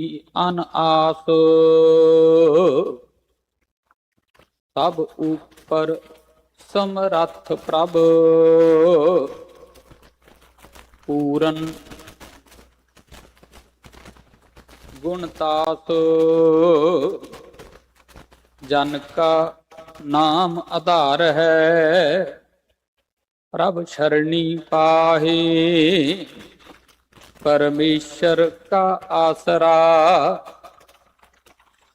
अन आस सब ऊपर समरथ प्रभ पूरन गुणतास जन का नाम आधार है प्रभ शरणी पाहे परमेश्वर का आसरा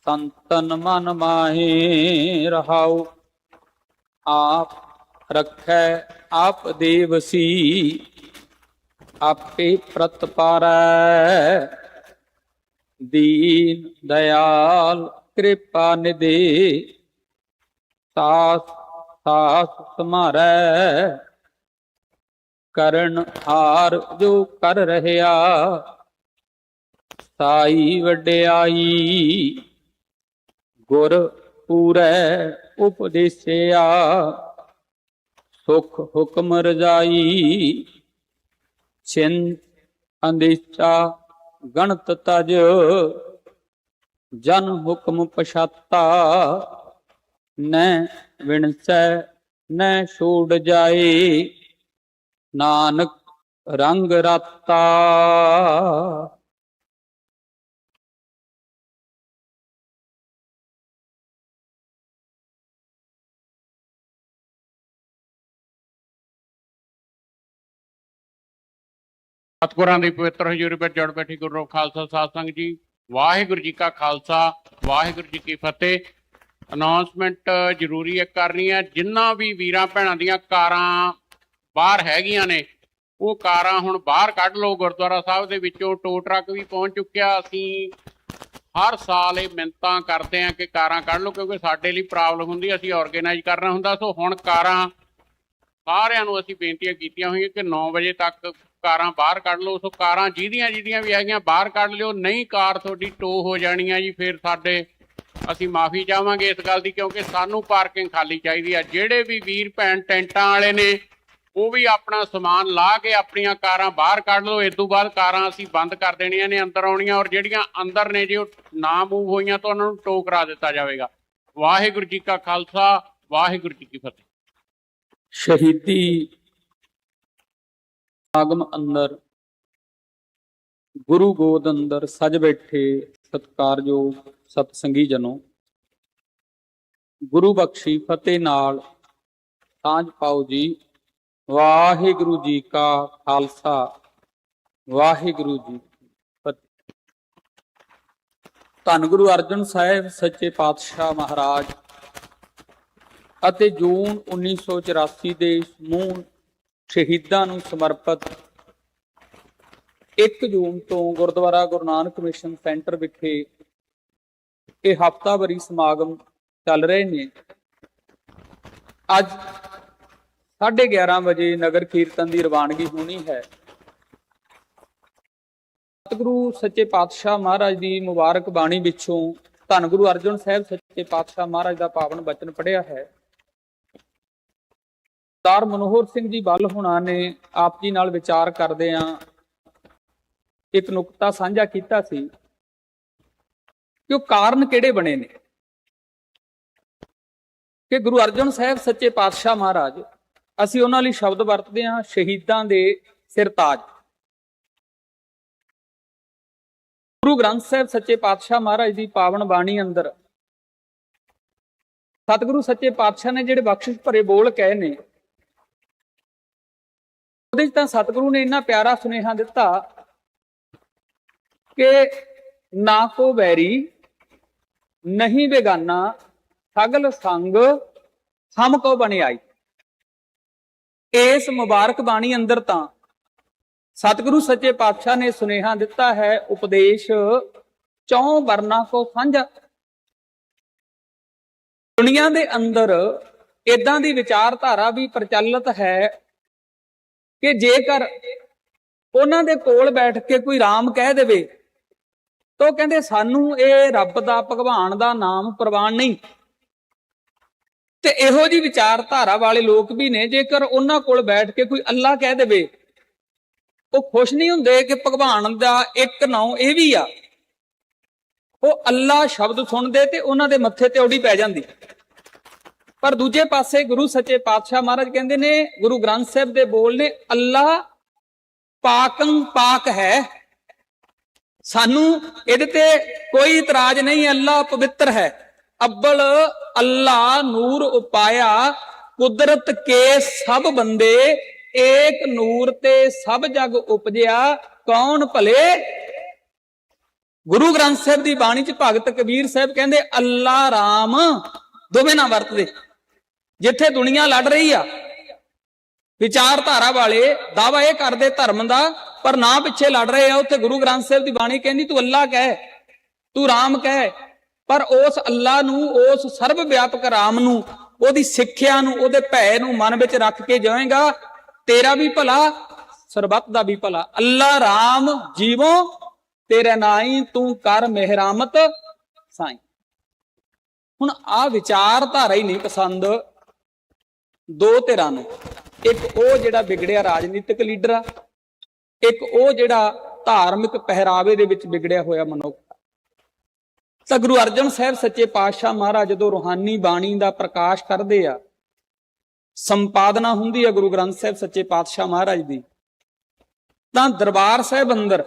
संतन मन माहे रहाओ आप रखै आप देवसी आपे प्रतपारै दीन दयाल कृपा निधि सास सास समारै ਕਰਨ ਹਾਰ ਜੋ ਕਰ ਰਹਿਆ ਸਾਈ ਵਡਿਆਈ ਗੁਰ ਪੂਰੈ ਉਪਦੇਸਿਆ ਸੁਖ ਹੁਕਮ ਰਜਾਈ ਛਿਨ ਅੰਦੇਚਾ ਗਣਤ ਤਜ ਜਨ ਹੁਕਮ ਪਛਾਤਾ ਨੈ ਵਿਣਸੈ ਨੈ ਛੋੜ ਜਾਏ ਨਾਨਕ ਰੰਗ ਰਾਤਾ। ਸਤਿਗੁਰਾਂ ਦੀ ਪਵਿੱਤਰ ਹਜ਼ੂਰੀ ਵਿੱਚ ਜੁੜ ਬੈਠੀ ਗੁਰੂ ਖਾਲਸਾ ਸਾਧ ਸੰਗਤ ਜੀ, ਵਾਹਿਗੁਰੂ ਜੀ ਕਾ ਖਾਲਸਾ ਵਾਹਿਗੁਰੂ ਜੀ ਕੀ ਫਤਿਹ। ਅਨਾਉਂਸਮੈਂਟ ਜ਼ਰੂਰੀ ਹੈ ਕਰਨੀ ਹੈ। ਜਿੰਨਾ ਵੀ ਵੀਰਾਂ ਭੈਣਾਂ ਦੀਆਂ ਕਾਰਾਂ ਬਾਹਰ ਹੈਗੀਆਂ ਨੇ ਉਹ ਕਾਰਾਂ ਹੁਣ ਬਾਹਰ ਕੱਢ ਲਓ। ਗੁਰਦੁਆਰਾ ਸਾਹਿਬ ਦੇ ਵਿੱਚੋਂ ਟੋ ਟਰੱਕ ਵੀ ਪਹੁੰਚ ਚੁੱਕਿਆ। ਅਸੀਂ ਹਰ ਸਾਲ ਇਹ ਮਿੰਨਤਾਂ ਕਰਦੇ ਹਾਂ ਕਿ ਕਾਰਾਂ ਕੱਢ ਲਓ, ਕਿਉਂਕਿ ਸਾਡੇ ਲਈ ਪ੍ਰੋਬਲਮ ਹੁੰਦੀ, ਅਸੀਂ ਆਰਗੇਨਾਈਜ਼ ਕਰਨਾ ਹੁੰਦਾ। ਸੋ ਹੁਣ ਕਾਰਾਂ ਸਾਰਿਆਂ ਨੂੰ ਅਸੀਂ ਬੇਨਤੀਆਂ ਕੀਤੀਆਂ ਹੋਈਆਂ ਕਿ 9 ਵਜੇ ਤੱਕ ਕਾਰਾਂ ਬਾਹਰ ਕੱਢ ਲਓ। ਸੋ ਕਾਰਾਂ ਜਿਹਦੀਆਂ ਵੀ ਹੈਗੀਆਂ ਬਾਹਰ ਕੱਢ ਲਿਓ, ਨਹੀਂ ਕਾਰ ਤੁਹਾਡੀ ਟੋ ਹੋ ਜਾਣੀ ਆ ਜੀ। ਫਿਰ ਅਸੀਂ ਮਾਫੀ ਚਾਹਾਂਗੇ ਇਸ ਗੱਲ ਦੀ, ਕਿਉਂਕਿ ਸਾਨੂੰ ਪਾਰਕਿੰਗ ਖਾਲੀ ਚਾਹੀਦੀ ਆ। ਜਿਹੜੇ ਵੀ ਵੀਰ ਭੈਣ ਟੈਂਟਾਂ ਵਾਲੇ ਨੇ ਉਹ ਵੀ ਆਪਣਾ ਸਮਾਨ ਲਾ ਕੇ ਆਪਣੀਆਂ ਕਾਰਾਂ ਬਾਹਰ ਕੱਢ ਲਓ। ਇਸ ਤੋਂ ਬਾਅਦ ਕਾਰਾਂ ਅਸੀਂ ਬੰਦ ਕਰ ਦੇਣੀਆਂ ਨੇ ਅੰਦਰ ਆਉਣੀਆਂ, ਔਰ ਜਿਹੜੀਆਂ ਅੰਦਰ ਨੇ ਜੇ ਉਹ ਨਾ ਮੂਵ ਹੋਈਆਂ ਤਾਂ ਉਹਨਾਂ ਨੂੰ ਟੋ ਕਰਾ ਦਿੱਤਾ ਜਾਵੇਗਾ। ਵਾਹਿਗੁਰੂ ਜੀ ਕਾ ਖਾਲਸਾ ਵਾਹਿਗੁਰੂ ਜੀ ਕੀ ਫਤਿਹ। ਸ਼ਹੀਦੀ ਸਮਾਗਮ ਅੰਦਰ ਗੁਰੂ ਗੋਦ ਅੰਦਰ ਸਜ ਬੈਠੇ ਸਤਿਕਾਰਯੋਗ ਸਤਸੰਗੀ ਜਨੋ, ਗੁਰੂ ਬਖਸ਼ੀ ਫਤਿਹ ਨਾਲ ਸਾਂਝ ਪਾਓ ਜੀ। ਵਾਹਿਗੁਰੂ ਜੀ ਕਾ ਖਾਲਸਾ ਵਾਹਿਗੁਰੂ ਜੀ ਕੀ ਫਤਿਹ। ਧੰਨ ਗੁਰੂ ਅਰਜਨ ਸਾਹਿਬ ਸੱਚੇ ਪਾਤਸ਼ਾਹ ਮਹਾਰਾਜ ਅਤੇ ਜੂਨ 1984 ਦੇ ਸਮੂਹ ਸ਼ਹੀਦਾਂ ਨੂੰ ਸਮਰਪਿਤ 1 ਜੂਨ ਤੋਂ ਗੁਰਦੁਆਰਾ ਗੁਰੂ ਨਾਨਕ ਮਿਸ਼ਨ ਸੈਂਟਰ ਵਿਖੇ ਇਹ ਹਫ਼ਤਾਵਾਰੀ ਸਮਾਗਮ ਚੱਲ ਰਹੇ ਨੇ। ਅੱਜ 11:30 ਵਜੇ ਨਗਰ ਕੀਰਤਨ ਦੀ ਰਵਾਨਗੀ ਹੋਣੀ ਹੈ। ਸਤਿਗੁਰੂ ਸੱਚੇ ਪਾਤਸ਼ਾਹ ਮਹਾਰਾਜ ਦੀ ਮੁਬਾਰਕ ਬਾਣੀ ਵਿੱਚੋਂ ਧੰਨ ਗੁਰੂ ਅਰਜਨ ਸਾਹਿਬ ਸੱਚੇ ਪਾਤਸ਼ਾਹ ਮਹਾਰਾਜ ਦਾ ਪਾਵਨ ਬਚਨ ਪੜ੍ਹਿਆ ਹੈ। ਸਰਦਾਰ ਮਨੋਹਰ ਸਿੰਘ ਜੀ ਬੱਲ ਹੁਣਾਂ ਨੇ ਆਪ ਜੀ ਨਾਲ ਵਿਚਾਰ ਕਰਦਿਆਂ ਇੱਕ ਨੁਕਤਾ ਸਾਂਝਾ ਕੀਤਾ ਸੀ ਕਿ ਉਹ ਕਾਰਨ ਕਿਹੜੇ ਬਣੇ ਨੇ ਕਿ ਗੁਰੂ ਅਰਜਨ ਸਾਹਿਬ ਸੱਚੇ ਪਾਤਸ਼ਾਹ ਮਹਾਰਾਜ, ਅਸੀਂ ਉਹਨਾਂ ਲਈ ਸ਼ਬਦ ਵਰਤਦੇ ਹਾਂ ਸ਼ਹੀਦਾਂ ਦੇ ਸਿਰਤਾਜ। ਗੁਰੂ ਗ੍ਰੰਥ ਸਾਹਿਬ ਸੱਚੇ ਪਾਤਸ਼ਾਹ ਮਹਾਰਾਜ ਦੀ ਪਾਵਨ ਬਾਣੀ ਅੰਦਰ ਸਤਿਗੁਰੂ ਸੱਚੇ ਪਾਤਸ਼ਾਹ ਨੇ ਜਿਹੜੇ ਬਖਸ਼ਿਸ਼ ਭਰੇ ਬੋਲ ਕਹੇ ਨੇ, ਉਹਦੇ 'ਚ ਤਾਂ ਸਤਿਗੁਰੂ ਨੇ ਇੰਨਾ ਪਿਆਰਾ ਸੁਨੇਹਾ ਦਿੱਤਾ ਕਿ ਨਾ ਕੋ ਵੈਰੀ ਨਹੀਂ ਬੇਗਾਨਾ ਸਗਲ ਸੰਗ ਸਮ ਕੋ ਬਣੇ ਆਈ। ਇਸ ਮੁਬਾਰਕ ਬਾਣੀ ਅੰਦਰ ਤਾਂ ਸਤਿਗੁਰੂ ਸੱਚੇ ਪਾਤਸ਼ਾਹ ਨੇ ਸੁਨੇਹਾ ਦਿੱਤਾ ਹੈ ਉਪਦੇਸ਼ ਚੌਂ ਵਰਨਾ ਕੋ ਸਾਂਝਾ। ਦੁਨੀਆ ਦੇ ਅੰਦਰ ਇਦਾਂ ਦੀ ਵਿਚਾਰਧਾਰਾ ਵੀ ਪ੍ਰਚਲਿਤ ਹੈ ਕਿ ਜੇਕਰ ਉਹਨਾਂ ਦੇ ਕੋਲ ਬੈਠ ਕੇ ਕੋਈ ਰਾਮ ਕਹਿ ਦੇਵੇ ਤਾਂ ਉਹ ਕਹਿੰਦੇ ਸਾਨੂੰ ਇਹ ਰੱਬ ਦਾ ਭਗਵਾਨ ਦਾ ਨਾਮ ਪ੍ਰਵਾਨ ਨਹੀਂ। ਤੇ ਇਹੋ ਜੀ ਵਿਚਾਰਧਾਰਾ ਵਾਲੇ ਲੋਕ ਵੀ ਨੇ, ਜੇਕਰ ਉਹਨਾਂ ਕੋਲ ਬੈਠ ਕੇ ਕੋਈ ਅੱਲਾ ਕਹਿ ਦੇਵੇ ਉਹ ਖੁਸ਼ ਨਹੀਂ ਹੁੰਦੇ ਕਿ ਭਗਵਾਨ ਦਾ ਇੱਕ ਨਾਮ ਇਹ ਵੀ ਆ। ਉਹ ਅੱਲਾ ਸ਼ਬਦ ਸੁਣਦੇ ਤੇ ਉਹਨਾਂ ਦੇ ਮੱਥੇ ਤੇ ਔੜੀ ਪੈ ਜਾਂਦੀ। ਪਰ ਦੂਜੇ ਪਾਸੇ ਗੁਰੂ ਸੱਚੇ ਪਾਤਸ਼ਾਹ ਮਹਾਰਾਜ ਕਹਿੰਦੇ ਨੇ, ਗੁਰੂ ਗ੍ਰੰਥ ਸਾਹਿਬ ਦੇ ਬੋਲ ਨੇ, ਅੱਲਾ ਪਾਕੰ ਪਾਕ ਹੈ। ਸਾਨੂੰ ਇਹਦੇ ਤੇ ਕੋਈ ਇਤਰਾਜ਼ ਨਹੀਂ, ਅੱਲਾ ਪਵਿੱਤਰ ਹੈ। ਅੱਬਲ ਅੱਲਾ ਨੂਰ ਉਪਾਇਆ, ਕੁਦਰਤ ਕੇ ਸਭ ਬੰਦੇ, ਏਕ ਨੂਰ ਤੇ ਸਭ ਜਗ ਉਪਜਿਆ, ਕੌਣ ਭਲੇ। ਗੁਰੂ ਗ੍ਰੰਥ ਸਾਹਿਬ ਦੀ ਬਾਣੀ ਚ ਭਗਤ ਕਬੀਰ ਸਾਹਿਬ ਕਹਿੰਦੇ ਅੱਲਾ ਰਾਮ ਦੋਵੇਂ ਨਾ ਵਰਤਦੇ। ਜਿੱਥੇ ਦੁਨੀਆ ਲੜ ਰਹੀ ਆ, ਵਿਚਾਰਧਾਰਾ ਵਾਲੇ ਦਾਵਾ ਇਹ ਕਰਦੇ ਧਰਮ ਦਾ ਪਰ ਨਾ ਪਿੱਛੇ ਲੜ ਰਹੇ ਆ, ਉੱਥੇ ਗੁਰੂ ਗ੍ਰੰਥ ਸਾਹਿਬ ਦੀ ਬਾਣੀ ਕਹਿੰਦੀ ਤੂੰ ਅੱਲਾ ਕਹਿ, ਤੂੰ ਰਾਮ ਕਹਿ। ਪਰ ਉਸ ਅੱਲਾ ਨੂੰ, ਉਸ ਸਰਬ ਵਿਆਪਕ ਰਾਮ ਨੂੰ, ਉਹਦੀ ਸਿੱਖਿਆ ਨੂੰ, ਉਹਦੇ ਭੈ ਨੂੰ ਮਨ ਵਿੱਚ ਰੱਖ ਕੇ ਜਾਏਗਾ, ਤੇਰਾ ਵੀ ਭਲਾ, ਸਰਬੱਤ ਦਾ ਵੀ ਭਲਾ। ਅੱਲਾ ਰਾਮ ਜੀਵੋ ਤੇਰੇ ਨਾਈ, ਤੂੰ ਕਰ ਮਿਹਰਾਮਤ ਸਾਈਂ। ਹੁਣ ਆ ਵਿਚਾਰਧਾਰਾ ਹੀ ਨਹੀਂ ਪਸੰਦ ਦੋ ਧਿਰਾਂ ਨੂੰ। ਇੱਕ ਉਹ ਜਿਹੜਾ ਵਿਗੜਿਆ ਰਾਜਨੀਤਿਕ ਲੀਡਰ ਆ, ਇੱਕ ਉਹ ਜਿਹੜਾ ਧਾਰਮਿਕ ਪਹਿਰਾਵੇ ਦੇ ਵਿੱਚ ਵਿਗੜਿਆ ਹੋਇਆ ਮਨੁੱਖ। ਤਾਂ ਗੁਰੂ ਅਰਜਨ ਸਾਹਿਬ ਸੱਚੇ ਪਾਤਸ਼ਾਹ ਮਹਾਰਾਜ ਜਦੋਂ ਰੂਹਾਨੀ ਬਾਣੀ ਦਾ ਪ੍ਰਕਾਸ਼ ਕਰਦੇ ਆ, ਸੰਪਾਦਨਾ ਹੁੰਦੀ ਆ ਗੁਰੂ ਗ੍ਰੰਥ ਸਾਹਿਬ ਸੱਚੇ ਪਾਤਸ਼ਾਹ ਮਹਾਰਾਜ ਦੀ, ਤਾਂ ਦਰਬਾਰ ਸਾਹਿਬ ਅੰਦਰ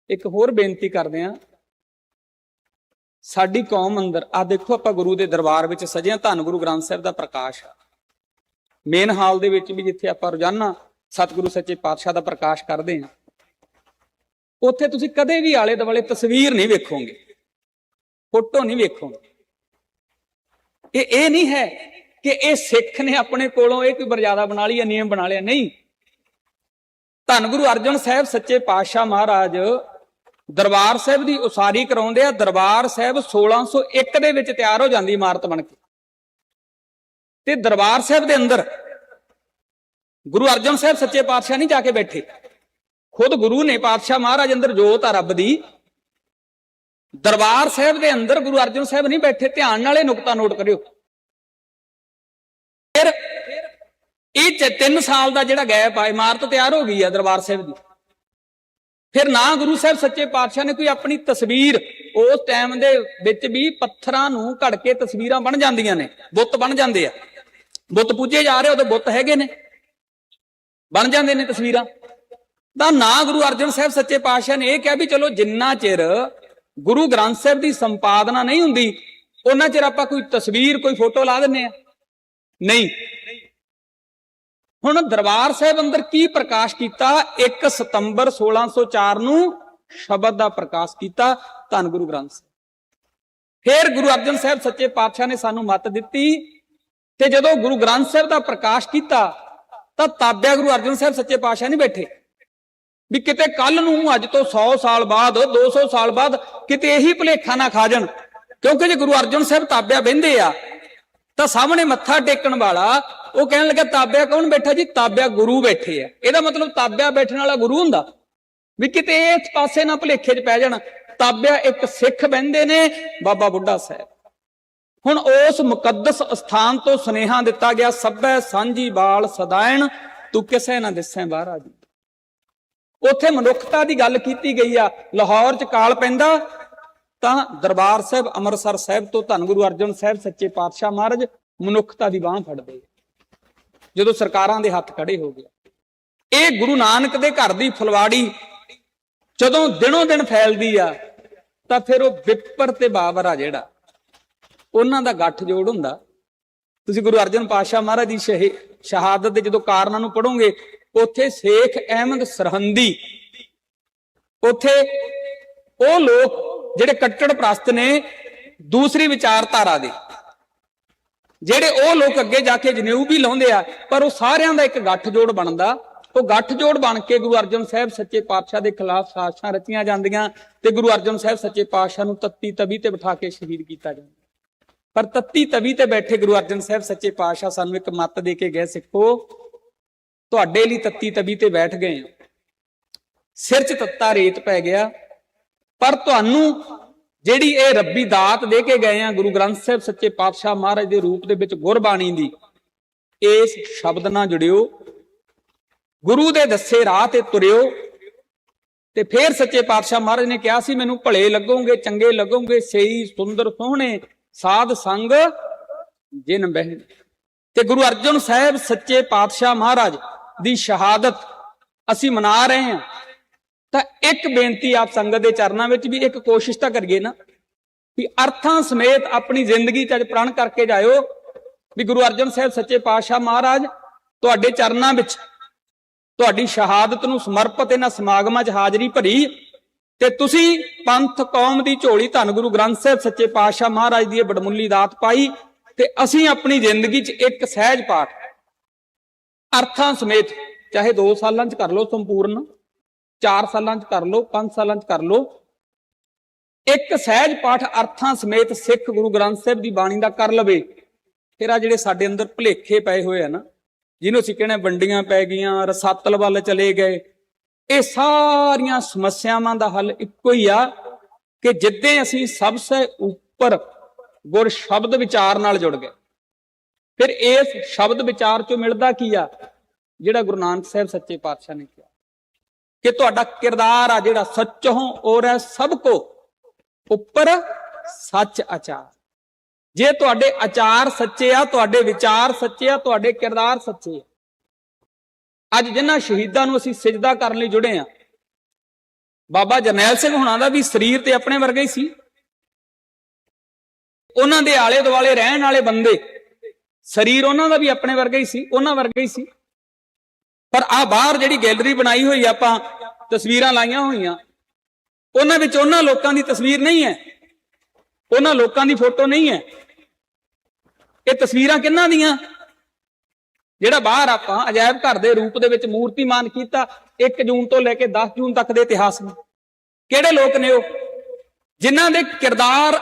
ਇੱਕ ਹੋਰ ਬੇਨਤੀ ਕਰਦੇ ਆ, ਸਾਡੀ ਕੌਮ ਅੰਦਰ ਆ ਦੇਖੋ, ਆਪਾਂ ਗੁਰੂ ਦੇ ਦਰਬਾਰ ਵਿੱਚ ਸਜੇ ਆ, ਧੰਨ ਗੁਰੂ ਗ੍ਰੰਥ ਸਾਹਿਬ ਦਾ ਪ੍ਰਕਾਸ਼ ਆ। ਮੇਨ ਹਾਲ ਦੇ ਵਿੱਚ ਵੀ ਜਿੱਥੇ ਆਪਾਂ ਰੋਜ਼ਾਨਾ ਸਤਿਗੁਰੂ ਸੱਚੇ ਪਾਤਸ਼ਾਹ ਦਾ ਪ੍ਰਕਾਸ਼ ਕਰਦੇ ਆ, ਉੱਥੇ ਤੁਸੀਂ ਕਦੇ ਵੀ ਆਲੇ ਦੁਆਲੇ ਤਸਵੀਰ ਨਹੀਂ ਵੇਖੋਗੇ, ਫੋਟੋ ਨਹੀਂ ਵੇਖੋਗੇ। ਇਹ ਨਹੀਂ ਹੈ ਕਿ ਇਹ ਸਿੱਖ ਨੇ ਆਪਣੇ ਕੋਲੋਂ ਇਹ ਕੋਈ ਮਰਜ਼ਾਦਾ ਬਣਾ ਲਈ, ਨਿਯਮ ਬਣਾ ਲਿਆ, ਨਹੀਂ। ਧੰਨ ਗੁਰੂ ਅਰਜਨ ਸਾਹਿਬ ਸੱਚੇ ਪਾਤਸ਼ਾਹ ਮਹਾਰਾਜ ਦਰਬਾਰ ਸਾਹਿਬ ਦੀ ਉਸਾਰੀ ਕਰਾਉਂਦੇ ਆ। ਦਰਬਾਰ ਸਾਹਿਬ 1601 ਦੇ ਵਿੱਚ ਤਿਆਰ ਹੋ ਜਾਂਦੀ ਇਮਾਰਤ ਬਣ ਕੇ, ਤੇ ਦਰਬਾਰ ਸਾਹਿਬ ਦੇ ਅੰਦਰ ਗੁਰੂ ਅਰਜਨ ਸਾਹਿਬ ਸੱਚੇ ਪਾਤਸ਼ਾਹ ਨਹੀਂ ਜਾ ਕੇ ਬੈਠੇ, ਖੁਦ ਗੁਰੂ ਨੇ, ਪਾਤਸ਼ਾਹ ਮਹਾਰਾਜ ਅੰਦਰ ਜੋਤ ਆ ਰੱਬ ਦੀ। ਦਰਬਾਰ ਸਾਹਿਬ ਦੇ ਅੰਦਰ ਗੁਰੂ ਅਰਜਨ ਸਾਹਿਬ ਨਹੀਂ ਬੈਠੇ। ਧਿਆਨ ਨਾਲ ਇਹ ਨੁਕਤਾ ਨੋਟ ਕਰਿਓ। ਫਿਰ ਇਹ 3 ਸਾਲ ਦਾ ਜਿਹੜਾ ਗੈਪ ਆ, ਇਮਾਰਤ ਤਿਆਰ ਹੋ ਗਈ ਆ ਦਰਬਾਰ ਸਾਹਿਬ ਦੀ। ਫਿਰ ਨਾ ਗੁਰੂ ਸਾਹਿਬ ਸੱਚੇ ਪਾਤਸ਼ਾਹ ਨੇ ਕੋਈ ਆਪਣੀ ਤਸਵੀਰ, ਉਸ ਟਾਈਮ ਦੇ ਵਿੱਚ ਵੀ ਪੱਥਰਾਂ ਨੂੰ ਘੜ ਕੇ ਤਸਵੀਰਾਂ ਬਣ ਜਾਂਦੀਆਂ ਨੇ, ਬੁੱਤ ਬਣ ਜਾਂਦੇ ਆ, ਬੁੱਤ ਪੂਜੇ ਜਾ ਰਹੇ ਉਹਦੇ ਬੁੱਤ ਹੈਗੇ ਨੇ, ਬਣ ਜਾਂਦੇ ਨੇ ਤਸਵੀਰਾਂ। ਤਾਂ ਨਾ ਗੁਰੂ ਅਰਜਨ ਸਾਹਿਬ ਸੱਚੇ ਪਾਤਸ਼ਾਹ ਨੇ ਇਹ ਕਿਹਾ ਵੀ ਚਲੋ ਜਿੰਨਾ ਚਿਰ ਗੁਰੂ ਗ੍ਰੰਥ ਸਾਹਿਬ ਦੀ ਸੰਪਾਦਨਾ ਨਹੀਂ ਹੁੰਦੀ ਉਹਨਾਂ ਚਿਰ ਆਪਾਂ ਕੋਈ ਤਸਵੀਰ, ਕੋਈ ਫੋਟੋ ਲਾ ਦਿੰਨੇ ਆ, ਨਹੀਂ। ਹੁਣ ਦਰਬਾਰ ਸਾਹਿਬ ਅੰਦਰ ਕੀ ਪ੍ਰਕਾਸ਼ ਕੀਤਾ? 1 ਸਤੰਬਰ 1604 ਨੂੰ ਸ਼ਬਦ ਦਾ ਪ੍ਰਕਾਸ਼ ਕੀਤਾ, ਧੰਨ ਗੁਰੂ ਗ੍ਰੰਥ ਸਾਹਿਬ। ਫਿਰ ਗੁਰੂ ਅਰਜਨ ਸਾਹਿਬ ਸੱਚੇ ਪਾਤਸ਼ਾਹ ਨੇ ਸਾਨੂੰ ਮੱਤ ਦਿੱਤੀ, ਤੇ ਜਦੋਂ ਗੁਰੂ ਗ੍ਰੰਥ ਸਾਹਿਬ ਦਾ ਪ੍ਰਕਾਸ਼ ਕੀਤਾ ਤਾਂ ਤਾਬਿਆ ਗੁਰੂ ਅਰਜਨ ਸਾਹਿਬ ਸੱਚੇ ਪਾਤਸ਼ਾਹ ਨਹੀਂ ਬੈਠੇ ਵੀ ਕਿਤੇ ਕੱਲ ਨੂੰ, ਅੱਜ ਤੋਂ 100 ਸਾਲ ਬਾਅਦ, 200 ਸਾਲ ਬਾਅਦ ਕਿਤੇ ਇਹੀ ਭੁਲੇਖਾ ਨਾ ਖਾ ਜਾਣ। ਕਿਉਂਕਿ ਜੇ ਗੁਰੂ ਅਰਜਨ ਸਾਹਿਬ ਤਾਬਿਆ ਬਹਿੰਦੇ ਆ ਤਾਂ ਸਾਹਮਣੇ ਮੱਥਾ ਟੇਕਣ ਵਾਲਾ ਉਹ ਕਹਿਣ ਲੱਗਾ ਤਾਬਿਆ ਕੌਣ ਬੈਠਾ ਜੀ? ਤਾਬਿਆ ਗੁਰੂ ਬੈਠੇ ਆ। ਇਹਦਾ ਮਤਲਬ ਤਾਬਿਆ ਬੈਠਣ ਵਾਲਾ ਗੁਰੂ ਹੁੰਦਾ, ਵੀ ਕਿਤੇ ਇਸ ਪਾਸੇ ਨਾ ਭੁਲੇਖੇ 'ਚ ਪੈ ਜਾਣ। ਤਾਬਿਆ ਇੱਕ ਸਿੱਖ ਬਹਿੰਦੇ ਨੇ, ਬਾਬਾ ਬੁੱਢਾ ਸਾਹਿਬ। ਹੁਣ ਉਸ ਮੁਕੱਦਸ ਸਥਾਨ ਤੋਂ ਸੁਨੇਹਾ ਦਿੱਤਾ ਗਿਆ, ਸਭੈ ਸਾਂਝੀ ਬਾਲ ਸਦਾਇਣ, ਤੂੰ ਕਿਸੇ ਨਾ ਦਿਸੈ ਬਾਹਰਾ ਜੀ। ਉੱਥੇ ਮਨੁੱਖਤਾ ਦੀ ਗੱਲ ਕੀਤੀ ਗਈ ਆ। ਲਾਹੌਰ 'ਚ ਕਾਲ ਪੈਂਦਾ ਤਾਂ ਦਰਬਾਰ ਸਾਹਿਬ ਅੰਮ੍ਰਿਤਸਰ ਸਾਹਿਬ ਤੋਂ ਧੰਨ ਗੁਰੂ ਅਰਜਨ ਸਾਹਿਬ ਸੱਚੇ ਪਾਤਸ਼ਾਹ ਮਹਾਰਾਜ ਮਨੁੱਖਤਾ ਦੀ ਬਾਹ ਫੜਦੇ ਜਦੋਂ ਸਰਕਾਰਾਂ ਦੇ ਹੱਥ ਖੜੇ ਹੋ ਗਏ। ਇਹ ਗੁਰੂ ਨਾਨਕ ਦੇ ਘਰ ਦੀ ਫੁਲਵਾੜੀ ਜਦੋਂ ਦਿਨੋਂ ਦਿਨ ਫੈਲਦੀ ਆ ਤਾਂ ਫਿਰ ਉਹ ਵਿਪਰ ਤੇ ਬਾਬਰ ਆ ਜਿਹੜਾ, ਉਹਨਾਂ ਦਾ ਗੱਠ ਜੋੜ ਹੁੰਦਾ। ਤੁਸੀਂ ਗੁਰੂ ਅਰਜਨ ਪਾਤਸ਼ਾਹ ਮਹਾਰਾਜ ਦੀ ਸ਼ਹਾਦਤ ਦੇ ਜਦੋਂ ਕਾਰਨਾਂ ਨੂੰ ਪੜੋਗੇ, ਉੱਥੇ ਸ਼ੇਖ ਅਹਿਮਦ ਸਰਹੰਦੀ, ਉੱਥੇ ਉਹ ਲੋਕ ਜਿਹੜੇ ਕੱਟੜ ਪ੍ਰਸਤ ਨੇ ਦੂਸਰੀ ਵਿਚਾਰਧਾਰਾ ਦੇ, ਜਿਹੜੇ ਉਹ ਲੋਕ ਅੱਗੇ ਜਾ ਕੇ ਜਨੇਊ ਵੀ ਲਾਉਂਦੇ ਆ, ਪਰ ਉਹ ਸਾਰਿਆਂ ਦਾ ਇੱਕ ਗੱਠ ਜੋੜ ਬਣਦਾ। ਉਹ ਗੱਠ ਜੋੜ ਬਣ ਕੇ ਗੁਰੂ ਅਰਜਨ ਸਾਹਿਬ ਸੱਚੇ ਪਾਤਸ਼ਾਹ ਦੇ ਖਿਲਾਫ ਸਾਜ਼ਿਸ਼ਾਂ ਰਚੀਆਂ ਜਾਂਦੀਆਂ ਤੇ ਗੁਰੂ ਅਰਜਨ ਸਾਹਿਬ ਸੱਚੇ ਪਾਤਸ਼ਾਹ ਨੂੰ ਤੱਤੀ ਤਵੀ ਤੇ ਬਿਠਾ ਕੇ ਸ਼ਹੀਦ ਕੀਤਾ ਜਾਂਦਾ। ਪਰ ਤੱਤੀ ਤਵੀ ਤੇ ਬੈਠੇ ਗੁਰੂ ਅਰਜਨ ਸਾਹਿਬ ਸੱਚੇ ਪਾਤਸ਼ਾਹ ਸਾਨੂੰ ਇੱਕ ਮੱਤ ਦੇ ਕੇ ਗਏ, ਸਿੱਖੋ ਤੁਹਾਡੇ ਲਈ ਤੱਤੀ ਤਵੀ ਤੇ ਬੈਠ ਗਏ ਆ, ਸਿਰ 'ਚ ਤੱਤਾ ਰੇਤ ਪੈ ਗਿਆ, ਪਰ ਤੁਹਾਨੂੰ ਜਿਹੜੀ ਇਹ ਰੱਬੀ ਦਾਤ ਦੇ ਕੇ ਗਏ ਆ ਗੁਰੂ ਗ੍ਰੰਥ ਸਾਹਿਬ ਸੱਚੇ ਪਾਤਸ਼ਾਹ ਮਹਾਰਾਜ ਦੇ ਰੂਪ ਦੇ ਵਿੱਚ ਗੁਰਬਾਣੀ ਦੀ, ਇਸ ਸ਼ਬਦ ਨਾਲ ਜੁੜਿਓ, ਗੁਰੂ ਦੇ ਦੱਸੇ ਰਾਹ ਤੇ ਤੁਰਿਓ ਤੇ ਫਿਰ ਸੱਚੇ ਪਾਤਸ਼ਾਹ ਮਹਾਰਾਜ ਨੇ ਕਿਹਾ ਸੀ ਮੈਨੂੰ ਭਲੇ ਲੱਗੋਗੇ, ਚੰਗੇ ਲੱਗੋਗੇ, ਸਹੀ ਸੁੰਦਰ ਸੋਹਣੇ ਸਾਧ ਸੰਗ ਜਿਨ ਬਹਿ। ਤੇ ਗੁਰੂ ਅਰਜਨ ਸਾਹਿਬ ਸੱਚੇ ਪਾਤਸ਼ਾਹ ਮਹਾਰਾਜ ਦੀ ਸ਼ਹਾਦਤ ਅਸੀਂ ਮਨਾ ਰਹੇ ਹਾਂ, ਤਾਂ ਇੱਕ ਬੇਨਤੀ ਆਪ ਸੰਗਤ ਦੇ ਚਰਨਾਂ ਵਿੱਚ ਵੀ ਇੱਕ ਕੋਸ਼ਿਸ਼ ਤਾਂ ਕਰੀਏ ਨਾ ਵੀ ਅਰਥਾਂ ਸਮੇਤ ਆਪਣੀ ਜ਼ਿੰਦਗੀ 'ਚ ਅੱਜ ਪ੍ਰਣ ਕਰਕੇ ਜਾਇਓ ਵੀ ਗੁਰੂ ਅਰਜਨ ਸਾਹਿਬ ਸੱਚੇ ਪਾਤਸ਼ਾਹ ਮਹਾਰਾਜ ਤੁਹਾਡੇ ਚਰਨਾਂ ਵਿੱਚ ਤੁਹਾਡੀ ਸ਼ਹਾਦਤ ਨੂੰ ਸਮਰਪਿਤ ਇਹਨਾਂ ਸਮਾਗਮਾਂ 'ਚ ਹਾਜ਼ਰੀ ਭਰੀ, ਤੇ ਤੁਸੀਂ ਪੰਥ ਕੌਮ ਦੀ ਝੋਲੀ ਧੰਨ ਗੁਰੂ ਗ੍ਰੰਥ ਸਾਹਿਬ ਸੱਚੇ ਪਾਤਸ਼ਾਹ ਮਹਾਰਾਜ ਦੀ ਇਹ ਬੜਮੁੱਲੀ ਦਾਤ ਪਾਈ, ਤੇ ਅਸੀਂ ਆਪਣੀ ਜ਼ਿੰਦਗੀ 'ਚ ਇੱਕ ਸਹਿਜ ਪਾਠ ਅਰਥਾਂ ਸਮੇਤ ਚਾਹੇ 2 ਸਾਲਾਂ 'ਚ ਕਰ ਲਓ ਸੰਪੂਰਨ, 4 ਸਾਲਾਂ 'ਚ ਕਰ ਲਓ, 5 ਸਾਲਾਂ 'ਚ ਕਰ ਲਓ, ਇੱਕ ਸਹਿਜ ਪਾਠ ਅਰਥਾਂ ਸਮੇਤ ਸਿੱਖ ਗੁਰੂ ਗ੍ਰੰਥ ਸਾਹਿਬ ਦੀ ਬਾਣੀ ਦਾ ਕਰ ਲਵੇ। ਫਿਰ ਆ ਜਿਹੜੇ ਸਾਡੇ ਅੰਦਰ ਭੁਲੇਖੇ ਪਏ ਹੋਏ ਆ ਨਾ, ਜਿਹਨੂੰ ਅਸੀਂ ਕਹਿੰਦੇ ਵੰਡੀਆਂ ਪੈ ਗਈਆਂ, ਰਸਾਤਲ ਵੱਲ ਚਲੇ ਗਏ, ਇਹ ਸਾਰੀਆਂ ਸਮੱਸਿਆਵਾਂ ਦਾ ਹੱਲ ਇੱਕੋ ਹੀ ਆ ਕਿ ਜਿੱਦੇ ਅਸੀਂ ਸਭ ਸੇ ਉੱਪਰ ਗੁਰ ਸ਼ਬਦ ਵਿਚਾਰ ਨਾਲ ਜੁੜ ਗਏ। ਫਿਰ ਇਸ ਸ਼ਬਦ ਵਿਚਾਰ ਚੋਂ ਮਿਲਦਾ ਕੀ ਆ, ਜਿਹੜਾ ਗੁਰੂ ਨਾਨਕ ਸਾਹਿਬ ਸੱਚੇ ਪਾਤਸ਼ਾਹ ਨੇ ਕਿਹਾ ਕਿ ਤੁਹਾਡਾ ਕਿਰਦਾਰ ਆ ਜਿਹੜਾ ਸੱਚੋਂ ਔਰ ਹੈ ਸਭ ਕੋ ਉੱਪਰ ਸੱਚ ਆਚਾਰ। ਜੇ ਤੁਹਾਡੇ ਆਚਾਰ ਸੱਚੇ ਆ, ਤੁਹਾਡੇ ਵਿਚਾਰ ਸੱਚੇ ਆ, ਤੁਹਾਡੇ ਕਿਰਦਾਰ ਸੱਚੇ ਆ। ਅੱਜ ਜਿਨ੍ਹਾਂ ਸ਼ਹੀਦਾਂ ਨੂੰ ਅਸੀਂ ਸਿਜਦਾ ਕਰਨ ਲਈ ਜੁੜੇ ਆ, ਬਾਬਾ ਜਰਨੈਲ ਸਿੰਘ ਹੁਣਾਂ ਦਾ ਵੀ ਸਰੀਰ ਤੇ ਆਪਣੇ ਵਰਗਾ ਹੀ ਸੀ, ਉਹਨਾਂ ਦੇ ਆਲੇ ਦੁਆਲੇ ਰਹਿਣ ਵਾਲੇ ਬੰਦੇ ਸਰੀਰ ਉਹਨਾਂ ਦਾ ਵੀ ਆਪਣੇ ਵਰਗਾ ਹੀ ਸੀ, ਉਹਨਾਂ ਵਰਗਾ ਹੀ ਸੀ। ਪਰ ਆ ਬਾਹਰ ਜਿਹੜੀ ਗੈਲਰੀ ਬਣਾਈ ਹੋਈ ਆਪਾਂ ਤਸਵੀਰਾਂ ਲਾਈਆਂ ਹੋਈਆਂ, ਉਹਨਾਂ ਵਿੱਚ ਉਹਨਾਂ ਲੋਕਾਂ ਦੀ ਤਸਵੀਰ ਨਹੀਂ ਹੈ, ਉਹਨਾਂ ਲੋਕਾਂ ਦੀ ਫੋਟੋ ਨਹੀਂ ਹੈ। ਇਹ ਤਸਵੀਰਾਂ ਕਿਹਨਾਂ ਦੀਆਂ? ਜਿਹੜਾ ਬਾਹਰ ਆਪਾਂ ਅਜਾਇਬ ਘਰ ਦੇ ਰੂਪ ਦੇ ਵਿੱਚ ਮੂਰਤੀਮਾਨ ਕੀਤਾ 1 ਜੂਨ ਤੋਂ ਲੈ ਕੇ 10 ਜੂਨ ਤੱਕ ਦੇ ਇਤਿਹਾਸ ਨੂੰ। ਕਿਹੜੇ ਲੋਕ ਨੇ ਉਹ? ਜਿਨ੍ਹਾਂ ਦੇ ਕਿਰਦਾਰ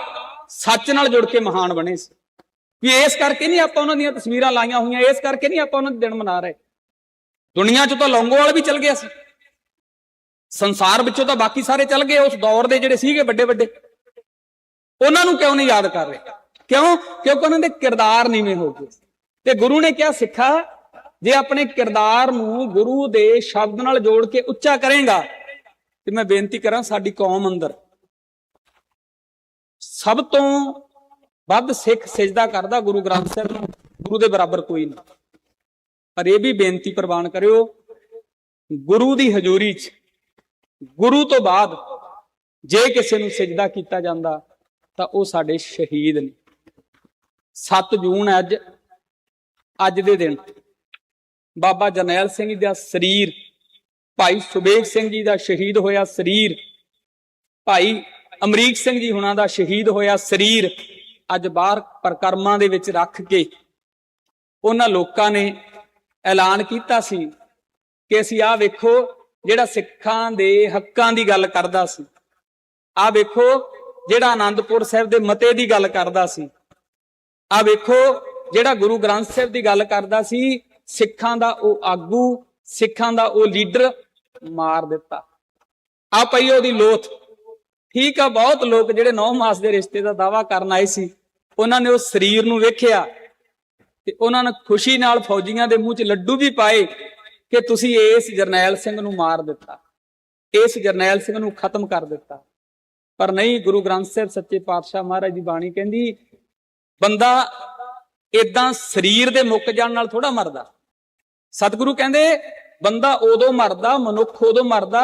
ਸੱਚ ਨਾਲ ਜੁੜ ਕੇ ਮਹਾਨ ਬਣੇ ਸੀ। ਵੀ ਇਸ ਕਰਕੇ ਨਹੀਂ ਆਪਾਂ ਉਹਨਾਂ ਦੀਆਂ ਤਸਵੀਰਾਂ ਲਾਈਆਂ ਹੋਈਆਂ, ਇਸ ਕਰਕੇ ਨਹੀਂ ਆਪਾਂ ਉਹਨਾਂ ਦੇ ਦਿਨ ਮਨਾ ਰਹੇ। ਦੁਨੀਆ 'ਚੋਂ ਤਾਂ ਲੌਂਗੋਵਾਲ ਵੀ ਚਲ ਗਿਆ ਸੀ, ਸੰਸਾਰ ਵਿੱਚੋਂ ਤਾਂ ਬਾਕੀ ਸਾਰੇ ਚਲ ਗਏ। ਉਸ ਦੌਰ ਦੇ ਜਿਹੜੇ ਸੀਗੇ ਵੱਡੇ ਵੱਡੇ, ਉਹਨਾਂ ਨੂੰ ਕਿਉਂ ਨਹੀਂ ਯਾਦ ਕਰ ਰਹੇ? ਕਿਉਂ? ਕਿਉਂਕਿ ਉਹਨਾਂ ਦੇ ਕਿਰਦਾਰ ਨੀਵੇਂ ਹੋ ਗਏ। ਤੇ ਗੁਰੂ ਨੇ ਕਿਹਾ ਸਿੱਖਾ, ਜੇ ਆਪਣੇ ਕਿਰਦਾਰ ਨੂੰ ਗੁਰੂ ਦੇ ਸ਼ਬਦ ਨਾਲ ਜੋੜ ਕੇ ਉੱਚਾ ਕਰੇਗਾ, ਤੇ ਮੈਂ ਬੇਨਤੀ ਕਰਾਂ ਸਾਡੀ ਕੌਮ ਅੰਦਰ ਸਭ ਤੋਂ ਵੱਧ ਸਿੱਖ ਸਿਜਦਾ ਕਰਦਾ ਗੁਰੂ ਗ੍ਰੰਥ ਸਾਹਿਬ ਨੂੰ, ਗੁਰੂ ਦੇ ਬਰਾਬਰ ਕੋਈ ਨਹੀਂ। ਪਰ ਇਹ ਵੀ ਬੇਨਤੀ ਪ੍ਰਵਾਨ ਕਰਿਓ, ਗੁਰੂ ਦੀ ਹਜ਼ੂਰੀ 'ਚ ਗੁਰੂ ਤੋਂ ਬਾਅਦ ਜੇ ਕਿਸੇ ਨੂੰ ਸਿਜਦਾ ਕੀਤਾ ਜਾਂਦਾ ਤਾਂ ਉਹ ਸਾਡੇ ਸ਼ਹੀਦ ਨੇ। 7 ਜੂਨ ਹੈ ਅੱਜ ਦੇ ਦਿਨ ਬਾਬਾ ਜਰਨੈਲ ਸਿੰਘ ਜੀ ਦਾ ਸਰੀਰ, ਭਾਈ ਸੁਬੇਗ ਸਿੰਘ ਜੀ ਦਾ ਸ਼ਹੀਦ ਹੋਇਆ ਸਰੀਰ, ਭਾਈ ਅਮਰੀਕ ਸਿੰਘ ਜੀ ਹੁਣਾਂ ਦਾ ਸ਼ਹੀਦ ਹੋਇਆ ਸਰੀਰ ਅੱਜ ਬਾਹਰ ਪ੍ਰਕਰਮਾਂ ਦੇ ਵਿੱਚ ਰੱਖ ਕੇ ਉਹਨਾਂ ਲੋਕਾਂ ਨੇ ਐਲਾਨ ਕੀਤਾ ਸੀ ਕਿ ਅਸੀਂ ਆਹ ਵੇਖੋ ਜਿਹੜਾ ਸਿੱਖਾਂ ਦੇ ਹੱਕਾਂ ਦੀ ਗੱਲ ਕਰਦਾ ਸੀ, ਆਹ ਵੇਖੋ ਜਿਹੜਾ ਆਨੰਦਪੁਰ ਸਾਹਿਬ ਦੇ ਮਤੇ ਦੀ ਗੱਲ ਕਰਦਾ ਸੀ, ਆਹ ਵੇਖੋ ਜਿਹੜਾ ਗੁਰੂ ਗ੍ਰੰਥ ਸਾਹਿਬ ਦੀ ਗੱਲ ਕਰਦਾ ਸੀ, ਸਿੱਖਾਂ ਦਾ ਉਹ ਆਗੂ, ਸਿੱਖਾਂ ਦਾ ਉਹ ਲੀਡਰ ਮਾਰ ਦਿੱਤਾ। ਆ ਪਈ ਉਹਦੀ ਲੋਥ। ਠੀਕ ਆ, ਬਹੁਤ ਲੋਕ ਜਿਹੜੇ 9 ਮਾਸ ਦੇ ਰਿਸ਼ਤੇ ਦਾ ਦਾਅਵਾ ਕਰਨ ਆਏ ਸੀ, ਉਹਨਾਂ ਨੇ ਉਹ ਸਰੀਰ ਨੂੰ ਵੇਖਿਆ ਤੇ ਉਹਨਾਂ ਨੇ ਖੁਸ਼ੀ ਨਾਲ ਫੌਜੀਆਂ ਦੇ ਮੂੰਹ 'ਚ ਲੱਡੂ ਵੀ ਪਾਏ ਕਿ ਤੁਸੀਂ ਇਸ ਜਰਨੈਲ ਸਿੰਘ ਨੂੰ ਮਾਰ ਦਿੱਤਾ, ਇਸ ਜਰਨੈਲ ਸਿੰਘ ਨੂੰ ਖਤਮ ਕਰ ਦਿੱਤਾ। ਪਰ ਨਹੀਂ, ਗੁਰੂ ਗ੍ਰੰਥ ਸਾਹਿਬ ਸੱਚੇ ਪਾਤਸ਼ਾਹ ਮਹਾਰਾਜ ਦੀ ਬਾਣੀ ਕਹਿੰਦੀ ਬੰਦਾ ਏਦਾਂ ਸਰੀਰ ਦੇ ਮੁੱਕ ਜਾਣ ਨਾਲ ਥੋੜਾ ਮਰਦਾ। ਸਤਿਗੁਰੂ ਕਹਿੰਦੇ ਬੰਦਾ ਉਦੋਂ ਮਰਦਾ, ਮਨੁੱਖ ਉਦੋਂ ਮਰਦਾ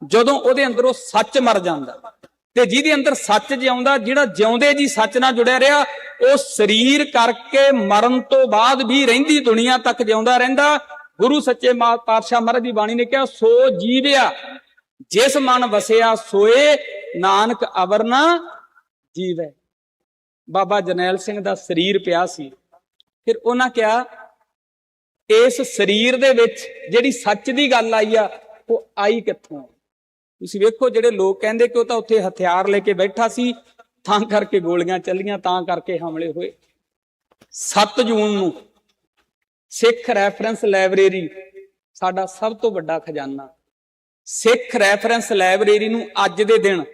ਜਦੋਂ ਉਹਦੇ ਅੰਦਰੋਂ ਸੱਚ ਮਰ ਜਾਂਦਾ। ਤੇ ਜਿਹਦੇ ਅੰਦਰ ਸੱਚ ਜਿਉਂਦਾ, ਜਿਹੜਾ ਜਿਉਂਦੇ ਜੀ ਸੱਚ ਨਾਲ ਜੁੜਿਆ ਰਿਹਾ, ਉਹ ਸਰੀਰ ਕਰਕੇ ਮਰਨ ਤੋਂ ਬਾਅਦ ਵੀ ਰਹਿੰਦੀ ਦੁਨੀਆ ਤੱਕ ਜਿਉਂਦਾ ਰਹਿੰਦਾ। ਗੁਰੂ ਸੱਚੇ ਪਾਤਸ਼ਾਹ ਮਹਾਰਾਜ ਦੀ ਬਾਣੀ ਨੇ ਕਿਹਾ ਸੋ ਜੀਵਿਆ ਜਿਸ ਮਨ ਵਸਿਆ ਸੋਏ, ਨਾਨਕ ਅਵਰ ਨਾ ਜੀਵੈ। ਬਾਬਾ ਜਰਨੈਲ ਸਿੰਘ ਦਾ ਸਰੀਰ ਪਿਆ ਸੀ, ਫਿਰ ਉਹਨਾਂ ਕਿਹਾ ਇਸ ਸਰੀਰ ਦੇ ਵਿੱਚ ਜਿਹੜੀ ਸੱਚ ਦੀ ਗੱਲ ਆਈ ਆ ਉਹ ਆਈ ਕਿੱਥੋਂ? ਤੁਸੀਂ ਵੇਖੋ ਜਿਹੜੇ ਲੋਕ ਕਹਿੰਦੇ ਕਿ ਉਹ ਤਾਂ ਉੱਥੇ ਹਥਿਆਰ ਲੈ ਕੇ ਬੈਠਾ ਸੀ ਤਾਂ ਕਰਕੇ ਗੋਲੀਆਂ ਚੱਲੀਆਂ, ਤਾਂ ਕਰਕੇ ਹਮਲੇ ਹੋਏ। 7 ਜੂਨ ਨੂੰ ਸਿੱਖ ਰੈਫਰੈਂਸ ਲਾਇਬ੍ਰੇਰੀ ਸਾਡਾ ਸਭ ਤੋਂ ਵੱਡਾ ਖਜ਼ਾਨਾ, ਸਿੱਖ ਰੈਫਰੈਂਸ ਲਾਇਬ੍ਰੇਰੀ ਨੂੰ ਅੱਜ ਦੇ ਦਿਨ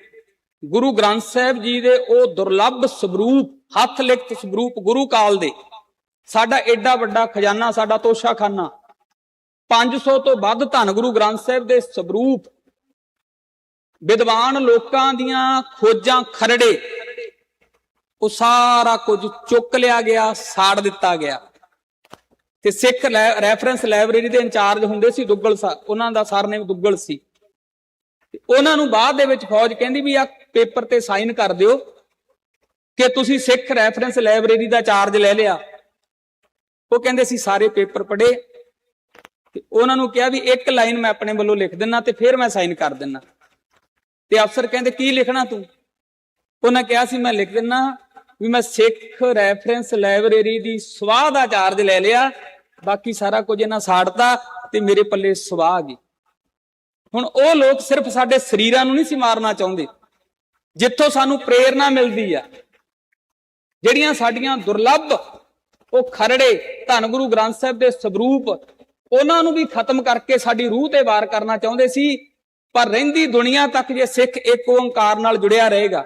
ਗੁਰੂ ਗ੍ਰੰਥ ਸਾਹਿਬ ਜੀ ਦੇ ਉਹ ਦੁਰਲੱਭ ਸਵਰੂਪ, ਹੱਥ ਲਿਖਤ ਸਵਰੂਪ ਗੁਰੂ ਕਾਲ ਦੇ, ਸਾਡਾ ਏਡਾ ਵੱਡਾ ਖਜ਼ਾਨਾ, ਸਾਡਾ ਤੋਸ਼ਾਖਾਨਾ, 500 ਤੋਂ ਵੱਧ ਧੰਨ ਗੁਰੂ ਗ੍ਰੰਥ ਸਾਹਿਬ ਦੇ ਸਵਰੂਪ ਵਿਦਵਾਨ ਲੋਕਾਂ ਦੀਆਂ ਖੋਜਾਂ ਖਰੜੇ ਉਹ ਸਾਰਾ ਕੁਝ ਚੁੱਕ ਲਿਆ ਗਿਆ, ਸਾੜ ਦਿੱਤਾ ਗਿਆ। ਤੇ ਸਿੱਖ ਰੈਫਰੈਂਸ ਲਾਇਬ੍ਰੇਰੀ ਦੇ ਇੰਚਾਰਜ ਹੁੰਦੇ ਸੀ ਦੁੱਗਲ ਸਾਹਿਬ, ਉਹਨਾਂ ਦਾ ਸਰਨੇਮ ਦੁੱਗਲ ਸੀ। ਉਹਨਾਂ ਨੂੰ ਬਾਅਦ ਦੇ ਵਿੱਚ ਫੌਜ ਕਹਿੰਦੀ ਵੀ ਆ ਪੇਪਰ ਤੇ ਸਾਈਨ ਕਰ ਦਿਓ ਕਿ ਤੁਸੀਂ ਸਿੱਖ ਰੈਫਰੈਂਸ ਲਾਇਬ੍ਰੇਰੀ ਦਾ ਚਾਰਜ ਲੈ ਲਿਆ। ਉਹ ਕਹਿੰਦੇ ਸੀ ਸਾਰੇ ਪੇਪਰ ਪੜ੍ਹੇ ਤੇ ਉਹਨਾਂ ਨੂੰ ਕਿਹਾ ਵੀ ਇੱਕ ਲਾਈਨ ਮੈਂ ਆਪਣੇ ਵੱਲੋਂ ਲਿਖ ਦਿੰਨਾ ਤੇ ਫਿਰ ਮੈਂ ਸਾਈਨ ਕਰ ਦਿੰਨਾ। ਤੇ ਅਫਸਰ ਕਹਿੰਦੇ ਕੀ ਲਿਖਣਾ ਤੂੰ? ਉਹਨਾਂ ਕਿਹਾ ਸੀ ਮੈਂ ਲਿਖ ਦਿੰਨਾ ਵੀ ਮੈਂ ਸਿੱਖ ਰੈਫਰੈਂਸ ਲਾਇਬ੍ਰੇਰੀ ਦੀ ਸਵਾਹ ਦਾ ਚਾਰਜ ਲੈ ਲਿਆ, ਬਾਕੀ ਸਾਰਾ ਕੁਝ ਇਹਨਾਂ ਸਾੜਤਾ ਤੇ ਮੇਰੇ ਪੱਲੇ ਸਵਾਹ ਗਈ। ਹੁਣ ਉਹ ਲੋਕ ਸਿਰਫ ਸਾਡੇ ਸਰੀਰਾਂ ਨੂੰ ਨਹੀਂ ਸੀ ਮਾਰਨਾ ਚਾਹੁੰਦੇ, ਜਿੱਥੋਂ ਸਾਨੂੰ ਪ੍ਰੇਰਨਾ ਮਿਲਦੀ ਆ, ਜਿਹੜੀਆਂ ਸਾਡੀਆਂ ਦੁਰਲੱਭ ਉਹ ਖਰੜੇ ਧੰਨ ਗੁਰੂ ਗ੍ਰੰਥ ਸਾਹਿਬ ਦੇ ਸਰੂਪ, ਉਹਨਾਂ ਨੂੰ ਵੀ ਖਤਮ ਕਰਕੇ ਸਾਡੀ ਰੂਹ ਤੇ ਵਾਰ ਕਰਨਾ ਚਾਹੁੰਦੇ ਸੀ। ਪਰ ਰਹਿੰਦੀ ਦੁਨੀਆ ਤੱਕ ਜੇ ਸਿੱਖ ਇੱਕ ਓੰਕਾਰ ਨਾਲ ਜੁੜਿਆ ਰਹੇਗਾ,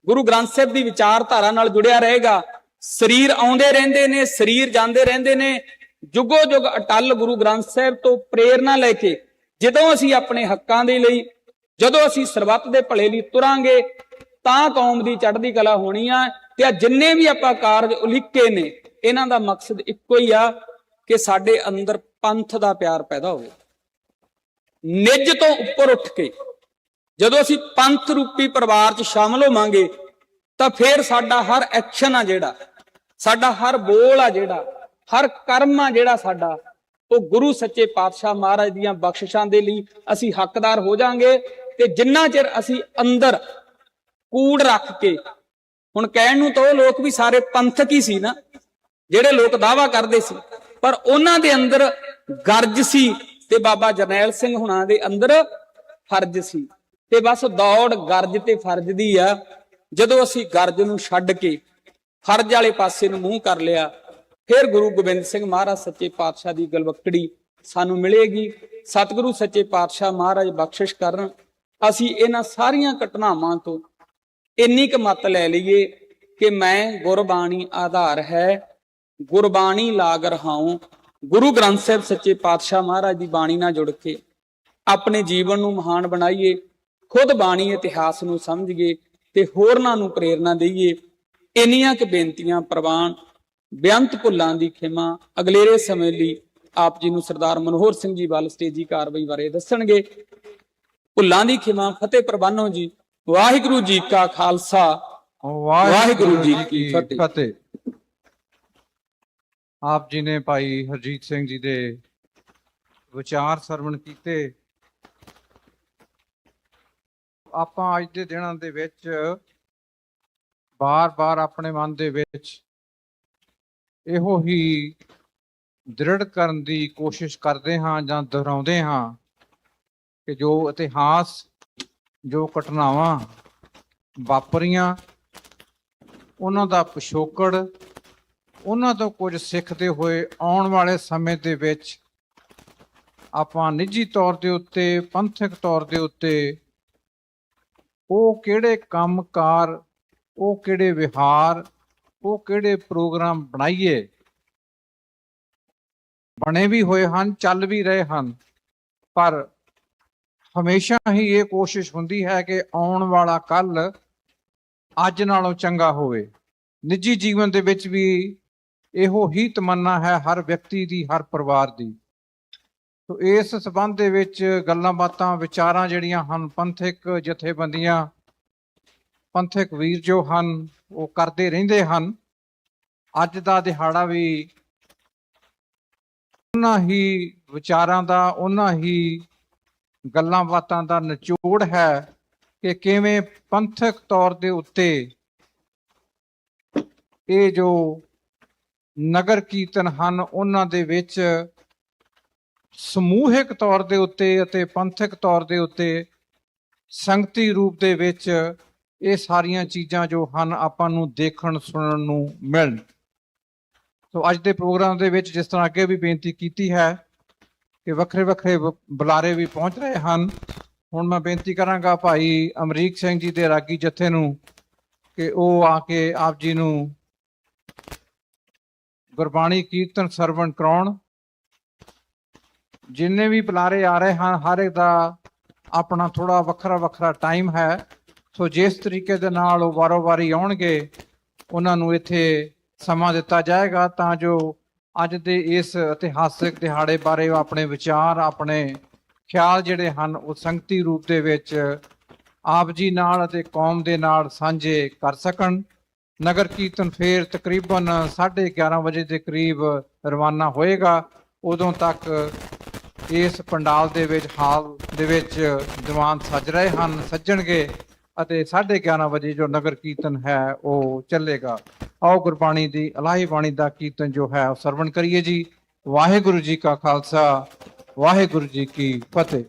ਗੁਰੂ ਗ੍ਰੰਥ ਸਾਹਿਬ ਦੀ ਵਿਚਾਰਧਾਰਾ ਨਾਲ ਜੁੜਿਆ ਰਹੇਗਾ, ਸਰੀਰ ਆਉਂਦੇ ਰਹਿੰਦੇ ਨੇ, ਸਰੀਰ ਜਾਂਦੇ ਰਹਿੰਦੇ ਨੇ, ਜੁਗੋ ਜੁਗ ਅਟਲ ਗੁਰੂ ਗ੍ਰੰਥ ਸਾਹਿਬ ਤੋਂ ਪ੍ਰੇਰਨਾ ਲੈ ਕੇ ਜਦੋਂ ਅਸੀਂ ਆਪਣੇ ਹੱਕਾਂ ਦੇ ਲਈ, ਜਦੋਂ ਅਸੀਂ ਸਰਬੱਤ ਦੇ ਭਲੇ ਲਈ ਤੁਰਾਂਗੇ ਤਾਂ ਕੌਮ ਦੀ ਚੜ੍ਹਦੀ ਕਲਾ ਹੋਣੀ ਆ। ਤੇ ਆ ਜਿੰਨੇ ਵੀ ਆਪਾਂ ਕਾਰਜ ਉਲੀਕੇ ਨੇ, ਇਹਨਾਂ ਦਾ ਮਕਸਦ ਇੱਕੋ ਹੀ ਆ ਕਿ ਸਾਡੇ ਅੰਦਰ ਪੰਥ ਦਾ ਪਿਆਰ ਪੈਦਾ ਹੋਵੇ। ਨਿੱਜ ਤੋਂ ਉੱਪਰ ਉੱਠ ਕੇ ਜਦੋਂ ਅਸੀਂ ਪੰਥ ਰੂਪੀ ਪਰਿਵਾਰ 'ਚ ਸ਼ਾਮਲ ਹੋਵਾਂਗੇ ਤਾਂ ਫਿਰ ਸਾਡਾ ਹਰ ਐਕਸ਼ਨ ਆ, ਜਿਹੜਾ ਸਾਡਾ ਹਰ ਬੋਲ ਆ, ਜਿਹੜਾ ਹਰ ਕਰਮ ਆ, ਜਿਹੜਾ ਸਾਡਾ, ਉਹ ਗੁਰੂ ਸੱਚੇ ਪਾਤਸ਼ਾਹ ਮਹਾਰਾਜ ਦੀਆਂ ਬਖਸ਼ਿਸ਼ਾਂ ਦੇ ਲਈ ਅਸੀਂ ਹੱਕਦਾਰ ਹੋ ਜਾਾਂਗੇ। ਤੇ ਜਿੰਨਾ ਚਿਰ ਅਸੀਂ ਅੰਦਰ ਕੂੜ ਰੱਖ ਕੇ, ਹੁਣ ਕਹਿਣ ਨੂੰ ਤਾਂ ਉਹ ਲੋਕ ਵੀ ਸਾਰੇ ਪੰਥਕ ਹੀ ਸੀ ਨਾ, ਜਿਹੜੇ ਲੋਕ ਦਾਅਵਾ ਕਰਦੇ ਸੀ, ਪਰ ਉਹਨਾਂ ਦੇ ਅੰਦਰ ਗਰਜ ਸੀ ਤੇ ਬਾਬਾ ਜਰਨੈਲ ਸਿੰਘ ਹੁਣਾਂ ਦੇ ਅੰਦਰ ਫਰਜ਼ ਸੀ। ਤੇ ਬਸ ਦੌੜ ਗਰਜ ਤੇ ਫਰਜ਼ ਦੀ ਆ। ਜਦੋਂ ਅਸੀਂ ਗਰਜ ਨੂੰ ਛੱਡ ਕੇ ਫਰਜ਼ ਵਾਲੇ ਪਾਸੇ ਨੂੰ ਮੂੰਹ ਕਰ ਲਿਆ, ਫਿਰ ਗੁਰੂ ਗੋਬਿੰਦ ਸਿੰਘ ਮਹਾਰਾਜ ਸੱਚੇ ਪਾਤਸ਼ਾਹ ਦੀ ਗਲਵੱਕੜੀ ਸਾਨੂੰ ਮਿਲੇਗੀ। ਸਤਿਗੁਰੂ ਸੱਚੇ ਪਾਤਸ਼ਾਹ ਮਹਾਰਾਜ ਬਖਸ਼ਿਸ਼ ਕਰਨ, ਅਸੀਂ ਇਹਨਾਂ ਸਾਰੀਆਂ ਘਟਨਾਵਾਂ ਤੋਂ ਇੰਨੀ ਕੁ ਮੱਤ ਲੈ ਲਈਏ ਕਿ ਮੈਂ ਗੁਰਬਾਣੀ ਆਧਾਰ ਹੈ, ਗੁਰਬਾਣੀ ਲਾਗ ਰਹਾਉ। ਗੁਰੂ ਗ੍ਰੰਥ ਸਾਹਿਬ ਸੱਚੇ ਪਾਤਸ਼ਾਹ ਮਹਾਰਾਜ ਦੀ ਬਾਣੀ ਨਾਲ ਜੁੜ ਕੇ ਆਪਣੇ ਜੀਵਨ ਨੂੰ ਮਹਾਨ ਬਣਾਈਏ, ਖੁਦ ਬਾਣੀ ਇਤਿਹਾਸ ਨੂੰ ਸਮਝੀਏ ਤੇ ਹੋਰਨਾਂ ਨੂੰ ਪ੍ਰੇਰਨਾ ਦੇਈਏ। ਇੰਨੀਆਂ ਕੁ ਬੇਨਤੀਆਂ ਪ੍ਰਵਾਨ, ਬੇਅੰਤ ਭੁੱਲਾਂ ਦੀ ਖਿਮਾ। ਅਗਲੇਰੇ ਸਮੇਂ ਲਈ ਆਪ ਜੀ ਨੂੰ ਸਰਦਾਰ ਮਨੋਹਰ ਸਿੰਘ ਜੀ ਵੱਲ ਸਟੇਜੀ ਕਾਰਵਾਈ ਬਾਰੇ ਦੱਸਣਗੇ। ਭੁੱਲਾਂ ਦੀ ਖਿਮਾ। ਫਤਿਹ ਪ੍ਰਵਾਨੋ ਜੀ। ਵਾਹਿਗੁਰੂ ਜੀ ਕਾ ਖਾਲਸਾ, ਵਾਹਿਗੁਰੂ ਜੀ ਕੀ ਫਤਿਹ। ਆਪ ਜੀ ਨੇ ਭਾਈ ਹਰਜੀਤ ਸਿੰਘ ਜੀ ਦੇ ਵਿਚਾਰ ਸਰਵਣ ਕੀਤੇ। ਆਪਾਂ ਅੱਜ ਦੇ ਦਿਨਾਂ ਦੇ ਵਿੱਚ ਬਾਰ-ਬਾਰ ਆਪਣੇ ਮਨ ਦੇ ਵਿੱਚ ਇਹੋ ਹੀ ਦ੍ਰਿੜ ਕਰਨ ਦੀ ਕੋਸ਼ਿਸ਼ ਕਰਦੇ ਹਾਂ ਜਾਂ ਦੁਹਰਾਉਂਦੇ ਹਾਂ ਕਿ ਜੋ ਇਤਿਹਾਸ, ਜੋ ਘਟਨਾਵਾਂ ਵਾਪਰੀਆਂ, ਉਹਨਾਂ ਦਾ ਪਿਛੋਕੜ, ਉਹਨਾਂ ਤੋਂ ਕੁਝ ਸਿੱਖਦੇ ਹੋਏ ਆਉਣ ਵਾਲੇ ਸਮੇਂ ਦੇ ਵਿੱਚ ਆਪਾਂ ਨਿੱਜੀ ਤੌਰ ਦੇ ਉੱਤੇ, ਪੰਥਕ ਤੌਰ ਦੇ ਉੱਤੇ ਉਹ ਕਿਹੜੇ ਕੰਮਕਾਰ, ਉਹ ਕਿਹੜੇ ਵਿਹਾਰ, ਉਹ ਕਿਹੜੇ ਪ੍ਰੋਗਰਾਮ ਬਣਾਈਏ। ਬਣੇ ਵੀ ਹੋਏ ਹਨ, ਚੱਲ ਵੀ ਰਹੇ ਹਨ, ਪਰ ਹਮੇਸ਼ਾ ਹੀ ਇਹ ਕੋਸ਼ਿਸ਼ ਹੁੰਦੀ ਹੈ ਕਿ ਆਉਣ ਵਾਲਾ ਕੱਲ ਅੱਜ ਨਾਲੋਂ ਚੰਗਾ ਹੋਵੇ। ਨਿੱਜੀ ਜੀਵਨ ਦੇ ਵਿੱਚ ਵੀ ਇਹੋ ਹੀ ਤਮੰਨਾ ਹੈ ਹਰ ਵਿਅਕਤੀ ਦੀ, ਹਰ ਪਰਿਵਾਰ ਦੀ। ਸੋ ਇਸ ਸੰਬੰਧ ਦੇ ਵਿੱਚ ਗੱਲਾਂ ਬਾਤਾਂ, ਵਿਚਾਰਾਂ ਜਿਹੜੀਆਂ ਹਨ, ਪੰਥਕ ਜਥੇਬੰਦੀਆਂ, ਪੰਥਕ ਵੀਰ ਜੋ ਹਨ ਉਹ ਕਰਦੇ ਰਹਿੰਦੇ ਹਨ। ਅੱਜ ਦਾ ਦਿਹਾੜਾ ਵੀ ਉਹਨਾਂ ਹੀ ਵਿਚਾਰਾਂ ਦਾ, ਉਹਨਾਂ ਹੀ ਗੱਲਾਂ ਬਾਤਾਂ ਦਾ ਨਿਚੋੜ ਹੈ ਕਿ ਕਿਵੇਂ ਪੰਥਕ ਤੌਰ ਦੇ ਉੱਤੇ ਇਹ ਜੋ ਨਗਰ ਕੀਰਤਨ ਹਨ ਉਹਨਾਂ ਦੇ ਵਿੱਚ ਸਮੂਹਿਕ ਤੌਰ ਦੇ ਉੱਤੇ ਅਤੇ ਪੰਥਕ ਤੌਰ ਦੇ ਉੱਤੇ ਸੰਗਤੀ ਰੂਪ ਦੇ ਵਿੱਚ ਇਹ ਸਾਰੀਆਂ ਚੀਜ਼ਾਂ ਜੋ ਹਨ ਆਪਾਂ ਨੂੰ ਦੇਖਣ ਸੁਣਨ ਨੂੰ ਮਿਲਣ। ਸੋ ਅੱਜ ਦੇ ਪ੍ਰੋਗਰਾਮ ਦੇ ਵਿੱਚ ਜਿਸ ਤਰ੍ਹਾਂ ਅੱਗੇ ਵੀ ਬੇਨਤੀ ਕੀਤੀ ਹੈ ਕਿ ਵੱਖਰੇ ਵੱਖਰੇ ਬੁਲਾਰੇ ਵੀ ਪਹੁੰਚ ਰਹੇ ਹਨ। ਹੁਣ ਮੈਂ ਬੇਨਤੀ ਕਰਾਂਗਾ ਭਾਈ ਅਮਰੀਕ ਸਿੰਘ ਜੀ ਦੇ ਰਾਗੀ ਜਥੇ ਨੂੰ ਕਿ ਉਹ ਆ ਕੇ ਆਪ ਜੀ ਨੂੰ ਗੁਰਬਾਣੀ ਕੀਰਤਨ ਸਰਵਣ ਕਰਾਉਣ। ਜਿੰਨੇ ਵੀ ਬੁਲਾਰੇ ਆ ਰਹੇ ਹਨ, ਹਰ ਇੱਕ ਦਾ ਆਪਣਾ ਥੋੜਾ ਵੱਖਰਾ ਵੱਖਰਾ ਟਾਈਮ ਹੈ। ਸੋ ਜਿਸ ਤਰੀਕੇ ਦੇ ਨਾਲ ਉਹ ਵਾਰੋ ਵਾਰੀ ਆਉਣਗੇ ਉਹਨਾਂ ਨੂੰ ਇੱਥੇ ਸਮਾਂ ਦਿੱਤਾ ਜਾਏਗਾ ਤਾਂ ਜੋ ਅੱਜ ਦੇ ਇਸ ਇਤਿਹਾਸਿਕ ਦਿਹਾੜੇ ਬਾਰੇ ਉਹ ਆਪਣੇ ਵਿਚਾਰ, ਆਪਣੇ ਖਿਆਲ ਜਿਹੜੇ ਹਨ ਉਹ ਸੰਗਤੀ ਰੂਪ ਦੇ ਵਿੱਚ ਆਪ ਜੀ ਨਾਲ ਅਤੇ ਕੌਮ ਦੇ ਨਾਲ ਸਾਂਝੇ ਕਰ ਸਕਣ। ਨਗਰ ਕੀਰਤਨ ਫੇਰ ਤਕਰੀਬਨ 11:30 ਵਜੇ ਦੇ ਕਰੀਬ ਰਵਾਨਾ ਹੋਏਗਾ। ਉਦੋਂ ਤੱਕ ਇਸ ਪੰਡਾਲ ਦੇ ਵਿੱਚ, ਹਾਲ ਦੇ ਵਿੱਚ ਦੀਵਾਨ ਸੱਜ ਰਹੇ ਹਨ, ਸੱਜਣਗੇ ਅਤੇ 11:30 ਵਜੇ ਜੋ ਨਗਰ ਕੀਰਤਨ ਹੈ ਉਹ ਚੱਲੇਗਾ। ਆਓ ਗੁਰਬਾਣੀ ਦੀ ਇਲਾਹੀ ਬਾਣੀ ਦਾ ਕੀਰਤਨ ਜੋ ਹੈ ਉਹ ਸਰਵਣ ਕਰੀਏ ਜੀ। ਵਾਹਿਗੁਰੂ ਜੀ ਕਾ ਖਾਲਸਾ, ਵਾਹਿਗੁਰੂ ਜੀ ਕੀ ਫਤਿਹ।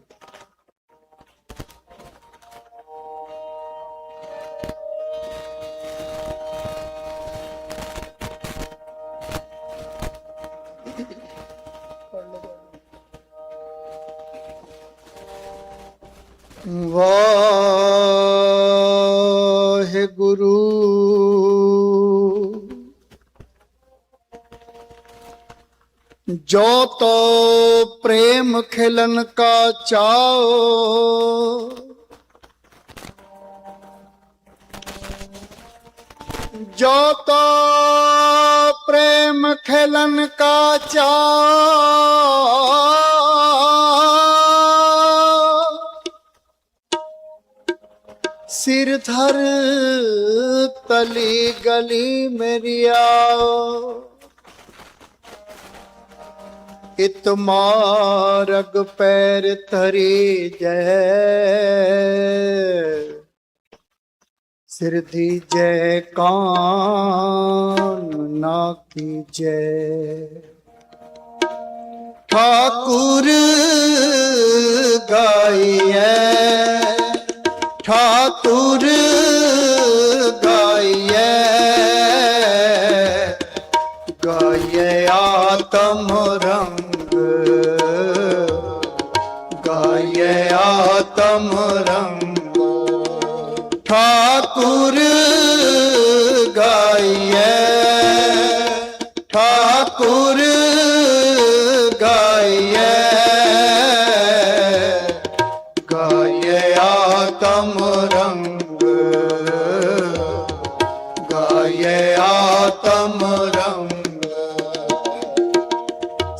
ਵਾਹਿਗੁਰੂ ਜੋ ਤੋ ਪ੍ਰੇਮ ਖਿਲਨ ਕਾ ਚਾਓ, ਜੋ ਤੋ प्रेम खेलन का चाव, सिर धर तली गली मेरी आओ, इत मारग पैर धरी जय, सिर दी जय कान ना की जय। ठाकुर गाइए, ठाकुर गाइए, गाइए आत्म रंग, गाइए आत्म रंग। ठाकुर गाइए, ठाकुर गाइए, गाइए आत्म रंग, गाइए आत्म रंग।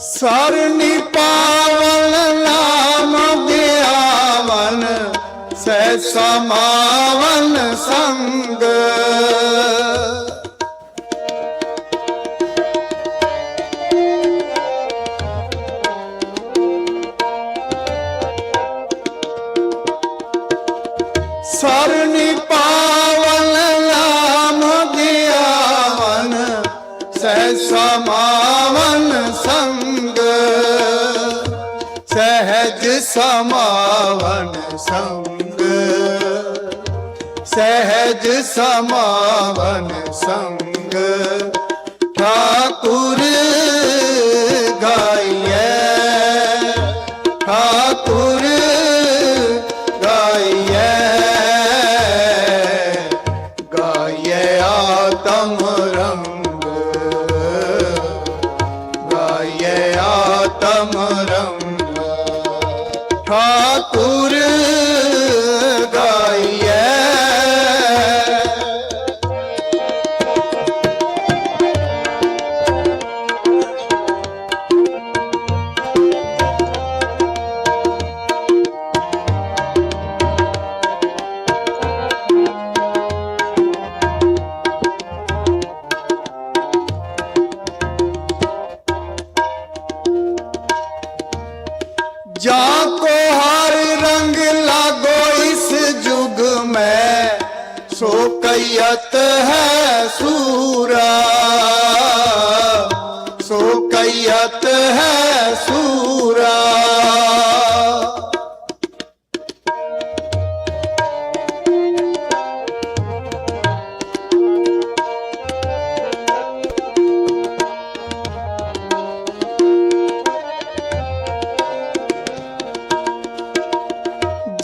सरनी पावन नाम दियावन, सहसा मावन संग। सरनी पावन नाम दियावन, सहसा मावन संग। सहज समावन संग, सहज समावन संग। ठाकुर गाइए, ठाकुर गाइए, गाइए आत्म रंग, गाइए आत्म रंग। ठाकुर गाइए, जाको हर रंग लागो इस जुग में, सो कैयत है सूरा, सो कैयत है सूरा।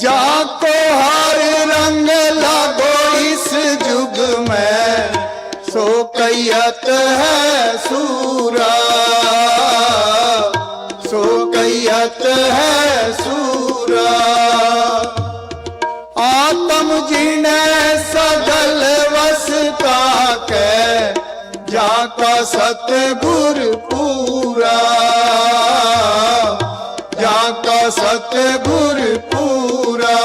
जाको हर रंग लागो इस जुग में, सो कैयत है सूरा, सो कैयत है सूरा। सतगुर पूरा, जाका सतगुर पूरा।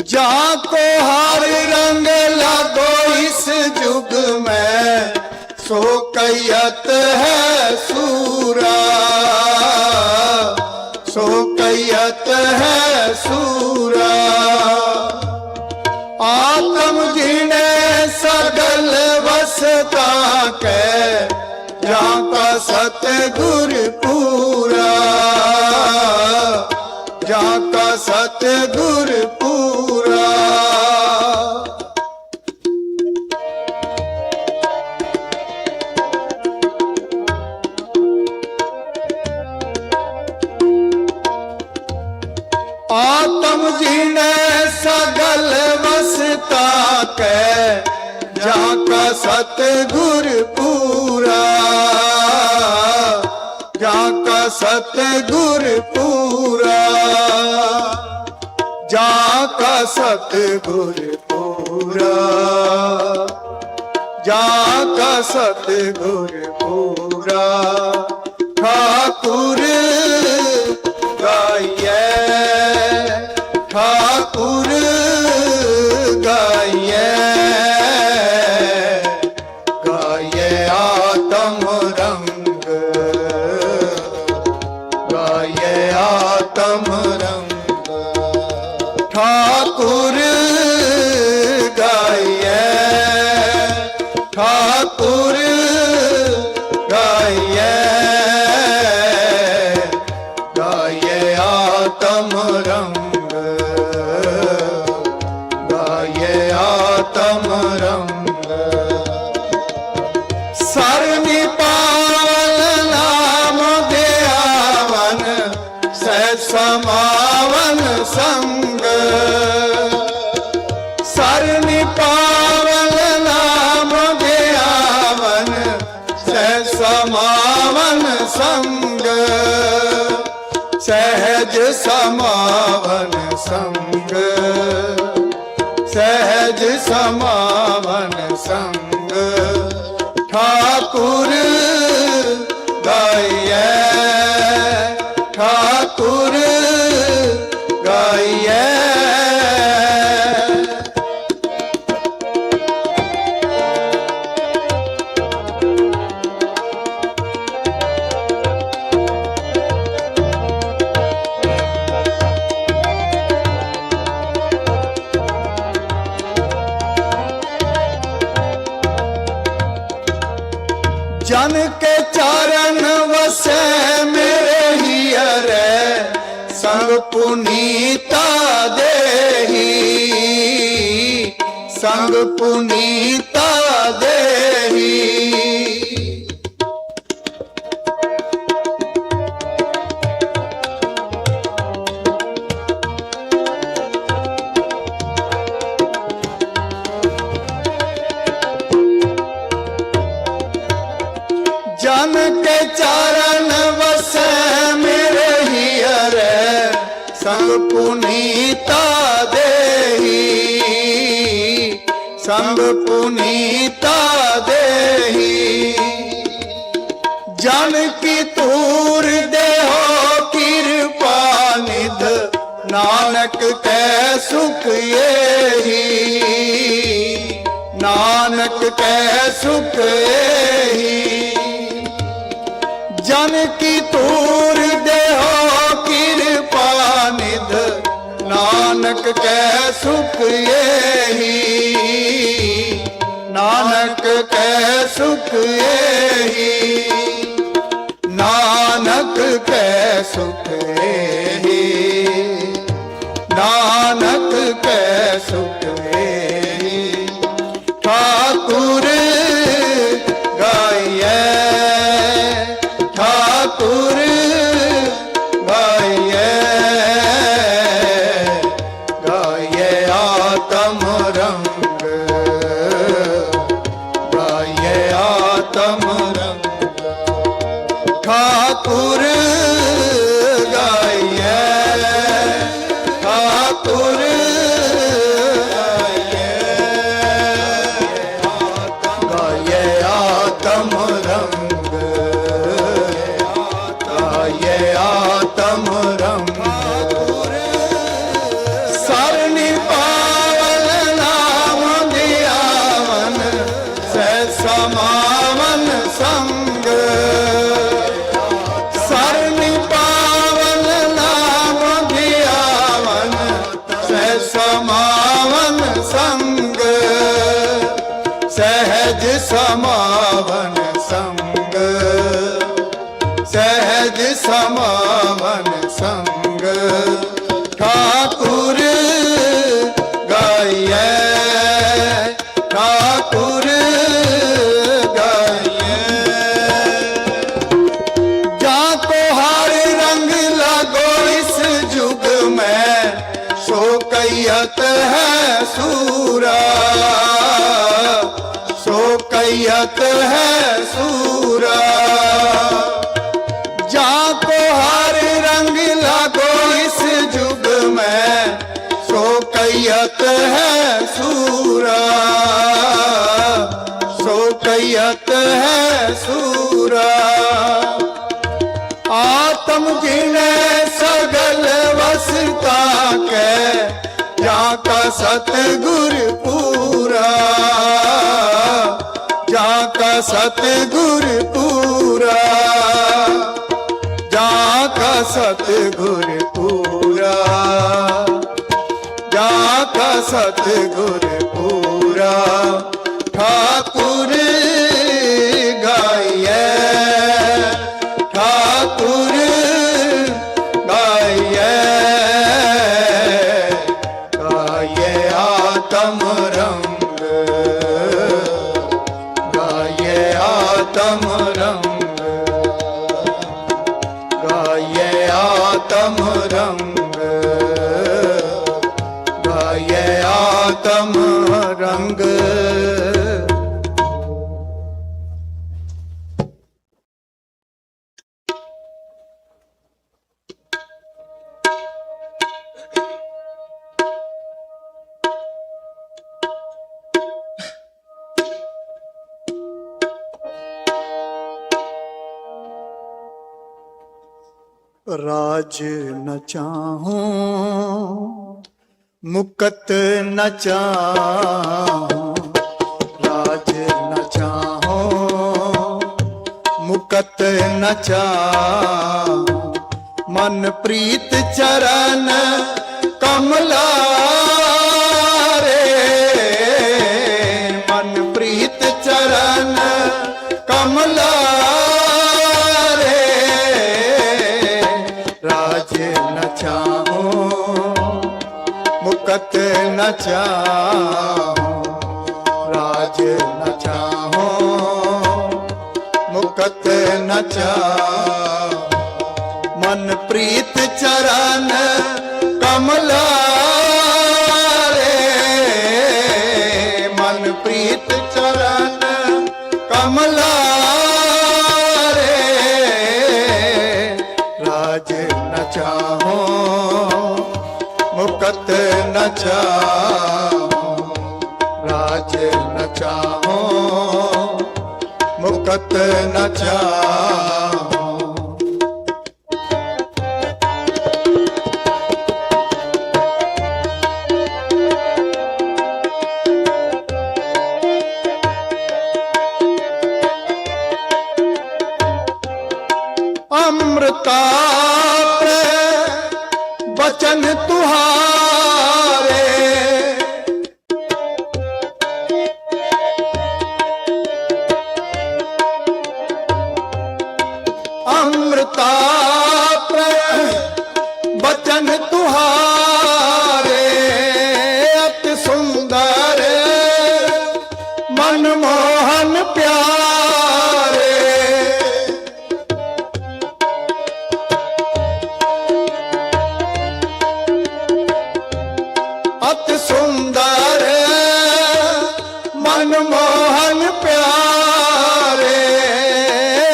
जाको हर रंग लागो इस जुग में, सो कैयत है सूरा, सो कैयत है सूरा। आत्म जिने सगल वसता के, जाका सतगुर पूरा, जाका सतगुर पूरा। आत्म जिने सगल वसता के, जाका सतगुर पूरा, जाका सतगुर पूरा। जाका सतगुर पूरा, जाका सतगुर पूरा। ठाकुर गाइए, ठाकुर गाइए, गाइए आत्म रंग, गाइए आत्म रंग। ठाकुर गाइए, ठाकुर गाइए, गाइए आत्म रंग, गाइए आत्म रंग। सरनी पावन नाम दयावन, सह समावन संग। सरनी पावन नाम दयावन, सह समावन संग। सहज समावन संग, सहज समावन संग। ठाकुर गाइए, ठाकुर गाइए। जन के चरण वसे मेरे हियरे, संग पुनीता देही, संग पुनीता देही। जन के चरण वसे मेरे हियरे, संग पुनीता देही, संग पुनीता देही। जन की तूर देहो कृपा निध, नानक के सुख येही, नानक के सुख येही। जन की तूर देहो कृपा निध, नानक के सुख येही, नानक के सुख येही, नानक के सुख येही, नानक के सुख येही। ठाकुर गाइए, ठाकुर गाइए, गाइए आत्म रंग, गाइए आत्म रंग। ठाकुर आत्म रंग, गाये आत्म रंग। सरनी पावन नाम दियावन, सह समावन संग। सरनी पावन नाम दियावन, सह समावन संग। सहज समावन संग, सहज समावन संग। ठाकुर गाइए, ठाकुर गाइए। जाको हर रंग लगो इस युग में, सो कैयत है सूरा, सो कैयत है सूरा। जाको हर रंग लगो इस युग में, सो कैयत है सूरा, सो कैयत है सूरा। आत्म जिने सगल वसता के, जा का सतगुर पूरा, जा का सतगुर पूरा, जा का सतगुर पूरा, जा का सतगुर पूरा। ठाकुर गाइए, ठाकुर गाइए। गाइए आत्म रंग, गाइए आत्म रंग, गाइए आत्म रंग, गाइए आत्म रंग। राज न चाहूं मुकत न चाहूं, राज न चाहूं मुकत न चाहूं। मन प्रीत चरण कमला रे, मन प्रीत चरण कमला रे। राज न चाहूं मुकत न चाहूं, राज न चाहूं मुकत न चाहूं। मन प्रीत चरण कमला रे, मन प्रीत चरण कमला रे। राज न चाहूं मुकत न चाहूं, राज न चाहूं मुकत न चाहूं। अमृता वचन तुहारे, अमृता वचन तुहारे। अति सुंदर मनमोहन प्यारे, अति सुंदर मनमोहन प्यारे,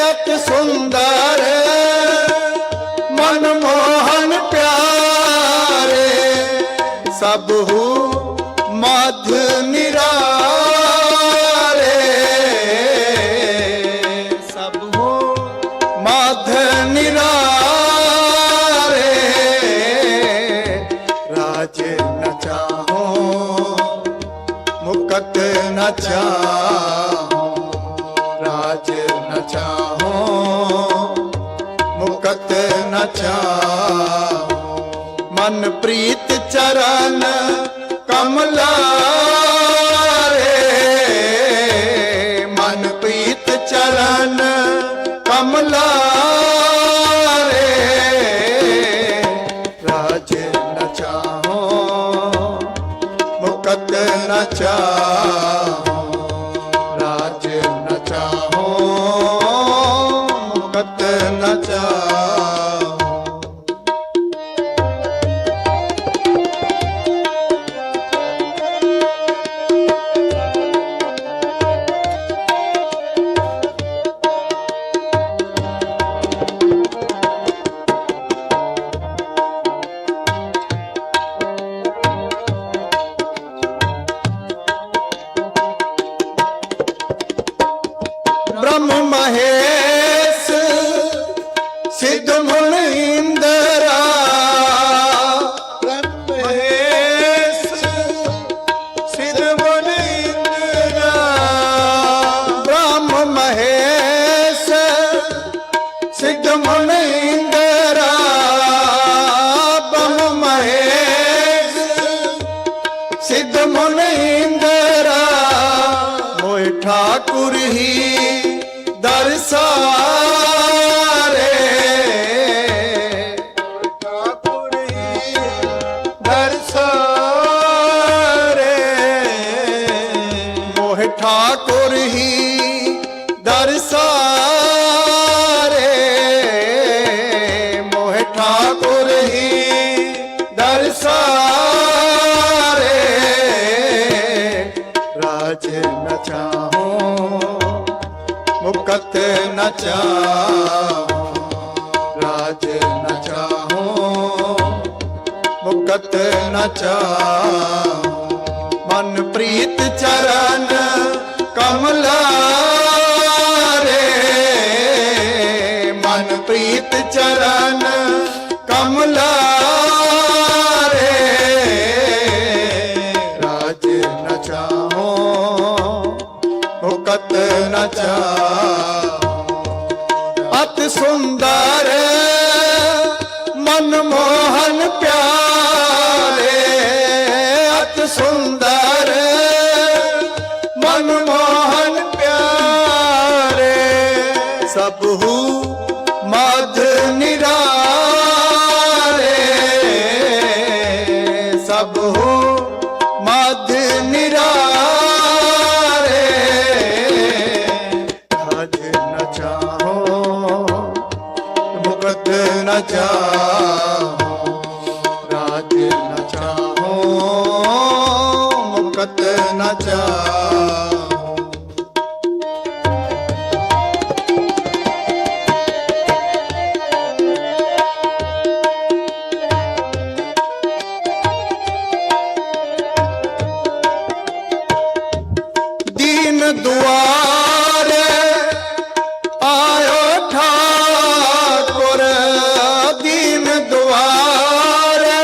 अति सुंदर मनमोहन प्यारे। सबहु मध निरारे, ਚਾਹੋ, ਰਾਜ ਨ ਚਾਹੋ, ਮੁਕਤ ਨ ਚਾਹੋ। ਮਨ ਪ੍ਰੀਤ ਚਰਨ ਕਮਲਾ ਰੇ, ਮਨ ਪ੍ਰੀਤ ਚਰਨ ਕਮਲਾ ਰੇ, ਰਾਜ ਨ ਚਾਹੋ, ਮੁਕਤ ਨ ਚਾਹੋ, ਰਾਜ ਨ ਚਾਹੋ, ਮੁਕਤ ਨ ਚਾਹੋ। ब्रह्म महेश सिद्ध मुन इंद्रा, ब्रह्म महेश सिद्ध मुन इंद्रा, ब्रह्म महेश सिद्ध मुन इंद्रा, ब्रह्म महेश सिद्ध मुन इंद्रा, मोहि ठाकुर ही दरसारे, ठाकुर ही दरसारे, मोहि ठाकुर ही दरसारे, मोहि ठाकुर ही दरसारे, राज न चाहो, मुकत न चाहो, राज न चाहो, मुकत न चाहो। मन प्रीत चरण कमला रे, मन प्रीत चरण कमला रे, राज न चाहो, मुकत न चाहो। अति सुंदर मनमोहन प्यारे, अति सुंदर मनमोहन प्यारे, सबहु मध निरारे, सबहु मध निरारे, राज न चाहो, मुकत न चाहो, राज न चाहो, मुकत न चाहो। दीन दुआरे आयो ठाकुर, दीन दुआरे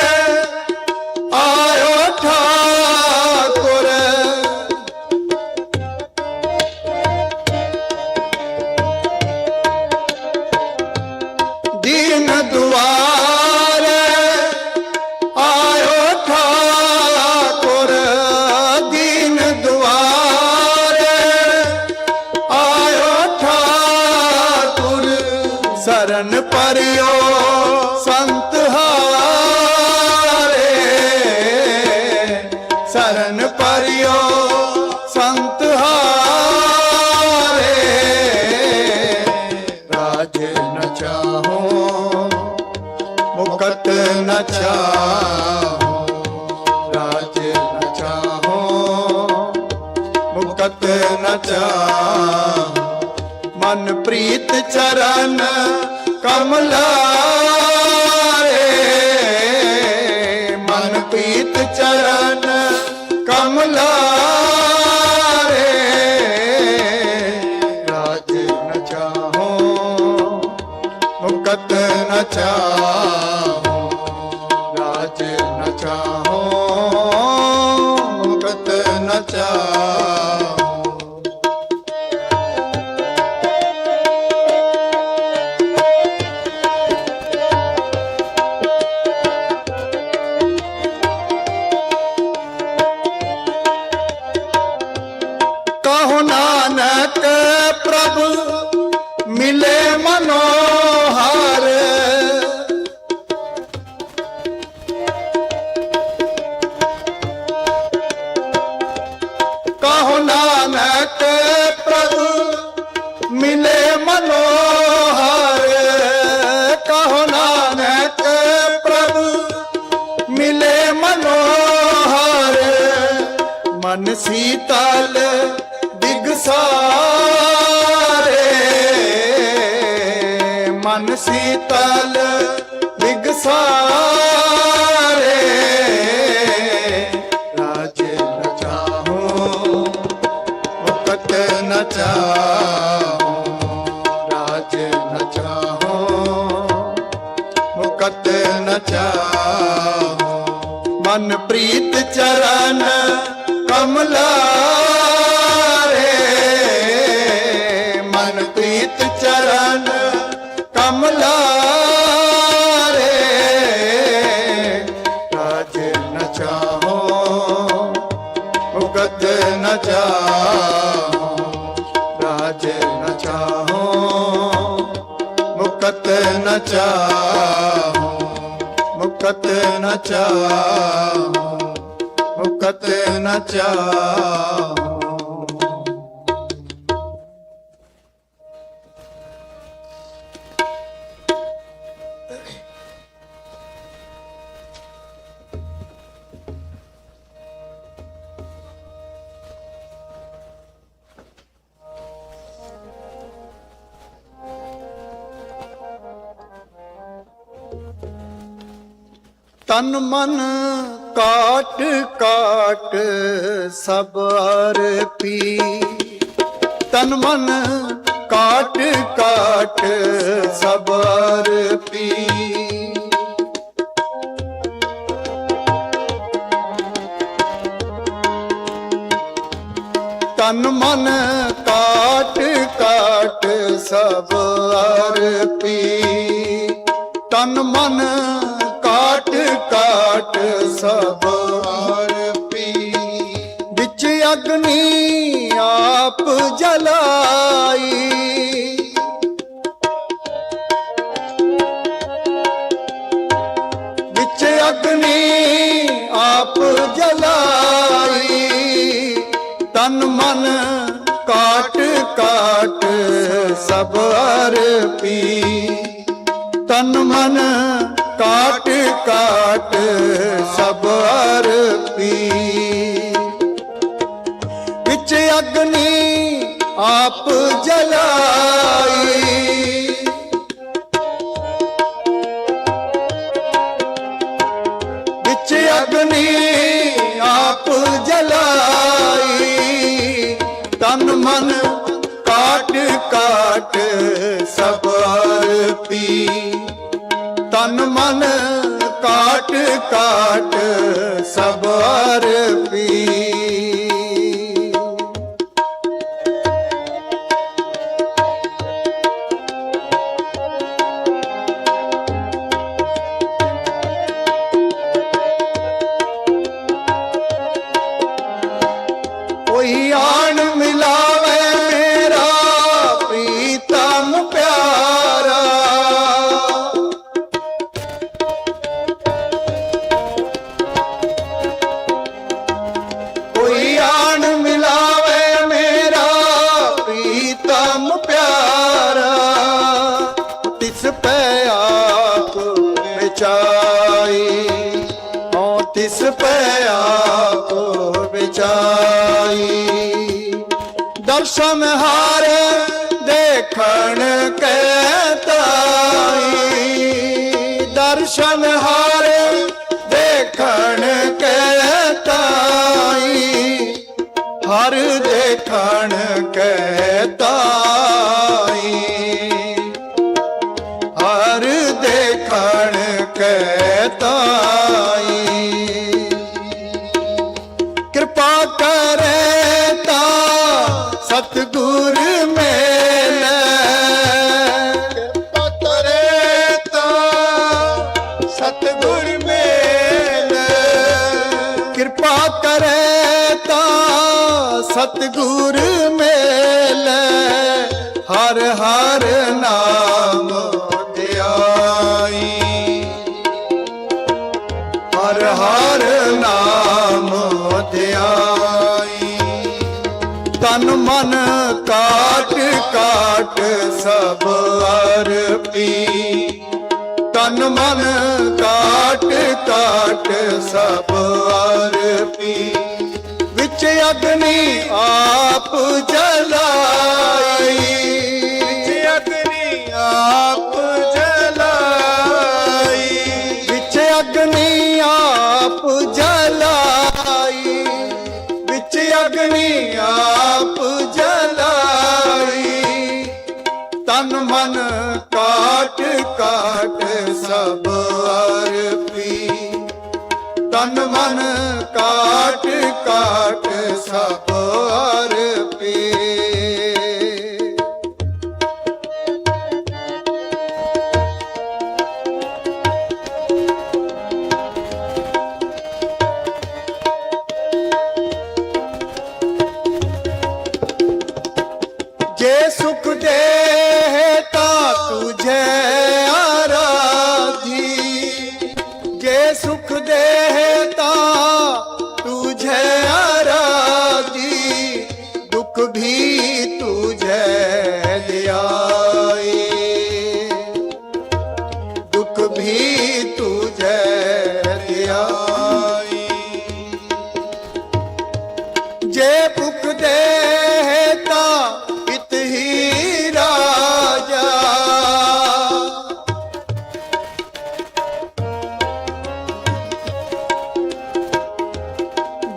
आयो ठाकुर, दीन दुआरे आयो ठाकुर, दीन दुआरे आयो ठाकुर, शरण परियो संत हारे, शरण परियो संत हारे, राज न चाहो, मुकत न चाहो, राज न चाहो, मुकत न चाहो। मन प्रीत चरण कमला रे, मन प्रीत चरण कमला रे, राज न चाहो, मुकत न चाहो, राज न चाहो, मुकत न चाहो। ਸੀਤਲ ਬਿਗਸਾਰੇ, ਮਨ ਸੀਤਲ ਬਿਗਸਾਰੇ, ਰਾਜ ਨ ਚਾਹੋ ਮੁਕਤ ਨ ਚਾਹੋ, ਰਾਜ ਨ ਚਾਹੋ ਮੁਕਤ ਨ ਚਾਹੋ, ਮਨ ਪ੍ਰੀਤ ਚਰਨ ਕਮਲਾਰੇ, ਮਨ ਪ੍ਰੀਤ ਚਰਨ ਕਮਲਾਰੇ, ਰਾਜ ਨ ਚਾਹੋ ਮੁਕਤ ਨ ਚਾਹੋ, ਰਾਜ ਨ ਚਾਹੋ ਮੁਕਤ ਨ ਚਾਹੋ, ਮੁਕਤ ਨ ਚਾਹੋ ਮੁਕਤ ਨ ਚਾਹੋ। ਤਨ ਮਨ ਕਾਟ ਕਾਟ ਸਭ ਅਰਪੀ, ਤਨ ਮਨ ਕਾਟ ਕਾਟ ਸਭ ਅਰਪੀ, ਤਨ ਮਨ ਕਾਟ ਕਾਟ ਸਭ ਅਰਪੀ, ਤਨ ਮਨ ਕਾਟ ਕਾਟ ਸਭ ਅਰਪੀ, ਵਿੱਚ ਅਗਨੀ ਆਪ ਜਲਾਈ, ਵਿੱਚ ਅਗਨੀ ਆਪ ਜਲਾਈ, ਤਨ ਮਨ ਕਾਟ ਕਾਟ ਸਭ ਅਰਪੀ, ਤਨ ਮਨ ਕਾਟ ਕਾਟ ਸਭ ਅਰਪੀ, ਵਿੱਚ ਅਗਨੀ ਆਪ ਜਲਾਈ, ਵਿੱਚ ਅਗਨੀ ਆਪ ਜਲਾਈ, ਤਨ ਮਨ ਕਾਟ ਕਾਟ ਸਭ ਅਰਪੀ, ਤਨ ਮਨ ਕਾਟ ਕਾਟ ਸਭ ਅਰਪੀ, ਕੋਈ ਆਣ ਮਿਲਾਵੇ ਮੇਰਾ ਪ੍ਰੀਤਮ ਪਿਆਰਾ, ਕੋਈ ਆਣ ਮਿਲਾਵੇ ਮੇਰਾ ਪ੍ਰੀਤਮ ਪਿਆਰਾ, ਤਿਸ ਪੈ ਆਪ ਵਿਚਾਈ, ਓ ਤਿਸ ਪੈ ਆਪ ਵਿਚਾਈ, ਦਰਸ਼ਨ ਹਾਰ ਦੇਖਣ ਕੈ ਤਾਈ, ਦਰਸ਼ਨ ਹਾਰ ਦੇਖਣ ਕੈ ਤਾਈ, ਹਰ ਦੇਖਣ ਕੈ ਤਾਈ, ਹਰ ਦੇਖਣ ਕੈ ਤਾਈ, ਕਿਰਪਾ ਕਰੇ ਤਾ ਸਤਿਗੁਰ ਮੇਲੇ, ਕਿਰਪਾ ਕਰੇ ਤਾ ਸਤਿਗੁਰ ਮੇਲੇ, ਕਿਰਪਾ ਕਰੇ ਤਾ ਸਤਿਗੁਰ ਮੇਲੇ, ਹਰ ਹਰ ਨਾਮ ਧਿਆਈ, ਹਰ ਹਰ ਨਾਮ ਧਿਆਈ, ਤਨ ਮਨ ਕਾਟ ਕਾਟ ਸਭ ਅਰਪੀ, ਤਨ ਮਨ ਕਾਟ ਕਾਟ ਸਭ ਅਰਪੀ, ਵਿੱਚ अग्नि आप जलाई, अग्नि आप जलाई, विच अग्नि आप जलाई, विच अग्नि आप जलाई। तन मन काट काट सब अर्पी, तन मन काट काट सब अर्पी। जे सुख दे ता तुझे आराधी, जे सुख दे ता तुझे आराधी, दुख भी तुझे दियाए, दुख भी तुझे दियाए। जे भुख दे ता इत ही राजा,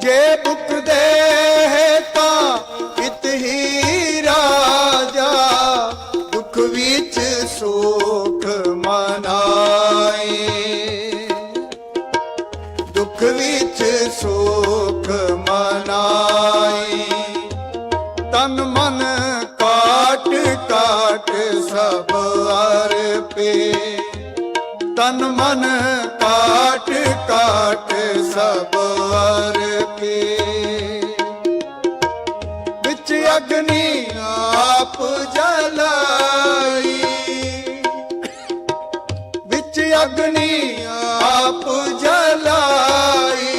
जे भुख दे ता इत ही राजा, दुख विच सुख मनाए, दुख विच सुख मनाए। तन मन काट काट सब अर्पे, तन मन काट काट सब अर्पे। विच अग्नि आप जलाई, विच अग्नि आप जलाई।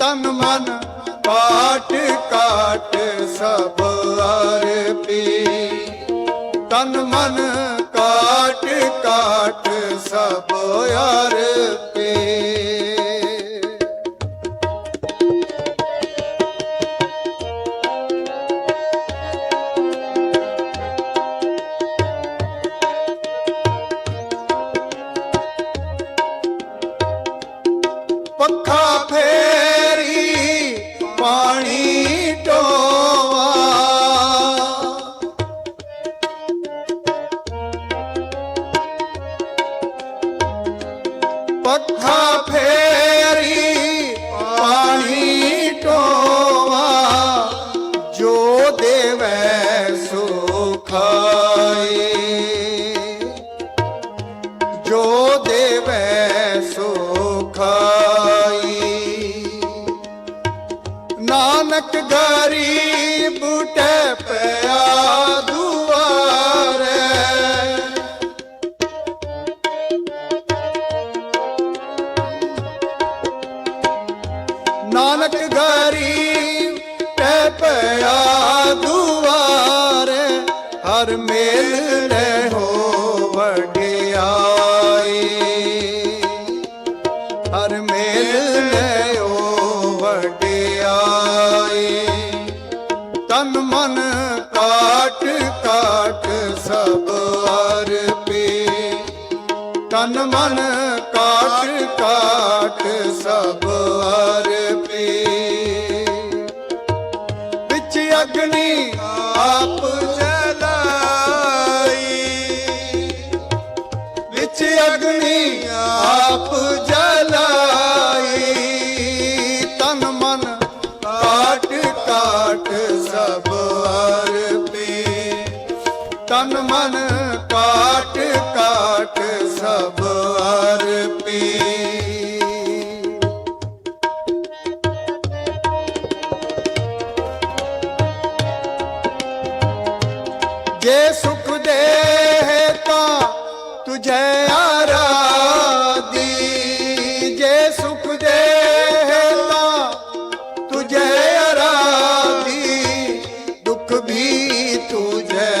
तन मन काट काट सब अर्पी, तन मन काट काट सब अर्पी। पक्खा फेरी पानी टोवा, पक्खा फेरी पानी टोवा, जो देवै सो खाए, जो देवै सो खाई। नानक गरीब टे पया दुआरे, नानक गरीब टे पया दुआरे। हर मेल ले हो वडियाई, हर मेल ले हो वडियाई। तन मन काट काट सब अर्पे, तन मन काट काट सब अर्पे। विच अग्नि आप जलाई, विच अग्नि आप जलाई। तन मन काट काट सब अर्पे, तन मन काट काट सब अर्पे। जे सुख दे ता तुझे आराधी, जे सुख दे ता तुझे आराधी, दुख भी तुझे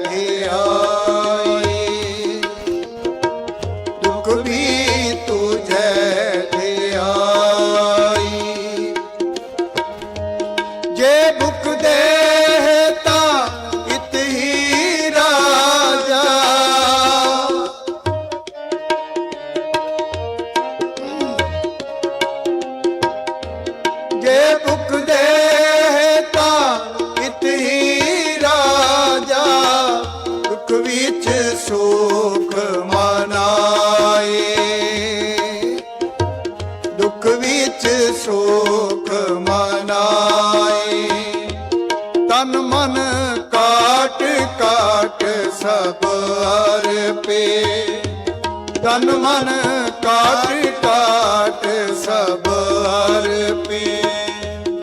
दियाए, दुख भी तुझे दियाई। ਵਿੱਚ ਸੁਖ ਮਨਾਏ, ਦੁੱਖ ਵਿੱਚ ਸੁਖ ਮਨਾਏ। ਤਨ ਮਨ ਕਾਟ ਕਾਟ ਸਭ ਅਰਪੇ, ਤਨ ਮਨ ਕਾਟ ਕਾਟ ਸਭ ਅਰਪੇ।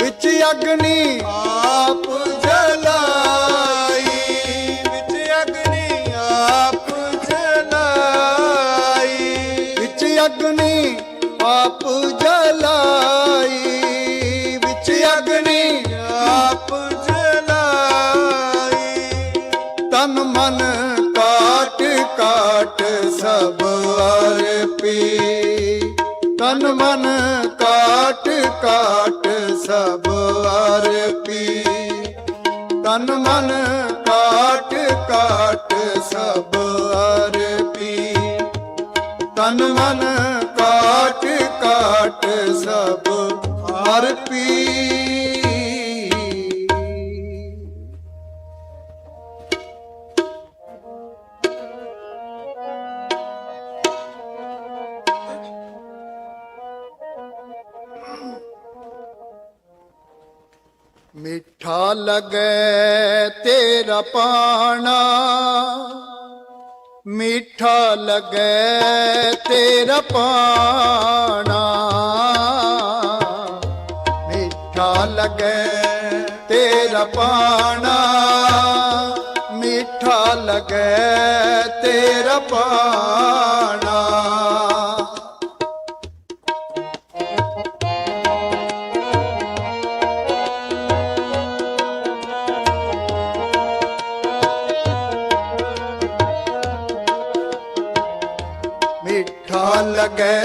ਵਿੱਚ ਅਗਨੀ ਆਪ ਜਲਾਈ, ਵਿੱਚ ਅਗਨੀ ਆਪ ਜਲਾਈ, ਵਿੱਚ ਅਗਨੀ ਆਪ ਜਲਾਈ, ਵਿੱਚ ਅਗਨੀ ਆਪ ਜਲਾਈ। ਤਨ ਮਨ ਕਾਟ ਕਾਟ ਸਭ ਅਰਪੀ, ਤਨ ਮਨ ਕਾਟ ਕਾਟ ਸਭ ਅਰਪੀ, ਤਨ ਮਨ ਕਾਟ ਕਾਟ ਸਭ ਅਰਪੀ, ਤਨ ਮਨ ਕਾਟ ਕਾਟ ਸਭ ਅਰਪੀ। ਮਿੱਠਾ ਲਗੈ ਤੇਰਾ ਪਾਣਾ, ਮਿੱਠਾ ਲਗੈ ਤੇਰਾ ਪਾਣਾ, ਮਿੱਠਾ ਲਗੈ ਤੇਰਾ ਪਾਣਾ, ਮਿੱਠਾ ਲਗੈ ਤੇਰਾ ਪਾਣਾ। ਮਿੱਠਾ ਲਗੈ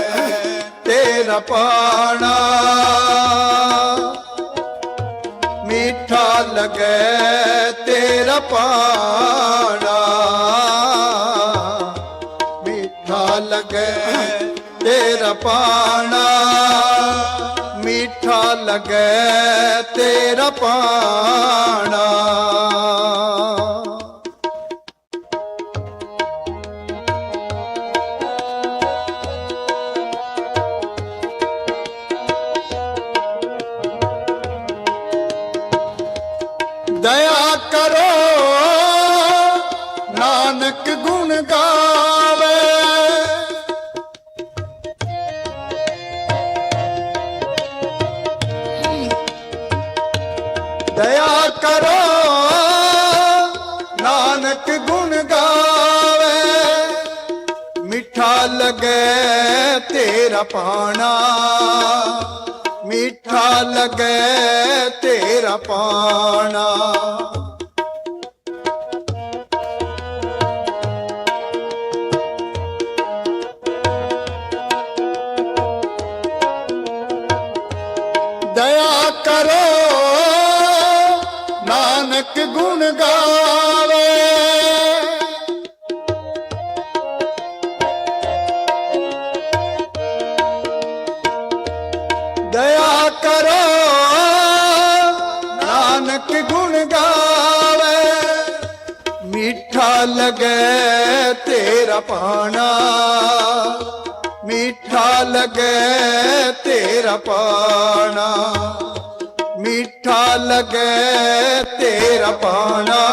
ਤੇਰਾ ਪਾਣਾ, ਮਿੱਠਾ ਲਗੈ ਤੇਰਾ ਪਾਣਾ, ਮਿੱਠਾ ਲਗੈ ਤੇਰਾ ਪਾਣਾ, ਮਿੱਠਾ ਲਗੈ ਤੇਰਾ ਪਾਣਾ। ਦਇਆ ਕਰੋ ਨਾਨਕ ਗੁਣ ਗਾਵੇ, ਦਇਆ ਕਰੋ ਨਾਨਕ ਗੁਣ ਗਾਵੇ। ਮਿੱਠਾ ਲਗੈ ਤੇਰਾ ਪਾਣਾ, ਮਿੱਠਾ ਲਗੈ ਤੇਰਾ ਪਾਣਾ। ਦਇਆ ਕਰੋ ਨਾਨਕ ਗੁਣ ਗਾਵੇ, ਦਇਆ ਕਰੋ ਨਾਨਕ ਗੁਣ ਗਾਵੇ। ਮਿੱਠਾ ਲਗੈ ਤੇਰਾ ਪਾਣਾ, ਮਿੱਠਾ ਲਗੈ ਤੇਰਾ ਪਾਣਾ, ਮਿੱਠਾ ਲਗੈ ਤੇਰਾ ਪਾਣਾ,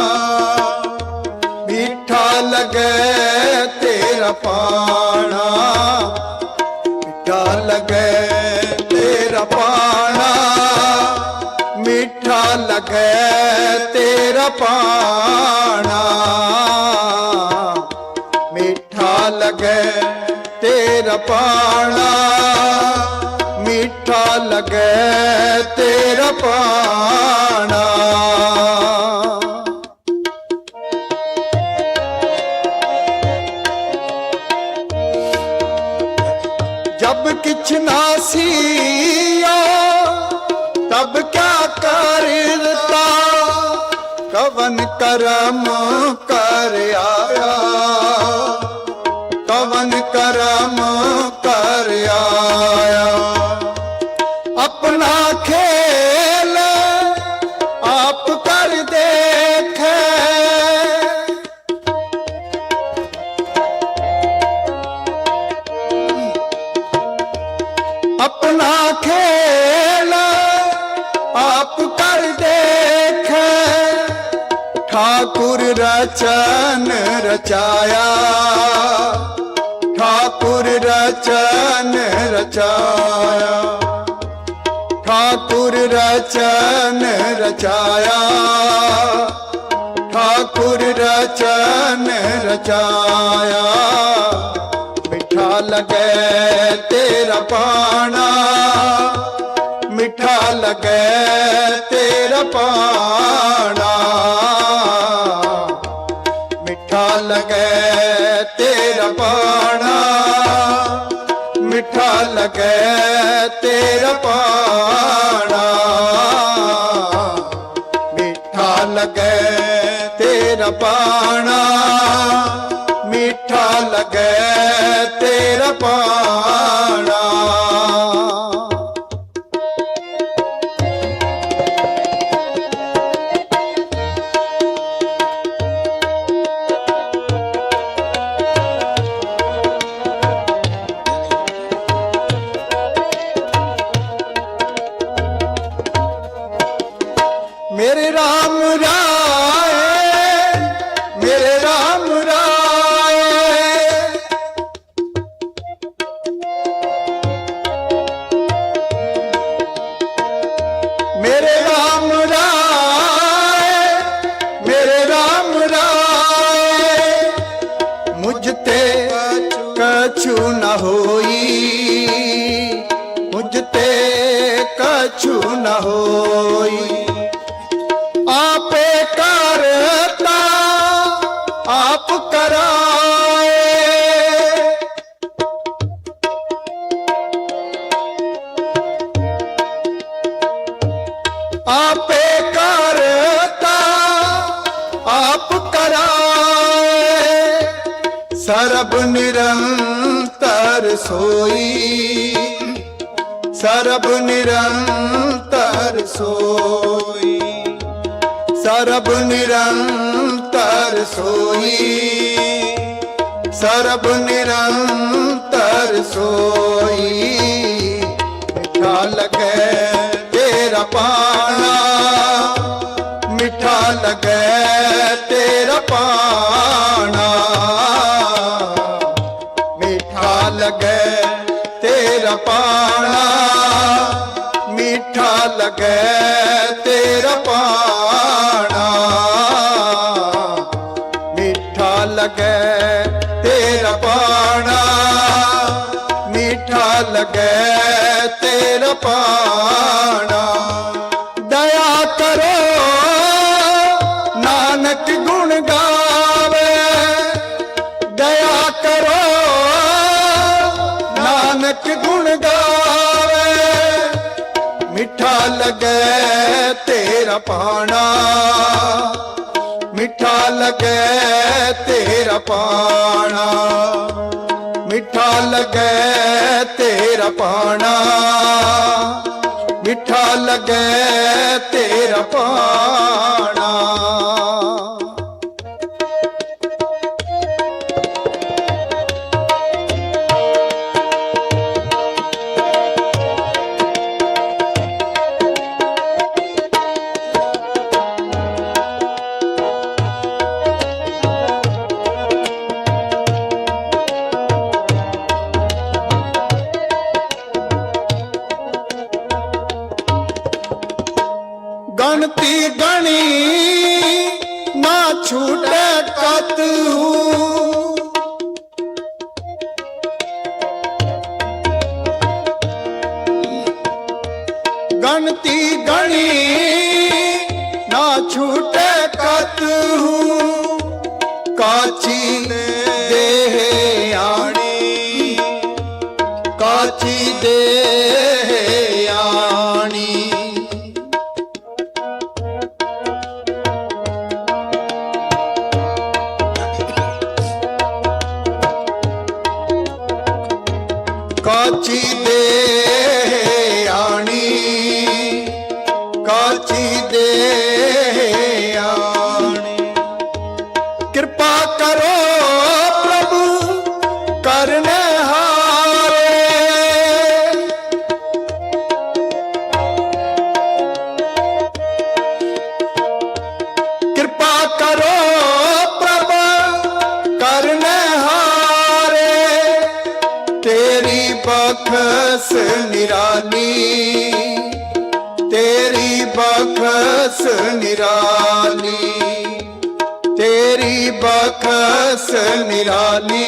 ਮਿੱਠਾ ਲਗੈ ਤੇਰਾ ਪਾਣਾ, ਮਿੱਠਾ ਲਗੈ ਤੇਰਾ ਪਾਣਾ, ਮਿੱਠਾ ਲਗੈ ਤੇਰਾ ਪਾਣਾ, ਮਿੱਠਾ ਲਗੈ ਤੇਰਾ ਪਾਣਾ, ਮਿੱਠਾ ਲਗੈ ਤੇਰਾ ਪਾਣਾ। जब किछ ना सिया तब क्या करता, कवन करम कर आया, कवन करम कर आया। अपना खेल आप कर देखे, ठाकुर रचन रचाया, ठाकुर रचन रचाया, ठाकुर रचन रचाया, ठाकुर रचन रचाया। मिठा लगे तेरा पाना, मिठा लगे तेरा पाना, मिठा लगे तेरा पाना, मिठा लगे तेरा पाना, मिठा लगे तेरा पाना, मिठा लगे तेरा पाना। मेरे राम राय, मेरे राम राय, मेरे राम राय, मेरे राम राय। मुझते कछु न होई, मुझते कछु न होई। आपे करता आप कराए, आपे करता आप कराए। सरब निरंतर सोई, सरब निरंतर सोई, सरब निरंतर सोई, सरब निरंतर सोई। मिठा लगे तेरा पाना, मिठा लगे तेरा पाना, मिठा लगे तेरा पाना, मीठा लगे तेरा पाना, मीठा लगे तेरा पाना, मीठा लगे तेरा पाना। दया करो नानक गुण गावे, दया करो नानक गुण गावे। मिठा लगे तेरा पाना, मिठा लगे तेरा पाना, मिठा लगे तेरा पाना, मिठा लगे तेरा पाना। गणती गणी ना छूटे कतहु, गणती गणी ना छूटे कतहु। काची देह आणी, काची देह आणी, काची देह आणी, काची देह आणी। कृपा करो प्रभु करने हारे, कृपा करो ਬਖਸ਼ ਨਿਰਾਲੀ, ਤੇਰੀ ਬਖਸ਼ ਨਿਰਾਲੀ, ਤੇਰੀ ਬਖਸ਼ ਨਿਰਾਲੀ,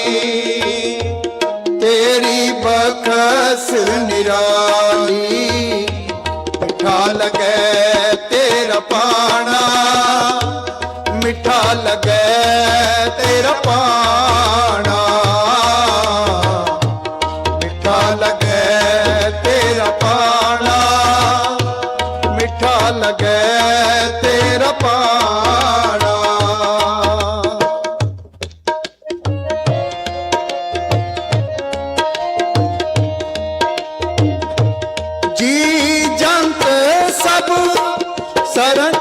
ਤੇਰੀ ਬਖਸ਼ ਨਿਰਾਲੀ। ਮਿੱਠਾ ਲਗੈ ਤੇਰਾ ਪਾਣਾ, ਮਿੱਠਾ ਲਗੈ ਤੇਰਾ ਪਾਣਾ, ਮਿੱਠਾ ਲਗੈ ਤੇਰਾ ਪਾਣਾ, ਮਿੱਠਾ ਲਗੈ ਤੇਰਾ ਪਾਣਾ। ਜੀ ਜੰਤ ਸਭ ਸਰਨ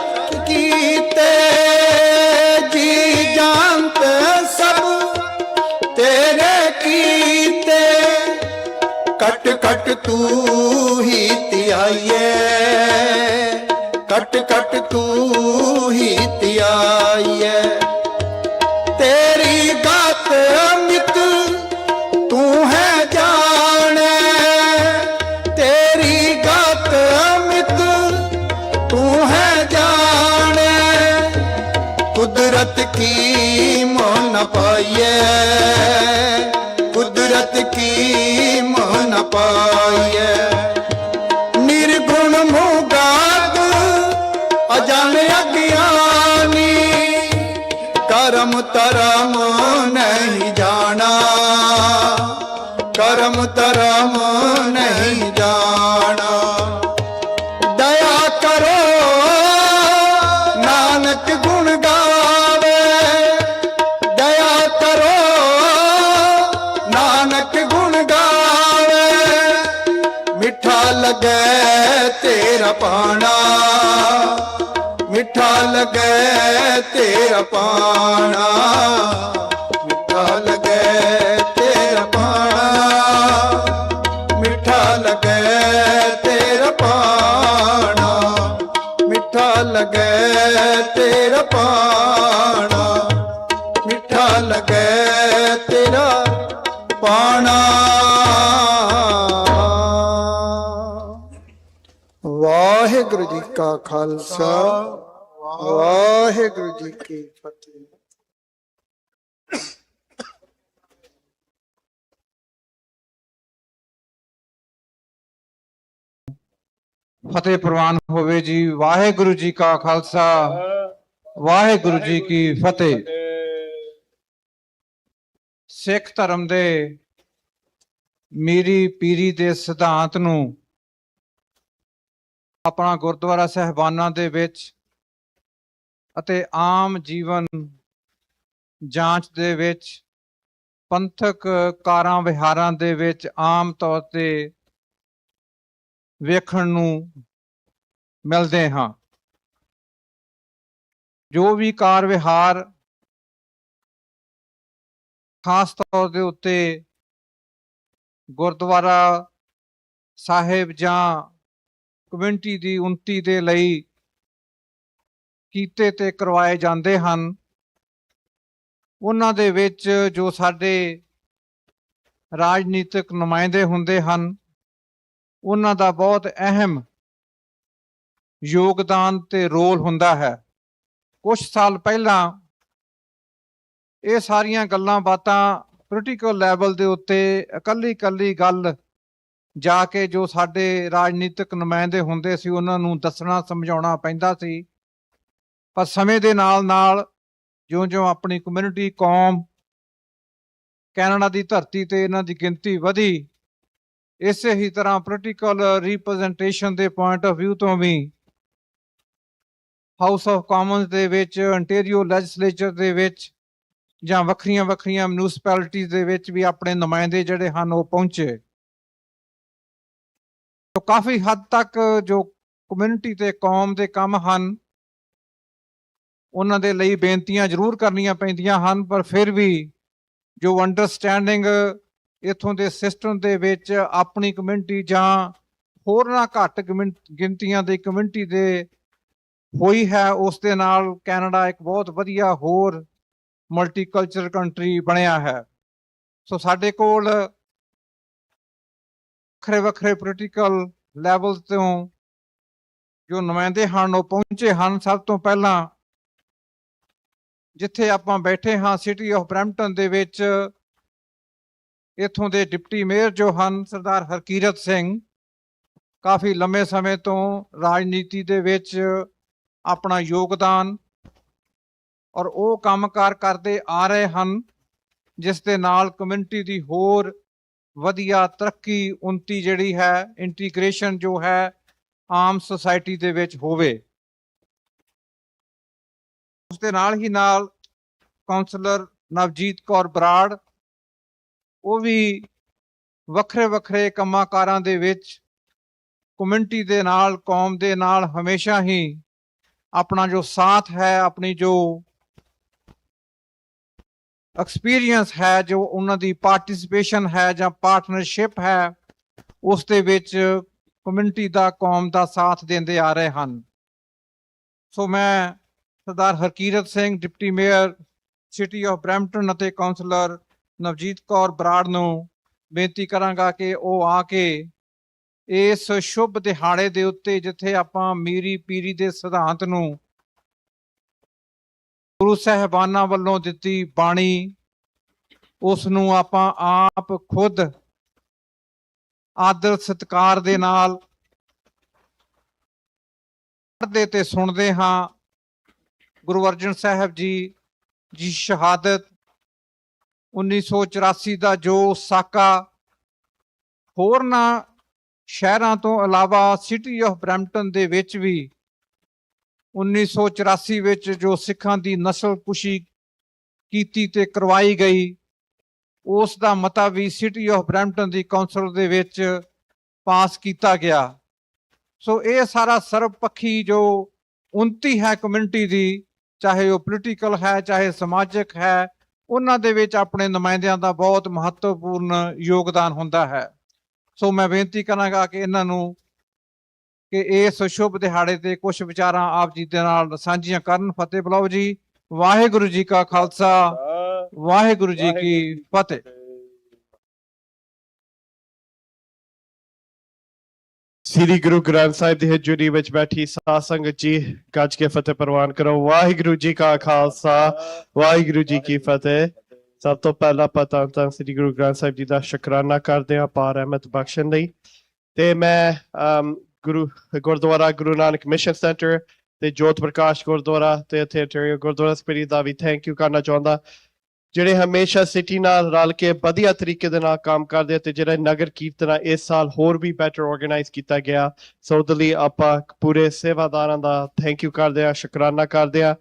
ਕੀਤੇ, ਜੀ ਜੰਤ ਸਭ ਤੇਰੇ ਕੀਤੇ, ਕਟ ਕਟ ਤੂੰ ਹੀ ਧਿਆਈਏ, ਕਟ ਕਟ ਤੂੰ ਹੀ ਧਿਆਈਏ। ਤੇਰੀ ਗਤ ਅਮਿਤ ਤੂੰ ਹੈ ਜਾਣੇ, ਤੇਰੀ ਗਤ ਅਮਿਤ ਤੂੰ ਹੈ ਜਾਣੇ। ਕੁਦਰਤ ਕੀ ਮੋਹ ਨ ਪਾਈਏ, ਕੁਦਰਤ ਕੀ ਮੋਹ ਨ ਪਾਈਏ। ਨਿਰਗੁਣ ਮੁਗਾਦ ਅਜਨ ਅਗਿਆਨੀ, ਕਰਮ ਧਰਮ ਨਹੀਂ ਜਾਣਾ, ਕਰਮ ਧਰਮ ਨਹੀਂ ਜਾਣਾ। ਦਇਆ ਕਰੋ ਨਾਨਕ ਗੁਣ ਗਾਵੇ, ਦਇਆ ਕਰੋ ਨਾਨਕ ਗੁਣ ਗਾਵੇ। ਮਿੱਠਾ ਲਗੈ ਤੇਰਾ ਪਾਣਾ, ਮਿੱਠਾ ਲਗੈ ਤੇਰਾ ਪਾਣਾ, ਮਿੱਠਾ ਲਗੈ ਤੇਰਾ ਪਾਣਾ, ਮਿੱਠਾ ਲਗੈ ਤੇਰਾ ਪਾਣਾ, ਮਿੱਠਾ ਲਗੈ ਤੇਰਾ ਪਾਣਾ, ਮਿੱਠਾ ਲਗੈ ਤੇਰਾ ਪਾਣਾ। ਵਾਹਿਗੁਰੂ ਜੀ ਕਾ ਖਾਲਸਾ, ਵਾਹਿਗੁਰੂ ਜੀ ਕੀ ਫਤਿਹ। ਫਤਿਹ ਪ੍ਰਵਾਨ ਹੋਵੇ ਜੀ। ਵਾਹਿਗੁਰੂ ਜੀ ਕਾ ਖਾਲਸਾ, ਵਾਹਿਗੁਰੂ ਜੀ ਕੀ ਫਤਿਹ। ਸਿੱਖ ਧਰਮ ਦੇ ਮੀਰੀ ਪੀਰੀ ਦੇ ਸਿਧਾਂਤ ਨੂੰ ਆਪਣਾ ਗੁਰਦੁਆਰਾ ਸਹਿਬਾਨਾਂ ਦੇ ਵਿੱਚ ਅਤੇ ਆਮ ਜੀਵਨ ਜਾਂਚ ਦੇ ਵਿੱਚ, ਪੰਥਕ ਕਾਰਾਂ ਵਿਹਾਰਾਂ ਦੇ ਵਿੱਚ ਆਮ ਤੌਰ ਤੇ ਵੇਖਣ ਨੂੰ ਮਿਲਦੇ ਹਾਂ। ਜੋ ਵੀ ਕਾਰ ਵਿਹਾਰ ਖਾਸ ਤੌਰ ਦੇ ਉੱਤੇ ਗੁਰਦੁਆਰਾ ਸਾਹਿਬ ਜਾਂ ਕਮਿਊਨਿਟੀ ਦੀ ਉੱਨਤੀ ਦੇ ਲਈ ਕੀਤੇ ਤੇ ਕਰਵਾਏ ਜਾਂਦੇ ਹਨ, ਉਹਨਾਂ ਦੇ ਵਿੱਚ ਜੋ ਸਾਡੇ ਰਾਜਨੀਤਿਕ ਨੁਮਾਇੰਦੇ ਹੁੰਦੇ ਹਨ, ਉਹਨਾਂ ਦਾ ਬਹੁਤ ਅਹਿਮ ਯੋਗਦਾਨ ਤੇ ਰੋਲ ਹੁੰਦਾ ਹੈ। ਕੁਝ ਸਾਲ ਪਹਿਲਾਂ ਇਹ ਸਾਰੀਆਂ ਗੱਲਾਂ ਬਾਤਾਂ ਪੋਲੀਟੀਕਲ ਲੈਵਲ ਦੇ ਉੱਤੇ ਇਕੱਲੀ ਗੱਲ ਜਾ ਕੇ ਜੋ ਸਾਡੇ ਰਾਜਨੀਤਿਕ ਨੁਮਾਇੰਦੇ ਹੁੰਦੇ ਸੀ ਉਹਨਾਂ ਨੂੰ ਦੱਸਣਾ ਸਮਝਾਉਣਾ ਪੈਂਦਾ ਸੀ। ਪਰ ਸਮੇਂ ਦੇ ਨਾਲ ਜਿਉਂ ਆਪਣੀ ਕਮਿਊਨਿਟੀ ਕੌਮ ਕੈਨੇਡਾ ਦੀ ਧਰਤੀ ਤੇ ਇਹਨਾਂ ਦੀ ਗਿਣਤੀ ਵਧੀ, ਇਸੇ ਹੀ ਤਰ੍ਹਾਂ ਪੋਲੀਟੀਕਲ ਰਿਪਰੈਜ਼ੈਂਟੇਸ਼ਨ ਦੇ ਪੁਆਇੰਟ ਆਫ ਵਿਊ ਤੋਂ ਵੀ ਹਾਊਸ ਆਫ ਕਾਮਨਸ ਦੇ ਵਿੱਚ, ontario ਲੈਜਿਸਲੇਚਰ ਦੇ ਵਿੱਚ ਜਾਂ ਵੱਖਰੀਆਂ ਮਿਊਨਿਸਪੈਲਿਟੀਜ਼ ਦੇ ਵਿੱਚ ਵੀ ਆਪਣੇ ਨੁਮਾਇੰਦੇ ਜਿਹੜੇ ਹਨ ਉਹ ਪਹੁੰਚੇ। ਕਾਫੀ ਹੱਦ ਤੱਕ ਜੋ ਕਮਿਊਨਿਟੀ ਤੇ ਕੌਮ ਦੇ ਕੰਮ ਹਨ ਉਹਨਾਂ ਦੇ ਲਈ ਬੇਨਤੀਆਂ ਜ਼ਰੂਰ ਕਰਨੀਆਂ ਪੈਂਦੀਆਂ ਹਨ, ਪਰ ਫਿਰ ਵੀ ਜੋ ਅੰਡਰਸਟੈਂਡਿੰਗ ਇੱਥੋਂ ਦੇ ਸਿਸਟਮ ਦੇ ਵਿੱਚ ਆਪਣੀ ਕਮਿਊਨਿਟੀ ਜਾਂ ਹੋਰਨਾਂ ਘੱਟ ਗਿਣਤੀਆਂ ਦੀ ਕਮਿਊਨਿਟੀ ਦੇ ਹੋਈ ਹੈ, ਉਸ ਦੇ ਨਾਲ ਕੈਨੇਡਾ ਇੱਕ ਬਹੁਤ ਵਧੀਆ ਹੋਰ ਮਲਟੀਕਲਚਰਲ ਕੰਟਰੀ ਬਣਿਆ ਹੈ। ਸੋ ਸਾਡੇ ਕੋਲ ਵੱਖਰੇ ਵੱਖਰੇ ਪੋਲੀਟੀਕਲ ਲੈਵਲ ਤੋਂ ਜੋ ਨੁਮਾਇੰਦੇ ਹਨ ਉਹ ਪਹੁੰਚੇ ਹਨ। ਸਭ ਤੋਂ ਪਹਿਲਾਂ ਜਿੱਥੇ ਆਪਾਂ ਬੈਠੇ ਹਾਂ ਸਿਟੀ ਆਫ ਬਰੈਂਪਟਨ ਦੇ ਵਿੱਚ, ਇੱਥੋਂ ਦੇ ਡਿਪਟੀ ਮੇਅਰ ਜੋ ਹਨ ਸਰਦਾਰ ਹਰਕੀਰਤ ਸਿੰਘ, ਕਾਫੀ ਲੰਮੇ ਸਮੇਂ ਤੋਂ ਰਾਜਨੀਤੀ ਦੇ ਵਿੱਚ ਆਪਣਾ ਯੋਗਦਾਨ ਔਰ ਉਹ ਕੰਮਕਾਰ ਕਰਦੇ ਆ ਰਹੇ ਹਨ ਜਿਸ ਦੇ ਨਾਲ ਕਮਿਊਨਿਟੀ ਦੀ ਹੋਰ ਵਧੀਆ ਤਰੱਕੀ, ਉੱਨਤੀ ਜਿਹੜੀ ਹੈ, ਇੰਟੀਗ੍ਰੇਸ਼ਨ ਜੋ ਹੈ ਆਮ ਸੁਸਾਇਟੀ ਦੇ ਵਿੱਚ ਹੋਵੇ। ਉਸ ਦੇ ਨਾਲ ਹੀ ਨਾਲ ਕਾਉਂਸਲਰ ਨਵਜੀਤ ਕੌਰ ਬਰਾੜ, ਉਹ ਵੀ ਵੱਖਰੇ ਵੱਖਰੇ ਕੰਮਾਂ ਕਾਰਾਂ ਦੇ ਵਿੱਚ ਕਮਿਊਨਿਟੀ ਦੇ ਨਾਲ, ਕੌਮ ਦੇ ਨਾਲ ਹਮੇਸ਼ਾ ਹੀ ਆਪਣਾ ਜੋ ਸਾਥ ਹੈ, ਆਪਣੀ ਜੋ ਐਕਸਪੀਰੀਅੰਸ ਹੈ, ਜੋ ਉਹਨਾਂ ਦੀ ਪਾਰਟਿਸਿਪੇਸ਼ਨ ਹੈ ਜਾਂ ਪਾਰਟਨਰਸ਼ਿਪ ਹੈ, ਉਸ ਦੇ ਵਿੱਚ ਕਮਿਊਨਿਟੀ ਦਾ, ਕੌਮ ਦਾ ਸਾਥ ਦਿੰਦੇ ਆ ਰਹੇ ਹਨ। ਸੋ ਮੈਂ Sardar Harkirat Singh, deputy mayor city of Brampton ਅਤੇ ਕਾਉਂਸਲਰ ਨਵਜੀਤ ਕੌਰ ਬਰਾੜ ਨੂੰ ਬੇਨਤੀ ਕਰਾਂਗਾ ਕਿ ਉਹ ਆ ਕੇ ਇਸ ਸ਼ੁਭ ਦਿਹਾੜੇ ਦੇ ਉੱਤੇ, ਜਿੱਥੇ ਆਪਾਂ ਮੀਰੀ ਪੀਰੀ ਦੇ ਸਿਧਾਂਤ ਨੂੰ ਗੁਰੂ ਸਾਹਿਬਾਨਾਂ ਵੱਲੋਂ ਦਿੱਤੀ ਬਾਣੀ, ਉਸ ਨੂੰ ਆਪਾਂ ਆਪ ਖੁਦ ਆਦਰ ਸਤਿਕਾਰ ਦੇ ਨਾਲ ਪੜ੍ਹਦੇ ਤੇ ਸੁਣਦੇ ਹਾਂ। ਗੁਰੂ ਅਰਜਨ ਸਾਹਿਬ ਜੀ ਦੀ ਸ਼ਹਾਦਤ 1984 ਦਾ ਜੋ ਸਾਕਾ ਹੋਰਨਾਂ ਸ਼ਹਿਰਾਂ ਤੋਂ ਇਲਾਵਾ ਸਿਟੀ ਆਫ ਬਰੈਂਪਟਨ ਦੇ ਵਿੱਚ ਵੀ 1984 ਵਿੱਚ ਜੋ ਸਿੱਖਾਂ ਦੀ ਨਸਲਕੁਸ਼ੀ ਕੀਤੀ ਤੇ ਕਰਵਾਈ ਗਈ, ਉਸ ਦਾ ਮਤਾ ਵੀ city of Brampton the council ਦੇ ਵਿੱਚ ਪਾਸ ਕੀਤਾ ਗਿਆ। ਸੋ ਇਹ ਸਾਰਾ ਸਰਬਪੱਖੀ ਜੋ ਉੱਨਤੀ ਹੈ ਕਮਿਊਨਿਟੀ ਦੀ, ਚਾਹੇ ਉਹ ਪੋਲੀਟੀਕਲ ਹੈ ਚਾਹੇ ਸਮਾਜਿਕ ਹੈ, ਉਹਨਾਂ ਦੇ ਵਿੱਚ ਆਪਣੇ ਨੁਮਾਇੰਦਿਆਂ ਦਾ ਬਹੁਤ ਮਹੱਤਵਪੂਰਨ ਯੋਗਦਾਨ ਹੁੰਦਾ ਹੈ। ਸੋ ਮੈਂ ਬੇਨਤੀ ਕਰਾਂਗਾ ਕਿ ਇਹਨਾਂ ਨੂੰ ਕਿ ਇਸ ਸ਼ੁਭ ਦਿਹਾੜੇ ਤੇ ਕੁਝ ਵਿਚਾਰਾਂ ਆਪ ਜੀ ਦੇ ਨਾਲ ਸਾਂਝੀਆਂ ਕਰਨ। ਫਤਿਹ ਬੁਲਾਓ ਜੀ। ਵਾਹਿਗੁਰੂ ਜੀ ਕਾ ਖਾਲਸਾ, ਵਾਹਿਗੁਰੂ ਜੀ ਕੀ ਫਤਿਹ। ਸ੍ਰੀ ਗੁਰੂ ਗ੍ਰੰਥ ਸਾਹਿਬ ਦੀ ਹਜ਼ੂਰੀ ਵਿੱਚ ਬੈਠੀ ਸਾਧ ਸੰਗਤ ਜੀ, ਗੱਜ ਕੇ ਫਤਿਹ ਪ੍ਰਵਾਨ ਕਰੋ। ਵਾਹਿਗੁਰੂ ਜੀ ਕਾ ਖਾਲਸਾ, ਵਾਹਿਗੁਰੂ ਜੀ ਕੀ ਫਤਿਹ। ਸਭ ਤੋਂ ਪਹਿਲਾਂ ਪਤਾ ਤਾਂ ਸ੍ਰੀ ਗੁਰੂ ਗ੍ਰੰਥ ਸਾਹਿਬ ਜੀ ਦਾ ਸ਼ੁਕਰਾਨਾ ਕਰਦੇ ਹਾਂ ਪਾਰ ਰਹਿਮਤ ਬਖਸ਼ਣ ਲਈ। ਤੇ ਮੈਂ ਗੁਰਦੁਆਰਾ ਗੁਰੂ ਨਾਨਕ ਮਿਸ਼ਨ ਸੈਂਟਰ ਤੇ ਜੋਤ ਪ੍ਰਕਾਸ਼ ਗੁਰਦੁਆਰਾ ਤੇ ਇੱਥੇ ਗੁਰਦੁਆਰਾ ਸਪਿਰਿਟ ਦਾ ਵੀ ਥੈਂਕ ਯੂ ਕਰਨਾ ਚਾਹੁੰਦਾ, ਜਿਹੜੇ ਹਮੇਸ਼ਾ ਸਿਟੀ ਨਾਲ ਰਲ ਕੇ ਵਧੀਆ ਤਰੀਕੇ ਦੇ ਨਾਲ ਕੰਮ ਕਰਦੇ, ਤੇ ਜਿਹੜਾ ਨਗਰ ਕੀਰਤਨ ਇਸ ਸਾਲ ਹੋਰ ਵੀ ਬੈਟਰ ਆਰਗੇਨਾਈਜ਼ ਕੀਤਾ ਗਿਆ। ਸੋ ਉਹਦੇ ਲਈ ਆਪਾਂ ਪੂਰੇ ਸੇਵਾਦਾਰਾਂ ਦਾ ਥੈਂਕ ਯੂ ਕਰਦੇ ਹਾਂ, ਸ਼ੁਕਰਾਨਾ ਕਰਦੇ ਹਾਂ।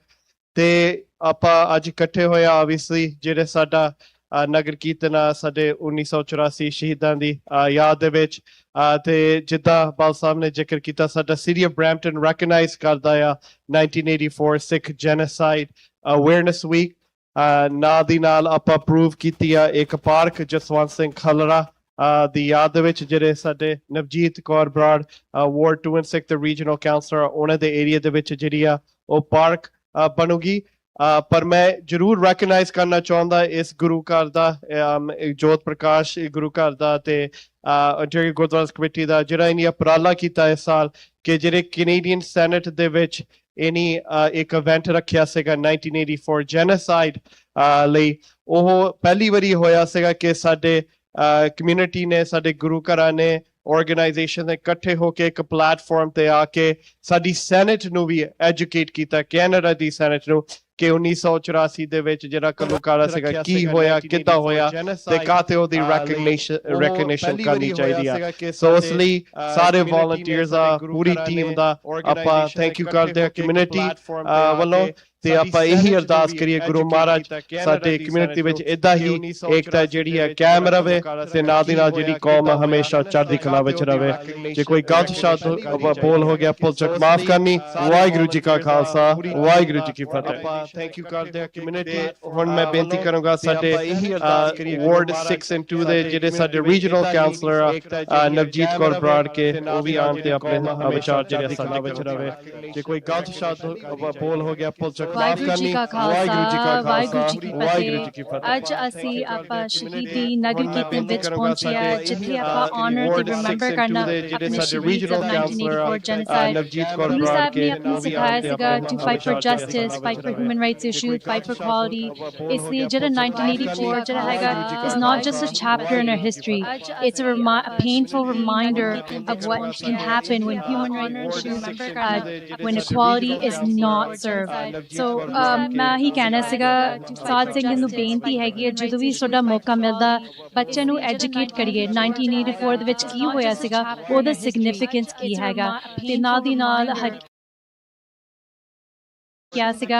ਤੇ ਆਪਾਂ ਅੱਜ ਇਕੱਠੇ ਹੋਏ ਆ ਆਬਵੀਅਸਲੀ ਜਿਹੜੇ ਸਾਡਾ ਨਗਰ ਕੀਰਤਨ ਸਾਡੇ 1984 ਸ਼ਹੀਦਾਂ ਦੀ ਯਾਦ ਦੇ ਵਿੱਚ, ਤੇ ਜਿੱਦਾਂ ਬਾਲ ਸਾਹਿਬ ਨੇ ਜ਼ਿਕਰ ਕੀਤਾ, ਸਾਡਾ ਸਿਟੀ ਆਫ ਬਰੈਂਪਟਨ ਰੈਕਗਨਾਈਜ਼ ਕਰਦਾ ਆ 1984 ਸਿੱਖ ਜੈਨੋਸਾਈਡ ਅਵੇਅਰਨੈਸ ਵੀਕ। ਨਾਲ ਦੀ ਨਾਲ ਆਪਾਂ ਅਪਰੂਵ ਕੀਤੀ ਆ ਇੱਕ ਪਾਰਕ ਜਸਵੰਤ ਸਿੰਘ ਖਲਰਾ ਦੀ ਯਾਦ ਦੇ ਵਿੱਚ, ਜਿਹੜੇ ਸਾਡੇ ਨਵਜੀਤ ਕੌਰ ਬਰਾੜ ਵਾਰਡ 2 and 6 ਦੇ ਰੀਜਨਲ ਕਾਉਂਸਲਰ, ਉਹਨਾਂ ਦੇ ਏਰੀਆ ਦੇ ਵਿੱਚ ਜਿਹੜੀ ਆ ਉਹ ਪਾਰਕ ਬਣੂਗੀ। ਪਰ ਮੈਂ ਜ਼ਰੂਰ ਰੈਕਗਨਾਈਜ਼ ਕਰਨਾ ਚਾਹੁੰਦਾ ਇਸ ਗੁਰੂ ਘਰ ਦਾ, ਜੋਤ ਪ੍ਰਕਾਸ਼ ਗੁਰੂ ਘਰ ਦਾ ਤੇ ਅੰਟੈਰੀਓ ਗੁਰਦੁਆਰਾ ਕਮੇਟੀ ਦਾ, ਜਿਹੜਾ ਇਹਨੇ ਉਪਰਾਲਾ ਕੀਤਾ ਇਸ ਸਾਲ ਕਿ ਜਿਹੜੇ ਕੈਨੇਡੀਅਨ ਸੈਨੇਟ ਦੇ ਵਿੱਚ ਇਹਨੇ ਇੱਕ ਇਵੈਂਟ ਰੱਖਿਆ ਸੀਗਾ 1984 ਜੈਨੋਸਾਈਡ ਲਈ। ਉਹ ਪਹਿਲੀ ਵਾਰੀ ਹੋਇਆ ਸੀਗਾ ਕਿ ਸਾਡੇ ਕਮਿਊਨਿਟੀ ਨੇ, ਸਾਡੇ ਗੁਰੂ ਘਰਾਂ ਨੇ, ਆਰਗੇਨਾਈਜੇਸ਼ਨ ਨੇ ਇਕੱਠੇ ਹੋ ਕੇ ਇੱਕ ਪਲੇਟਫਾਰਮ ਤੇ ਆ ਕੇ ਸਾਡੀ ਸੈਨੇਟ ਨੂੰ ਵੀ ਐਜੂਕੇਟ ਕੀਤਾ, ਕੈਨੇਡਾ ਦੀ ਸੈਨੇਟ ਨੂੰ, ਕਿ 1984 ਦੇ ਵਿੱਚ ਜਿਹੜਾ ਘੱਲੂਘਾਰਾ ਸੀਗਾ ਕੀ ਹੋਇਆ, ਕਿੱਦਾਂ ਹੋਇਆ, ਤੇ ਕਾਹਤੇ ਉਹਦੀ ਰੈਕਗਨੀਸ਼ਨ ਕਰਨੀ ਚਾਹੀਦੀ ਆ। ਸੋ ਉਸ ਲਈ ਸਾਰੇ ਵੋਲੰਟੀਅਰਸ ਆ, ਪੂਰੀ ਟੀਮ ਦਾ ਆਪਾਂ ਥੈਂਕ ਯੂ ਕਰਦੇ ਹਾਂ ਕਮਿਊਨਿਟੀ ਵੱਲੋਂ। ਤੇ ਆਪਾਂ ਇਹੀ ਅਰਦਾਸ ਕਰੀਏ ਗੁਰੂ ਮਹਾਰਾਜ ਸਾਡੇ ਕਮਿਊਨਿਟੀ ਵਿੱਚ ਏਦਾਂ ਹੀ ਏਕਤਾ ਜਿਹੜੀ ਹੈ ਕਾਇਮ ਰਵੇ, ਤੇ ਨਾਲ ਦੀ ਨਾਲ ਜਿਹੜੀ ਕੌਮ ਹਮੇਸ਼ਾ ਚੜ੍ਹਦੀ ਕਲਾ ਵਿੱਚ ਰਵੇ। ਜੇ ਕੋਈ ਗਲਤ ਸ਼ਬਦ ਬੋਲ ਹੋ ਗਿਆ, ਭੁੱਲ ਚੁੱਕ ਮਾਫ ਕਰਨੀ। ਵਾਹਿਗੁਰੂ ਜੀ ਕਾ ਖਾਲਸਾ, ਵਾਹਿਗੁਰੂ ਜੀ ਕੀ ਫਤਿਹ। ਥੈਂਕ ਯੂ ਕਰਦੇ ਹਾਂ ਕਮਿਊਨਿਟੀ। ਹੁਣ ਮੈਂ ਬੇਨਤੀ ਕਰਾਂਗਾ ਸਾਡੇ ਵਾਰਡ 6 and 2 ਦੇ ਜਿਹੜੇ ਸਾਡੇ ਰੀਜਨਲ ਕਾਉਂਸਲਰ ਆ ਨਵਜੀਤ ਕੌਰ ਬਰਾੜ ਕੇ, ਉਹ ਵੀ ਆਉਣ ਤੇ ਆਪਣੇ ਵਿਚਾਰ ਜਿਹੜੇ ਸਾਡਾ ਵਿੱਚ ਰਵੇ। ਜੇ ਕੋਈ ਗਲਤ ਸ਼ਬਦ ਬੋਲ ਹੋ ਗਿਆ, ਭੁੱਲ ਚੁੱਕ ਵਾਹਿਗੁਰੂ ਜੀ ਕਾ ਖਾਲਸਾ ਵਾਹਿਗੁਰੂ ਜੀ ਕੀ ਫਤਿਹ। ਅੱਜ ਅਸੀਂ ਆਪਾਂ ਸ਼ਹੀਦੀ ਨਗਰ ਕੀਰਤਨ ਵਿੱਚ ਪਹੁੰਚੇ ਹਾਂ, ਜਿੱਥੇ ਆਪਾਂ ਆਨਰ ਤੇ ਰਿਮੈਂਬਰ ਕਰਨਾ ਆਪਣੇ ਸ਼ਹੀਦ ਆਫ 1984 ਜੈਨੋਸਾਈਡ। ਗੁਰੂ ਸਾਹਿਬ ਨੇ ਆਪਣੀ ਸਿਖਾਇਆ ਸੀਗਾ to fight for justice, fight for human rights issues, fight for equality. ਇਸ ਲਈ ਜਿਹੜਾ 1984 ਜਿਹੜਾ ਹੈਗਾ is not just a chapter in our history, it's a painful reminder of what can happen when human rights issues, when equality is not served. So ਮੈਂ ਹੀ ਕਹਿਣਾ ਸੀਗਾ ਸਾਧ ਸਿੰਘਾਂ ਨੂੰ ਬੇਨਤੀ ਹੈਗੀ ਹੈ, ਜਦੋਂ ਵੀ ਤੁਹਾਡਾ ਮੌਕਾ ਮਿਲਦਾ ਬੱਚਿਆਂ ਨੂੰ ਐਜੂਕੇਟ ਕਰੀਏ। 1984 ਦੇ ਵਿੱਚ ਕੀ ਹੋਇਆ ਸੀਗਾ, ਉਹਦਾ ਸਿਗਨੀਫੀਕੈਂਸ ਕੀ ਹੈਗਾ, ਤੇ ਨਾਲ ਦੀ ਨਾਲ ਕਿਹਾ ਸੀਗਾ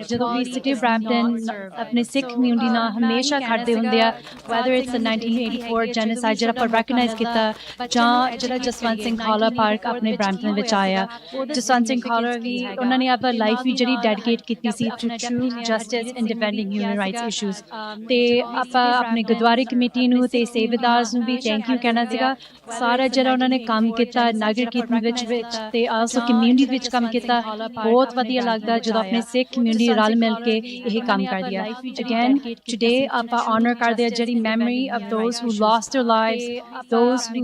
ਜਦੋਂ ਵੀ ਸਿਟੀ ਬ੍ਰੈਂਪਟਨ ਆਪਣੇ ਸਿੱਖ ਕਮਿਊਨਿਟੀ ਨਾਲ ਹਮੇਸ਼ਾ ਖੜਦੇ ਹੁੰਦੇ ਆ, ਵੈਦਰ ਇਟਸ 1984 ਜੈਨੋਸਾਈਡ ਜਿਹੜਾ ਆਪਾਂ ਰੈਕਗਨਾਈਜ਼ ਕੀਤਾ, ਜਾਂ ਜਿਹੜਾ ਜਸਵੰਤ ਸਿੰਘ ਖਾਲੜਾ ਪਾਰਕ ਆਪਣੇ ਬ੍ਰੈਂਪਟਨ ਵਿੱਚ ਆਇਆ। ਜਸਵੰਤ ਸਿੰਘ ਖਾਲੜਾ ਵੀ ਉਹਨਾਂ ਨੇ ਆਪਣਾ ਲਾਈਫ ਵੀ ਜਿਹੜੀ ਡੈਡੀਕੇਟ ਕੀਤੀ ਸੀ to true justice in defending human rights issues. ਤੇ ਆਪਾਂ ਆਪਣੇ ਗੁਰਦੁਆਰੇ ਕਮੇਟੀ ਨੂੰ ਤੇ ਸੇਵਾਦਾਰਸ ਨੂੰ ਵੀ ਥੈਂਕ ਯੂ ਕਹਿਣਾ ਸੀਗਾ। ਸਾਰਾ ਜਿਹੜਾ ਉਹਨਾਂ ਨੇ ਕੰਮ ਕੀਤਾ ਨਗਰ ਕੀਰਤਨ ਵਿੱਚ ਤੇ ਆਲਸੋ ਕਮਿਊਨਿਟੀ ਵਿੱਚ ਕੰਮ ਕੀਤਾ, ਬਹੁਤ ਵਧੀਆ ਲੱਗਦਾ ਜਦੋਂ ਆਪਣੇ ਸਿੱਖ ਕਮਿਊਨਿਟੀ ਰਲ ਮਿਲ ਕੇ ਇਹ ਕੰਮ ਕਰਦੀ ਆ। ਅਗੇਨ ਟੁਡੇ ਆਪਾਂ ਆਨਰ ਕਰਦੇ ਆ ਜਿਹੜੀ memory of those who lost their lives, those who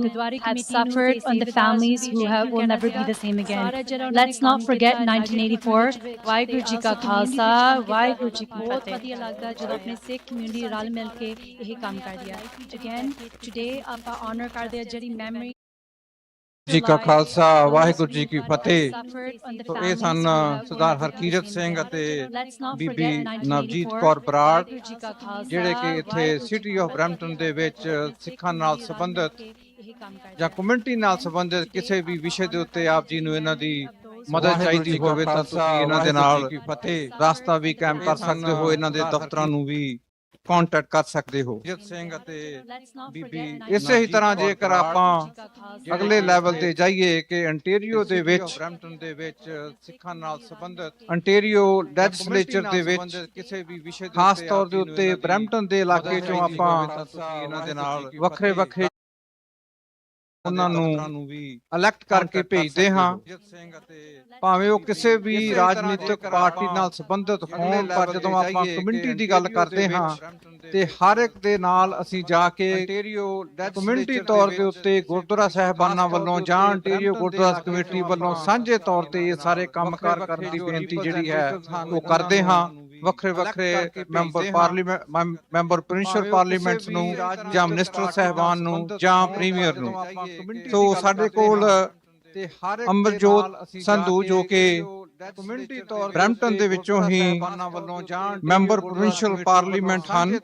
have suffered, and the families who will never be the same again. Let's not forget 1984. Waheguru ji ਕਾ ਖਾਲਸਾ ਵਾਹਿਗੁਰੂ ਜੀ ਕੀ ਫਤਿਹ। ਬਹੁਤ ਵਧੀਆ ਲੱਗਦਾ ਜਦੋਂ ਆਪਣੇ ਸਿੱਖ ਕਮਿਊਨਿਟੀ ਰਲ ਮਿਲ ਕੇ ਇਹ ਕੰਮ ਕਰਦੀ ਆ। ਅਗੇਨ ਟੁਡੇ ਆਪਾਂ ਆਨਰ ਕਰਦੇ ਆ ਜਿਹੜੀ ਮੈਮਰੀ ਜੀ ਕਾ ਖਾਲਸਾ ਵਾਹਿਗੁਰੂ ਜੀ ਕੀ ਫਤਿਹ। ਸੋ ਇਹ ਸਨ ਸਰਦਾਰ ਹਰਕੀਰਤ ਸਿੰਘ ਅਤੇ ਬੀਬੀ ਨਵਜੀਤ ਕੌਰ ਬਰਾੜ, ਜਿਹੜੇ ਕਿ ਇੱਥੇ ਸਿਟੀ ਆਫ ਬਰੈਂਪਟਨ ਦੇ ਵਿੱਚ ਸਿੱਖਾਂ ਨਾਲ ਸੰਬੰਧਿਤ ਜਾਂ ਕਮਿਊਨਿਟੀ ਨਾਲ ਸੰਬੰਧਿਤ ਕਿਸੇ ਵੀ ਵਿਸ਼ੇ ਦੇ ਉੱਤੇ ਆਪ ਜੀ ਨੂੰ ਇਹਨਾਂ ਦੀ ਮਦਦ ਚਾਹੀਦੀ ਹੋਵੇ ਤਾਂ ਤੁਸੀਂ ਇਹਨਾਂ ਦੇ ਨਾਲ ਰਾਸਤਾ ਵੀ ਕਾਇਮ ਕਰ ਸਕਦੇ ਹੋ, ਇਹਨਾਂ ਦੇ ਦਫ਼ਤਰਾਂ ਨੂੰ ਵੀ ਕੰਟੈਕਟ ਕਰ ਸਕਦੇ ਹੋ। ਜਿਤ ਸਿੰਘ ਅਤੇ ਬੀਬੀ ਇਸੇ ਹੀ ਤਰ੍ਹਾਂ ਜੇਕਰ ਆਪਾਂ ਅਗਲੇ ਲੈਵਲ ਤੇ ਜਾਈਏ ਕਿ ਅੰਟੇਰੀਓ ਦੇ ਵਿੱਚ ਬਰੈਂਪਟਨ ਦੇ ਵਿੱਚ ਸਿੱਖਾਂ ਨਾਲ ਸੰਬੰਧਿਤ ਅੰਟੇਰੀਓ ਲੈਜਿਸਲੇਚਰ ਦੇ ਵਿੱਚ ਕਿਸੇ ਵੀ ਵਿਸ਼ੇ ਦੇ ਖਾਸ ਤੌਰ ਦੇ ਉੱਤੇ ਬਰੈਂਪਟਨ ਦੇ ਇਲਾਕੇ ਚੋਂ ਆਪਾਂ ਇਹਨਾਂ ਦੇ ਨਾਲ ਵੱਖਰੇ ਵੱਖਰੇ ਉਹਨਾਂ ਨੂੰ ਵੀ ਇਲੈਕਟ ਕਰਕੇ ਭੇਜਦੇ ਹਾਂ, ਭਾਵੇਂ ਉਹ ਕਿਸੇ ਵੀ ਰਾਜਨੀਤਿਕ ਪਾਰਟੀ ਨਾਲ ਸੰਬੰਧਿਤ ਹੋਣ। ਪਰ ਜਦੋਂ ਆਪਾਂ ਕਮਿਊਨਿਟੀ ਦੀ ਗੱਲ ਕਰਦੇ ਹਾਂ ਤੇ ਹਰ ਇੱਕ ਦੇ ਨਾਲ ਅਸੀਂ ਜਾ ਕੇ ਕਮਿਊਨਿਟੀ ਤੌਰ ਦੇ ਉੱਤੇ ਗੁਰਦੁਆਰਾ ਸਾਹਿਬਾਨਾਂ ਵੱਲੋਂ ਜਾਂ ਅੰਟੇਰੀਓ ਗੁਰਦੁਆਰਾ ਕਮੇਟੀ ਵੱਲੋਂ ਸਾਂਝੇ ਤੌਰ ਤੇ ਇਹ ਸਾਰੇ ਕੰਮਕਾਰ ਕਰਨ ਦੀ ਬੇਨਤੀ ਜਿਹੜੀ ਹੈ ਉਹ ਕਰਦੇ ਹਾਂ। ਵੱਖਰੇ ਵੱਖਰੇ member parliament, member provincial parliaments ਨੂੰ ਜਾਂ ਮਿਨਿਸਟਰ ਸਾਹਿਬਾਨ ਨੂੰ ਜਾਂ ਪ੍ਰੀਮੀਅਰ ਨੂੰ। ਸੋ ਸਾਡੇ ਕੋਲ ਅਮਰਜੋਤ ਸੰਧੂ ਜੋ ਕਿ ਕਮਿਊਨਿਟੀ ਤੌਰ ਬਰੈਂਪਟਨ ਦੇ ਵਿੱਚੋਂ ਹੀ ਮੈਂਬਰ ਪ੍ਰੋਵਿੰਸ਼ੀਅਲ ਪਾਰਲੀਮੈਂਟ ਹਨ।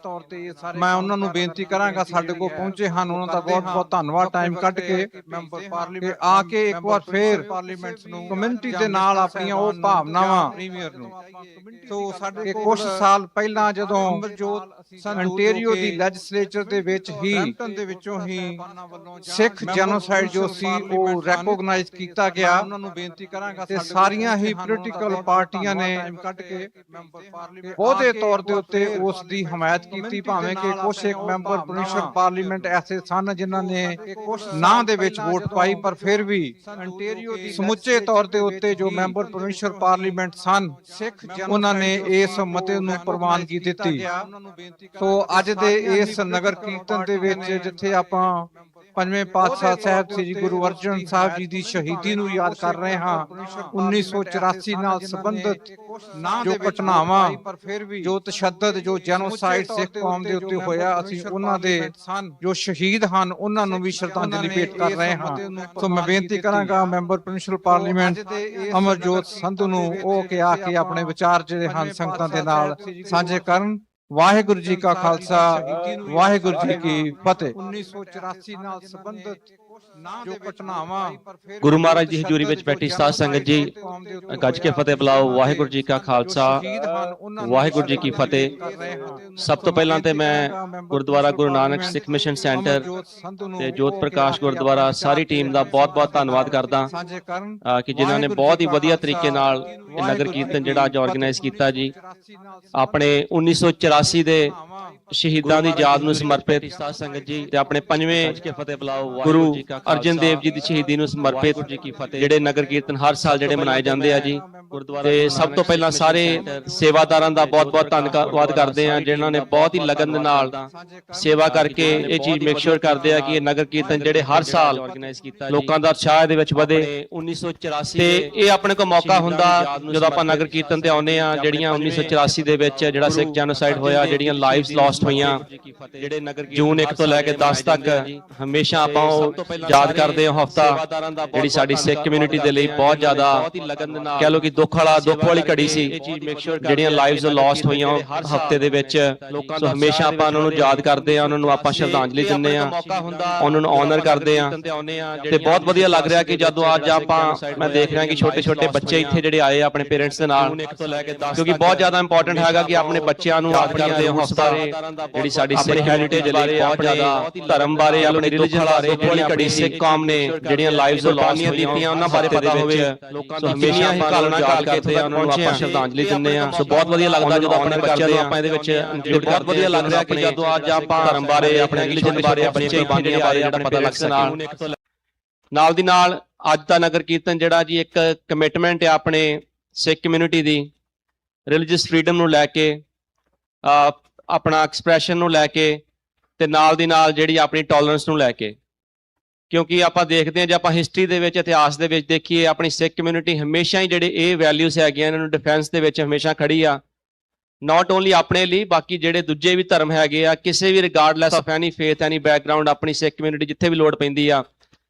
ਮੈਂ ਉਹਨਾਂ ਨੂੰ ਬੇਨਤੀ ਕਰਾਂਗਾ, ਸਾਡੇ ਕੋਲ ਪਹੁੰਚੇ ਹਨ, ਉਹਨਾਂ ਦਾ ਬਹੁਤ ਬਹੁਤ ਧੰਨਵਾਦ ਟਾਈਮ ਕੱਢ ਕੇ ਮੈਂਬਰ ਪਾਰਲੀਮੈਂਟ ਆ ਕੇ ਇੱਕ ਵਾਰ ਫੇਰ ਪਾਰਲੀਮੈਂਟ ਨੂੰ ਕਮਿਊਨਿਟੀ ਦੇ ਨਾਲ ਆਪਣੀਆਂ ਉਹ ਭਾਵਨਾਵਾਂ ਪ੍ਰੀਮੀਅਰ ਨੂੰ। ਸੋ ਸਾਡੇ ਕੁਝ ਸਾਲ ਪਹਿਲਾਂ ਜਦੋਂ ਅੰਟੇਰੀਓ ਦੀ ਲੈਜਿਸਲੇਚਰ ਦੇ ਵਿੱਚ ਹੀ ਬਰੈਂਪਟਨ ਦੇ ਵਿੱਚੋਂ ਹੀ ਸਿੱਖ ਜੈਨੋਸਾਈਡ ਜੋ ਸੀ ਉਹ ਰੈਕੋਗਨਾਈਜ਼ ਕੀਤਾ ਗਿਆ, ਉਹਨਾਂ ਨੂੰ ਬੇਨਤੀ ਕਰਾਂਗਾ ਤੇ ਸਾਰੀਆਂ ਹੀ ਪੋਲੀਟੀਕਲ ਪਾਰਟੀਆਂ ਨੇ ਬਹੁਤੇ ਤੌਰ ਦੇ ਉੱਤੇ ਉਸ ਦੀ ਹਮਾਇਤ ਕੀਤੀ, ਭਾਵੇਂ ਕਿ ਕੁਝ ਇੱਕ ਮੈਂਬਰ ਪ੍ਰੋਵਿੰਸ਼ੀਅਲ ਪਾਰਲੀਮੈਂਟ ਐਸੇ ਸਨ ਜਿਨ੍ਹਾਂ ਨੇ ਨਾਂ ਦੇ ਵਿੱਚ ਵੋਟ ਪਾਈ, ਪਰ ਫਿਰ ਵੀ ਅੰਟੇਰੀਓ ਦੀ ਸਮੁੱਚੇ ਤੌਰ ਦੇ ਉੱਤੇ ਜੋ ਮੈਂਬਰ ਪ੍ਰੋਵਿੰਸ਼ੀਅਲ ਪਾਰਲੀਮੈਂਟ ਸਨ ਸਿੱਖ ਉਹਨਾਂ ਨੇ ਇਸ ਮਤੇ ਨੂੰ ਪ੍ਰਵਾਨਗੀ ਦਿੱਤੀ। ਸੋ ਅੱਜ ਦੇ ਇਸ ਨਗਰ ਕੀਰਤਨ ਦੇ ਵਿੱਚ ਜਿੱਥੇ ਆਪਾਂ ਪੰਜਵੇਂ ਪਾਤਸ਼ਾਹ ਸਾਹਿਬ ਸ੍ਰੀ ਗੁਰੂ ਅਰਜਨ ਸਾਹਿਬ ਜੀ ਦੀ ਸ਼ਹੀਦੀ ਨੂੰ ਯਾਦ ਕਰ ਰਹੇ ਹਾਂ, 1984 ਨਾਲ ਸੰਬੰਧਿਤ ਜੋ ਘਟਨਾਵਾਂ, ਜੋ ਤਸ਼ੱਦਦ, ਜੋ ਜੈਨੋਸਾਈਡ ਸਿੱਖ ਕੌਮ ਦੇ ਉੱਤੇ ਹੋਇਆ, ਅਸੀਂ ਉਹਨਾਂ ਦੇ ਜੋ ਸ਼ਹੀਦ ਹਨ ਉਹਨਾਂ ਨੂੰ ਵੀ ਸ਼ਰਧਾਂਜਲੀ ਭੇਟ ਕਰ ਰਹੇ ਹਾਂ। ਸੋ ਮੈਂ ਬੇਨਤੀ ਕਰਾਂਗਾ member provincial parliament Amarjot Sandhu ਨੂੰ ਉਹ ਕਿ ਆ ਕੇ ਆਪਣੇ ਵਿਚਾਰ ਜਿਹੜੇ ਹਨ ਸੰਗਤਾਂ ਦੇ ਨਾਲ ਸਾਂਝੇ ਕਰਨ। ਵਾਹਿਗੁਰੂ ਜੀ ਕਾ ਖਾਲਸਾ ਵਾਹਿਗੁਰੂ ਜੀ ਕੀ ਫਤਿਹ। 1984 ਨਾਲ ਸੰਬੰਧਿਤ ਜੋ ਘਟਨਾਵਾਂ, ਗੁਰੂ ਮਹਾਰਾਜ ਦੀ ਹਜ਼ੂਰੀ ਵਿੱਚ ਬੈਠੀ ਸਾਧ ਸੰਗਤ ਜੀ, ਗੱਜ ਕੇ ਫਤਿਹ ਬੁਲਾਓ। ਵਾਹਿਗੁਰੂ ਜੀ ਕਾ ਖਾਲਸਾ ਵਾਹਿਗੁਰੂ ਜੀ ਕੀ ਫਤਿਹ। ਸਭ ਤੋਂ ਪਹਿਲਾਂ ਤੇ ਮੈਂ ਗੁਰਦੁਆਰਾ ਗੁਰੂ ਨਾਨਕ ਸਿੱਖ ਮਿਸ਼ਨ ਸੈਂਟਰ ਤੇ ਜੋਤ ਪ੍ਰਕਾਸ਼ ਗੁਰਦੁਆਰਾ ਸਾਰੀ ਟੀਮ ਦਾ ਬਹੁਤ-ਬਹੁਤ ਧੰਨਵਾਦ ਕਰਦਾ ਕਿ ਜਿਨ੍ਹਾਂ ਨੇ ਬਹੁਤ ਹੀ ਵਧੀਆ ਤਰੀਕੇ ਨਾਲ ਇਹ ਨਗਰ ਕੀਰਤਨ ਜਿਹੜਾ ਅੱਜ ਆਰਗੇਨਾਈਜ਼ ਕੀਤਾ ਜੀ। ਆਪਣੇ 1984 ਦੇ ਸ਼ਹੀਦਾਂ ਦੀ ਯਾਦ ਨੂੰ ਸਮਰਪਿਤ ਸਾਧ ਸੰਗਤ ਜੀ ਤੇ ਆਪਣੇ ਪੰਜਵੇਂ ਫਤਿਹ ਬੁਲਾਓ ਗੁਰੂ ਅਰਜਨ ਦੇਵ ਜੀ ਦੀ ਸ਼ਹੀਦੀ ਨੂੰ ਸਮਰਪਿਤ ਜਿਹੜੇ ਨਗਰ ਕੀਰਤਨ ਹਰ ਸਾਲ ਜਿਹੜੇ ਮਨਾਏ ਜਾਂਦੇ ਆ ਜੀ। ਤੇ ਸਭ ਤੋਂ ਪਹਿਲਾਂ ਸਾਰੇ ਸੇਵਾਦਾਰਾਂ ਦਾ ਬਹੁਤ-ਬਹੁਤ ਧੰਨਵਾਦ ਕਰਦੇ ਆ ਜਿਨ੍ਹਾਂ ਨੇ ਬਹੁਤ ਹੀ ਲਗਨ ਦੇ ਨਾਲ ਸੇਵਾ ਕਰਕੇ ਇਹ ਚੀਜ਼ ਮੇਕ ਸ਼ੋਰ ਕਰਦੇ ਆ ਕਿ ਇਹ ਨਗਰ ਕੀਰਤਨ ਜਿਹੜੇ ਹਰ ਸਾਲ ਆਰਗੇਨਾਈਜ਼ ਕੀਤਾ ਲੋਕਾਂ ਦਾ ਉਤਸ਼ਾਹ ਦੇ ਵਿੱਚ ਵਧੇ। 1984 ਤੇ ਇਹ ਆਪਣੇ ਕੋਲ ਮੌਕਾ ਹੁੰਦਾ ਜਦੋਂ ਆਪਾਂ ਨਗਰ ਕੀਰਤਨ ਤੇ ਆਉਂਦੇ ਆ ਜਿਹੜੀਆਂ 1984 ਦੇ ਵਿੱਚ ਜਿਹੜਾ ਸਿੱਖ ਜੈਨੋਸਾਈਡ ਹੋਇਆ, ਜਿਹੜੀਆਂ ਲਾਈਵਸ ਲੌਸਟ ਹੋਈਆਂ, ਜਿਹੜੇ ਨਗਰ ਜੂਨ 1 ਤੋਂ ਲੈ ਕੇ 10 ਤੱਕ ਹਮੇਸ਼ਾ ਆਪਾਂ ਉਹ ਯਾਦ ਕਰਦੇ ਹਾਂ ਹਫਤਾ, ਜਿਹੜੀ ਸਾਡੀ ਸਿੱਖ ਕਮਿਊਨਿਟੀ ਦੇ ਲਈ ਬਹੁਤ ਜ਼ਿਆਦਾ ਕਹਿ ਲਓ ਕਿ ਦੁੱਖ ਵਾਲੀ ਘੜੀ ਸੀ। ਜਿਹੜੀਆਂ ਲਾਈਵਸ ਲੌਸਟ ਹੋਈਆਂ ਹਫਤੇ ਦੇ ਵਿੱਚ, ਸੋ ਹਮੇਸ਼ਾ ਆਪਾਂ ਉਹਨਾਂ ਨੂੰ ਯਾਦ ਕਰਦੇ ਆ, ਉਹਨਾਂ ਨੂੰ ਆਪਾਂ ਸ਼ਰਧਾਂਜਲੀ ਦਿੰਦੇ ਆ, ਉਹਨਾਂ ਨੂੰ ਆਨਰ ਕਰਦੇ ਆ। ਤੇ ਬਹੁਤ ਵਧੀਆ ਲੱਗ ਰਿਹਾ ਕਿ ਜਦੋਂ ਅੱਜ ਮੈਂ ਦੇਖ ਰਿਹਾ ਕਿ ਛੋਟੇ ਬੱਚੇ ਇੱਥੇ ਜਿਹੜੇ ਆਏ ਆ ਆਪਣੇ ਪੇਰੈਂਟਸ ਦੇ ਨਾਲ, ਕਿਉਂਕਿ ਬਹੁਤ ਜ਼ਿਆਦਾ ਇੰਪੋਰਟੈਂਟ ਹੈਗਾ ਕਿ ਆਪਣੇ ਬੱਚਿਆਂ ਨੂੰ ਯਾਦ ਕਰਦੇ ਹੋ ਹਫਤਾ, ਜਿਹੜੀ ਸਾਡੀ ਸਿੱਖ ਹੈਰੀਟੇਜ ਲਈ ਬਹੁਤ ਜ਼ਿਆਦਾ ਧਰਮ ਬਾਰੇ, ਆਪਣੇ ਰਿਲੀਜਨ ਬਾਰੇ, ਜਿਹੜੀ ਘੜੀ ਸਿੱਖ ਕੌਮ ਨੇ ਜਿਹੜੀਆਂ ਲਾਈਵਸ ਲੌਸਟ ਕੀਤੀਆਂ ਉਹਨਾਂ ਬਾਰੇ ਪਤਾ ਹੋਵੇ। ਸੋ ਹਮੇਸ਼ਾ ਹੀ ਕਾਲਣਾ ਕਾਲ ਕੇ ਇੱਥੇ ਉਹਨਾਂ ਨੂੰ ਆਪਾਂ ਸ਼ਰਧਾਂਜਲੀ ਦਿੰਦੇ ਆ। ਸੋ ਬਹੁਤ ਵਧੀਆ ਲੱਗਦਾ ਜਦੋਂ ਆਪਣੇ ਬੱਚਿਆਂ ਨੂੰ ਆਪਾਂ ਇਹਦੇ ਵਿੱਚ ਇੰਕਲੂਡ ਬਹੁਤ ਵਧੀਆ ਲੱਗ ਰਿਹਾ ਕਿ ਜਦੋਂ ਅੱਜ ਆਪਾਂ ਧਰਮ ਬਾਰੇ, ਆਪਣੇ ਰਿਲੀਜਨ ਬਾਰੇ, ਆਪਣੇ ਕੁਰਬਾਨੀਆਂ ਬਾਰੇ ਜਿਹੜਾ ਪਤਾ ਲੱਗ ਸਕੇ। ਨਾਲ ਦੀ ਨਾਲ ਅੱਜ ਦਾ ਨਗਰ ਕੀਰਤਨ ਜਿਹੜਾ ਜੀ ਇੱਕ ਕਮਿਟਮੈਂਟ ਹੈ ਆਪਣੇ ਸਿੱਖ ਕਮਿਊਨਿਟੀ ਦੀ, ਰਿਲੀਜੀਅਸ ਫਰੀडम ਨੂੰ ਲੈ ਕੇ, ਆਪਣਾ ਐਕਸਪ੍ਰੈਸ਼ਨ ਨੂੰ ਲੈ ਕੇ, ਤੇ ਨਾਲ ਦੀ ਨਾਲ ਜਿਹੜੀ ਆਪਣੀ ਟੋਲਰੈਂਸ ਨੂੰ ਲੈ ਕੇ। ਕਿਉਂਕਿ ਆਪਾਂ ਦੇਖਦੇ ਹਾਂ ਜੇ ਆਪਾਂ ਹਿਸਟਰੀ ਦੇ ਵਿੱਚ, ਇਤਿਹਾਸ ਦੇ ਵਿੱਚ ਦੇਖੀਏ, ਆਪਣੀ ਸਿੱਖ ਕਮਿਊਨਿਟੀ ਹਮੇਸ਼ਾ ਹੀ ਜਿਹੜੇ ਇਹ ਵੈਲਿਊਜ਼ ਹੈਗੀਆਂ ਇਹਨਾਂ ਨੂੰ ਡਿਫੈਂਸ ਦੇ ਵਿੱਚ ਹਮੇਸ਼ਾ ਖੜੀ ਆ, ਨਾਟ ਓਨਲੀ ਆਪਣੇ ਲਈ, ਬਾਕੀ ਜਿਹੜੇ ਦੂਜੇ ਵੀ ਧਰਮ ਹੈਗੇ ਆ, ਕਿਸੇ ਵੀ regardless of any faith, any background, ਆਪਣੀ ਸਿੱਖ ਕਮਿਊਨਿਟੀ ਜਿੱਥੇ ਵੀ ਲੋੜ ਪੈਂਦੀ ਆ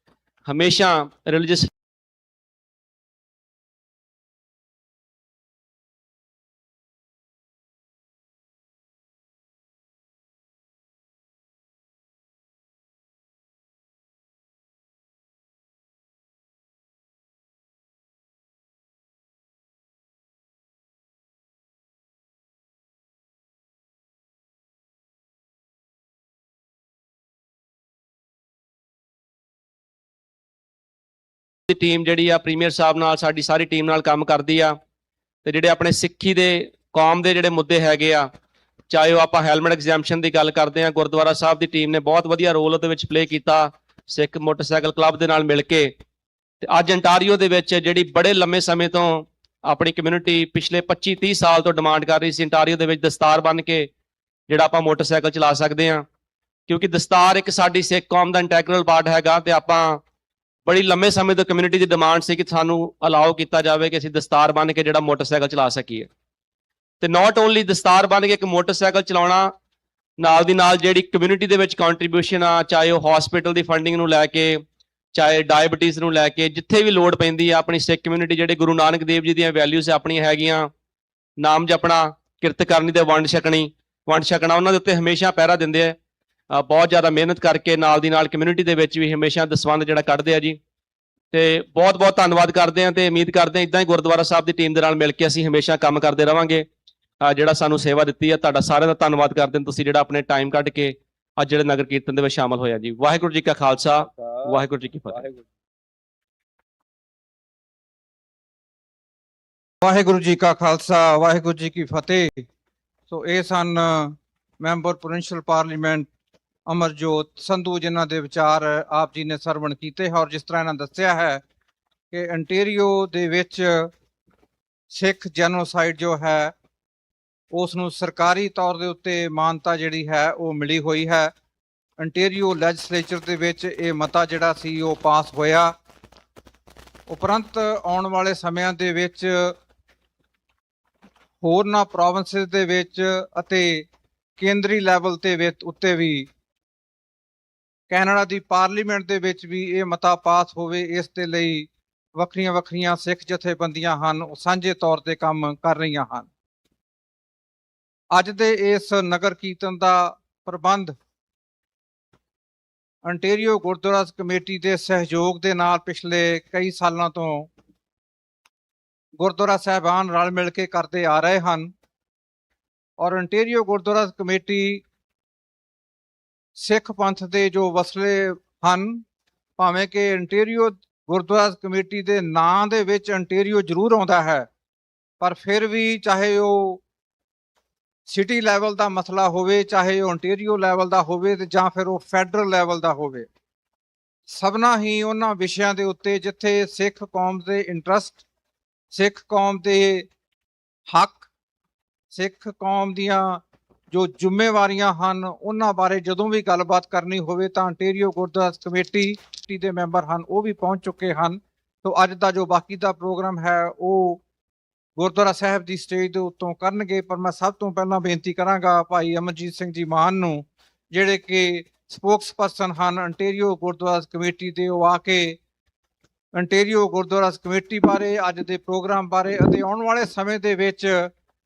ਹਮੇਸ਼ਾ ਰਿਲੀਜੀਅਸ ਦੀ ਟੀਮ ਜਿਹੜੀ ਆ ਪ੍ਰੀਮੀਅਰ ਸਾਹਿਬ ਨਾਲ, ਸਾਡੀ ਸਾਰੀ ਟੀਮ ਨਾਲ ਕੰਮ ਕਰਦੀ ਆ। ਤੇ ਜਿਹੜੇ ਆਪਣੇ ਸਿੱਖੀ ਦੇ ਕੌਮ ਦੇ ਜਿਹੜੇ ਮੁੱਦੇ ਹੈਗੇ ਆ, ਚਾਹੇ ਉਹ ਆਪਾਂ ਹੈਲਮਟ ਐਗਜ਼ੈਂਪਸ਼ਨ ਦੀ ਗੱਲ ਕਰਦੇ ਆ, ਗੁਰਦੁਆਰਾ ਸਾਹਿਬ ਦੀ ਟੀਮ ਨੇ ਬਹੁਤ ਵਧੀਆ ਰੋਲ ਉਹਦੇ ਵਿੱਚ ਪਲੇ ਕੀਤਾ ਸਿੱਖ ਮੋਟਰਸਾਈਕਲ ਕਲੱਬ ਦੇ ਨਾਲ ਮਿਲ ਕੇ। ਤੇ ਅੱਜ ਅੰਟਾਰੀਓ ਦੇ ਵਿੱਚ ਜਿਹੜੀ ਬੜੇ ਲੰਮੇ ਸਮੇਂ ਤੋਂ ਆਪਣੀ ਕਮਿਊਨਿਟੀ ਪਿਛਲੇ 25-30 ਸਾਲ ਤੋਂ ਡਿਮਾਂਡ ਕਰ ਰਹੀ ਸੀ, ਅੰਟਾਰੀਓ ਦੇ ਵਿੱਚ ਦਸਤਾਰ ਬੰਨ੍ਹ ਕੇ ਜਿਹੜਾ ਆਪਾਂ ਮੋਟਰਸਾਈਕਲ ਚਲਾ ਸਕਦੇ ਆ, ਕਿਉਂਕਿ ਦਸਤਾਰ ਇੱਕ ਸਾਡੀ ਸਿੱਖ ਕੌਮ ਦਾ ਇੰਟੈਗਰਲ ਪਾਰਟ ਹੈਗਾ। ਤੇ ਆਪਾਂ ਬੜੀ ਲੰਮੇ ਸਮੇਂ ਤੋਂ ਕਮਿਊਨਿਟੀ ਦੀ ਡਿਮਾਂਡ ਸੀ ਕਿ ਸਾਨੂੰ ਅਲਾਓ ਕੀਤਾ ਜਾਵੇ ਕਿ ਅਸੀਂ ਦਸਤਾਰ ਬੰਨ੍ਹ ਕੇ ਜਿਹੜਾ ਮੋਟਰਸਾਈਕਲ ਚਲਾ ਸਕੀਏ। ਤੇ ਨਾਟ ਓਨਲੀ ਦਸਤਾਰ ਬੰਨ੍ਹ ਕੇ ਇੱਕ ਮੋਟਰਸਾਈਕਲ ਚਲਾਉਣਾ, ਨਾਲ ਦੀ ਨਾਲ ਜਿਹੜੀ ਕਮਿਊਨਿਟੀ ਦੇ ਵਿੱਚ ਕੰਟਰੀਬਿਊਸ਼ਨ ਆ, ਚਾਹੇ ਉਹ ਹਸਪੀਟਲ ਦੀ ਫੰਡਿੰਗ ਨੂੰ ਲੈ ਕੇ, ਚਾਹੇ ਡਾਇਬਟੀਜ਼ ਨੂੰ ਲੈ ਕੇ, ਜਿੱਥੇ ਵੀ ਲੋੜ ਪੈਂਦੀ ਆ, ਆਪਣੀ ਸਿੱਖ ਕਮਿਊਨਿਟੀ ਜਿਹੜੇ ਗੁਰੂ ਨਾਨਕ ਦੇਵ ਜੀ ਦੀਆਂ ਵੈਲਿਊਜ਼ ਆਪਣੀਆਂ ਹੈਗੀਆਂ, ਨਾਮ ਜਪਣਾ, ਕਿਰਤ ਕਰਨੀ ਤੇ ਵੰਡ ਛਕਣਾ, ਉਹਨਾਂ ਦੇ ਉੱਤੇ ਹਮੇਸ਼ਾ ਪਹਿਰਾ ਦਿੰਦੇ ਆ। ਬਹੁਤ ਜ਼ਿਆਦਾ ਮਿਹਨਤ ਕਰਕੇ ਨਾਲ ਦੀ ਨਾਲ ਕਮਿਊਨਿਟੀ ਦੇ ਵਿੱਚ ਵੀ ਹਮੇਸ਼ਾ ਦਸਵੰਧ ਜਿਹੜਾ ਕੱਢਦੇ ਆ ਜੀ। ਤੇ ਬਹੁਤ ਬਹੁਤ ਧੰਨਵਾਦ ਕਰਦੇ ਆ ਤੇ ਉਮੀਦ ਕਰਦੇ ਆ ਇਦਾਂ ਹੀ ਗੁਰਦੁਆਰਾ ਸਾਹਿਬ ਦੀ ਟੀਮ ਦੇ ਨਾਲ ਮਿਲ ਕੇ ਅਸੀਂ ਹਮੇਸ਼ਾ ਕੰਮ ਕਰਦੇ ਰਵਾਂਗੇ। ਜਿਹੜਾ ਸਾਨੂੰ ਸੇਵਾ ਦਿੱਤੀ ਆ, ਤੁਹਾਡਾ ਸਾਰਿਆਂ ਦਾ ਧੰਨਵਾਦ ਕਰਦੇ ਹਾਂ ਤੁਸੀਂ ਜਿਹੜਾ ਆਪਣੇ ਟਾਈਮ ਕੱਢ ਕੇ ਅੱਜ ਜਿਹੜੇ ਨਗਰ ਕੀਰਤਨ ਦੇ ਵਿੱਚ ਸ਼ਾਮਲ ਹੋਇਆ ਜੀ। ਵਾਹਿਗੁਰੂ ਜੀ ਕਾ ਖਾਲਸਾ, ਵਾਹਿਗੁਰੂ ਜੀ ਕੀ ਫਤਿਹ। ਵਾਹਿਗੁਰੂ ਜੀ ਕਾ ਖਾਲਸਾ, ਵਾਹਿਗੁਰੂ ਜੀ ਕੀ ਫਤਿਹ। ਸੋ ਇਹ ਸਨ member provincial parliament Amarjot Sandhu, ਜਿਨ੍ਹਾਂ ਦੇ ਵਿਚਾਰ ਆਪ ਜੀ ਨੇ ਸਰਵਣ ਕੀਤੇ ਔਰ ਜਿਸ ਤਰ੍ਹਾਂ ਇਹਨਾਂ ਦੱਸਿਆ ਹੈ ਕਿ ਅੰਟੇਰੀਓ ਦੇ ਵਿੱਚ ਸਿੱਖ ਜੈਨੋਸਾਈਡ ਜੋ ਹੈ ਉਸ ਨੂੰ ਸਰਕਾਰੀ ਤੌਰ ਦੇ ਉੱਤੇ ਮਾਨਤਾ ਜਿਹੜੀ ਹੈ ਉਹ ਮਿਲੀ ਹੋਈ ਹੈ। ਅੰਟੇਰੀਓ ਲੈਜਿਸਲੇਚਰ ਦੇ ਵਿੱਚ ਇਹ ਮਤਾ ਜਿਹੜਾ ਸੀ ਉਹ ਪਾਸ ਹੋਇਆ। ਉਪਰੰਤ ਆਉਣ ਵਾਲੇ ਸਮਿਆਂ ਦੇ ਵਿੱਚ ਹੋਰਨਾਂ ਪ੍ਰੋਵਿੰਸਿਸ ਦੇ ਵਿੱਚ ਅਤੇ ਕੇਂਦਰੀ ਲੈਵਲ ਤੇ ਵਿੱਚ ਉੱਤੇ ਵੀ, ਕੈਨੇਡਾ ਦੀ ਪਾਰਲੀਮੈਂਟ ਦੇ ਵਿੱਚ ਵੀ ਇਹ ਮਤਾ ਪਾਸ ਹੋਵੇ, ਇਸ ਦੇ ਲਈ ਵੱਖਰੀਆਂ ਸਿੱਖ ਜਥੇਬੰਦੀਆਂ ਹਨ ਉਹ ਸਾਂਝੇ ਤੌਰ ਤੇ ਕੰਮ ਕਰ ਰਹੀਆਂ ਹਨ। ਅੱਜ ਦੇ ਇਸ ਨਗਰ ਕੀਰਤਨ ਦਾ ਪ੍ਰਬੰਧ ਅੰਟੇਰੀਓ ਗੁਰਦੁਆਰਾ ਕਮੇਟੀ ਦੇ ਸਹਿਯੋਗ ਦੇ ਨਾਲ ਪਿਛਲੇ ਕਈ ਸਾਲਾਂ ਤੋਂ ਗੁਰਦੁਆਰਾ ਸਾਹਿਬਾਨ ਰਲ ਮਿਲ ਕੇ ਕਰਦੇ ਆ ਰਹੇ ਹਨ। ਔਰ ਅੰਟੇਰੀਓ ਗੁਰਦੁਆਰਾ ਕਮੇਟੀ ਸਿੱਖ ਪੰਥ ਦੇ ਜੋ ਵਸਲੇ ਹਨ, ਭਾਵੇਂ ਕਿ ਅੰਟੇਰੀਓ ਗੁਰਦੁਆਰਾ ਕਮੇਟੀ ਦੇ ਨਾਂ ਦੇ ਵਿੱਚ ਅੰਟੇਰੀਓ ਜ਼ਰੂਰ ਆਉਂਦਾ ਹੈ, ਪਰ ਫਿਰ ਵੀ ਚਾਹੇ ਉਹ ਸਿਟੀ ਲੈਵਲ ਦਾ ਮਸਲਾ ਹੋਵੇ, ਚਾਹੇ ਉਹ ਓਨਟਾਰੀਓ ਲੈਵਲ ਦਾ ਹੋਵੇ ਤੇ ਜਾਂ ਫਿਰ ਉਹ ਫੈਡਰਲ ਲੈਵਲ ਦਾ ਹੋਵੇ, ਸਭਨਾ ਹੀ ਉਹਨਾਂ ਵਿਸ਼ਿਆਂ ਦੇ ਉੱਤੇ ਜਿੱਥੇ ਸਿੱਖ ਕੌਮ ਦੇ ਇੰਟਰਸਟ, ਸਿੱਖ ਕੌਮ ਦੇ ਹੱਕ, ਸਿੱਖ ਕੌਮ ਦੀਆਂ ਜੋ ਜ਼ਿੰਮੇਵਾਰੀਆਂ ਹਨ, ਉਹਨਾਂ ਬਾਰੇ ਜਦੋਂ ਵੀ ਗੱਲਬਾਤ ਕਰਨੀ ਹੋਵੇ ਤਾਂ ਓਨਟਾਰੀਓ ਗੁਰਦੁਆਰਾ ਕਮੇਟੀ ਦੇ ਮੈਂਬਰ ਹਨ, ਉਹ ਵੀ ਪਹੁੰਚ ਚੁੱਕੇ ਹਨ। ਤੋ ਅੱਜ ਦਾ ਜੋ ਬਾਕੀ ਦਾ ਪ੍ਰੋਗਰਾਮ ਹੈ ਉਹ ਗੁਰਦੁਆਰਾ ਸਾਹਿਬ ਦੀ ਸਟੇਜ ਦੇ ਉੱਤੋਂ ਕਰਨਗੇ। ਪਰ ਮੈਂ ਸਭ ਤੋਂ ਪਹਿਲਾਂ ਬੇਨਤੀ ਕਰਾਂਗਾ ਭਾਈ ਅਮਰਜੀਤ ਸਿੰਘ ਜੀ ਮਾਨ ਨੂੰ, ਜਿਹੜੇ ਕਿ ਸਪੋਕਸਪਰਸਨ ਹਨ ਓਨਟਾਰੀਓ ਗੁਰਦੁਆਰਾ ਕਮੇਟੀ ਦੇ, ਉਹ ਆ ਕੇ ਓਨਟਾਰੀਓ ਗੁਰਦੁਆਰਾ ਕਮੇਟੀ ਬਾਰੇ, ਅੱਜ ਦੇ ਪ੍ਰੋਗਰਾਮ ਬਾਰੇ ਅਤੇ ਆਉਣ ਵਾਲੇ ਸਮੇਂ ਦੇ ਵਿੱਚ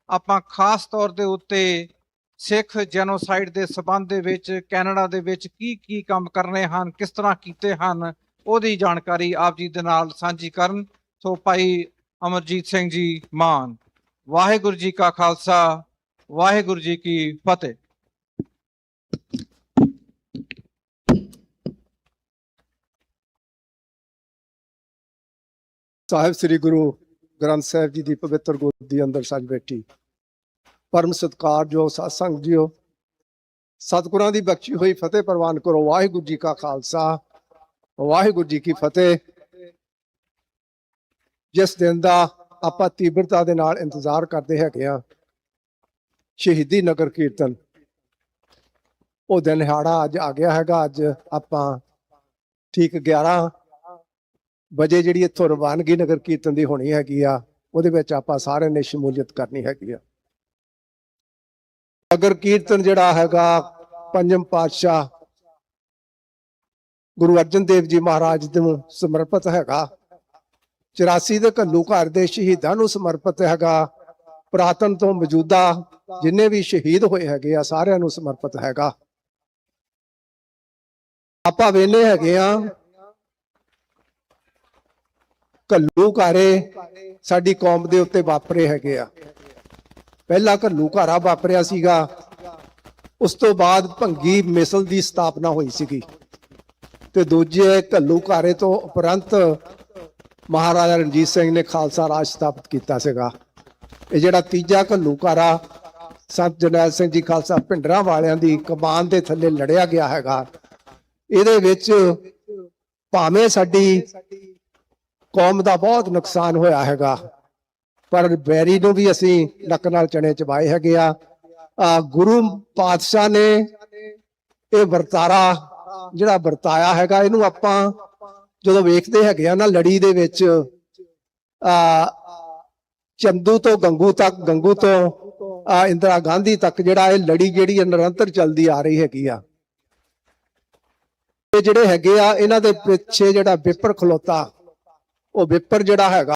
ਆਪਾਂ ਖਾਸ ਤੌਰ ਦੇ ਉੱਤੇ ਸਿੱਖ ਜੈਨੋਸਾਈਡ ਦੇ ਸਬੰਧ ਦੇ ਵਿੱਚ ਕੈਨੇਡਾ ਦੇ ਵਿੱਚ ਕੀ ਕੰਮ ਕਰਨੇ ਹਨ, ਕਿਸ ਤਰ੍ਹਾਂ ਕੀਤੇ ਹਨ, ਉਹਦੀ ਜਾਣਕਾਰੀ ਆਪ ਜੀ ਦੇ ਨਾਲ ਸਾਂਝੀ ਕਰਨ। ਸੋ ਭਾਈ ਅਮਰਜੀਤ ਸਿੰਘ ਜੀ ਮਾਨ। ਵਾਹਿਗੁਰੂ ਜੀ ਕਾ ਖਾਲਸਾ, ਵਾਹਿਗੁਰੂ ਜੀ ਕੀ ਫਤਿਹ। ਸਾਹਿਬ ਸ੍ਰੀ ਗੁਰੂ ਗ੍ਰੰਥ ਸਾਹਿਬ ਜੀ ਦੀ ਪਵਿੱਤਰ ਗੋਦੀ ਅੰਦਰ ਸੱਜ ਬੈਠੀ ਪਰਮ ਸਤਿਕਾਰਯੋਗ ਸਾਧ ਸੰਗਤ ਜੀਓ, ਸਤਿਗੁਰਾਂ ਦੀ ਬਖਸ਼ੀ ਹੋਈ ਫਤਿਹ ਪ੍ਰਵਾਨ ਕਰੋ। ਵਾਹਿਗੁਰੂ ਜੀ ਕਾ ਖਾਲਸਾ, ਵਾਹਿਗੁਰੂ ਜੀ ਕੀ ਫਤਿਹ। ਜਿਸ ਦਿਨ ਦਾ ਆਪਾਂ ਤੀਬਰਤਾ ਦੇ ਨਾਲ ਇੰਤਜ਼ਾਰ ਕਰਦੇ ਹੈਗੇ ਆ, ਸ਼ਹੀਦੀ ਨਗਰ ਕੀਰਤਨ, ਉਹ ਦਿਨ ਦਿਹਾੜਾ ਅੱਜ ਆ ਗਿਆ ਹੈਗਾ। ਅੱਜ ਆਪਾਂ ਠੀਕ 11 ਵਜੇ ਜਿਹੜੀ ਇੱਥੋਂ ਰਵਾਨਗੀ ਨਗਰ ਕੀਰਤਨ ਦੀ ਹੋਣੀ ਹੈਗੀ ਆ, ਉਹਦੇ ਵਿੱਚ ਆਪਾਂ ਸਾਰਿਆਂ ਨੇ ਸ਼ਮੂਲੀਅਤ ਕਰਨੀ ਹੈਗੀ ਆ। ਨਗਰ ਕੀਰਤਨ ਜਿਹੜਾ ਹੈਗਾ ਪੰਜਮ ਪਾਤਸ਼ਾਹ ਗੁਰੂ ਅਰਜਨ ਦੇਵ ਜੀ ਮਹਾਰਾਜ ਨੂੰ ਸਮਰਪਿਤ ਹੈਗਾ। 84 ਦੇ ਘੱਲੂ ਘਰ ਦੇ ਸ਼ਹੀਦਾਂ ਨੂੰ ਸਮਰਪਿਤ ਹੈਗਾ। ਪੁਰਾਤਨ ਤੋਂ ਮੌਜੂਦਾ ਜਿੰਨੇ ਵੀ ਸ਼ਹੀਦ ਹੋਏ ਹੈਗੇ ਆ, ਸਾਰਿਆਂ ਨੂੰ ਸਮਰਪਿਤ ਹੈਗਾ। ਆਪਾਂ ਵੇਲੇ ਹੈਗੇ ਆ ਘੱਲੂ ਘਾਰੇ ਸਾਡੀ ਕੌਮ ਦੇ ਉੱਤੇ ਵਾਪਰੇ ਹੈਗੇ ਆ। ਪਹਿਲਾ ਘੱਲੂ ਘਾਰਾ ਵਾਪਰਿਆ ਸੀਗਾ, ਉਸ ਤੋਂ ਬਾਅਦ ਭੰਗੀ ਮਿਸਲ ਦੀ ਸਥਾਪਨਾ ਹੋਈ ਸੀਗੀ, ਤੇ ਦੂਜੇ ਘੱਲੂ ਘਾਰੇ ਤੋਂ ਉਪਰੰਤ ਮਹਾਰਾਜਾ ਰਣਜੀਤ ਸਿੰਘ ਨੇ ਖਾਲਸਾ ਰਾਜ ਸਥਾਪਿਤ ਕੀਤਾ ਸੀਗਾ। ਇਹ ਜਿਹੜਾ ਤੀਜਾ ਘੱਲੂ ਘਾਰਾ ਸੰਤ ਜਰਨੈਲ ਸਿੰਘ ਜੀ ਖਾਲਸਾ ਭਿੰਡਰਾਂ ਵਾਲਿਆਂ ਦੀ ਕਮਾਨ ਦੇ ਥੱਲੇ ਲੜਿਆ ਗਿਆ ਹੈਗਾ। ਇਹਦੇ ਵਿੱਚ ਭਾਵੇਂ ਸਾਡੀ ਕੌਮ ਦਾ ਬਹੁਤ ਨੁਕਸਾਨ ਹੋਇਆ ਹੈਗਾ, ਪਰ ਬੈਰੀ ਨੂੰ ਵੀ ਅਸੀਂ ਲੱਕ ਨਾਲ ਚਣੇ ਚਬਾਏ ਹੈਗੇ ਆ। ਗੁਰੂ ਪਾਤਸ਼ਾਹ ਨੇ ਇਹ ਵਰਤਾਰਾ ਜਿਹੜਾ ਵਰਤਾਇਆ ਹੈਗਾ, ਇਹਨੂੰ ਆਪਾਂ ਜਦੋਂ ਵੇਖਦੇ ਹੈਗੇ ਆ ਨਾ, ਲੜੀ ਦੇ ਵਿੱਚ ਚੰਦੂ ਤੋਂ ਗੰਗੂ ਤੱਕ, ਗੰਗੂ ਤੋਂ ਇੰਦਰਾ ਗਾਂਧੀ ਤੱਕ ਜਿਹੜਾ ਇਹ ਲੜੀ ਜਿਹੜੀ ਨਿਰੰਤਰ ਚੱਲਦੀ ਆ ਰਹੀ ਹੈਗੀ ਆ। ਇਹ ਜਿਹੜੇ ਹੈਗੇ ਆ, ਇਹਨਾਂ ਦੇ ਪਿੱਛੇ ਜਿਹੜਾ ਵਿਪਰ ਖਲੋਤਾ, ਉਹ ਵਿਪਰ ਜਿਹੜਾ ਹੈਗਾ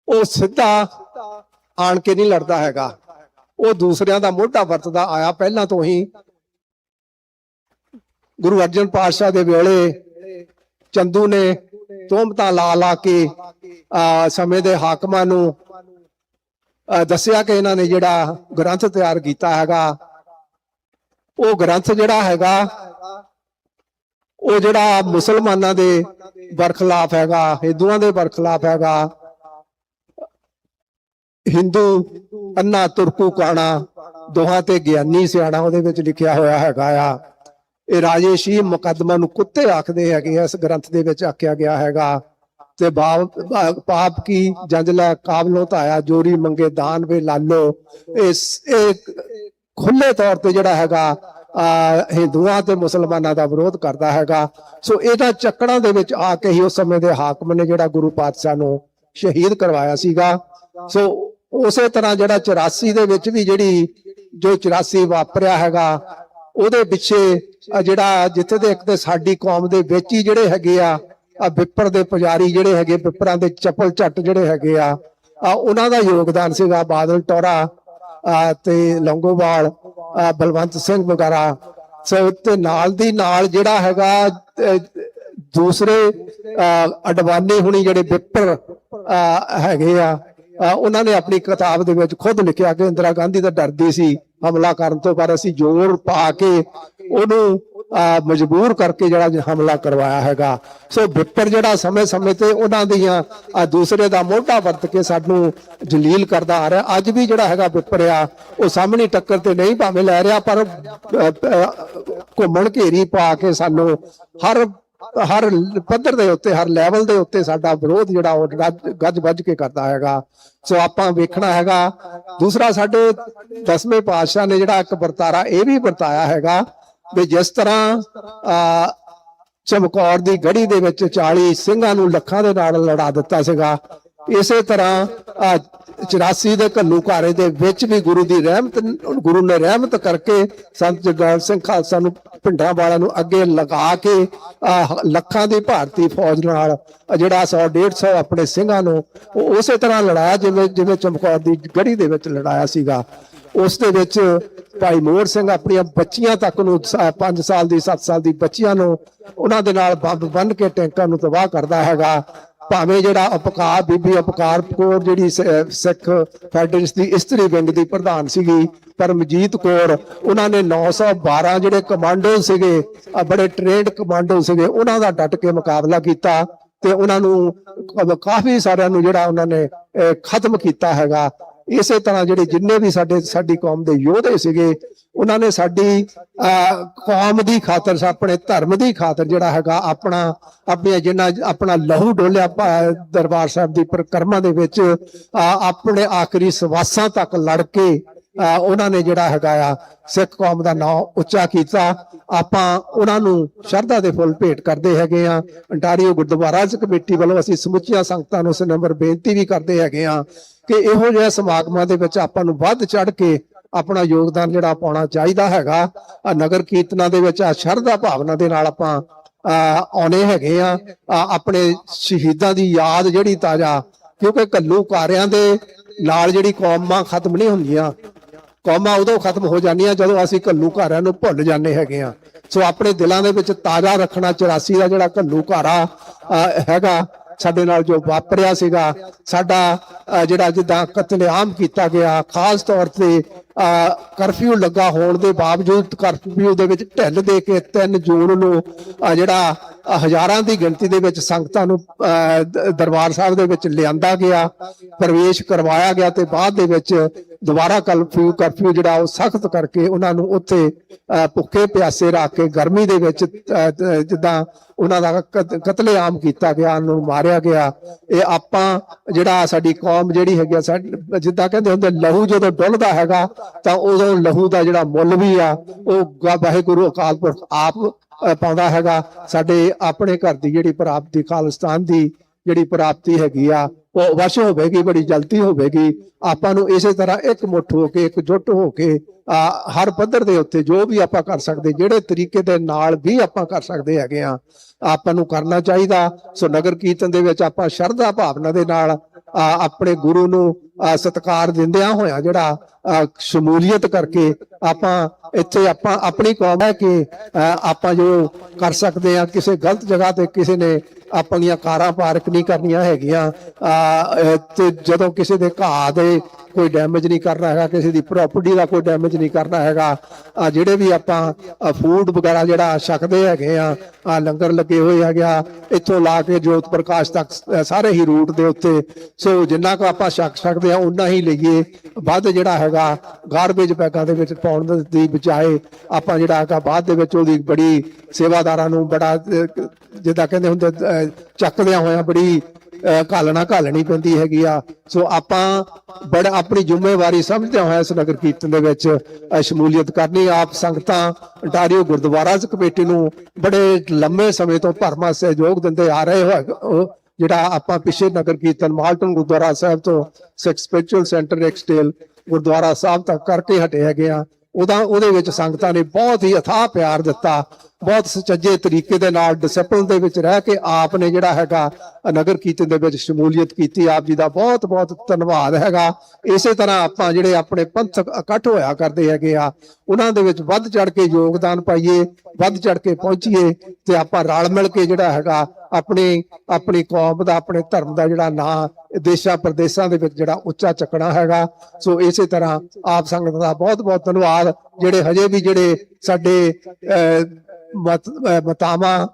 ਉਹ ਸਿੱਧਾ ਆਣ ਕੇ ਨਹੀਂ ਲੜਦਾ ਹੈਗਾ, ਉਹ ਦੂਸਰਿਆਂ ਦਾ ਮੋਢਾ ਵਰਤਦਾ ਆਇਆ। ਪਹਿਲਾਂ ਤੋਂ ਹੀ ਗੁਰੂ ਅਰਜਨ ਪਾਤਸ਼ਾਹ ਦੇ ਵੇਲੇ ਚੰਦੂ ਨੇ ਤੋਮਤਾਂ ਲਾ ਕੇ ਸਮੇਂ ਦੇ ਹਾਕਮਾਂ ਨੂੰ ਦੱਸਿਆ ਕਿ ਇਹਨਾਂ ਨੇ ਜਿਹੜਾ ਗ੍ਰੰਥ ਤਿਆਰ ਕੀਤਾ ਹੈਗਾ, ਉਹ ਗ੍ਰੰਥ ਜਿਹੜਾ ਹੈਗਾ ਉਹ ਜਿਹੜਾ ਮੁਸਲਮਾਨਾਂ ਦੇ ਬਰਖਲਾਫ ਹੈਗਾ, ਹਿੰਦੂਆਂ ਦੇ ਬਰਖਲਾਫ ਹੈਗਾ। ਹਿੰਦੂ ਅੰਨਾ ਤੁਰਕੂ ਕਾਣਾ ਦੋਹਾਂ ਤੇ ਗਿਆਨੀ ਸਿਆਣਾ ਉਹਦੇ ਵਿੱਚ ਲਿਖਿਆ ਹੋਇਆ ਹੈਗਾ ਆ। ਇਹ ਰਾਜੇਸ਼ੀ ਮੁਕੱਦਮਾ ਨੂੰ ਕੁੱਤੇ ਆਖਦੇ ਹੈਗੇ, ਇਸ ਗ੍ਰੰਥ ਦੇ ਵਿੱਚ ਆਖਿਆ ਗਿਆ ਹੈਗਾ। ਤੇ ਪਾਪ ਕੀ ਜੰਜ ਲੈ ਕਾਬਲੋਂ ਧਾਇਆ, ਜੋਰੀ ਮੰਗੇ ਦਾਨ ਵੇ ਲਾਲੋ। ਇਹ ਖੁੱਲੇ ਤੌਰ ਤੇ ਜਿਹੜਾ ਹੈਗਾ ਹਿੰਦੂਆਂ ਤੇ ਮੁਸਲਮਾਨਾਂ ਦਾ ਵਿਰੋਧ ਕਰਦਾ ਹੈਗਾ। ਸੋ ਇਹਦਾ ਚੱਕਰਾਂ ਦੇ ਵਿੱਚ ਆ ਕੇ ਹੀ ਉਸ ਸਮੇਂ ਦੇ ਹਾਕਮ ਨੇ ਜਿਹੜਾ ਗੁਰੂ ਪਾਤਸ਼ਾਹ ਨੂੰ ਸ਼ਹੀਦ ਕਰਵਾਇਆ ਸੀਗਾ। ਸੋ ਉਸੇ ਤਰ੍ਹਾਂ ਜਿਹੜਾ 84 ਦੇ ਵਿੱਚ ਵੀ ਜਿਹੜੀ ਜੋ 84 ਵਾਪਰਿਆ ਹੈਗਾ, ਉਹਦੇ ਪਿੱਛੇ ਜਿਹੜਾ ਜਿੱਥੇ ਦੇ ਇੱਕ ਤੇ ਸਾਡੀ ਕੌਮ ਦੇ ਵਿੱਚ ਹੀ ਜਿਹੜੇ ਹੈਗੇ ਆ ਵਿਪਰ ਦੇ ਪੁਜਾਰੀ ਜਿਹੜੇ ਹੈਗੇ, ਵਿਪਰਾਂ ਦੇ ਚੱਪਲ ਝੱਟ ਜਿਹੜੇ ਹੈਗੇ ਆ, ਉਹਨਾਂ ਦਾ ਯੋਗਦਾਨ ਸੀਗਾ। ਬਾਦਲ ਟੋਰਾ ਤੇ ਲੌਂਗੋਵਾਲ, ਬਲਵੰਤ ਸਿੰਘ ਵਗੈਰਾ। ਸੋ ਤੇ ਨਾਲ ਦੀ ਨਾਲ ਜਿਹੜਾ ਹੈਗਾ ਦੂਸਰੇ ਅਡਵਾਨੀ ਹੁਣੀ ਜਿਹੜੇ ਵਿਪਰ ਹੈਗੇ ਆ, ਉਹਨਾਂ ਨੇ ਆਪਣੀ ਕਿਤਾਬ ਦੇ ਵਿੱਚ ਖੁਦ ਲਿਖਿਆ ਕਿ ਇੰਦਰਾ ਗਾਂਧੀ ਤਾਂ ਡਰਦੀ ਸੀ ਹਮਲਾ ਕਰਨ ਤੋਂ, ਪਰ ਅਸੀਂ ਜ਼ੋਰ ਪਾ ਕੇ ਉਹਨੂੰ ਮਜਬੂਰ ਕਰਕੇ ਜਿਹੜਾ ਹਮਲਾ ਕਰਵਾਇਆ ਹੈਗਾ। ਸੋ ਵਿਪਰ ਜਿਹੜਾ ਸਮੇਂ-ਸਮੇਂ ਤੇ ਉਹਨਾਂ ਦੀਆਂ ਦੂਸਰੇ ਦਾ ਮੋਢਾ ਵਰਤ ਕੇ ਸਾਨੂੰ ਜਲੀਲ ਕਰਦਾ ਆ ਰਿਹਾ। ਅੱਜ ਵੀ ਜਿਹੜਾ ਹੈਗਾ ਵਿਪਰ ਆ ਉਹ ਸਾਹਮਣੀ ਟੱਕਰ ਤੇ ਨਹੀਂ ਭਾਵੇਂ ਲੈ ਰਿਹਾ, ਪਰ ਘੁੰਮਣ ਘੇਰੀ ਪਾ ਕੇ ਸਾਨੂੰ ਹਰ ਪੱਧਰ ਦੇ ਉੱਤੇ, ਹਰ ਲੈਵਲ ਦੇ ਉੱਤੇ ਸਾਡਾ ਵਿਰੋਧ ਜਿਹੜਾ ਉਹ ਗੱਜ ਵੱਜ ਕੇ ਕਰਦਾ ਹੈਗਾ। ਸੋ ਆਪਾਂ ਵੇਖਣਾ ਹੈਗਾ। ਦੂਸਰਾ, ਸਾਡੇ 10ਵੇਂ ਪਾਤਸ਼ਾਹ ਨੇ ਜਿਹੜਾ ਇੱਕ ਵਰਤਾਰਾ ਇਹ ਵੀ ਵਰਤਾਇਆ ਹੈਗਾ ਵੀ ਜਿਸ ਤਰ੍ਹਾਂ ਚਮਕੌਰ ਦੀ ਗੜੀ ਦੇ ਵਿੱਚ 40 ਸਿੰਘਾਂ ਨੂੰ ਲੱਖਾਂ ਦੇ ਨਾਲ ਲੜਾ ਦਿੱਤਾ ਸੀਗਾ, ਇਸੇ ਤਰ੍ਹਾਂ 84 ਦੇ ਘੱਲੂ ਘਾਰੇ ਦੇ ਵਿੱਚ ਵੀ ਗੁਰੂ ਨੇ ਰਹਿਮਤ ਕਰਕੇ ਸੰਤ ਜਰਨੈਲ ਸਿੰਘ ਖਾਲਸਾ ਨੂੰ ਪਿੰਡਾਂ ਵਾਲਿਆਂ ਨੂੰ ਅੱਗੇ ਲਗਾ ਕੇ ਲੱਖਾਂ ਦੀ ਭਾਰਤੀ ਫੌਜ ਨਾਲ ਜਿਹੜਾ 100-150 ਆਪਣੇ ਸਿੰਘਾਂ ਨੂੰ ਉਹ ਉਸੇ ਤਰ੍ਹਾਂ ਲੜਾਇਆ ਜਿਵੇਂ ਚਮਕੌਰ ਦੀ ਗੜੀ ਦੇ ਵਿੱਚ ਲੜਾਇਆ ਸੀਗਾ। ਉਸ ਦੇ ਵਿੱਚ ਭਾਈ ਮੋਹਰ ਸਿੰਘ ਆਪਣੀਆਂ ਬੱਚੀਆਂ ਤੱਕ ਨੂੰ 5 ਸਾਲ ਦੀ 7 ਸਾਲ ਦੀ ਬੱਚੀਆਂ ਨੂੰ ਉਹਨਾਂ ਦੇ ਨਾਲ ਬੰਬ ਬੰਨ ਕੇ ਟੈਂਕਾਂ ਨੂੰ ਤਬਾਹ ਕਰਦਾ ਹੈਗਾ। ਭਾਵੇਂ ਜਿਹੜਾ ਬੀਬੀ ਉਪਕਾਰ ਕੌਰ ਜਿਹੜੀ ਸਿੱਖ ਫੈਡਰੇਸ਼ਨ ਦੀ ਇਸਤਰੀ ਵਿੰਗ ਦੀ ਪ੍ਰਧਾਨ ਸੀਗੀ, ਪਰਮਜੀਤ ਕੌਰ, ਉਹਨਾਂ ਨੇ 912 ਜਿਹੜੇ ਕਮਾਂਡੋ ਸੀਗੇ, ਬੜੇ ਟ੍ਰੇਨਡ ਕਮਾਂਡੋ ਸੀਗੇ, ਉਹਨਾਂ ਦਾ ਡਟ ਕੇ ਮੁਕਾਬਲਾ ਕੀਤਾ ਤੇ ਉਹਨਾਂ ਨੂੰ ਕਾਫੀ ਸਾਰਿਆਂ ਨੂੰ ਜਿਹੜਾ ਉਹਨਾਂ ਨੇ ਖਤਮ ਕੀਤਾ ਹੈਗਾ। ਇਸੇ ਤਰ੍ਹਾਂ ਜਿਹੜੇ ਜਿੰਨੇ ਵੀ ਸਾਡੀ ਕੌਮ ਦੇ ਯੋਧੇ ਸੀਗੇ, ਉਹਨਾਂ ਨੇ ਸਾਡੀ ਕੌਮ ਦੀ ਖਾਤਰ, ਆਪਣੇ ਧਰਮ ਦੀ ਖਾਤਰ ਜਿਹੜਾ ਹੈਗਾ ਆਪਣਾ ਲਹੂ ਡੋਲਿਆ ਦਰਬਾਰ ਸਾਹਿਬ ਦੀ ਪਰਿਕਰਮਾ ਦੇ ਵਿੱਚ ਆਪਣੇ ਆਖਰੀ ਸਵਾਸਾਂ ਤੱਕ ਲੜ ਕੇ ਉਹਨਾਂ ਨੇ ਜਿਹੜਾ ਹੈਗਾ ਆ ਸਿੱਖ ਕੌਮ ਦਾ ਨਾਂ ਉੱਚਾ ਕੀਤਾ। ਆਪਾਂ ਉਹਨਾਂ ਨੂੰ ਸ਼ਰਧਾ ਦੇ ਫੁੱਲ ਭੇਟ ਕਰਦੇ ਹੈਗੇ ਆ। ਅੰਟਾਰੀਓ ਗੁਰਦੁਆਰਾ ਕਮੇਟੀ ਵੱਲੋਂ ਅਸੀਂ ਸਮੁੱਚੀਆਂ ਸੰਗਤਾਂ ਨੂੰ ਸਨਮਰ ਬੇਨਤੀ ਵੀ ਕਰਦੇ ਹੈਗੇ ਆ ਕਿ ਇਹੋ ਜਿਹੇ ਸਮਾਗਮਾਂ ਦੇ ਵਿੱਚ ਆਪਾਂ ਨੂੰ ਵੱਧ ਚੜ ਕੇ ਆਪਣਾ ਯੋਗਦਾਨ ਜਿਹੜਾ ਪਾਉਣਾ ਚਾਹੀਦਾ ਹੈਗਾ। ਨਗਰ ਕੀਰਤਨਾਂ ਦੇ ਵਿੱਚ ਸ਼ਰਧਾ ਭਾਵਨਾ ਦੇ ਨਾਲ ਆਪਾਂ ਆਉਣੇ ਹੈਗੇ ਆ। ਆਪਣੇ ਸ਼ਹੀਦਾਂ ਦੀ ਯਾਦ ਜਿਹੜੀ ਤਾਜ਼ਾ, ਕਿਉਂਕਿ ਘੱਲੂ ਘਾਰਿਆਂ ਦੇ ਨਾਲ ਜਿਹੜੀ ਕੌਮਾਂ ਖਤਮ ਨਹੀਂ ਹੁੰਦੀਆਂ, ਕੌਮਾਂ ਉਦੋਂ ਖਤਮ ਹੋ ਜਾਂਦੀਆਂ ਜਦੋਂ ਅਸੀਂ ਘੱਲੂ ਘਾਰਿਆਂ ਨੂੰ ਭੁੱਲ ਜਾਂਦੇ ਹੈਗੇ ਆ। ਸੋ ਆਪਣੇ ਦਿਲਾਂ ਦੇ ਵਿੱਚ ਤਾਜ਼ਾ ਰੱਖਣਾ 84 ਦਾ ਜਿਹੜਾ ਘੱਲੂ ਘਾਰਾ ਹੈਗਾ ਸਾਡੇ ਨਾਲ ਜੋ ਵਾਪਰਿਆ ਸੀਗਾ, ਸਾਡਾ ਜਿਹੜਾ ਜਿੱਦਾਂ ਕਤਲੇਆਮ ਕੀਤਾ ਗਿਆ, ਖਾਸ ਤੌਰ ਤੇ ਕਰਫਿਊ ਲੱਗਾ ਹੋਣ ਦੇ ਬਾਵਜੂਦ ਕਰਫਿਊ ਦੇ ਵਿੱਚ ਢਿੱਲ ਦੇ ਕੇ 3 ਜੂਨ ਨੂੰ ਜਿਹੜਾ ਹਜ਼ਾਰਾਂ ਦੀ ਗਿਣਤੀ ਦੇ ਵਿੱਚ ਸੰਗਤਾਂ ਨੂੰ ਦਰਬਾਰ ਸਾਹਿਬ ਦੇ ਵਿੱਚ ਲਿਆਂਦਾ ਗਿਆ, ਪ੍ਰਵੇਸ਼ ਕਰਵਾਇਆ ਗਿਆ ਤੇ ਬਾਅਦ ਦੇ ਵਿੱਚ ਦੁਬਾਰਾ ਕਰਫਿਊ ਜਿਹੜਾ ਉਹ ਸਖਤ ਕਰਕੇ ਉਹਨਾਂ ਨੂੰ ਉੱਥੇ ਭੁੱਖੇ ਪਿਆਸੇ ਰੱਖ ਕੇ ਗਰਮੀ ਦੇ ਵਿੱਚ ਜਿੱਦਾਂ ਉਹਨਾਂ ਦਾ ਕਤਲੇਆਮ ਕੀਤਾ ਗਿਆ, ਉਹਨੂੰ ਮਾਰਿਆ ਗਿਆ। ਇਹ ਆਪਾਂ ਜਿਹੜਾ ਸਾਡੀ ਕੌਮ ਜਿਹੜੀ ਹੈਗੀ ਜਿੱਦਾਂ ਕਹਿੰਦੇ ਹੁੰਦੇ ਲਹੂ ਜਦੋਂ ਡੁੱਲਦਾ ਹੈਗਾ ਤਾਂ ਉਦੋਂ ਲਹੂ ਦਾ ਜਿਹੜਾ ਮੁੱਲ ਵੀ ਆ ਉਹ ਵਾਹਿਗੁਰੂ ਅਕਾਲ ਪੁਰਖ ਆਪ ਪਾਉਂਦਾ ਹੈਗਾ। ਸਾਡੇ ਆਪਣੇ ਘਰ ਦੀ ਜਿਹੜੀ ਪ੍ਰਾਪਤੀ, ਖਾਲਿਸਤਾਨ ਦੀ ਜਿਹੜੀ ਪ੍ਰਾਪਤੀ ਹੈਗੀ ਆ ਉਹ ਵਸ਼ ਹੋਵੇਗੀ, ਬੜੀ ਜਲਦੀ ਹੋਵੇਗੀ। ਆਪਾਂ ਨੂੰ ਇਸੇ ਤਰ੍ਹਾਂ ਇਕਮੁੱਠ ਹੋ ਕੇ, ਇਕਜੁੱਟ ਹੋ ਕੇ ਹਰ ਪੱਧਰ ਦੇ ਉੱਤੇ ਜੋ ਵੀ ਆਪਾਂ ਕਰ ਸਕਦੇ, ਜਿਹੜੇ ਤਰੀਕੇ ਦੇ ਨਾਲ ਵੀ ਆਪਾਂ ਕਰ ਸਕਦੇ ਹੈਗੇ ਆ, ਆਪਾਂ ਨੂੰ ਕਰਨਾ ਚਾਹੀਦਾ। ਸੋ ਨਗਰ ਕੀਰਤਨ ਦੇ ਵਿੱਚ ਆਪਾਂ ਸ਼ਰਧਾ ਭਾਵਨਾ ਦੇ ਨਾਲ ਆਪਣੇ ਗੁਰੂ ਨੂੰ ਸਤਿਕਾਰ ਦਿੰਦਿਆਂ ਹੋਇਆਂ ਜਿਹੜਾ ਸ਼ਮੂਲੀਅਤ ਕਰਕੇ ਆਪਾਂ ਇੱਥੇ ਆਪਾਂ ਆਪਣੀ ਕੌਮ ਹੈ ਕਿ ਆਪਾਂ ਜੋ ਕਰ ਸਕਦੇ ਆ, ਕਿਸੇ ਗਲਤ ਜਗ੍ਹਾ ਤੇ ਕਿਸੇ ਨੇ ਆਪਣੀਆਂ ਕਾਰਾਂ ਪਾਰਕ ਨਹੀਂ ਕਰਨੀਆਂ ਹੈਗੀਆਂ ਤੇ ਜਦੋਂ ਕਿਸੇ ਦੇ ਘਾਹ ਦੇ ਕੋਈ ਡੈਮੇਜ ਨਹੀਂ ਕਰਨਾ ਹੈਗਾ, ਕਿਸੇ ਦੀ ਪ੍ਰਾਪਰਟੀ ਦਾ ਕੋਈ ਡੈਮੇਜ ਨਹੀਂ ਕਰਨਾ ਹੈਗਾ। ਜਿਹੜੇ ਵੀ ਆਪਾਂ ਫੂਡ ਵਗੈਰਾ ਜਿਹੜਾ ਛਕਦੇ ਹੈਗੇ ਆ, ਲੰਗਰ ਲੱਗੇ ਹੋਏ ਹੈਗੇ ਆ ਇੱਥੋਂ ਲਾ ਕੇ ਜੋਤ ਪ੍ਰਕਾਸ਼ ਤੱਕ ਸਾਰੇ ਹੀ ਰੂਟ ਦੇ ਉੱਤੇ। ਸੋ ਜਿੰਨਾ ਕੁ ਆਪਾਂ ਛਕ ਸਕਦੇ ਆ ਉਨਾ ਹੀ ਲਈਏ, ਵੱਧ ਜਿਹੜਾ ਹੈਗਾ ਗਾਰਬੇਜ ਬੈਗਾਂ ਦੇ ਵਿੱਚ ਪਾਉਣ ਦੀ ਬਜਾਏ ਆਪਾਂ ਜਿਹੜਾ ਹੈਗਾ ਬਾਅਦ ਦੇ ਵਿੱਚ ਉਹਦੀ ਬੜੀ ਸੇਵਾਦਾਰਾਂ ਨੂੰ ਬੜਾ ਜਿੱਦਾਂ ਕਹਿੰਦੇ ਹੁੰਦੇ ਚੱਕਦਿਆਂ ਹੋਇਆਂ ਬੜੀ ਘਾਲਣੀ ਪੈਂਦੀ ਹੈਗੀ ਆ। ਸੋ ਆਪਾਂ ਬੜਾ ਆਪਣੀ ਜ਼ਿੰਮੇਵਾਰੀ ਸਮਝਦਿਆਂ ਹੋਇਆ ਇਸ ਨਗਰ ਕੀਰਤਨ ਦੇ ਵਿੱਚ ਸ਼ਮੂਲੀਅਤ ਕਰਨੀ। ਆਪ ਸੰਗਤਾਂ ਅੰਟਾਰੀਓ ਗੁਰਦੁਆਰਾ ਕਮੇਟੀ ਨੂੰ ਬੜੇ ਲੰਮੇ ਸਮੇਂ ਤੋਂ ਭਰਮਾ ਸਹਿਯੋਗ ਦਿੰਦੇ ਆ ਰਹੇ ਹੋ। ਜਿਹੜਾ ਆਪਾਂ ਪਿਛੇ ਨਗਰ ਕੀਰਤਨ ਮਾਲਟਨ ਗੁਰਦੁਆਰਾ ਸਾਹਿਬ ਤੋਂ ਸਿੱਖ ਸਪਿਰਚੁਅਲ ਸੈਂਟਰ ਐਕਸਟੇਲ ਗੁਰਦੁਆਰਾ ਸਾਹਿਬ ਤੱਕ ਕਰਕੇ ਹਟੇ ਹੈਗੇ ਆ, ਉਹਦੇ ਵਿੱਚ ਸੰਗਤਾਂ ਨੇ ਬਹੁਤ ਹੀ ਅਥਾਹ ਪਿਆਰ ਦਿੱਤਾ, ਬਹੁਤ ਸੁਚੱਜੇ ਤਰੀਕੇ ਦੇ ਨਾਲ ਡਿਸਪਲਿਨ ਦੇ ਵਿੱਚ ਰਹਿ ਕੇ ਆਪ ਨੇ ਜਿਹੜਾ ਹੈਗਾ ਨਗਰ ਕੀਰਤਨ ਦੇ ਵਿੱਚ ਸ਼ਮੂਲੀਅਤ ਕੀਤੀ। ਆਪ ਜੀ ਦਾ ਬਹੁਤ ਬਹੁਤ ਧੰਨਵਾਦ ਹੈਗਾ। ਇਸੇ ਤਰ੍ਹਾਂ ਆਪਾਂ ਜਿਹੜੇ ਆਪਣੇ ਪੰਥਕ ਇਕੱਠ ਹੋਇਆ ਕਰਦੇ ਹੈਗੇ ਆ ਉਹਨਾਂ ਦੇ ਵਿੱਚ ਵੱਧ ਚੜ ਕੇ ਯੋਗਦਾਨ ਪਾਈਏ, ਵੱਧ ਚੜ ਕੇ ਪਹੁੰਚੀਏ ਤੇ ਆਪਾਂ ਰਲ ਮਿਲ ਕੇ ਜਿਹੜਾ ਹੈਗਾ ਆਪਣੀ ਕੌਮ ਦਾ, ਆਪਣੇ ਧਰਮ ਦਾ ਜਿਹੜਾ ਨਾਂ ਦੇਸ਼ਾਂ ਪ੍ਰਦੇਸ਼ਾਂ ਦੇ ਵਿੱਚ ਜਿਹੜਾ ਉੱਚਾ ਚੱਕਣਾ ਹੈਗਾ। ਸੋ ਇਸੇ ਤਰ੍ਹਾਂ ਆਪ ਸੰਗਤ ਦਾ ਬਹੁਤ ਬਹੁਤ ਧੰਨਵਾਦ। ਜਿਹੜੇ ਹਜੇ ਵੀ ਜਿਹੜੇ ਸਾਡੇ ਮਾਤਾਵਾਂ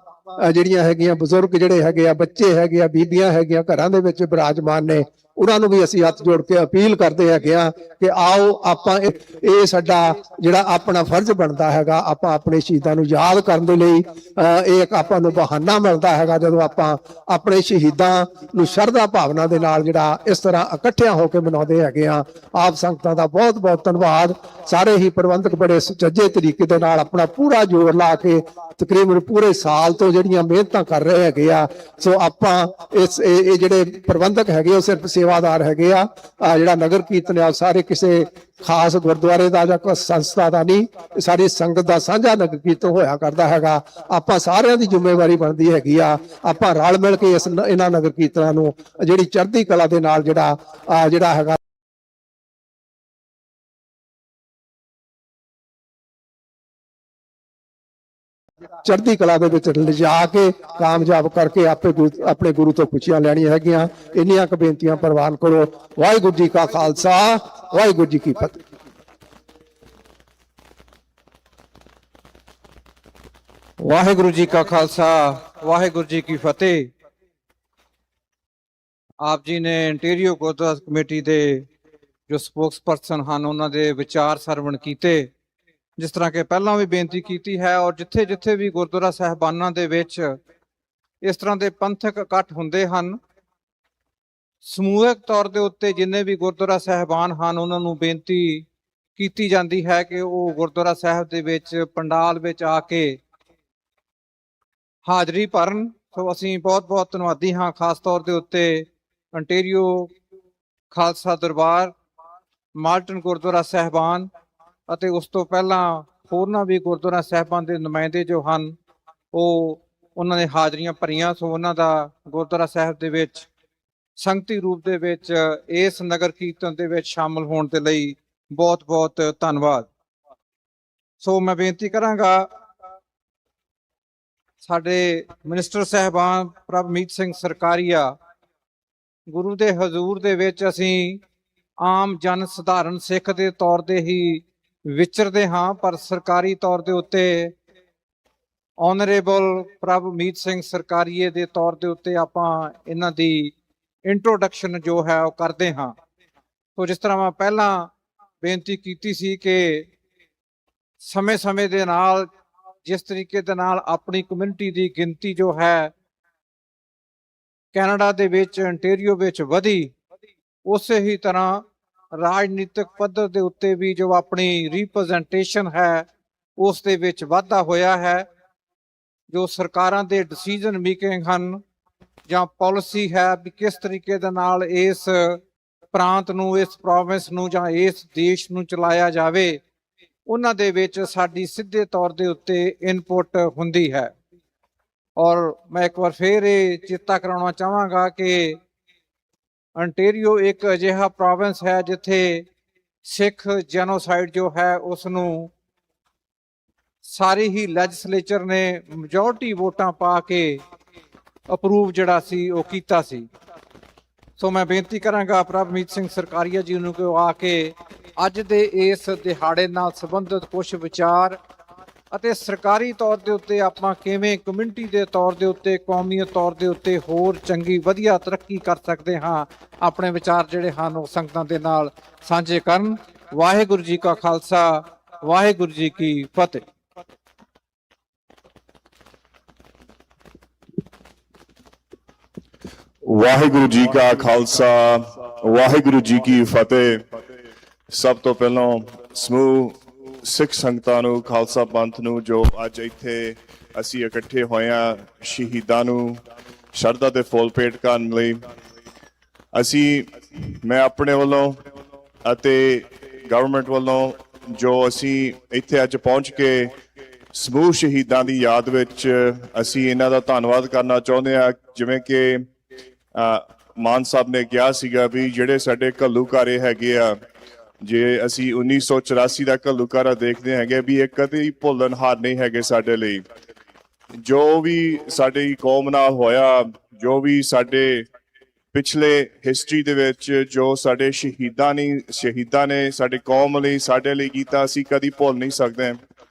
ਜਿਹੜੀਆਂ ਹੈਗੀਆਂ, ਬਜ਼ੁਰਗ ਜਿਹੜੇ ਹੈਗੇ ਆ, ਬੱਚੇ ਹੈਗੇ ਆ, ਬੀਬੀਆਂ ਹੈਗੀਆਂ ਘਰਾਂ ਦੇ ਵਿੱਚ ਬਿਰਾਜਮਾਨ ਨੇ, ਉਹਨਾਂ ਨੂੰ ਵੀ ਅਸੀਂ ਹੱਥ ਜੋੜ ਕੇ ਅਪੀਲ ਕਰਦੇ ਹੈਗੇ ਆ ਕਿ ਆਓ ਆਪਾਂ ਇਹ ਸਾਡਾ ਜਿਹੜਾ ਆਪਣਾ ਫਰਜ਼ ਬਣਦਾ ਹੈਗਾ, ਆਪਾਂ ਆਪਣੇ ਸ਼ਹੀਦਾਂ ਨੂੰ ਯਾਦ ਕਰਨ ਦੇ ਲਈ ਇਹ ਇੱਕ ਆਪਾਂ ਨੂੰ ਬਹਾਨਾ ਮਿਲਦਾ ਹੈਗਾ ਜਦੋਂ ਆਪਾਂ ਆਪਣੇ ਸ਼ਹੀਦਾਂ ਨੂੰ ਸ਼ਰਧਾ ਭਾਵਨਾ ਦੇ ਨਾਲ ਜਿਹੜਾ ਇਸ ਤਰ੍ਹਾਂ ਇਕੱਠਿਆਂ ਹੋ ਕੇ ਮਨਾਉਂਦੇ ਹੈਗੇ ਆ। ਆਪ ਸੰਗਤਾਂ ਦਾ ਬਹੁਤ ਬਹੁਤ ਧੰਨਵਾਦ। ਸਾਰੇ ਹੀ ਪ੍ਰਬੰਧਕ ਬੜੇ ਸੁਚੱਜੇ ਤਰੀਕੇ ਦੇ ਨਾਲ ਆਪਣਾ ਪੂਰਾ ਜ਼ੋਰ ਲਾ ਕੇ ਤਕਰੀਬਨ ਪੂਰੇ ਸਾਲ ਤੋਂ ਜਿਹੜੀਆਂ ਮਿਹਨਤਾਂ ਕਰ ਰਹੇ ਹੈਗੇ ਆ। ਸੋ ਆਪਾਂ ਇਹ ਜਿਹੜੇ ਪ੍ਰਬੰਧਕ ਹੈਗੇ ਉਹ ਸਿਰਫ ਸੇਵਾਦਾਰ ਹੈਗੇ ਆ। ਜਿਹੜਾ ਨਗਰ ਕੀਰਤਨ ਆ ਸਾਰੇ ਕਿਸੇ ਖਾਸ ਗੁਰਦੁਆਰੇ ਦਾ ਜਾਂ ਕੋਈ ਸੰਸਥਾ ਦਾ ਨਹੀਂ, ਸਾਰੀ ਸੰਗਤ ਦਾ ਸਾਂਝਾ ਨਗਰ ਕੀਰਤਨ ਹੋਇਆ ਕਰਦਾ ਹੈਗਾ। ਆਪਾਂ ਸਾਰਿਆਂ ਦੀ ਜ਼ਿੰਮੇਵਾਰੀ ਬਣਦੀ ਹੈਗੀ ਆ, ਆਪਾਂ ਰਲ ਮਿਲ ਕੇ ਇਹਨਾਂ ਨਗਰ ਕੀਰਤਨਾਂ ਨੂੰ ਜਿਹੜੀ ਚੜ੍ਹਦੀ ਕਲਾ ਦੇ ਨਾਲ ਜਿਹੜਾ ਹੈਗਾ ਚੜ੍ਹਦੀ ਕਲਾ ਦੇ ਵਿੱਚ ਲਿਜਾ ਕੇ ਕਾਮਯਾਬ ਕਰਕੇ ਆਪਣੇ ਗੁਰੂ ਤੋਂ ਖੁਸ਼ੀਆਂ ਲੈਣੀਆਂ ਹੈਗੀਆਂ। ਇੰਨੀਆਂ ਕੁ ਬੇਨਤੀਆਂ ਪ੍ਰਵਾਨ ਕਰੋ। ਵਾਹਿਗੁਰੂ ਜੀ ਕਾ ਖਾਲਸਾ, ਵਾਹਿਗੁਰੂ ਜੀ ਕੀ ਫਤਿਹ। ਵਾਹਿਗੁਰੂ ਜੀ ਕਾ ਖਾਲਸਾ, ਵਾਹਿਗੁਰੂ ਜੀ ਕੀ ਫਤਿਹ। ਆਪ ਜੀ ਨੇ ਇੰਟੀਰੀਅਰ ਗੁਰਦੁਆਰਾ ਕਮੇਟੀ ਦੇ ਜੋ ਸਪੋਕਸਪਰਸਨ ਹਨ ਉਹਨਾਂ ਦੇ ਵਿਚਾਰ ਸਰਵਣ ਕੀਤੇ। ਜਿਸ ਤਰ੍ਹਾਂ ਕਿ ਪਹਿਲਾਂ ਵੀ ਬੇਨਤੀ ਕੀਤੀ ਹੈ, ਔਰ ਜਿੱਥੇ ਜਿੱਥੇ ਵੀ ਗੁਰਦੁਆਰਾ ਸਾਹਿਬਾਨਾਂ ਦੇ ਵਿੱਚ ਇਸ ਤਰ੍ਹਾਂ ਦੇ ਪੰਥਕ ਇਕੱਠ ਹੁੰਦੇ ਹਨ, ਸਮੂਹਿਕ ਤੌਰ ਦੇ ਉੱਤੇ ਜਿੰਨੇ ਵੀ ਗੁਰਦੁਆਰਾ ਸਾਹਿਬਾਨ ਹਨ ਉਹਨਾਂ ਨੂੰ ਬੇਨਤੀ ਕੀਤੀ ਜਾਂਦੀ ਹੈ ਕਿ ਉਹ ਗੁਰਦੁਆਰਾ ਸਾਹਿਬ ਦੇ ਵਿੱਚ ਪੰਡਾਲ ਵਿੱਚ ਆ ਕੇ ਹਾਜ਼ਰੀ ਭਰਨ। ਸੋ ਅਸੀਂ ਬਹੁਤ ਬਹੁਤ ਧੰਨਵਾਦੀ ਹਾਂ, ਖਾਸ ਤੌਰ ਦੇ ਉੱਤੇ ਅੰਟੇਰੀਓ ਖਾਲਸਾ ਦਰਬਾਰ, ਮਾਲਟਨ ਗੁਰਦੁਆਰਾ ਸਾਹਿਬਾਨ ਅਤੇ ਉਸ ਤੋਂ ਪਹਿਲਾਂ ਹੋਰਨਾਂ ਵੀ ਗੁਰਦੁਆਰਾ ਸਾਹਿਬਾਨ ਦੇ ਨੁਮਾਇੰਦੇ ਜੋ ਹਨ ਉਹਨਾਂ ਨੇ ਹਾਜ਼ਰੀਆਂ ਭਰੀਆਂ। ਸੋ ਉਹਨਾਂ ਦਾ ਗੁਰਦੁਆਰਾ ਸਾਹਿਬ ਦੇ ਵਿੱਚ ਸੰਗਤੀ ਰੂਪ ਦੇ ਵਿੱਚ ਇਸ ਨਗਰ ਕੀਰਤਨ ਦੇ ਵਿੱਚ ਸ਼ਾਮਲ ਹੋਣ ਦੇ ਲਈ ਬਹੁਤ ਬਹੁਤ ਧੰਨਵਾਦ। ਸੋ ਮੈਂ ਬੇਨਤੀ ਕਰਾਂਗਾ ਸਾਡੇ ਮਿਨਿਸਟਰ ਸਾਹਿਬਾਨ ਪ੍ਰਭਮੀਤ ਸਿੰਘ ਸਰਕਾਰੀਆ, ਗੁਰੂ ਦੇ ਹਜ਼ੂਰ ਦੇ ਵਿੱਚ ਅਸੀਂ ਆਮ ਜਨ ਸਧਾਰਨ ਸਿੱਖ ਦੇ ਤੌਰ ਤੇ ਹੀ ਵਿਚਰਦੇ ਹਾਂ, ਪਰ ਸਰਕਾਰੀ ਤੌਰ ਦੇ ਉੱਤੇ ਆਨਰੇਬਲ ਪ੍ਰਭਮੀਤ ਸਿੰਘ ਸਰਕਾਰੀਏ ਦੇ ਤੌਰ ਦੇ ਉੱਤੇ ਆਪਾਂ ਇਹਨਾਂ ਦੀ ਇੰਟਰੋਡਕਸ਼ਨ ਜੋ ਹੈ ਉਹ ਕਰਦੇ ਹਾਂ। ਸੋ ਜਿਸ ਤਰ੍ਹਾਂ ਮੈਂ ਪਹਿਲਾਂ ਬੇਨਤੀ ਕੀਤੀ ਸੀ ਕਿ ਸਮੇਂ-ਸਮੇਂ ਦੇ ਨਾਲ ਜਿਸ ਤਰੀਕੇ ਦੇ ਨਾਲ ਆਪਣੀ ਕਮਿਊਨਿਟੀ ਦੀ ਗਿਣਤੀ ਜੋ ਹੈ ਕੈਨੇਡਾ ਦੇ ਵਿੱਚ ਅੰਟੇਰੀਓ ਵਿੱਚ ਵਧੀ, ਉਸੇ ਹੀ ਤਰ੍ਹਾਂ ਰਾਜਨੀਤਿਕ ਪੱਧਰ ਦੇ ਉੱਤੇ ਵੀ ਜੋ ਆਪਣੀ ਰਿਪਰੈਜ਼ੈਂਟੇਸ਼ਨ ਹੈ ਉਸ ਦੇ ਵਿੱਚ ਵਾਧਾ ਹੋਇਆ ਹੈ। ਜੋ ਸਰਕਾਰਾਂ ਦੇ ਡਿਸੀਜਨ ਮੇਕਿੰਗ ਹਨ ਜਾਂ ਪਾਲਿਸੀ ਹੈ ਵੀ ਕਿਸ ਤਰੀਕੇ ਦੇ ਨਾਲ ਇਸ ਪ੍ਰਾਂਤ ਨੂੰ, ਇਸ ਪ੍ਰੋਵਿੰਸ ਨੂੰ ਜਾਂ ਇਸ ਦੇਸ਼ ਨੂੰ ਚਲਾਇਆ ਜਾਵੇ, ਉਹਨਾਂ ਦੇ ਵਿੱਚ ਸਾਡੀ ਸਿੱਧੇ ਤੌਰ ਦੇ ਉੱਤੇ ਇਨਪੁਟ ਹੁੰਦੀ ਹੈ। ਔਰ ਮੈਂ ਇੱਕ ਵਾਰ ਫੇਰ ਇਹ ਚੇਤਾ ਕਰਾਉਣਾ ਚਾਹਾਂਗਾ ਕਿ ਅੰਟੇਰੀਓ ਇੱਕ ਅਜਿਹਾ ਪ੍ਰੋਵਿੰਸ ਹੈ ਜਿੱਥੇ ਸਿੱਖ ਜੈਨੋਸਾਈਡ ਜੋ ਹੈ ਉਸ ਨੂੰ ਸਾਰੀ ਹੀ ਲੈਜਿਸਲੇਚਰ ਨੇ ਮੈਜੋਰਟੀ ਵੋਟਾਂ ਪਾ ਕੇ ਅਪਰੂਵ ਜਿਹੜਾ ਸੀ ਉਹ ਕੀਤਾ ਸੀ। ਸੋ ਮੈਂ ਬੇਨਤੀ ਕਰਾਂਗਾ ਪ੍ਰਭਮੀਤ ਸਿੰਘ ਸਰਕਾਰੀਆ ਜੀ ਨੂੰ ਕਿ ਉਹ ਆ ਕੇ ਅੱਜ ਦੇ ਇਸ ਦਿਹਾੜੇ ਨਾਲ ਸੰਬੰਧਿਤ ਕੁਝ ਵਿਚਾਰ ਅਤੇ ਸਰਕਾਰੀ ਤੌਰ ਦੇ ਉੱਤੇ ਆਪਾਂ ਕਿਵੇਂ ਕਮਿਊਨਿਟੀ ਦੇ ਤੌਰ ਦੇ ਉੱਤੇ, ਕੌਮੀਅਤ ਤੌਰ ਦੇ ਉੱਤੇ ਹੋਰ ਚੰਗੀ ਵਧੀਆ ਤਰੱਕੀ ਕਰ ਸਕਦੇ ਹਾਂ, ਆਪਣੇ ਵਿਚਾਰ ਜਿਹੜੇ ਹਨ ਉਹ ਸੰਗਤਾਂ ਦੇ ਨਾਲ ਸਾਂਝੇ ਕਰਨ। ਵਾਹਿਗੁਰੂ ਜੀ ਕਾ ਖਾਲਸਾ, ਵਾਹਿਗੁਰੂ ਜੀ ਕੀ ਫਤਿਹ। ਵਾਹਿਗੁਰੂ ਜੀ ਕਾ ਖਾਲਸਾ, ਵਾਹਿਗੁਰੂ ਜੀ ਕੀ ਫਤਿਹ। ਸਭ ਤੋਂ ਪਹਿਲਾਂ ਸਮੂਹ ਸਿੱਖ ਸੰਗਤਾਂ ਨੂੰ, ਖਾਲਸਾ ਪੰਥ ਨੂੰ ਜੋ ਅੱਜ ਇੱਥੇ ਅਸੀਂ ਇਕੱਠੇ ਹੋਏ ਹਾਂ, ਸ਼ਹੀਦਾਂ ਨੂੰ ਸ਼ਰਧਾ ਦੇ ਫੁੱਲ ਭੇਟ ਕਰਨ ਲਈ ਮੈਂ ਆਪਣੇ ਵੱਲੋਂ ਅਤੇ ਗਵਰਨਮੈਂਟ ਵੱਲੋਂ ਜੋ ਅਸੀਂ ਇੱਥੇ ਅੱਜ ਪਹੁੰਚ ਕੇ ਸਮੂਹ ਸ਼ਹੀਦਾਂ ਦੀ ਯਾਦ ਵਿੱਚ ਅਸੀਂ ਇਹਨਾਂ ਦਾ ਧੰਨਵਾਦ ਕਰਨਾ ਚਾਹੁੰਦੇ ਹਾਂ। ਜਿਵੇਂ ਕਿ ਮਾਨ ਸਾਹਿਬ ਨੇ ਕਿਹਾ ਸੀਗਾ ਵੀ ਜਿਹੜੇ ਸਾਡੇ ਘੱਲੂਘਾਰੇ ਹੈਗੇ ਆ, ਜੇ ਅਸੀਂ 1984 ਦਾ ਘੱਲੂਘਾਰਾ ਦੇਖਦੇ ਹੈਗੇ ਵੀ ਇਹ ਕਦੇ ਭੁੱਲਣਹਾਰ ਨਹੀਂ ਹੈਗੇ ਸਾਡੇ ਲਈ। ਜੋ ਵੀ ਸਾਡੀ ਕੌਮ ਨਾਲ ਹੋਇਆ, ਜੋ ਵੀ ਸਾਡੇ ਪਿਛਲੇ ਹਿਸਟਰੀ ਦੇ ਵਿੱਚ ਜੋ ਸਾਡੇ ਸ਼ਹੀਦਾਂ ਨੇ ਸਾਡੇ ਕੌਮ ਲਈ ਸਾਡੇ ਲਈ ਕੀਤਾ, ਅਸੀਂ ਕਦੀ ਭੁੱਲ ਨਹੀਂ ਸਕਦੇ।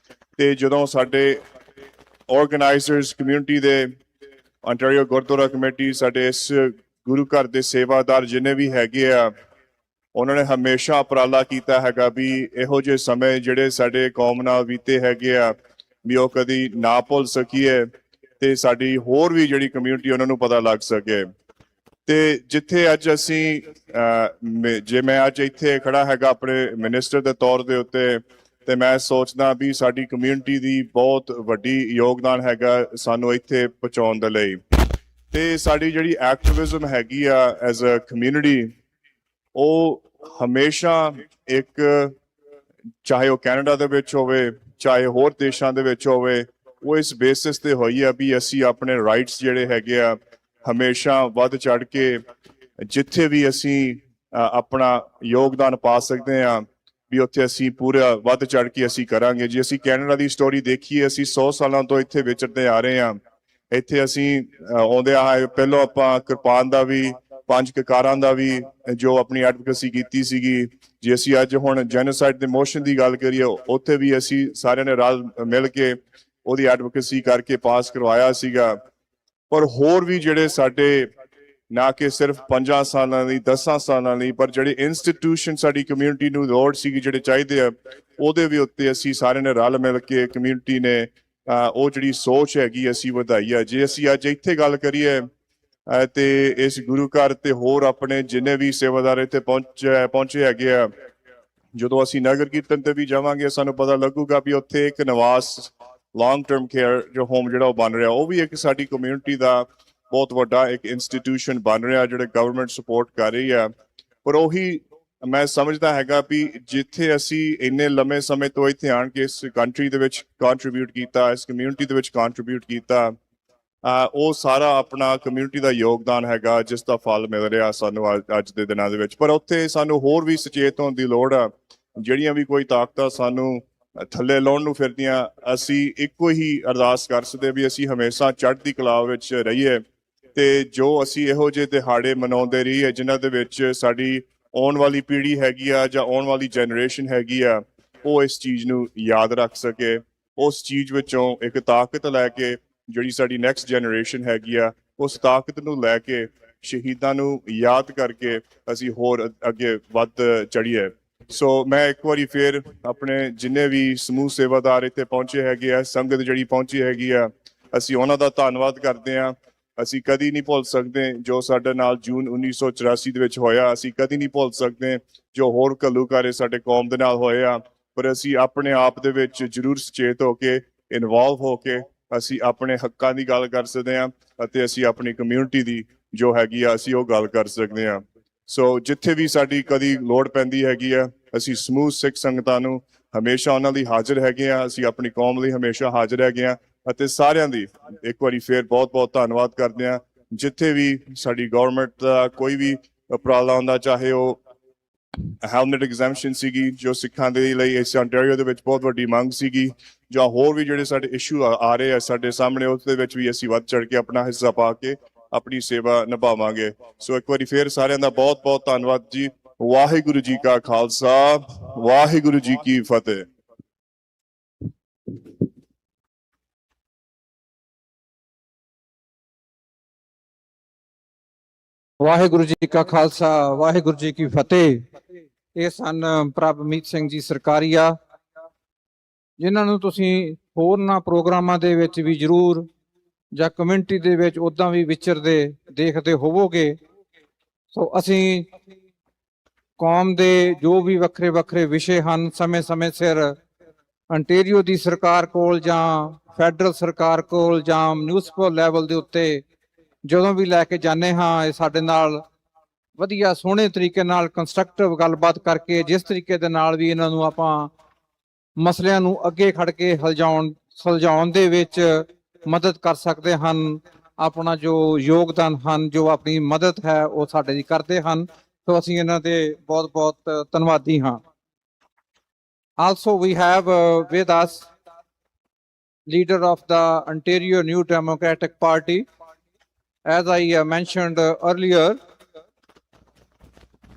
ਤੇ ਜਦੋਂ ਸਾਡੇ ਆਰਗੇਨਾਈਜ਼ਰਸ ਕਮਿਊਨਿਟੀ ਦੇ ontario ਗੁਰਦੁਆਰਾ ਕਮੇਟੀ, ਸਾਡੇ ਇਸ ਗੁਰੂ ਘਰ ਦੇ ਸੇਵਾਦਾਰ ਜਿੰਨੇ ਵੀ ਹੈਗੇ ਆ, ਉਹਨਾਂ ਨੇ ਹਮੇਸ਼ਾ ਉਪਰਾਲਾ ਕੀਤਾ ਹੈਗਾ ਵੀ ਇਹੋ ਜਿਹੇ ਸਮੇਂ ਜਿਹੜੇ ਸਾਡੇ ਕੌਮ ਨਾਲ ਬੀਤੇ ਹੈਗੇ ਆ ਵੀ ਉਹ ਕਦੀ ਨਾ ਭੁੱਲ ਸਕੀਏ ਤੇ ਸਾਡੀ ਹੋਰ ਵੀ ਜਿਹੜੀ ਕਮਿਊਨਿਟੀ ਉਹਨਾਂ ਨੂੰ ਪਤਾ ਲੱਗ ਸਕੇ। ਤੇ ਜਿੱਥੇ ਅੱਜ ਅਸੀਂ ਜੇ ਮੈਂ ਅੱਜ ਇੱਥੇ ਖੜਾ ਹੈਗਾ ਆਪਣੇ ਮਿਨਿਸਟਰ ਦੇ ਤੌਰ ਦੇ ਉੱਤੇ, ਤੇ ਮੈਂ ਸੋਚਦਾ ਵੀ ਸਾਡੀ ਕਮਿਊਨਿਟੀ ਦੀ ਬਹੁਤ ਵੱਡੀ ਯੋਗਦਾਨ ਹੈਗਾ ਸਾਨੂੰ ਇੱਥੇ ਪਹੁੰਚਾਉਣ ਦੇ ਲਈ। ਤੇ ਸਾਡੀ ਜਿਹੜੀ ਐਕਟਿਵਿਜ਼ਮ ਹੈਗੀ ਆ ਐਜ਼ ਅ ਕਮਿਊਨਿਟੀ, ਉਹ ਹਮੇਸ਼ਾ ਇੱਕ, ਚਾਹੇ ਉਹ ਕੈਨੇਡਾ ਦੇ ਵਿੱਚ ਹੋਵੇ ਚਾਹੇ ਹੋਰ ਦੇਸ਼ਾਂ ਦੇ ਵਿੱਚ ਹੋਵੇ, ਉਹ ਇਸ ਬੇਸਿਸ ਤੇ ਹੋਈ ਆ ਵੀ ਅਸੀਂ ਆਪਣੇ ਰਾਈਟਸ ਜਿਹੜੇ ਹੈਗੇ ਆ ਹਮੇਸ਼ਾ ਵੱਧ ਚੜ ਕੇ ਜਿੱਥੇ ਵੀ ਅਸੀਂ ਆਪਣਾ ਯੋਗਦਾਨ ਪਾ ਸਕਦੇ ਆ ਵੀ ਉੱਥੇ ਅਸੀਂ ਪੂਰਾ ਵੱਧ ਚੜ ਕੇ ਅਸੀਂ ਕਰਾਂਗੇ। ਜੇ ਅਸੀਂ ਕੈਨੇਡਾ ਦੀ ਸਟੋਰੀ ਦੇਖੀਏ, ਅਸੀਂ 100 ਸਾਲਾਂ ਤੋਂ ਇੱਥੇ ਵਿਚਰਦੇ ਆ ਰਹੇ ਆ। ਇੱਥੇ ਅਸੀਂ ਆਉਂਦੇ ਆ, ਪਹਿਲਾਂ ਆਪਾਂ ਕਿਰਪਾਨ ਦਾ ਵੀ, 5 ਕਕਾਰਾਂ ਦਾ ਵੀ ਜੋ ਆਪਣੀ ਐਡਵੋਕੇਸੀ ਕੀਤੀ ਸੀਗੀ। ਜੇ ਅਸੀਂ ਅੱਜ ਹੁਣ ਜੈਨੋਸਾਈਡ ਦੇ ਮੋਸ਼ਨ ਦੀ ਗੱਲ ਕਰੀਏ, ਉੱਥੇ ਵੀ ਅਸੀਂ ਸਾਰਿਆਂ ਨੇ ਰਲ ਮਿਲ ਕੇ ਉਹਦੀ ਐਡਵੋਕੇਸੀ ਕਰਕੇ ਪਾਸ ਕਰਵਾਇਆ ਸੀਗਾ। ਪਰ ਹੋਰ ਵੀ ਜਿਹੜੇ ਸਾਡੇ ਨਾ ਕਿ ਸਿਰਫ 5 ਸਾਲਾਂ ਲਈ 10 ਸਾਲਾਂ ਲਈ, ਪਰ ਜਿਹੜੇ ਇੰਸਟੀਟਿਊਸ਼ਨ ਸਾਡੀ ਕਮਿਊਨਿਟੀ ਨੂੰ ਲੋੜ ਸੀਗੀ, ਜਿਹੜੇ ਚਾਹੀਦੇ ਆ, ਉਹਦੇ ਵੀ ਉੱਤੇ ਅਸੀਂ ਸਾਰਿਆਂ ਨੇ ਰਲ ਮਿਲ ਕੇ ਕਮਿਊਨਿਟੀ ਨੇ ਉਹ ਜਿਹੜੀ ਸੋਚ ਹੈਗੀ ਅਸੀਂ ਵਧਾਈ ਆ। ਜੇ ਅਸੀਂ ਅੱਜ ਇੱਥੇ ਗੱਲ ਕਰੀਏ ਤੇ ਇਸ ਗੁਰੂ ਘਰ ਤੇ ਹੋਰ ਆਪਣੇ ਜਿੰਨੇ ਵੀ ਸੇਵਾਦਾਰ ਇੱਥੇ ਪਹੁੰਚੇ ਹੈਗੇ ਆ, ਜਦੋਂ ਅਸੀਂ ਨਗਰ ਕੀਰਤਨ ਤੇ ਵੀ ਜਾਵਾਂਗੇ ਸਾਨੂੰ ਪਤਾ ਲੱਗੂਗਾ ਵੀ ਉੱਥੇ ਇੱਕ ਨਿਵਾਸ ਲੌਂਗ ਟਰਮ ਕੇਅਰ ਜੋ ਹੋਮ ਜਿਹੜਾ ਉਹ ਬਣ ਰਿਹਾ, ਉਹ ਵੀ ਇੱਕ ਸਾਡੀ ਕਮਿਊਨਿਟੀ ਦਾ ਬਹੁਤ ਵੱਡਾ ਇੱਕ ਇੰਸਟੀਟਿਊਸ਼ਨ ਬਣ ਰਿਹਾ ਜਿਹੜੇ ਗਵਰਨਮੈਂਟ ਸਪੋਰਟ ਕਰ ਰਹੀ ਆ। ਪਰ ਉਹੀ ਮੈਂ ਸਮਝਦਾ ਹੈਗਾ ਵੀ ਜਿੱਥੇ ਅਸੀਂ ਇੰਨੇ ਲੰਮੇ ਸਮੇਂ ਤੋਂ ਇੱਥੇ ਆਣ ਕੇ ਇਸ ਕੰਟਰੀ ਦੇ ਵਿੱਚ ਕੰਟਰੀਬਿਊਟ ਕੀਤਾ, ਇਸ ਕਮਿਊਨਿਟੀ ਦੇ ਵਿੱਚ ਕੰਟਰੀਬਿਊਟ ਕੀਤਾ, ਉਹ ਸਾਰਾ ਆਪਣਾ ਕਮਿਊਨਿਟੀ ਦਾ ਯੋਗਦਾਨ ਹੈਗਾ ਜਿਸ ਦਾ ਫਲ ਮਿਲ ਰਿਹਾ ਸਾਨੂੰ ਅੱਜ ਦੇ ਦਿਨਾਂ ਦੇ ਵਿੱਚ। ਪਰ ਉੱਥੇ ਸਾਨੂੰ ਹੋਰ ਵੀ ਸੁਚੇਤ ਹੋਣ ਦੀ ਲੋੜ ਆ। ਜਿਹੜੀਆਂ ਵੀ ਕੋਈ ਤਾਕਤਾਂ ਸਾਨੂੰ ਥੱਲੇ ਲਾਉਣ ਨੂੰ ਫਿਰਦੀਆਂ, ਅਸੀਂ ਇੱਕੋ ਹੀ ਅਰਦਾਸ ਕਰ ਸਕਦੇ ਵੀ ਅਸੀਂ ਹਮੇਸ਼ਾ ਚੜ੍ਹਦੀ ਕਲਾ ਵਿੱਚ ਰਹੀਏ ਤੇ ਜੋ ਅਸੀਂ ਇਹੋ ਜਿਹੇ ਦਿਹਾੜੇ ਮਨਾਉਂਦੇ ਰਹੀਏ ਜਿਨ੍ਹਾਂ ਦੇ ਵਿੱਚ ਸਾਡੀ ਆਉਣ ਵਾਲੀ ਪੀੜ੍ਹੀ ਹੈਗੀ ਆ ਜਾਂ ਆਉਣ ਵਾਲੀ ਜਨਰੇਸ਼ਨ ਹੈਗੀ ਆ, ਉਹ ਇਸ ਚੀਜ਼ ਨੂੰ ਯਾਦ ਰੱਖ ਸਕੇ, ਉਸ ਚੀਜ਼ ਵਿੱਚੋਂ ਇੱਕ ਤਾਕਤ ਲੈ ਕੇ ਜਿਹੜੀ ਸਾਡੀ ਨੈਕਸਟ ਜਨਰੇਸ਼ਨ ਹੈਗੀ ਆ, ਉਸ ਤਾਕਤ ਨੂੰ ਲੈ ਕੇ ਸ਼ਹੀਦਾਂ ਨੂੰ ਯਾਦ ਕਰਕੇ ਅਸੀਂ ਹੋਰ ਅੱਗੇ ਵੱਧ ਚੜੀਏ। ਸੋ ਮੈਂ ਇੱਕ ਵਾਰੀ ਫੇਰ ਆਪਣੇ ਜਿੰਨੇ ਵੀ ਸਮੂਹ ਸੇਵਾਦਾਰ ਇੱਥੇ ਪਹੁੰਚੇ ਹੈਗੇ ਆ, ਸੰਗਤ ਜਿਹੜੀ ਪਹੁੰਚੀ ਹੈਗੀ ਆ, ਅਸੀਂ ਉਹਨਾਂ ਦਾ ਧੰਨਵਾਦ ਕਰਦੇ ਹਾਂ। ਅਸੀਂ ਕਦੀ ਨਹੀਂ ਭੁੱਲ ਸਕਦੇ ਜੋ ਸਾਡੇ ਨਾਲ ਜੂਨ 1984 ਦੇ ਵਿੱਚ ਹੋਇਆ, ਅਸੀਂ ਕਦੀ ਨਹੀਂ ਭੁੱਲ ਸਕਦੇ ਜੋ ਹੋਰ ਘੱਲੂਘਾਰੇ ਸਾਡੇ ਕੌਮ ਦੇ ਨਾਲ ਹੋਏ ਆ। ਪਰ ਅਸੀਂ ਆਪਣੇ ਆਪ ਦੇ ਵਿੱਚ ਜ਼ਰੂਰ ਸੁਚੇਤ ਹੋ ਕੇ, ਇਨਵੋਲਵ ਹੋ ਕੇ ਅਸੀਂ ਆਪਣੇ ਹੱਕਾਂ ਦੀ ਗੱਲ ਕਰ ਸਕਦੇ ਹਾਂ ਅਤੇ ਅਸੀਂ ਆਪਣੀ ਕਮਿਊਨਿਟੀ ਦੀ ਜੋ ਹੈਗੀ ਆ ਅਸੀਂ ਉਹ ਗੱਲ ਕਰ ਸਕਦੇ ਹਾਂ। ਸੋ ਜਿੱਥੇ ਵੀ ਸਾਡੀ ਕਦੀ ਲੋੜ ਪੈਂਦੀ ਹੈਗੀ ਆ, ਅਸੀਂ ਸਮੂਹ ਸਿੱਖ ਸੰਗਤਾਂ ਨੂੰ ਹਮੇਸ਼ਾ ਉਹਨਾਂ ਲਈ ਹਾਜ਼ਰ ਹੈਗੇ ਆ, ਅਸੀਂ ਆਪਣੀ ਕੌਮ ਲਈ ਹਮੇਸ਼ਾ ਹਾਜ਼ਰ ਹੈਗੇ ਆ ਅਤੇ ਸਾਰਿਆਂ ਦੀ ਇੱਕ ਵਾਰੀ ਫੇਰ ਬਹੁਤ-ਬਹੁਤ ਧੰਨਵਾਦ ਕਰਦੇ ਆ। ਜਿੱਥੇ ਵੀ ਸਾਡੀ ਗਵਰਨਮੈਂਟ ਦਾ ਕੋਈ ਵੀ ਉਪਰਾਲਾ ਹੁੰਦਾ, ਚਾਹੇ ਉਹ ਹੈਲਮਟ ਐਗਜ਼ੈਂਪਸ਼ਨ ਸੀਗੀ ਜੋ ਸਿੱਖਾਂ ਦੇ ਲਈ ਇਸ ontario ਦੇ ਵਿੱਚ ਬਹੁਤ ਵੱਡੀ ਮੰਗ ਸੀਗੀ, ਜਾਂ ਹੋਰ ਵੀ ਜਿਹੜੇ ਸਾਡੇ ਇਸ਼ੂ ਆ ਰਹੇ ਆ ਸਾਡੇ ਸਾਹਮਣੇ, ਉਸ ਦੇ ਵਿੱਚ ਵੀ ਅਸੀਂ ਵੱਧ ਚੜ ਕੇ ਆਪਣਾ ਹਿੱਸਾ ਪਾ ਕੇ ਆਪਣੀ ਸੇਵਾ ਨਿਭਾਵਾਂਗੇ। ਸੋ ਇੱਕ ਵਾਰੀ ਫੇਰ ਸਾਰਿਆਂ ਦਾ ਬਹੁਤ-ਬਹੁਤ ਧੰਨਵਾਦ ਜੀ। ਵਾਹਿਗੁਰੂ ਜੀ ਕਾ ਖਾਲਸਾ, ਵਾਹਿਗੁਰੂ ਜੀ ਕੀ ਫਤਿਹ। ਵਾਹਿਗੁਰੂ ਜੀ ਕਾ ਖਾਲਸਾ, ਵਾਹਿਗੁਰੂ ਜੀ ਕੀ ਫਤਿਹ। ਇਹ ਸਨ ਪ੍ਰਭਮੀਤ ਸਿੰਘ ਜੀ ਸਰਕਾਰੀਆ, ਜਿਨ੍ਹਾਂ ਨੂੰ ਤੁਸੀਂ ਹੋਰਨਾਂ ਪ੍ਰੋਗਰਾਮਾਂ ਦੇ ਵਿੱਚ ਵੀ ਜ਼ਰੂਰ ਜਾਂ ਕਮਿਊਨਿਟੀ ਦੇ ਵਿੱਚ ਉਦਾਂ ਵੀ ਵਿਚਰਦੇ ਦੇਖਦੇ ਹੋਵੋਗੇ। ਸੋ ਅਸੀਂ ਕੌਮ ਦੇ ਜੋ ਵੀ ਵੱਖਰੇ ਵੱਖਰੇ ਵਿਸ਼ੇ ਹਨ, ਸਮੇਂ-ਸਮੇਂ ਸਿਰ ontario ਦੀ ਸਰਕਾਰ ਕੋਲ ਜਾਂ ਫੈਡਰਲ ਸਰਕਾਰ ਕੋਲ ਜਾਂ ਮਿਊਨਿਸਪਲ ਲੈਵਲ ਦੇ ਉੱਤੇ ਜਦੋਂ ਵੀ ਲੈ ਕੇ ਜਾਂਦੇ ਹਾਂ, ਇਹ ਸਾਡੇ ਨਾਲ ਵਧੀਆ ਸੋਹਣੇ ਤਰੀਕੇ ਨਾਲ ਕੰਸਟਰਕਟਿਵ ਗੱਲਬਾਤ ਕਰਕੇ ਜਿਸ ਤਰੀਕੇ ਦੇ ਨਾਲ ਵੀ ਇਹਨਾਂ ਨੂੰ ਆਪਾਂ ਮਸਲਿਆਂ ਨੂੰ ਅੱਗੇ ਖੜ ਕੇ ਸੁਲਝਾਉਣ ਦੇ ਵਿੱਚ ਮਦਦ ਕਰ ਸਕਦੇ ਹਨ, ਆਪਣਾ ਜੋ ਯੋਗਦਾਨ ਹਨ, ਜੋ ਆਪਣੀ ਮਦਦ ਹੈ ਉਹ ਸਾਡੇ ਲਈ ਕਰਦੇ ਹਨ। ਸੋ ਅਸੀਂ ਇਹਨਾਂ ਦੇ ਬਹੁਤ-ਬਹੁਤ ਧੰਨਵਾਦੀ ਹਾਂ। Also we have with us leader of the Ontario New Democratic Party. As I mentioned earlier,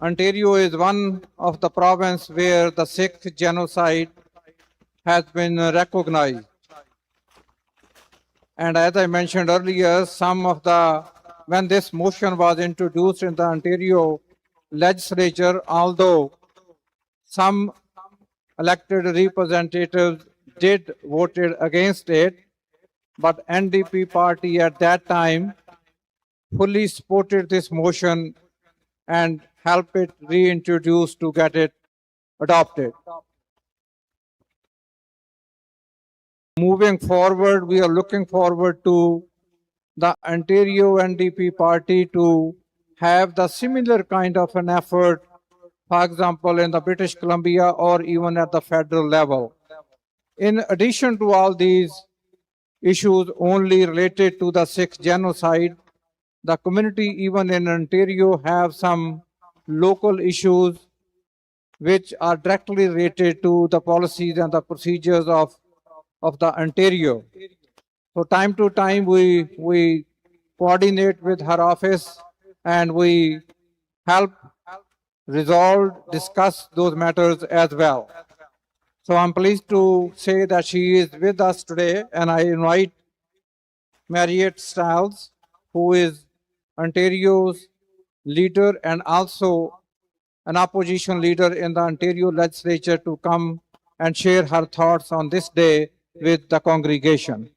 Ontario is one of the provinces where the Sikh genocide has been recognized. And as I mentioned earlier, when this motion was introduced in the Ontario legislature, although some elected representatives did voted against it, but NDP party at that time fully supported this motion and helped it reintroduced to get it adopted. Moving forward, we are looking forward to the Ontario NDP party to have the similar kind of an effort, for example, in the British Columbia or even at the federal level. In addition to all these issues only related to the Sikh genocide, the community even in Ontario have some local issues which are directly related to the policies and the procedures of the Ontario. So time to time we coordinate with her office and we help discuss those matters as well. So I'm pleased to say that she is with us today, and I invite Marriott Stiles, who is Ontario's leader and also an opposition leader in the Ontario legislature, to come and share her thoughts on this day with the congregation.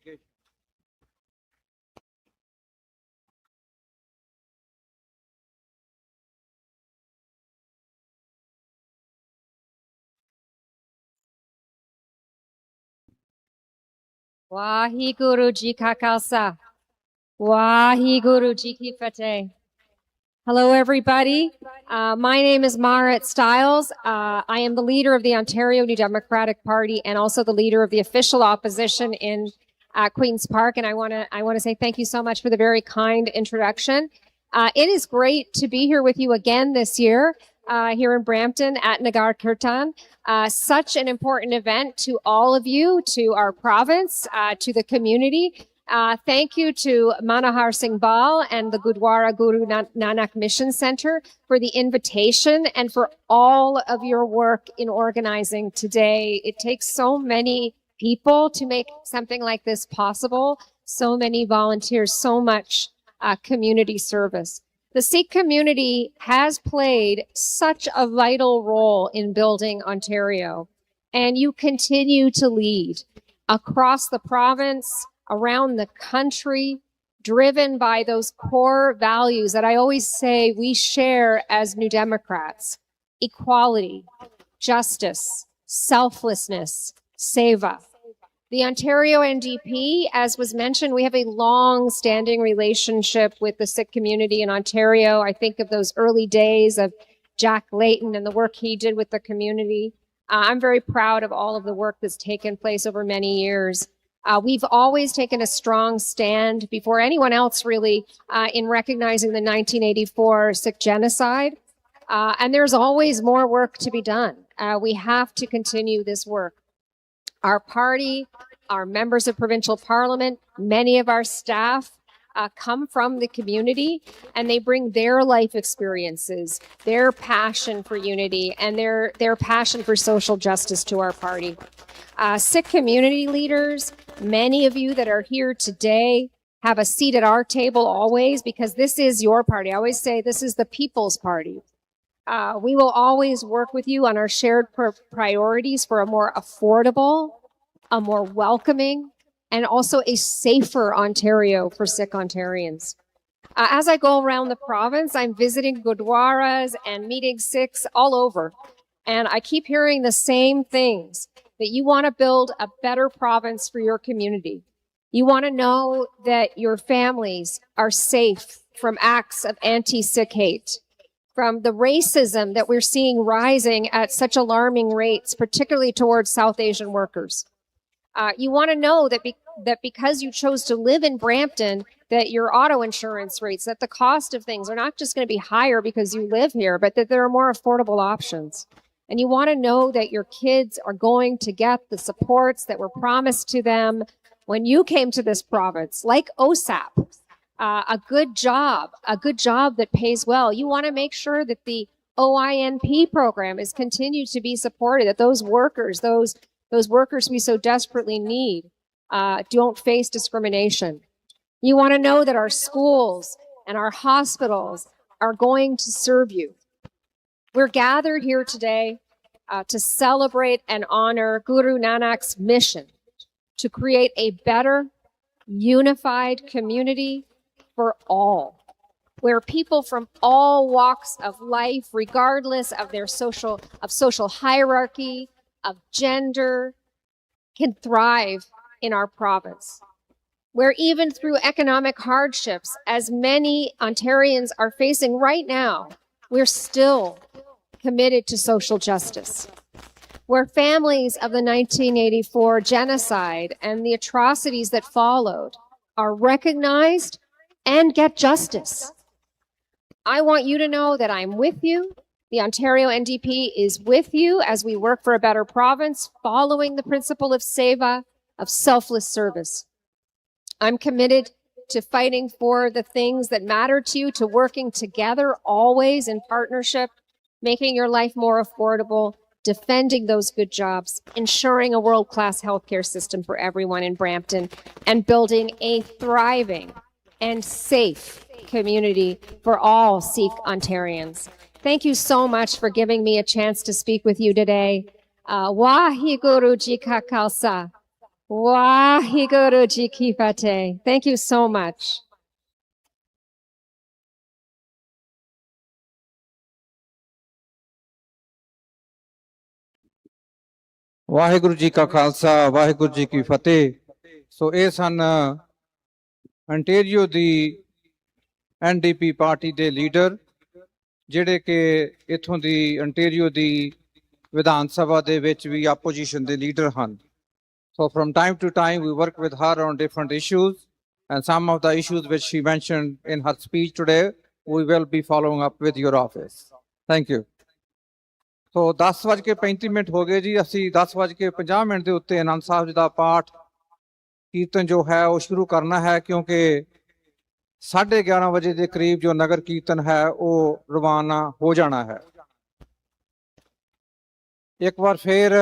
Waheguru Ji Ka Khalsa. Waheguru Ji Ki Fateh. Hello, everybody. My name is Marriott Stiles. I am the leader of the Ontario New Democratic Party and also the leader of the official opposition in Queen's Park. And I want to say thank you so much for the very kind introduction. It is great to be here with you again this year, here in Brampton at Nagar Kirtan. Such an important event to all of you, to our province, to the community. Thank you to Manohar Singh Bal and the Gurdwara Guru Nanak Mission Center for the invitation and for all of your work in organizing today. It takes so many people to make something like this possible, so many volunteers, so much community service. The Sikh community has played such a vital role in building Ontario, and you continue to lead across the province, around the country, driven by those core values that I always say we share as New Democrats: equality, justice, selflessness, seva. The Ontario NDP, as was mentioned, we have a long-standing relationship with the Sikh community in Ontario. I think of those early days of Jack Layton and the work he did with the community. I'm very proud of all of the work that's taken place over many years. We've always taken a strong stand before anyone else, really, in recognizing the 1984 Sikh genocide. And there's always more work to be done. We have to continue this work. Our party, our members of provincial parliament, many of our staff come from the community, and they bring their life experiences, their passion for unity, and their passion for social justice to our party. Sikh community leaders, many of you that are here today have a seat at our table always, because this is your party. I always say this is the people's party. We will always work with you on our shared priorities for a more affordable, a more welcoming, and also a safer Ontario for Sikh Ontarians. As I go around the province, I'm visiting Gurdwaras and meeting Sikhs all over. And I keep hearing the same things, that you want to build a better province for your community. You want to know that your families are safe from acts of anti-Sikh hate, from the racism that we're seeing rising at such alarming rates, particularly towards South Asian workers. You want to know that because you chose to live in Brampton, that your auto insurance rates, that the cost of things are not just going to be higher because you live here, but that there are more affordable options. And you want to know that your kids are going to get the supports that were promised to them when you came to this province, like OSAP, a good job that pays well. You want to make sure that the OINP program is continued to be supported, that those workers we so desperately need don't face discrimination. You want to know that our schools and our hospitals are going to serve you. We're gathered here today to celebrate and honor Guru Nanak's mission to create a better, unified community for all, where people from all walks of life, regardless of their social hierarchy, of gender, can thrive in our province. Where even through economic hardships, as many Ontarians are facing right now, we're still committed to social justice. Where families of the 1984 genocide and the atrocities that followed are recognized and get justice. I want you to know that I'm with you. The Ontario NDP is with you as we work for a better province, following the principle of seva, of selfless service. I'm committed to fighting for the things that matter to you, to working together always in partnership, making your life more affordable, defending those good jobs, ensuring a world-class healthcare system for everyone in Brampton, and building a thriving and safe community for all Sikh Ontarians. Thank you so much for giving me a chance to speak with you today. Waheguru Ji Ka Khalsa. Waheguru Ji Ki Fateh. Thank you so much. Waheguru ji ਕਾ ਖਾਲਸਾ ਵਾਹਿਗੁਰੂ ਜੀ ਕੀ ਫਤਿਹ। So ਇਹ ਸਨ ਅੰਟੇਰੀਓ ਦੀ NDP party ਦੇ leader, ਜਿਹੜੇ ਕਿ ਇਥੋਂ ਦੀ ਅੰਟੇਰੀਓ ਦੀ ਵਿਧਾਨ ਸਭਾ ਦੇ ਵਿੱਚ ਵੀ opposition ਦੇ ਲੀਡਰ ਹਨ। So from time to time we work with her on different issues, and some of the issues which she mentioned in her speech today we will be following up with your office. Thank you. So 10:35 ਹੋ ਗਏ ਜੀ। ਅਸੀਂ 10:50 ਦੇ ਉੱਤੇ ਆਨੰਦ ਸਾਹਿਬ ਜੀ ਦਾ ਪਾਠ ਕੀਰਤਨ ਜੋ ਹੈ ਉਹ ਸ਼ੁਰੂ ਕਰਨਾ ਹੈ, ਕਿਉਂਕਿ 11:30 ਵਜੇ ਦੇ ਕਰੀਬ ਜੋ ਨਗਰ ਕੀਰਤਨ ਹੈ ਉਹ ਰਵਾਨਾ ਹੋ ਜਾਣਾ ਹੈ। ਇੱਕ ਵਾਰ ਫਿਰ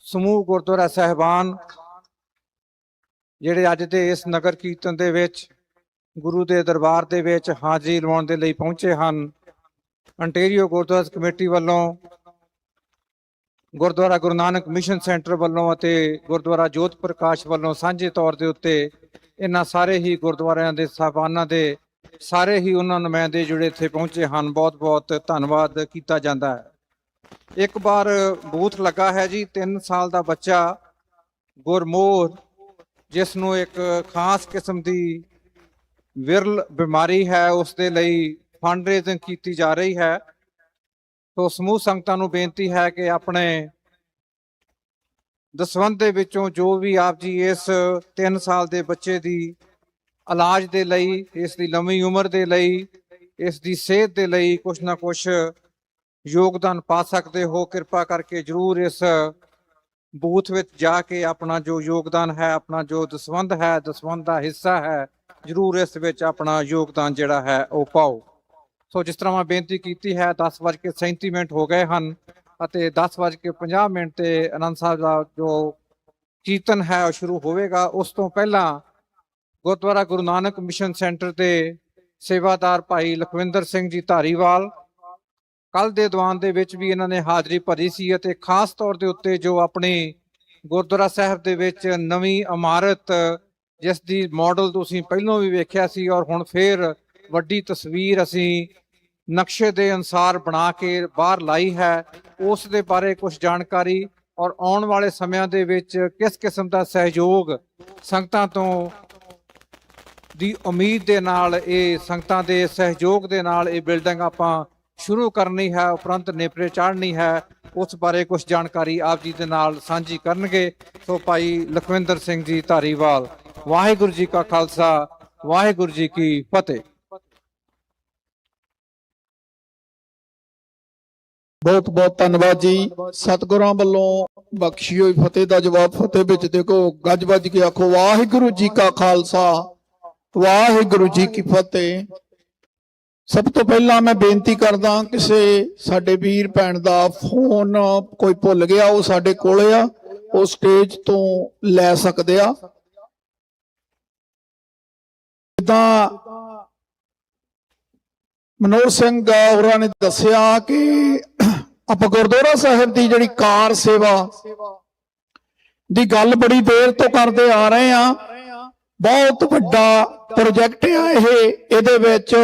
ਸਮੂਹ ਗੁਰਦੁਆਰਾ ਸਾਹਿਬਾਨ ਜਿਹੜੇ ਅੱਜ ਦੇ ਇਸ ਨਗਰ ਕੀਰਤਨ ਦੇ ਵਿੱਚ ਗੁਰੂ ਦੇ ਦਰਬਾਰ ਦੇ ਵਿੱਚ ਹਾਜ਼ਰੀ ਲਵਾਉਣ ਦੇ ਲਈ ਪਹੁੰਚੇ ਹਨ, ਅੰਟੇਰੀਓ ਗੁਰਦੁਆਰਾ ਕਮੇਟੀ ਵੱਲੋਂ, ਗੁਰਦੁਆਰਾ ਗੁਰੂ ਨਾਨਕ ਮਿਸ਼ਨ ਸੈਂਟਰ ਵੱਲੋਂ ਅਤੇ ਗੁਰਦੁਆਰਾ ਜੋਤ ਪ੍ਰਕਾਸ਼ ਵੱਲੋਂ ਸਾਂਝੇ ਤੌਰ ਦੇ ਉੱਤੇ ਇਹਨਾਂ ਸਾਰੇ ਹੀ ਗੁਰਦੁਆਰਿਆਂ ਦੇ ਸਾਹਿਬਾਨਾਂ ਦੇ ਸਾਰੇ ਹੀ ਉਹਨਾਂ ਨੁਮਾਇੰਦੇ ਜਿਹੜੇ ਇੱਥੇ ਪਹੁੰਚੇ ਹਨ, ਬਹੁਤ ਬਹੁਤ ਧੰਨਵਾਦ ਕੀਤਾ ਜਾਂਦਾ ਹੈ। ਇੱਕ ਵਾਰ ਬੂਥ ਲੱਗਾ ਹੈ ਜੀ, 3 ਸਾਲ ਦਾ ਬੱਚਾ ਗੁਰਮੋਹਰ, ਜਿਸ ਨੂੰ ਇੱਕ ਖਾਸ ਕਿਸਮ ਦੀ ਵਿਰਲ ਬਿਮਾਰੀ ਹੈ, ਉਸ ਦੇ ਲਈ ਫੰਡ ਰੇਜ਼ਿੰਗ ਕੀਤੀ ਜਾ ਰਹੀ ਹੈ। ਸੋ ਸਮੂਹ ਸੰਗਤਾਂ ਨੂੰ ਬੇਨਤੀ ਹੈ ਕਿ ਆਪਣੇ ਦਸਵੰਧ ਦੇ ਵਿੱਚੋਂ ਜੋ ਵੀ ਆਪ ਜੀ ਇਸ 3 ਸਾਲ ਦੇ ਬੱਚੇ ਦੀ ਇਲਾਜ ਦੇ ਲਈ, ਇਸ ਦੀ ਲੰਮੀ ਉਮਰ ਦੇ ਲਈ, ਇਸ ਦੀ ਸਿਹਤ ਦੇ ਲਈ ਕੁਛ ਨਾ ਕੁਛ ਯੋਗਦਾਨ ਪਾ ਸਕਦੇ ਹੋ, ਕਿਰਪਾ ਕਰਕੇ ਜ਼ਰੂਰ ਇਸ ਬੂਥ ਵਿੱਚ ਜਾ ਕੇ ਆਪਣਾ ਜੋ ਯੋਗਦਾਨ ਹੈ, ਆਪਣਾ ਜੋ ਦਸਵੰਧ ਹੈ, ਦਸਵੰਧ ਦਾ ਹਿੱਸਾ ਹੈ, ਜ਼ਰੂਰ ਇਸ ਵਿੱਚ ਆਪਣਾ ਯੋਗਦਾਨ ਜਿਹੜਾ ਹੈ ਉਹ ਪਾਓ। ਸੋ ਜਿਸ ਤਰ੍ਹਾਂ ਮੈਂ ਬੇਨਤੀ ਕੀਤੀ ਹੈ, 10:37 ਹੋ ਗਏ ਹਨ ਅਤੇ 10:50 ਤੇ ਆਨੰਦ ਸਾਹਿਬ ਦਾ ਜੋ ਕੀਰਤਨ ਹੈ ਉਹ ਸ਼ੁਰੂ ਹੋਵੇਗਾ। ਉਸ ਤੋਂ ਪਹਿਲਾਂ ਗੁਰਦੁਆਰਾ ਗੁਰੂ ਨਾਨਕ ਮਿਸ਼ਨ ਸੈਂਟਰ ਦੇ ਸੇਵਾਦਾਰ ਭਾਈ ਲਖਵਿੰਦਰ ਸਿੰਘ ਜੀ ਧਾਰੀਵਾਲ, ਕੱਲ ਦੇ ਦੀਵਾਨ ਦੇ ਵਿੱਚ ਵੀ ਇਹਨਾਂ ਨੇ ਹਾਜ਼ਰੀ ਭਰੀ ਸੀ ਅਤੇ ਖਾਸ ਤੌਰ ਦੇ ਉੱਤੇ ਜੋ ਆਪਣੀ ਗੁਰਦੁਆਰਾ ਸਾਹਿਬ ਦੇ ਵਿੱਚ ਨਵੀਂ ਇਮਾਰਤ, ਜਿਸ ਦੀ ਮਾਡਲ ਤੁਸੀਂ ਪਹਿਲਾਂ ਵੀ ਵੇਖਿਆ ਸੀ ਔਰ ਹੁਣ ਫੇਰ ਵੱਡੀ ਤਸਵੀਰ ਅਸੀਂ ਨਕਸ਼ੇ ਦੇ ਅਨੁਸਾਰ ਬਣਾ ਕੇ ਬਾਹਰ ਲਾਈ ਹੈ, ਉਸ ਦੇ ਬਾਰੇ ਕੁਝ ਜਾਣਕਾਰੀ ਔਰ ਆਉਣ ਵਾਲੇ ਸਮਿਆਂ ਦੇ ਵਿੱਚ ਕਿਸ ਕਿਸਮ ਦਾ ਸਹਿਯੋਗ ਸੰਗਤਾਂ ਤੋਂ ਦੀ ਉਮੀਦ ਦੇ ਨਾਲ, ਇਹ ਸੰਗਤਾਂ ਦੇ ਸਹਿਯੋਗ ਦੇ ਨਾਲ ਇਹ ਬਿਲਡਿੰਗ ਆਪਾਂ ਸ਼ੁਰੂ ਕਰਨੀ ਹੈ, ਉਪਰੰਤ ਨੇਪਰੇ ਚਾੜਨੀ ਹੈ, ਉਸ ਬਾਰੇ ਕੁਝ ਜਾਣਕਾਰੀ ਆਪ ਜੀ ਦੇ ਨਾਲ ਸਾਂਝੀ ਕਰਨਗੇ। ਸੋ ਭਾਈ ਲਖਵਿੰਦਰ ਸਿੰਘ ਜੀ ਧਾਰੀਵਾਲ। ਵਾਹਿਗੁਰੂ ਜੀ ਕਾ ਖਾਲਸਾ, ਵਾਹਿਗੁਰੂ ਜੀ ਕੀ ਫਤਿਹ। ਬਹੁਤ ਬਹੁਤ ਧੰਨਵਾਦ ਜੀ। ਸਤਿਗੁਰਾਂ ਵੱਲੋਂ ਬਖਸ਼ੀ ਹੋਈ ਫਤਿਹ ਦਾ ਜਵਾਬ ਫਤਿਹ ਵਿੱਚ ਦੇਖੋ, ਗੱਜ ਵੱਜ ਕੇ ਆਖੋ ਵਾਹਿਗੁਰੂ ਜੀ ਕਾ ਖਾਲਸਾ, ਵਾਹਿਗੁਰੂ ਜੀ ਕੀ ਫਤਿਹ। ਸਭ ਤੋਂ ਪਹਿਲਾਂ ਮੈਂ ਬੇਨਤੀ ਕਰਦਾ, ਕਿਸੇ ਸਾਡੇ ਵੀਰ ਭੈਣ ਦਾ ਫੋਨ ਕੋਈ ਭੁੱਲ ਗਿਆ, ਉਹ ਸਾਡੇ ਕੋਲੇ ਆ, ਉਹ ਸਟੇਜ ਤੋਂ ਲੈ ਸਕਦੇ ਆ। ਜਿੱਦਾਂ ਮਨੋਜ ਸਿੰਘ ਹੋਰਾਂ ਨੇ ਦੱਸਿਆ ਕਿ ਆਪਾਂ ਗੁਰਦੁਆਰਾ ਸਾਹਿਬ ਦੀ ਜਿਹੜੀ ਕਾਰ ਸੇਵਾ ਦੀ ਗੱਲ ਬੜੀ ਦੇਰ ਤੋਂ ਕਰਦੇ ਆ ਰਹੇ ਆ। ਬਹੁਤ ਵੱਡਾ ਪ੍ਰੋਜੈਕਟ ਆ ਇਹ, ਇਹਦੇ ਵਿੱਚ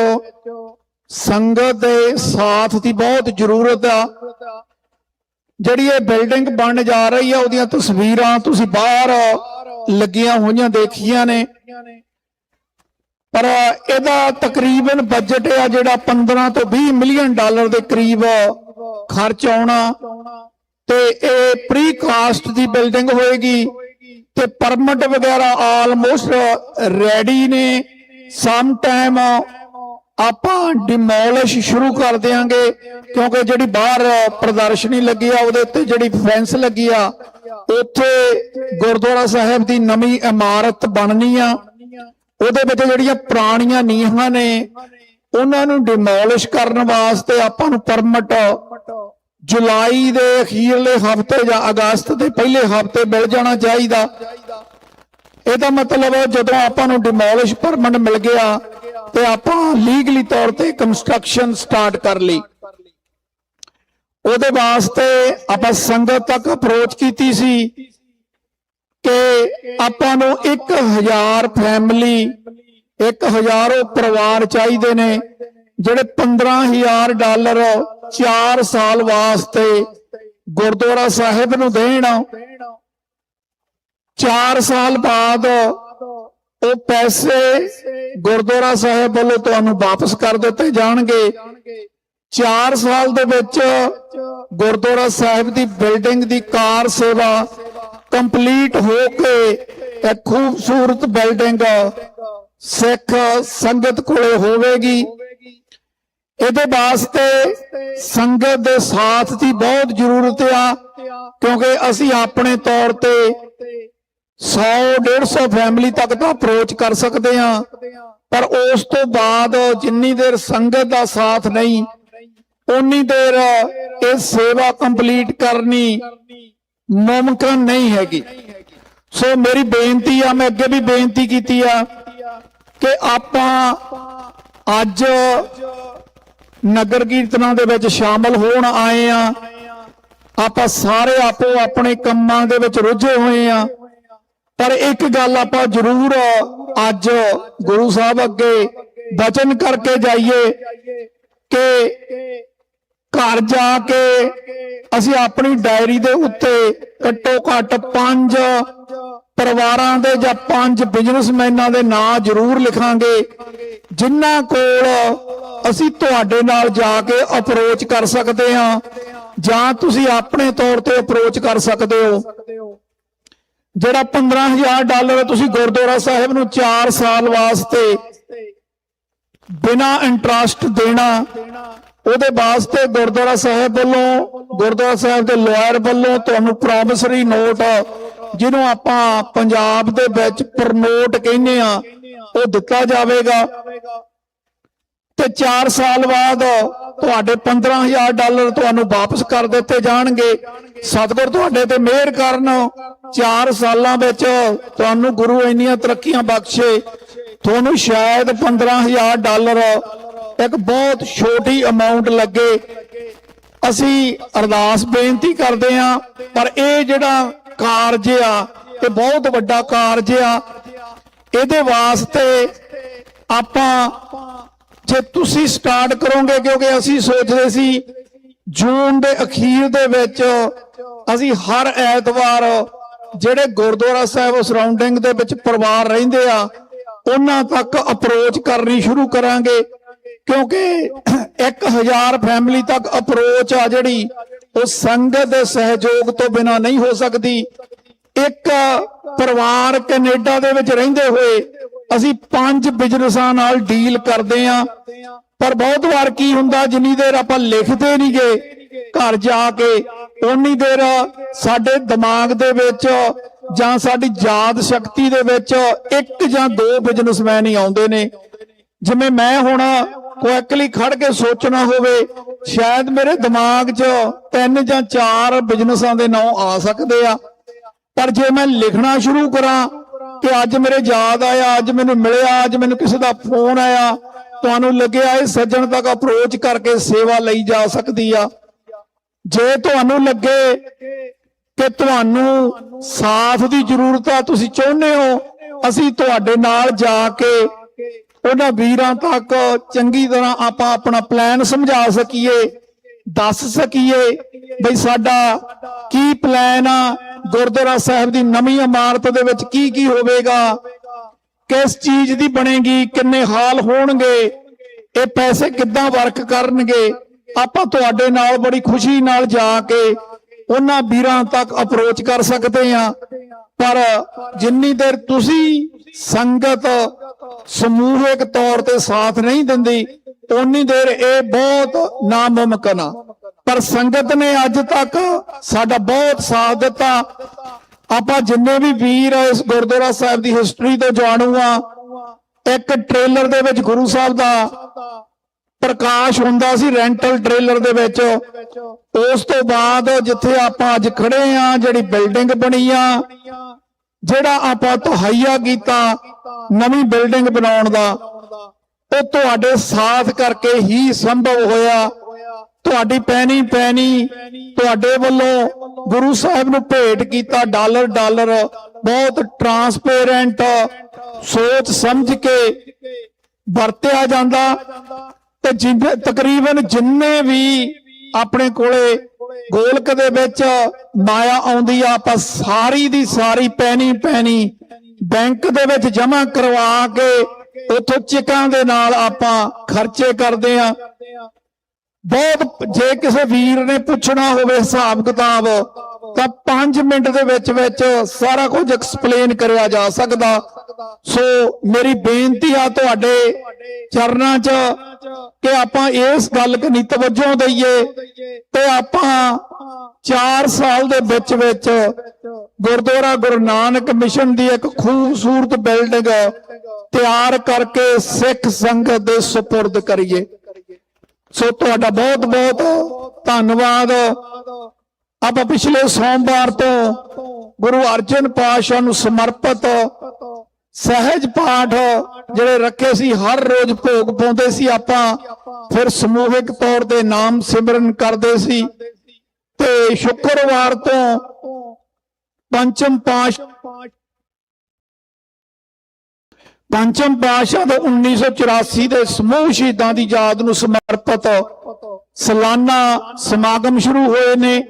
ਸੰਗਤ ਦੇ ਸਾਥ ਦੀ ਬਹੁਤ ਜ਼ਰੂਰਤ ਆ। ਜਿਹੜੀ ਇਹ ਬਿਲਡਿੰਗ ਬਣ ਜਾ ਰਹੀ ਆ, ਉਹਦੀਆਂ ਤਸਵੀਰਾਂ ਤੁਸੀਂ ਬਾਹਰ ਲੱਗੀਆਂ ਹੋਈਆਂ ਦੇਖੀਆਂ ਨੇ, ਪਰ ਇਹਦਾ ਤਕਰੀਬਨ ਬਜਟ ਆ ਜਿਹੜਾ 15 ਤੋਂ 20 ਮਿਲੀਅਨ ਡਾਲਰ ਦੇ ਕਰੀਬ ਖਰਚ ਆਉਣਾ, ਤੇ ਇਹ ਪ੍ਰੀ ਕਾਸਟ ਦੀ ਬਿਲਡਿੰਗ ਹੋਏਗੀ ਤੇ ਪਰਮਿਟ ਵਗੈਰਾ ਆਲਮੋਸਟ ਰੈਡੀ ਨੇ। ਸਮ ਟਾਈਮ ਆਪਾਂ ਡਿਮੋਲਿਸ਼ ਸ਼ੁਰੂ ਕਰ ਦੇਾਂਗੇ, ਕਿਉਂਕਿ ਜਿਹੜੀ ਬਾਹਰ ਪ੍ਰਦਰਸ਼ਨੀ ਲੱਗੀ ਆ ਉਹਦੇ ਉੱਤੇ ਜਿਹੜੀ ਫੈਂਸ ਲੱਗੀ ਆ, ਉੱਥੇ ਗੁਰਦੁਆਰਾ ਸਾਹਿਬ ਦੀ ਨਵੀਂ ਇਮਾਰਤ ਬਣਨੀ ਆ। ਉਹਦੇ ਵਿੱਚ ਜਿਹੜੀਆਂ ਪੁਰਾਣੀਆਂ ਨੀਹਾਂ ਨੇ ਉਹਨਾਂ ਨੂੰ ਡਿਮੋਲਿਸ਼ ਕਰਨ ਵਾਸਤੇ ਆਪਾਂ ਨੂੰ ਪਰਮਿਟ ਜੁਲਾਈ ਦੇ ਅਖੀਰਲੇ ਹਫ਼ਤੇ ਜਾਂ ਅਗਸਤ ਦੇ ਪਹਿਲੇ ਹਫ਼ਤੇ ਮਿਲ ਜਾਣਾ ਚਾਹੀਦਾ। ਇਹਦਾ ਮਤਲਬ ਜਦੋਂ ਆਪਾਂ ਨੂੰ ਡਿਮੋਲਿਸ਼ ਪਰਮਿਟ ਮਿਲ ਗਿਆ ਤੇ ਆਪਾਂ ਲੀਗਲੀ ਤੌਰ ਤੇ ਕੰਸਟਰਕਸ਼ਨ ਸਟਾਰਟ ਕਰ ਲਈ। ਉਹਦੇ ਵਾਸਤੇ ਆਪਾਂ ਸੰਗਤ ਤੱਕ ਅਪਰੋਚ ਕੀਤੀ ਸੀ ਕਿ ਆਪਾਂ ਨੂੰ 1000 ਫੈਮਿਲੀ, 1000 ਪਰਿਵਾਰ ਚਾਹੀਦੇ ਨੇ ਜਿਹੜੇ $15,000 4 ਸਾਲ ਵਾਸਤੇ ਗੁਰਦੁਆਰਾ ਸਾਹਿਬ ਨੂੰ ਦੇਣ। 4 ਸਾਲ ਬਾਅਦ ਉਹ ਪੈਸੇ ਗੁਰਦੁਆਰਾ ਸਾਹਿਬ ਵੱਲੋਂ ਤੁਹਾਨੂੰ ਵਾਪਸ ਕਰ ਦਿੱਤੇ ਜਾਣਗੇ। 4 ਸਾਲ ਦੇ ਵਿੱਚ ਗੁਰਦੁਆਰਾ ਸਾਹਿਬ ਦੀ ਬਿਲਡਿੰਗ ਦੀ ਕਾਰ ਸੇਵਾ ਕੰਪਲੀਟ ਹੋ ਕੇ ਇੱਕ ਖੂਬਸੂਰਤ ਬਿਲਡਿੰਗ ਸਿੱਖ ਸੰਗਤ ਕੋਲੇ ਹੋਵੇਗੀ। ਇਹਦੇ ਵਾਸਤੇ ਸੰਗਤ ਦੇ ਸਾਥ ਦੀ ਬਹੁਤ ਜ਼ਰੂਰਤ ਆ, ਕਿਉਂਕਿ ਅਸੀਂ ਆਪਣੇ ਤੌਰ ਤੇ 100-150 ਫੈਮਿਲੀ ਤੱਕ ਤਾਂ ਅਪਰੋਚ ਕਰ ਸਕਦੇ ਹਾਂ, ਪਰ ਉਸ ਤੋਂ ਬਾਅਦ ਜਿੰਨੀ ਦੇਰ ਸੰਗਤ ਦਾ ਸਾਥ ਨਹੀਂ ਉਨੀ ਦੇਰ ਇਹ ਸੇਵਾ ਕੰਪਲੀਟ ਕਰਨੀ ਮੁਮਕਿਨ ਨਹੀਂ ਹੈਗੀ। ਸੋ ਮੇਰੀ ਬੇਨਤੀ ਆ, ਮੈਂ ਅੱਗੇ ਵੀ ਬੇਨਤੀ ਕੀਤੀ ਆ ਕਿ ਆਪਾਂ ਅੱਜ ਨਗਰ ਕੀਰਤਨਾਂ ਦੇ ਵਿੱਚ ਸ਼ਾਮਲ ਹੋਣ ਆਏ ਆ। ਆਪਾਂ ਸਾਰੇ ਆਪੋ ਆਪਣੇ ਕੰਮਾਂ ਦੇ ਵਿੱਚ ਰੁੱਝੇ ਹੋਏ ਆ, ਪਰ ਇੱਕ ਗੱਲ ਆਪਾਂ ਜ਼ਰੂਰ ਅੱਜ ਗੁਰੂ ਸਾਹਿਬ ਅੱਗੇ ਵਚਨ ਕਰਕੇ ਜਾਈਏ ਕਿ ਘਰ ਜਾ ਕੇ ਅਸੀਂ ਆਪਣੀ ਡਾਇਰੀ ਦੇ ਉੱਤੇ ਘੱਟੋ ਘੱਟ 5 ਪਰਿਵਾਰਾਂ ਦੇ ਜਾਂ 5 ਬਿਜ਼ਨਸਮੈਨਾਂ ਦੇ ਨਾਂ ਜ਼ਰੂਰ ਲਿਖਾਂਗੇ, ਜਿਨ੍ਹਾਂ ਕੋਲ ਅਸੀਂ ਤੁਹਾਡੇ ਨਾਲ ਜਾ ਕੇ ਅਪਰੋਚ ਕਰ ਸਕਦੇ ਹਾਂ ਜਾਂ ਤੁਸੀਂ ਆਪਣੇ ਤੌਰ ਤੇ ਅਪਰੋਚ ਕਰ ਸਕਦੇ ਹੋ। ਜਿਹੜਾ $15,000 ਤੁਸੀਂ ਗੁਰਦੁਆਰਾ ਸਾਹਿਬ ਨੂੰ 4 ਸਾਲ ਵਾਸਤੇ ਬਿਨਾਂ ਇੰਟਰਸਟ ਦੇਣਾ, ਉਹਦੇ ਵਾਸਤੇ ਗੁਰਦੁਆਰਾ ਸਾਹਿਬ ਵੱਲੋਂ, ਗੁਰਦੁਆਰਾ ਸਾਹਿਬ ਦੇ ਲਾਇਰ ਵੱਲੋਂ ਤੁਹਾਨੂੰ ਪ੍ਰੋਮਿਸਰੀ ਨੋਟ, ਜਿਹਨੂੰ ਆਪਾਂ ਪੰਜਾਬ ਦੇ ਵਿੱਚ ਪ੍ਰਨੋਟ ਕਹਿੰਦੇ ਆ, ਉਹ ਦਿੱਤਾ ਜਾਵੇਗਾ ਤੇ 4 ਸਾਲ ਬਾਅਦ ਤੁਹਾਡੇ $15,000 ਤੁਹਾਨੂੰ ਵਾਪਸ ਕਰ ਦਿੱਤੇ ਜਾਣਗੇ। ਸਤਿਗੁਰ ਤੁਹਾਡੇ ਤੇ ਮਿਹਰ ਕਰਨ, 4 ਸਾਲਾਂ ਵਿੱਚ ਤੁਹਾਨੂੰ ਗੁਰੂ ਇੰਨੀਆਂ ਤਰੱਕੀਆਂ ਬਖਸ਼ੇ, ਤੁਹਾਨੂੰ ਸ਼ਾਇਦ $15,000 ਇੱਕ ਬਹੁਤ ਛੋਟੀ ਅਮਾਉਂਟ ਲੱਗੇ। ਅਸੀਂ ਅਰਦਾਸ ਬੇਨਤੀ ਕਰਦੇ ਹਾਂ, ਪਰ ਇਹ ਜਿਹੜਾ ਕਾਰਜ ਆ ਇਹ ਬਹੁਤ ਵੱਡਾ ਕਾਰਜ ਆ। ਇਹਦੇ ਵਾਸਤੇ ਆਪਾਂ ਜੇ ਤੁਸੀਂ ਸਟਾਰਟ ਕਰੋਗੇ, ਕਿਉਂਕਿ ਅਸੀਂ ਸੋਚਦੇ ਸੀ ਜੂਨ ਦੇ ਅਖੀਰ ਦੇ ਵਿੱਚ ਅਸੀਂ ਹਰ ਐਤਵਾਰ ਜਿਹੜੇ ਗੁਰਦੁਆਰਾ ਸਾਹਿਬ ਸਰਾਊਂਡਿੰਗ ਦੇ ਵਿੱਚ ਪਰਿਵਾਰ ਰਹਿੰਦੇ ਆ ਉਹਨਾਂ ਤੱਕ ਅਪਰੋਚ ਕਰਨੀ ਸ਼ੁਰੂ ਕਰਾਂਗੇ, ਕਿਉਂਕਿ 1000 ਫੈਮਿਲੀ ਤੱਕ ਅਪਰੋਚ ਆ ਜਿਹੜੀ ਉਹ ਸੰਗਤ ਦੇ ਸਹਿਯੋਗ ਤੋਂ ਬਿਨਾ ਨਹੀਂ ਹੋ ਸਕਦੀ। ਇੱਕ ਪਰਿਵਾਰ ਕੈਨੇਡਾ ਦੇ ਵਿੱਚ ਰਹਿੰਦੇ ਹੋਏ ਅਸੀਂ 5 ਬਿਜ਼ਨਸਾਂ ਨਾਲ ਡੀਲ ਕਰਦੇ ਆਂ, ਪਰ ਬਹੁਤ ਵਾਰ ਕੀ ਹੁੰਦਾ, ਜਿੰਨੀ ਦੇਰ ਆਪਾਂ ਲਿਖਦੇ ਨਹੀਂ ਗਏ ਘਰ ਜਾ ਕੇ ਉਨੀ ਦੇਰ ਸਾਡੇ ਦਿਮਾਗ ਦੇ ਵਿੱਚ ਜਾਂ ਸਾਡੀ ਯਾਦ ਸ਼ਕਤੀ ਦੇ ਵਿੱਚ 1 ਜਾਂ 2 ਬਿਜ਼ਨਸਮੈਨ ਹੀ ਆਉਂਦੇ ਨੇ। ਜਿਵੇਂ ਮੈਂ ਹੁਣ ਕੁਇਕਲੀ ਖੜ ਕੇ ਸੋਚਣਾ ਹੋਵੇ, ਸ਼ਾਇਦ ਮੇਰੇ ਦਿਮਾਗ 'ਚ 3 ਜਾਂ 4 ਬਿਜ਼ਨਸਾਂ ਦੇ ਨਾਂ ਆ ਸਕਦੇ ਆ, ਪਰ ਜੇ ਮੈਂ ਲਿਖਣਾ ਸ਼ੁਰੂ ਕਰਾਂ ਕਿ ਅੱਜ ਮੇਰੇ ਯਾਦ ਆਇਆ, ਅੱਜ ਮੈਨੂੰ ਮਿਲਿਆ, ਅੱਜ ਮੈਨੂੰ ਕਿਸੇ ਦਾ ਫੋਨ ਆਇਆ, ਤੁਹਾਨੂੰ ਲੱਗਿਆ ਇਹ ਸੱਜਣ ਤੱਕ ਅਪਰੋਚ ਕਰਕੇ ਸੇਵਾ ਲਈ ਜਾ ਸਕਦੀ ਆ। ਜੇ ਤੁਹਾਨੂੰ ਲੱਗੇ ਕਿ ਤੁਹਾਨੂੰ ਸਾਥ ਦੀ ਜ਼ਰੂਰਤ ਆ, ਤੁਸੀਂ ਚਾਹੁੰਦੇ ਹੋ ਅਸੀਂ ਤੁਹਾਡੇ ਨਾਲ ਜਾ ਕੇ ਉਹਨਾਂ ਵੀਰਾਂ ਤੱਕ ਚੰਗੀ ਤਰ੍ਹਾਂ ਆਪਾਂ ਆਪਣਾ ਪਲਾਨ ਸਮਝਾ ਸਕੀਏ, ਦੱਸ ਸਕੀਏ ਬਈ ਸਾਡਾ ਕੀ ਪਲਾਨ ਆ, ਗੁਰਦੁਆਰਾ ਸਾਹਿਬ ਦੀ ਨਵੀਂ ਇਮਾਰਤ ਦੇ ਵਿੱਚ ਕੀ ਕੀ ਹੋਵੇਗਾ, ਕਿਸ ਚੀਜ਼ ਦੀ ਬਣੇਗੀ, ਕਿੰਨੇ ਹਾਲ ਹੋਣਗੇ, ਇਹ ਪੈਸੇ ਕਿੱਦਾਂ ਵਰਕ ਕਰਨਗੇ, ਆਪਾਂ ਤੁਹਾਡੇ ਨਾਲ ਬੜੀ ਖੁਸ਼ੀ ਨਾਲ ਜਾ ਕੇ ਉਹਨਾਂ ਵੀਰਾਂ ਤੱਕ ਅਪਰੋਚ ਕਰ ਸਕਦੇ ਆ। ਪਰ ਜਿੰਨੀ ਦੇਰ ਤੁਸੀਂ ਸੰਗਤ ਸਮੂਹਿਕ ਤੌਰ ਤੇ ਸਾਥ ਨਹੀਂ ਦਿੰਦੀ, ਉਨੀ ਦੇਰ ਇਹ ਬਹੁਤ ਨਾਮੁਮਕਿਨ ਆ। ਪਰ ਸੰਗਤ ਨੇ ਅੱਜ ਤੱਕ ਸਾਡਾ ਬਹੁਤ ਸਾਥ ਦਿੱਤਾ। ਆਪਾਂ ਜਿੰਨੇ ਵੀ ਵੀਰ ਇਸ ਗੁਰਦੁਆਰਾ ਸਾਹਿਬ ਦੀ ਹਿਸਟਰੀ ਤੋਂ ਜਾਣੂ ਆ, ਇੱਕ ਟ੍ਰੇਲਰ ਦੇ ਵਿੱਚ ਗੁਰੂ ਸਾਹਿਬ ਦਾ ਪ੍ਰਕਾਸ਼ ਹੁੰਦਾ ਸੀ, ਰੈਂਟਲ ਟ੍ਰੇਲਰ ਦੇ ਵਿੱਚ। ਉਸ ਤੋਂ ਬਾਅਦ ਜਿੱਥੇ ਆਪਾਂ ਅੱਜ ਖੜੇ ਆ, ਜਿਹੜੀ ਬਿਲਡਿੰਗ ਬਣੀ ਆ, ਜਿਹੜਾ ਆਪਾਂ ਤਹਈਆ ਕੀਤਾ ਨਵੀਂ ਬਿਲਡਿੰਗ ਬਣਾਉਣ ਦਾ, ਉਹ ਤੁਹਾਡੇ ਸਾਥ ਕਰਕੇ ਹੀ ਸੰਭਵ ਹੋਇਆ। ਤੁਹਾਡੀ ਪੈਣੀ ਤੁਹਾਡੇ ਵੱਲੋਂ ਗੁਰੂ ਸਾਹਿਬ ਨੂੰ ਭੇਟ ਕੀਤਾ ਡਾਲਰ ਬਹੁਤ ਟਰਾਂਸਪੇਰੈਂਟ ਸੋਚ ਸਮਝ ਕੇ ਵਰਤਿਆ ਜਾਂਦਾ। ਤੇ ਤਕਰੀਬਨ ਜਿੰਨੇ ਵੀ ਆਪਣੇ ਕੋਲੇ ਗੋਲਕ ਦੇ ਵਿੱਚ ਮਾਇਆ ਆਉਂਦੀ ਆ, ਆਪਾਂ ਸਾਰੀ ਦੀ ਸਾਰੀ ਪੈਣੀ ਬੈਂਕ ਦੇ ਵਿੱਚ ਜਮ੍ਹਾਂ ਕਰਵਾ ਕੇ ਉੱਥੋਂ ਚੈੱਕਾਂ ਦੇ ਨਾਲ ਆਪਾਂ ਖਰਚੇ ਕਰਦੇ ਆ। ਬਹੁਤ ਜੇ ਕਿਸੇ ਵੀਰ ਨੇ ਪੁੱਛਣਾ ਹੋਵੇ ਹਿਸਾਬ ਕਿਤਾਬ ਤਾਂ 5 ਮਿੰਟ ਦੇ ਵਿੱਚ ਸਾਰਾ ਕੁਝ ਐਕਸਪਲੇਨ ਕਰਿਆ ਜਾ ਸਕਦਾ। ਸੋ ਮੇਰੀ ਬੇਨਤੀ ਆ ਤੁਹਾਡੇ ਚਰਨਾਂ 'ਚ ਕਿ ਆਪਾਂ ਇਸ ਗੱਲ ਕਨੀ ਤਵੱਜੋ ਦਈਏ ਤੇ ਆਪਾਂ 4 ਸਾਲ ਦੇ ਵਿੱਚ ਗੁਰਦੁਆਰਾ ਗੁਰੂ ਨਾਨਕ ਮਿਸ਼ਨ ਦੀ ਇੱਕ ਖੂਬਸੂਰਤ ਬਿਲਡਿੰਗ ਤਿਆਰ ਕਰਕੇ ਸਿੱਖ ਸੰਗਤ ਦੇ ਸੁਪੁਰਦ ਕਰੀਏ। ਸੋ ਤੁਹਾਡਾ ਬਹੁਤ ਬਹੁਤ ਧੰਨਵਾਦ। ਆਪਾਂ ਪਿਛਲੇ ਸੋਮਵਾਰ ਤੋਂ ਗੁਰੂ ਅਰਜਨ ਪਾਤਸ਼ਾਹ ਨੂੰ ਸਮਰਪਿਤ ਸਹਿਜ ਪਾਠ ਜਿਹੜੇ ਰੱਖੇ ਸੀ, ਹਰ ਰੋਜ਼ ਭੋਗ ਪਾਉਂਦੇ ਸੀ ਆਪਾਂ, ਫਿਰ ਸਮੂਹਿਕ ਤੌਰ ਤੇ ਨਾਮ ਸਿਮਰਨ ਕਰਦੇ ਸੀ। ਤੇ ਸ਼ੁੱਕਰਵਾਰ ਤੋਂ ਪੰਚਮ ਪਾਤਸ਼ਾਹ ਦੇ 1984 ਦੇ ਸਮੂਹ ਸ਼ਹੀਦਾਂ ਦੀ ਯਾਦ ਨੂੰ ਸਮਰਪਿਤ ਸਾਲਾਨਾ ਸਮਾਗਮ ਸ਼ੁਰੂ ਹੋਏ ਨੇ।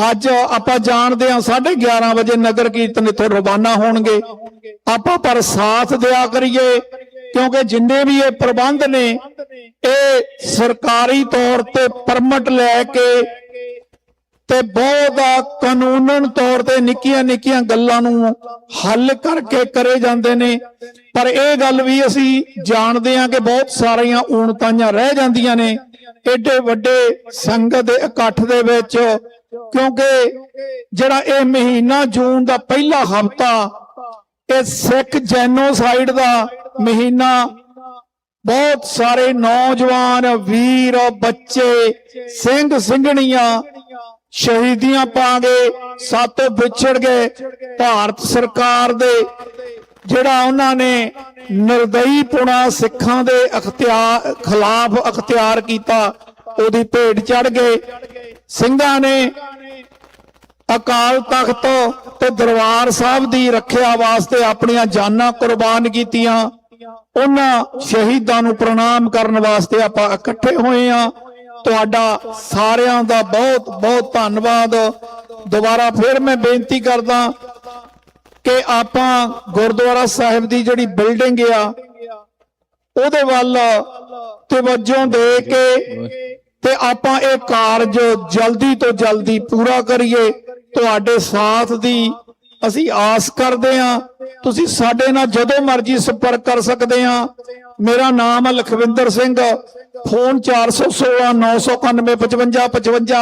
ਅੱਜ ਆਪਾਂ ਜਾਣਦੇ ਹਾਂ 11:30 ਵਜੇ ਨਗਰ ਕੀਰਤਨ ਇੱਥੋਂ ਰਵਾਨਾ ਹੋਣਗੇ। ਆਪਾਂ ਪਰ ਸਾਥ ਦਿਆ ਕਰੀਏ, ਕਿਉਂਕਿ ਜਿੰਨੇ ਵੀ ਇਹ ਪ੍ਰਬੰਧ ਨੇ ਇਹ ਸਰਕਾਰੀ ਤੌਰ ਤੇ ਪਰਮਿਟ ਲੈ ਕੇ ਤੇ ਬਹੁਤ ਕਾਨੂੰਨਨ ਤੌਰ ਤੇ ਨਿੱਕੀਆਂ ਗੱਲਾਂ ਨੂੰ ਹੱਲ ਕਰਕੇ ਕਰੇ ਜਾਂਦੇ ਨੇ। ਪਰ ਇਹ ਗੱਲ ਵੀ ਅਸੀਂ ਜਾਣਦੇ ਹਾਂ ਕਿ ਬਹੁਤ ਸਾਰੀਆਂ ਊਣਤਾਈਆਂ ਰਹਿ ਜਾਂਦੀਆਂ ਨੇ ਏਡੇ ਵੱਡੇ ਸੰਗਤ ਦੇ ਇਕੱਠ ਦੇ ਵਿੱਚ, ਕਿਉਂਕਿ ਜਿਹੜਾ ਇਹ ਮਹੀਨਾ ਜੂਨ ਦਾ ਪਹਿਲਾ ਹਫ਼ਤਾ ਇਹ ਸਿੱਖ ਜੈਨੋਸਾਈਡ ਦਾ ਮਹੀਨਾ, ਬਹੁਤ ਸਾਰੇ ਨੌਜਵਾਨ ਵੀਰ ਬੱਚੇ ਸਿੰਘ ਸਿੰਘਣੀਆਂ ਸ਼ਹੀਦੀਆਂ ਪਾ ਗਏ, ਸਾਤੋਂ ਵਿਛੜ ਗਏ। ਭਾਰਤ ਸਰਕਾਰ ਦੇ ਜਿਹੜਾ ਉਹਨਾਂ ਨੇ ਨਿਰਦਈਪੁਣਾ ਸਿੱਖਾਂ ਦੇ ਖਿਲਾਫ ਅਖਤਿਆਰ ਕੀਤਾ, ਉਹਦੀ ਭੇਟ ਚੜ ਗਏ। ਸਿੰਘਾਂ ਨੇ ਅਕਾਲ ਤਖਤ ਤੇ ਦਰਬਾਰ ਸਾਹਿਬ ਦੀ ਰੱਖਿਆ ਵਾਸਤੇ ਆਪਣੀਆਂ ਜਾਨਾਂ ਕੁਰਬਾਨ ਕੀਤੀਆਂ। ਉਹਨਾਂ ਸ਼ਹੀਦਾਂ ਨੂੰ ਪ੍ਰਣਾਮ ਕਰਨ ਵਾਸਤੇ ਆਪਾਂ ਇਕੱਠੇ ਹੋਏ ਆ। ਤੁਹਾਡਾ ਸਾਰਿਆਂ ਦਾ ਬਹੁਤ ਬਹੁਤ ਧੰਨਵਾਦ। ਦੁਬਾਰਾ ਫਿਰ ਮੈਂ ਬੇਨਤੀ ਕਰਦਾ ਕਿ ਆਪਾਂ ਗੁਰਦੁਆਰਾ ਸਾਹਿਬ ਦੀ ਜਿਹੜੀ ਬਿਲਡਿੰਗ ਆ ਉਹਦੇ ਵੱਲ ਤਵੱਜੋ ਦੇ ਕੇ ਤੇ ਆਪਾਂ ਇਹ ਕਾਰਜ ਜਲਦੀ ਤੋਂ ਜਲਦੀ ਪੂਰਾ ਕਰੀਏ। ਤੁਹਾਡੇ ਸਾਥ ਦੀ ਅਸੀਂ ਆਸ ਕਰਦੇ ਹਾਂ। ਤੁਸੀਂ ਸਾਡੇ ਨਾਲ ਜਦੋਂ ਮਰਜ਼ੀ ਸੰਪਰਕ ਕਰ ਸਕਦੇ ਆ। ਮੇਰਾ ਨਾਮ ਹੈ ਲਖਵਿੰਦਰ ਸਿੰਘ, ਫੋਨ 416 991 55 55,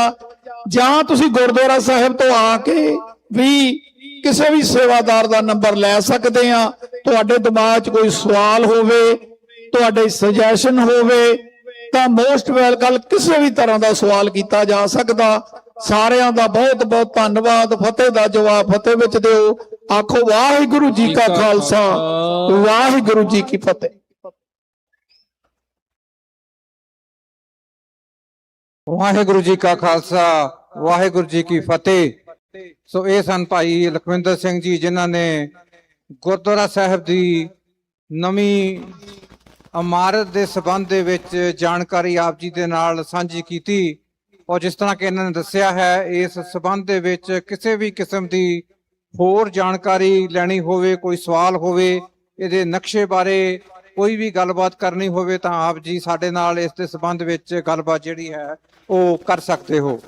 ਜਾਂ ਤੁਸੀਂ ਗੁਰਦੁਆਰਾ ਸਾਹਿਬ ਤੋਂ ਆ ਕੇ ਵੀ ਕਿਸੇ ਵੀ ਸੇਵਾਦਾਰ ਦਾ ਨੰਬਰ ਲੈ ਸਕਦੇ ਆ। ਤੁਹਾਡੇ ਦਿਮਾਗ 'ਚ ਕੋਈ ਸਵਾਲ ਹੋਵੇ, ਤੁਹਾਡੇ ਸੁਜੈਸ਼ਨ ਹੋਵੇ, ਤਾਂ ਮੋਸਟ ਵੈਲਕਮ, ਕਿਸੇ ਵੀ ਤਰ੍ਹਾਂ ਦਾ ਸਵਾਲ ਕੀਤਾ ਜਾ ਸਕਦਾ। ਸਾਰਿਆਂ ਦਾ ਬਹੁਤ ਬਹੁਤ ਧੰਨਵਾਦ। ਫਤਿਹ ਦਾ ਜਵਾਬ ਫਤਿਹ ਵਿੱਚ ਦਿਓ। ਆਖੋ ਵਾਹਿਗੁਰੂ ਜੀ ਕਾ ਖਾਲਸਾ, ਵਾਹਿਗੁਰੂ ਜੀ ਕੀ ਫਤਿਹ। ਵਾਹਿਗੁਰੂ ਜੀ ਕਾ ਖਾਲਸਾ, ਵਾਹਿਗੁਰੂ ਜੀ ਕੀ ਫਤਿਹ। ਸੋ ਇਹ ਸਨ ਭਾਈ ਲਖਵਿੰਦਰ ਸਿੰਘ ਜੀ, ਜਿਨ੍ਹਾਂ ਨੇ ਗੁਰਦੁਆਰਾ ਸਾਹਿਬ ਦੀ ਨਵੀਂ ਇਮਾਰਤ ਦੇ ਸਬੰਧ ਦੇ ਵਿੱਚ ਜਾਣਕਾਰੀ ਆਪ ਜੀ ਦੇ ਨਾਲ ਸਾਂਝੀ ਕੀਤੀ। ਔਰ ਜਿਸ ਤਰ੍ਹਾਂ ਕਿ ਇਹਨਾਂ ਨੇ ਦੱਸਿਆ ਹੈ, ਇਸ ਸਬੰਧ ਦੇ ਵਿੱਚ ਕਿਸੇ ਵੀ ਕਿਸਮ ਦੀ ਹੋਰ ਜਾਣਕਾਰੀ ਲੈਣੀ ਹੋਵੇ, ਕੋਈ ਸਵਾਲ ਹੋਵੇ, ਇਹਦੇ ਨਕਸ਼ੇ ਬਾਰੇ ਕੋਈ ਵੀ ਗੱਲਬਾਤ ਕਰਨੀ ਹੋਵੇ, ਤਾਂ ਆਪ ਜੀ ਸਾਡੇ ਨਾਲ ਇਸ ਦੇ ਸਬੰਧ ਵਿੱਚ ਗੱਲਬਾਤ ਜਿਹੜੀ ਹੈ ਉਹ ਕਰ ਸਕਦੇ ਹੋ।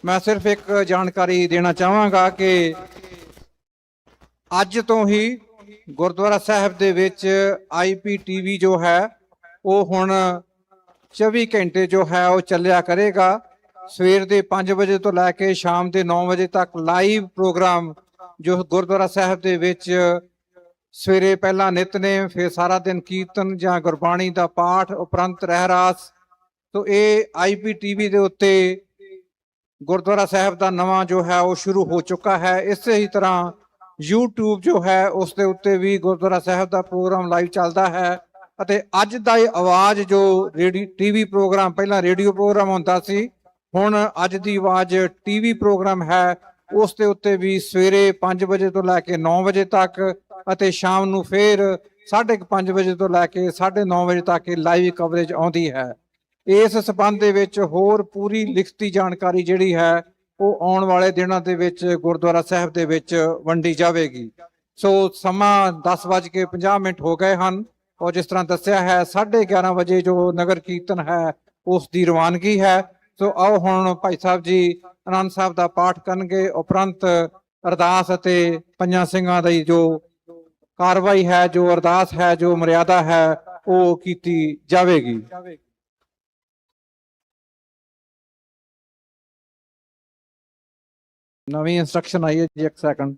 ਮੈਂ ਸਿਰਫ ਇੱਕ ਜਾਣਕਾਰੀ ਦੇਣਾ ਚਾਹਾਂਗਾ ਕਿ ਅੱਜ ਤੋਂ ਹੀ ਗੁਰਦੁਆਰਾ ਸਾਹਿਬ ਦੇ ਵਿੱਚ IPTV ਜੋ ਹੈ ਉਹ ਹੁਣ 24 ਘੰਟੇ ਜੋ ਹੈ ਉਹ ਚੱਲਿਆ ਕਰੇਗਾ। ਸਵੇਰ ਦੇ 5 ਵਜੇ ਤੋਂ ਲੈ ਕੇ ਸ਼ਾਮ ਦੇ 9 ਵਜੇ ਤੱਕ ਲਾਈਵ ਪ੍ਰੋਗਰਾਮ ਜੋ ਗੁਰਦੁਆਰਾ ਸਾਹਿਬ ਦੇ ਵਿੱਚ ਸਵੇਰੇ ਪਹਿਲਾਂ ਨਿਤਨੇਮ, ਫਿਰ ਸਾਰਾ ਦਿਨ ਕੀਰਤਨ ਜਾਂ ਗੁਰਬਾਣੀ ਦਾ ਪਾਠ, ਉਪਰੰਤ ਰਹਿਰਾਸ। ਤੋ ਇਹ IPTV ਦੇ ਉੱਤੇ ਗੁਰਦੁਆਰਾ ਸਾਹਿਬ ਦਾ ਨਵਾਂ ਜੋ ਹੈ ਉਹ ਸ਼ੁਰੂ ਹੋ ਚੁੱਕਾ ਹੈ। ਇਸੇ ਹੀ ਤਰ੍ਹਾਂ YouTube ਜੋ ਹੈ ਉਸ ਦੇ ਉੱਤੇ ਵੀ ਗੁਰਦੁਆਰਾ ਸਾਹਿਬ ਦਾ ਪ੍ਰੋਗਰਾਮ ਲਾਈਵ ਚੱਲਦਾ ਹੈ। ਅਤੇ ਅੱਜ ਦਾ ਇਹ ਆਵਾਜ਼ ਜੋ TV ਪ੍ਰੋਗਰਾਮ, ਪਹਿਲਾਂ ਰੇਡੀਓ ਪ੍ਰੋਗਰਾਮ ਹੁੰਦਾ ਸੀ, ਹੁਣ ਅੱਜ ਦੀ ਆਵਾਜ਼ TV ਪ੍ਰੋਗਰਾਮ ਹੈ। ਉਸ ਦੇ ਉੱਤੇ ਵੀ ਸਵੇਰੇ 5 ਵਜੇ ਤੋਂ ਲੈ ਕੇ 9 ਵਜੇ ਤੱਕ ਅਤੇ ਸ਼ਾਮ ਨੂੰ ਫਿਰ 5:30 ਵਜੇ ਤੋਂ ਲੈ ਕੇ 9:30 ਵਜੇ ਤੱਕ ਲਾਈਵ ਕਵਰੇਜ ਆਉਂਦੀ ਹੈ। ਇਸ ਸਬੰਧ ਦੇ ਵਿੱਚ ਹੋਰ ਪੂਰੀ ਲਿਖਤੀ ਜਾਣਕਾਰੀ ਜਿਹੜੀ ਹੈ ਉਹ ਆਉਣ ਵਾਲੇ ਦਿਨਾਂ ਦੇ ਵਿੱਚ ਗੁਰਦੁਆਰਾ ਸਾਹਿਬ ਦੇ ਵਿੱਚ ਵੰਡੀ ਜਾਵੇਗੀ। ਸੋ ਸਮਾਂ 10:50 ਹੋ ਗਏ ਹਨ ਔਰ ਜਿਸ ਤਰ੍ਹਾਂ ਦੱਸਿਆ ਹੈ 11:30 ਵਜੇ ਜੋ ਨਗਰ ਕੀਰਤਨ ਹੈ ਉਸ ਦੀ ਰਵਾਨਗੀ ਹੈ। ਸੋ ਆਓ ਹੁਣ ਭਾਈ ਸਾਹਿਬ ਜੀ ਆਨੰਦ ਸਾਹਿਬ ਦਾ ਪਾਠ ਕਰਨਗੇ, ਉਪਰੰਤ ਅਰਦਾਸ ਅਤੇ ਪੰਜਾਂ ਸਿੰਘਾਂ ਦੀ ਜੋ ਕਾਰਵਾਈ ਹੈ, ਜੋ ਅਰਦਾਸ ਹੈ, ਜੋ ਮਰਿਆਦਾ ਹੈ ਉਹ ਕੀਤੀ ਜਾਵੇਗੀ। ਨਵੀਂ ਇੰਸਟਰਕਸ਼ਨ ਆਈ ਹੈ ਜੀ, 1 ਸੈਕਿੰਡ।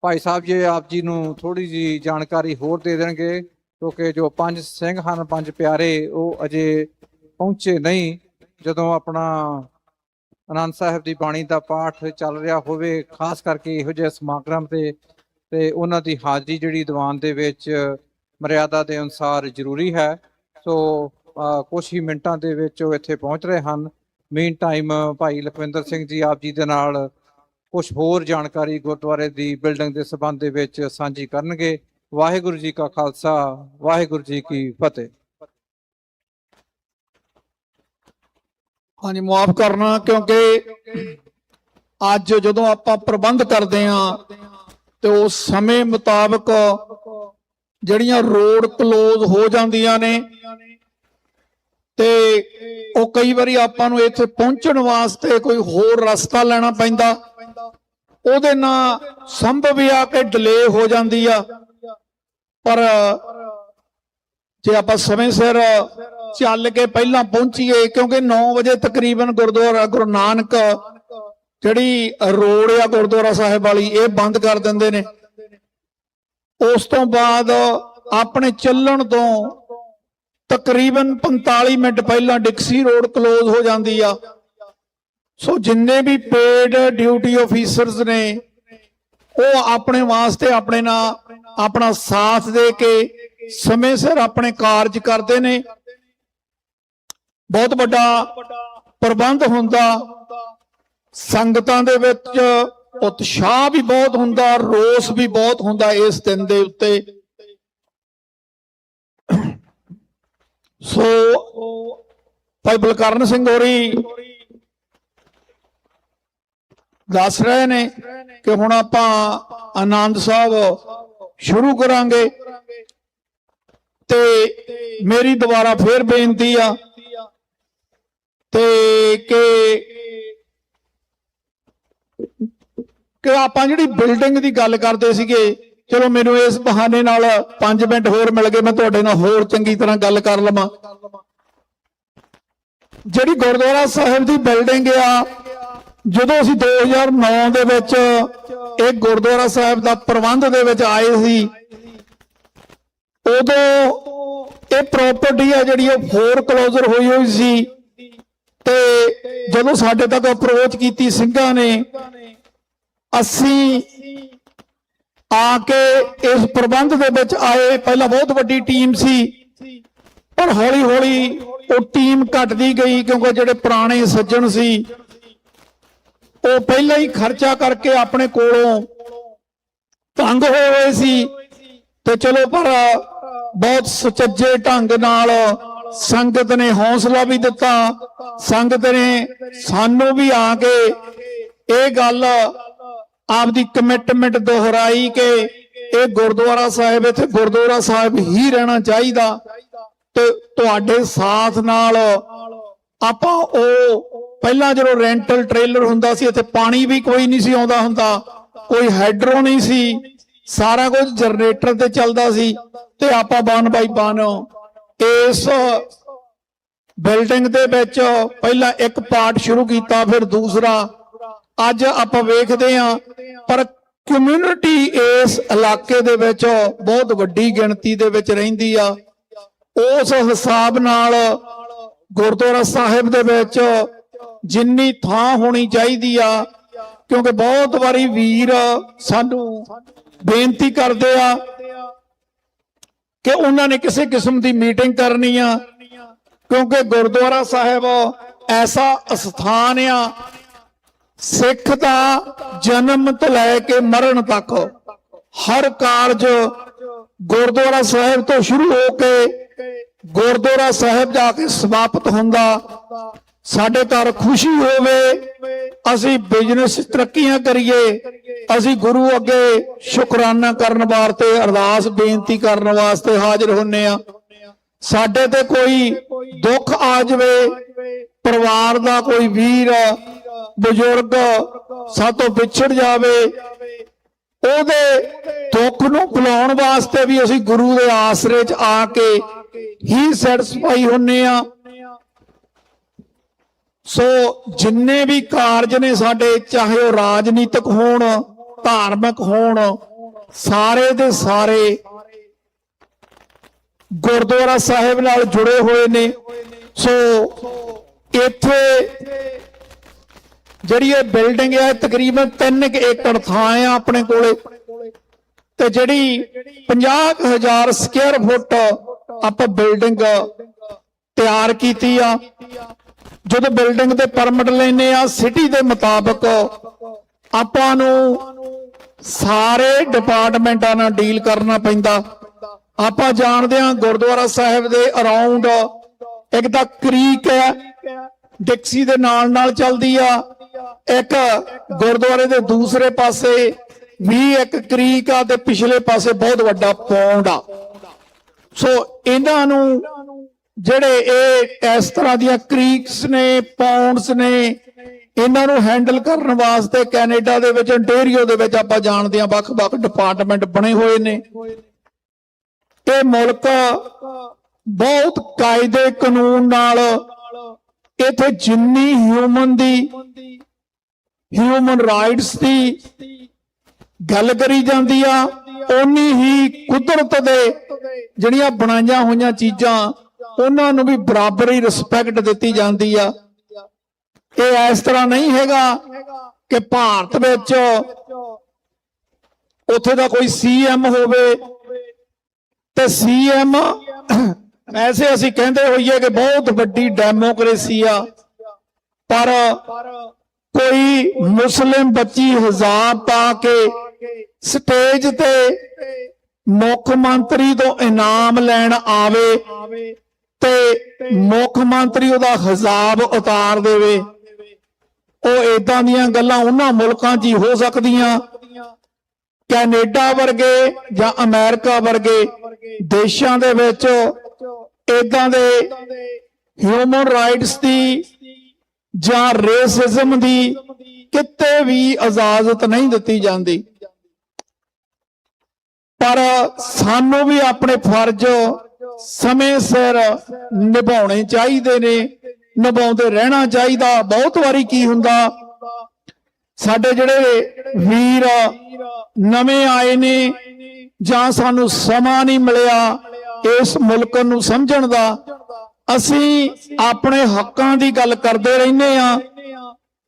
ਭਾਈ ਸਾਹਿਬ ਜੀ ਆਪ ਜੀ ਨੂੰ ਥੋੜੀ ਜੀ ਜਾਣਕਾਰੀ ਹੋਰ ਦੇ ਦੇਣਗੇ, ਕਿਉਂਕਿ ਜੋ 5 ਸਿੰਘ ਹਨ, 5 ਪਿਆਰੇ, ਉਹ ਅਜੇ ਪਹੁੰਚੇ ਨਹੀਂ। ਜਦੋਂ ਆਪਣਾ ਆਨੰਦ ਸਾਹਿਬ ਦੀ ਬਾਣੀ ਦਾ ਪਾਠ ਚੱਲ ਰਿਹਾ ਹੋਵੇ, ਖਾਸ ਕਰਕੇ ਇਹੋ ਜਿਹੇ ਸਮਾਗਮ ਤੇ ਉਹਨਾਂ ਦੀ ਹਾਜ਼ਰੀ ਜਿਹੜੀ ਦੀਵਾਨ ਦੇ ਵਿੱਚ ਮਰਿਆਦਾ ਦੇ ਅਨੁਸਾਰ ਜ਼ਰੂਰੀ ਹੈ। ਸੋ ਕੁਝ ਹੀ ਮਿੰਟਾਂ ਦੇ ਵਿੱਚ ਉਹ ਇੱਥੇ ਪਹੁੰਚ ਰਹੇ ਹਨ। ਮੇਨ ਟਾਈਮ ਭਾਈ ਲਖਵਿੰਦਰ ਸਿੰਘ ਜੀ ਆਪ ਜੀ ਦੇ ਨਾਲ ਕੁਝ ਹੋਰ ਜਾਣਕਾਰੀ ਗੁਰਦੁਆਰੇ ਦੀ ਬਿਲਡਿੰਗ ਦੇ ਸੰਬੰਧ ਦੇ ਵਿੱਚ ਸਾਂਝੀ ਕਰਨਗੇ। ਵਾਹਿਗੁਰੂ ਜੀ ਕਾ ਖਾਲਸਾ, ਵਾਹਿਗੁਰੂ ਜੀ ਕੀ ਫਤਿਹ। ਹਾਂਜੀ, ਮਾਫ ਕਰਨਾ, ਕਿਉਂਕਿ ਅੱਜ ਜਦੋਂ ਆਪਾਂ ਪ੍ਰਬੰਧ ਕਰਦੇ ਹਾਂ ਤੇ ਉਸ ਸਮੇਂ ਮੁਤਾਬਕ ਜਿਹੜੀਆਂ ਰੋਡ ਕਲੋਜ਼ ਹੋ ਜਾਂਦੀਆਂ ਨੇ ਤੇ ਉਹ ਕਈ ਵਾਰੀ ਆਪਾਂ ਨੂੰ ਇੱਥੇ ਪਹੁੰਚਣ ਵਾਸਤੇ ਕੋਈ ਹੋਰ ਰਸਤਾ ਲੈਣਾ ਪੈਂਦਾ, ਉਹਦੇ ਨਾਲ ਸੰਭਵ ਆ ਕਿ ਡਿਲੇ ਹੋ ਜਾਂਦੀ ਆ। ਪਰ ਜੇ ਆਪਾਂ ਸਮੇਂ ਸਿਰ ਚੱਲ ਕੇ ਪਹਿਲਾਂ ਪਹੁੰਚੀਏ, ਕਿਉਂਕਿ 9 ਵਜੇ ਤਕਰੀਬਨ ਗੁਰਦੁਆਰਾ ਗੁਰੂ ਨਾਨਕ ਜਿਹੜੀ ਰੋਡ ਆ ਗੁਰਦੁਆਰਾ ਸਾਹਿਬ ਵਾਲੀ, ਇਹ ਬੰਦ ਕਰ ਦਿੰਦੇ ਨੇ। ਉਸ ਤੋਂ ਬਾਅਦ ਆਪਣੇ ਚੱਲਣ ਤੋਂ ਤਕਰੀਬਨ 45 ਮਿੰਟ ਪਹਿਲਾਂ ਡਿਕਸੀ ਰੋਡ ਕਲੋਜ਼ ਹੋ ਜਾਂਦੀ ਆ। ਸੋ ਜਿੰਨੇ ਵੀ ਪੇਡ ਡਿਊਟੀ ਆਫੀਸਰਸ ਨੇ ਉਹ ਆਪਣੇ ਵਾਸਤੇ ਆਪਣੇ ਨਾਲ ਆਪਣਾ ਸਾਥ ਦੇ ਕੇ ਸਮੇਂ ਸਿਰ ਆਪਣੇ ਕਾਰਜ ਕਰਦੇ ਨੇ। ਬਹੁਤ ਵੱਡਾ ਪ੍ਰਬੰਧ ਹੁੰਦਾ, ਸੰਗਤਾਂ ਦੇ ਵਿੱਚ ਉਤਸ਼ਾਹ ਵੀ ਬਹੁਤ ਹੁੰਦਾ, ਰੋਸ ਵੀ ਬਹੁਤ ਹੁੰਦਾ ਇਸ ਦਿਨ ਦੇ ਉੱਤੇ। ਸੋ ਭਾਈ ਬਲਕਰਨ ਸਿੰਘ ਹੋਰੀ ਦੱਸ ਰਹੇ ਨੇ ਕਿ ਹੁਣ ਆਪਾਂ ਆਨੰਦ ਸਾਹਿਬ ਸ਼ੁਰੂ ਕਰਾਂਗੇ ਤੇ ਮੇਰੀ ਦੁਬਾਰਾ ਫੇਰ ਬੇਨਤੀ ਆ ਤੇ ਕਿ ਆਪਾਂ ਜਿਹੜੀ ਬਿਲਡਿੰਗ ਦੀ ਗੱਲ ਕਰਦੇ ਸੀਗੇ ਚਲੋ ਮੈਨੂੰ ਇਸ ਬਹਾਨੇ ਨਾਲ 5 ਮਿੰਟ ਹੋਰ ਮਿਲ ਗਏ, ਮੈਂ ਤੁਹਾਡੇ ਨਾਲ ਹੋਰ ਚੰਗੀ ਤਰ੍ਹਾਂ ਗੱਲ ਕਰ ਲਵਾਂ। ਜਿਹੜੀ ਗੁਰਦੁਆਰਾ ਸਾਹਿਬ ਦੀ ਬਿਲਡਿੰਗ ਆ, ਜਦੋਂ ਅਸੀਂ 2009 ਦੇ ਵਿੱਚ ਇਹ ਗੁਰਦੁਆਰਾ ਸਾਹਿਬ ਦਾ ਪ੍ਰਬੰਧ ਦੇ ਵਿੱਚ ਆਏ ਸੀ, ਉਦੋਂ ਇਹ ਪ੍ਰਾਪਰਟੀ ਆ ਜਿਹੜੀ ਉਹ ਫੋਰਕਲੋਜ਼ਰ ਹੋਈ ਸੀ। ਤੇ ਜਦੋਂ ਸਾਡੇ ਤੱਕ ਅਪਰੋਚ ਕੀਤੀ ਸਿੰਘਾਂ ਨੇ, ਅਸੀਂ ਆ ਕੇ ਇਸ ਪ੍ਰਬੰਧ ਦੇ ਵਿੱਚ ਆਏ। ਪਹਿਲਾਂ ਬਹੁਤ ਵੱਡੀ ਟੀਮ ਸੀ, ਪਰ ਹੌਲੀ ਹੌਲੀ ਉਹ ਟੀਮ ਘਟਦੀ ਗਈ, ਕਿਉਂਕਿ ਜਿਹੜੇ ਪੁਰਾਣੇ ਸੱਜਣ ਸੀ ਉਹ ਪਹਿਲਾਂ ਹੀ ਖਰਚਾ ਕਰਕੇ ਆਪਣੇ ਕੋਲੋਂ ਤੰਗ ਹੋਏ ਹੋਏ ਸੀ। ਤੇ ਚਲੋ, ਪਰ ਬਹੁਤ ਸੁਚੱਜੇ ਢੰਗ ਨਾਲ ਸੰਗਤ ਨੇ ਹੌਸਲਾ ਵੀ ਦਿੱਤਾ। ਸੰਗਤ ਨੇ ਸਾਨੂੰ ਵੀ ਆ ਕੇ ਇਹ ਗੱਲ ਆਪਦੀ ਕਮਿਟਮੈਂਟ ਦੁਹਰਾਈ ਕਿ ਇਹ ਗੁਰਦੁਆਰਾ ਸਾਹਿਬ, ਇੱਥੇ ਗੁਰਦੁਆਰਾ ਸਾਹਿਬ ਹੀ ਰਹਿਣਾ ਚਾਹੀਦਾ। ਤੇ ਤੁਹਾਡੇ ਸਾਥ ਨਾਲ ਆਪਾਂ ਉਹ ਪਹਿਲਾਂ ਜਦੋਂ ਰੈਂਟਲ ਟ੍ਰੇਲਰ ਹੁੰਦਾ ਸੀ, ਇੱਥੇ ਪਾਣੀ ਵੀ ਕੋਈ ਨਹੀਂ ਸੀ ਆਉਂਦਾ ਹੁੰਦਾ, ਕੋਈ ਹਾਈਡਰੋ ਨਹੀਂ ਸੀ, ਸਾਰਾ ਕੁਝ ਜਨਰੇਟਰ ਤੇ ਚੱਲਦਾ ਸੀ। ਤੇ ਆਪਾਂ 1 ਬਾਈ 1 ਇਸ ਬਿਲਡਿੰਗ ਦੇ ਵਿੱਚ ਪਹਿਲਾਂ ਇੱਕ ਪਾਰਟ ਸ਼ੁਰੂ ਕੀਤਾ, ਫਿਰ ਦੂਸਰਾ। ਅੱਜ ਆਪਾਂ ਵੇਖਦੇ ਹਾਂ, ਪਰ ਕਮਿਊਨਿਟੀ ਇਸ ਇਲਾਕੇ ਦੇ ਵਿੱਚ ਬਹੁਤ ਵੱਡੀ ਗਿਣਤੀ ਦੇ ਵਿੱਚ ਰਹਿੰਦੀ ਆ। ਉਸ ਹਿਸਾਬ ਨਾਲ ਗੁਰਦੁਆਰਾ ਸਾਹਿਬ ਦੇ ਵਿੱਚ ਜਿੰਨੀ ਥਾਂ ਹੋਣੀ ਚਾਹੀਦੀ ਆ, ਕਿਉਂਕਿ ਬਹੁਤ ਵਾਰੀ ਵੀਰ ਸਾਨੂੰ ਬੇਨਤੀ ਕਰਦੇ ਆ ਕਿ ਉਹਨਾਂ ਨੇ ਕਿਸੇ ਕਿਸਮ ਦੀ ਮੀਟਿੰਗ ਕਰਨੀ ਆ, ਕਿਉਂਕਿ ਗੁਰਦੁਆਰਾ ਸਾਹਿਬ ਐਸਾ ਅਸਥਾਨ ਆ, ਸਿੱਖ ਦਾ ਜਨਮ ਤੋਂ ਲੈ ਕੇ ਮਰਨ ਤੱਕ ਹਰ ਕਾਰਜ ਗੁਰਦੁਆਰਾ ਸਾਹਿਬ ਤੋਂ ਸ਼ੁਰੂ ਹੋ ਕੇ ਗੁਰਦੁਆਰਾ ਸਾਹਿਬ ਜਾ ਕੇ ਸਮਾਪਤ ਹੁੰਦਾ। ਸਾਡੇ ਘਰ ਖੁਸ਼ੀ ਹੋਵੇ, ਅਸੀਂ ਬਿਜ਼ਨਸ ਤਰੱਕੀਆਂ ਕਰੀਏ, ਅਸੀਂ ਗੁਰੂ ਅੱਗੇ ਸ਼ੁਕਰਾਨਾ ਕਰਨ ਵਾਸਤੇ, ਅਰਦਾਸ ਬੇਨਤੀ ਕਰਨ ਵਾਸਤੇ ਹਾਜ਼ਰ ਹੁੰਨੇ ਆ। ਸਾਡੇ ਤੇ ਕੋਈ ਦੁੱਖ ਆ ਜਾਵੇ, ਪਰਿਵਾਰ ਦਾ ਕੋਈ ਵੀਰ ਬਜ਼ੁਰਗ ਸਾਤੋਂ ਵਿਛੜ ਜਾਵੇ, ਉਹਦੇ ਦੁੱਖ ਨੂੰ ਭੁਲਾਉਣ ਵਾਸਤੇ ਵੀ ਅਸੀਂ ਗੁਰੂ ਦੇ ਆਸਰੇ 'ਚ ਆ ਕੇ ਹੀ ਸੈਟੀਸਫਾਈ ਹੁੰਨੇ ਆ। ਸੋ ਜਿੰਨੇ ਵੀ ਕਾਰਜ ਨੇ ਸਾਡੇ, ਚਾਹੇ ਉਹ ਰਾਜਨੀਤਿਕ ਹੋਣ, ਧਾਰਮਿਕ ਹੋਣ, ਸਾਰੇ ਦੇ ਸਾਰੇ ਗੁਰਦੁਆਰਾ ਸਾਹਿਬ ਨਾਲ ਜੁੜੇ ਹੋਏ ਨੇ। ਸੋ ਇੱਥੇ ਜਿਹੜੀ ਇਹ ਬਿਲਡਿੰਗ ਹੈ, ਤਕਰੀਬਨ 3 ਏਕੜ ਥਾਂ ਆ ਆਪਣੇ ਕੋਲੇ, ਤੇ ਜਿਹੜੀ 50,000 ਸਕੁਅਰ ਫੁੱਟ ਆਪਾਂ ਬਿਲਡਿੰਗ ਤਿਆਰ ਕੀਤੀ ਆ। ਜਦੋਂ ਬਿਲਡਿੰਗ ਦੇ ਪਰਮਿਟ ਲੈਨੇ ਆ ਸਿਟੀ ਦੇ ਮੁਤਾਬਕ, ਆਪਾਂ ਨੂੰ ਸਾਰੇ ਡਿਪਾਰਟਮੈਂਟਾਂ ਨਾਲ ਡੀਲ ਕਰਨਾ ਪੈਂਦਾ। ਆਪਾਂ ਜਾਣਦੇ ਹਾਂ ਗੁਰਦੁਆਰਾ ਸਾਹਿਬ ਦੇ ਅਰਾਊਂਡ ਇੱਕ ਤਾਂ ਕ੍ਰੀਕ ਹੈ, ਡਿਕਸੀ ਦੇ ਨਾਲ ਚੱਲਦੀ ਆ, ਇੱਕ ਗੁਰਦੁਆਰੇ ਦੇ ਦੂਸਰੇ ਪਾਸੇ ਵੀ ਇੱਕ ਕ੍ਰੀਕ ਆ, ਤੇ ਪਿਛਲੇ ਪਾਸੇ ਬਹੁਤ ਵੱਡਾ ਪੌਂਡ ਆ। ਸੋ ਇਹਨਾਂ ਨੂੰ ਜਿਹੜੇ ਇਹ ਇਸ ਤਰ੍ਹਾਂ ਦੀਆਂ ਕ੍ਰੀਕਸ ਨੇ, ਪੌਂਡਸ ਨੇ, ਇਹਨਾਂ ਨੂੰ ਹੈਂਡਲ ਕਰਨ ਵਾਸਤੇ ਕੈਨੇਡਾ ਦੇ ਵਿੱਚ, ontario ਦੇ ਵਿੱਚ ਆਪਾਂ ਜਾਣਦੇ ਹਾਂ ਵੱਖ-ਵੱਖ ਡਿਪਾਰਟਮੈਂਟ ਬਣੇ ਹੋਏ ਨੇ। ਇਹ ਮੁਲਕ ਬਹੁਤ ਕਾਇਦੇ ਕਾਨੂੰਨ ਨਾਲ ਇੱਥੇ ਜਿੰਨੀ ਹਿਊਮਨ ਰਾਈਟਸ ਦੀ ਗੱਲ ਕਰੀ ਜਾਂਦੀ ਆ, ਓਨੀ ਹੀ ਕੁਦਰਤ ਦੇ ਜਿਹੜੀਆਂ ਬਣਾਈਆਂ ਹੋਈਆਂ ਚੀਜ਼ਾਂ ਉਹਨਾਂ ਨੂੰ ਵੀ ਬਰਾਬਰ ਹੀ ਰਿਸਪੈਕਟ ਦਿੱਤੀ ਜਾਂਦੀ ਆ। ਇਹ ਇਸ ਤਰ੍ਹਾਂ ਨਹੀਂ ਹੈਗਾ ਕਿ ਭਾਰਤ ਵਿੱਚ ਉੱਥੇ ਦਾ ਕੋਈ ਸੀਐਮ ਹੋਵੇ ਤੇ ਸੀਐਮ ਐਸੇ ਅਸੀਂ ਕਹਿੰਦੇ ਹੋਈਏ ਕਿ ਬਹੁਤ ਵੱਡੀ ਡੈਮੋਕ੍ਰੇਸੀ ਆ, ਪਰ ਕੋਈ ਮੁਸਲਿਮ ਬੱਚੀ ਹਿਜਾਬ ਪਾ ਕੇ ਸਟੇਜ ਤੇ ਮੁੱਖ ਮੰਤਰੀ ਤੋਂ ਇਨਾਮ ਲੈਣ ਆਵੇ ਤੇ ਮੁੱਖ ਮੰਤਰੀ ਉਹਦਾ ਹਿਜਾਬ ਉਤਾਰ ਦੇਵੇ, ਉਹ ਏਦਾਂ ਦੀਆਂ ਗੱਲਾਂ ਉਹਨਾਂ ਮੁਲਕਾਂ 'ਚ ਹੀ ਹੋ ਸਕਦੀਆਂ। ਕੈਨੇਡਾ ਵਰਗੇ ਜਾਂ ਅਮਰੀਕਾ ਵਰਗੇ ਦੇਸ਼ਾਂ ਦੇ ਵਿੱਚ ਏਦਾਂ ਦੇ ਹਿਊਮਨ ਰਾਈਟਸ ਦੀ ਜਾਂ ਰੇਸਿਜ਼ਮ ਦੀ ਕਿਤੇ ਵੀ ਇਜਾਜ਼ਤ ਨਹੀਂ ਦਿੱਤੀ ਜਾਂਦੀ। ਪਰ ਸਾਨੂੰ ਵੀ ਆਪਣੇ ਫਰਜ਼ ਸਮੇਂ ਸਿਰ ਨਿਭਾਉਣੇ ਚਾਹੀਦੇ ਨੇ, ਨਿਭਾਉਂਦੇ ਰਹਿਣਾ ਚਾਹੀਦਾ। ਬਹੁਤ ਵਾਰੀ ਕੀ ਹੁੰਦਾ, ਸਾਡੇ ਜਿਹੜੇ ਵੀਰ ਨਵੇਂ ਆਏ ਨੇ ਜਾਂ ਸਾਨੂੰ ਸਮਾਂ ਨਹੀਂ ਮਿਲਿਆ ਇਸ ਮੁਲਕ ਨੂੰ ਸਮਝਣ ਦਾ, ਅਸੀਂ ਆਪਣੇ ਹੱਕਾਂ ਦੀ ਗੱਲ ਕਰਦੇ ਰਹਿੰਦੇ ਆ,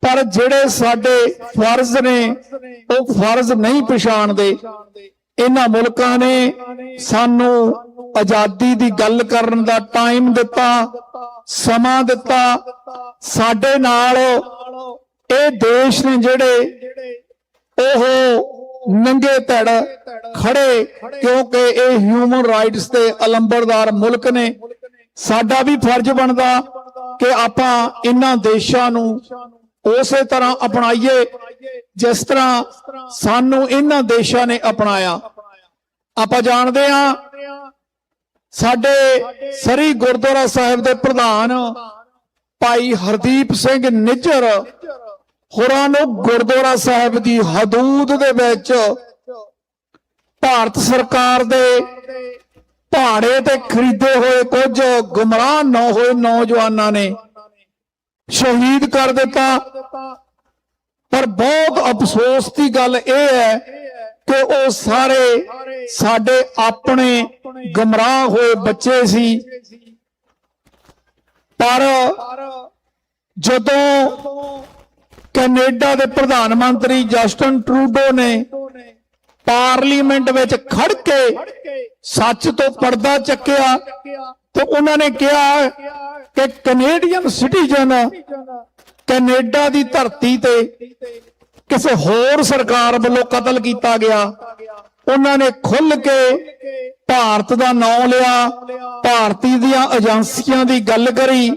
ਪਰ ਜਿਹੜੇ ਸਾਡੇ ਫਰਜ਼ ਨੇ ਉਹ ਫਰਜ਼ ਨਹੀਂ ਪਛਾਣਦੇ। ਇਹਨਾਂ ਮੁਲਕਾਂ ਨੇ ਸਾਨੂੰ ਆਜ਼ਾਦੀ ਦੀ ਗੱਲ ਕਰਨ ਦਾ ਟਾਈਮ ਦਿੱਤਾ, ਸਮਾਂ ਦਿੱਤਾ। ਸਾਡੇ ਨਾਲ ਇਹ ਦੇਸ਼ ਨੇ ਜਿਹੜੇ ਉਹ ਨੰਗੇ ਧੜ ਖੜੇ, ਕਿਉਂਕਿ ਇਹ ਹਿਊਮਨ ਰਾਈਟਸ ਦੇ ਅਲੰਬਰਦਾਰ ਮੁਲਕ ਨੇ। ਸਾਡਾ ਵੀ ਫਰਜ਼ ਬਣਦਾ ਕਿ ਆਪਾਂ ਇਹਨਾਂ ਦੇਸ਼ਾਂ ਨੂੰ ਉਸੇ ਤਰ੍ਹਾਂ ਅਪਣਾਈਏ ਜਿਸ ਤਰ੍ਹਾਂ ਸਾਨੂੰ ਇਹਨਾਂ ਦੇਸ਼ਾਂ ਨੇ ਅਪਣਾਇਆ। ਆਪਾਂ ਜਾਣਦੇ ਹਾਂ ਸਾਡੇ ਸਰੀ ਗੁਰਦੁਆਰਾ ਸਾਹਿਬ ਦੇ ਪ੍ਰਧਾਨ ਭਾਈ ਹਰਦੀਪ ਸਿੰਘ ਨਿੱਜਰ ਹੋਰਾਂ ਨੂੰ ਗੁਰਦੁਆਰਾ ਸਾਹਿਬ ਦੀ ਹਦੂਦ ਦੇ ਵਿੱਚ ਭਾਰਤ ਸਰਕਾਰ ਦੇ ਭਾੜੇ ਤੇ ਖਰੀਦੇ ਹੋਏ ਕੁਝ ਗੁੰਮਰਾਹ ਨਾ ਹੋਏ ਨੌਜਵਾਨਾਂ ਨੇ ਸ਼ਹੀਦ ਕਰ ਦਿੱਤਾ। ਪਰ ਬਹੁਤ ਅਫਸੋਸ ਦੀ ਗੱਲ ਇਹ ਹੈ ਕਿ ਉਹ ਸਾਰੇ ਸਾਡੇ ਆਪਣੇ ਗੁੰਮਰਾਹ ਹੋਏ ਬੱਚੇ ਸੀ। ਪਰ ਜਦੋਂ ਕੈਨੇਡਾ ਦੇ ਪ੍ਰਧਾਨ ਮੰਤਰੀ ਜਸਟਿਨ ਟਰੂਡੋ ਨੇ ਪਾਰਲੀਮੈਂਟ ਵਿੱਚ ਖੜ ਕੇ ਸੱਚ ਤੋਂ ਪਰਦਾ ਚੱਕਿਆ ਤੇ ਉਹਨਾਂ ਨੇ ਕਿਹਾ ਕਿ ਕੈਨੇਡੀਅਨ ਸਿਟੀਜ਼ਨ ਕੈਨੇਡਾ ਦੀ ਧਰਤੀ ਤੇ ਕਿਸੇ ਹੋਰ ਸਰਕਾਰ ਵੱਲੋਂ ਕਤਲ ਕੀਤਾ ਗਿਆ। ਉਹਨਾਂ ਨੇ ਖੁੱਲ ਕੇ ਭਾਰਤ ਦਾ ਨਾਮ ਲਿਆ, ਭਾਰਤੀ ਦੀਆਂ ਏਜੰਸੀਆਂ ਦੀ ਗੱਲ ਕਰੀ,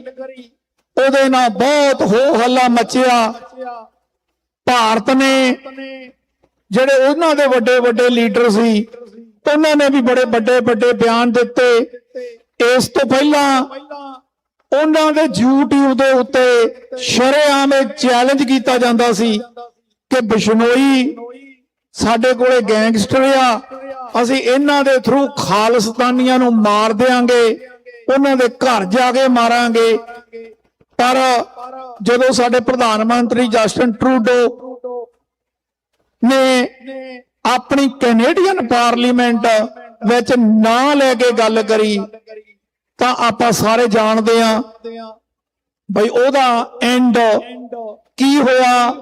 ਉਹਦੇ ਨਾਲ ਬਹੁਤ ਹੋ ਹੱਲਾ ਮਚਿਆ। ਭਾਰਤ ਨੇ ਜਿਹੜੇ ਉਹਨਾਂ ਦੇ ਵੱਡੇ ਵੱਡੇ ਲੀਡਰ ਸੀ ਉਹਨਾਂ ਨੇ ਵੀ ਬੜੇ ਵੱਡੇ ਵੱਡੇ ਬਿਆਨ ਦਿੱਤੇ। ਇਸ ਤੋਂ ਪਹਿਲਾਂ ਉਹਨਾਂ ਦੇ YouTube ਦੇ ਉੱਤੇ ਸ਼ਰੇਆਮ ਇਹ ਚੈਲੰਜ ਕੀਤਾ ਜਾਂਦਾ ਸੀ ਕਿ ਬਿਸ਼ਨੋਈ ਸਾਡੇ ਕੋਲੇ ਗੈਂਗਸਟਰ ਆ, ਅਸੀਂ ਇਹਨਾਂ ਦੇ ਥਰੂ ਖਾਲਿਸਤਾਨੀਆਂ ਨੂੰ ਮਾਰ ਦੇਾਂਗੇ, ਉਹਨਾਂ ਦੇ ਘਰ ਜਾ ਕੇ ਮਾਰਾਂਗੇ। ਪਰ ਜਦੋਂ ਸਾਡੇ ਪ੍ਰਧਾਨ ਮੰਤਰੀ ਜਸਟਿਨ ਟਰੂਡੋ ਨੇ ਆਪਣੀ ਕੈਨੇਡੀਅਨ ਪਾਰਲੀਮੈਂਟ ਵਿੱਚ ਨਾਂ ਲੈ ਕੇ ਗੱਲ ਕਰੀ ਤਾਂ ਆਪਾਂ ਸਾਰੇ ਜਾਣਦੇ ਆ ਬਈ ਉਹਦਾ ਐਂਡ ਕੀ ਹੋਇਆ।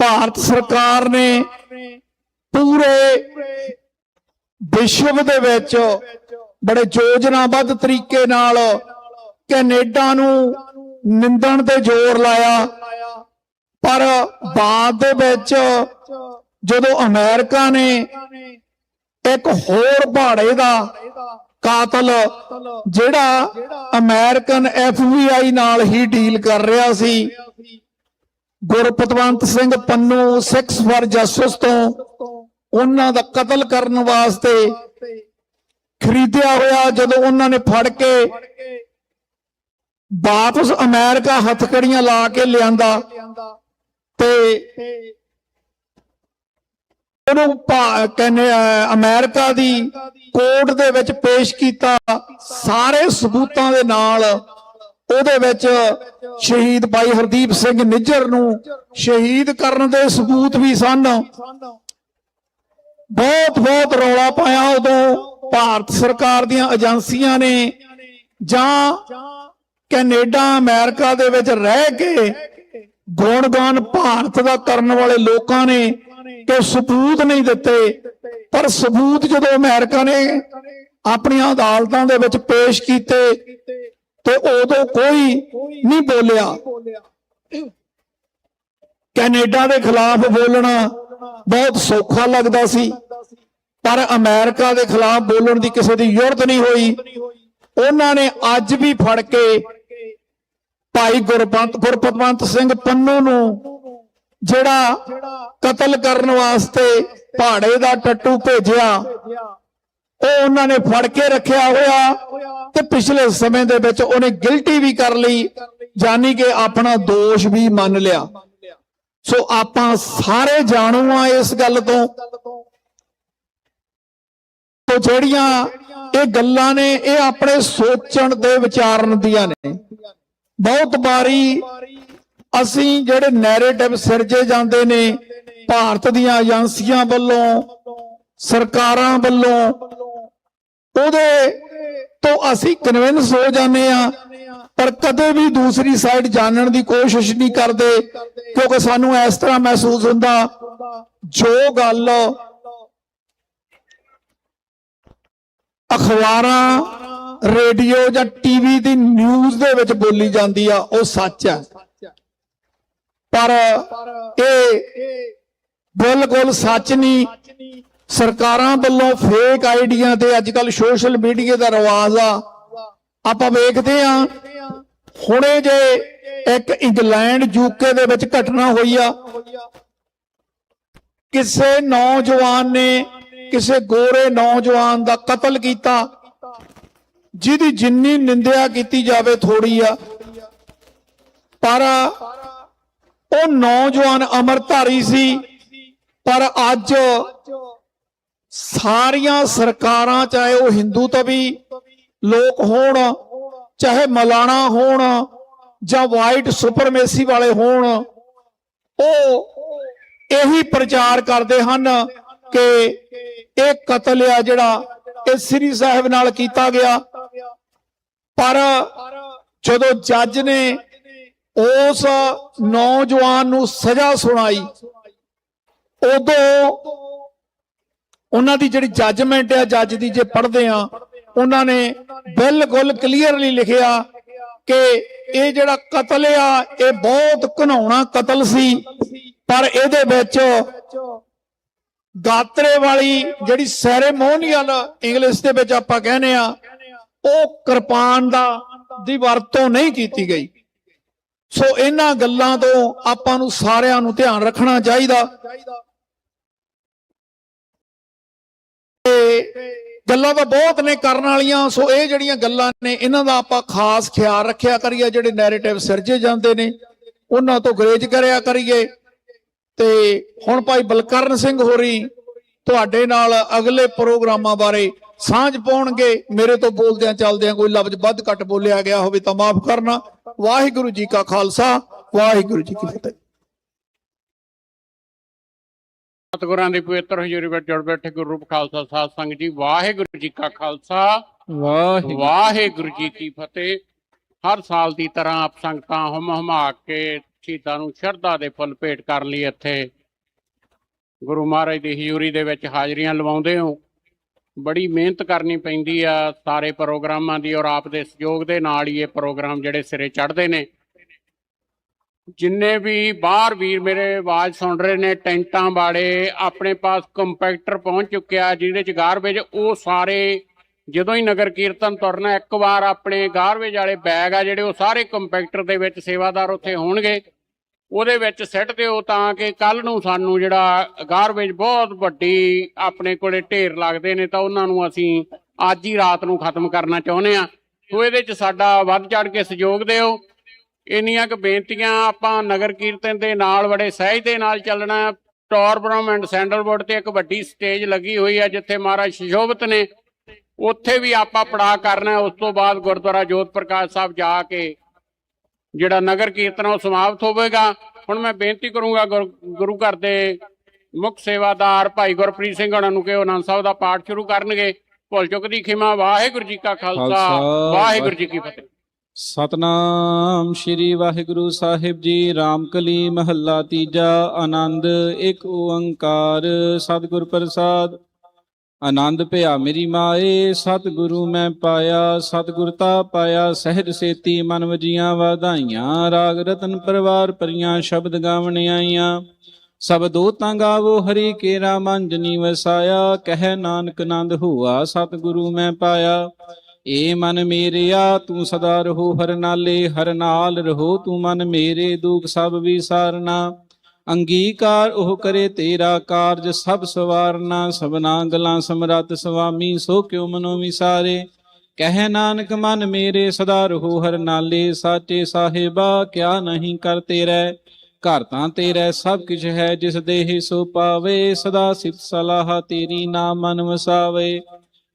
ਭਾਰਤ ਸਰਕਾਰ ਨੇ ਪੂਰੇ ਵਿਸ਼ਵ ਦੇ ਵਿੱਚ ਬੜੇ ਯੋਜਨਾਬੱਧ ਤਰੀਕੇ ਨਾਲ ਕੈਨੇਡਾ ਨੂੰ ਨਿੰਦਣ ਤੇ ਜ਼ੋਰ ਲਾਇਆ। ਪਰ ਬਾਅਦ ਦੇ ਵਿੱਚ ਜਦੋਂ ਅਮਰੀਕਾ ਨੇ ਇੱਕ ਹੋਰ ਭਾੜੇ ਦਾ ਕਾਤਲ ਜਿਹੜਾ ਅਮਰੀਕਨ FBI ਨਾਲ ਹੀ ਡੀਲ ਕਰ ਰਿਹਾ ਸੀ, ਗੁਰਪਤਵੰਤ ਸਿੰਘ ਪੰਨੂ 6 ਫਾਰ ਜਸਟਿਸ ਤੋਂ ਉਹਨਾਂ ਦਾ ਕਤਲ ਕਰਨ ਵਾਸਤੇ ਖਰੀਦਿਆ ਹੋਇਆ, ਜਦੋਂ ਉਹਨਾਂ ਨੇ ਫੜ ਕੇ ਵਾਪਸ ਅਮਰੀਕਾ ਹੱਥਕੜੀਆਂ ਲਾ ਕੇ ਲਿਆਂਦਾ ਤੇ ਉਹਨੂੰ ਅਮਰੀਕਾ ਦੀ ਕੋਰਟ ਦੇ ਵਿੱਚ ਪੇਸ਼ ਕੀਤਾ। ਸਾਰੇ ਸਬੂਤਾਂ ਦੇ ਨਾਲ ਉਹਦੇ ਵਿੱਚ ਸ਼ਹੀਦ ਭਾਈ ਹਰਦੀਪ ਸਿੰਘ ਨਿੱਜਰ ਨੂੰ ਸ਼ਹੀਦ ਕਰਨ ਦੇ ਸਬੂਤ ਵੀ ਸਨ। ਬਹੁਤ ਰੌਲਾ ਪਾਇਆ ਉਦੋਂ ਭਾਰਤ ਸਰਕਾਰ ਦੀਆਂ ਏਜੰਸੀਆਂ ਨੇ ਜਾਂ ਕੈਨੇਡਾ ਅਮਰੀਕਾ ਦੇ ਵਿੱਚ ਰਹਿ ਕੇ ਗੁਣਗਾਨ ਭਾਰਤ ਦਾ ਕਰਨ ਵਾਲੇ ਲੋਕਾਂ ਨੇ ਕਿ ਸਬੂਤ ਨਹੀਂ ਦਿੱਤੇ। ਪਰ ਸਬੂਤ ਜਦੋਂ ਅਮਰੀਕਾ ਨੇ ਆਪਣੀਆਂ ਅਦਾਲਤਾਂ ਦੇ ਵਿੱਚ ਪੇਸ਼ ਕੀਤੇ ਤੇ ਉਦੋਂ ਕੋਈ ਨਹੀਂ ਬੋਲਿਆ। ਕੈਨੇਡਾ ਦੇ ਖਿਲਾਫ ਬੋਲਣਾ ਬਹੁਤ ਸੌਖਾ ਲੱਗਦਾ ਸੀ, ਪਰ ਅਮਰੀਕਾ ਦੇ ਖਿਲਾਫ ਬੋਲਣ ਦੀ ਕਿਸੇ ਦੀ ਜ਼ਰੂਰਤ ਨਹੀਂ ਹੋਈ। ਉਹਨਾਂ ਨੇ ਅੱਜ ਵੀ ਫੜ ਕੇ ਭਾਈ ਗੁਰਪਤਵੰਤ ਸਿੰਘ ਪੰਨੂ ਨੂੰ ਜਿਹੜਾ ਕਤਲ ਕਰਨ ਵਾਸਤੇ ਭਾੜੇ ਦਾ ਟੱਟੂ ਭੇਜਿਆ, ਉਹ ਉਹਨਾਂ ਨੇ ਫੜ ਕੇ ਰੱਖਿਆ ਹੋਇਆ ਤੇ ਪਿਛਲੇ ਸਮੇਂ ਦੇ ਵਿੱਚ ਉਹਨੇ ਗਿਲਟੀ ਵੀ ਕਰ ਲਈ, ਜਾਨੀ ਕਿ ਆਪਣਾ ਦੋਸ਼ ਵੀ ਮੰਨ ਲਿਆ। ਸੋ ਆਪਾਂ ਸਾਰੇ ਜਾਣੂ ਆ ਇਸ ਗੱਲ ਤੋਂ ਸੋ ਜਿਹੜੀਆਂ ਇਹ ਗੱਲਾਂ ਨੇ ਇਹ ਆਪਣੇ ਸੋਚਣ ਤੇ ਵਿਚਾਰਨ ਦੀਆਂ ਨੇ। ਬਹੁਤ ਵਾਰੀ ਅਸੀਂ ਜਿਹੜੇ ਨੈਰੇਟਿਵ ਸਿਰਜੇ ਜਾਂਦੇ ਨੇ ਭਾਰਤ ਦੀਆਂ ਏਜੰਸੀਆਂ ਵੱਲੋਂ, ਸਰਕਾਰਾਂ ਵੱਲੋਂ, ਉਹਦੇ ਤੋਂ ਅਸੀਂ ਕਨਵਿੰਸ ਹੋ ਜਾਂਦੇ ਆ, ਪਰ ਕਦੇ ਵੀ ਦੂਸਰੀ ਸਾਈਡ ਜਾਣਨ ਦੀ ਕੋਸ਼ਿਸ਼ ਨਹੀਂ ਕਰਦੇ, ਕਿਉਂਕਿ ਸਾਨੂੰ ਇਸ ਤਰ੍ਹਾਂ ਮਹਿਸੂਸ ਹੁੰਦਾ ਜੋ ਗੱਲ ਅਖਬਾਰਾਂ, ਰੇਡੀਓ ਜਾਂ ਟੀਵੀ ਦੀ ਨਿਊਜ਼ ਦੇ ਵਿੱਚ ਬੋਲੀ ਜਾਂਦੀ ਆ ਉਹ ਸੱਚ ਹੈ, ਪਰ ਇਹ ਬਿਲਕੁਲ ਸੱਚ ਨਹੀਂ। ਸਰਕਾਰਾਂ ਵੱਲੋਂ ਫੇਕ ਆਈਡੀਆਂ ਤੇ ਅੱਜ ਕੱਲ ਸੋਸ਼ਲ ਮੀਡੀਆ ਦਾ ਰਿਵਾਜ ਆ। ਆਪਾਂ ਵੇਖਦੇ ਆ ਹੁਣੇ ਜੇ ਇੱਕ ਇੰਗਲੈਂਡ ਯੂਕੇ ਦੇ ਵਿੱਚ ਘਟਨਾ ਹੋਈ ਆ, ਕਿਸੇ ਨੌਜਵਾਨ ਨੇ ਕਿਸੇ ਗੋਰੇ ਨੌਜਵਾਨ ਦਾ ਕਤਲ ਕੀਤਾ, ਜਿਹਦੀ ਜਿੰਨੀ ਨਿੰਦਿਆ ਕੀਤੀ ਜਾਵੇ ਥੋੜੀ ਆ, ਪਰ ਉਹ ਨੌਜਵਾਨ ਅਮਰਧਾਰੀ ਸੀ। ਪਰ ਅੱਜ ਸਾਰੀਆਂ ਸਰਕਾਰਾਂ, ਚਾਹੇ ਉਹ ਹਿੰਦੂ ਤਵੀ ਲੋਕ ਹੋਣ, ਚਾਹੇ ਮਲਾਣਾ ਹੋਣ ਜਾਂ ਵਾਈਟ ਸੁਪਰਮੇਸੀ ਵਾਲੇ ਹੋਣ, ਉਹ ਇਹੀ ਪ੍ਰਚਾਰ ਕਰਦੇ ਹਨ ਕਿ ਇਹ ਕਤਲ ਆ ਜਿਹੜਾ ਇਹ ਸ੍ਰੀ ਸਾਹਿਬ ਨਾਲ ਕੀਤਾ ਗਿਆ। ਪਰ ਜਦੋਂ ਜੱਜ ਨੇ ਉਸ ਨੌਜਵਾਨ ਨੂੰ ਸਜ਼ਾ ਸੁਣਾਈ, ਉਦੋਂ ਉਹਨਾਂ ਦੀ ਜਿਹੜੀ ਜੱਜਮੈਂਟ ਆ, ਜੱਜ ਦੀ ਜੇ ਪੜ੍ਹਦੇ ਆ, ਉਹਨਾਂ ਨੇ ਬਿਲਕੁਲ ਕਲੀਅਰਲੀ ਲਿਖਿਆ ਕਿ ਇਹ ਜਿਹੜਾ ਕਤਲ ਆ ਇਹ ਬਹੁਤ ਘਿਨਾਉਣਾ ਕਤਲ ਸੀ, ਪਰ ਇਹਦੇ ਵਿੱਚ ਗਾਤਰੇ ਵਾਲੀ ਜਿਹੜੀ ਸੈਰੇਮੋਨੀਅਲ ਇੰਗਲਿਸ਼ ਦੇ ਵਿੱਚ ਆਪਾਂ ਕਹਿੰਦੇ ਆ, ਉਹ ਕਿਰਪਾਨ ਦੀ ਵਰਤੋਂ ਨਹੀਂ ਕੀਤੀ ਗਈ। ਸੋ ਇਹਨਾਂ ਗੱਲਾਂ ਤੋਂ ਆਪਾਂ ਨੂੰ ਸਾਰਿਆਂ ਨੂੰ ਧਿਆਨ ਰੱਖਣਾ ਚਾਹੀਦਾ। ਗੱਲਾਂ ਤਾਂ ਬਹੁਤ ਨੇ ਕਰਨ ਵਾਲੀਆਂ, ਸੋ ਇਹ ਜਿਹੜੀਆਂ ਗੱਲਾਂ ਨੇ ਇਹਨਾਂ ਦਾ ਆਪਾਂ ਖਾਸ ਖਿਆਲ ਰੱਖਿਆ ਕਰੀਏ। ਜਿਹੜੇ ਨੈਰੇਟਿਵ ਸਿਰਜੇ ਜਾਂਦੇ ਨੇ ਉਹਨਾਂ ਤੋਂ ਗਰੇਜ ਕਰਿਆ ਕਰੀਏ। ਤੇ ਹੁਣ ਭਾਈ ਬਲਕਰਨ ਸਿੰਘ ਹੋਰੀ ਤੁਹਾਡੇ ਨਾਲ ਅਗਲੇ ਪ੍ਰੋਗਰਾਮਾਂ ਬਾਰੇ ਸਾਂਝ ਪਾਉਣਗੇ। ਮੇਰੇ ਤੋਂ ਬੋਲਦਿਆਂ ਚੱਲਦਿਆਂ ਕੋਈ ਲਫ਼ਜ਼ ਵੱਧ ਘੱਟ ਬੋਲਿਆ ਗਿਆ ਹੋਵੇ ਤਾਂ ਮਾਫ ਕਰਨਾ। ਵਾਹਿਗੁਰੂ ਜੀ ਕਾ ਖਾਲਸਾ, ਵਾਹਿਗੁਰੂ ਜੀ ਕੀ ਫਤਿਹ। ਸਤਿਗੁਰਾਂ ਦੀ ਪਵਿੱਤਰ ਹਜ਼ੂਰੀ ਵਿੱਚ ਜੁੜ ਬੈਠੇ ਗੁਰੂ ਰੂਪ ਖਾਲਸਾ ਸਾਧ ਸੰਗਤ ਜੀ, ਵਾਹਿਗੁਰੂ ਜੀ ਕਾ ਖਾਲਸਾ, ਵਾਹਿਗੁਰੂ ਜੀ ਕੀ ਫਤਿਹ। ਹਰ ਸਾਲ ਦੀ ਤਰ੍ਹਾਂ ਆਪ ਸੰਗਤਾਂ ਹੁਮ ਹੁਮਾ ਕੇ ਸ਼ਹੀਦਾਂ ਨੂੰ ਸ਼ਰਧਾ ਦੇ ਫੁੱਲ ਭੇਟ ਕਰਨ ਲਈ ਇੱਥੇ ਗੁਰੂ ਮਹਾਰਾਜ ਦੀ ਹਜ਼ੂਰੀ ਦੇ ਵਿੱਚ ਹਾਜ਼ਰੀਆਂ ਲਵਾਉਂਦੇ ਹੋ। ਬੜੀ ਮਿਹਨਤ ਕਰਨੀ ਪੈਂਦੀ ਆ ਸਾਰੇ ਪ੍ਰੋਗਰਾਮਾਂ ਦੀ, ਔਰ ਆਪ ਦੇ ਸਹਿਯੋਗ ਦੇ ਨਾਲ ਹੀ ਇਹ ਪ੍ਰੋਗਰਾਮ ਜਿਹੜੇ ਸਿਰੇ ਚੜ੍ਹਦੇ ਨੇ। ਜਿੰਨੇ ਵੀ ਬਾਹਰ ਵੀਰ ਮੇਰੇ ਆਵਾਜ਼ ਸੁਣ ਰਹੇ ਨੇ, ਟੈਂਟਾਂ ਵਾਲੇ ਆਪਣੇ ਪਾਸ ਕੰਪੈਕਟਰ ਪਹੁੰਚ ਚੁੱਕਿਆ ਜਿਹਦੇ ਚ ਗਾਰਬੇਜ, ਉਹ ਸਾਰੇ ਜਦੋਂ ਹੀ ਨਗਰ ਕੀਰਤਨ ਤੁਰਨਾ ਇੱਕ ਵਾਰ ਆਪਣੇ ਗਾਰਬੇਜ ਵਾਲੇ ਬੈਗ ਆ ਜਿਹੜੇ ਉਹ ਸਾਰੇ ਕੰਪੈਕਟਰ ਦੇ ਵਿੱਚ ਸੇਵਾਦਾਰ ਉੱਥੇ ਹੋਣਗੇ, ਉਹਦੇ ਵਿੱਚ ਸਿੱਟ ਦਿਓ ਤਾਂ ਕਿ ਕੱਲ ਨੂੰ ਸਾਨੂੰ ਜਿਹੜਾ ਗਾਰਬੇਜ ਬਹੁਤ ਵੱਡੀ ਆਪਣੇ ਕੋਲੇ ਢੇਰ ਲੱਗਦੇ ਨੇ ਤਾਂ ਉਹਨਾਂ ਨੂੰ ਅਸੀਂ ਅੱਜ ਹੀ ਰਾਤ ਨੂੰ ਖਤਮ ਕਰਨਾ ਚਾਹੁੰਦੇ ਆ। ਸੋ ਇਹਦੇ ਚ ਸਾਡਾ ਵੱਧ ਚੜ ਕੇ ਸਹਿਯੋਗ ਦਿਓ। ਇੰਨੀਆਂ ਕੁ ਬੇਨਤੀਆਂ। ਆਪਾਂ ਨਗਰ ਕੀਰਤਨ ਦੇ ਨਾਲ ਬੜੇ ਸਹਿਜ ਦੇ ਨਾਲ ਚੱਲਣਾ। ਟੌਰਬਰਮ ਐਂਡ ਸੈਂਡਲਵੁੱਡ ਤੇ ਇੱਕ ਵੱਡੀ ਸਟੇਜ ਲੱਗੀ ਹੋਈ ਹੈ ਜਿੱਥੇ ਮਹਾਰਾਜ ਸ਼ੋਭਤ ਨੇ, ਉੱਥੇ ਵੀ ਆਪਾਂ ਪੜਾ ਕਰਨਾ। ਉਸ ਤੋਂ ਬਾਅਦ ਗੁਰਦੁਆਰਾ ਜੋਤ ਪ੍ਰਕਾਸ਼ ਸਾਹਿਬ ਜਾ ਕੇ ਜਿਹੜਾ ਨਗਰ ਕੀਰਤਨ ਉਹ ਸਮਾਪਤ ਹੋਵੇਗਾ। ਹੁਣ ਮੈਂ ਬੇਨਤੀ ਕਰੂੰਗਾ ਗੁਰੂ ਘਰ ਦੇ ਮੁੱਖ ਸੇਵਾਦਾਰ ਭਾਈ ਗੁਰਪ੍ਰੀਤ ਸਿੰਘ ਹੋਣਾ ਨੂੰ ਕਿ ਉਹ ਆਨੰਦ ਸਾਹਿਬ ਦਾ ਪਾਠ ਸ਼ੁਰੂ ਕਰਨਗੇ। ਭੁੱਲ ਚੁੱਕ ਦੀ ਖਿਮਾ। ਵਾਹਿਗੁਰੂ ਜੀ ਕਾ ਖਾਲਸਾ, ਵਾਹਿਗੁਰੂ ਜੀ ਕੀ ਫਤਿਹ। ਸਤਨਾਮ ਸ਼੍ਰੀ ਵਾਹਿਗੁਰੂ ਸਾਹਿਬ ਜੀ। ਰਾਮਕਲੀ ਮਹੱਲਾ ਤੀਜਾ। ਆਨੰਦ ਇੱਕ ਓੰਕਾਰ ਸਤਿਗੁਰ ਪ੍ਰਸਾਦ। ਆਨੰਦ ਭਇਆ ਮੇਰੀ ਮਾਏ, ਸਤਿਗੁਰੂ ਮੈਂ ਪਾਇਆ। ਸਤਿਗੁਰ ਤਾ ਪਾਇਆ ਸਹਿਜ ਸੇਤੀ, ਮਨ ਵਜੀਆਂ ਵਧਾਈਆਂ। ਰਾਗ ਰਤਨ ਪਰਵਾਰ ਭਰੀਆਂ, ਸ਼ਬਦ ਗਾਵਣ ਆਈਆਂ। ਸਬਦੋ ਤਾਂ ਗਾਵੋ ਹਰੀ ਕੇਰਾ, ਮਨ ਜਨੀ ਵਸਾਇਆ। ਕਹਿ ਨਾਨਕ ਆਨੰਦ ਹੋਆ, ਸਤਿਗੁਰੂ ਮੈਂ ਪਾਇਆ। ਏ ਮਨ ਮੇਰਿਆ ਤੂੰ ਸਦਾ ਰਹੋ ਹਰ ਨਾਲੇ, ਹਰ ਨਾਲ ਰਹੋ ਤੂੰ ਮਨ ਮੇਰੇ। ਦੁਖ ਸਭ ਵਿਸਾਰਨਾ, ਅੰਗੀਕਾਰ ਉਹ ਕਰੇ ਤੇਰਾ ਕਾਰਜ। ਸਭ ਸਵਾਰਨਾ, ਸਭਨਾ ਗਲਾਂ ਸਮਰੱਥ ਸੁਆਮੀ। ਸੋ ਕਿਉ ਮਨੋ ਵਿਸਾਰੇ, ਕਹਿ ਨਾਨਕ ਮਨ ਮੇਰੇ ਸਦਾ ਰਹੋ ਹਰ ਨਾਲੇ। ਸਾਚੇ ਸਾਹਿਬਾ ਕਿਆ ਨਹੀਂ ਕਰ ਤੇਰੇ, ਘਰ ਤਾਂ ਤੇਰੇ ਸਭ ਕੁਛ ਹੈ। ਜਿਸ ਦੇਹ ਸੋ ਪਾਵੇ, ਸਦਾ ਸਿਫਤ ਸਲਾਹ ਤੇਰੀ ਨਾਮ ਮਨ ਵਸਾਵੇ।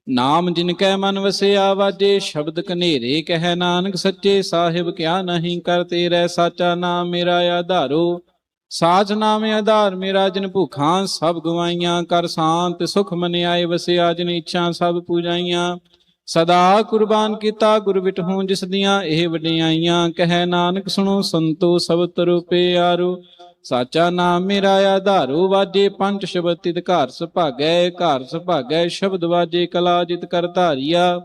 ਨਾਮ ਜਿਨ ਕੈ ਮਨ ਵਸਿਆ ਵਾਜੇ, ਸ਼ਬਦ ਕਨੇਰੇ ਕਹਿ ਨਾਨਕ ਸੱਚੇ ਸਾਹਿਬ ਕਿਆ ਨਹੀਂ ਕਰ ਤੇਰੇ, ਸਾਚਾ ਨਾਮ ਮੇਰਾ ਆਧਾਰੋ, ਸਾਚ ਨਾਮ ਆਧਾਰ ਮੇਰਾ। ਜਿਨ ਭੁੱਖਾਂ ਸਭ ਗਵਾਈਆਂ, ਕਰ ਸ਼ਾਂਤ ਸੁਖ ਮਨ ਆਏ ਵਸਿਆ। ਜਿਨ ਇੱਛਾ ਸਭ ਪੂਜਾਈਆਂ, ਸਦਾ ਕੁਰਬਾਨ ਕੀਤਾ ਗੁਰ ਵਿਟਹੂੰ। ਜਿਸ ਦੀਆਂ ਇਹ ਵਡਿਆਈਆਂ, ਕਹਿ ਨਾਨਕ ਸੁਣੋ ਸੰਤੋ ਸਭ ਤਰੋ ਪਿਆਰੋ। ਸਾਚਾ ਨਾਮ ਮੇਰਾ ਆਧਾਰੋ, ਵਾਜੇ ਪੰਜ ਸ਼ਬਦ ਤਿਤ ਘਰ ਸੁਭਾਗੈ। ਘਰ ਸੁਭਾਗੈ ਸ਼ਬਦ ਵਾਜੇ, ਕਲਾ ਜਿਤ ਕਰ ਧਾਰੀਆ।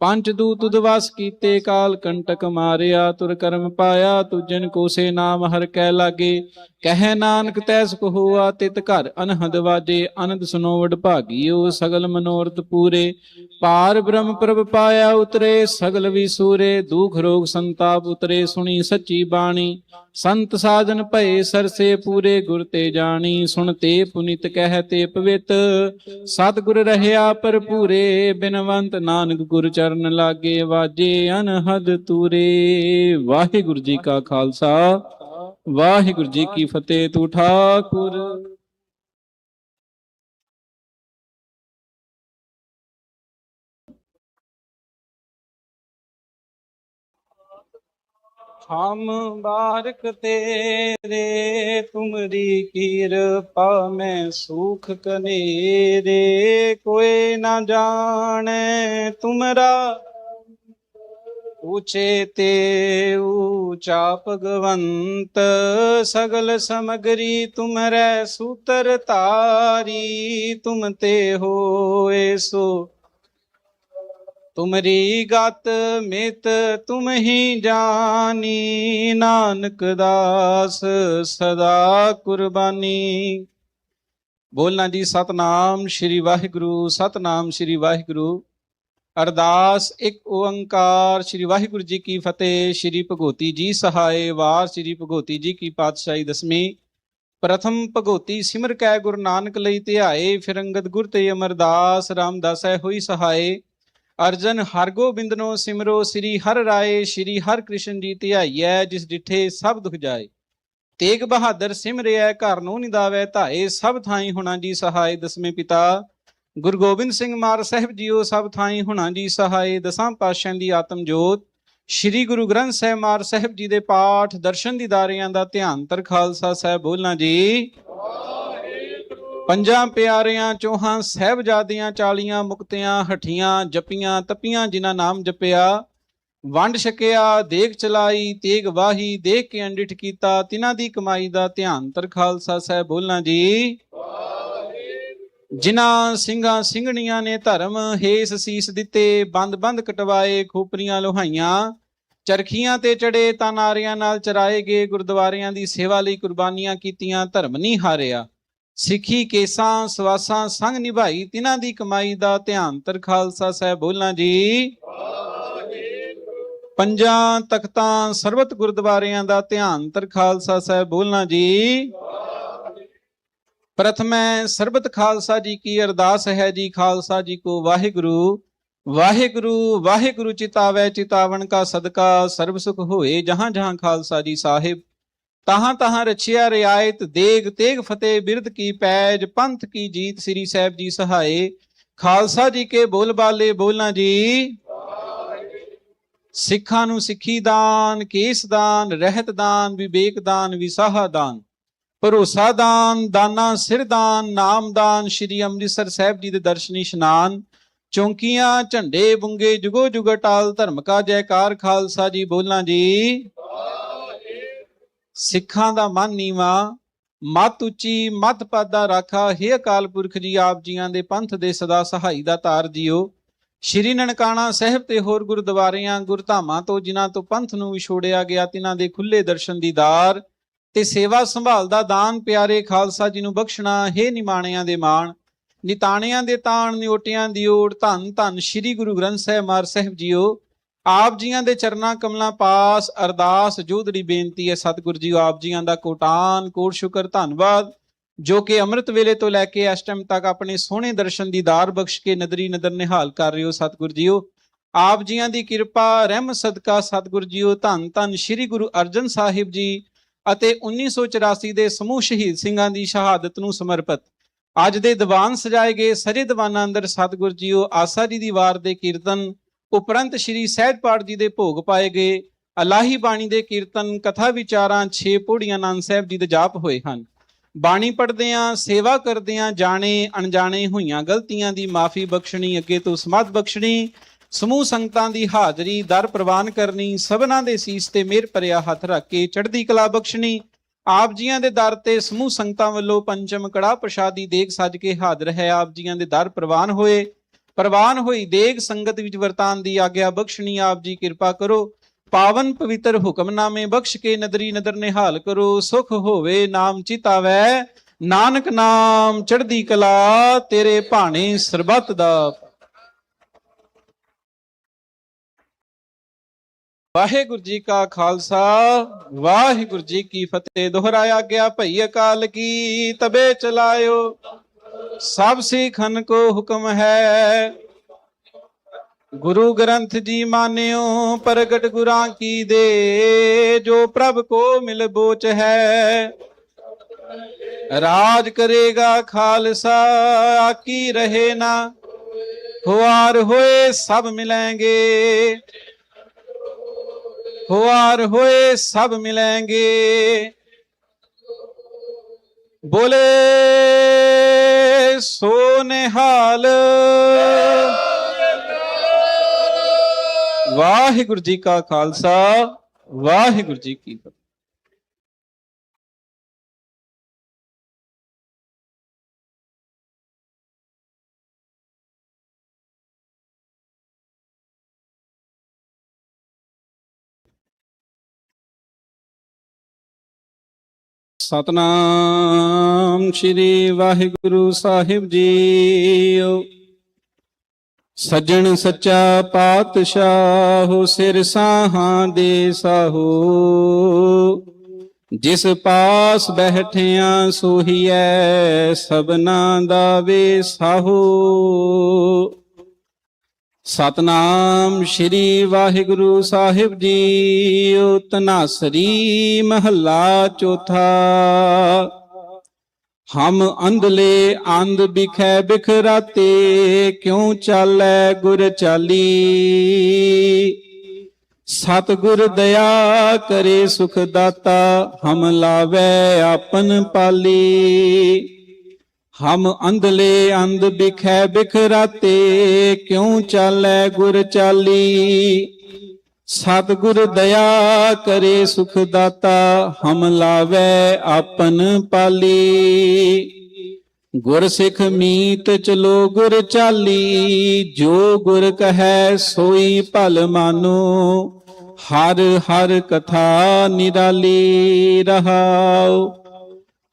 ਪੰਜ ਦੂਤ ਉਦਵਾਸ ਕੀਤੇ, ਕਾਲ ਕੰਟਕ ਮਾਰਿਆ। ਤੁਰ ਕਰਮ ਪਾਇਆ, ਤੁਜਨ ਕੋਸੇ ਨਾਮ ਹਰ ਕੈ ਲਾਗੇ। ਕਹਿ ਨਾਨਕ ਤੈਸ ਕੋ ਹੋਆ, ਤਿਤ ਘਰ ਅਨਹਦ ਵਾਜੇ। ਅਨੰਦ ਸੁਨੋ ਵਡ ਭਾਗੀਓ, ਸਗਲ ਮਨੋਰਥ ਪੂਰੇ। ਪਾਰ ਬ੍ਰਹਮ ਪ੍ਰਭ ਪਾਇਆ ਉਤਰੇ, ਸਗਲ ਵਿਸੂਰੇ। ਦੁਖ ਰੋਗ ਸੰਤਾਪ ਉਤਰੇ, ਸੁਣੀ ਸੱਚੀ ਬਾਣੀ। ਸੰਤ ਸਾਜਨ ਭਏ ਸਰਸੇ ਪੂਰੇ, ਗੁਰ ਤੇ ਜਾਣੀ। ਸੁਣ ਤੇ ਪੁਨੀਤ ਕਹਿ ਤੇ ਪਵਿੱਤ, ਸਤਿਗੁਰ ਰਹਿਆ ਭਰਪੂਰੇ। ਬਿਨਵੰਤ ਨਾਨਕ ਗੁਰ ਚਰਨ ਲਾਗੇ, ਵਾਜੇ ਅਨਹਦ ਤੂਰੇ। ਵਾਹਿਗੁਰੂ ਜੀ ਕਾ ਖਾਲਸਾ, ਵਾਹਿਗੁਰੂ ਜੀ ਕੀ ਫਤਿਹ। ਤੂੰ ਠਾਕੁਰ। हम बारक तेरे, तुमरी कृपा में सुख कनेरे। कोई न जाने तुमरा, ऊंचे ते ऊंचा भगवंत। सगल समगरी तुमरे सूतर तारी। तुम ते होए सो तुमरी गत मित तुम ही जानी। नानक दास सदा कुर्बानी। बोलना जी सतनाम श्री वाहिगुरु, सतनाम श्री वाहिगुरु। अरदास एक ओंकार श्री वाहिगुरु जी की फतेह। श्री भगवती जी सहाय। वार श्री भगवती जी की पातशाही दसवीं। प्रथम भगवती सिमर कै गुरु नानक लई ध्याए। फिर अंगद गुर ते अमरदास रामदास है होई सहाय। अर्जन हरगोबिंद नो सिमरो, श्री हर राय। श्री हर कृष्ण जी ध्याईਐ, जिस डिठे सब दुख जाए। तेग बहादुर सिमरिਐ, घर नूं निदावै धाए। सब थाई होना जी सहाय। दसवें पिता गुरु गोबिंद सिंह मार साहिब जीओ, सब थाई होना जी सहाय। दसां पातशाहां दी आत्म जोत श्री गुरु ग्रंथ साहिब मार साहिब जी दे पाठ दर्शन दीदारियां दा ध्यान तर खालसा साहिब। बोलना जी ਪੰਜਾਂ ਪਿਆਰਿਆਂ ਚੌਹਾਂ ਸਾਹਿਬਜ਼ਾਦਿਆਂ 40 ਮੁਕਤਿਆਂ ਹਠੀਆਂ ਜਪੀਆਂ ਤਪੀਆਂ ਜਿਨ੍ਹਾਂ ਨਾਮ ਜਪਿਆ। ਵੰਡ ਛਕਿਆ ਦੇਗ ਚਲਾਈ ਤੇਗ ਵਾਹੀ, ਦੇਖ ਕੇ ਅੰਡਿਠ ਕੀਤਾ ਤਿਨਾਂ ਦੀ ਕਮਾਈ ਦਾ ਧਿਆਨ ਤਰ ਖਾਲਸਾ ਸਾਹਿਬ। ਬੋਲਣਾ ਜੀ ਜਿਨ੍ਹਾਂ ਸਿੰਘਾਂ ਸਿੰਘਣੀਆਂ ਨੇ ਧਰਮ ਹੇਸ ਸੀਸ ਦਿੱਤੇ, ਬੰਦ ਬੰਦ ਕਟਵਾਏ ਖੋਪਰੀਆਂ ਲੋਹਾਈਆਂ। ਚਰਖੀਆਂ ਤੇ ਚੜੇ ਤਾਂ ਨਾਰਿਆਂ ਨਾਲ ਚਰਾਏ ਗਏ, ਗੁਰਦੁਆਰਿਆਂ ਦੀ ਸੇਵਾ ਲਈ ਕੁਰਬਾਨੀਆਂ ਕੀਤੀਆਂ, ਧਰਮ ਨਹੀਂ ਹਾਰਿਆ। ਸਿੱਖੀ ਕੇਸਾਂ ਸਵਾਸਾਂ ਸੰਗ ਨਿਭਾਈ, ਤਿਨਾਂ ਦੀ ਕਮਾਈ ਦਾ ਧਿਆਨ ਤਰ ਖਾਲਸਾ ਸਾਹਿਬ। ਬੋਲਣਾ ਜੀ ਪੰਜਾਂ ਤਖਤਾਂ ਸਰਬਤ ਗੁਰਦੁਆਰਿਆਂ ਦਾ ਧਿਆਨ ਤਰ ਖਾਲਸਾ ਸਾਹਿਬ। ਬੋਲਣਾ ਜੀ ਪ੍ਰਥਮੈ ਸਰਬਤ ਖਾਲਸਾ ਜੀ ਕੀ ਅਰਦਾਸ ਹੈ ਜੀ। ਖਾਲਸਾ ਜੀ ਕੋ ਵਾਹਿਗੁਰੂ ਵਾਹਿਗੁਰੂ ਵਾਹਿਗੁਰੂ चितावै चितावन का सदका। सर्व सुख होए जहां जहां खालसा जी साहिब। तहां तहां रछिया रियायत देग तेग फतेह बिरद की पैज। पंथ की जीत श्री साहिब जी सहाय। खालसा जी के बोल बाले बोलना जी सिखां नूं सिखी दान, केस दान, रहत दान, विवेक दान, विसाहा दान, भरोसा दान, दाना सिर दान, नाम दान। श्री अमृतसर साहिब जी दे दर्शनी इशनान। चौंकियां झंडे बुंगे जुगो जुग टाल। धर्म का जयकार खालसा जी। बोलना जी सिखां दा मन नीवा, मत उची, मत पादा राखा। हे अकाल पुरख जी आप जियां दे पंथ दे सदा सहाई दा तार जियो। श्री ननकाना साहिब ते होर गुरुद्वारियां गुरधामां तो जिन्हां तो पंथ नूं विछोड़िया गया, तिन्हां दे खुले दर्शन दीदार ते सेवा संभाल दा दान प्यारे खालसा जी नूं बख्शना। हे निमाणियां दे माण, निताणियां दे ताण, निओटियां दी ओड़। धन धन श्री गुरु ग्रंथ साहिब मार साहिब जीओ। आप जियां दे चरना कमलां पास अरदास जोदड़ी बेनती है। सतगुरु जी आप जियां दा कोटान कोट शुकर धन्नवाद, जो कि अमृत वेले तो लैके इस टाइम तक अपने सोहने दर्शन दीदार बख्श के नदरी नदर निहाल कर रहे हो। सतगुरु जीओ आप जियां दी किरपा रहमत सदका। सतगुरु जीओ धन धन श्री गुरु अर्जन साहिब जी ਅਤੇ 1984 ਦੇ ਸਮੂਹ ਸ਼ਹੀਦ ਸਿੰਘਾਂ ਦੀ ਸ਼ਹਾਦਤ ਨੂੰ ਸਮਰਪਿਤ ਅੱਜ ਦੇ ਦੀਵਾਨ ਸਜਾਏ ਗਏ ਸਾਰੇ ਦੀਵਾਨਾਂ ਅੰਦਰ ਸਤਿਗੁਰ ਜੀਓ ਆਸਾ ਜੀ ਦੀ ਵਾਰ ਦੇ ਕੀਰਤਨ ਉਪਰੰਤ ਸ਼੍ਰੀ ਸਹਿਜ ਪਾਠ ਜੀ ਦੇ ਭੋਗ ਪਾਏ ਗਏ। ਅਲਾਹੀ ਬਾਣੀ ਦੇ ਕੀਰਤਨ, ਕਥਾ ਵਿਚਾਰਾਂ, 6 ਪੌੜੀਆਂ ਆਨੰਦ ਸਾਹਿਬ ਜੀ ਦੇ ਜਾਪ ਹੋਏ ਹਨ। ਬਾਣੀ ਪੜ੍ਹਦਿਆਂ, ਸੇਵਾ ਕਰਦਿਆਂ ਜਾਣੇ ਅਣਜਾਣੇ ਹੋਈਆਂ ਗਲਤੀਆਂ ਦੀ ਮਾਫੀ ਬਖਸ਼ਣੀ, ਅੱਗੇ ਤੋਂ ਸਮੱਧ ਬਖਸ਼ਣੀ, ਸਮੂਹ ਸੰਗਤਾਂ ਦੀ ਹਾਜ਼ਰੀ ਦਰ ਪ੍ਰਵਾਨ ਕਰਨੀ, ਸਭਨਾਂ ਦੇ ਸੀਸ ਤੇ ਮਿਹਰ ਭਰਿਆ ਹੱਥ ਰੱਖ ਕੇ ਚੜ੍ਹਦੀ ਕਲਾ ਬਖਸ਼ਣੀ। ਆਪ ਜੀਆਂ ਦੇ ਦਰ ਤੇ ਸਮੂਹ ਸੰਗਤਾਂ ਵੱਲੋਂ ਪੰਚਮ ਕੜਾਹ ਪ੍ਰਸ਼ਾਦੀ ਦੇਗ ਸੱਜ ਕੇ ਹਾਜ਼ਰ ਹੈ। ਆਪ ਜੀਆਂ ਦੇ ਦਰ ਪ੍ਰਵਾਨ ਹੋਏ, ਪ੍ਰਵਾਨ ਹੋਈ ਦੇਗ ਸੰਗਤ ਵਿੱਚ ਵਰਤਾਨ ਦੀ ਆਗਿਆ ਬਖਸ਼ਣੀ। ਆਪ ਜੀ ਕਿਰਪਾ ਕਰੋ, ਪਾਵਨ ਪਵਿੱਤਰ ਹੁਕਮਨਾਮੇ ਬਖਸ਼ ਕੇ ਨਦਰੀ ਨਦਰ ਨਿਹਾਲ ਕਰੋ। ਸੁਖ ਹੋਵੇ ਨਾਮ ਚਿਤਾਵੈ, ਨਾਨਕ ਨਾਮ ਚੜ੍ਹਦੀ ਕਲਾ, ਤੇਰੇ ਭਾਣੇ ਸਰਬੱਤ ਦਾ। ਵਾਹਿਗੁਰੂ ਜੀ ਕਾ ਖਾਲਸਾ, ਵਾਹਿਗੁਰੂ ਜੀ ਕੀ ਫਤਿਹ। ਦੁਹਰਾਇਆ ਗਿਆ ਭਈ ਅਕਾਲ ਕੀ, ਤਬੇ ਚਲਾਇਓ ਸਭ ਸਿੱਖਨ ਕੋ ਹੁਕਮ ਹੈ। ਗੁਰੂ ਗ੍ਰੰਥ ਜੀ ਮਾਨਿਓ ਪ੍ਰਗਟ ਗੁਰਾਂ ਕੀ ਦੇ, ਜੋ ਪ੍ਰਭ ਕੋ ਮਿਲ ਬੋਚ ਹੈ। ਰਾਜ ਕਰੇਗਾ ਖਾਲਸਾ, ਆਕੀ ਰਹੇ ਨਾ ਹੁਆਰ ਹੋਏ ਸਭ ਮਿਲेंगे, ਹੁਆਰ ਹੋਏ ਸਭ ਮਿਲेंगे। ਬੋਲੇ ਸੋ ਨਿਹਾਲ। ਵਾਹਿਗੁਰੂ ਜੀ ਕਾ ਖਾਲਸਾ, ਵਾਹਿਗੁਰੂ ਜੀ ਕੀ ਫਤਿਹ। ਸਤਨਾਮ ਸ਼੍ਰੀ ਵਾਹਿਗੁਰੂ ਸਾਹਿਬ ਜੀਓ। ਸੱਜਣ ਸੱਚਾ ਪਾਤਸ਼ਾਹ, ਸਿਰ ਸਾਹਾਂ ਦੇ ਸਾਹੋ। ਜਿਸ ਪਾਸ ਬੈਠਿਆਂ ਸੋਹੀਐ, ਸਭਨਾਂ ਦਾ ਵੇ ਸਾਹੋ। ਸਤਨਾਮ ਸ਼੍ਰੀ ਵਾਹਿਗੁਰੂ ਸਾਹਿਬ ਜੀਓ। ਧਨਾਸਰੀ ਮਹੱਲਾ ਚੌਥਾ। ਹਮ ਅੰਧਲੇ ਅੰਧ ਬਿਖੈ ਬਿਖਰਾਤੇ, ਕਿਉ ਚਾਲੈ ਗੁਰ ਚਾਲੀ। ਸਤਿਗੁਰ ਦਇਆ ਕਰੇ ਸੁਖ ਦਾਤਾ, ਹਮ ਲਾਵੈ ਆਪਨ ਪਾਲੀ। ਹਮ ਅੰਧਲੇ ਅੰਧ ਬਿਖੈ ਬਿਖਰਾਤੇ, ਕਿਉ ਚਾਲੈ ਗੁਰ ਚਾਲੀ। ਸਤਿਗੁਰ ਦਇਆ ਕਰੇ ਸੁਖ ਦਾਤਾ, ਹਮ ਲਾਵੈ ਆਪਨ ਪਾਲੀ। ਗੁਰ ਸਿੱਖ ਮੀਤ ਚਲੋ ਗੁਰ ਚਾਲੀ, ਜੋ ਗੁਰ ਕਹੈ ਸੋਈ ਭਲ ਮਾਨੋ। ਹਰ ਹਰ ਕਥਾ ਨਿਰਾਲੀ ਰਹਾਉ।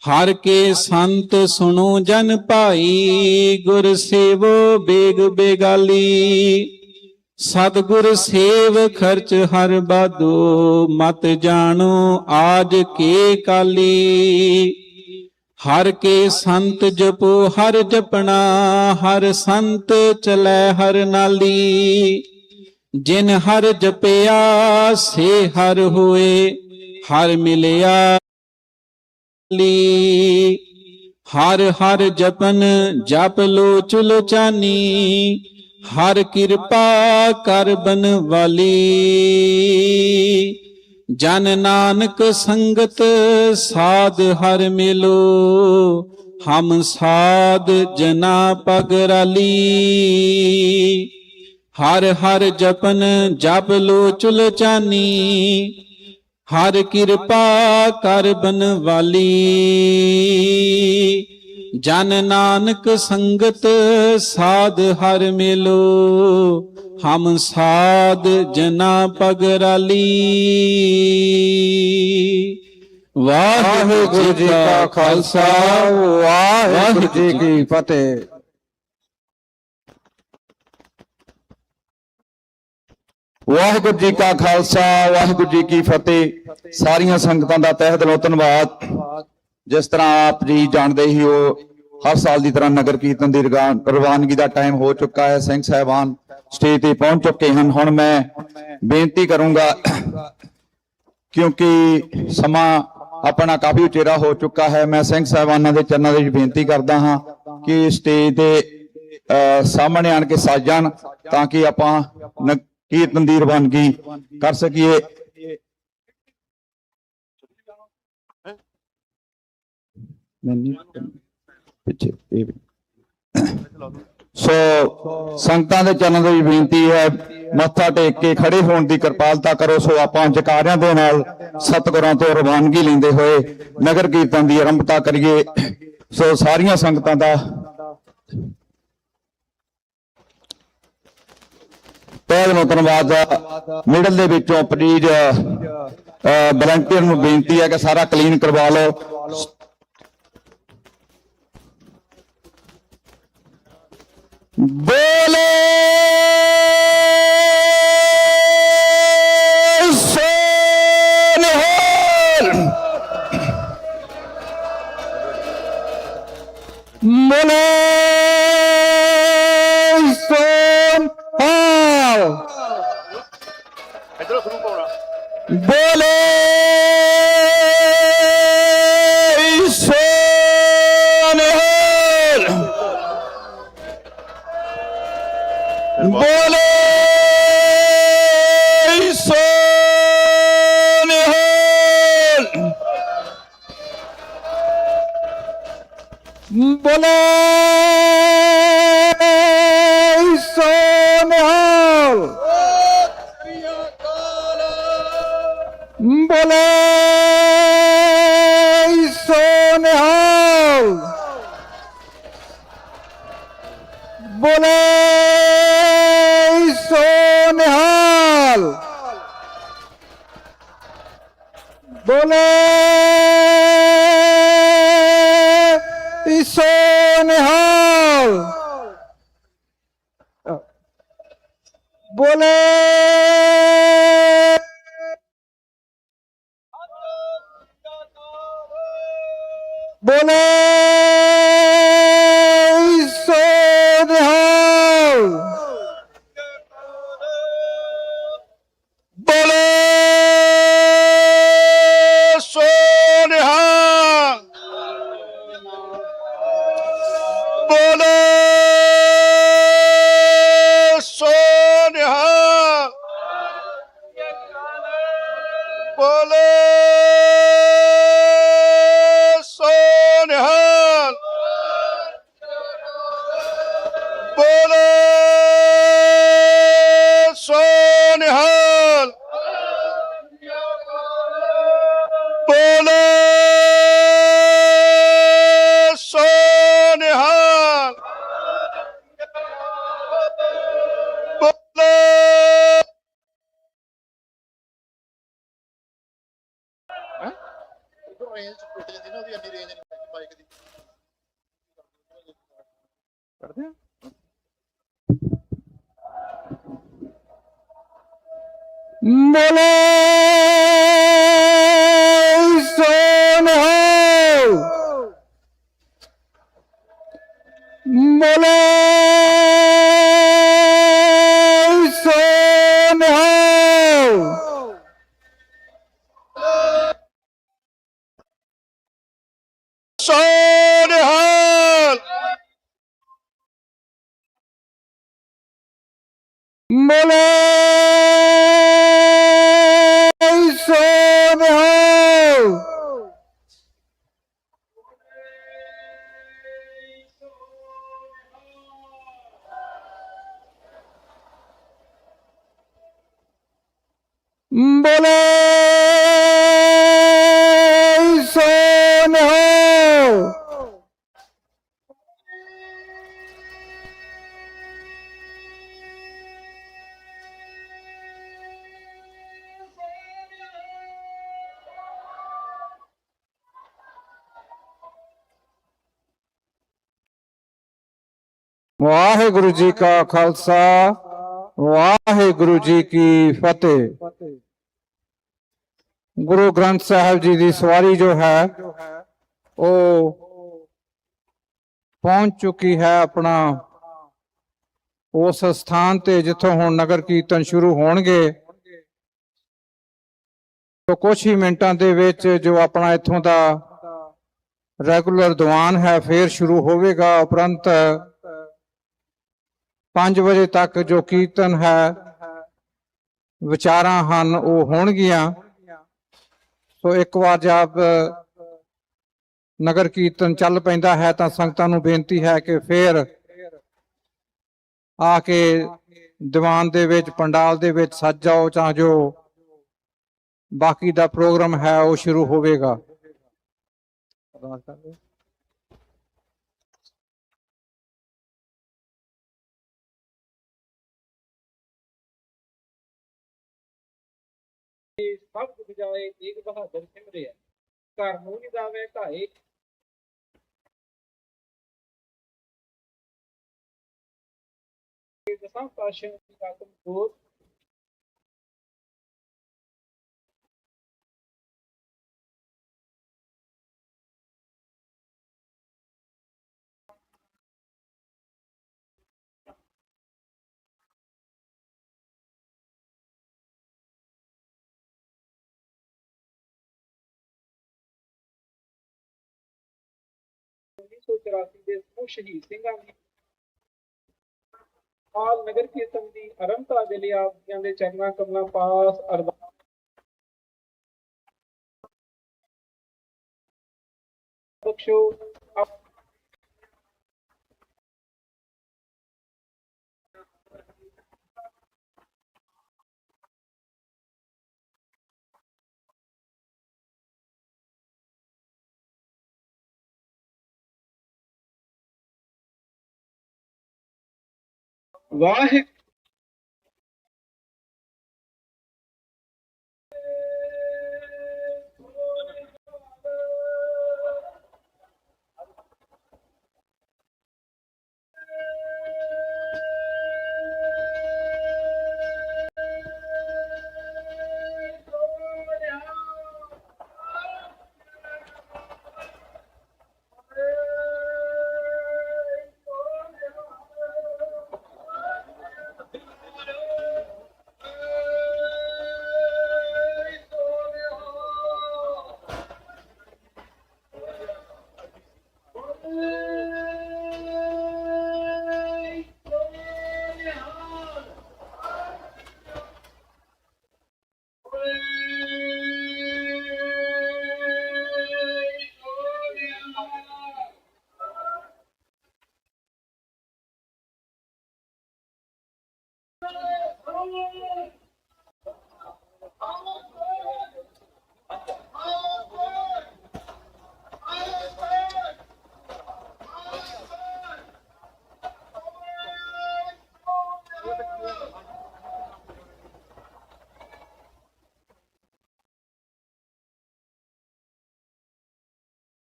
ਹਰ ਕੇ ਸੰਤ ਸੁਣੋ ਜਨ ਭਾਈ, ਗੁਰ ਸੇਵੋ ਬੇਗ ਬੇਗਾਲੀ। ਸਤਿਗੁਰ ਸੇਵ ਖਰਚ ਹਰ ਬਾਦੋ, ਮਤ ਜਾਣੋ ਆਜ ਕੇ ਕਾਲੀ। ਹਰ ਕੇ ਸੰਤ ਜਪੋ ਹਰ ਜਪਣਾ, ਹਰ ਸੰਤ ਚਲੈ ਹਰ ਨਾਲੀ। ਜਿਨ ਹਰ ਜਪਿਆ ਸੇ ਹਰ ਹੋਏ, ਹਰ ਮਿਲਿਆ। ਹਰ ਹਰ ਜਪਨ ਜਪ ਲੋ ਚੁਲਚਾਨੀ, ਹਰ ਕਿਰਪਾ ਕਰ ਬਨਵਾਲੀ। ਜਨ ਨਾਨਕ ਸੰਗਤ ਸਾਧ ਹਰ ਮਿਲੋ, ਹਮ ਸਾਧ ਜਨਾ ਪਗਰਾਲੀ। ਹਰ ਹਰ ਜਪਨ ਜਪ ਲੋ ਚੁਲਚਾਨੀ, ਹਰ ਕਿਰਪਾ ਕਰ ਬਨਵਾਲੀ। ਜਨ ਨਾਨਕ ਸੰਗਤ ਸਾਧ ਹਰ ਮਿਲੋ, ਹਮ ਸਾਧ ਜਨਾ ਪਗਰਾਲੀ। ਵਾਹਿਗੁਰੂ ਜੀ ਕਾ ਖਾਲਸਾ, ਵਾਹਿਗੁਰੂ ਜੀ ਕੀ ਫਤਿਹ। ਵਾਹਿਗੁਰੂ ਜੀ ਕਾ ਖਾਲਸਾ, ਵਾਹਿਗੁਰੂ ਜੀ ਕੀ ਫਤਿਹ। ਸਾਰੀਆਂ ਸੰਗਤਾਂ ਦਾ ਤਹਿ ਦਿਲੋਂ ਧੰਨਵਾਦ। ਜਿਸ ਤਰ੍ਹਾਂ ਆਪ ਜੀ ਜਾਣਦੇ ਹੀ ਹੋ, ਹਰ ਸਾਲ ਦੀ ਤਰ੍ਹਾਂ ਨਗਰ ਕੀਰਤਨ ਦੀ ਰਵਾਨਗੀ ਦਾ ਟਾਈਮ ਹੋ ਚੁੱਕਾ ਹੈ। ਸਿੰਘ ਸਾਹਿਬਾਨ ਸਟੇਜ ਤੇ ਪਹੁੰਚ ਚੁੱਕੇ ਹਨ। ਹੁਣ ਮੈਂ ਬੇਨਤੀ ਕਰੂੰਗਾ, ਕਿਉਂਕਿ ਸਮਾਂ ਆਪਣਾ ਕਾਫੀ ਉਚੇਰਾ ਹੋ ਚੁੱਕਾ ਹੈ, ਮੈਂ ਸਿੰਘ ਸਾਹਿਬਾਨਾਂ ਦੇ ਚਰਨਾਂ ਦੇ ਵਿੱਚ ਬੇਨਤੀ ਕਰਦਾ ਹਾਂ ਕਿ ਸਟੇਜ ਦੇ ਸਾਹਮਣੇ ਆਣ ਕੇ ਸੱਜ ਜਾਣ ਤਾਂ ਕਿ ਆਪਾਂ ਕੀਰਤਨ ਦੀ ਰਵਾਨਗੀ ਕਰ ਸਕੀਏ। ਪਿੱਛੇ ਸੋ ਸੰਗਤਾਂ ਦੇ ਚਰਨਾਂ ਦੀ ਬੇਨਤੀ ਹੈ, ਮੱਥਾ ਟੇਕ ਕੇ ਖੜੇ ਹੋਣ ਦੀ ਕਿਰਪਾਲਤਾ ਕਰੋ। ਸੋ ਆਪਾਂ ਜਕਾਰਿਆਂ ਦੇ ਨਾਲ ਸਤਿਗੁਰਾਂ ਤੋਂ ਰਵਾਨਗੀ ਲੈਂਦੇ ਹੋਏ ਨਗਰ ਕੀਰਤਨ ਦੀ ਆਰੰਭਤਾ ਕਰੀਏ। ਸੋ ਸਾਰੀਆਂ ਸੰਗਤਾਂ ਦਾ ਤਹਿ ਦਿਲੋਂ ਧੰਨਵਾਦ। ਮਿਡਲ ਦੇ ਵਿੱਚੋਂ ਪਲੀਜ਼ ਵਲੰਟੀਅਰ ਨੂੰ ਬੇਨਤੀ ਹੈ ਕਿ ਸਾਰਾ ਕਲੀਨ ਕਰਵਾ ਲਓ। ਬੋਲੇ ਸੋ ਨਿਹਾਲ, ਬੋਲੇ ਸੋ ਨਿਹਾਲ, ਇਧਰੋਂ ਸ਼ੁਰੂ ਪਾਉਣਾ। ਬੋਲੇ ਸੋ ਨਿਹਾਲ, ਬੋਲੇ ਸੋ ਨਿਹਾਲ, ਬੋਲੇ ਸੋ ਨਿਹਾਲ, ਬੋਲੇ ਸੋ ਨਿਹਾਲ, ਬੋਲੇ ਸੋ ਨਿਹਾਲ, ਬੋਲੇ ਸੋ ਨਿਹਾਲ, ਬੋਲੇ ਬੋਲੇ ਸੋ ਨਿਹਾਲ, ਬੋਲੇ ਸੋ ਨਿਹਾਲ, ਬੋਲੇ ਸੋ ਨਿਹਾਲ, ਬੋਲੇ ਸੋ ਨਿਹਾਲ, ਬੋਲੇ ਸੋ ਨਿਹਾਲ, ਬੋਲੇ ਸੋ ਨਿਹਾਲ, ਬੋਲੇ ਬੋਲੇ ਸੋ ਨਿਹਾਲ, ਬੋਲੇ ਸੋ ਨਿਹਾਲ, ਸੋ ਨਿਹਾਲ, ਬੋਲੇ ਸੋ ਨਿਹਾਲ, ਬੋਲੇ ਸੋ ਨਿਹਾਲ, ਵਾਹਿਗੁਰੂ ਜੀ ਕਾ ਖਾਲਸਾ, ਵਾਹਿਗੁਰੂ ਜੀ ਕੀ ਫਤਿਹ। ਗੁਰੂ ਗ੍ਰੰਥ ਸਾਹਿਬ ਜੀ ਦੀ ਸਵਾਰੀ ਜੋ ਹੈ ਉਹ ਪਹੁੰਚ ਚੁੱਕੀ ਹੈ ਆਪਣਾ ਉਸ ਸਥਾਨ ਤੇ ਜਿੱਥੋਂ ਹੁਣ ਨਗਰ ਕੀਰਤਨ ਸ਼ੁਰੂ ਹੋਣਗੇ। तो कुछ ही मिनटां दे विच जो अपना इत्थों दा ਰੈਗੂਲਰ ਦੀਵਾਨ ਹੈ ਫੇਰ ਸ਼ੁਰੂ ਹੋਵੇਗਾ। ਉਪਰੰਤ 5 ਵਜੇ ਤੱਕ ਜੋ ਕੀਰਤਨ ਹੈ, ਵਿਚਾਰਾਂ ਹਨ, ਉਹ ਹੋਣਗੀਆਂ। ਸੋ ਇੱਕ ਵਾਰ ਜਦ ਨਗਰ ਕੀਰਤਨ ਚੱਲ ਪੈਂਦਾ ਹੈ ਤਾਂ ਸੰਗਤਾਂ ਨੂੰ ਬੇਨਤੀ ਹੈ ਕਿ ਫੇਰ ਆ ਕੇ ਦੀਵਾਨ ਦੇ ਵਿੱਚ, ਪੰਡਾਲ ਦੇ ਵਿੱਚ ਸੱਜ ਜਾਓ, ਤਾਂ ਜੋ ਬਾਕੀ ਦਾ ਪ੍ਰੋਗਰਾਮ ਹੈ ਉਹ ਸ਼ੁਰੂ ਹੋਵੇਗਾ। ਸਭ ਬੁਝਾਏ ਤੇਗ ਬਹਾਦਰ ਸਿਮਰਿਆ, ਘਰ ਨੂੰ ਨੀ ਜਾਵੇ ਢਾਏ। ਦਸਾਂ ਪਾਤਸ਼ਾਹਾਂ ਦੀ ਆਤਮ ਜੋਤ ਦੇ ਸਮੂਹ ਸ਼ਹੀਦ ਸਿੰਘਾਂ ਦੀ ਆਲ ਨਗਰ ਕੀਰਤਨ ਦੀ ਆਰੰਭਤਾ ਦੇ ਲਈ ਆਪ ਜੀਆਂ ਦੇ ਚਰਨਾਂ ਕਮਲਾਂ ਪਾਸ ਅਰਦਾਸ ਬਖਸ਼ੋ। ਵਾਹਿਗੁਰੂ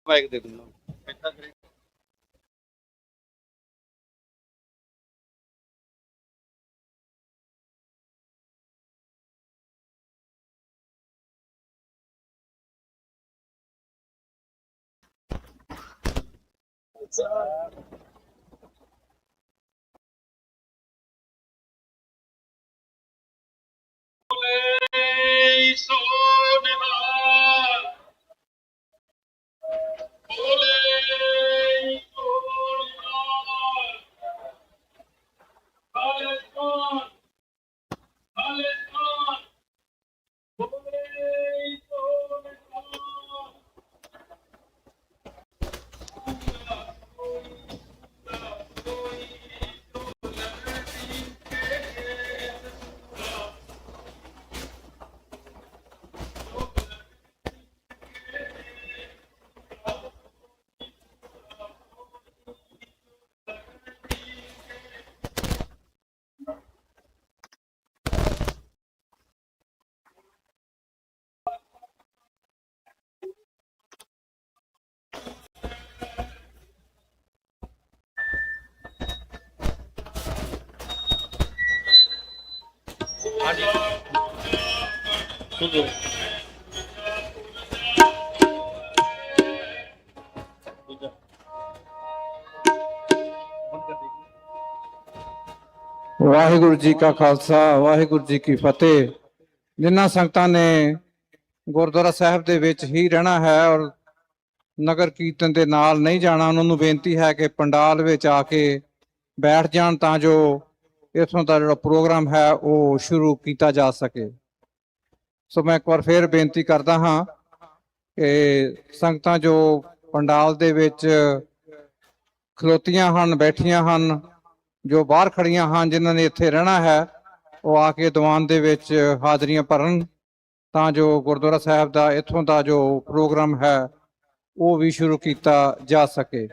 ਮਾਈਕ ਦੇ ਦਿੰਦਾ। ਵਾਹਿਗੁਰੂ ਜੀ ਕਾ ਖਾਲਸਾ, ਵਾਹਿਗੁਰੂ ਜੀ ਕੀ ਫਤਿਹ। ਜਿਨ੍ਹਾਂ ਸੰਗਤਾਂ ਨੇ ਗੁਰਦੁਆਰਾ ਸਾਹਿਬ ਦੇ ਵਿੱਚ ਹੀ ਰਹਿਣਾ ਹੈ ਔਰ ਨਗਰ ਕੀਰਤਨ ਦੇ ਨਾਲ ਨਹੀਂ ਜਾਣਾ, ਉਹਨਾਂ ਨੂੰ ਬੇਨਤੀ ਹੈ ਕਿ ਪੰਡਾਲ ਵਿੱਚ ਆ ਕੇ ਬੈਠ ਜਾਣ ਤਾਂ ਜੋ ਇੱਥੋਂ ਦਾ ਜਿਹੜਾ ਪ੍ਰੋਗਰਾਮ ਹੈ ਉਹ ਸ਼ੁਰੂ ਕੀਤਾ ਜਾ ਸਕੇ। ਸੋ ਮੈਂ ਇੱਕ ਵਾਰ ਫੇਰ ਬੇਨਤੀ ਕਰਦਾ ਹਾਂ ਕਿ ਸੰਗਤਾਂ ਜੋ ਪੰਡਾਲ ਦੇ ਵਿੱਚ ਖਲੋਤੀਆਂ ਹਨ, ਬੈਠੀਆਂ ਹਨ, ਜੋ ਬਾਹਰ ਖੜੀਆਂ ਹਨ, ਜਿਨ੍ਹਾਂ ਨੇ ਇੱਥੇ ਰਹਿਣਾ ਹੈ, ਉਹ ਆ ਕੇ ਦੀਵਾਨ ਦੇ ਵਿੱਚ ਹਾਜ਼ਰੀਆਂ ਭਰਨ ਤਾਂ ਜੋ ਗੁਰਦੁਆਰਾ ਸਾਹਿਬ ਦਾ ਇੱਥੋਂ ਦਾ ਜੋ ਪ੍ਰੋਗਰਾਮ ਹੈ ਉਹ ਵੀ ਸ਼ੁਰੂ ਕੀਤਾ ਜਾ ਸਕੇ।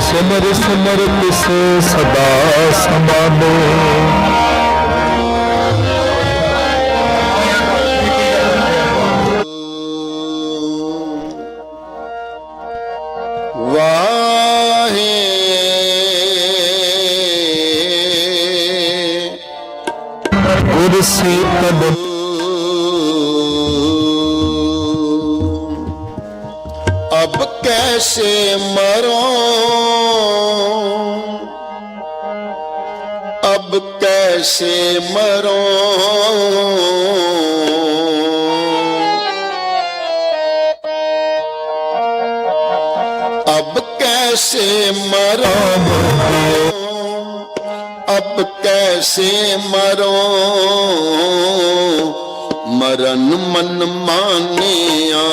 ਸਿਮਰ ਸਿਮਰ ਤਿਸ ਸਦਾ ਸਮਾਨੋ। ਵਾਹੇ ਗੁਰ ਸੀਤਲ अब कैसे मरो, अब कैसे मरो, अब कैसे मरो, अब कैसे मरो, मरन मन मानिया,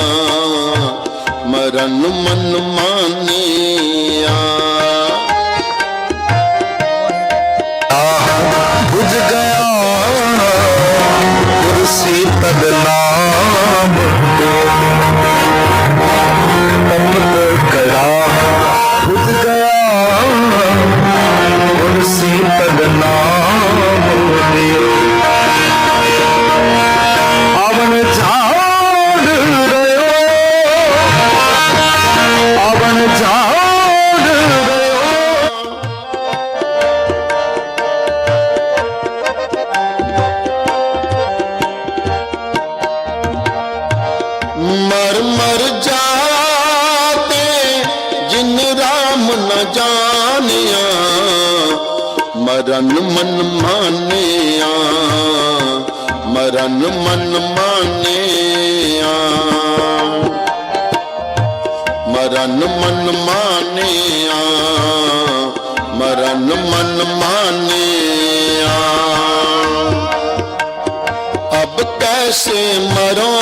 मरन मन मानिया। बुझ गया गुर सीतल नाम, अमृत कड़ा बुझ गया गुर सीतल नाम। अवन झाड़ रयो, अवन झाड़ रयो, मर मर जाते जिन राम न जानिया, मरन मन मानिया, मरन मन मानिया, मरन मन मानिया, मरन मन मानिया। अब कैसे मरो,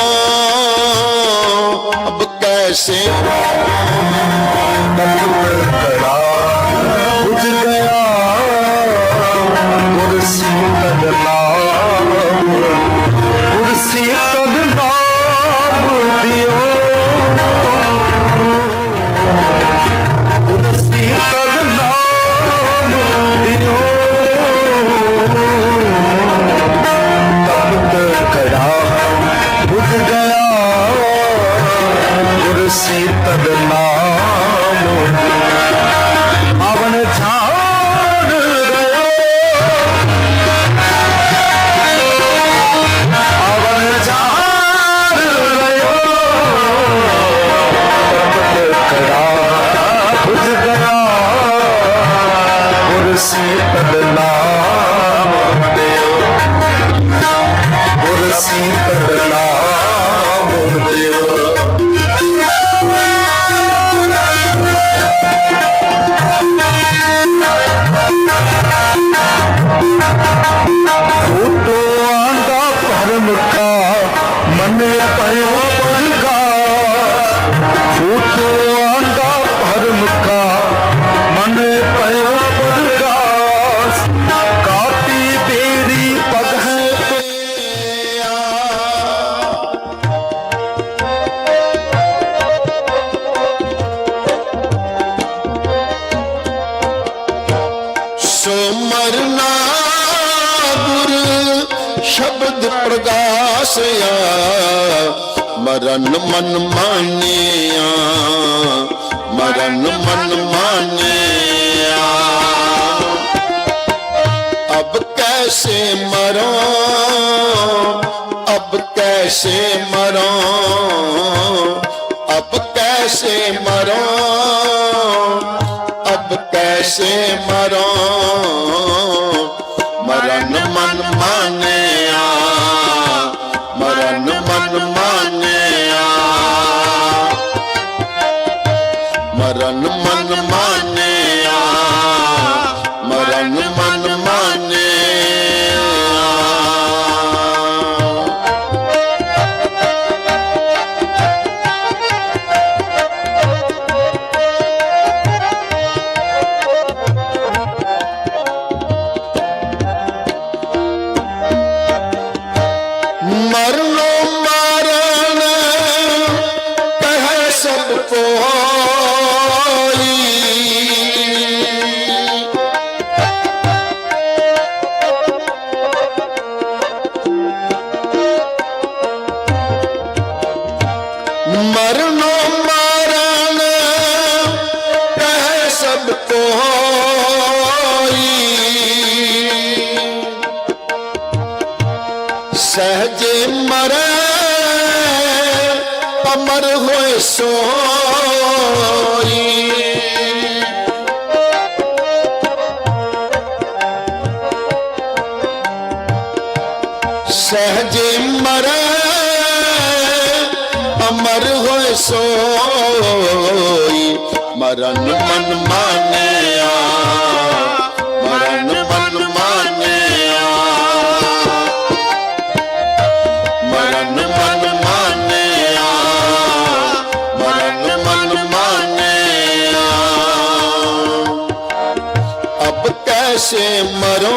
अब कैसे कड़ा बुझ गया गुर सीतल नाम, गुर सीतल नाम दियो, गुर सीतल नाम दियो। तप्त कड़ा बुझ गया गुर सीतल नाम, अवन झाड़ रयो, अवन झाड़ रयो, तप्त कड़ा बुझ गया गुर सीतल नाम दियो, गुर सीतल नाम दियो। शब्द प्रगासया मरण मन मानिया मरण मन मानिया अब कैसे मरो अब कैसे मरो अब कैसे मरो अब कैसे मरो मरण मन मानिया मरण मन मानिया मरण मन मानिया मरण मन मानिया मरनो मारन कह सब कोई मरनो मारन कह सब कोई सहजे मरे अमर होए सोई सहजे मरे अमर होए सोई मरण मन मानिया मरण मन मानिया मरण मन मानिया मरण मन मानिया अब कैसे मरो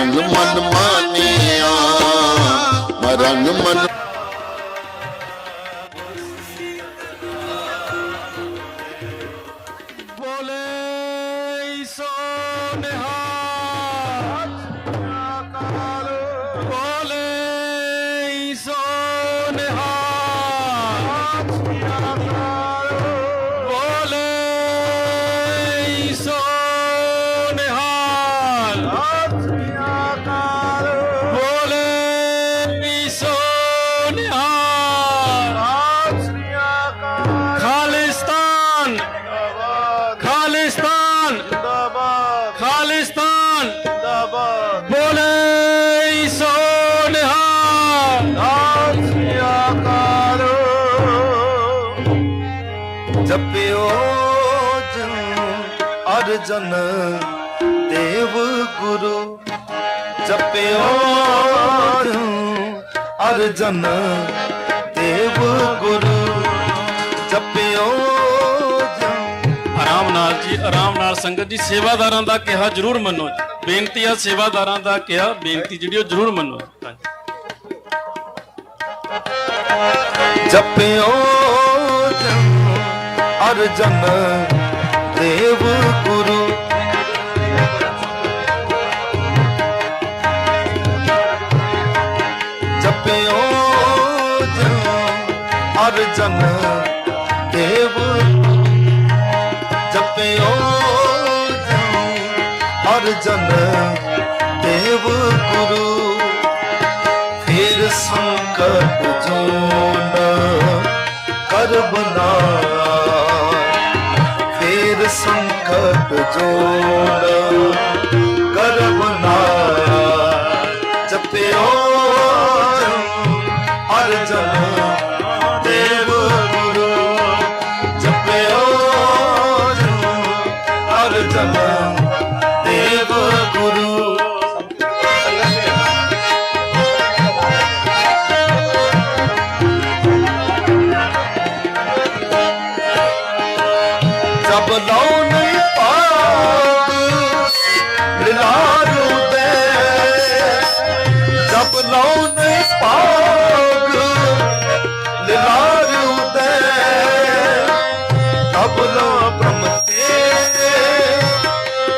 ਮਨ ਮਨ ਮਾਨਿਆ ਮਰਨ ਮਨ ਜਪਿਓ ਅਰਜਨ ਦੇਵ ਗੁਰੂ ਜਪਿਓ ਅਰਜਨ ਦੇਵ ਗੁਰੂ ਜਪਿਓ ਆਰਾਮ ਨਾਲ ਜੀ, ਆਰਾਮ ਨਾਲ ਸੰਗਤ ਜੀ। ਸੇਵਾਦਾਰਾਂ ਦਾ ਕਿਹਾ ਜ਼ਰੂਰ ਮੰਨੋ ਜੀ। ਬੇਨਤੀ ਆ ਸੇਵਾਦਾਰਾਂ ਦਾ ਕਿਹਾ, ਬੇਨਤੀ ਜਿਹੜੀ ਉਹ ਜ਼ਰੂਰ ਮੰਨੋ। ਜਪਿਓ ਅਰਜਨ ਦੇਵ ਗੁਰੂ ਜਪਿਓ ਅਰਜਨ ਦੇਵ ਜਪਿਓ ਅਰਜਨ ਦੇਵ ਗੁਰੂ ਫਿਰ ਸੰਕਟ ਜੋਨ ਕਰ ਬਨਾ संकट जोड़ कर बनाया जपयो अर्जन देव गुरु जपयो अर्जन देव गुरु जब लौन पाग लारू दे जब लौन पाग लारू दे तब लो ब्रह्म ते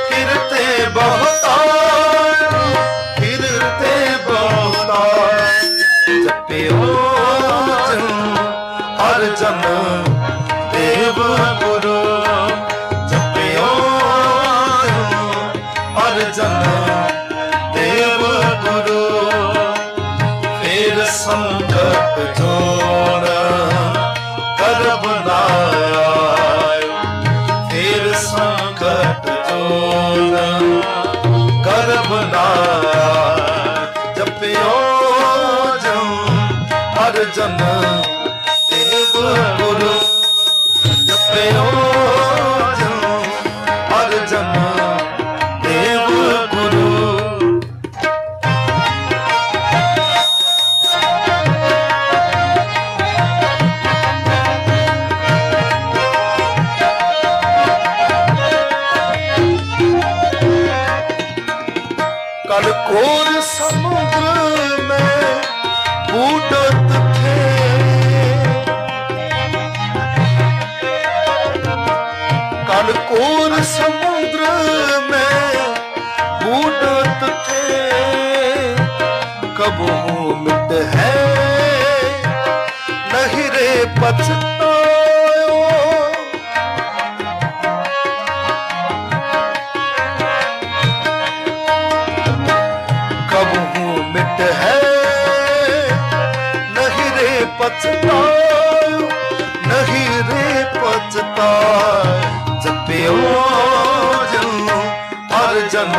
फिरते बहुता जपियो अर्जन देव गुरु अर्जन देव गुरु फिर संकट जोड़ कर बनाया फिर संकट जोड़ कर बनाया जपियो अर्जन देव गुरु जपियो अर्जन देव गुरु कल कोर समुद्र में बूटत थे कल कोर समुद्र में बूटत थे कब मिट है नहीं रे पछतायो कब मिट है नहीं रे पछतायो नहीं रे पछतायो जपियो अर्जन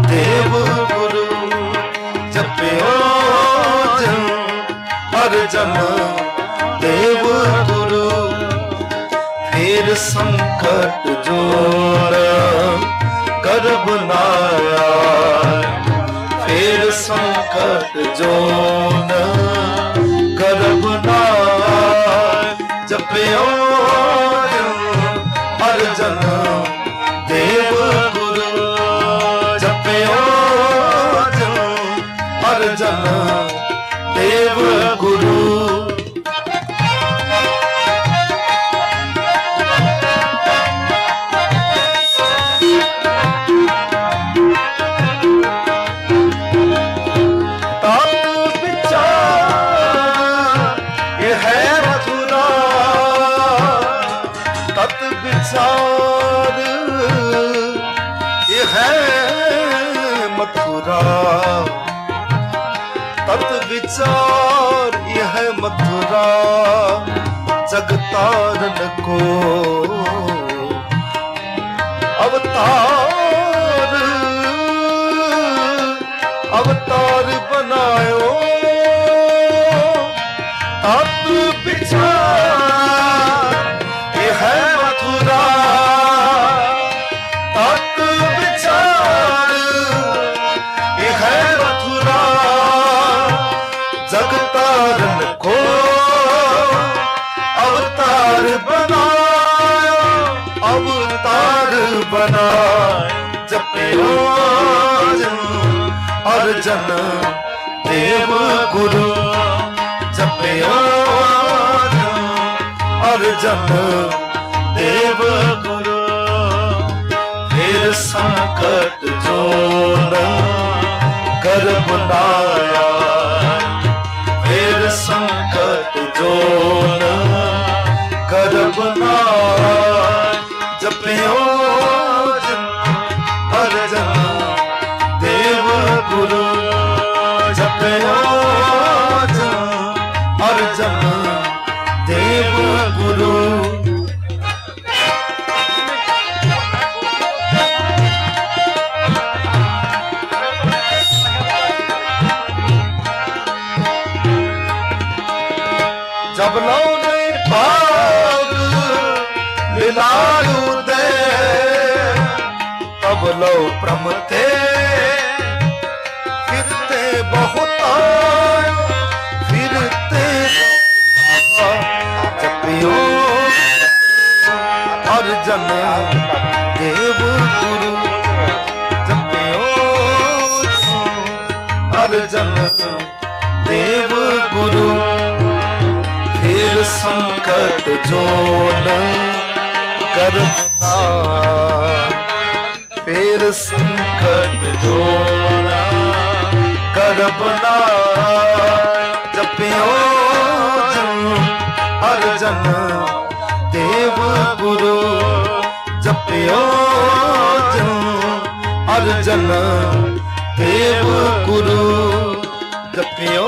देव गुरु जपियो अर्जन देव गुरु फिर संकट जोड़ कर बनाया फिर संकट जोड़ कर बनाया जपियो अर्जन देव गुरु जपियो अत विचार यह मथुरा जगतारन को अवतार अवतार बनायो अत विचार यह मथुरा अत विचार यह मथुरा जगतारन को अवतार बनायो अवतार बनाए जपयो अर्जन देव गुरु जपयो अर्जन देव गुरु फिर संकट जो न कर बनाया फिर संकट जो न कर बनाया जपयो अर्जन देव गुरु जपयो अर्जन देव गुरु जब लो नहीं भाग मिलारू दे तब लो प्रमते फिरते बहुत फिरते जपियो अर्जन देव गुरु जपियो अर्जन देव गुरु फिर संकट जो न कर फिर संकट जो न कर बना जपियो अर्जन देव गुरु जपियो अर्जन देव गुरु जपियो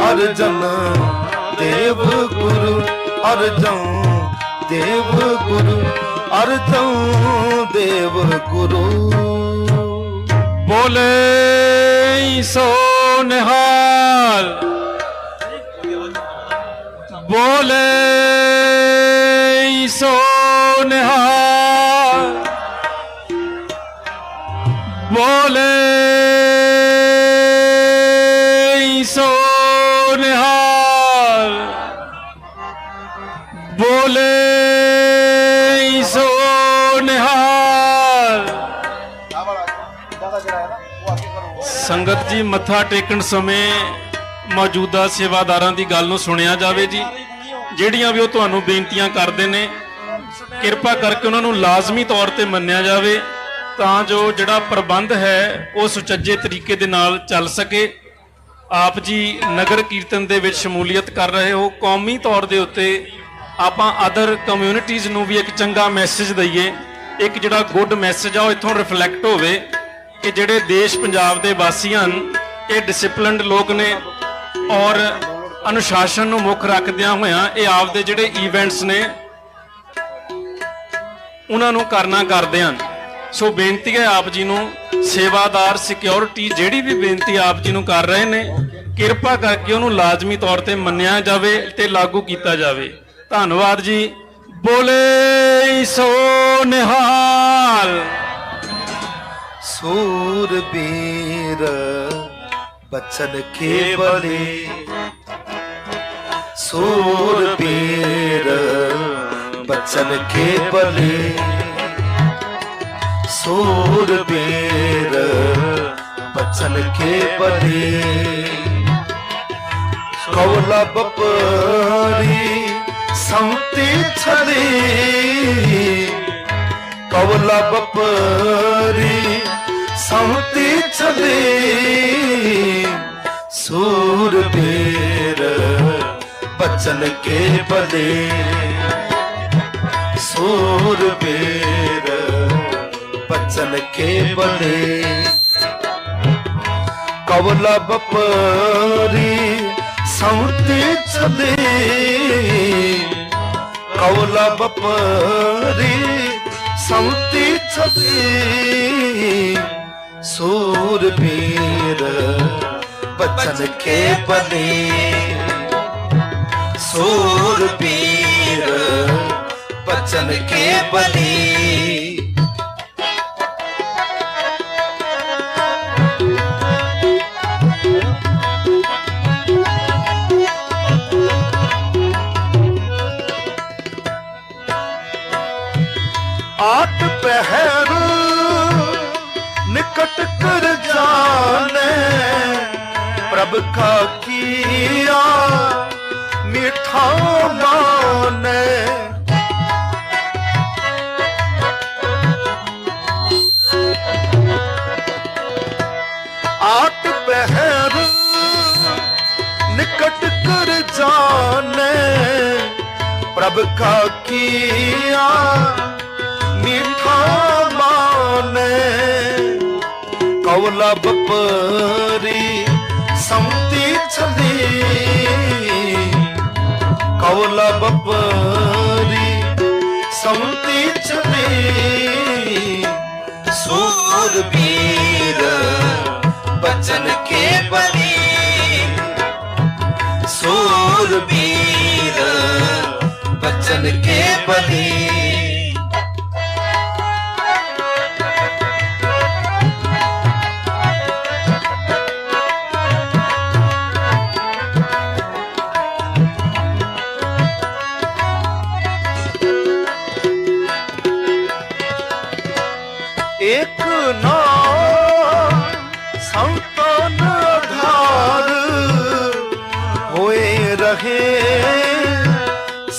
अर्जन देव गुरु अर्जन देव गुरु अर्जन देव गुरु बोले सो निहाल बोले सो निहाल बोले सो निहाल बोले सो निहाल। ਸੰਗਤ ਜੀ ਮੱਥਾ ਟੇਕਣ ਸਮੇਂ ਮੌਜੂਦਾ ਸੇਵਾਦਾਰਾਂ ਦੀ ਗੱਲ ਨੂੰ ਸੁਣਿਆ ਜਾਵੇ ਜੀ। ਜਿਹੜੀਆਂ ਵੀ ਉਹ ਤੁਹਾਨੂੰ ਬੇਨਤੀਆਂ ਕਰਦੇ ਨੇ ਕਿਰਪਾ ਕਰਕੇ ਉਹਨਾਂ ਨੂੰ ਲਾਜ਼ਮੀ ਤੌਰ ਤੇ ਮੰਨਿਆ ਜਾਵੇ ਤਾਂ ਜੋ ਜਿਹੜਾ ਪ੍ਰਬੰਧ ਹੈ ਉਹ ਸੁਚੱਜੇ ਤਰੀਕੇ ਦੇ ਨਾਲ ਚੱਲ ਸਕੇ। ਆਪ ਜੀ ਨਗਰ ਕੀਰਤਨ ਦੇ ਵਿੱਚ ਸ਼ਮੂਲੀਅਤ ਕਰ ਰਹੇ ਹੋ, ਕੌਮੀ ਤੌਰ ਦੇ ਉੱਤੇ ਆਪਾਂ ਅਦਰ ਕਮਿਊਨਿਟੀਜ਼ ਨੂੰ ਵੀ ਇੱਕ ਚੰਗਾ ਮੈਸੇਜ ਦਈਏ, ਇੱਕ ਜਿਹੜਾ ਗੁੱਡ ਮੈਸੇਜ ਆ ਉਹ ਇੱਥੋਂ ਰਿਫਲੈਕਟ ਹੋਵੇ ਕਿ ਜਿਹੜੇ ਦੇਸ਼ ਪੰਜਾਬ ਦੇ ਵਾਸੀ ਹਨ ਇਹ ਡਿਸਪਲਿਨਡ ਲੋਕ ਨੇ ਔਰ ਅਨੁਸ਼ਾਸਨ ਨੂੰ ਮੁੱਖ ਰੱਖਦਿਆਂ ਹੋਇਆਂ ਇਹ ਆਪਦੇ ਜਿਹੜੇ ਇਵੈਂਟਸ ਨੇ ਉਹਨਾਂ ਨੂੰ ਕਰਨਾ ਕਰਦੇ ਹਨ। ਸੋ ਬੇਨਤੀ ਹੈ ਆਪ ਜੀ ਨੂੰ, ਸੇਵਾਦਾਰ ਸਿਕਿਉਰਿਟੀ ਜਿਹੜੀ ਵੀ ਬੇਨਤੀ ਆਪ ਜੀ ਨੂੰ ਕਰ ਰਹੇ ਨੇ ਕਿਰਪਾ ਕਰਕੇ ਉਹਨੂੰ ਲਾਜ਼ਮੀ ਤੌਰ ਤੇ ਮੰਨਿਆ ਜਾਵੇ ਤੇ ਲਾਗੂ ਕੀਤਾ ਜਾਵੇ। ਧੰਨਵਾਦ ਜੀ। ਬੋਲੇ ਸੋ ਨਿਹਾਲ। सूरबीर बचन के बले सूरबीर बचन के बले सूरबीर बचन के बले कौला बपरी संति छली कौला बपरी संति छली सूरबीर बचन के बले सूरबीर बचन के बले ਕਵਲਾ ਬਪਰੀ ਸੰਤੀ ਛਦੇ ਕਵਲਾ ਬਪਰੀ ਸੰਤੀ ਛਦੇ सूरवीर बचन के बने सूरवीर बचन के बने आठ पहर निकट कर जाने प्रभ का किया मीठा माने आठ पहर निकट कर जाने प्रभ का किया मीठा माने कवला बपरी संती छली कवला बपरी संती छली सूरवीर बचन के बली सूरवीर बचन के बली एक नाम संतान आधार होए रहे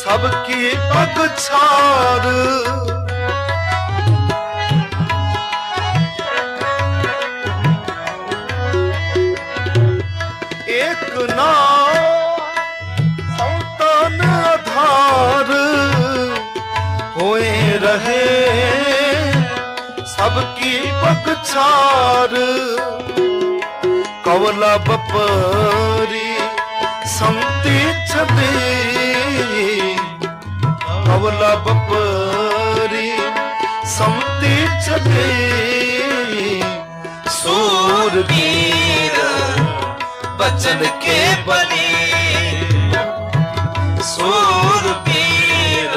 सबकी पगछार एक नाम संतान आधार होए रहे सबकी पगछार कवला बपरी संती छदे कवला बपरी संती छदे सूरवीर बचन के बली सूरवीर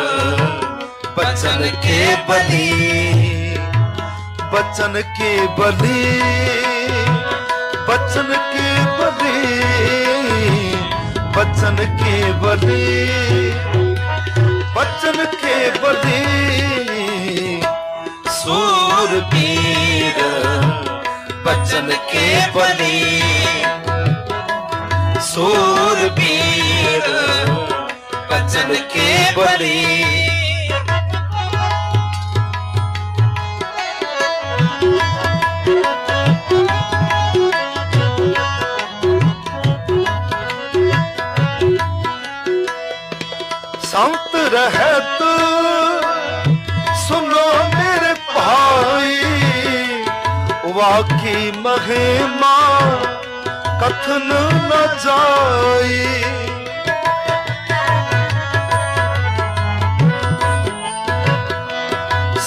बचन के बली बचन के बली बचन के बली बचन के बली बचन के बली सूरवीर बचन के बली सूरवीर बचन के बली संत रहत सुनो मेरे भाई वाकी महिमा कथन न जाई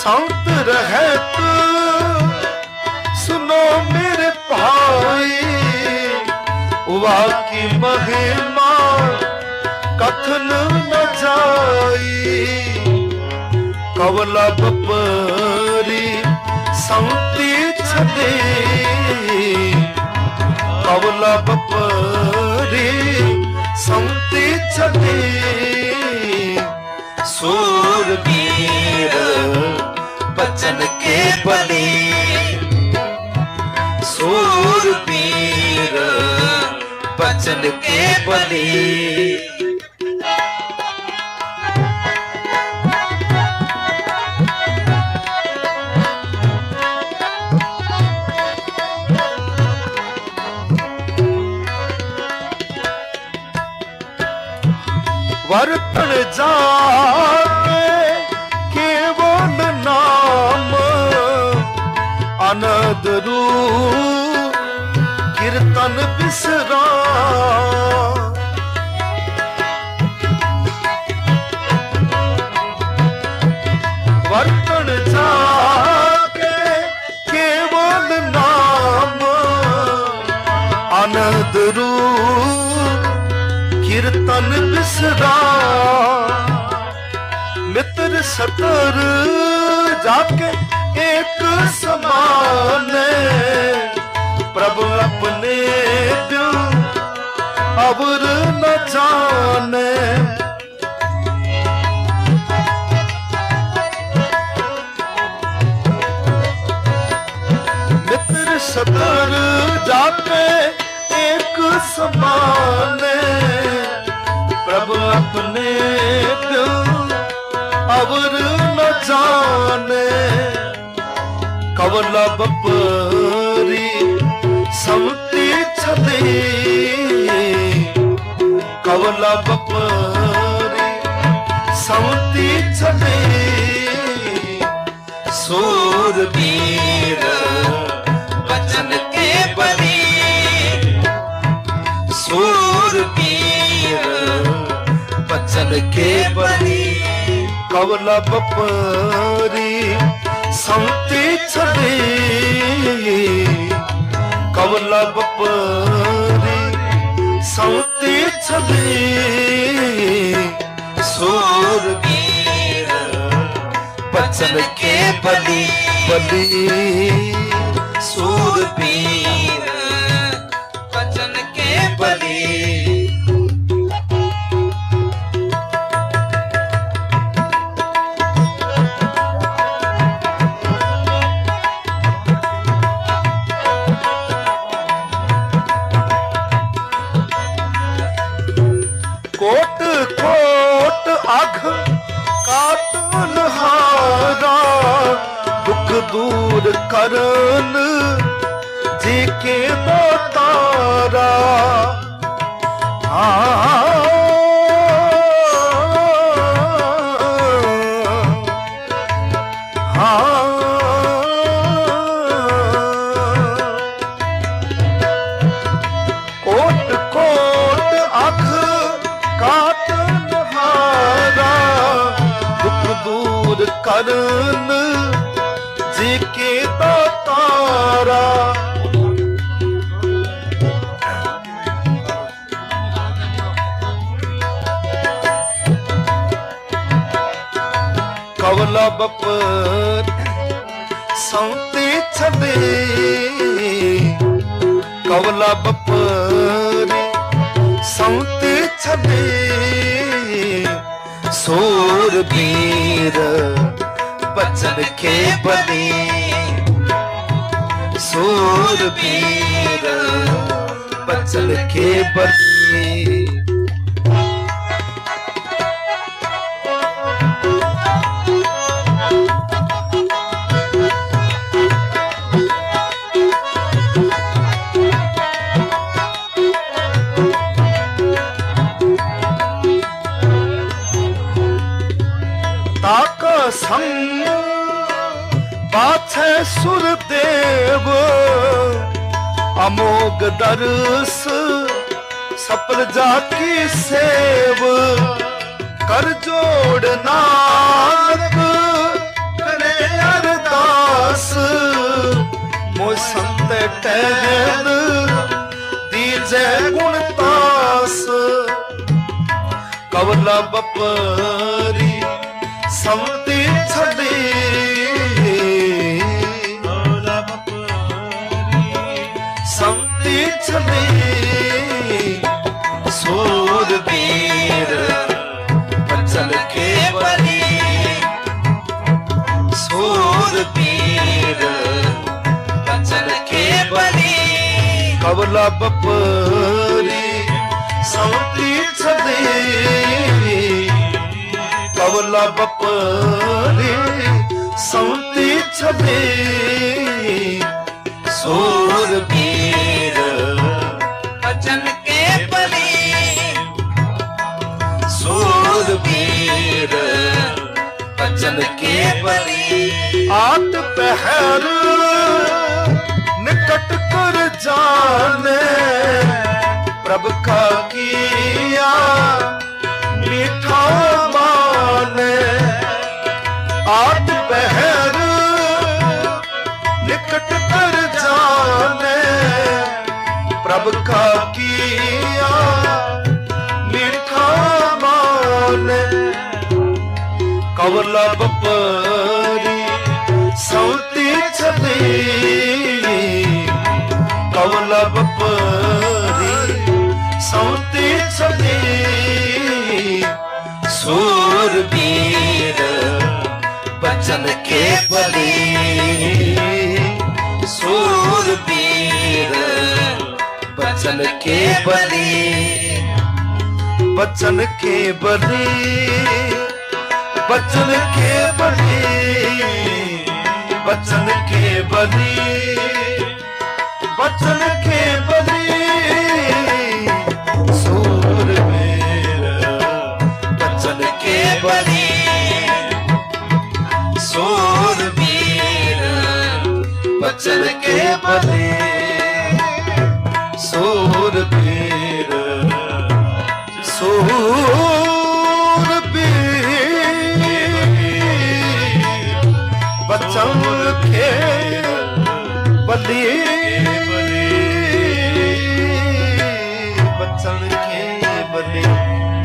संत रहत सुनो मेरे भाई वाकी महिमा कथन न जाई कवला बपरी संती छदे कवला बपरी संती छदे सूरवीर बचन के बली सूरवीर बचन के बली वर्तन जाके केवल नाम आनंद रूप कीर्तन बिसरा वर्तन जाके केवल नाम आनंद रूप कीर्तन बिसरा मित्र सतर जाके एक समान प्रभु अपने दिल अवर न जाने मित्र सतर जाके एक समान प्रभु अपने दिल अवर न जाने कवला बपरी समती छली कवला बपरी समती छली सूरवीर वचन के बली सूरवीर वचन के बली कवला बपरी समती छली कवला बपरी समती छली सूरवीर वचन के बली बली सूरवीर वचन के बली कोट कोट अघ काटन हारा दुख दूर करन जी के तारा कोट कोट अघ काटन हारा दुख दूर करन जी के तारा कवला बपर सौती छले कवला बपर सौती छले सूरवीर वचन के बली सूरवीर वचन के बली ताका संग पाछे सुरदेव अमोघ दरस सफल जाकी सेव कर जोड़ नानक करे अरदास मोय संत टहल दीजे गुणतास कवला बपरी समती छली समती छली सूरवीर वचन के बली सूरवीर वचन के बली कवला बपरी समती छली कवला बपरी समती छली सूरवीर वचन के बली सूरवीर वचन के बली आठ पहर निकट कर जाने प्रभ का किया मीठा माने आठ पहर निकट कर जाने प्रभ का किया मीठा माने कवला बपरी सौती छली कवला बपरी सौती छली सूरबीर बचन के बली सूरबीर बचन के बली बचन के बली बचन के बली बचन के बली बचन के बली सूरबीर बचन के बली सूरबीर बचन के बली सूरबीर बचन के बली बचन के बली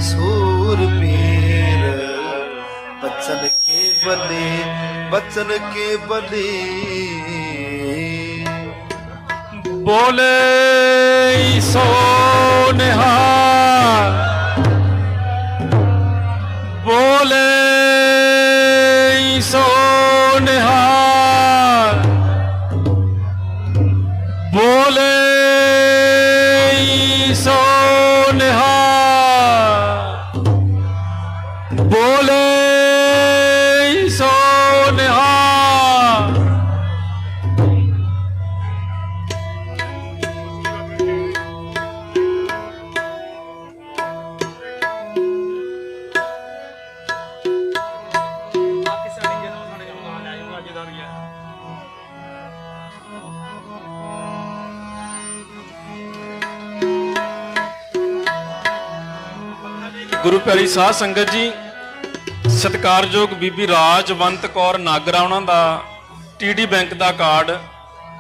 सूरबीर बचन के बली बचन के बली बोले सो निहार बोले सो निहार बोले सो निहार बोले सो निहार ਗੁਰੂ ਪਿਆਰੀ ਸਾਧ ਸੰਗਤ ਜੀ, ਸਤਿਕਾਰਯੋਗ ਬੀਬੀ ਰਾਜਵੰਤ ਕੌਰ ਨਾਗਰਾ, ਉਹਨਾਂ ਦਾ ਟੀਡੀ ਬੈਂਕ ਦਾ ਕਾਰਡ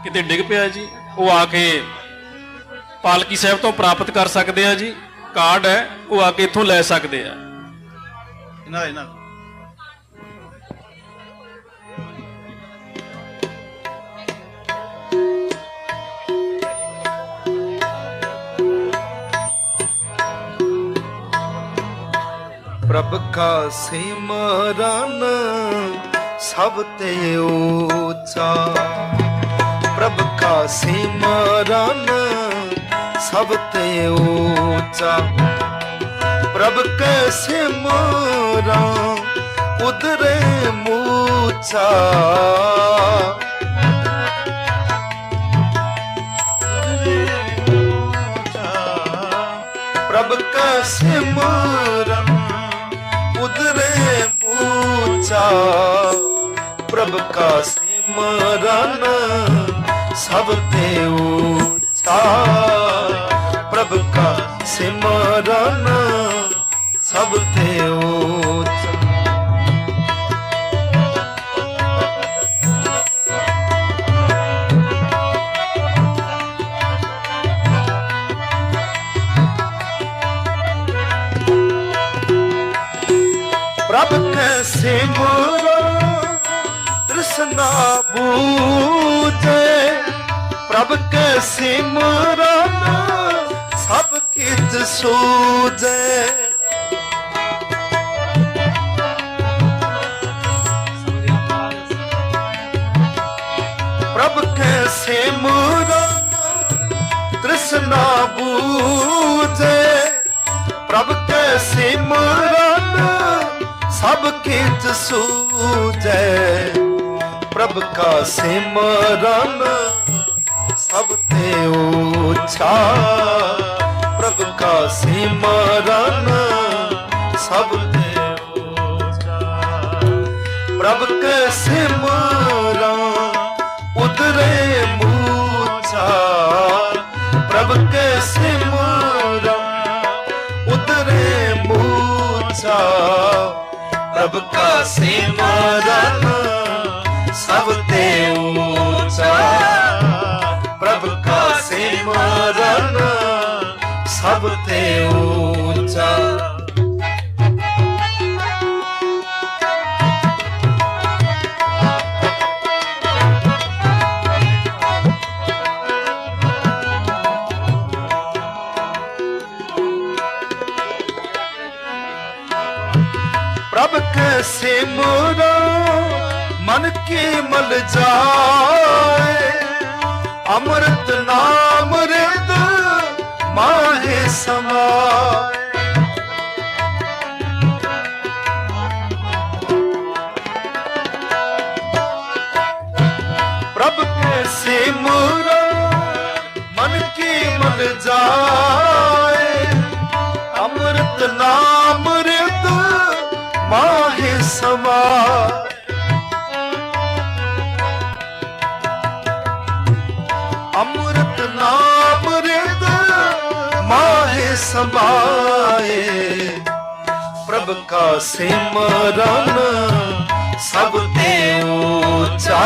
ਕਿਤੇ ਡਿੱਗ ਪਿਆ ਜੀ। ਉਹ ਆ ਕੇ ਪਾਲਕੀ ਸਾਹਿਬ ਤੋਂ ਪ੍ਰਾਪਤ ਕਰ ਸਕਦੇ ਆ ਜੀ। ਕਾਰਡ ਹੈ ਉਹ ਆ ਕੇ ਇੱਥੋਂ ਲੈ ਸਕਦੇ ਆ। प्रभ का सिमरन सब ते ऊंचा प्रभ का सिमरन सब ते ऊंचा प्रभ के सिमरन उदरे मूचा प्रभ का सिमरन उदरे पूछा प्रभ का सिमरन सब ते ऊंचा प्रभ का सिमरन सब ते ऊंचा प्रभ के सिमरन तृष्णा बूझे प्रभ के सिमरन सब कित सूझे प्रभ के सिमरन तृष्णा बूझे प्रभ के सिमरन सब कित सूझे प्रभ का सिमरन सब ते ऊंचा प्रभ का सिमरन सब ते ऊंचा प्रभ के सिमरन उदरे मूचा सिमरन सब ते ऊंचा, प्रभु का सिमरन सब ते ऊंचा। प्रभु के सिमरो मन की मल जाए, अमृत नाम रिद माहे समाए। प्रभु के सिमरो मन की मल जाए, अमृत नाम रिद माहे समाए। अमृत नाम रिद माहे समाए। प्रभु का सिमरन सब ते ऊंचा,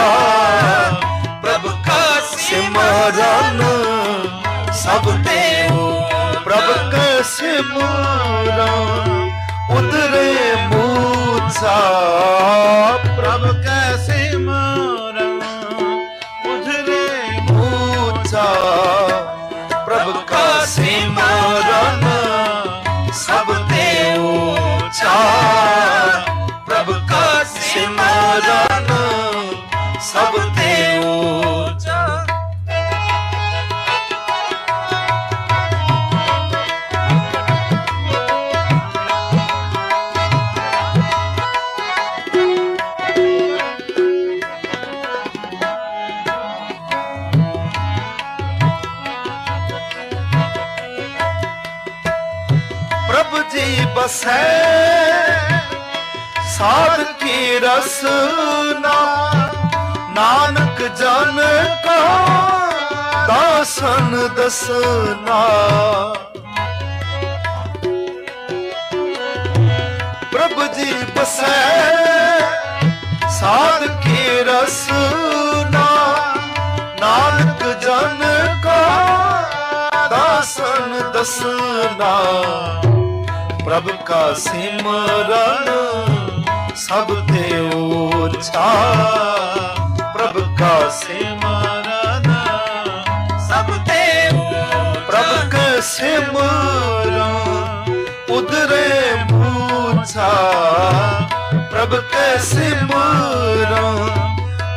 प्रभु का सिमरन सब ते ऊंचा। प्रभु का सिमरन उतरे मूसा, प्रभु का सिमरन उतरे मूसा। प्रभु का सिमरन सब ते ऊंचा, प्रभु का सिमरन सब ते ऊंचा। बसै साध की रसना, नानक जन का दासन दसना। प्रभु जी बसै साध की रसना, नानक जन का दासन दसना। प्रभु का सिमरन सब ते ऊंचा, प्रभु का सिमरन सब ते ऊंचा। प्रभु का सिमरन उतरे मूसा, प्रभु का सिमरन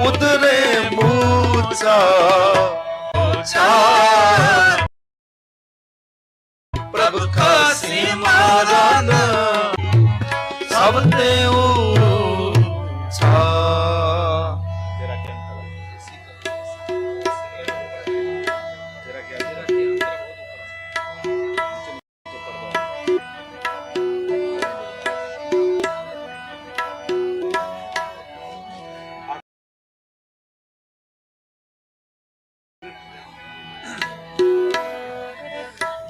उतरे मूसा। प्रभु का सिमरन सब ते ऊंचा।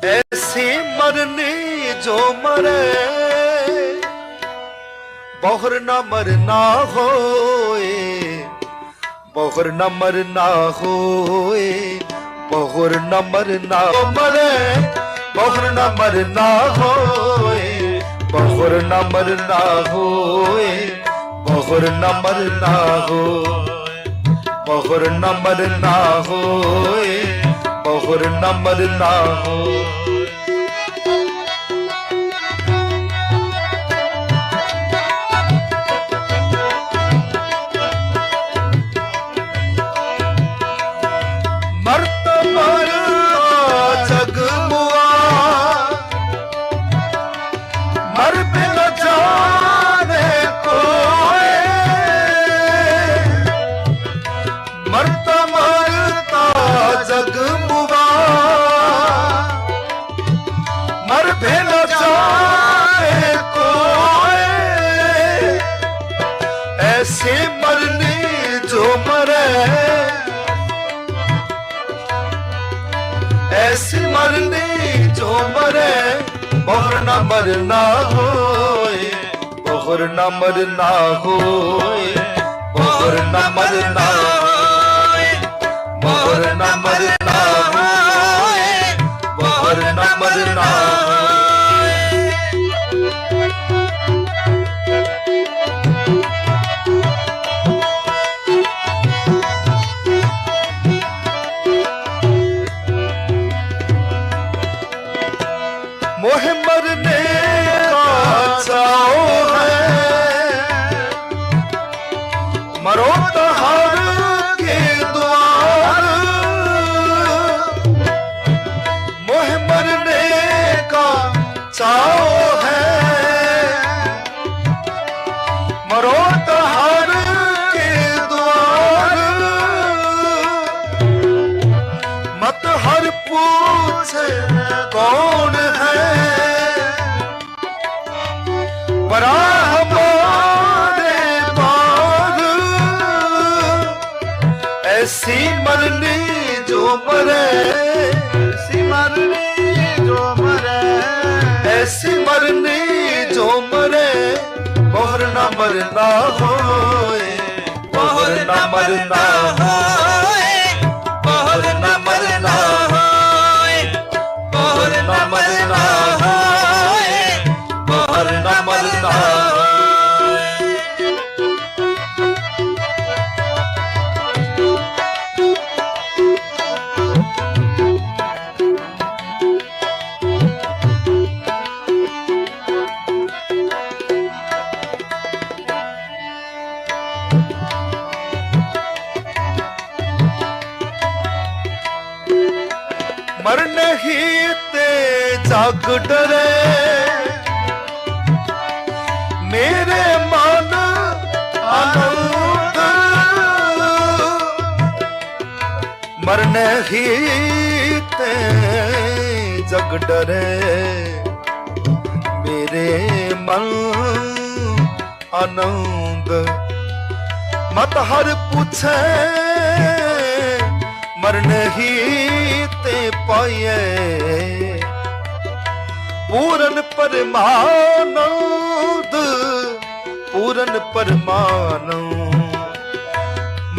ऐसी मरनी जो मरे, बहुर न मरना होए, बहुर न मरना होए, बहुर न मरना मरे, बहुर न मरना होए, बहुर न मरना होए, बहुर न मरना होए, बहुर न मरना होए, बहुर न मरना होए। मरत मरता जग मुआ, मर बिन जाने कोई। मरता मरता जग मुआ, मर बिन जाने कोई। ऐसे मरनी जो मरे, ऐसी मरनी जो मरे, बहुर न मरना होए, बहुर बहुर न मरना होए, बहुर न मरना होए, बहुर न मरना होए, बहुर न मरना मोहे मरने का चाओ है, मरो तो हर के द्वार। मोहे मरने का चाओ है, मरो तो हर के द्वार। मत हर पूछे कौन है, परा हमारे पार। ऐसी मरनी जो मरे, ऐसी मरनी जो मरे, ऐसी मरनी जो मरे। बहुर न मरना होए, बहुर न मरना होए, बहुर न मरना होए, बहुर न मरना होए, बहुर न मरना होए। मरने ही ते जग डरे, मेरे मन आनंद। मरने ही ते जग डरे, मेरे मन आनंद। मत हर पूछे मरने ही ते पाए, पूरन परमानंद, पूरन परमानंद।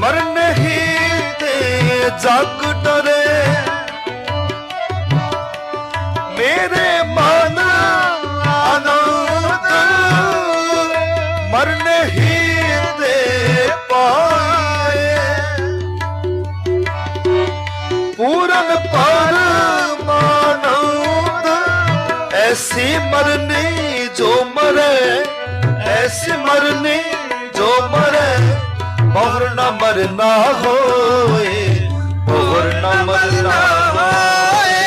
मरने ही ते जग डरे, मेरे मन आनंद। मरने ही ते पाए, पूरन परमानंद। ऐसी मरनी जो मरे, ऐसी मरनी जो मरे। बहुर न मरना होए, बहुर न मरना होए,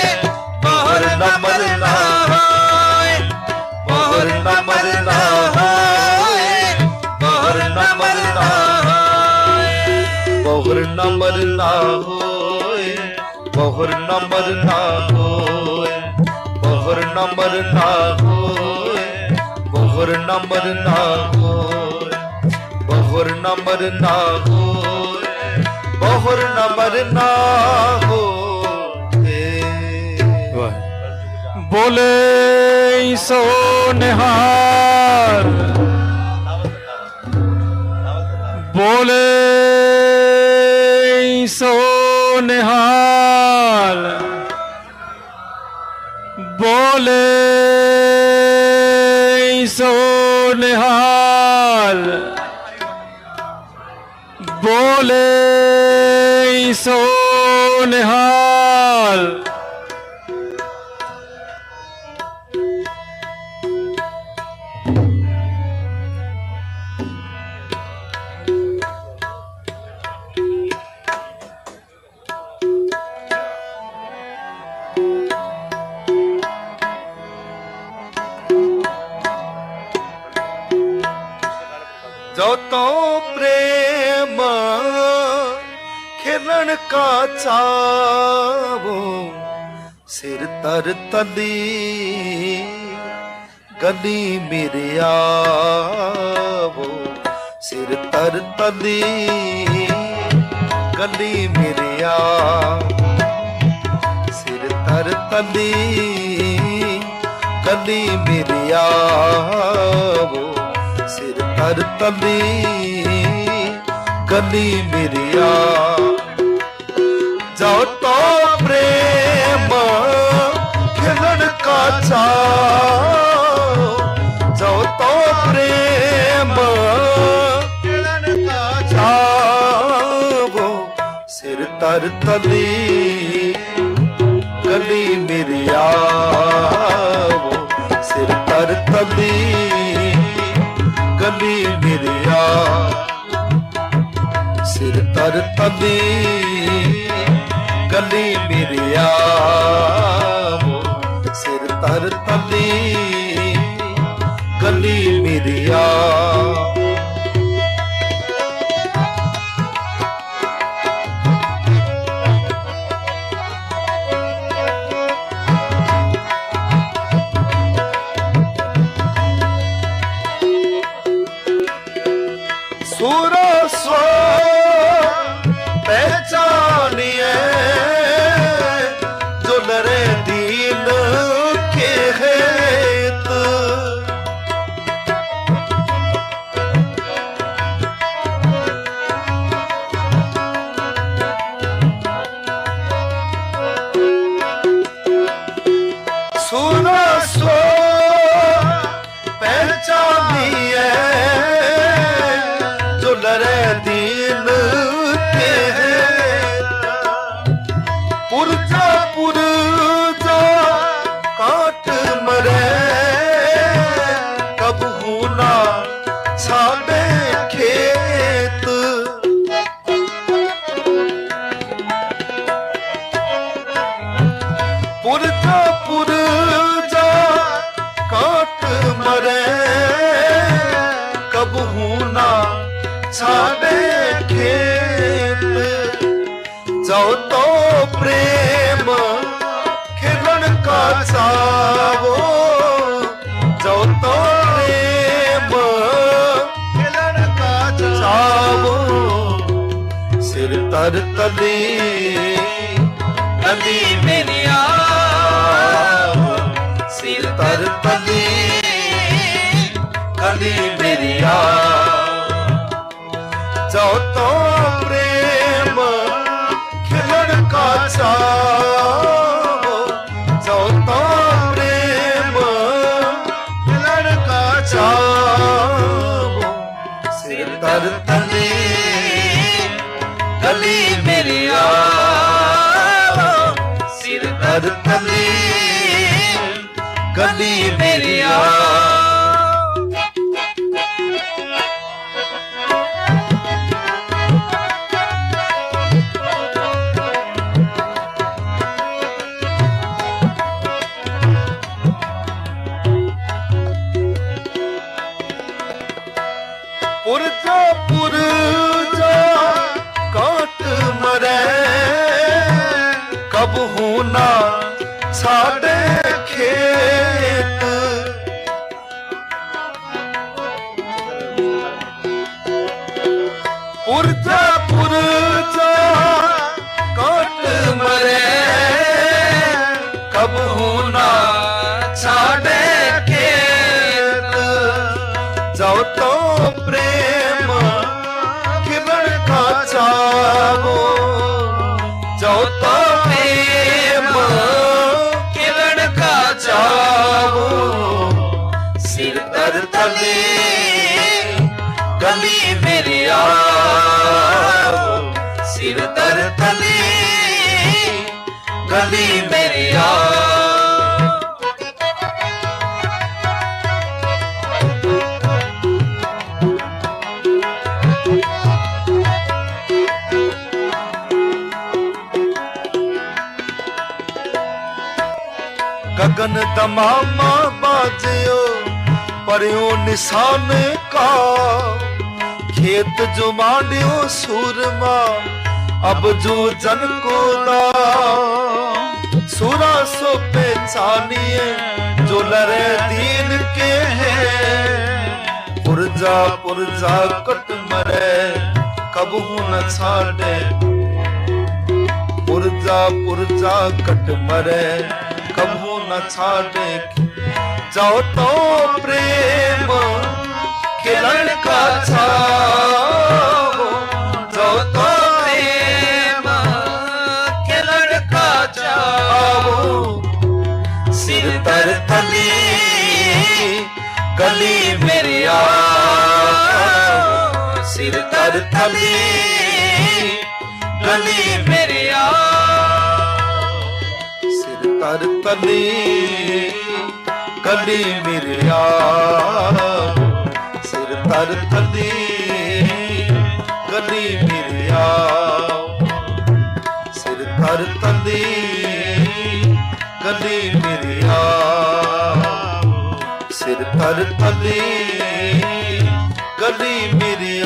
बहुर न मरना होए, बहुर न मरना होए, बहुर न मरना होए, बहुर न मरना होए, बहुर न मरना होए, बहुर न मरना होए, बहुर न मरना होए, बहुर न मरना होए, बहुर न मरना होए। बोले सो निहार, बोले सो निहाल, बोले सो निहाल, बोले सो निहाल। जो तो प्रेम खिलन का चावो, सिर तर तली गली मेरे आवो। सिर तर तली गली मेरे सिर तर तली गली मेरे आवो। तर तली गली मेरिया जाओ तो प्रेम खिलन का चाओ जाओ तो प्रेम खिलन का चाओ सिर तर तली गली मेरिया सिर तर तली गली मेरिया सिर तर तली गली मेरिया सिर तर तली गली मेरिया सुरसो पहचानिए जो नरे दीन के हेत सुरसो पहचानिए लरे दीन के पुरजा पुरजा काट मरे कब होना छाड़े खेत पुरजा पुरजा काट मरे कब होना छाड़े खेत जाओ तो प्रेम खिलन का चावो जाओ तो प्रेम खिलन का चावो सिर तर तली गली मेरिया सिर तर तली गली मेरिया जाओ तो प्रेम खिलन का चाओ जाओ तो प्रेम खिलन का चाओ सिर तर तली गली मेरिया सिर तर तली गली मेरिया पुरजा पुरजा काट मरे कब होना छाड़े खेत पुरजा पुरजा काट मरे कब होना छाड़े खेत जाओ तो प्रेम खिलन का चावो जाओ तो प्रेम खिलन का चावो सिर तर तली गली मेरिया सिर तर तली गली मेरिया गगन दमामा बाजियो परियो निशान का खेत जो मांडियो सूरमा अब जो जन को दा सूरा सो पहचानिए जो लरे दीन के हैं पुरजा पुरजा कट मरे कब न छाड़े पुरजा पुरजा कट मरे कबू न छाड़े जाओ तो प्रेम के लड़का चाहो जो तो प्रेम के लड़का चाहो सिर तर तली गली मेरी सिर तर तली गली मेरी सिर तर तली गली मेरी सिर तर तली गली मेरी सिर तर तली गली मेरी सिर तर तली गली मेरी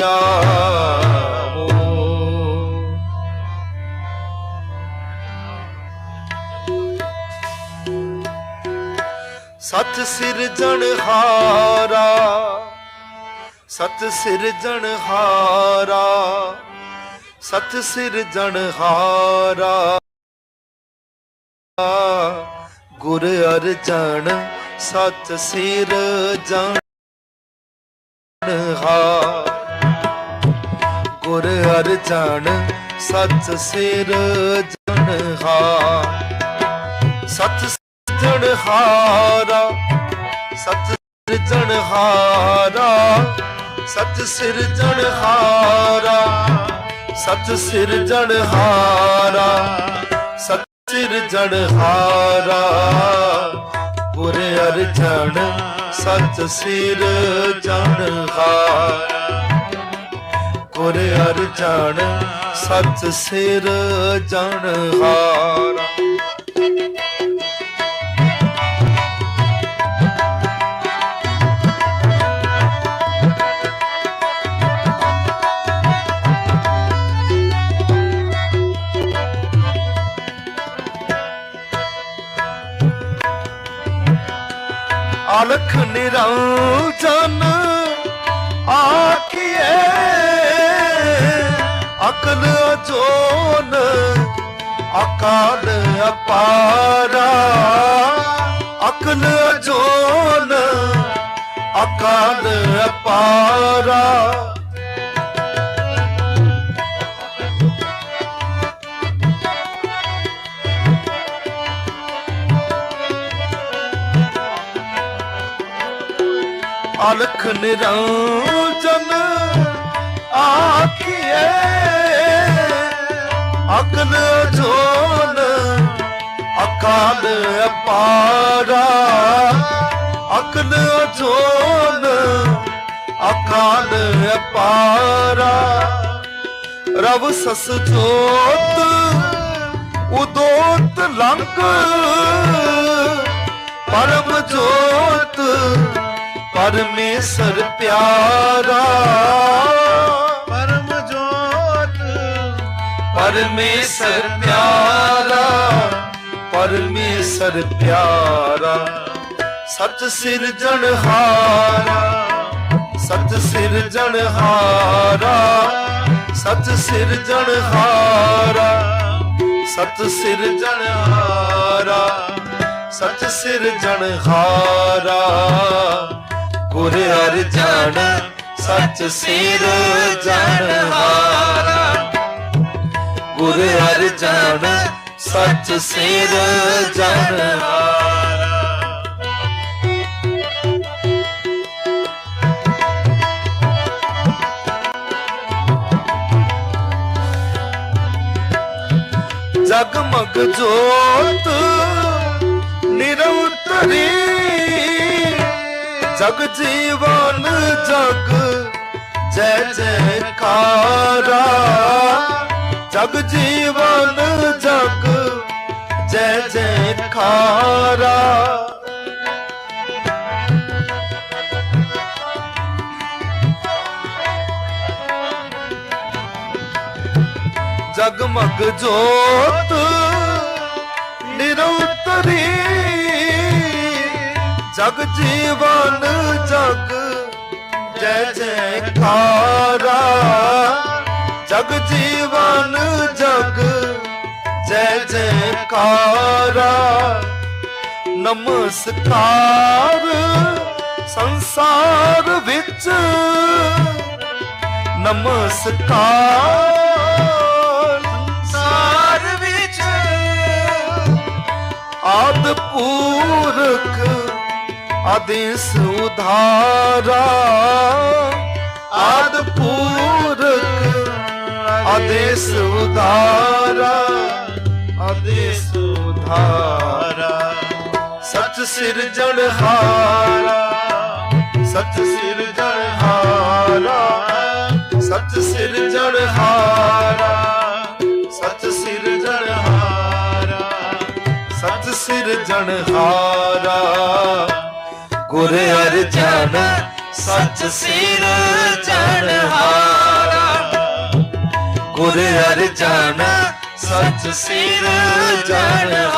सच सिरजणहारा सच सिरजणहारा सच सिरजणहारा गुर अर्जन सच सिरजणहार गुर अर्जन सच सिरजणहार सच सिरजणहारा सच सिरजणहारा सच सिरजणहारा सच सिरजणहारा सच सिरजणहारा गुर अर्जन सच सिरजणहार गुर अर्जन सच सिरजणहार अलख निरंजन आखिए अकल जोन अकाल अपारा अकल जोन अकाल अपारा अलख निरंजन आखिए अकल जोन अकाल अपारा अकल जोन अकाल अपारा रव सस जोत उदोत लंक परम जोत परमेश्वर प्यारा परम जोत परमेश्वर प्यारा परमेश्वर प्यारा सच सिरजणहारा सच सिरजणहारा सच सिरजणहारा सच सिरजणहारा सच सिरजणहारा गुर अर्जन सच सिरजणहारा गुर अर्जन सच सिरजणहारा जगमग जोत निरंतरी जग जीवन जग जय जयकारा जग जीवन जग जय जयकारा जगमग जोत निरंतरी जग जीवन जग जय जयकारा जग जीवन जग जय जयकारा नमस्कार ਸੰਸਾਰ ਵਿੱਚ ਨਮਸਕਾਰ ਸੰਸਾਰ ਵਿੱਚ ਆਦਿ ਪੂਰਖ ਆਦੇਸ ਉਧਾਰਾ ਆਦਿ ਪੂਰਖ ਆਦੇਸ ਉਧਾਰਾ ਆਦੇਸ ਉਧਾਰਾ ਸਚ ਸਿਰਜਣਹਾਰਾ ਸਚ ਸਿਰਜਣਹਾਰਾ ਸਚ ਸਿਰਜਣਹਾਰਾ ਸਚ ਸਿਰਜਣਹਾਰਾ ਸਚ ਸਿਰਜਣਹਾਰਾ ਗੁਰ ਅਰਜਨ ਸਚ ਸਿਰਜਣਹਾਰਾ ਗੁਰ ਅਰਜਨ ਸਚ ਸਿਰਜਣਹਾਰਾ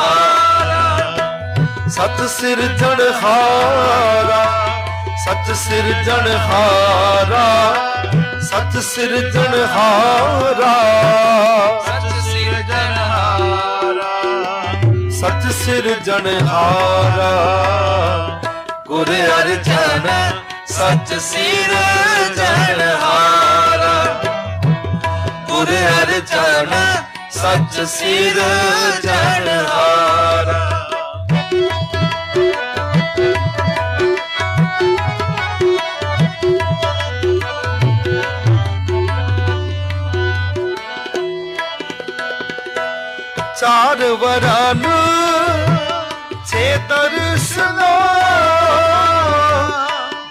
ਸਤ ਸਿਰਜਣਹਾਰਾ ਸਤ ਸਿਰਜਣਹਾਰਾ ਸਤ ਸਿਰਜਣਹਾਰਾ ਸਤ ਸਿਰਜਣਹਾਰਾ ਸਤ ਸਿਰਜਣਹਾਰਾ ਗੁਰ ਅਰਜਨ ਸਚ ਸਿਰਜਣਹਾਰਾ ਗੁਰ ਅਰਜਨ ਸਚ ਸਿਰਜਣਹਾਰਾ ਚਾਰ ਵਰਨ ਛੇ ਦਰਸਨਾ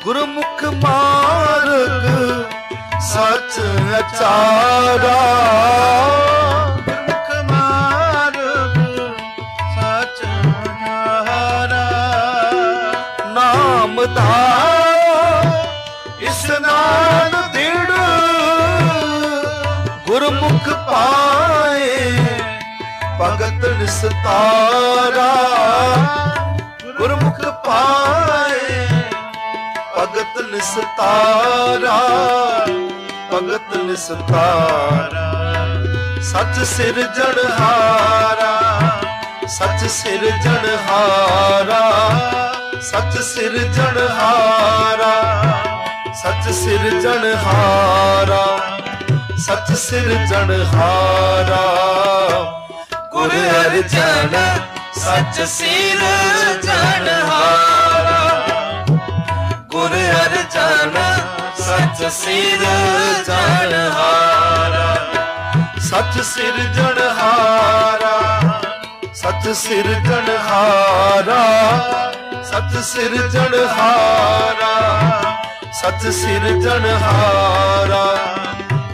ਗੁਰਮੁਖ ਮਾਰਗ ਸਚ ਅਚਾਰਾ ਗੁਰਮੁਖ ਮਾਰਗ ਸਚ ਅਚਾਰਾ ਨਾਮ ਦਾ ਇਸਨਾਨ ਦਿੜ ਗੁਰਮੁਖ ਪਾਏ ਭਗਤ ਨਿਸਤਾਰਾ ਗੁਰਮੁਖ ਪਾਏ ਭਗਤ ਨਿਸਤਾਰਾ ਭਗਤ ਨਿਸਤਾਰਾ ਸਚ ਸਿਰਜਣਹਾਰਾ ਸਚ ਸਿਰਜਣਹਾਰਾ ਸਚ ਸਿਰਜਣਹਾਰਾ ਸਚ ਸਿਰਜਣਹਾਰਾ ਸਚ ਸਿਰਜਣਹਾਰਾ ਗੁਰ ਅਰਜਨ ਸਚ ਸਿਰਜਣਹਾਰਾ ਗੁਰ ਅਰਜਨ ਸਚ ਸਿਰਜਣਹਾਰਾ ਸਚ ਸਿਰਜਣਹਾਰਾ ਸਚ ਸਿਰਜਣਹਾਰਾ ਸਚ ਸਿਰਜਣਹਾਰਾ ਸਚ ਸਿਰਜਣਹਾਰਾ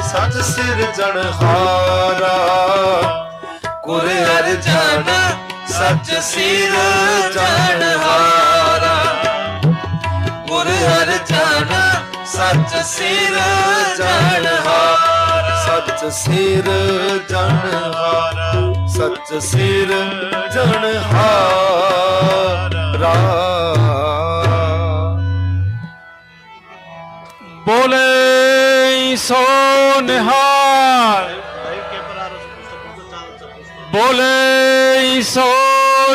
ਸਚ ਸਿਰਜਣਹਾਰਾ ਗੁਰ ਅਰਜਨ ਸਚ ਸਿਰਜਣਹਾਰਾ ਗੁਰ ਅਰਜਨ ਸਚ ਸਿਰਜਣਹਾਰਾ ਸਚ ਸਿਰਜਣਹਾਰਾ ਸਚ ਸਿਰਜਣਹਾਰਾ ਬੋਲੇ ਸੋ ਨਿਹਾਲ ਬੋਲੇ ਸੋ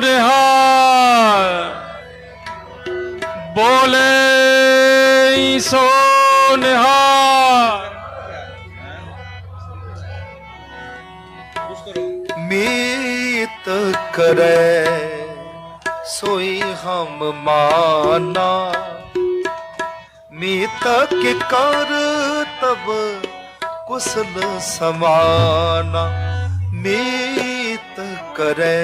ਨਿਹਾਲ ਬੋਲੇ ਸੋ ਨਿਹਾਲ ਮੀਤ ਕਰੇ सोई हम माना मीत के कर तब कुशल समाना मीत करे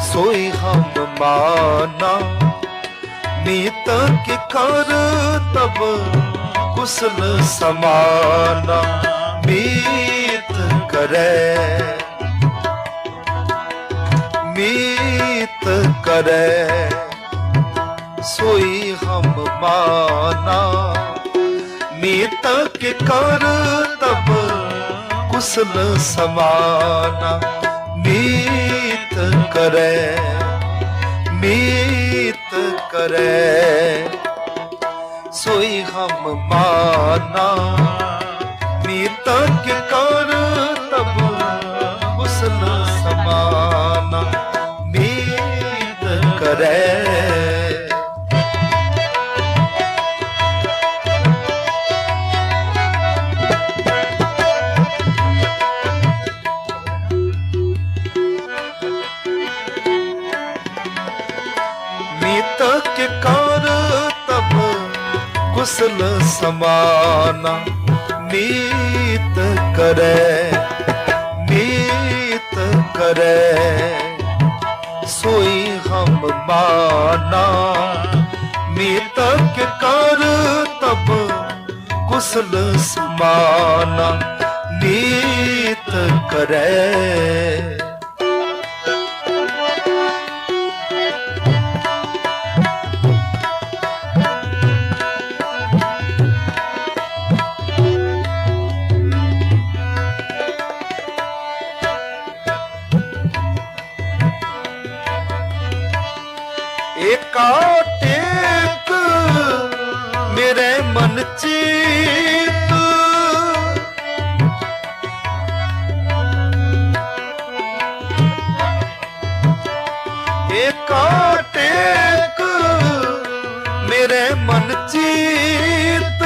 सोई हम माना मीत के कर तब कुशल समाना मीत करे मीत करे सोई हम माना मीत के कर तब कुशल समाना मीत करे मीत करे सोई हम माना मीत के कर तब कुशल समाना मीत करे समाना मीत करे सोई हम माना मीत के कर तब कुशल समाना मीत करे। टेक मेरे मन चीत टेक मेरे मन चीत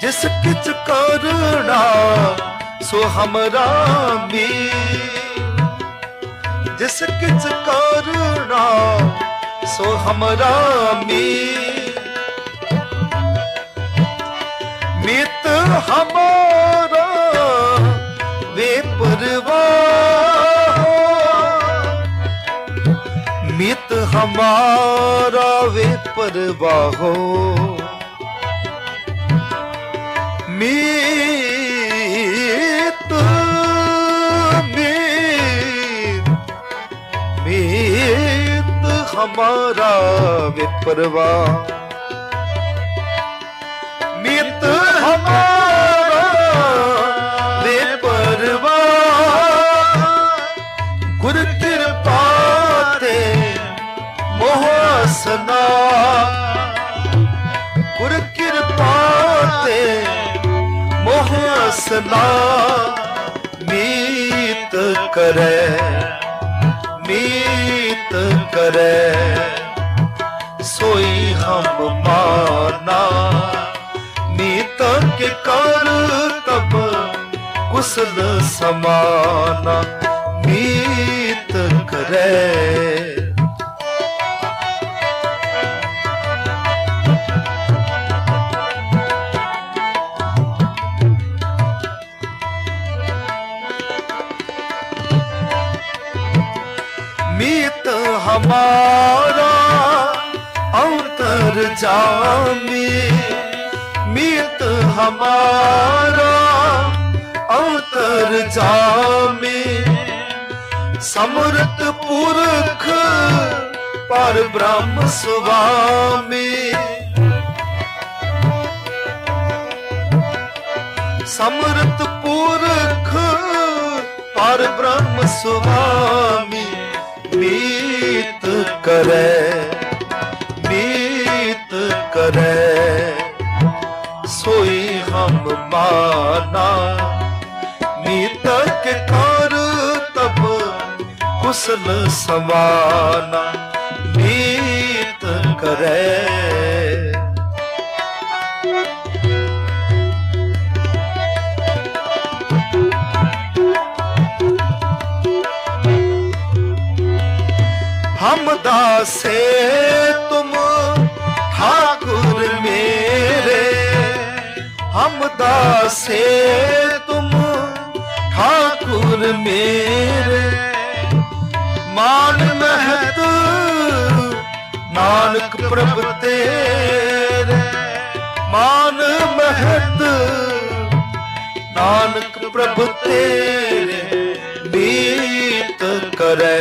जिस किच करना सो हमरा मी जिस किच करना सो हमरा मीत हमारा वे परवाह मीत हमारा वे परवाहो मीत हमारा विपरवा मीत हमारा विपरवा गुर कृपा ते मोहसना गुर कृपा ते मोहसना मीत करे सोई हम माना मीत के कर तब कुशल समाना मीत करे। मीत हमारा अंतर जामी मीत हमारा अंतर जामी समृत पुरख पर ब्रह्म स्वामी समृत पुरख पर ब्रह्म स्वामी मीत करे सोई हम माना मीत के कर तब कुशल समाना मीत करे। हम दासे तुम ठाकुर मेरे हम दासे तुम ठाकुर मेरे मान महत नानक प्रभ तेरे मान महत नानक प्रभ तेरे मीत करे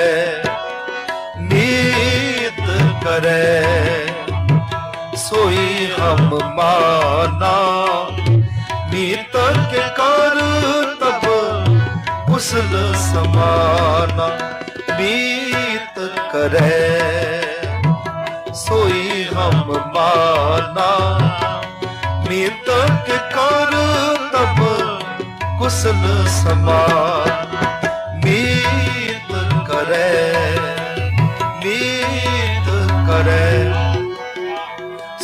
सोई हम माना मीत के कर तब कुशल समाना मीत करे सोई हम माना मीत के कर तब कुशल समाना मीत करे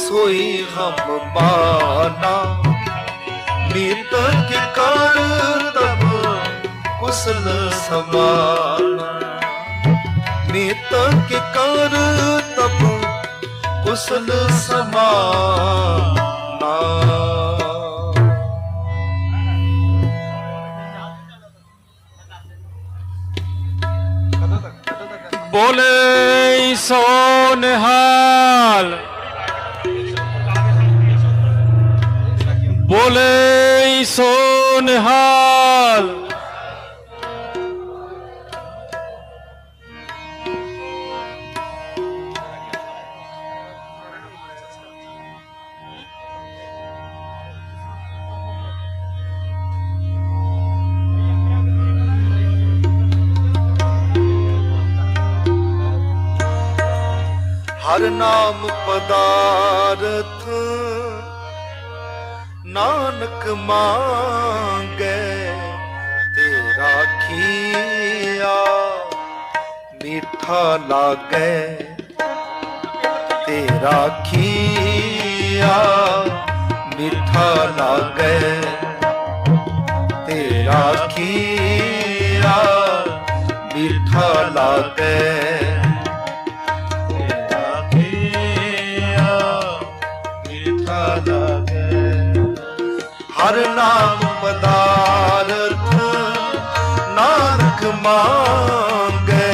सोई हम माना मीत के कर तब कुशल समाना मीत के कर तब कुशल समाना। ਬੋਲੇ ਸੋ ਨਿਹਾਲ, ਬੋਲੇ ਸੋ ਨਿਹਾਲ। ਹਰ ਨਾਮ ਪਦਾਰਥ ਨਾਨਕ ਮੰਗੈ, ਤੇਰਾ ਖੀਆ ਮਿੱਠਾ ਲਾਗੈ, ਤੇਰਾ ਖੀਆ ਮਿੱਠਾ ਲਾਗੈ, ਤੇਰਾ ਖੀਆ ਮਿੱਠਾ ਲਾਗੈ, ਹਰ ਨਾਮ ਪਦਾਰਥ ਨਾਨਕ ਮੰਗੈ,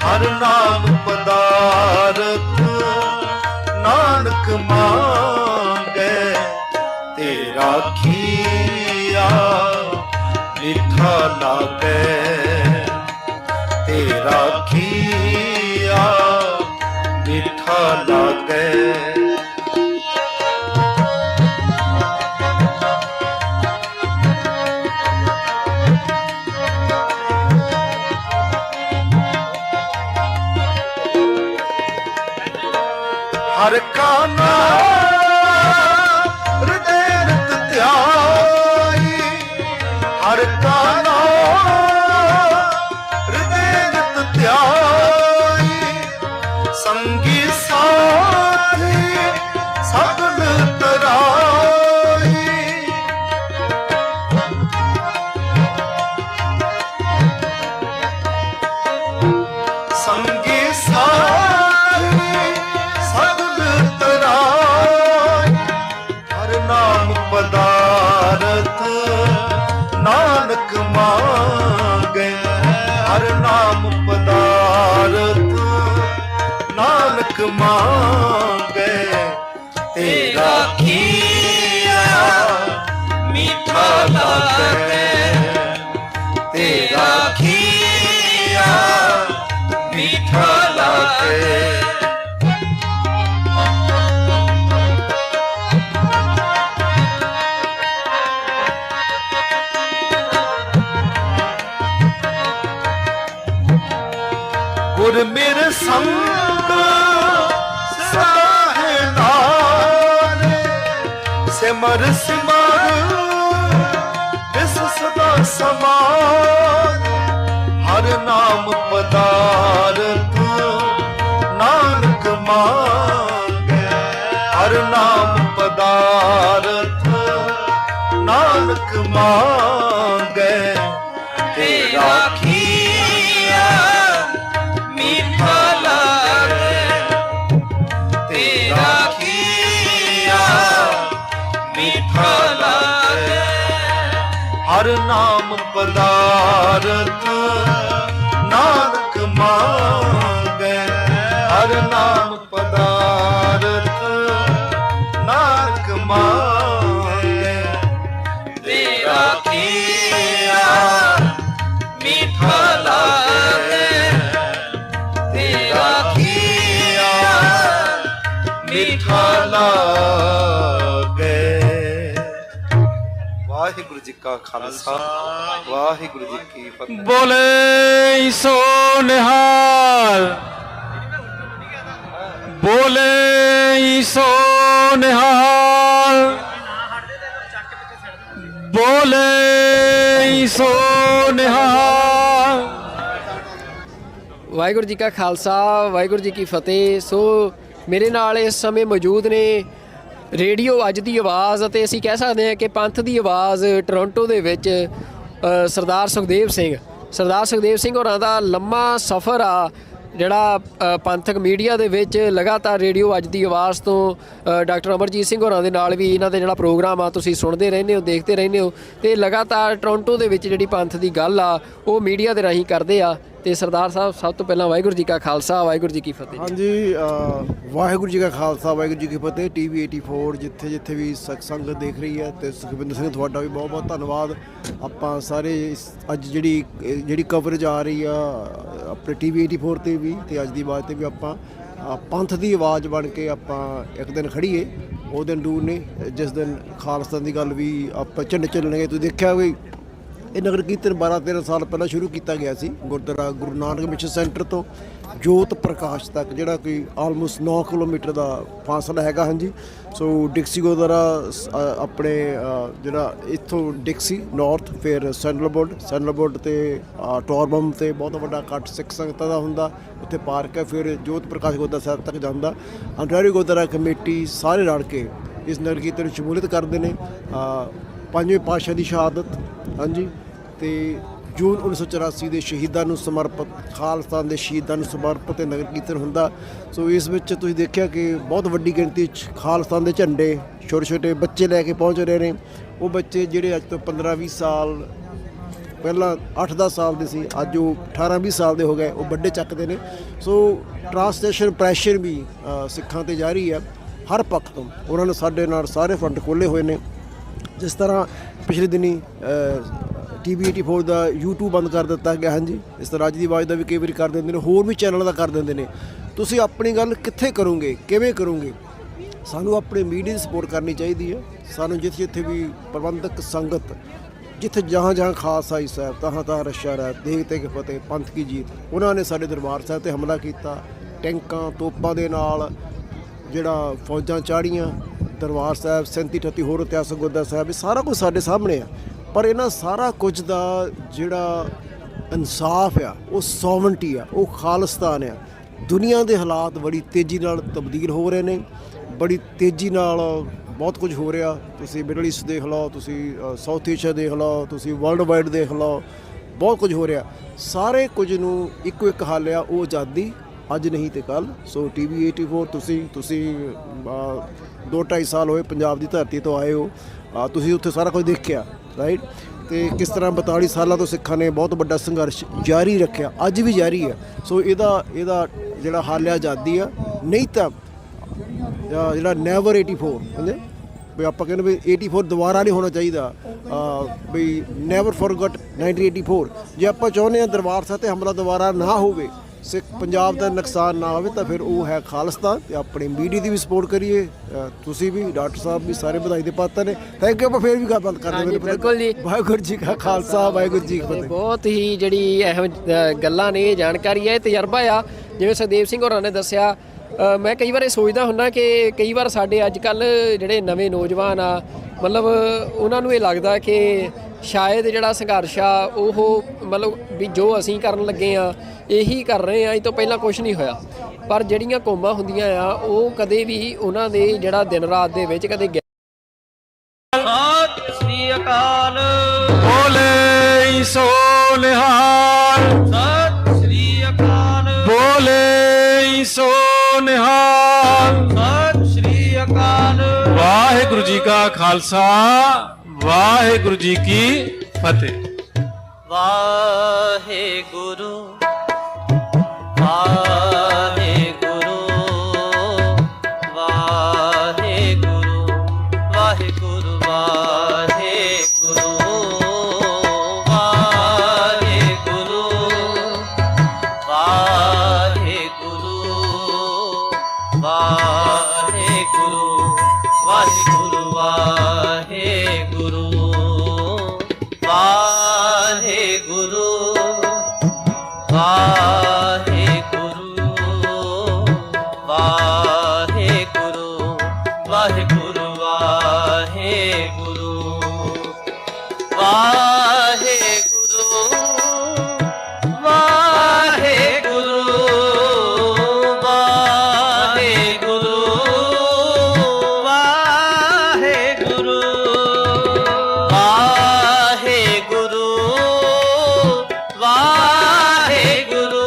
ਹਰ ਨਾਮ ਪਦਾਰਥ ਨਾਨਕ ਮੰਗੈ, ਤੇਰਾ ਖੀਆ ਮਿੱਠਾ ਲਾਗੈ, ਤੇਰਾ ਖੀਆ ਮਿੱਠਾ ਲਾਗੈ। ਹਰ ਕਾ ਨਾਮ ਹਿਰਦੈ ਨਿਤ ਧਿਆਈ, ਹਰ ਕਾ ਨਾਮ ਹਿਰਦੈ ਨਿਤ ਧਿਆਈ, ਸੰਗੀ ਸਾਥੀ ਸਗਲ ਤਰਾਈ, ਸੰਗੀ ਸਾਥੀ ਸਗਲ ਤਰਾਈ, ਹਰ ਨਾਮ ਪਦਾਰਥ ਨਾਨਕ ਮੰਗੈ, ਹਰ ਨਾਮ ਪਦਾਰਥ ਨਾਨਕ ਮੰਗੈ, ਤੇਰਾ ਖੀਆ ਮਿੱਠਾ ਲਾਗੈ, ਤੇਰਾ ਖੀਆ ਮਿੱਠਾ ਲਾਗੈ। ਗੁਰ ਮੇਰੇ ਸੰਗ ਸਦਾ ਹੈ ਨਾਲ, ਸਿਮਰ ਸਿਮਰ ਇਸ ਸਦਾ ਸਮਾਨ, ਹਰ ਨਾਮ ਪਦਾਰਥ ਨਾਨਕ ਮੰਗੈ, ਹਰ ਨਾਮ ਪਦਾਰਥ ਨਾਨਕ ਮੰਗੈ, ਤੇਰਾ ਖੀਆ ਮਿੱਠਾ ਲਾਗੈ, ਤੇਰਾ ਖੀਆ ਮਿੱਠਾ ਲਾਗੈ, ਹਰ ਨਾਮ ਪਦਾਰਥ ਨਾਨਕ ਮੰਗੈ, ਹਰ ਨਾਮ ਪਦਾਰਥ ਨਾਨਕ ਮੰਗੈ, ਤੇਰਾ ਖੀਆ ਮਿੱਠਾ ਲਾਗੈ, ਤੇਰਾ ਖੀਆ ਮਿੱਠਾ ਲਾਗੈ। ਵਾਹਿਗੁਰੂ ਜੀ ਕਾ ਖਾਲਸਾ, ਵਾਹਿਗੁਰੂ ਜੀ ਕੀ ਫਤਿਹ। ਬੋਲੇ ਸੋ ਨਿਹਾਲ, ਬੋਲੇ ਸੋ ਨਿਹਾਲ, ਬੋਲੇ ਸੋ ਨਿਹਾਲ। ਵਾਹਿਗੁਰੂ ਜੀ ਕਾ ਖਾਲਸਾ, ਵਾਹਿਗੁਰੂ ਜੀ ਕੀ ਫਤਿਹ। ਸੋ ਮੇਰੇ ਨਾਲ ਇਸ ਸਮੇਂ ਮੌਜੂਦ ਨੇ ਰੇਡੀਓ ਅੱਜ ਦੀ ਆਵਾਜ਼ ਅਤੇ ਅਸੀਂ ਕਹਿ ਸਕਦੇ ਹਾਂ ਕਿ ਪੰਥ ਦੀ ਆਵਾਜ਼ ਟੋਰਾਂਟੋ ਦੇ ਵਿੱਚ ਸਰਦਾਰ ਸੁਖਦੇਵ ਸਿੰਘ ਹੋਰਾਂ ਦਾ ਲੰਮਾ ਸਫ਼ਰ ਆ ਜਿਹੜਾ ਪੰਥਕ ਮੀਡੀਆ ਦੇ ਵਿੱਚ ਲਗਾਤਾਰ ਰੇਡੀਓ ਅੱਜ ਦੀ ਆਵਾਜ਼ ਤੋਂ ਡਾਕਟਰ ਅਮਰਜੀਤ ਸਿੰਘ ਹੋਰਾਂ ਦੇ ਨਾਲ ਵੀ ਇਹਨਾਂ ਦੇ ਜਿਹੜਾ ਪ੍ਰੋਗਰਾਮ ਆ ਤੁਸੀਂ ਸੁਣਦੇ ਰਹਿੰਦੇ ਹੋ, ਦੇਖਦੇ ਰਹਿੰਦੇ ਹੋ, ਤੇ ਲਗਾਤਾਰ ਟੋਰਾਂਟੋ ਦੇ ਵਿੱਚ ਜਿਹੜੀ ਪੰਥ ਦੀ ਗੱਲ ਆ ਉਹ ਮੀਡੀਆ ਦੇ ਰਾਹੀਂ ਕਰਦੇ ਆ। ਤੇ ਸਰਦਾਰ ਸਾਹਿਬ, ਸਭ ਤੋਂ ਪਹਿਲਾਂ ਵਾਹਿਗੁਰੂ ਜੀ ਕਾ ਖਾਲਸਾ, ਵਾਹਿਗੁਰੂ ਜੀ ਕੀ ਫਤਿਹ। ਹਾਂਜੀ, ਵਾਹਿਗੁਰੂ ਜੀ ਕਾ ਖਾਲਸਾ, ਵਾਹਿਗੁਰੂ ਜੀ ਕੀ ਫਤਿਹ। TV 84 ਜਿੱਥੇ ਜਿੱਥੇ ਵੀ ਸੰਗਤ ਦੇਖ ਰਹੀ ਹੈ, ਤੇ ਸੁਖਵਿੰਦਰ ਸਿੰਘ ਤੁਹਾਡਾ ਵੀ ਬਹੁਤ ਬਹੁਤ ਧੰਨਵਾਦ। ਆਪਾਂ ਸਾਰੇ ਅੱਜ ਜਿਹੜੀ ਕਵਰੇਜ ਆ ਰਹੀ ਆ ਆਪਣੇ TV 84 ਤੇ ਵੀ ਤੇ ਅੱਜ ਦੀ ਆਵਾਜ਼ ਤੇ ਵੀ ਆਪਾਂ ਪੰਥ ਦੀ ਆਵਾਜ਼ ਬਣ ਕੇ ਆਪਾਂ ਇੱਕ ਦਿਨ ਖੜੀਏ। ਉਹ ਦਿਨ ਦੂਰ ਨੇ ਜਿਸ ਦਿਨ ਖਾਲਸਤਾਨ ਦੀ ਗੱਲ ਵੀ ਆਪਾਂ ਝੰਡੇ ਚੱਲਣਗੇ। ਤੁਸੀਂ ਦੇਖਿਆ ਵੀ ਇਹ ਨਗਰ ਕੀਰਤਨ 12-13 ਸਾਲ ਪਹਿਲਾਂ ਸ਼ੁਰੂ ਕੀਤਾ ਗਿਆ ਸੀ ਗੁਰਦੁਆਰਾ ਗੁਰੂ ਨਾਨਕ ਮਿਸ਼ਨ ਸੈਂਟਰ ਤੋਂ ਜੋਤ ਪ੍ਰਕਾਸ਼ ਤੱਕ, ਜਿਹੜਾ ਕਿ ਆਲਮੋਸਟ 9 ਕਿਲੋਮੀਟਰ ਦਾ ਫਾਸਲਾ ਹੈਗਾ। ਹਾਂਜੀ, ਸੋ ਡਿਕਸੀ ਗੁਰਦੁਆਰਾ ਆਪਣੇ ਜਿਹੜਾ ਇੱਥੋਂ ਡਿਕਸੀ ਨਾਰਥ, ਫਿਰ ਸੈਂਡਲਵੁੱਡ ਤੇ ਟੋਰਬਮ ਤੇ ਬਹੁਤ ਵੱਡਾ ਇਕੱਠ ਸਿੱਖ ਸੰਗਤਾਂ ਦਾ ਹੁੰਦਾ। ਉੱਥੇ ਪਾਰਕ ਹੈ, ਫਿਰ ਜੋਤ ਪ੍ਰਕਾਸ਼ ਗੁਰਦੁਆਰਾ ਸਾਹਿਬ ਤੱਕ ਜਾਂਦਾ। ਅੰਟਾਰੀਓ ਗੁਰਦੁਆਰਾ ਕਮੇਟੀ ਸਾਰੇ ਰਲ ਕੇ ਇਸ ਨਗਰ ਕੀਰਤਨ ਨੂੰ ਸ਼ਮੂਲੀਅਤ ਕਰਦੇ ਨੇ। ਪੰਜਵੇਂ ਪਾਤਸ਼ਾਹ ਦੀ ਸ਼ਹਾਦਤ, ਹਾਂਜੀ, ਤੇ ਜੂਨ 1984 ਦੇ ਸ਼ਹੀਦਾਂ ਨੂੰ ਸਮਰਪਿਤ, ਖਾਲਸਤਾਨ ਦੇ ਸ਼ਹੀਦਾਂ ਨੂੰ ਸਮਰਪਿਤ ਇਹ ਨਗਰ ਕੀਰਤਨ ਹੁੰਦਾ। ਸੋ ਇਸ ਵਿੱਚ ਤੁਸੀਂ ਦੇਖਿਆ ਕਿ ਬਹੁਤ ਵੱਡੀ ਗਿਣਤੀ 'ਚ ਖਾਲਸਤਾਨ ਦੇ ਝੰਡੇ ਛੋਟੇ ਛੋਟੇ ਬੱਚੇ ਲੈ ਕੇ ਪਹੁੰਚ ਰਹੇ ਨੇ। ਉਹ ਬੱਚੇ ਜਿਹੜੇ ਅੱਜ ਤੋਂ 15-20 ਸਾਲ ਪਹਿਲਾਂ 8-10 ਸਾਲ ਦੇ ਸੀ, ਅੱਜ ਉਹ 18-20 ਸਾਲ ਦੇ ਹੋ ਗਏ, ਉਹ ਵੱਡੇ ਚੱਕਦੇ ਨੇ। ਸੋ ਟਰਾਂਸਲੇਸ਼ਨ ਪ੍ਰੈਸ਼ਰ ਵੀ ਸਿੱਖਾਂ 'ਤੇ ਜਾਰੀ ਹੈ ਹਰ ਪੱਖ ਤੋਂ। ਉਹਨਾਂ ਨੇ ਸਾਡੇ ਨਾਲ ਸਾਰੇ ਫਰੰਟ ਖੋਲ੍ਹੇ ਹੋਏ ਨੇ। ਜਿਸ ਤਰ੍ਹਾਂ ਪਿਛਲੇ ਦਿਨੀ TV 84 ਦਾ YouTube ਬੰਦ ਕਰ ਦਿੱਤਾ ਗਿਆ। ਹਾਂਜੀ, ਇਸ ਤਰ੍ਹਾਂ ਅੱਜ ਦੀ ਆਵਾਜ਼ ਦਾ ਵੀ ਕਈ ਵਾਰੀ ਕਰ ਦਿੰਦੇ ਨੇ, ਹੋਰ ਵੀ ਚੈਨਲ ਦਾ ਕਰ ਦਿੰਦੇ ਨੇ। ਤੁਸੀਂ ਆਪਣੀ ਗੱਲ ਕਿੱਥੇ ਕਰੋਗੇ, ਕਿਵੇਂ ਕਰੋਗੇ? ਸਾਨੂੰ ਆਪਣੇ ਮੀਡੀਆ ਦੀ ਸਪੋਰਟ ਕਰਨੀ ਚਾਹੀਦੀ ਹੈ। ਸਾਨੂੰ ਜਿੱਥੇ ਜਿੱਥੇ ਵੀ ਪ੍ਰਬੰਧਕ ਸੰਗਤ, ਜਿੱਥੇ ਜਹਾਂ ਜਹਾਂ ਖਾਲਸਾ ਸਾਹਿਬ, ਤਹਾਂ ਤਹਾਂ ਰਸ਼ਾ ਰਹਿ, ਦੇਖਤੇ ਕਿ ਫਤਿਹ, ਪੰਥ ਕੀ ਜੀਤ, ਉਹਨਾਂ ਨੇ ਸਾਡੇ ਦਰਬਾਰ ਸਾਹਿਬ 'ਤੇ ਹਮਲਾ ਕੀਤਾ। ਟੈਂਕਾਂ ਤੋਪਾਂ ਦੇ ਨਾਲ ਜਿਹੜਾ ਫੌਜਾਂ ਚਾੜੀਆਂ ਦਰਬਾਰ ਸਾਹਿਬ, 37-38 ਹੋਰ ਇਤਿਹਾਸਕ ਗੁਰਦੁਆਰਾ ਸਾਹਿਬ, ਇਹ ਸਾਰਾ ਕੁਝ ਸਾਡੇ ਸਾਹਮਣੇ ਆ। ਪਰ ਇਹਨਾਂ ਸਾਰਾ ਕੁਝ ਦਾ ਜਿਹੜਾ ਇਨਸਾਫ ਆ, ਉਹ ਸੋਵਰਨਟੀ ਆ, ਉਹ ਖਾਲਿਸਤਾਨ ਆ। ਦੁਨੀਆ ਦੇ ਹਾਲਾਤ ਬੜੀ ਤੇਜ਼ੀ ਨਾਲ ਤਬਦੀਲ ਹੋ ਰਹੇ ਨੇ, ਬੜੀ ਤੇਜ਼ੀ ਨਾਲ ਬਹੁਤ ਕੁਝ ਹੋ ਰਿਹਾ। ਤੁਸੀਂ ਮਿਡਲ ਈਸਟ ਦੇਖ ਲਓ, ਤੁਸੀਂ ਸਾਊਥ ਏਸ਼ੀਆ ਦੇਖ ਲਓ, ਤੁਸੀਂ ਵਰਲਡ ਵਾਈਡ ਦੇਖ ਲਓ, ਬਹੁਤ ਕੁਝ ਹੋ ਰਿਹਾ। ਸਾਰੇ ਕੁਝ ਨੂੰ ਇੱਕੋ ਇੱਕ ਹੱਲ ਆ, ਉਹ ਆਜ਼ਾਦੀ, ਅੱਜ ਨਹੀਂ ਤੇ ਕੱਲ੍ਹ। ਸੋ TV 84 ਤੁਸੀਂ 2-2.5 ਸਾਲ ਹੋਏ ਪੰਜਾਬ ਦੀ ਧਰਤੀ ਤੋਂ ਆਏ ਹੋ, ਤੁਸੀਂ ਉੱਥੇ ਸਾਰਾ ਕੁਝ ਦੇਖਿਆ, ਰਾਈਟ? ਤੇ ਕਿਸ ਤਰ੍ਹਾਂ 42 ਸਾਲਾਂ ਤੋਂ ਸਿੱਖਾਂ ਨੇ ਬਹੁਤ ਵੱਡਾ ਸੰਘਰਸ਼ ਜਾਰੀ ਰੱਖਿਆ, ਅੱਜ ਵੀ ਜਾਰੀ ਹੈ। ਸੋ ਇਹਦਾ ਜਿਹੜਾ ਹੱਲ ਹੈ ਆਜ਼ਾਦੀ ਆ, ਨਹੀਂ ਤਾਂ ਜਿਹੜਾ ਨੈਵਰ 84 ਕਹਿੰਦੇ ਵੀ, ਆਪਾਂ ਕਹਿੰਦੇ ਵੀ 84 ਦੁਬਾਰਾ ਨਹੀਂ ਹੋਣਾ ਚਾਹੀਦਾ, ਵੀ ਨੈਵਰ ਫੋਰਗਟ 1984। ਜੇ ਆਪਾਂ ਚਾਹੁੰਦੇ ਹਾਂ ਦਰਬਾਰ ਸਾਹਿਬ 'ਤੇ ਹਮਲਾ ਦੁਬਾਰਾ ਨਾ ਹੋਵੇ, ਸਿੱਖ ਪੰਜਾਬ ਦਾ ਨੁਕਸਾਨ ਨਾ ਹੋਵੇ, ਤਾਂ ਫਿਰ ਉਹ ਹੈ ਖਾਲਿਸਤਾਨ। ਤੇ ਆਪਣੇ ਮੀਡੀਆ ਦੀ ਵੀ ਸਪੋਰਟ ਕਰੀਏ। ਤੁਸੀਂ ਵੀ, ਡਾਕਟਰ ਸਾਹਿਬ ਵੀ, ਸਾਰੇ ਵਧਾਈ ਦੇ ਪਾਤਰ ਨੇ। Thank you. ਆਪਾਂ ਫਿਰ ਵੀ ਗੱਲ ਬੰਦ ਕਰ ਦਿੰਦੇ। ਬਿਲਕੁਲ ਜੀ। ਵਾਹਿਗੁਰੂ ਜੀ ਕਾ ਖਾਲਸਾ, ਵਾਹਿਗੁਰੂ ਜੀ ਕੀ ਫਤਿਹ। ਬਹੁਤ ਹੀ ਜਿਹੜੀ ਅਹਿਮ ਗੱਲਾਂ ਨੇ, ਇਹ ਜਾਣਕਾਰੀ ਹੈ, ਇਹ ਤਜਰਬਾ ਆ। ਜਿਵੇਂ ਸੁਖਦੇਵ ਸਿੰਘ ਹੋਰਾਂ ਨੇ ਦੱਸਿਆ, ਮੈਂ ਕਈ ਵਾਰ ਇਹ ਸੋਚਦਾ ਹੁੰਦਾ ਕਿ ਕਈ ਵਾਰ ਸਾਡੇ ਅੱਜ ਕੱਲ੍ਹ ਜਿਹੜੇ ਨਵੇਂ ਨੌਜਵਾਨ ਆ, ਮਤਲਬ ਉਹਨਾਂ ਨੂੰ ਇਹ ਲੱਗਦਾ ਕਿ ਸ਼ਾਇਦ ਜਿਹੜਾ ਸੰਘਰਸ਼ ਆ ਉਹ ਮਤਲਬ ਵੀ ਜੋ ਅਸੀਂ ਕਰਨ ਲੱਗੇ ਆ ਇਹੀ ਕਰ ਰਹੇ ਆ, ਇਹ ਤੋਂ ਪਹਿਲਾਂ ਕੁਝ ਨਹੀਂ ਹੋਇਆ। ਪਰ ਜਿਹੜੀਆਂ ਕੌਮਾਂ ਹੁੰਦੀਆਂ ਆ, ਉਹ ਕਦੇ ਵੀ ਉਹਨਾਂ ਦੇ ਜਿਹੜਾ ਦਿਨ ਰਾਤ ਦੇ ਵਿੱਚ ਕਦੇ ਸਤਿ ਸ੍ਰੀ ਅਕਾਲ ਬੋਲੇ ਸੋ ਨਿਹਾਲ, ਸਤਿ ਸ੍ਰੀ ਅਕਾਲ ਬੋਲੇ ਸੋ ਨਿਹਾਲ, ਸਤਿ ਸ੍ਰੀ ਅਕਾਲ। ਵਾਹਿਗੁਰੂ ਜੀ ਕਾ ਖਾਲਸਾ, ਵਾਹਿਗੁਰੂ ਜੀ ਕੀ ਫਤਿਹ। ਵਾਹਿਗੁਰੂ ਵਾਹਿਗੁਰੂ ਵਾਹਿਗੁਰੂ ਵਾਹਿਗੁਰੂ ਵਾਹਿਗੁਰੂ ਵਾਹਿਗੁਰੂ ਵਾਹਿਗੁਰੂ ਵਾਹਿਗੁਰੂ ਵਾਹਿਗੁਰੂ ਵਾਹਿਗੁਰੂ ਵਾਹਿਗੁਰੂ ਵਾਹਿਗੁਰੂ ਵਾਹਿਗੁਰੂ ਵਾਹਿਗੁਰੂ ਵਾਹਿਗੁਰੂ ਵਾਹਿਗੁਰੂ ਵਾਹਿਗੁਰੂ ਵਾਹਿਗੁਰੂ ਵਾਹਿਗੁਰੂ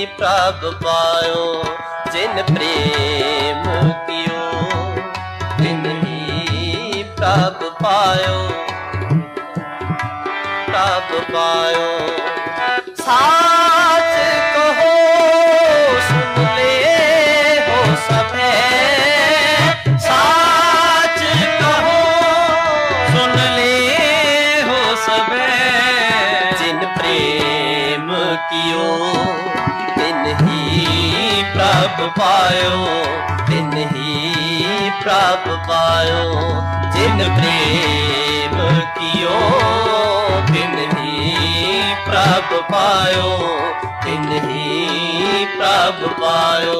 प्रभ पायो जिन प्रेम कियो तिन ही प्रभ पायो साच कहो सुन ले हो सभे साच कहो सुन ले हो सभे जिन प्रेम कियो तिन ही प्रभ पायो तिन ही प्रभ पायो जिन प्रेम कियो तिन ही प्रभ पायो तिन ही प्रभ पायो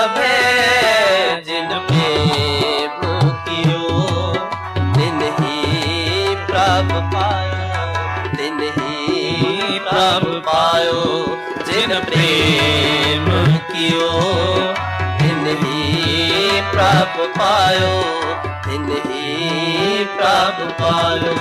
सभे जिन प्रेम कियो तिन ही प्रभ पायो तिन ही प्रभ पायो जिन प्रेम कियो तिन ही प्रभ पायो तिन ही प्रभ पायो।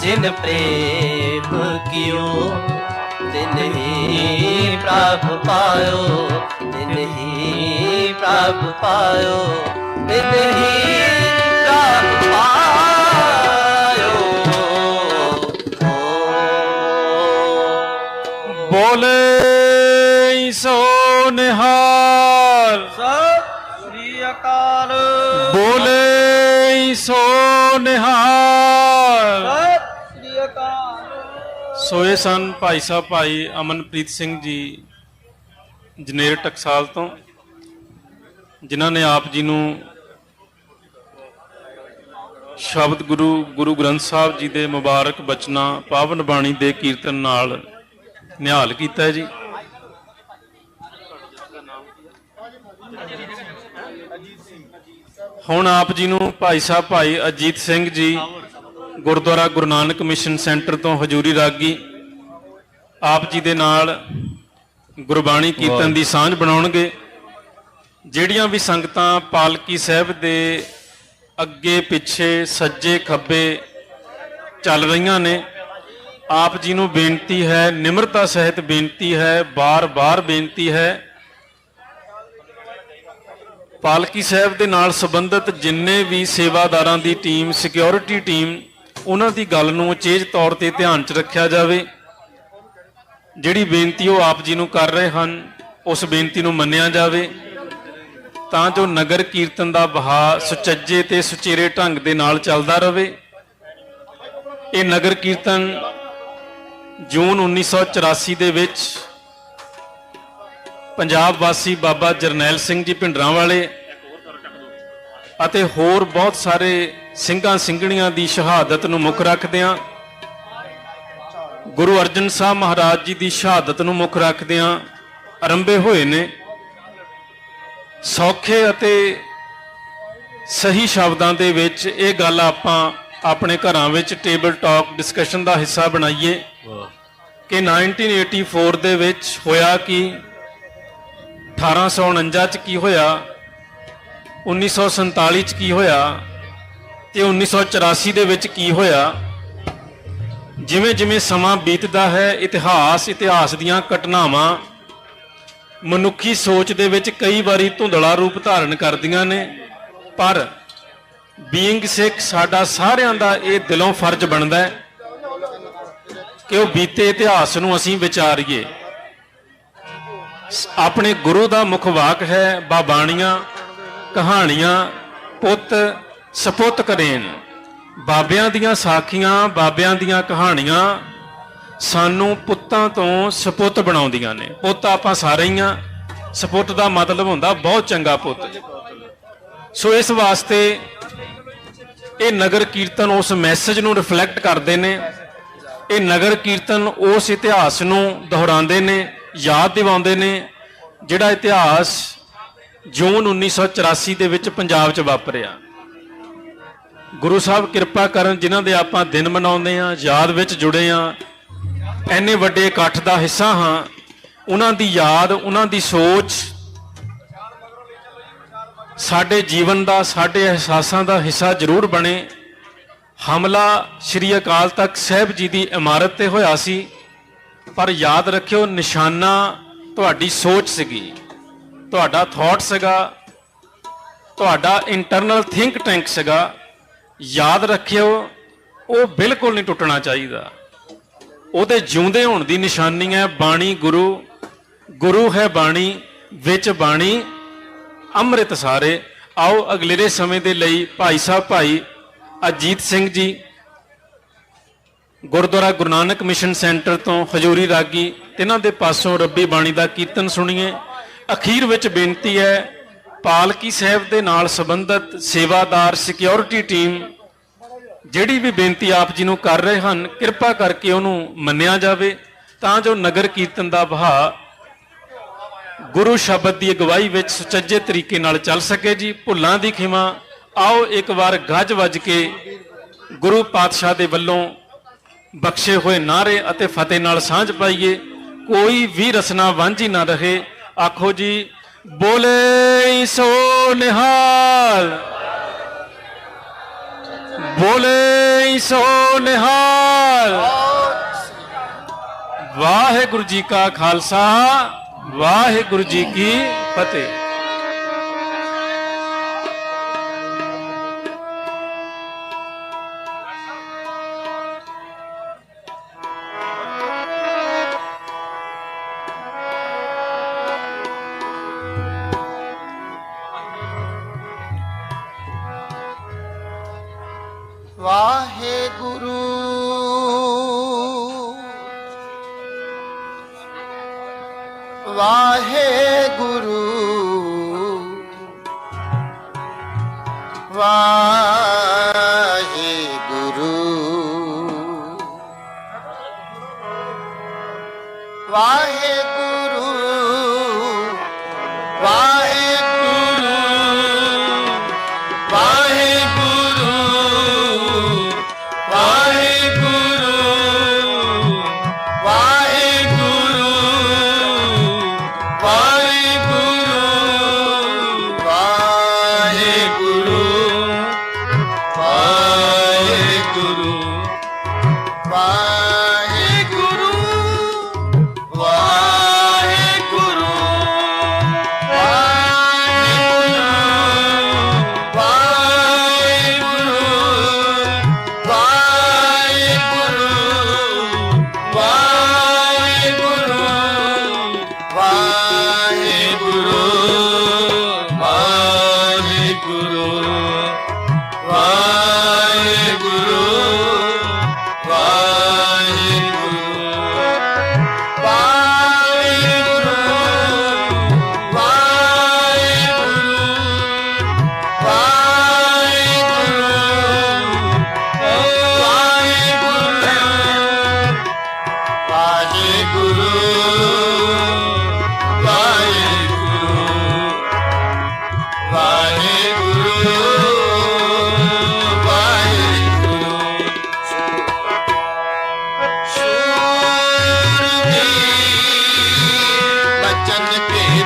जिन प्रेम कियो तिन ही प्रभ पायो तिन ही प्रभ पायो तिन ही प्रभ पायो। बोले सो निहाल सत श्री अकाल बोले सो निहाल। ਸੋਏ ਸਨ ਭਾਈ ਸਾਹਿਬ ਭਾਈ ਅਮਨਪ੍ਰੀਤ ਸਿੰਘ ਜੀ ਜਨੇਰ ਟਕਸਾਲ ਤੋਂ, ਜਿਨ੍ਹਾਂ ਨੇ ਆਪ ਜੀ ਨੂੰ ਸ਼ਬਦ ਗੁਰੂ ਗ੍ਰੰਥ ਸਾਹਿਬ ਜੀ ਦੇ ਮੁਬਾਰਕ ਬਚਨਾਂ ਪਾਵਨ ਬਾਣੀ ਦੇ ਕੀਰਤਨ ਨਾਲ ਨਿਹਾਲ ਕੀਤਾ ਜੀ। ਹੁਣ ਆਪ ਜੀ ਨੂੰ ਭਾਈ ਸਾਹਿਬ ਭਾਈ ਅਜੀਤ ਸਿੰਘ ਜੀ ਗੁਰਦੁਆਰਾ ਗੁਰੂ ਨਾਨਕ ਮਿਸ਼ਨ ਸੈਂਟਰ ਤੋਂ ਹਜ਼ੂਰੀ ਰਾਗੀ ਆਪ ਜੀ ਦੇ ਨਾਲ ਗੁਰਬਾਣੀ ਕੀਰਤਨ ਦੀ ਸਾਂਝ ਬਣਾਉਣਗੇ। ਜਿਹੜੀਆਂ ਵੀ ਸੰਗਤਾਂ ਪਾਲਕੀ ਸਾਹਿਬ ਦੇ ਅੱਗੇ ਪਿੱਛੇ ਸੱਜੇ ਖੱਬੇ ਚੱਲ ਰਹੀਆਂ ਨੇ, ਆਪ ਜੀ ਨੂੰ ਬੇਨਤੀ ਹੈ, ਨਿਮਰਤਾ ਸਹਿਤ ਬੇਨਤੀ ਹੈ, ਬਾਰ-ਬਾਰ ਬੇਨਤੀ ਹੈ, ਪਾਲਕੀ ਸਾਹਿਬ ਦੇ ਨਾਲ ਸੰਬੰਧਿਤ ਜਿੰਨੇ ਵੀ ਸੇਵਾਦਾਰਾਂ ਦੀ ਟੀਮ, ਸਿਕਿਉਰਿਟੀ ਟੀਮ, ਉਹਨਾਂ ਦੀ ਗੱਲ ਨੂੰ ਉਚੇਚ ਤੌਰ ਤੇ ਧਿਆਨ 'ਚ ਰੱਖਿਆ ਜਾਵੇ। ਜਿਹੜੀ ਬੇਨਤੀ ਉਹ ਆਪ ਜੀ ਨੂੰ ਕਰ ਰਹੇ ਹਨ ਉਸ ਬੇਨਤੀ ਨੂੰ ਮੰਨਿਆ ਜਾਵੇ, ਤਾਂ ਜੋ ਨਗਰ ਕੀਰਤਨ ਦਾ ਵਹਾਅ ਸੁਚੱਜੇ ਤੇ ਸੁਚੇਰੇ ਢੰਗ ਦੇ ਨਾਲ ਚੱਲਦਾ ਰਹੇ। ਇਹ ਨਗਰ ਕੀਰਤਨ ਜੂਨ 1984 ਦੇ ਵਿੱਚ ਪੰਜਾਬ ਵਾਸੀ ਬਾਬਾ ਜਰਨੈਲ ਸਿੰਘ ਜੀ ਭਿੰਡਰਾਂਵਾਲੇ ਅਤੇ ਹੋਰ ਬਹੁਤ ਸਾਰੇ ਸਿੰਘਾਂ ਸਿੰਘਣੀਆਂ ਦੀ ਸ਼ਹਾਦਤ ਨੂੰ ਮੁੱਖ ਰੱਖਦਿਆਂ, ਗੁਰੂ ਅਰਜਨ ਸਾਹਿਬ ਮਹਾਰਾਜ ਜੀ ਦੀ ਸ਼ਹਾਦਤ ਨੂੰ ਮੁੱਖ ਰੱਖਦਿਆਂ ਆਰੰਭੇ ਹੋਏ ਨੇ। ਸੌਖੇ ਅਤੇ ਸਹੀ ਸ਼ਬਦਾਂ ਦੇ ਵਿੱਚ ਇਹ ਗੱਲ ਆਪਾਂ ਆਪਣੇ ਘਰਾਂ ਵਿੱਚ ਟੇਬਲ ਟਾਕ ਡਿਸਕਸ਼ਨ ਦਾ ਹਿੱਸਾ ਬਣਾਈਏ ਕਿ 1984 ਦੇ ਵਿੱਚ ਹੋਇਆ ਕਿ 1849 ਚ ਕੀ ਹੋਇਆ, 1947 ਚ ਕੀ ਹੋਇਆ ਤੇ 1984 ਦੇ ਵਿੱਚ ਕੀ ਹੋਇਆ। ਜਿਵੇਂ ਜਿਵੇਂ ਸਮਾਂ ਬੀਤਦਾ ਹੈ ਇਤਿਹਾਸ ਦੀਆਂ ਘਟਨਾਵਾਂ ਮਨੁੱਖੀ ਸੋਚ ਦੇ ਵਿੱਚ ਕਈ ਵਾਰੀ ਧੁੰਦਲਾ ਰੂਪ ਧਾਰਨ ਕਰਦੀਆਂ ਨੇ, ਪਰ ਬੀਇੰਗ ਸਿੱਖ ਸਾਡਾ ਸਾਰਿਆਂ ਦਾ ਇਹ ਦਿਲੋਂ ਫਰਜ਼ ਬਣਦਾ ਹੈ ਕਿ ਉਹ ਬੀਤੇ ਇਤਿਹਾਸ ਨੂੰ ਅਸੀਂ ਵਿਚਾਰੀਏ। ਆਪਣੇ ਗੁਰੂ ਦਾ ਮੁੱਖ ਵਾਕ ਹੈ, ਬਾਬਾਣੀਆਂ ਕਹਾਣੀਆਂ ਪੁੱਤ ਸਪੁੱਤ ਕਰੇਨ। ਬਾਬਿਆਂ ਦੀਆਂ ਸਾਖੀਆਂ, ਬਾਬਿਆਂ ਦੀਆਂ ਕਹਾਣੀਆਂ ਸਾਨੂੰ ਪੁੱਤਾਂ ਤੋਂ ਸਪੁੱਤ ਬਣਾਉਂਦੀਆਂ ਨੇ। ਪੁੱਤ ਆਪਾਂ ਸਾਰੇ ਹੀ ਆ, ਸਪੁੱਤ ਦਾ ਮਤਲਬ ਹੁੰਦਾ ਬਹੁਤ ਚੰਗਾ ਪੁੱਤ। ਸੋ ਇਸ ਵਾਸਤੇ ਇਹ ਨਗਰ ਕੀਰਤਨ ਉਸ ਮੈਸੇਜ ਨੂੰ ਰਿਫਲੈਕਟ ਕਰਦੇ ਨੇ। ਇਹ ਨਗਰ ਕੀਰਤਨ ਉਸ ਇਤਿਹਾਸ ਨੂੰ ਦੁਹਰਾਉਂਦੇ ਨੇ, ਯਾਦ ਦਿਵਾਉਂਦੇ ਨੇ, ਜਿਹੜਾ ਇਤਿਹਾਸ ਜੂਨ 1984 ਦੇ ਵਿੱਚ ਪੰਜਾਬ 'ਚ ਵਾਪਰਿਆ। ਗੁਰੂ ਸਾਹਿਬ ਕਿਰਪਾ ਕਰਨ, ਜਿਨ੍ਹਾਂ ਦੇ ਆਪਾਂ ਦਿਨ ਮਨਾਉਂਦੇ ਹਾਂ, ਯਾਦ ਵਿੱਚ ਜੁੜੇ ਹਾਂ, ਇੰਨੇ ਵੱਡੇ ਇਕੱਠ ਦਾ ਹਿੱਸਾ ਹਾਂ। ਉਹਨਾਂ ਦੀ ਯਾਦ, ਉਹਨਾਂ ਦੀ ਸੋਚ ਸਾਡੇ ਜੀਵਨ ਦਾ, ਸਾਡੇ ਅਹਿਸਾਸਾਂ ਦਾ ਹਿੱਸਾ ਜ਼ਰੂਰ ਬਣੇ। ਹਮਲਾ ਸ਼੍ਰੀ ਅਕਾਲ ਤਖਤ ਸਾਹਿਬ ਜੀ ਦੀ ਇਮਾਰਤ ਤੇ ਹੋਇਆ ਸੀ, ਪਰ ਯਾਦ ਰੱਖਿਓ ਨਿਸ਼ਾਨਾ ਤੁਹਾਡੀ ਸੋਚ ਸੀਗੀ, ਤੁਹਾਡਾ ਥਾਟ ਸੀਗਾ, ਤੁਹਾਡਾ ਇੰਟਰਨਲ ਥਿੰਕ ਟੈਂਕ ਸੀਗਾ। ਯਾਦ ਰੱਖਿਓ ਉਹ ਬਿਲਕੁਲ ਨਹੀਂ ਟੁੱਟਣਾ ਚਾਹੀਦਾ। ਉਹਦੇ ਜਿਉਂਦੇ ਹੋਣ ਦੀ ਨਿਸ਼ਾਨੀ ਹੈ ਬਾਣੀ ਗੁਰੂ, ਗੁਰੂ ਹੈ ਬਾਣੀ, ਵਿੱਚ ਬਾਣੀ ਅੰਮ੍ਰਿਤ ਸਾਰੇ। ਆਓ ਅਗਲੇਰੇ ਸਮੇਂ ਦੇ ਲਈ ਭਾਈ ਸਾਹਿਬ ਭਾਈ ਅਜੀਤ ਸਿੰਘ ਜੀ ਗੁਰਦੁਆਰਾ ਗੁਰੂ ਨਾਨਕ ਮਿਸ਼ਨ ਸੈਂਟਰ ਤੋਂ ਹਜ਼ੂਰੀ ਰਾਗੀ, ਇਹਨਾਂ ਦੇ ਪਾਸੋਂ ਰੱਬੀ ਬਾਣੀ ਦਾ ਕੀਰਤਨ ਸੁਣੀਏ। ਅਖੀਰ ਵਿੱਚ ਬੇਨਤੀ ਹੈ, ਪਾਲਕੀ ਸਾਹਿਬ ਦੇ ਨਾਲ ਸੰਬੰਧਿਤ ਸੇਵਾਦਾਰ, ਸਿਕਿਉਰਿਟੀ ਟੀਮ ਜਿਹੜੀ ਵੀ ਬੇਨਤੀ ਆਪ ਜੀ ਨੂੰ ਕਰ ਰਹੇ ਹਨ, ਕਿਰਪਾ ਕਰਕੇ ਉਹਨੂੰ ਮੰਨਿਆ ਜਾਵੇ ਤਾਂ ਜੋ ਨਗਰ ਕੀਰਤਨ ਦਾ ਵਹਾਅ ਗੁਰੂ ਸ਼ਬਦ ਦੀ ਅਗਵਾਈ ਵਿੱਚ ਸੁਚੱਜੇ ਤਰੀਕੇ ਨਾਲ ਚੱਲ ਸਕੇ ਜੀ। ਭੁੱਲਾਂ ਦੀ ਖਿਮਾ। ਆਓ ਇੱਕ ਵਾਰ ਗੱਜ ਵੱਜ ਕੇ ਗੁਰੂ ਪਾਤਸ਼ਾਹ ਦੇ ਵੱਲੋਂ ਬਖਸ਼ੇ ਹੋਏ ਨਾਅਰੇ ਅਤੇ ਫਤਿਹ ਨਾਲ ਸਾਂਝ ਪਾਈਏ। ਕੋਈ ਵੀ ਰਸਨਾ ਵਾਂਝੀ ਨਾ ਰਹੇ। ਆਖੋ ਜੀ, ਬੋਲੇ ਸੋ ਨਿਹਾਲ, ਬੋਲੇ ਸੋ ਨਿਹਾਲ। ਵਾਹਿਗੁਰੂ ਜੀ ਕਾ ਖਾਲਸਾ, ਵਾਹਿਗੁਰੂ ਜੀ ਕੀ ਫਤਿਹ। ਵਾਹਿਗੁਰੂ ਵਾਹਿਗੁਰੂ ਵਾਹਿਗੁਰੂ ਵਾਹਿਗੁਰੂ ਵਾਹਿਗੁਰੂ ਵਾਹਿਗੁਰੂ ਵਾਹਿਗੁਰੂ ਵਾਹਿਗੁਰੂ ਵਾਹਿਗੁਰੂ ਵਾਹਿਗੁਰੂ ਵਾਹਿਗੁਰੂ ਵਾਹਿਗੁਰੂ ਵਾਹਿਗੁਰੂ ਵਾਹਿਗੁਰੂ ਵਾਹਿਗੁਰੂ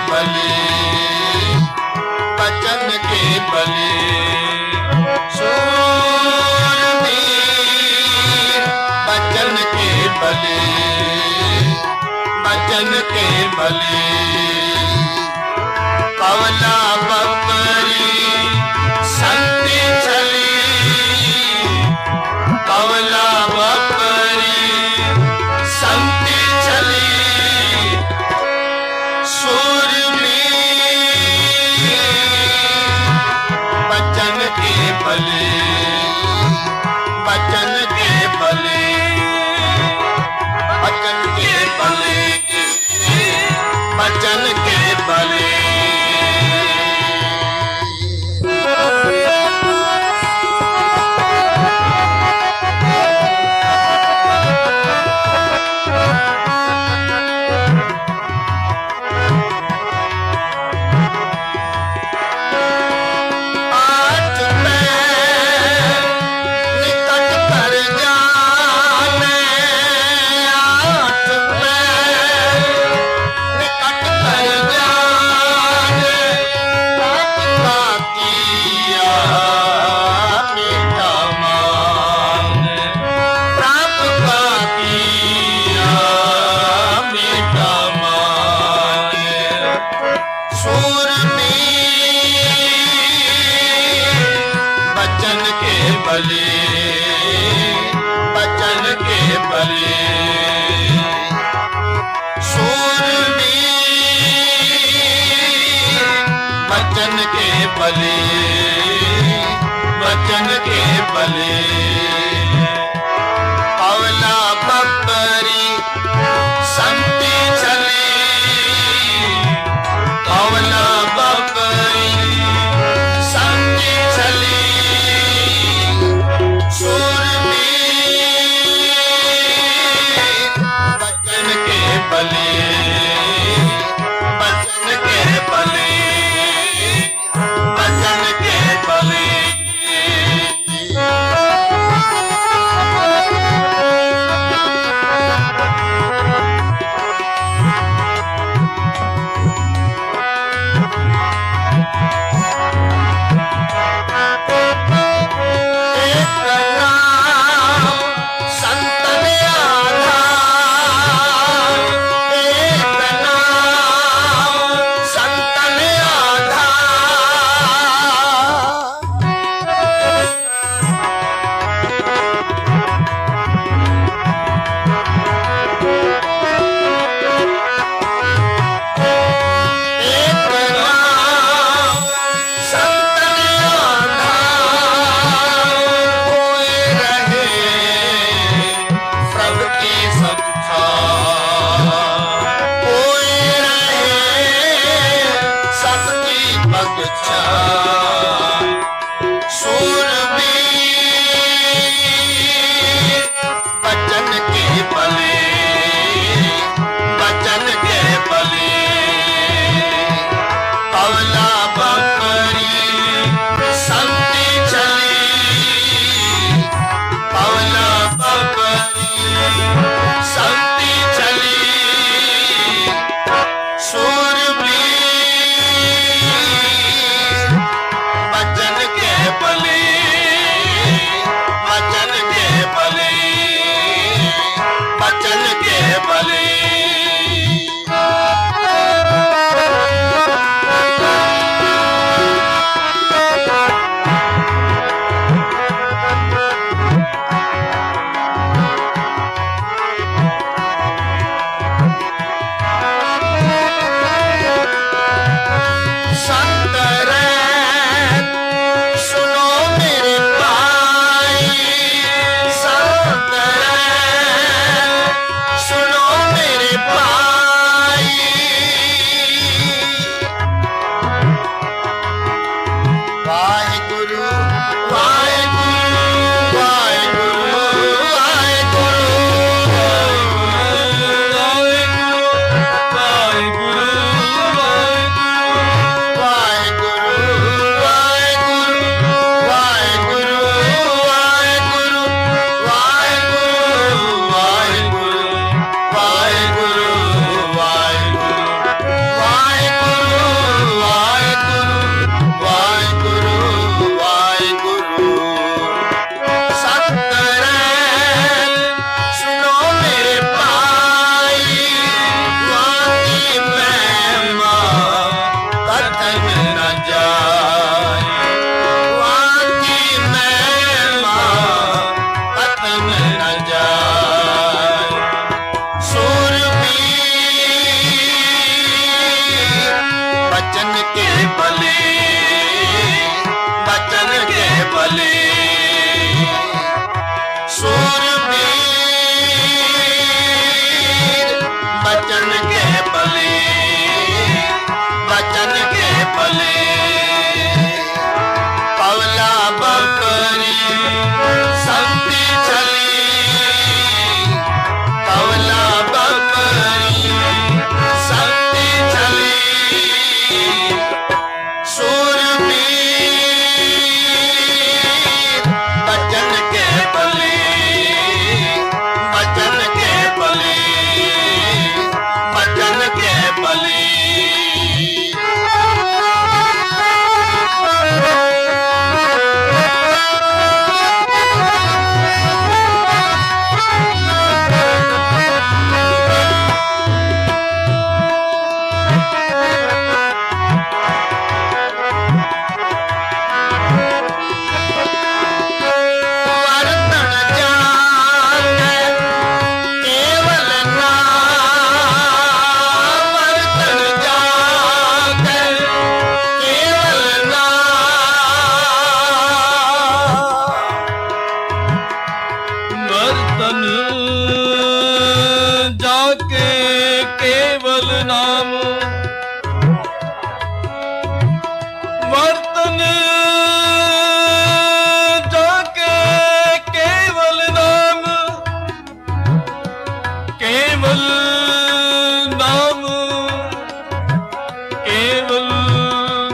बले बचन के बले शूरवीर बचन के बले बचन के बले पवला बकरी संति चली पवला बकरी संति चली बचन के बले बचन के बले बचन के बले बचन के बले बचन के बले बचन के बले शूरवीर बचन के बले बचन के बले पवला बकरी संति चली पवला बकरी संति चली बचन के बले बचन के बले बचन के बले ਕੇਵਲ ਨਾਮ ਕੇਵਲ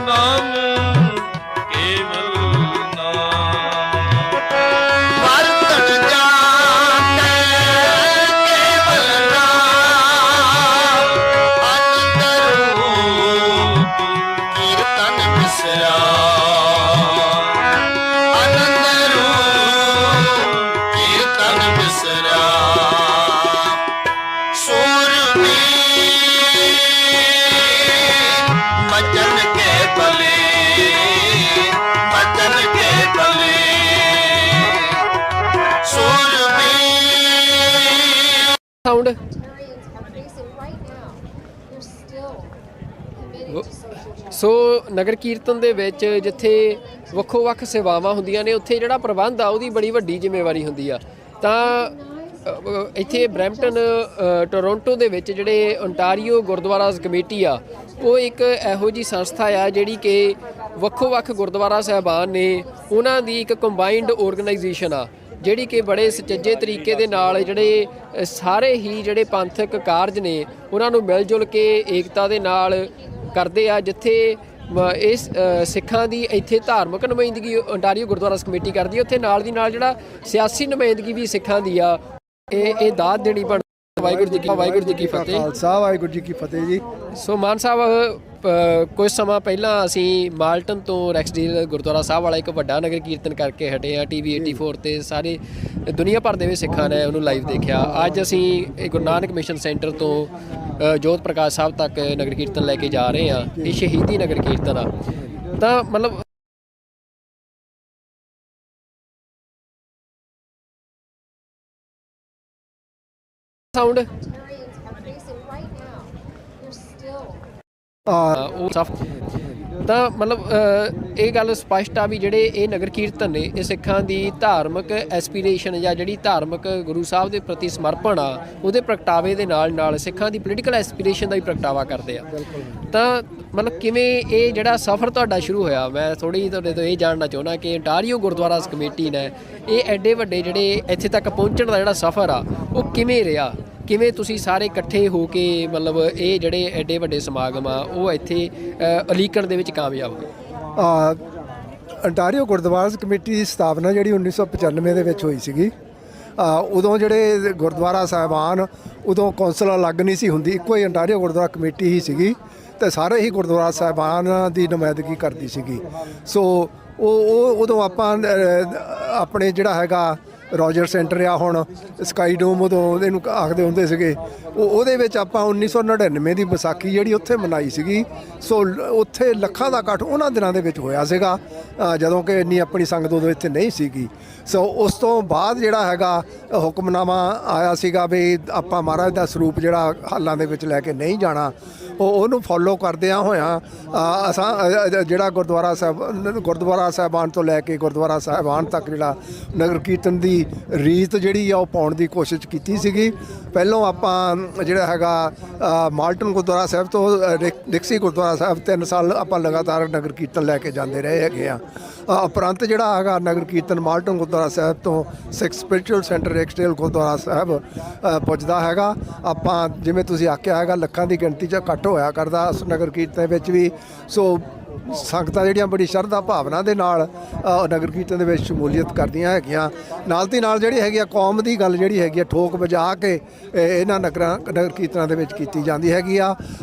ਨਾਮ ਕੇਵਲ ਨਾਮ ਵਰਤਨ ਜਾਣੈ ਕੇਵਲ ਨਾਮ ਅੰਦਰ ਰੂਪ ਕੀਰਤਨ ਬਿਸਰਾ ਆਨੰਦ ਰੂਪ ਕੀਰਤਨ ਬਿਸਰਾ ਸੂਰਮੀ ਮਜਨ ਕੇ ਬਲੇ ਮਜਨ ਕੇ ਬਲੇ ਸੂਰਮੀ ਸਾਊਂਡ ਸੋ ਨਗਰ ਕੀਰਤਨ ਦੇ ਵਿੱਚ ਜਿੱਥੇ ਵੱਖੋ ਵੱਖ ਸੇਵਾਵਾਂ ਹੁੰਦੀਆਂ ਨੇ ਉੱਥੇ ਜਿਹੜਾ ਪ੍ਰਬੰਧ ਆ ਉਹਦੀ ਬੜੀ ਵੱਡੀ ਜ਼ਿੰਮੇਵਾਰੀ ਹੁੰਦੀ ਆ। ਤਾਂ ਇੱਥੇ ਬਰੈਂਪਟਨ ਟੋਰਾਂਟੋ ਦੇ ਵਿੱਚ ਜਿਹੜੇ ਓਨਟਾਰੀਓ ਗੁਰਦੁਆਰਾਜ਼ ਕਮੇਟੀ ਆ ਉਹ ਇੱਕ ਇਹੋ ਜੀ ਸੰਸਥਾ ਆ ਜਿਹੜੀ ਕਿ ਵੱਖੋ ਵੱਖ ਗੁਰਦੁਆਰਾ ਸਾਹਿਬਾਨ ਨੇ ਉਹਨਾਂ ਦੀ ਇੱਕ ਕੰਬਾਈਨਡ ਆਰਗੇਨਾਈਜੇਸ਼ਨ ਆ ਜਿਹੜੀ ਕਿ ਬੜੇ ਸੁਚੱਜੇ ਤਰੀਕੇ ਦੇ ਨਾਲ ਜਿਹੜੇ ਸਾਰੇ ਹੀ ਜਿਹੜੇ ਪੰਥਕ ਕਾਰਜ ਨੇ ਉਹਨਾਂ ਨੂੰ ਮਿਲ ਜੁਲ ਕੇ ਏਕਤਾ ਦੇ ਨਾਲ ਕਰਦੇ ਆ। ਜਿੱਥੇ ਇਸ ਸਿੱਖਾਂ ਦੀ ਇੱਥੇ ਧਾਰਮਿਕ ਨੁਮਾਇੰਦਗੀ ਓਨਟਾਰੀਓ ਗੁਰਦੁਆਰਾ ਕਮੇਟੀ ਕਰਦੀ ਹੈ, ਉੱਥੇ ਨਾਲ ਦੀ ਨਾਲ ਜਿਹੜਾ ਸਿਆਸੀ ਨੁਮਾਇੰਦਗੀ ਵੀ ਸਿੱਖਾਂ ਦੀ ਆ ਇਹ ਦਾਤ ਦੇਣੀ ਬਣ। ਵਾਹਿਗੁਰੂ ਜੀ ਕੀ ਫਤਿਹ। ਖਾਲਸਾ ਵਾਹਿਗੁਰੂ ਜੀ ਕੀ ਫਤਿਹ ਜੀ। ਸੋ ਮਾਨ ਸਾਹਿਬ ਕੁਝ ਸਮਾਂ ਪਹਿਲਾਂ ਅਸੀਂ ਮਾਲਟਨ ਤੋਂ ਰੈਕਸਡੀਲ ਗੁਰਦੁਆਰਾ ਸਾਹਿਬ ਵਾਲਾ ਇੱਕ ਵੱਡਾ ਨਗਰ ਕੀਰਤਨ ਕਰਕੇ ਹਟੇ ਆ TV 84 ਤੇ ਸਾਰੇ ਦੁਨੀਆ ਭਰ ਦੇ ਵਿੱਚ ਸਿੱਖਾਂ ਨੇ ਉਹਨੂੰ ਲਾਈਵ ਦੇਖਿਆ। ਅੱਜ ਅਸੀਂ ਗੁਰੂ ਨਾਨਕ ਮਿਸ਼ਨ ਸੈਂਟਰ ਤੋਂ ਜੋਤ ਪ੍ਰਕਾਸ਼ ਸਾਹਿਬ ਤੱਕ ਨਗਰ ਕੀਰਤਨ ਲੈ ਕੇ ਜਾ ਰਹੇ ਆ। ਇਹ ਸ਼ਹੀਦੀ ਨਗਰ ਕੀਰਤਨ ਆ। ਤਾਂ ਮਤਲਬ ਸਾਊਂਡ ਉਹ ਸਾਫ ਤਾਂ ਮਤਲਬ ਇਹ ਗੱਲ ਸਪਸ਼ਟ ਆ ਵੀ ਜਿਹੜੇ ਇਹ ਨਗਰ ਕੀਰਤਨ ਨੇ ਇਹ ਸਿੱਖਾਂ ਦੀ ਧਾਰਮਿਕ ਐਸਪੀਰੇਸ਼ਨ ਜਾਂ ਜਿਹੜੀ ਧਾਰਮਿਕ ਗੁਰੂ ਸਾਹਿਬ ਦੇ ਪ੍ਰਤੀ ਸਮਰਪਣ ਆ ਉਹਦੇ ਪ੍ਰਗਟਾਵੇ ਦੇ ਨਾਲ ਨਾਲ ਸਿੱਖਾਂ ਦੀ ਪੋਲੀਟੀਕਲ ਐਸਪੀਰੇਸ਼ਨ ਦਾ ਵੀ ਪ੍ਰਗਟਾਵਾ ਕਰਦੇ ਆ। ਤਾਂ ਮਤਲਬ ਕਿਵੇਂ ਇਹ ਜਿਹੜਾ ਸਫ਼ਰ ਤੁਹਾਡਾ ਸ਼ੁਰੂ ਹੋਇਆ, ਮੈਂ ਥੋੜ੍ਹੀ ਤੁਹਾਡੇ ਤੋਂ ਇਹ ਜਾਣਨਾ ਚਾਹੁੰਦਾ ਕਿ ਓਨਟਾਰੀਓ ਗੁਰਦੁਆਰਾ ਕਮੇਟੀ ਨੇ ਇਹ ਐਡੇ ਵੱਡੇ ਜਿਹੜੇ ਇੱਥੇ ਤੱਕ ਪਹੁੰਚਣ ਦਾ ਜਿਹੜਾ ਸਫ਼ਰ ਆ ਉਹ ਕਿਵੇਂ ਰਿਹਾ, ਕਿਵੇਂ ਤੁਸੀਂ ਸਾਰੇ ਇਕੱਠੇ ਹੋ ਕੇ ਮਤਲਬ ਇਹ ਜਿਹੜੇ ਐਡੇ ਵੱਡੇ ਸਮਾਗਮ ਆ ਉਹ ਇੱਥੇ ਉਲੀਕਣ ਦੇ ਵਿੱਚ ਕਾਮਯਾਬ ਹੋਏ? ਓਨਟਾਰੀਓ ਗੁਰਦੁਆਰਾ ਕਮੇਟੀ ਦੀ ਸਥਾਪਨਾ ਜਿਹੜੀ 1995 ਦੇ ਵਿੱਚ ਹੋਈ ਸੀਗੀ। ਉਦੋਂ ਜਿਹੜੇ ਗੁਰਦੁਆਰਾ ਸਾਹਿਬਾਨ ਉਦੋਂ ਕੌਂਸਲ ਅਲੱਗ ਨਹੀਂ ਸੀ ਹੁੰਦੀ, ਇੱਕੋ ਹੀ ਓਨਟਾਰੀਓ ਗੁਰਦੁਆਰਾ ਕਮੇਟੀ ਹੀ ਸੀਗੀ ਤੇ ਸਾਰੇ ਹੀ ਗੁਰਦੁਆਰਾ ਸਾਹਿਬਾਨ ਦੀ ਨੁਮਾਇੰਦਗੀ ਕਰਦੀ ਸੀਗੀ। ਸੋ ਉਹ ਉਦੋਂ ਆਪਾਂ ਆਪਣੇ ਜਿਹੜਾ ਹੈਗਾ ਰੋਜਰ ਸੈਂਟਰ ਆ ਹੁਣ ਸਕਾਈ ਡੋਮ ਉਦੋਂ ਇਹਨੂੰ ਆਖਦੇ ਹੁੰਦੇ ਸੀਗੇ, ਉਹਦੇ ਵਿੱਚ ਆਪਾਂ 1999 ਦੀ ਵਿਸਾਖੀ ਜਿਹੜੀ ਉੱਥੇ ਮਨਾਈ ਸੀਗੀ। ਸੋ ਉੱਥੇ ਲੱਖਾਂ ਦਾ ਇਕੱਠ ਉਹਨਾਂ ਦਿਨਾਂ ਦੇ ਵਿੱਚ ਹੋਇਆ ਸੀਗਾ ਜਦੋਂ ਕਿ ਇੰਨੀ ਆਪਣੀ ਸੰਗਤ ਉਦੋਂ ਇੱਥੇ ਨਹੀਂ ਸੀਗੀ। ਸੋ ਉਸ ਤੋਂ ਬਾਅਦ ਜਿਹੜਾ ਹੈਗਾ ਹੁਕਮਨਾਮਾ ਆਇਆ ਸੀਗਾ ਵੀ ਆਪਾਂ ਮਹਾਰਾਜ ਦਾ ਸਰੂਪ ਜਿਹੜਾ ਹਾਲਾਂ ਦੇ ਵਿੱਚ ਲੈ ਕੇ ਨਹੀਂ ਜਾਣਾ, ਉਹਨੂੰ ਫੋਲੋ ਕਰਦਿਆਂ ਹੋਇਆਂ ਅਸਾਂ ਜਿਹੜਾ ਗੁਰਦੁਆਰਾ ਸਾਹਿਬਾਨ ਤੋਂ ਲੈ ਕੇ ਗੁਰਦੁਆਰਾ ਸਾਹਿਬਾਨ ਤੱਕ ਜਿਹੜਾ ਨਗਰ ਕੀਰਤਨ ਦੀ ਰੀਤ ਜਿਹੜੀ ਆ ਉਹ ਪਾਉਣ ਦੀ ਕੋਸ਼ਿਸ਼ ਕੀਤੀ ਸੀਗੀ। ਪਹਿਲੋਂ ਆਪਾਂ ਜਿਹੜਾ ਹੈਗਾ ਮਾਲਟਨ ਗੁਰਦੁਆਰਾ ਸਾਹਿਬ ਤੋਂ ਡਿਕਸੀ ਗੁਰਦੁਆਰਾ ਸਾਹਿਬ 3 ਸਾਲ ਆਪਾਂ ਲਗਾਤਾਰ ਨਗਰ ਕੀਰਤਨ ਲੈ ਕੇ ਜਾਂਦੇ ਰਹੇ ਹੈਗੇ ਆ। ਉਪਰੰਤ ਜਿਹੜਾ ਹੈਗਾ ਨਗਰ ਕੀਰਤਨ ਮਾਲਟਨ ਗੁਰਦੁਆਰਾ ਸਾਹਿਬ ਤੋਂ ਸਿੱਖ ਸਪਿਰਿਚੁਅਲ ਸੈਂਟਰ ਰੈਕਸਡੇਲ ਗੁਰਦੁਆਰਾ ਸਾਹਿਬ ਪੁੱਜਦਾ ਹੈਗਾ। ਆਪਾਂ ਜਿਵੇਂ ਤੁਸੀਂ ਆਖਿਆ ਹੈਗਾ ਲੱਖਾਂ ਦੀ ਗਿਣਤੀ 'ਚ ਇਕੱਠ ਹੋਇਆ ਕਰਦਾ ਉਸ ਨਗਰ ਕੀਰਤਨ ਵਿੱਚ ਵੀ। ਸੋ ਸੰਗਤਾਂ ਜਿਹੜੀਆਂ ਬੜੀ ਸ਼ਰਧਾ ਭਾਵਨਾ ਦੇ ਨਾਲ ਨਗਰ ਕੀਰਤਨ ਦੇ ਵਿੱਚ ਸ਼ਮੂਲੀਅਤ ਕਰਦੀਆਂ ਹੈਗੀਆਂ। ਨਾਲ ਦੀ ਨਾਲ ਜਿਹੜੀ ਹੈਗੀ ਆ ਕੌਮ ਦੀ ਗੱਲ ਜਿਹੜੀ ਹੈਗੀ ਆ ਠੋਕ ਵਜਾ ਕੇ ਇਹਨਾਂ ਨਗਰ ਕੀਰਤਨਾਂ ਦੇ ਵਿੱਚ ਕੀਤੀ ਜਾਂਦੀ ਹੈਗੀ ਆ।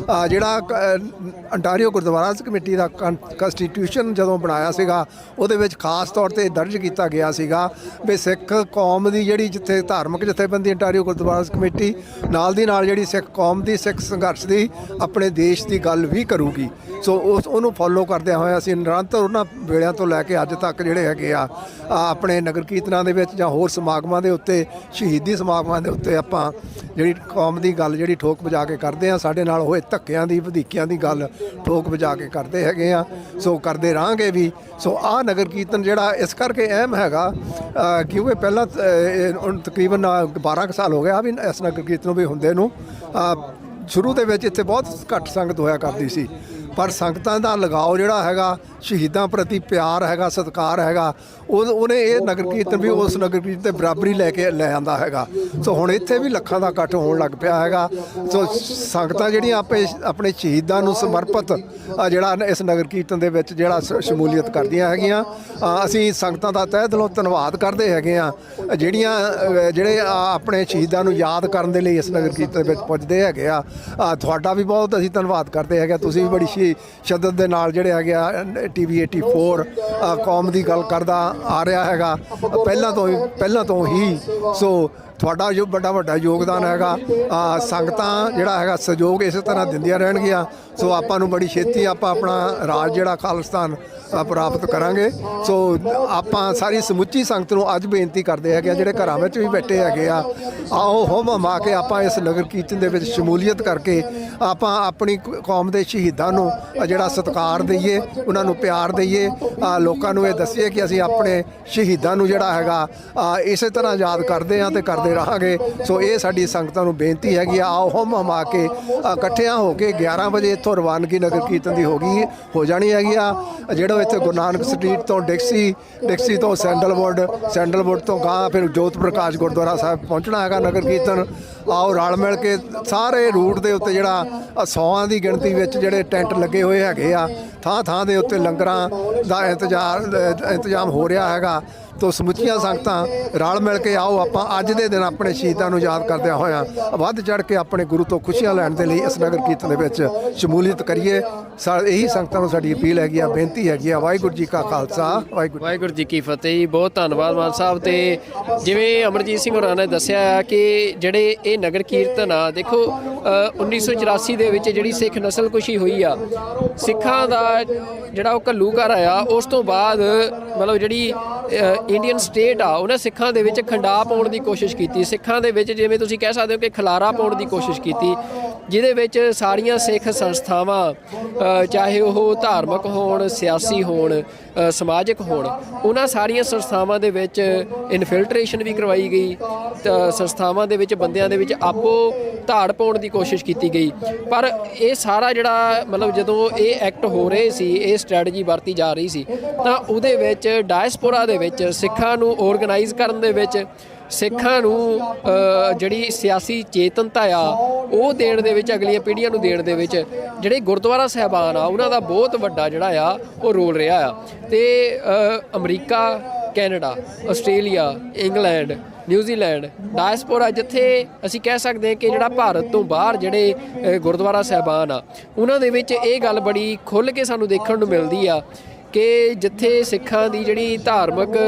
ਜਿਹੜਾ ਓਨਟਾਰੀਓ ਗੁਰਦੁਆਰਾ ਕਮੇਟੀ ਦਾ ਕੰਸਟੀਟਿਊਸ਼ਨ ਜਦੋਂ ਬਣਾਇਆ ਸੀਗਾ ਉਹਦੇ ਵਿੱਚ ਖਾਸ ਤੌਰ ਤੇ ਦਰਜ ਕੀਤਾ ਗਿਆ ਸੀਗਾ ਵੀ ਸਿੱਖ ਕੌਮ ਦੀ ਜਿਹੜੀ ਜਿੱਥੇ ਧਾਰਮਿਕ ਜਥੇਬੰਦੀ ਓਨਟਾਰੀਓ ਗੁਰਦੁਆਰਾ ਕਮੇਟੀ ਨਾਲ ਦੀ ਨਾਲ ਜਿਹੜੀ ਸਿੱਖ ਕੌਮ ਦੀ ਸਿੱਖ ਸੰਘਰਸ਼ ਦੀ ਆਪਣੇ ਦੇਸ਼ ਦੀ ਗੱਲ ਵੀ ਕਰੂਗੀ। ਸੋ ਉਹਨੂੰ ਫੋਲੋ ਕਰਦਿਆਂ ਹੋਇਆ ਅਸੀਂ ਨਿਰੰਤਰ ਉਹਨਾਂ ਵੇਲਿਆਂ ਤੋਂ ਲੈ ਕੇ ਅੱਜ ਤੱਕ ਜਿਹੜੇ ਹੈਗੇ ਆ ਆਪਣੇ ਨਗਰ ਕੀਰਤਨਾਂ ਦੇ ਵਿੱਚ ਜਾਂ ਹੋਰ ਸਮਾਗਮਾਂ ਦੇ ਉੱਤੇ ਸ਼ਹੀਦੀ ਸਮਾਗਮਾਂ ਦੇ ਉੱਤੇ ਆਪਾਂ ਜਿਹੜੀ ਕੌਮ ਦੀ ਗੱਲ ਜਿਹੜੀ ਠੋਕ ਵਜਾ ਕੇ ਕਰਦੇ ਆ। ਸਾਡੇ ਨਾਲ ਹੋਏ ਧੱਕਿਆਂ ਦੀ ਵਧੀਕੀਆਂ ਦੀ ਗੱਲ ਠੋਕ ਵਜਾ ਕੇ ਕਰਦੇ ਹੈਗੇ ਆ। ਸੋ ਕਰਦੇ ਰਹਾਂਗੇ ਵੀ। ਸੋ ਆਹ ਨਗਰ ਕੀਰਤਨ ਜਿਹੜਾ ਇਸ ਕਰਕੇ ਅਹਿਮ ਹੈਗਾ ਕਿਉਂਕਿ ਪਹਿਲਾਂ ਹੁਣ ਤਕਰੀਬਨ 12 ਸਾਲ ਹੋ ਗਿਆ ਵੀ ਇਸ ਨਗਰ ਕੀਰਤਨ ਵੀ ਹੁੰਦੇ ਨੂੰ। ਸ਼ੁਰੂ ਦੇ ਵਿੱਚ ਇੱਥੇ ਬਹੁਤ ਘੱਟ ਸੰਗਤ ਹੋਇਆ ਕਰਦੀ ਸੀ। ਪਰ ਸੰਗਤਾਂ ਦਾ ਲਗਾਓ ਜਿਹੜਾ ਹੈਗਾ, ਸ਼ਹੀਦਾਂ ਪ੍ਰਤੀ ਪਿਆਰ ਹੈਗਾ, ਸਤਿਕਾਰ ਹੈਗਾ, ਉਹਨੇ ਇਹ ਨਗਰ ਕੀਰਤਨ ਵੀ ਉਸ ਨਗਰ ਕੀਰਤਨ ਤੇ ਬਰਾਬਰੀ ਲੈ ਕੇ ਲੈ ਆਂਦਾ ਹੈਗਾ। ਸੋ ਹੁਣ ਇੱਥੇ ਵੀ ਲੱਖਾਂ ਦਾ ਇਕੱਠ ਹੋਣ ਲੱਗ ਪਿਆ ਹੈਗਾ। ਸੋ ਸੰਗਤਾਂ ਜਿਹੜੀਆਂ ਆਪਣੇ ਸ਼ਹੀਦਾਂ ਨੂੰ ਸਮਰਪਿਤ ਜਿਹੜਾ ਇਸ ਨਗਰ ਕੀਰਤਨ ਦੇ ਵਿੱਚ ਜਿਹੜਾ ਸ਼ਮੂਲੀਅਤ ਕਰਦੀਆਂ ਹੈਗੀਆਂ। ਅਸੀਂ ਸੰਗਤਾਂ ਦਾ ਤਹਿ ਦਿਲੋਂ ਧੰਨਵਾਦ ਕਰਦੇ ਹੈਗੇ ਆ, ਜਿਹੜੇ ਆਪਣੇ ਸ਼ਹੀਦਾਂ ਨੂੰ ਯਾਦ ਕਰਨ ਦੇ ਲਈ ਇਸ ਨਗਰ ਕੀਰਤਨ ਵਿੱਚ ਪੁੱਜਦੇ ਹੈਗੇ ਆ। ਤੁਹਾਡਾ ਵੀ ਬਹੁਤ ਅਸੀਂ ਧੰਨਵਾਦ ਕਰਦੇ ਹੈਗੇ। ਤੁਸੀਂ ਵੀ ਬੜੀ ਸ਼ਿੱਦਤ ਦੇ ਨਾਲ ਜਿਹੜੇ ਹੈਗੇ ਆ TV 84 ਕੌਮ ਦੀ ਗੱਲ ਕਰਦਾ ਆ ਰਿਹਾ ਹੈਗਾ ਪਹਿਲਾਂ ਤੋਂ ਹੀ। ਸੋ ਤੁਹਾਡਾ ਜੋ ਵੱਡਾ ਯੋਗਦਾਨ ਹੈਗਾ। ਸੰਗਤਾਂ ਜਿਹੜਾ ਹੈਗਾ ਸਹਿਯੋਗ ਇਸੇ ਤਰ੍ਹਾਂ ਦਿੰਦੀਆਂ ਰਹਿਣਗੀਆਂ। ਸੋ ਆਪਾਂ ਨੂੰ ਬੜੀ ਛੇਤੀ ਆਪਾਂ ਆਪਣਾ ਰਾਜ ਜਿਹੜਾ ਖਾਲਿਸਤਾਨ ਪ੍ਰਾਪਤ ਕਰਾਂਗੇ। ਸੋ ਆਪਾਂ ਸਾਰੀ ਸਮੁੱਚੀ ਸੰਗਤ ਨੂੰ ਅੱਜ ਬੇਨਤੀ ਕਰਦੇ ਹੈਗੇ ਆ, ਜਿਹੜੇ ਘਰਾਂ ਵਿੱਚ ਵੀ ਬੈਠੇ ਹੈਗੇ ਆ, ਆਓ ਹੋਮ ਹਮਾ ਕੇ ਆਪਾਂ ਇਸ ਨਗਰ ਕੀਰਤਨ ਦੇ ਵਿੱਚ ਸ਼ਮੂਲੀਅਤ ਕਰਕੇ ਆਪਾਂ ਆਪਣੀ ਕੌਮ ਦੇ ਸ਼ਹੀਦਾਂ ਨੂੰ ਜਿਹੜਾ ਸਤਿਕਾਰ ਦਈਏ, ਉਹਨਾਂ ਨੂੰ ਪਿਆਰ ਦਈਏ, ਲੋਕਾਂ ਨੂੰ ਇਹ ਦੱਸੀਏ ਕਿ ਅਸੀਂ ਆਪਣੇ ਸ਼ਹੀਦਾਂ ਨੂੰ ਜਿਹੜਾ ਹੈਗਾ ਇਸੇ ਤਰ੍ਹਾਂ ਯਾਦ ਕਰਦੇ ਹਾਂ ਤੇ ਕਰਦੇ ਰਹਾਂਗੇ। ਸੋ ਇਹ ਸਾਡੀ ਸੰਗਤਾਂ ਨੂੰ ਬੇਨਤੀ ਹੈਗੀ ਆ, ਆਓ ਹੋਮ ਹਮਾ ਕੇ ਇਕੱਠਿਆਂ ਹੋ ਕੇ 11 ਵਜੇ ਇੱਥੋਂ ਰਵਾਨਗੀ ਨਗਰ ਕੀਰਤਨ ਦੀ ਹੋ ਜਾਣੀ ਹੈਗੀ ਆ। ਜਿਹੜਾ ਇੱਥੇ ਗੁਰੂ ਨਾਨਕ ਸਟਰੀਟ ਤੋਂ ਡਿਕਸੀ ਤੋਂ ਸੈਂਡਲਵੁੱਡ ਤੋਂ ਗਾਂ ਫਿਰ ਜੋਤ ਪ੍ਰਕਾਸ਼ ਗੁਰਦੁਆਰਾ ਸਾਹਿਬ ਪਹੁੰਚਣਾ ਹੈਗਾ ਨਗਰ ਕੀਰਤਨ। ਆਓ ਰਲ ਮਿਲ ਕੇ ਸਾਰੇ ਰੂਟ ਦੇ ਉੱਤੇ ਜਿਹੜਾ 100 ਦੀ ਗਿਣਤੀ ਵਿੱਚ ਜਿਹੜੇ ਟੈਂਟ ਲੱਗੇ ਹੋਏ ਹੈਗੇ ਆ, ਥਾਂ ਦੇ ਉੱਤੇ ਲੰਗਰਾਂ ਦਾ ਇੰਤਜ਼ਾਮ ਹੋ ਰਿਹਾ ਹੈਗਾ। ਤੋਂ ਸਮੁੱਚੀਆਂ ਸੰਗਤਾਂ ਰਲ ਮਿਲ ਕੇ ਆਓ ਆਪਾਂ ਅੱਜ ਦੇ ਦਿਨ ਆਪਣੇ ਸ਼ਹੀਦਾਂ ਨੂੰ ਯਾਦ ਕਰਦਿਆਂ ਹੋਇਆਂ ਵੱਧ ਚੜ੍ਹ ਕੇ ਆਪਣੇ ਗੁਰੂ ਤੋਂ ਖੁਸ਼ੀਆਂ ਲੈਣ ਦੇ ਲਈ ਇਸ ਨਗਰ ਕੀਰਤਨ ਦੇ ਵਿੱਚ ਸ਼ਮੂਲੀਅਤ ਕਰੀਏ। ਇਹੀ ਸੰਗਤਾਂ ਨੂੰ ਸਾਡੀ ਅਪੀਲ ਹੈਗੀ ਆ, ਬੇਨਤੀ ਹੈਗੀ ਆ। ਵਾਹਿਗੁਰੂ ਜੀ ਕਾ ਖਾਲਸਾ, ਵਾਹਿਗੁਰੂ ਜੀ ਕੀ ਫਤਿਹ ਜੀ। ਬਹੁਤ ਧੰਨਵਾਦ ਮਾਨ ਸਾਹਿਬ। ਤੇ ਜਿਵੇਂ ਅਮਰਜੀਤ ਸਿੰਘ ਹੋਰਾਂ ਨੇ ਦੱਸਿਆ ਕਿ ਜਿਹੜੇ ਇਹ ਨਗਰ ਕੀਰਤਨ ਆ, ਦੇਖੋ 1984 ਦੇ ਵਿੱਚ ਜਿਹੜੀ ਸਿੱਖ ਨਸਲਕੁਸ਼ੀ ਹੋਈ ਆ, ਸਿੱਖਾਂ ਦਾ ਜਿਹੜਾ ਉਹ ਘੱਲੂਘਾਰਾ ਆਇਆ, ਉਸ ਤੋਂ ਬਾਅਦ ਮਤਲਬ ਜਿਹੜੀ ਇੰਡੀਅਨ ਸਟੇਟ ਆ ਉਹਨੇ ਸਿੱਖਾਂ ਦੇ ਵਿੱਚ ਖੰਡਾ ਪਾਉਣ ਦੀ ਕੋਸ਼ਿਸ਼ ਕੀਤੀ। ਸਿੱਖਾਂ ਦੇ ਵਿੱਚ ਜਿਵੇਂ ਤੁਸੀਂ ਕਹਿ ਸਕਦੇ ਹੋ ਕਿ ਖਲਾਰਾ ਪਾਉਣ ਦੀ ਕੋਸ਼ਿਸ਼ ਕੀਤੀ, ਜਿਹਦੇ ਵਿੱਚ ਸਾਰੀਆਂ ਸਿੱਖ ਸੰਸਥਾਵਾਂ ਚਾਹੇ ਉਹ ਧਾਰਮਿਕ ਹੋਣ, ਸਿਆਸੀ ਹੋਣ, ਸਮਾਜਿਕ ਹੋਣ, ਉਹਨਾਂ ਸਾਰੀਆਂ ਸੰਸਥਾਵਾਂ ਦੇ ਵਿੱਚ ਇਨਫਿਲਟਰੇਸ਼ਨ ਵੀ ਕਰਵਾਈ ਗਈ। ਸੰਸਥਾਵਾਂ ਦੇ ਵਿੱਚ ਬੰਦਿਆਂ ਦੇ ਵਿੱਚ ਆਪੋ ਧਾੜ ਪਾਉਣ ਦੀ ਕੋਸ਼ਿਸ਼ ਕੀਤੀ ਗਈ। ਪਰ ਇਹ ਸਾਰਾ ਜਿਹੜਾ ਮਤਲਬ ਜਦੋਂ ਇਹ ਐਕਟ ਹੋ ਰਹੇ ਸੀ, ਇਹ ਸਟ੍ਰੈਟਜੀ ਵਰਤੀ ਜਾ ਰਹੀ ਸੀ, ਤਾਂ ਉਹਦੇ ਵਿੱਚ ਡਾਇਸਪੋਰਾ ਦੇ ਵਿੱਚ ਸਿੱਖਾਂ ਨੂੰ ਔਰਗਨਾਈਜ਼ ਕਰਨ ਦੇ ਵਿੱਚ, ਸਿੱਖਾਂ ਨੂੰ ਜਿਹੜੀ ਸਿਆਸੀ ਚੇਤਨਤਾ ਆ ਉਹ ਦੇਣ ਦੇ ਵਿੱਚ, ਅਗਲੀਆਂ ਪੀੜ੍ਹੀਆਂ ਨੂੰ ਦੇਣ ਦੇ ਵਿੱਚ ਜਿਹੜੇ ਗੁਰਦੁਆਰਾ ਸਾਹਿਬਾਨ ਆ ਉਹਨਾਂ ਦਾ ਬਹੁਤ ਵੱਡਾ ਜਿਹੜਾ ਆ ਉਹ ਰੋਲ ਰਿਹਾ ਆ। ਤੇ America, Canada, Australia, England, New Zealand, diaspora, ਜਿੱਥੇ ਅਸੀਂ ਕਹਿ ਸਕਦੇ ਹਾਂ ਕਿ ਜਿਹੜਾ ਭਾਰਤ ਤੋਂ ਬਾਹਰ ਜਿਹੜੇ ਗੁਰਦੁਆਰਾ ਸਾਹਿਬਾਨ ਆ, ਉਹਨਾਂ ਦੇ ਵਿੱਚ ਇਹ ਗੱਲ ਬੜੀ ਖੁੱਲ੍ਹ ਕੇ ਸਾਨੂੰ ਦੇਖਣ ਨੂੰ ਮਿਲਦੀ ਆ ਕਿ ਜਿੱਥੇ ਸਿੱਖਾਂ ਦੀ ਜਿਹੜੀ ਧਾਰਮਿਕ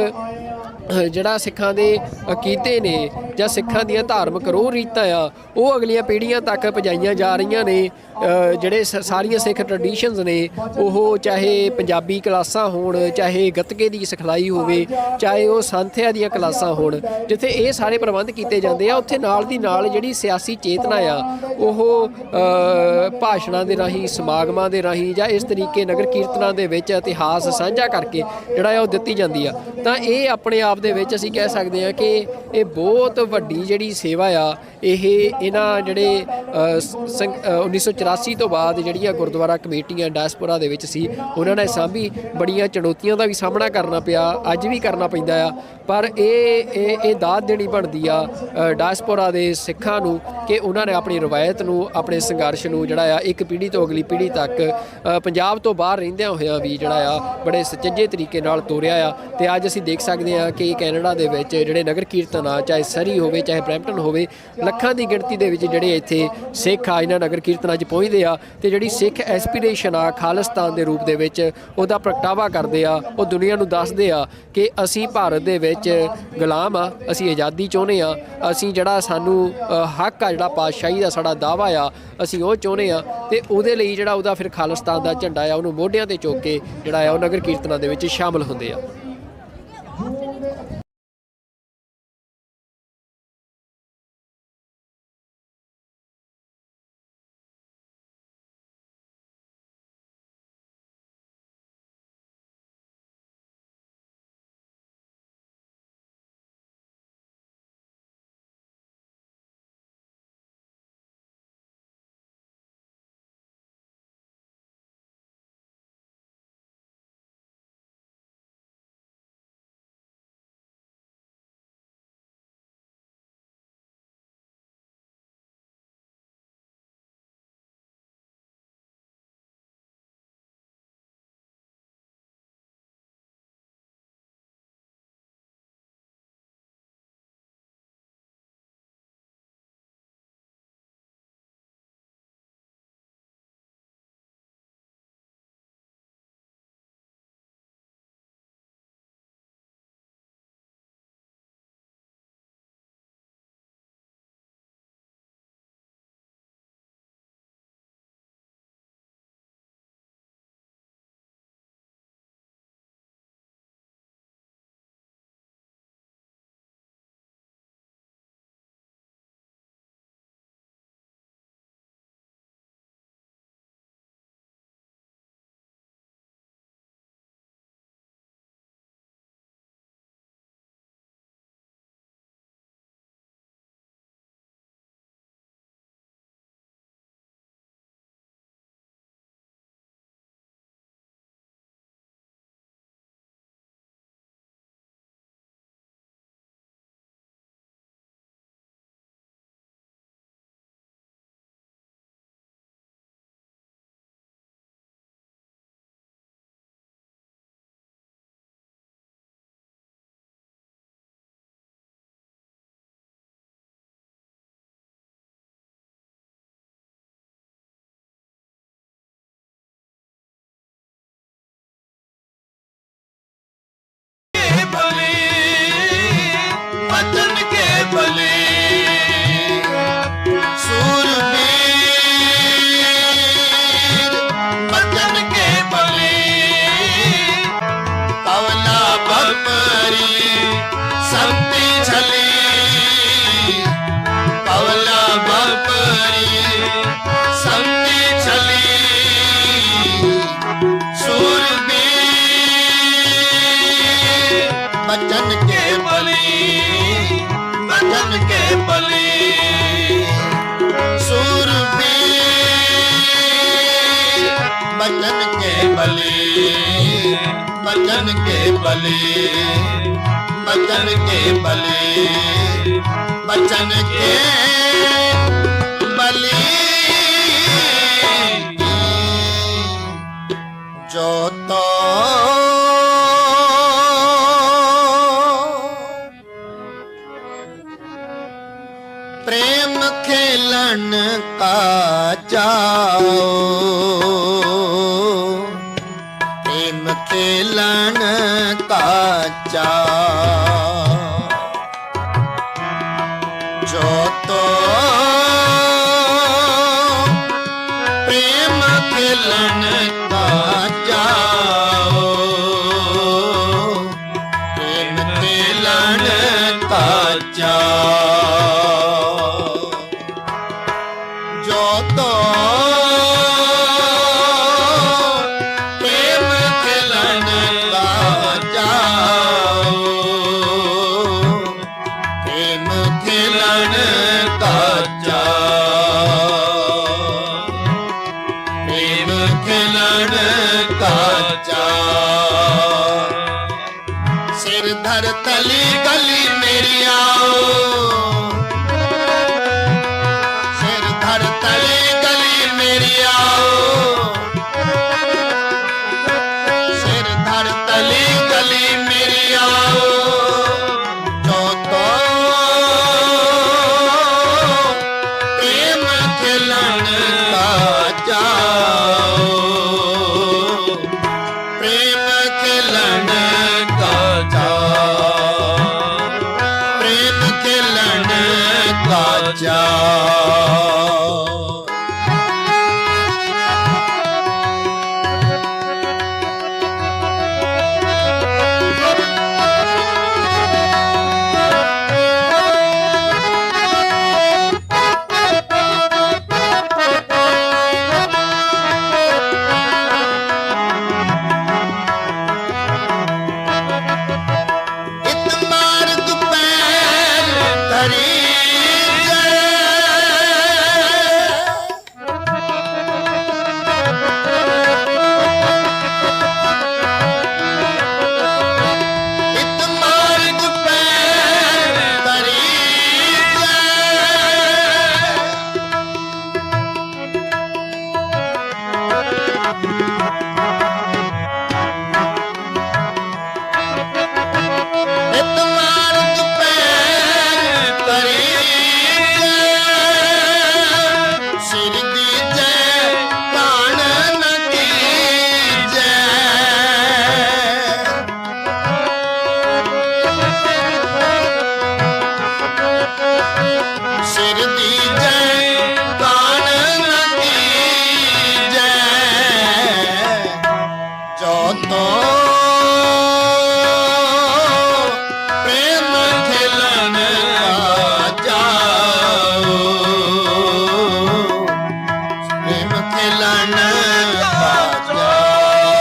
ਜਿਹੜਾ ਸਿੱਖਾਂ ਦੇ ਅਕੀਦੇ ਨੇ ਜਾਂ ਸਿੱਖਾਂ ਦੀਆਂ ਧਾਰਮਿਕ ਰੋਹ ਰੀਤਾਂ ਆ ਉਹ ਅਗਲੀਆਂ ਪੀੜ੍ਹੀਆਂ ਤੱਕ ਪਹੁੰਚਾਈਆਂ ਜਾ ਰਹੀਆਂ ਨੇ। ਜਿਹੜੇ ਸਾਰੀਆਂ ਸਿੱਖ ਟਰਡੀਸ਼ਨਸ ਨੇ, ਉਹ ਚਾਹੇ ਪੰਜਾਬੀ ਕਲਾਸਾਂ ਹੋਣ, ਚਾਹੇ ਗੱਤਕੇ ਦੀ ਸਿਖਲਾਈ ਹੋਵੇ, ਚਾਹੇ ਉਹ ਸੰਥਿਆ ਦੀਆਂ ਕਲਾਸਾਂ ਹੋਣ, ਜਿੱਥੇ ਇਹ ਸਾਰੇ ਪ੍ਰਬੰਧ ਕੀਤੇ ਜਾਂਦੇ ਆ, ਉੱਥੇ ਨਾਲ ਦੀ ਨਾਲ ਜਿਹੜੀ ਸਿਆਸੀ ਚੇਤਨਾ ਆ ਉਹ ਭਾਸ਼ਣਾਂ ਦੇ ਰਾਹੀਂ, ਸਮਾਗਮਾਂ ਦੇ ਰਾਹੀਂ ਜਾਂ ਇਸ ਤਰੀਕੇ ਨਗਰ ਕੀਰਤਨਾਂ ਦੇ ਵਿੱਚ ਇਤਿਹਾਸ ਸਾਂਝਾ ਕਰਕੇ ਜਿਹੜਾ ਆ ਉਹ ਦਿੱਤੀ ਜਾਂਦੀ ਆ। ਤਾਂ ਇਹ ਆਪਣੇ ਆਪ ਦੇ ਵਿੱਚ ਅਸੀਂ ਕਹਿ ਸਕਦੇ ਹਾਂ ਕਿ ਇਹ ਬਹੁਤ ਵੱਡੀ ਜਿਹੜੀ ਸੇਵਾ ਆ, ਇਹਨਾਂ ਜਿਹੜੇ 1984 ਤੋਂ ਬਾਅਦ ਜਿਹੜੀਆਂ ਗੁਰਦੁਆਰਾ ਕਮੇਟੀਆਂ ਡਾਇਸਪੋਰਾ ਦੇ ਵਿੱਚ ਸੀ, ਉਹਨਾਂ ਨੇ ਸਾਂਭੀ। ਬੜੀਆਂ ਚੁਣੌਤੀਆਂ ਦਾ ਵੀ ਸਾਹਮਣਾ ਕਰਨਾ ਪਿਆ, ਅੱਜ ਵੀ ਕਰਨਾ ਪੈਂਦਾ ਆ, ਪਰ ਇਹ ਦਾਤ ਦੇਣੀ ਬਣਦੀ ਆ ਡਾਇਸਪੋਰਾ ਦੇ ਸਿੱਖਾਂ ਨੂੰ ਕਿ ਉਹਨਾਂ ਨੇ ਆਪਣੀ ਰਵਾਇਤ ਨੂੰ, ਆਪਣੇ ਸੰਘਰਸ਼ ਨੂੰ ਜਿਹੜਾ ਆ ਇੱਕ ਪੀੜ੍ਹੀ ਤੋਂ ਅਗਲੀ ਪੀੜ੍ਹੀ ਤੱਕ ਪੰਜਾਬ ਤੋਂ ਬਾਹਰ ਰਹਿੰਦਿਆਂ ਹੋਇਆਂ ਵੀ ਜਿਹੜਾ ਆ ਬੜੇ ਸੁਚੱਜੇ ਤਰੀਕੇ ਨਾਲ ਤੋਰਿਆ ਆ। ਤੇ ਅੱਜ ਅਸੀਂ ਦੇਖ ਸਕਦੇ ਹਾਂ ਕਿ ਕੈਨੇਡਾ ਦੇ ਵਿੱਚ ਜਿਹੜੇ ਨਗਰ ਕੀਰਤਨ ਆ, ਚਾਹੇ ਸਰੀ ਹੋਵੇ, ਚਾਹੇ ਬਰੈਂਪਟਨ ਹੋਵੇ, ਲੱਖਾਂ ਦੀ ਗਿਣਤੀ ਦੇ ਵਿੱਚ ਜਿਹੜੇ ਇੱਥੇ ਸਿੱਖ ਆ ਇਹਨਾਂ ਨਗਰ ਕੀਰਤਨਾਂ 'ਚ ਪਹੁੰਚਦੇ ਆ ਤੇ ਜਿਹੜੀ ਸਿੱਖ ਐਸਪੀਰੇਸ਼ਨ ਆ ਖਾਲਿਸਤਾਨ ਦੇ ਰੂਪ ਦੇ ਵਿੱਚ ਉਹਦਾ ਪ੍ਰਗਟਾਵਾ ਕਰਦੇ ਆ। ਉਹ ਦੁਨੀਆ ਨੂੰ ਦੱਸਦੇ ਆ ਕਿ ਅਸੀਂ ਭਾਰਤ ਦੇ ਵਿੱਚ ਗੁਲਾਮ ਆ, ਅਸੀਂ ਆਜ਼ਾਦੀ ਚਾਹੁੰਦੇ ਆ, ਅਸੀਂ ਜਿਹੜਾ ਸਾਨੂੰ ਹੱਕ ਆ, ਜਿਹੜਾ ਪਾਤਸ਼ਾਹੀ ਦਾ ਸਾਡਾ ਦਾਅਵਾ ਆ, ਅਸੀਂ ਉਹ ਚਾਹੁੰਦੇ ਆ। ਤੇ ਉਹਦੇ ਲਈ ਜਿਹੜਾ ਉਹਦਾ ਫਿਰ ਖਾਲਿਸਤਾਨ ਦਾ ਝੰਡਾ ਆ ਉਹਨੂੰ ਮੋਢਿਆਂ ਤੇ ਚੁੱਕ ਕੇ ਜਿਹੜਾ ਆ ਉਹ ਨਗਰ ਕੀਰਤਨਾਂ ਦੇ ਵਿੱਚ ਸ਼ਾਮਲ ਹੁੰਦੇ ਆ। बचन के बले बचन के बले बचन के बले जो तो प्रेम खेलन का जाओ प्रेम खेलन का जाओ जो तो प्रेम खेलन का जाओ प्रेम खेलन का जाओ जो तो प्रेम खेलन का जाओ प्रेम खेलन का जाओ प्रेम खेलन का जाओ सिर धर तली गली मेरी आओ सिर धर तली गली मेरी आओ सिर धर तली गली मेरी आओ जो तो प्रेम खेलन का जाओ प्रेम खेलन का जाओ प्रेम खेलन का जाओ इत मार्ग पैर धरी इत मार्ग पैर धरी इत मार्ग पैर धरी सिर दी जय प्राण न कीजै सिर दी जय प्राण न कीजै जो तो प्रेम खेलन का जाओ प्रेम खेलन का जाओ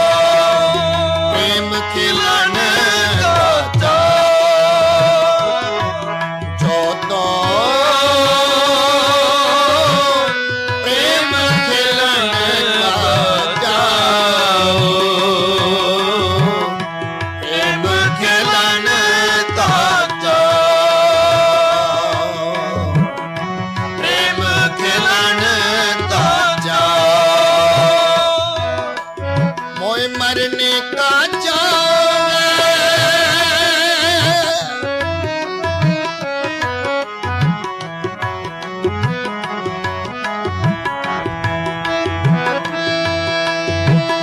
प्रेम खेलन का जाओ जो तो प्रेम खेलन का जाओ प्रेम खेलन का जाओ प्रेम खेलन का जाओ मोय मरने का जाओ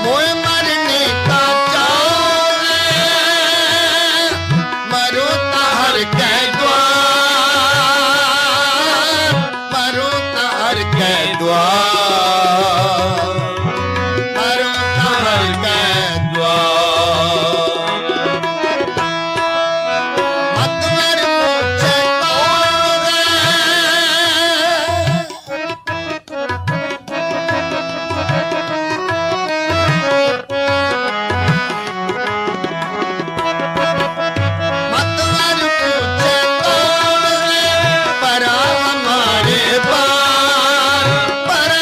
मोय मरने का जाओ मरो तार के द्वार मरो तार के द्वार मरो तार के द्वार मतवर पूछे कौन है मतवर पूछे कौन है परा हमारे पार परा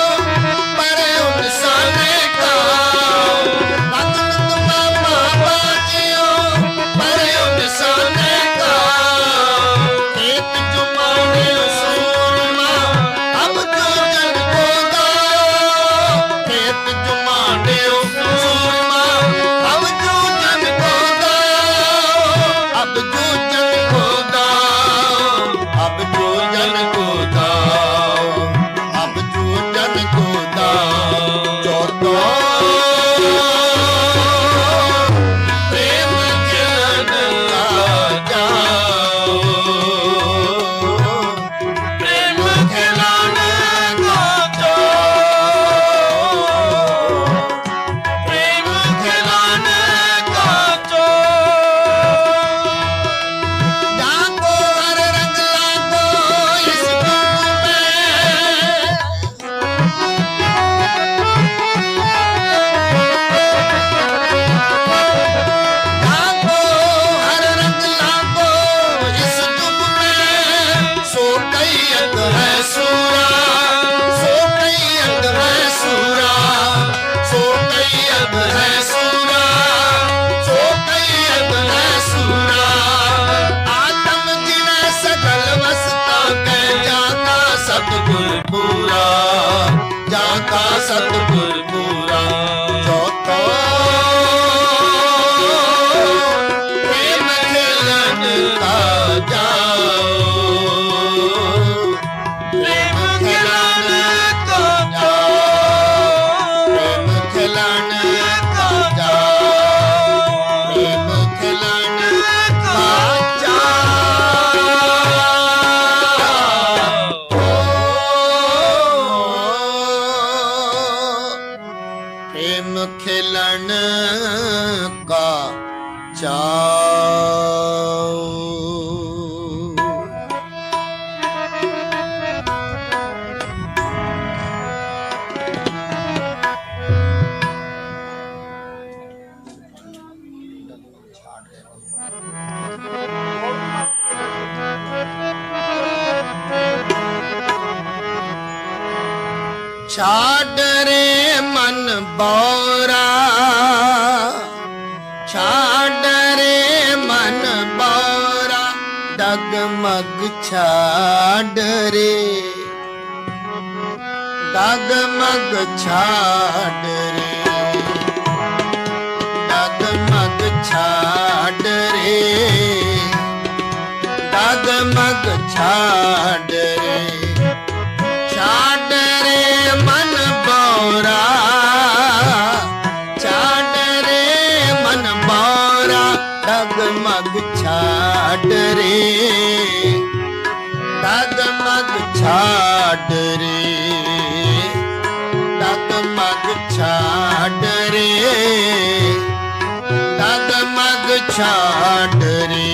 सतगुर पूरा जाका सतगुर पूरा चौथो प्रेम खेलन का जाओ प्रेम खेलन का जाओ प्रेम खेलन का जाओ प्रेम खेलन का प्रेम खिलन का चाओ छाड़ रे मन बौरा छाड़ रे मन बौरा डगमग छाड़ रे डगमग छाड़ रे डगमग छाड़ रे डगमग छाड़ रे छाड़ रे मन बौरा छाड़ रे मन बौरा डगमग छाड़ रे डगमग छाड़ रे डगमग छाड़ रे डगमग छाड़ रे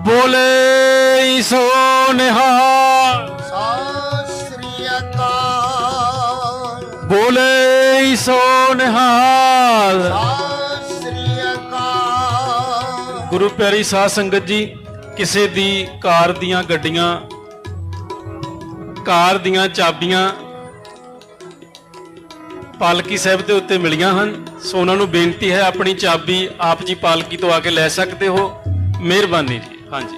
ਬੋਲੇ ਸੋ ਨਿਹਾਲ ਸਤਿ ਸ੍ਰੀ ਅਕਾਲ ਬੋਲੇ ਸੋ ਨਿਹਾਲ ਸਤਿ ਸ੍ਰੀ ਅਕਾਲ। ਗੁਰੂ ਪਿਆਰੀ ਸਾਧ ਸੰਗਤ ਜੀ, ਕਿਸੇ ਦੀ ਕਾਰ ਦੀਆਂ ਗੱਡੀਆਂ, ਕਾਰ ਦੀਆਂ ਚਾਬੀਆਂ ਪਾਲਕੀ ਸਾਹਿਬ ਦੇ ਉੱਤੇ ਮਿਲੀਆਂ ਹਨ, ਸੋ ਉਹਨਾਂ ਨੂੰ ਬੇਨਤੀ ਹੈ ਆਪਣੀ ਚਾਬੀ ਆਪ ਜੀ ਪਾਲਕੀ ਤੋਂ ਆ ਕੇ ਲੈ ਸਕਦੇ ਹੋ। ਮਿਹਰਬਾਨੀ ਜੀ। ਹਾਂਜੀ।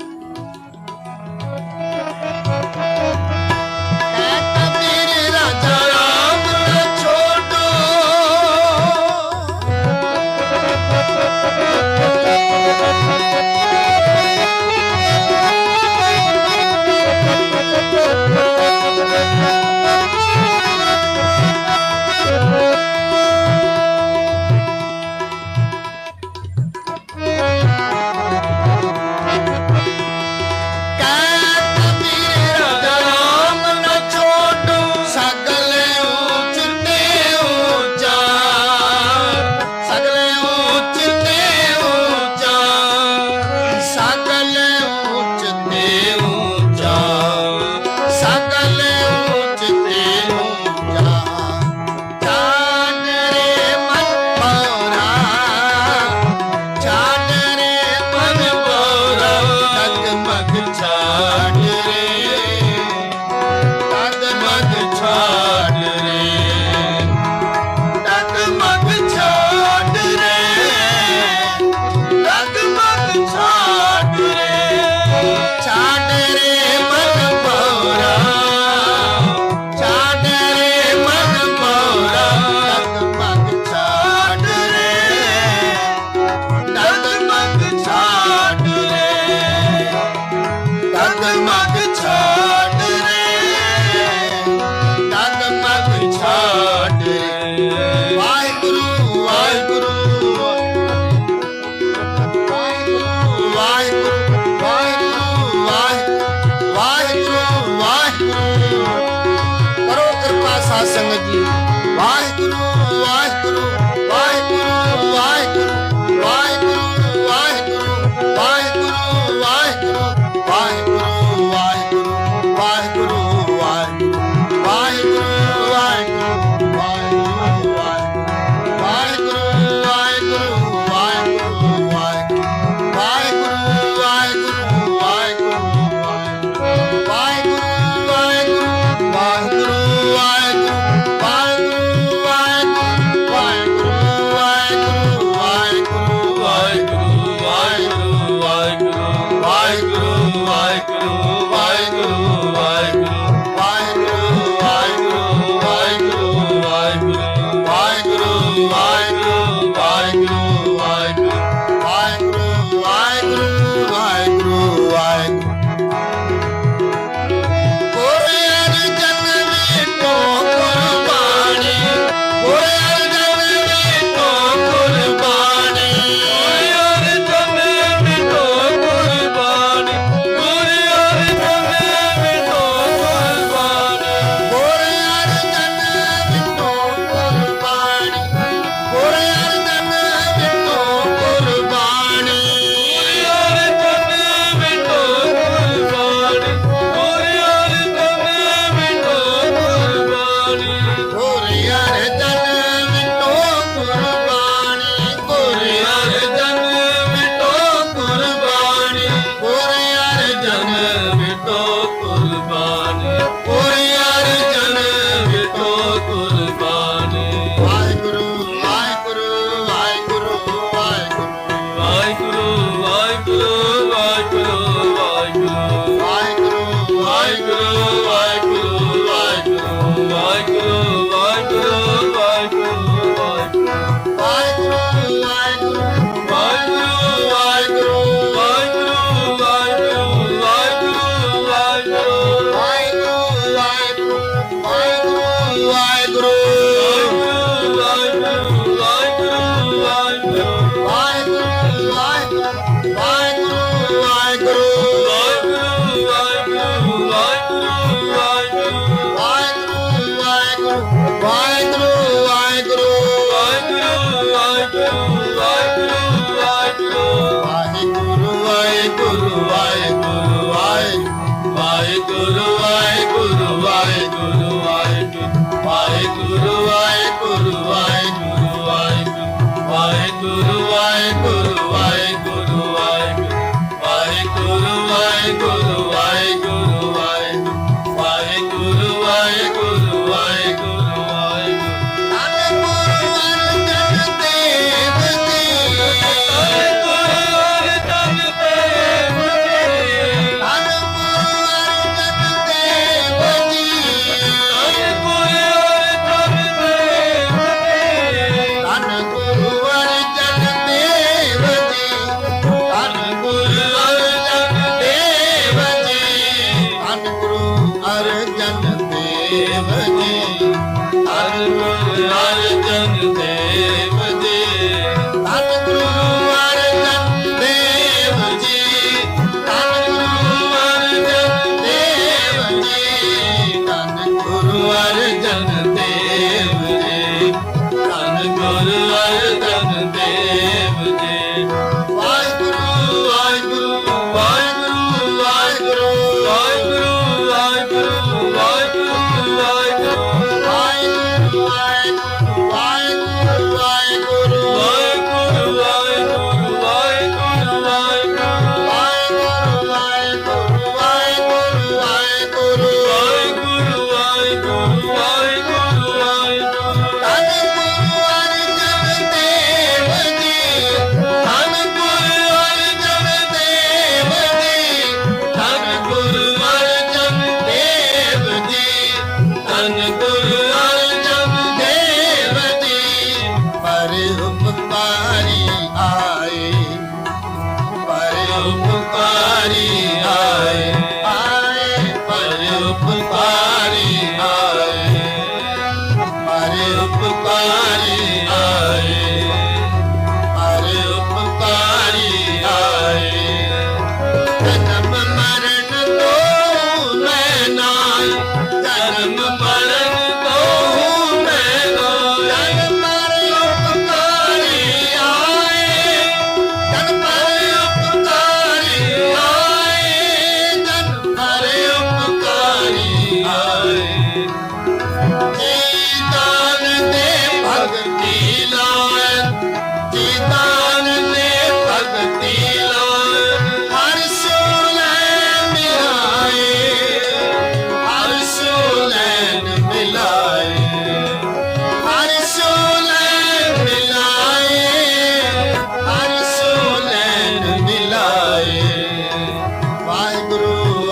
ਵਾਹਿਗੁਰੂ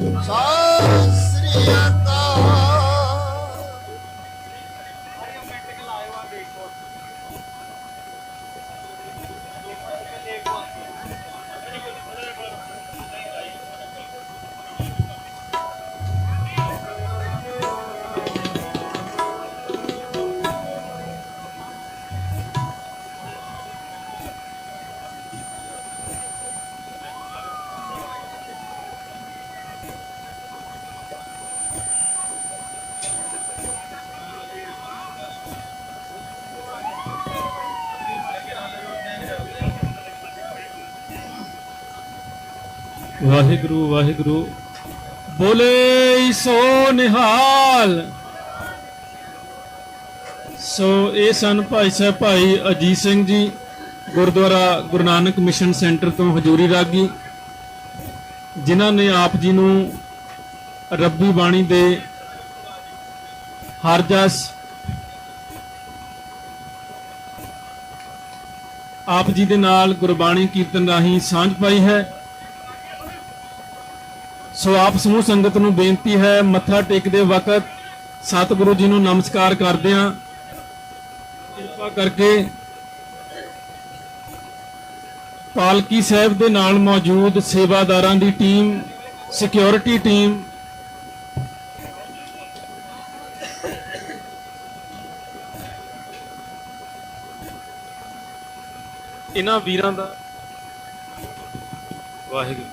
ਸਤਿ ਸ੍ਰੀ ਅਕਾਲ। ਵਾਹਿਗੁਰੂ ਵਾਹਿਗੁਰੂ ਬੋਲੇ ਸੋ ਨਿਹਾਲ। ਸੋ ਇਹ ਸਨ ਭਾਈ ਸਾਹਿਬ ਭਾਈ ਅਜੀਤ ਸਿੰਘ ਜੀ, ਗੁਰਦੁਆਰਾ ਗੁਰੂ ਨਾਨਕ ਮਿਸ਼ਨ ਸੈਂਟਰ ਤੋਂ ਹਜ਼ੂਰੀ ਰਾਗੀ, ਜਿਨ੍ਹਾਂ ਨੇ ਆਪ ਜੀ ਨੂੰ ਰੱਬੀ ਬਾਣੀ ਦੇ ਹਰ ਜਸ ਆਪ ਜੀ ਦੇ ਨਾਲ ਗੁਰਬਾਣੀ ਕੀਰਤਨ ਰਾਹੀਂ ਸਾਂਝ ਪਾਈ ਹੈ। ਸੋ ਆਪ ਸਮੂਹ ਸੰਗਤ ਨੂੰ ਬੇਨਤੀ ਹੈ, ਮੱਥਾ ਟੇਕਦੇ ਵਕਤ ਸਤਿਗੁਰੂ ਜੀ ਨੂੰ ਨਮਸਕਾਰ ਕਰਦੇ ਹਾਂ। ਕਿਰਪਾ ਕਰਕੇ ਪਾਲਕੀ ਸਾਹਿਬ ਦੇ ਨਾਲ ਮੌਜੂਦ ਸੇਵਾਦਾਰਾਂ ਦੀ ਟੀਮ, ਸਿਕਿਉਰਿਟੀ ਟੀਮ, ਇਹਨਾਂ ਵੀਰਾਂ ਦਾ ਵਾਹਿਗੁਰੂ।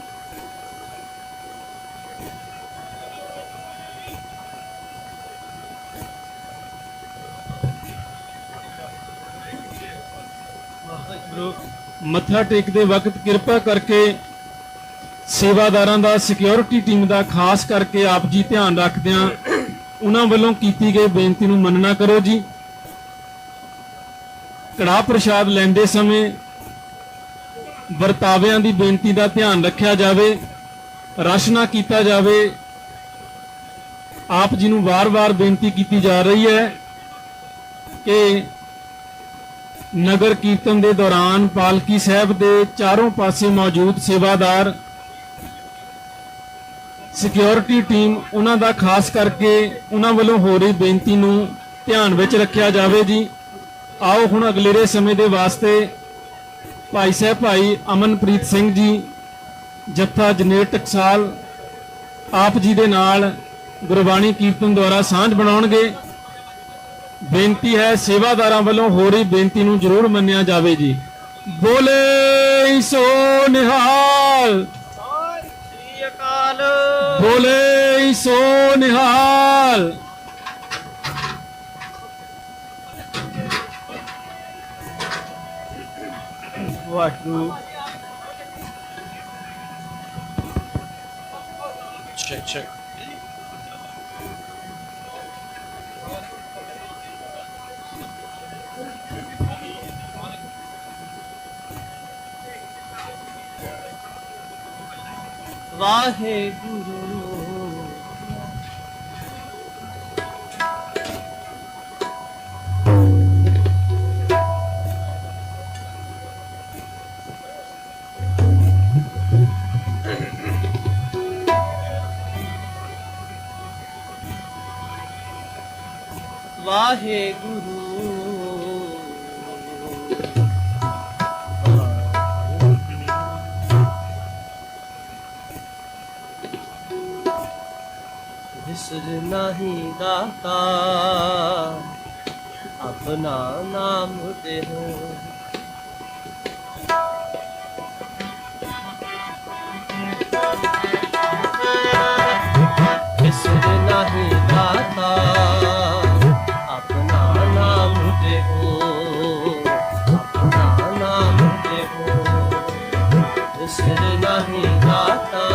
ਮੱਥਾ ਟੇਕਦੇ ਵਕਤ ਕਿਰਪਾ ਕਰਕੇ ਸੇਵਾਦਾਰਾਂ ਦਾ, ਸਿਕਿਉਰਿਟੀ ਟੀਮ ਦਾ ਖਾਸ ਕਰਕੇ ਆਪ ਜੀ ਧਿਆਨ ਰੱਖਦਿਆਂ ਉਹਨਾਂ ਵੱਲੋਂ ਕੀਤੀ ਗਈ ਬੇਨਤੀ ਨੂੰ ਮੰਨਣਾ ਕਰੋ ਜੀ। ਕੜਾਹ ਪ੍ਰਸ਼ਾਦ ਲੈਂਦੇ ਸਮੇਂ ਵਰਤਾਵਿਆਂ ਦੀ ਬੇਨਤੀ ਦਾ ਧਿਆਨ ਰੱਖਿਆ ਜਾਵੇ, ਰਸ਼ ਨਾ ਕੀਤਾ ਜਾਵੇ। ਆਪ ਜੀ ਨੂੰ ਵਾਰ-ਵਾਰ ਬੇਨਤੀ ਕੀਤੀ ਜਾ ਰਹੀ ਹੈ ਕਿ ਨਗਰ ਕੀਰਤਨ ਦੇ ਦੌਰਾਨ ਪਾਲਕੀ ਸਾਹਿਬ ਦੇ ਚਾਰੋਂ ਪਾਸੇ ਮੌਜੂਦ ਸੇਵਾਦਾਰ, ਸਿਕਿਉਰਿਟੀ ਟੀਮ, ਉਹਨਾਂ ਦਾ ਖਾਸ ਕਰਕੇ ਉਹਨਾਂ ਵੱਲੋਂ ਹੋ ਰਹੀ ਬੇਨਤੀ ਨੂੰ ਧਿਆਨ ਵਿੱਚ ਰੱਖਿਆ ਜਾਵੇ ਜੀ। ਆਓ ਹੁਣ ਅਗਲੇਰੇ ਸਮੇਂ ਦੇ ਵਾਸਤੇ ਭਾਈ ਸਾਹਿਬ ਭਾਈ ਅਮਨਪ੍ਰੀਤ ਸਿੰਘ ਜੀ, ਜੱਥਾ ਜਨੇਰ ਟਕਸਾਲ, ਆਪ ਜੀ ਦੇ ਨਾਲ ਗੁਰਬਾਣੀ ਕੀਰਤਨ ਦੁਆਰਾ ਸਾਂਝ ਬਣਾਉਣਗੇ। ਬੇਨਤੀ ਹੈ ਸੇਵਾਦਾਰਾਂ ਵੱਲੋਂ ਹੋ ਰਹੀ ਬੇਨਤੀ ਨੂੰ ਜ਼ਰੂਰ ਮੰਨਿਆ ਜਾਵੇ ਜੀ। ਬੋਲੇ ਸੋ ਨਿਹਾਲ, ਸਤਿ ਸ੍ਰੀ ਅਕਾਲ। ਬੋਲੇ ਸੋ ਨਿਹਾਲ। ਵਾਹਿਗੁਰੂ। ਚੈੱਕ ਵਾਹਿਗੁਰੂ। ਵਾਹਿਗੁਰੂ। ਵਿਸਰ ਨਹੀਂ ਦਾਤਾ ਆਪਣਾ ਨਾਮ ਦੇਹੋ। ਵਿਸਰ ਨਹੀਂ ਦਾਤਾ ਆਪਣਾ ਨਾਮ ਦੇਹੋ, ਆਪਣਾ ਨਾਮ ਦੇਹੋ। ਵਿਸਰ ਨਹੀਂ ਦਾਤਾ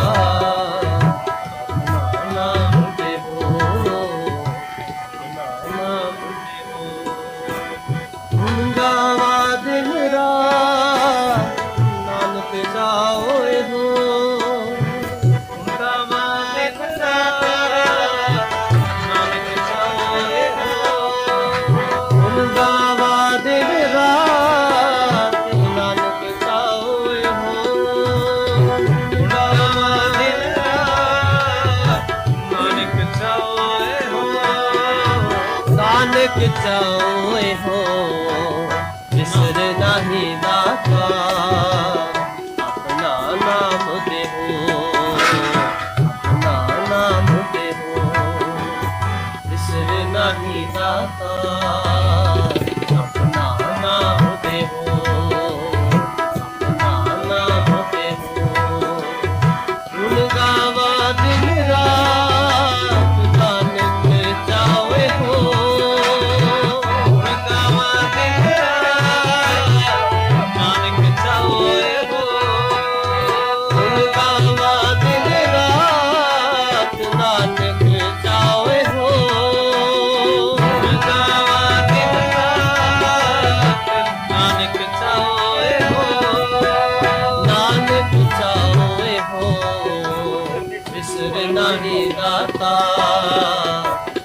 दाता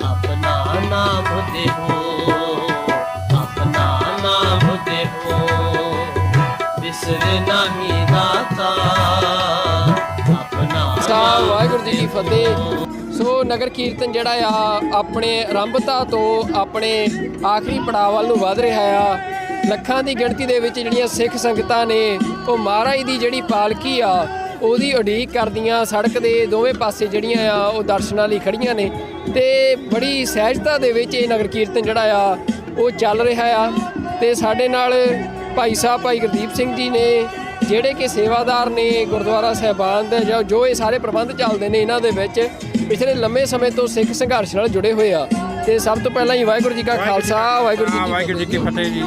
अपना ना भूते हो अपना ना भूते हो बिसर नहीं दाता अपना ਸਾਹਿਬ ਵਾਹਿਗੁਰੂ ਜੀ ਕੀ ਫਤਿਹ। ਸੋ ਨਗਰ ਕੀਰਤਨ ਜਿਹੜਾ ਆ ਆਪਣੇ ਆਰੰਭਤਾ ਤੋਂ ਆਪਣੇ ਆਖਰੀ ਪੜਾਅ ਵੱਲ ਨੂੰ ਵਧ ਰਿਹਾ ਆ। ਲੱਖਾਂ ਦੀ ਗਿਣਤੀ ਦੇ ਵਿੱਚ ਜਿਹੜੀਆਂ ਸਿੱਖ ਸੰਗਤਾਂ ਨੇ ਉਹ ਮਹਾਰਾਜ ਦੀ ਜਿਹੜੀ ਪਾਲਕੀ ਆ ਉਹਦੀ ਉਡੀਕ ਕਰਦੀਆਂ ਸੜਕ ਦੇ ਦੋਵੇਂ ਪਾਸੇ ਜਿਹੜੀਆਂ ਆ ਉਹ ਦਰਸ਼ਨਾਂ ਲਈ ਖੜੀਆਂ ਨੇ ਤੇ ਬੜੀ ਸਹਿਜਤਾ ਦੇ ਵਿੱਚ ਇਹ ਨਗਰ ਕੀਰਤਨ ਜਿਹੜਾ ਆ ਉਹ ਚੱਲ ਰਿਹਾ ਆ। ਤੇ ਸਾਡੇ ਨਾਲ ਭਾਈ ਸਾਹਿਬ ਭਾਈ ਗੁਰਦੀਪ ਸਿੰਘ ਜੀ ਨੇ ਜਿਹੜੇ ਕਿ ਸੇਵਾਦਾਰ ਨੇ ਗੁਰਦੁਆਰਾ ਸਾਹਿਬਾਨ ਦੇ ਜੋ ਇਹ ਸਾਰੇ ਪ੍ਰਬੰਧ ਚੱਲਦੇ ਨੇ ਇਹਨਾਂ ਦੇ ਵਿੱਚ ਪਿਛਲੇ ਲੰਮੇ ਸਮੇਂ ਤੋਂ ਸਿੱਖ ਸੰਘਰਸ਼ ਨਾਲ ਜੁੜੇ ਹੋਏ ਆ। ਤੇ ਸਭ ਤੋਂ ਪਹਿਲਾਂ ਹੀ ਵਾਹਿਗੁਰੂ ਜੀ ਕਾ ਖਾਲਸਾ ਵਾਹਿਗੁਰੂ ਜੀ ਕੀ ਫਤਿਹ ਜੀ।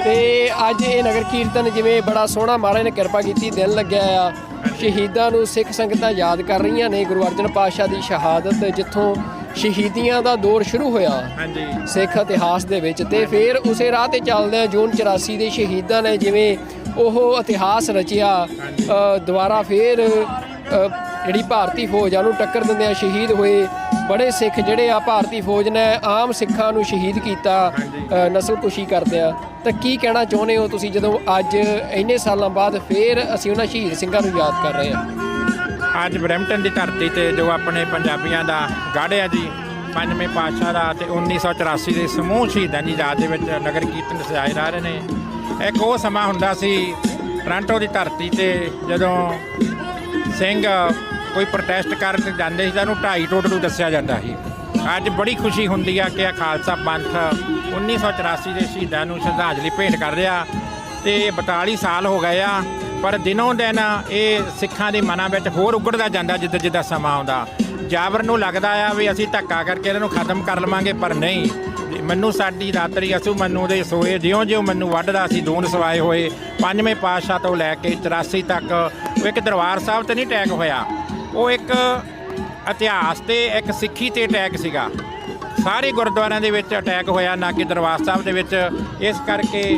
ਤੇ ਅੱਜ ਇਹ ਨਗਰ ਕੀਰਤਨ ਜਿਵੇਂ ਬੜਾ ਸੋਹਣਾ ਮਹਾਰਾਜ ਨੇ ਕਿਰਪਾ ਕੀਤੀ ਦਿਨ ਲੱਗਿਆ ਆ। ਸ਼ਹੀਦਾਂ ਨੂੰ ਸਿੱਖ ਸੰਗਤਾਂ ਯਾਦ ਕਰ ਰਹੀਆਂ ਨੇ ਗੁਰੂ ਅਰਜਨ ਪਾਤਸ਼ਾਹ ਦੀ ਸ਼ਹਾਦਤ ਜਿੱਥੋਂ ਸ਼ਹੀਦੀਆਂ ਦਾ ਦੌਰ ਸ਼ੁਰੂ ਹੋਇਆ ਸਿੱਖ ਇਤਿਹਾਸ ਦੇ ਵਿੱਚ ਤੇ ਫਿਰ ਉਸੇ ਰਾਹ ਤੇ ਚੱਲਦੇ ਆ। ਜੂਨ 84 ਦੇ ਸ਼ਹੀਦਾਂ ਨੇ ਜਿਵੇਂ ਉਹ ਇਤਿਹਾਸ ਰਚਿਆ ਦੁਬਾਰਾ ਫਿਰ ਜਿਹੜੀ ਭਾਰਤੀ ਫੌਜ ਆ ਉਹਨੂੰ ਟੱਕਰ ਦਿੰਦੇ ਆ ਸ਼ਹੀਦ ਹੋਏ ਬੜੇ ਸਿੱਖ ਜਿਹੜੇ ਆ। ਭਾਰਤੀ ਫੌਜ ਨੇ ਆਮ ਸਿੱਖਾਂ ਨੂੰ ਸ਼ਹੀਦ ਕੀਤਾ ਨਸਲਕੁਸ਼ੀ ਕਰਦੇ ਆ। ਤਾਂ ਕੀ ਕਹਿਣਾ ਚਾਹੁੰਦੇ ਹੋ ਤੁਸੀਂ ਜਦੋਂ ਅੱਜ ਇੰਨੇ ਸਾਲਾਂ ਬਾਅਦ ਫਿਰ ਅਸੀਂ ਉਹਨਾਂ ਸ਼ਹੀਦ ਸਿੰਘਾਂ ਨੂੰ ਯਾਦ ਕਰ ਰਹੇ ਹਾਂ? ਅੱਜ ਬਰੈਂਪਟਨ ਦੀ ਧਰਤੀ ਤੇ ਜੋ ਆਪਣੇ ਪੰਜਾਬੀਆਂ ਦਾ ਗੜ੍ਹ ਆ ਜੀ ਪੰਜਵੇਂ ਪਾਤਸ਼ਾਹ ਦਾ ਤੇ 1984 ਦੇ ਸਮੂਹ ਸ਼ਹੀਦਾਂ ਦੀ ਯਾਦ ਦੇ ਵਿੱਚ ਨਗਰ ਕੀਰਤਨ ਸਜਾਏ ਜਾ ਰਹੇ ਨੇ। ਇੱਕ ਉਹ ਸਮਾਂ ਹੁੰਦਾ ਸੀ ਟੋਰਾਂਟੋ ਦੀ ਧਰਤੀ ਤੇ ਜਦੋਂ ਸਿੰਘ ਕੋਈ ਪ੍ਰੋਟੈਸਟ ਕਰਨ ਜਾਂਦੇ ਸੀ ਤਾਂ ਉਹਨੂੰ ਢਾਈ ਟੋਟਲੂ ਦੱਸਿਆ ਜਾਂਦਾ ਸੀ। ਅੱਜ ਬੜੀ ਖੁਸ਼ੀ ਹੁੰਦੀ ਆ ਕਿ ਖਾਲਸਾ ਪੰਥ 1984 ਦੇ ਸ਼ਹੀਦਾਂ ਨੂੰ ਸ਼ਰਧਾਂਜਲੀ ਭੇਂਟ ਕਰ ਰਿਹਾ ਤੇ 42 ਸਾਲ ਹੋ ਗਏ ਆ। ਪਰ ਦਿਨੋਂ ਦਿਨ ਇਹ ਸਿੱਖਾਂ ਦੇ ਮਨਾਂ ਵਿੱਚ ਹੋਰ ਉਗੜਦਾ ਜਾਂਦਾ ਜਿੱਦਾਂ ਜਿੱਦਾਂ ਸਮਾਂ ਆਉਂਦਾ। ਜਾਬਰ ਨੂੰ ਲੱਗਦਾ ਆ ਵੀ ਅਸੀਂ ਧੱਕਾ ਕਰਕੇ ਇਹਨਾਂ ਨੂੰ ਖਤਮ ਕਰ ਲਵਾਂਗੇ ਪਰ ਨਹੀਂ। ਮੈਨੂੰ ਸਾਡੀ ਦਾਤਰੀ ਅਸੂ ਮੈਨੂੰ ਦੇ ਸੋਏ ਜਿਉਂ-ਜਿਉਂ ਮੈਨੂੰ ਵੱਢਦਾ ਸੀ ਦੂਣ ਸਵਾਏ ਹੋਏ। ਪੰਜਵੇਂ ਪਾਤਸ਼ਾਹ ਤੋਂ ਲੈ ਕੇ 84 ਤੱਕ ਉਹ ਇੱਕ ਦਰਬਾਰ ਸਾਹਿਬ ਤੇ ਨਹੀਂ ਅਟੈਕ ਹੋਇਆ, ਉਹ ਇੱਕ ਇਤਿਹਾਸ ਤੇ ਇੱਕ ਸਿੱਖੀ ਤੇ ਅਟੈਕ ਸੀਗਾ। ਸਾਰੇ ਗੁਰਦੁਆਰਿਆਂ ਦੇ ਵਿੱਚ ਅਟੈਕ ਹੋਇਆ ਨਾ ਕਿ ਦਰਬਾਰ ਸਾਹਿਬ ਦੇ ਵਿੱਚ। ਇਸ ਕਰਕੇ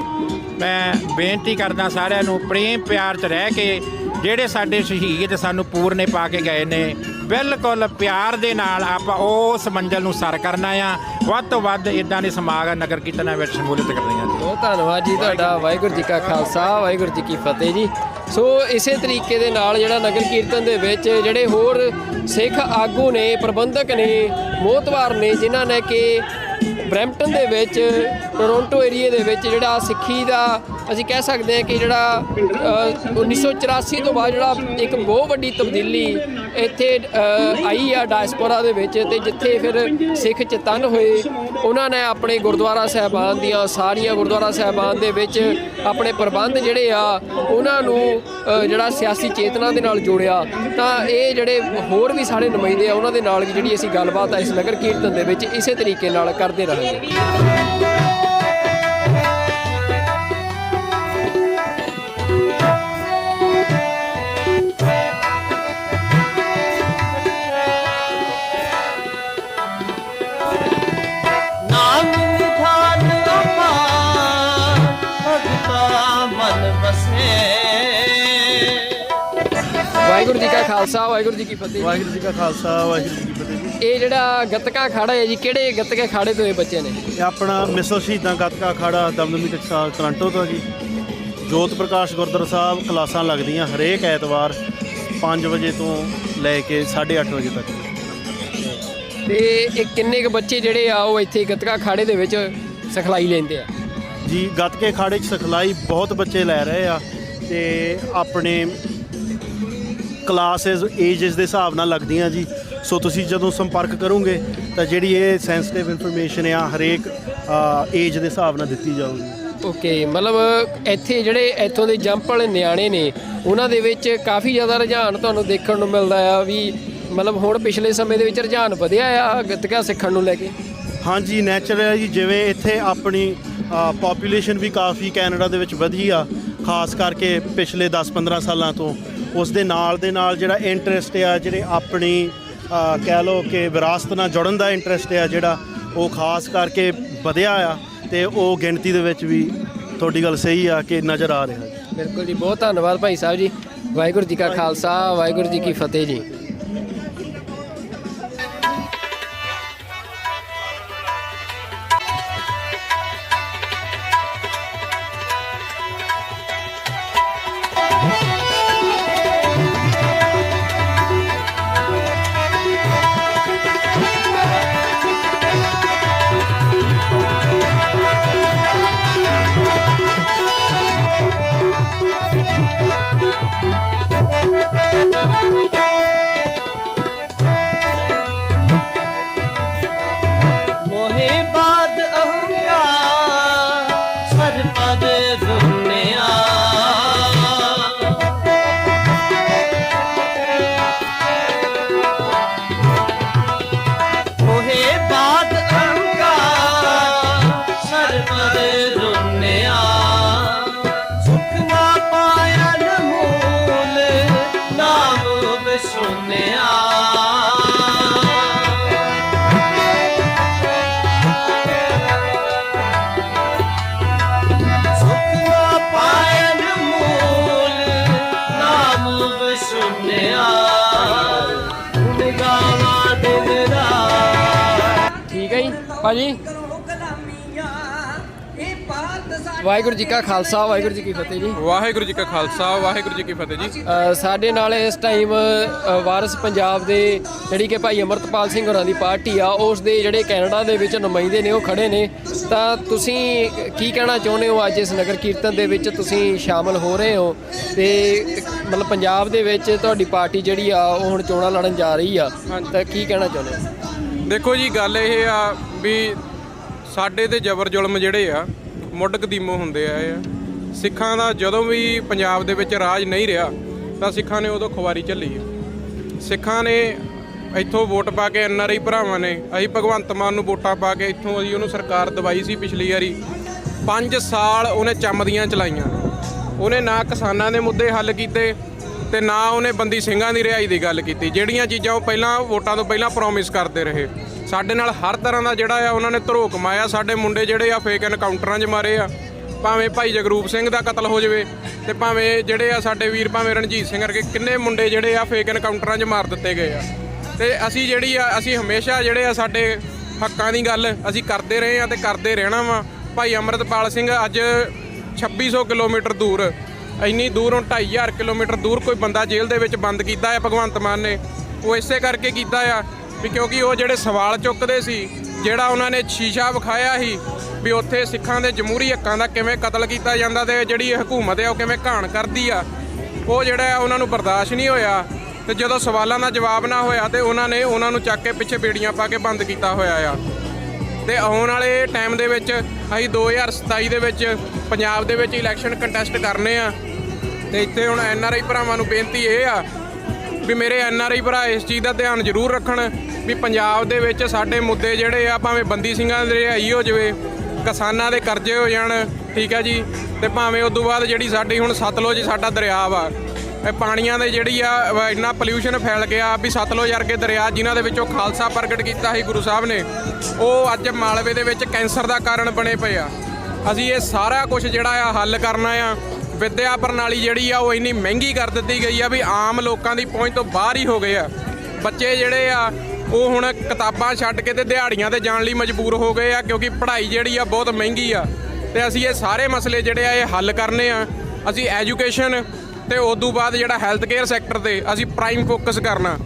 ਮੈਂ ਬੇਨਤੀ ਕਰਦਾ ਸਾਰਿਆਂ ਨੂੰ ਪ੍ਰੇਮ ਪਿਆਰ 'ਚ ਰਹਿ ਕੇ ਜਿਹੜੇ ਸਾਡੇ ਸ਼ਹੀਦ ਸਾਨੂੰ ਪੂਰਨੇ ਪਾ ਕੇ ਗਏ ਨੇ ਬਿਲਕੁਲ ਪਿਆਰ ਦੇ ਨਾਲ ਆਪਾਂ ਉਸ ਮੰਜ਼ਿਲ ਨੂੰ ਸਰ ਕਰਨਾ ਆ। ਵੱਧ ਤੋਂ ਵੱਧ ਇੱਦਾਂ ਦੇ ਸਮਾਗਮ ਨਗਰ ਕੀਰਤਨਾਂ ਵਿੱਚ ਸ਼ਮੂਲੀਅਤ ਕਰਨੀ ਆ। ਬਹੁਤ ਧੰਨਵਾਦ ਜੀ ਤੁਹਾਡਾ। ਵਾਹਿਗੁਰੂ ਜੀ ਕਾ ਖਾਲਸਾ ਵਾਹਿਗੁਰੂ ਜੀ ਕੀ ਫਤਿਹ ਜੀ। ਸੋ ਇਸੇ ਤਰੀਕੇ ਦੇ ਨਾਲ ਜਿਹੜਾ ਨਗਰ ਕੀਰਤਨ ਦੇ ਵਿੱਚ ਜਿਹੜੇ ਹੋਰ ਸਿੱਖ ਆਗੂ ਨੇ ਪ੍ਰਬੰਧਕ ਨੇ ਮੋਹਤਵਾਰ ਨੇ ਜਿਨ੍ਹਾਂ ਨੇ ਕਿ ਬਰੈਂਪਟਨ ਦੇ ਵਿੱਚ ਟੋਰਾਂਟੋ ਏਰੀਏ ਦੇ ਵਿੱਚ ਜਿਹੜਾ ਸਿੱਖੀ ਦਾ ਅਸੀਂ ਕਹਿ ਸਕਦੇ ਹਾਂ ਕਿ ਜਿਹੜਾ 1984 ਤੋਂ ਬਾਅਦ ਜਿਹੜਾ ਇੱਕ ਬਹੁਤ ਵੱਡੀ ਤਬਦੀਲੀ ਇੱਥੇ ਆਈ ਆ ਡਾਇਸਪੋਰਾ ਦੇ ਵਿੱਚ ਤੇ ਜਿੱਥੇ ਫਿਰ ਸਿੱਖ ਚੇਤਨ ਹੋਏ ਉਹਨਾਂ ਨੇ ਆਪਣੇ ਗੁਰਦੁਆਰਾ ਸਾਹਿਬਾਨ ਦੀਆਂ ਸਾਰੀਆਂ ਗੁਰਦੁਆਰਾ ਸਾਹਿਬਾਨ ਦੇ ਵਿੱਚ ਆਪਣੇ ਪ੍ਰਬੰਧ ਜਿਹੜੇ ਆ ਉਹਨਾਂ ਨੂੰ ਜਿਹੜਾ ਸਿਆਸੀ ਚੇਤਨਾ ਦੇ ਨਾਲ ਜੋੜਿਆ। ਤਾਂ ਇਹ ਜਿਹੜੇ ਹੋਰ ਵੀ ਸਾਰੇ ਨੁਮਾਇੰਦੇ ਆ ਉਹਨਾਂ ਦੇ ਨਾਲ ਜਿਹੜੀ ਅਸੀਂ ਗੱਲਬਾਤ ਆ ਇਸ ਨਗਰ ਕੀਰਤਨ ਦੇ ਵਿੱਚ ਇਸੇ ਤਰੀਕੇ ਨਾਲ ਕਰਦੇ ਰਹਾਂਗੇ। ਵਾਹਿਗੁਰੂ ਜੀ ਕਾ ਖਾਲਸਾ ਵਾਹਿਗੁਰੂ ਜੀ ਕੀ ਫਤਿਹ। ਵਾਹਿਗੁਰੂ ਜੀ ਕਾ ਖਾਲਸਾ ਵਾਹਿਗੁਰੂ ਜੀ ਕੀ ਫਤਿਹ। ਇਹ ਜਿਹੜਾ ਗੱਤਕਾ ਅਖਾੜਾ ਹੈ ਜੀ ਕਿਹੜੇ ਗੱਤਕੇ ਅਖਾੜੇ ਤੋਂ ਇਹ ਬੱਚੇ ਨੇ? ਇਹ ਆਪਣਾ ਮਿਸਲ ਸ਼ਹੀਦਾਂ ਗੱਤਕਾ ਅਖਾੜਾ ਦਮਦਮੀ ਟਕਸਾਲ ਟੋਰਾਂਟੋ ਤੋਂ ਜੀ। ਜੋਤ ਪ੍ਰਕਾਸ਼ ਗੁਰਦੁਆਰਾ ਸਾਹਿਬ ਕਲਾਸਾਂ ਲੱਗਦੀਆਂ ਹਰੇਕ ਐਤਵਾਰ 5 ਵਜੇ ਤੋਂ ਲੈ ਕੇ 8:30 ਵਜੇ ਤੱਕ। ਤੇ ਇਹ ਕਿੰਨੇ ਕੁ ਬੱਚੇ ਜਿਹੜੇ ਆ ਉਹ ਇੱਥੇ ਗੱਤਕਾ ਅਖਾੜੇ ਦੇ ਵਿੱਚ ਸਿਖਲਾਈ ਲੈਂਦੇ ਆ? ਜੀ ਗੱਤਕੇ ਅਖਾੜੇ 'ਚ ਸਿਖਲਾਈ ਬਹੁਤ ਬੱਚੇ ਲੈ ਰਹੇ ਆ ਤੇ ਆਪਣੇ ਕਲਾਸਿਸ ਏਜਸ ਦੇ ਹਿਸਾਬ ਨਾਲ ਲੱਗਦੀਆਂ ਜੀ। ਸੋ ਤੁਸੀਂ ਜਦੋਂ ਸੰਪਰਕ ਕਰੋਗੇ ਤਾਂ ਜਿਹੜੀ ਇਹ ਸੈਂਸਿਟਿਵ ਇਨਫੋਰਮੇਸ਼ਨ ਆ ਹਰੇਕ ਏਜ ਦੇ ਹਿਸਾਬ ਨਾਲ ਦਿੱਤੀ ਜਾਊਗੀ। ਓਕੇ, ਮਤਲਬ ਇੱਥੇ ਜਿਹੜੇ ਇੱਥੋਂ ਦੇ ਜੰਪ ਵਾਲੇ ਨਿਆਣੇ ਨੇ ਉਹਨਾਂ ਦੇ ਵਿੱਚ ਕਾਫੀ ਜ਼ਿਆਦਾ ਰੁਝਾਨ ਤੁਹਾਨੂੰ ਦੇਖਣ ਨੂੰ ਮਿਲਦਾ ਆ ਵੀ ਮਤਲਬ ਹੁਣ ਪਿਛਲੇ ਸਮੇਂ ਦੇ ਵਿੱਚ ਰੁਝਾਨ ਵਧਿਆ ਆ ਗੱਤਕਾ ਸਿੱਖਣ ਨੂੰ ਲੈ ਕੇ? ਹਾਂਜੀ ਨੈਚੁਰਲ ਜੀ। ਜਿਵੇਂ ਇੱਥੇ ਆਪਣੀ ਪੋਪੂਲੇਸ਼ਨ ਵੀ ਕਾਫੀ ਕੈਨੇਡਾ ਦੇ ਵਿੱਚ ਵਧੀ ਆ ਖਾਸ ਕਰਕੇ ਪਿਛਲੇ 10-15 ਸਾਲਾਂ ਤੋਂ। ਉਸ ਦੇ ਨਾਲ ਜਿਹੜਾ ਇੰਟਰਸਟ ਆ ਜਿਹੜੇ ਆਪਣੀ ਕਹਿ ਲਓ ਕਿ ਵਿਰਾਸਤ ਨਾਲ ਜੁੜਨ ਦਾ ਇੰਟਰਸਟ ਆ ਜਿਹੜਾ ਉਹ ਖਾਸ ਕਰਕੇ ਵਧਿਆ ਆ ਤੇ ਉਹ ਗਿਣਤੀ ਦੇ ਵਿੱਚ ਵੀ ਤੁਹਾਡੀ ਗੱਲ ਸਹੀ ਆ ਕਿ ਨਜ਼ਰ ਆ ਰਿਹਾ ਜੀ। ਬਿਲਕੁਲ ਜੀ, ਬਹੁਤ ਧੰਨਵਾਦ ਭਾਈ ਸਾਹਿਬ ਜੀ। ਵਾਹਿਗੁਰੂ ਜੀ ਕਾ ਖਾਲਸਾ ਵਾਹਿਗੁਰੂ ਜੀ ਕੀ ਫਤਿਹ ਜੀ। मोहे बाद अहंकार सरपद दुनिया मोहे बाद अहंकार सरपद दुनिया सुख ना पाया न मूल नाम बिसुनिया ਠੀਕ ਹੈ ਜੀ ਭਾਜੀ। ਵਾਹਿਗੁਰੂ ਜੀ ਕਾ ਖਾਲਸਾ ਵਾਹਿਗੁਰੂ ਜੀ ਕੀ ਫਤਿਹ ਜੀ। ਵਾਹਿਗੁਰੂ ਜੀ ਕਾ ਖਾਲਸਾ ਵਾਹਿਗੁਰੂ ਜੀ ਕੀ ਫਤਿਹ ਜੀ। ਸਾਡੇ ਨਾਲ ਇਸ ਟਾਈਮ ਵਾਰਿਸ ਪੰਜਾਬ ਦੇ ਜਿਹੜੀ ਕਿ ਭਾਈ ਅਮਰਤਪਾਲ ਸਿੰਘ ਹੋਰਾਂ ਦੀ ਪਾਰਟੀ ਆ, ਉਸ ਦੇ ਜਿਹੜੇ ਕੈਨੇਡਾ ਦੇ ਵਿੱਚ ਨੁਮਾਇੰਦੇ ਨੇ ਉਹ ਖੜੇ ਨੇ। ਤਾਂ ਤੁਸੀਂ ਕੀ ਕਹਿਣਾ ਚਾਹੁੰਦੇ ਹੋ ਅੱਜ ਇਸ ਨਗਰ ਕੀਰਤਨ ਦੇ ਵਿੱਚ ਤੁਸੀਂ ਸ਼ਾਮਲ ਹੋ ਰਹੇ ਹੋ ਤੇ ਮਤਲਬ ਪੰਜਾਬ ਦੇ ਵਿੱਚ ਤੁਹਾਡੀ ਪਾਰਟੀ ਜਿਹੜੀ ਆ ਉਹ ਹੁਣ ਚੋਣਾਂ ਲੜਨ ਜਾ ਰਹੀ ਆ, ਤਾਂ ਕੀ ਕਹਿਣਾ ਚਾਹੁੰਦੇ ਹੋ? ਦੇਖੋ ਜੀ, ਗੱਲ ਇਹ ਆ ਵੀ ਸਾਡੇ ਤੇ ਜ਼ਬਰ ਜ਼ੁਲਮ ਜਿਹੜੇ ਆ ਮੁੱਢ ਕਦੀਮੋਂ ਹੁੰਦੇ ਆਏ ਆ। ਸਿੱਖਾਂ ਦਾ ਜਦੋਂ ਵੀ ਪੰਜਾਬ ਦੇ ਵਿੱਚ ਰਾਜ ਨਹੀਂ ਰਿਹਾ ਤਾਂ ਸਿੱਖਾਂ ਨੇ ਉਦੋਂ ਖੁਵਾਰੀ ਝੱਲੀ ਆ। ਸਿੱਖਾਂ ਨੇ ਇੱਥੋਂ ਵੋਟ ਪਾ ਕੇ NRI ਭਰਾਵਾਂ ਨੇ, ਅਸੀਂ ਭਗਵੰਤ ਮਾਨ ਨੂੰ ਵੋਟਾਂ ਪਾ ਕੇ ਇੱਥੋਂ ਅਸੀਂ ਉਹਨੂੰ ਸਰਕਾਰ ਦਵਾਈ ਸੀ ਪਿਛਲੀ ਵਾਰੀ। 5 ਸਾਲ ਉਹਨੇ ਚੰਮਦੀਆਂ ਚਲਾਈਆਂ। ਉਹਨੇ ਨਾ ਕਿਸਾਨਾਂ ਦੇ ਮੁੱਦੇ ਹੱਲ ਕੀਤੇ ਤੇ ਨਾ ਉਹਨੇ ਬੰਦੀ ਸਿੰਘਾਂ ਦੀ ਰਿਹਾਈ ਦੀ ਗੱਲ ਕੀਤੀ, ਜਿਹੜੀਆਂ ਚੀਜ਼ਾਂ ਉਹ ਪਹਿਲਾਂ ਵੋਟਾਂ ਤੋਂ ਪਹਿਲਾਂ ਪ੍ਰੋਮਿਸ ਕਰਦੇ ਰਹੇ। ਸਾਡੇ ਨਾਲ ਹਰ ਤਰ੍ਹਾਂ ਦਾ ਜਿਹੜਾ ਆ ਉਹਨਾਂ ਨੇ ਧਰੋ ਕਮਾਇਆ। ਸਾਡੇ ਮੁੰਡੇ ਜਿਹੜੇ ਆ ਫੇਕ ਐਨਕਾਊਂਟਰਾਂ 'ਚ ਮਾਰੇ ਆ, ਭਾਵੇਂ ਭਾਈ ਜਗਰੂਪ ਸਿੰਘ ਦਾ ਕਤਲ ਹੋ ਜਾਵੇ ਤੇ ਭਾਵੇਂ ਜਿਹੜੇ ਆ ਸਾਡੇ ਵੀਰ ਭਾਵੇਂ ਰਣਜੀਤ ਸਿੰਘ ਵਰਗੇ ਕਿੰਨੇ ਮੁੰਡੇ ਜਿਹੜੇ ਆ ਫੇਕ ਐਨਕਾਊਂਟਰਾਂ 'ਚ ਮਾਰ ਦਿੱਤੇ ਗਏ ਆ। ਤੇ ਅਸੀਂ ਜਿਹੜੀ ਆ ਅਸੀਂ ਹਮੇਸ਼ਾ ਜਿਹੜੇ ਆ ਸਾਡੇ ਹੱਕਾਂ ਦੀ ਗੱਲ ਅਸੀਂ ਕਰਦੇ ਰਹੇ ਆ ਤੇ ਕਰਦੇ ਰਹਿਣਾ ਵਾ। ਭਾਈ ਅਮਰਤਪਾਲ ਸਿੰਘ ਅੱਜ 2600 ਕਿਲੋਮੀਟਰ ਦੂਰ, ਇੰਨੀ ਦੂਰੋਂ 2500 ਕਿਲੋਮੀਟਰ ਦੂਰ ਕੋਈ ਬੰਦਾ ਜੇਲ੍ਹ ਦੇ ਵਿੱਚ ਬੰਦ ਕੀਤਾ ਹੈ ਭਗਵੰਤ ਮਾਨ ਨੇ। ਉਹ ਇਸੇ ਕਰਕੇ ਕੀਤਾ ਆ ਵੀ ਕਿਉਂਕਿ ਉਹ ਜਿਹੜੇ ਸਵਾਲ ਚੁੱਕਦੇ ਸੀ, ਜਿਹੜਾ ਉਹਨਾਂ ਨੇ ਸ਼ੀਸ਼ਾ ਵਿਖਾਇਆ ਸੀ ਵੀ ਉੱਥੇ ਸਿੱਖਾਂ ਦੇ ਜਮਹੂਰੀ ਹੱਕਾਂ ਦਾ ਕਿਵੇਂ ਕਤਲ ਕੀਤਾ ਜਾਂਦਾ ਤੇ ਜਿਹੜੀ ਇਹ ਹਕੂਮਤ ਆ ਉਹ ਕਿਵੇਂ ਘਾਣ ਕਰਦੀ ਆ, ਉਹ ਜਿਹੜਾ ਆ ਉਹਨਾਂ ਨੂੰ ਬਰਦਾਸ਼ਤ ਨਹੀਂ ਹੋਇਆ। ਤੇ ਜਦੋਂ ਸਵਾਲਾਂ ਦਾ ਜਵਾਬ ਨਾ ਹੋਇਆ ਤੇ ਉਹਨਾਂ ਨੂੰ ਚੱਕ ਕੇ ਪਿੱਛੇ ਬੇੜੀਆਂ ਪਾ ਕੇ ਬੰਦ ਕੀਤਾ ਹੋਇਆ ਆ। ਤੇ ਆਉਣ ਵਾਲੇ ਟਾਈਮ ਦੇ ਵਿੱਚ ਅਸੀਂ 2027 ਦੇ ਵਿੱਚ ਪੰਜਾਬ ਦੇ ਵਿੱਚ ਇਲੈਕਸ਼ਨ ਕੰਟੈਸਟ ਕਰਨੇ ਆ। ਤੇ ਇੱਥੇ ਹੁਣ NRI ਭਰਾਵਾਂ ਨੂੰ ਬੇਨਤੀ ਇਹ ਆ ਵੀ ਮੇਰੇ NRI ਭਰਾ ਇਸ ਚੀਜ਼ ਦਾ ਧਿਆਨ ਜ਼ਰੂਰ ਰੱਖਣ ਵੀ ਪੰਜਾਬ ਦੇ ਵਿੱਚ ਸਾਡੇ ਮੁੱਦੇ ਜਿਹੜੇ ਆ, ਭਾਵੇਂ ਬੰਦੀ ਸਿੰਘਾਂ ਦੀ ਰਿਹਾਈ ਹੋ ਜਾਵੇ, ਕਿਸਾਨਾਂ ਦੇ ਕਰਜ਼ੇ ਹੋ ਜਾਣ, ਠੀਕ ਹੈ ਜੀ, ਤੇ ਭਾਵੇਂ ਉਸ ਤੋਂ ਬਾਅਦ ਜਿਹੜੀ ਸਾਡੀ ਹੁਣ ਸਤਲੁਜ ਸਾਡਾ ਦਰਿਆ ਵਾ, ਇਹ ਪਾਣੀਆਂ ਦੇ ਜਿਹੜੀ ਆ ਇੰਨਾ ਪੋਲਿਊਸ਼ਨ ਫੈਲ ਗਿਆ ਵੀ ਸਤਲੁਜ ਵਰਗੇ ਦਰਿਆ ਜਿਨ੍ਹਾਂ ਦੇ ਵਿੱਚੋਂ ਖਾਲਸਾ ਪ੍ਰਗਟ ਕੀਤਾ ਸੀ ਗੁਰੂ ਸਾਹਿਬ ਨੇ, ਉਹ ਅੱਜ ਮਾਲਵੇ ਦੇ ਵਿੱਚ ਕੈਂਸਰ ਦਾ ਕਾਰਨ ਬਣੇ ਪਏ ਆ। ਅਸੀਂ ਇਹ ਸਾਰਾ ਕੁਝ ਜਿਹੜਾ ਆ ਹੱਲ ਕਰਨਾ ਆ। ਵਿੱਦਿਆ ਪ੍ਰਣਾਲੀ ਜਿਹੜੀ ਆ ਉਹ ਇੰਨੀ ਮਹਿੰਗੀ ਕਰ ਦਿੱਤੀ ਗਈ ਆ ਵੀ ਆਮ ਲੋਕਾਂ ਦੀ ਪਹੁੰਚ ਤੋਂ ਬਾਹਰ ਹੀ ਹੋ ਗਏ ਆ। ਬੱਚੇ ਜਿਹੜੇ ਆ ਉਹ ਹੁਣ ਕਿਤਾਬਾਂ ਛੱਡ ਕੇ ਤੇ ਦਿਹਾੜੀਆਂ ਤੇ ਜਾਣ ਲਈ ਮਜਬੂਰ ਹੋ ਗਏ ਆ ਕਿਉਂਕਿ ਪੜ੍ਹਾਈ ਜਿਹੜੀ ਆ ਬਹੁਤ ਮਹਿੰਗੀ ਆ। ਤੇ ਅਸੀਂ ਇਹ ਸਾਰੇ ਮਸਲੇ ਜਿਹੜੇ ਆ ਇਹ ਹੱਲ ਕਰਨੇ ਆ। ਅਸੀਂ ਐਜੂਕੇਸ਼ਨ ਤੇ ਉਸ ਤੋਂ ਬਾਅਦ ਜਿਹੜਾ ਹੈਲਥ ਕੇਅਰ ਸੈਕਟਰ ਤੇ ਅਸੀਂ ਪ੍ਰਾਈਮ ਫੋਕਸ ਕਰਨਾ,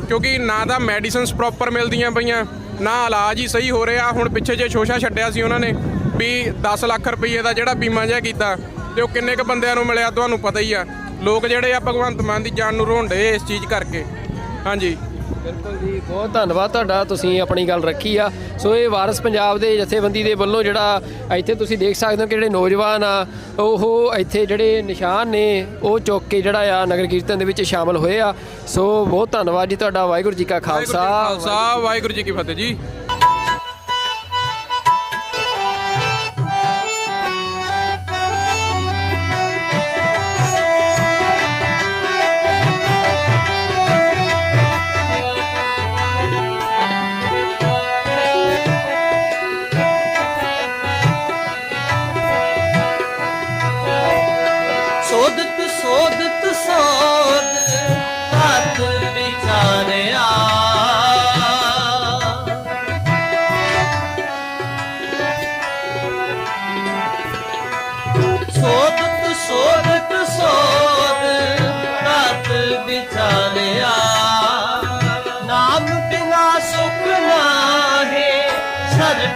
ਕਿਉਂਕਿ ਨਾ ਤਾਂ ਮੈਡੀਸਿਨਸ ਪ੍ਰੋਪਰ ਮਿਲਦੀਆਂ ਪਈਆਂ, ਨਾ ਇਲਾਜ ਹੀ ਸਹੀ ਹੋ ਰਿਹਾ। ਹੁਣ ਪਿੱਛੇ ਜੇ ਸ਼ੋਸ਼ਾ ਛੱਡਿਆ ਸੀ ਉਹਨਾਂ ਨੇ ਵੀ 10 ਲੱਖ ਰੁਪਏ ਦਾ ਜਿਹੜਾ ਬੀਮਾ ਜਿਹਾ ਕੀਤਾ ਤੇ ਉਹ ਕਿੰਨੇ ਕੁ ਬੰਦਿਆਂ ਨੂੰ ਮਿਲਿਆ ਤੁਹਾਨੂੰ ਪਤਾ ਹੀ ਆ। ਲੋਕ ਜਿਹੜੇ ਆ ਭਗਵੰਤ ਮਾਨ ਦੀ ਜਾਨ ਨੂੰ ਰੋਂਦੇ ਇਸ ਚੀਜ਼ ਕਰਕੇ। ਹਾਂਜੀ ਬਿਲਕੁਲ ਜੀ, ਬਹੁਤ ਧੰਨਵਾਦ ਤੁਹਾਡਾ, ਤੁਸੀਂ ਆਪਣੀ ਗੱਲ ਰੱਖੀ ਆ। ਸੋ ਇਹ ਵਾਰਿਸ ਪੰਜਾਬ ਦੇ ਜਥੇਬੰਦੀ ਦੇ ਵੱਲੋਂ ਜਿਹੜਾ ਇੱਥੇ ਤੁਸੀਂ ਦੇਖ ਸਕਦੇ ਹੋ ਕਿ ਜਿਹੜੇ ਨੌਜਵਾਨ ਆ ਉਹ ਇੱਥੇ ਜਿਹੜੇ ਨਿਸ਼ਾਨ ਨੇ ਉਹ ਚੁੱਕ ਕੇ ਜਿਹੜਾ ਆ ਨਗਰ ਕੀਰਤਨ ਦੇ ਵਿੱਚ ਸ਼ਾਮਲ ਹੋਏ ਆ। ਸੋ ਬਹੁਤ ਧੰਨਵਾਦ ਜੀ ਤੁਹਾਡਾ। ਵਾਹਿਗੁਰੂ ਜੀ ਕਾ ਖਾਲਸਾ ਵਾਹਿਗੁਰੂ ਜੀ ਕੀ ਫਤਿਹ ਜੀ।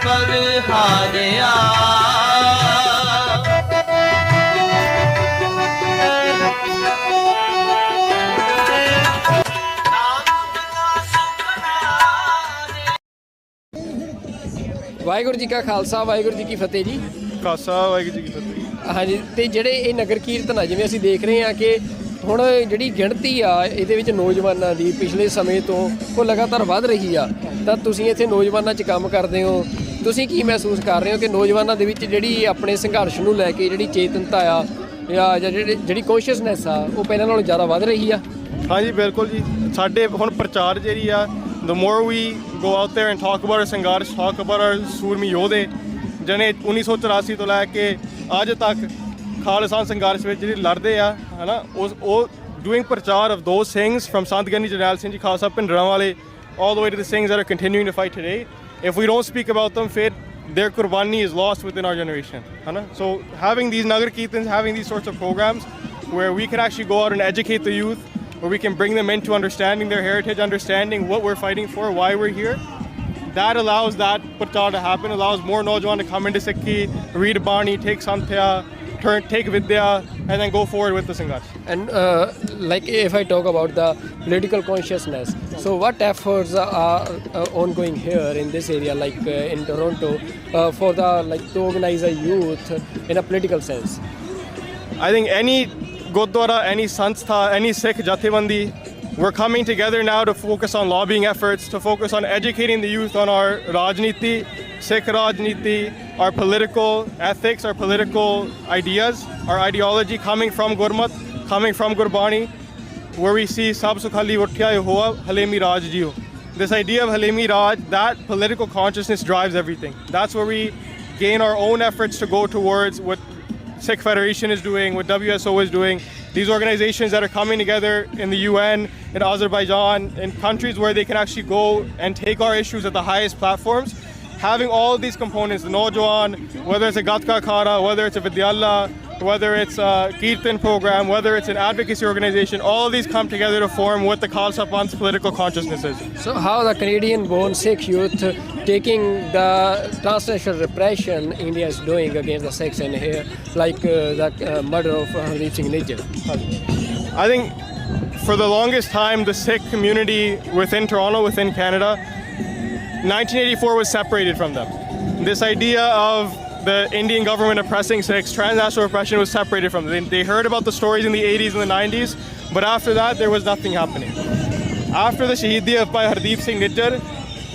पर हारिया ਵਾਹਿਗੁਰੂ ਜੀ ਕਾ ਖਾਲਸਾ ਵਾਹਿਗੁਰੂ ਜੀ ਕੀ ਫਤਿਹ ਜੀ। ਖਾਲਸਾ ਵਾਹਿਗੁਰੂ ਜੀ ਕੀ ਫਤਿਹ। ਹਾਂਜੀ, ਤੇ ਜਿਹੜੇ ਇਹ ਨਗਰ ਕੀਰਤਨ ਆ, ਜਿਵੇਂ ਅਸੀਂ ਦੇਖ ਰਹੇ ਹਾਂ ਕਿ ਹੁਣ ਜਿਹੜੀ ਗਿਣਤੀ ਆ ਇਹਦੇ ਵਿੱਚ ਨੌਜਵਾਨਾਂ ਦੀ ਪਿਛਲੇ ਸਮੇਂ ਤੋਂ ਉਹ ਲਗਾਤਾਰ ਵੱਧ ਰਹੀ ਆ, ਤਾਂ ਤੁਸੀਂ ਇੱਥੇ ਨੌਜਵਾਨਾਂ 'ਚ ਕੰਮ ਕਰਦੇ ਹੋ, ਤੁਸੀਂ ਕੀ ਮਹਿਸੂਸ ਕਰ ਰਹੇ ਹੋ ਕਿ ਨੌਜਵਾਨਾਂ ਦੇ ਵਿੱਚ ਜਿਹੜੀ ਆਪਣੇ ਸੰਘਰਸ਼ ਨੂੰ ਲੈ ਕੇ ਜਿਹੜੀ ਚੇਤਨਤਾ ਆ ਜਾਂ ਜਿਹੜੀ ਕੌਨਸ਼ੀਅਸਨੈਸ ਆ ਉਹ ਪਹਿਲਾਂ ਨਾਲੋਂ ਜ਼ਿਆਦਾ ਵੱਧ ਰਹੀ ਆ? ਹਾਂਜੀ ਬਿਲਕੁਲ ਜੀ, ਸਾਡੇ ਹੁਣ ਪ੍ਰਚਾਰ ਜਿਹੜੀ ਆ, the more we go out there and talk about our ਸੰਘਰਸ਼, talk about our ਸੂਰਮੀ ਯੋਧੇ ਜਿਹਨੇ 1984 ਤੋਂ ਲੈ ਕੇ ਅੱਜ ਤੱਕ ਖਾਲਿਸਤਾਨ ਸੰਘਰਸ਼ ਵਿੱਚ ਜਿਹੜੀ ਲੜਦੇ ਆ, ਹੈ ਨਾ, ਉਹ ਡੂਇੰਗ ਪ੍ਰਚਾਰ of those things from ਸੰਤ ਗਿਆਨੀ ਜਰਨੈਲ ਸਿੰਘ ਜੀ ਖਾਲਸਾ ਭਿੰਡਰਾਂ ਵਾਲੇ all the way to the things that are continuing to fight today. If we don't speak about them, ਫਿਰ their qurbani is lost within our generation, है ना? So having these nagar kirtans, having these sorts of programs where we can actually go out and educate the youth, where we can bring them into understanding their heritage, understanding what we're fighting for, why we're here, that allows that prachar to happen, allows more Naujawan to come into Sikhi, read Bani, take Santhya, take Vidya, and then go forward with the Sangharsh. And like if I talk about the political consciousness, so what efforts are ongoing here in this area, like in Toronto, for the to organize a youth in a political sense? I think any Gurdwara, any Sanstha, any Sikh Jathebandi, we're coming together now to focus on lobbying efforts, to focus on educating the youth on our Rajniti, Sikh Rajniti, our political ethics, our political ideas, our ideology coming from Gurmat, coming from Gurbani, where we see Sab Sukhali Uthya Hoa Halemi Raj Jiyo. This idea of Halemi Raj, that political consciousness drives everything. That's where we gain our own efforts to go towards what Sikh Federation is doing, what WSO is doing. These organizations that are coming together in the UN, in Azerbaijan, in countries where they can actually go and take our issues at the highest platforms. Having all of these components, the Naujawan, whether it's a Gatka Khara, whether it's a Vidyallah, whether it's a Kirtan program, whether it's an advocacy organization, all of these come together to form what the Khalsa Panth's political consciousness is. So how the Canadian-born Sikh youth taking the transnational repression India is doing against the Sikhs in here, like the murder of Hardeep Singh Nijjar? I think for the longest time, the Sikh community within Toronto, within Canada, 1984 was separated from them. This idea of the Indian government oppressing Sikhs, transnational oppression, was separated from them. They heard about the stories in the 80s and the 90s, but after that, there was nothing happening. After the Shaheedi by Hardeep Singh Nijjar,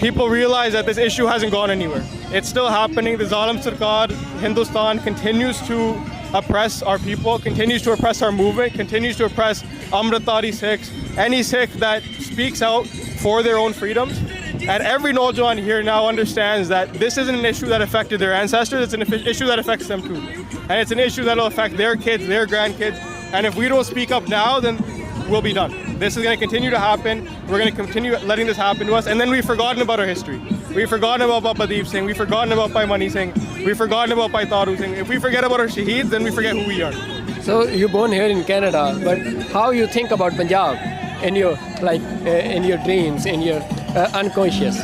people realized that this issue hasn't gone anywhere. It's still happening. The Zalim Sarkar, Hindustan, continues to oppress our people, continues to oppress our movement, continues to oppress Amritdhari Sikhs, any Sikh that speaks out for their own freedoms. And every Naujawan here now understands that this isn't an issue that affected their ancestors, it's an issue that affects them too. And it's an issue that will affect their kids, their grandkids. And if we don't speak up now, then we'll be done. This is going to continue to happen. We're going to continue letting this happen to us. And then we've forgotten about our history. We've forgotten about Baba Deep Singh. We've forgotten about Bhai Mani Singh. We've forgotten about Bhai Taru Singh. If we forget about our Shaheeds, then we forget who we are. So you're born here in Canada, but how you think about Punjab in your in your dreams, in your unconscious?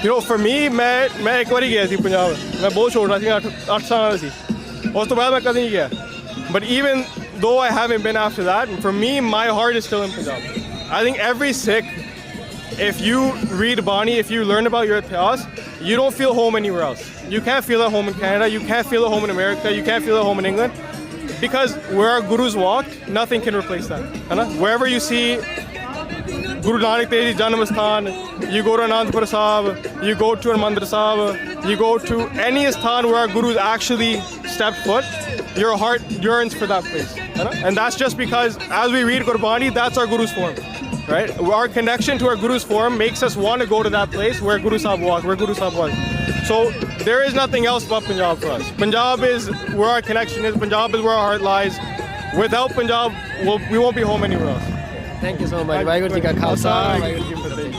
You know, for me, मैं एक बार ही गया थी पंजाब. मैं बहुत छोटा था, 8 साल ਸੀ. ਉਸ ਤੋਂ ਬਾਅਦ ਮੈਂ ਕਦੇ ਨਹੀਂ ਗਿਆ. But even though I haven't been after that, for me, my heart is still in Punjab. I think every Sikh, if you read Bani, if you learn about your Itihas, you don't feel home anywhere else. You can't feel at home in Canada, you can't feel at home in America, you can't feel at home in England. Because where our gurus walked, nothing can replace that. Wherever you see Guru Nanak Dev Ji Janamasthan, you go to Anandpur Sahib, you go to Harmandir Sahib, you go to any sthan where our gurus actually stepped foot, your heart yearns for that place. And that's just because as we read Gurbani, that's our guru's form. Right? Our connection to our guru's form makes us want to go to that place where Guru Sahib walked, where Guru Sahib was. So there is nothing else but Punjab for us. Punjab is where our connection is. Punjab is where our heart lies. Without Punjab, we won't be home anywhere else. Thank you so much. Vaheguru Ji Ka Khalsa, Vaheguru Ji Ki Fateh.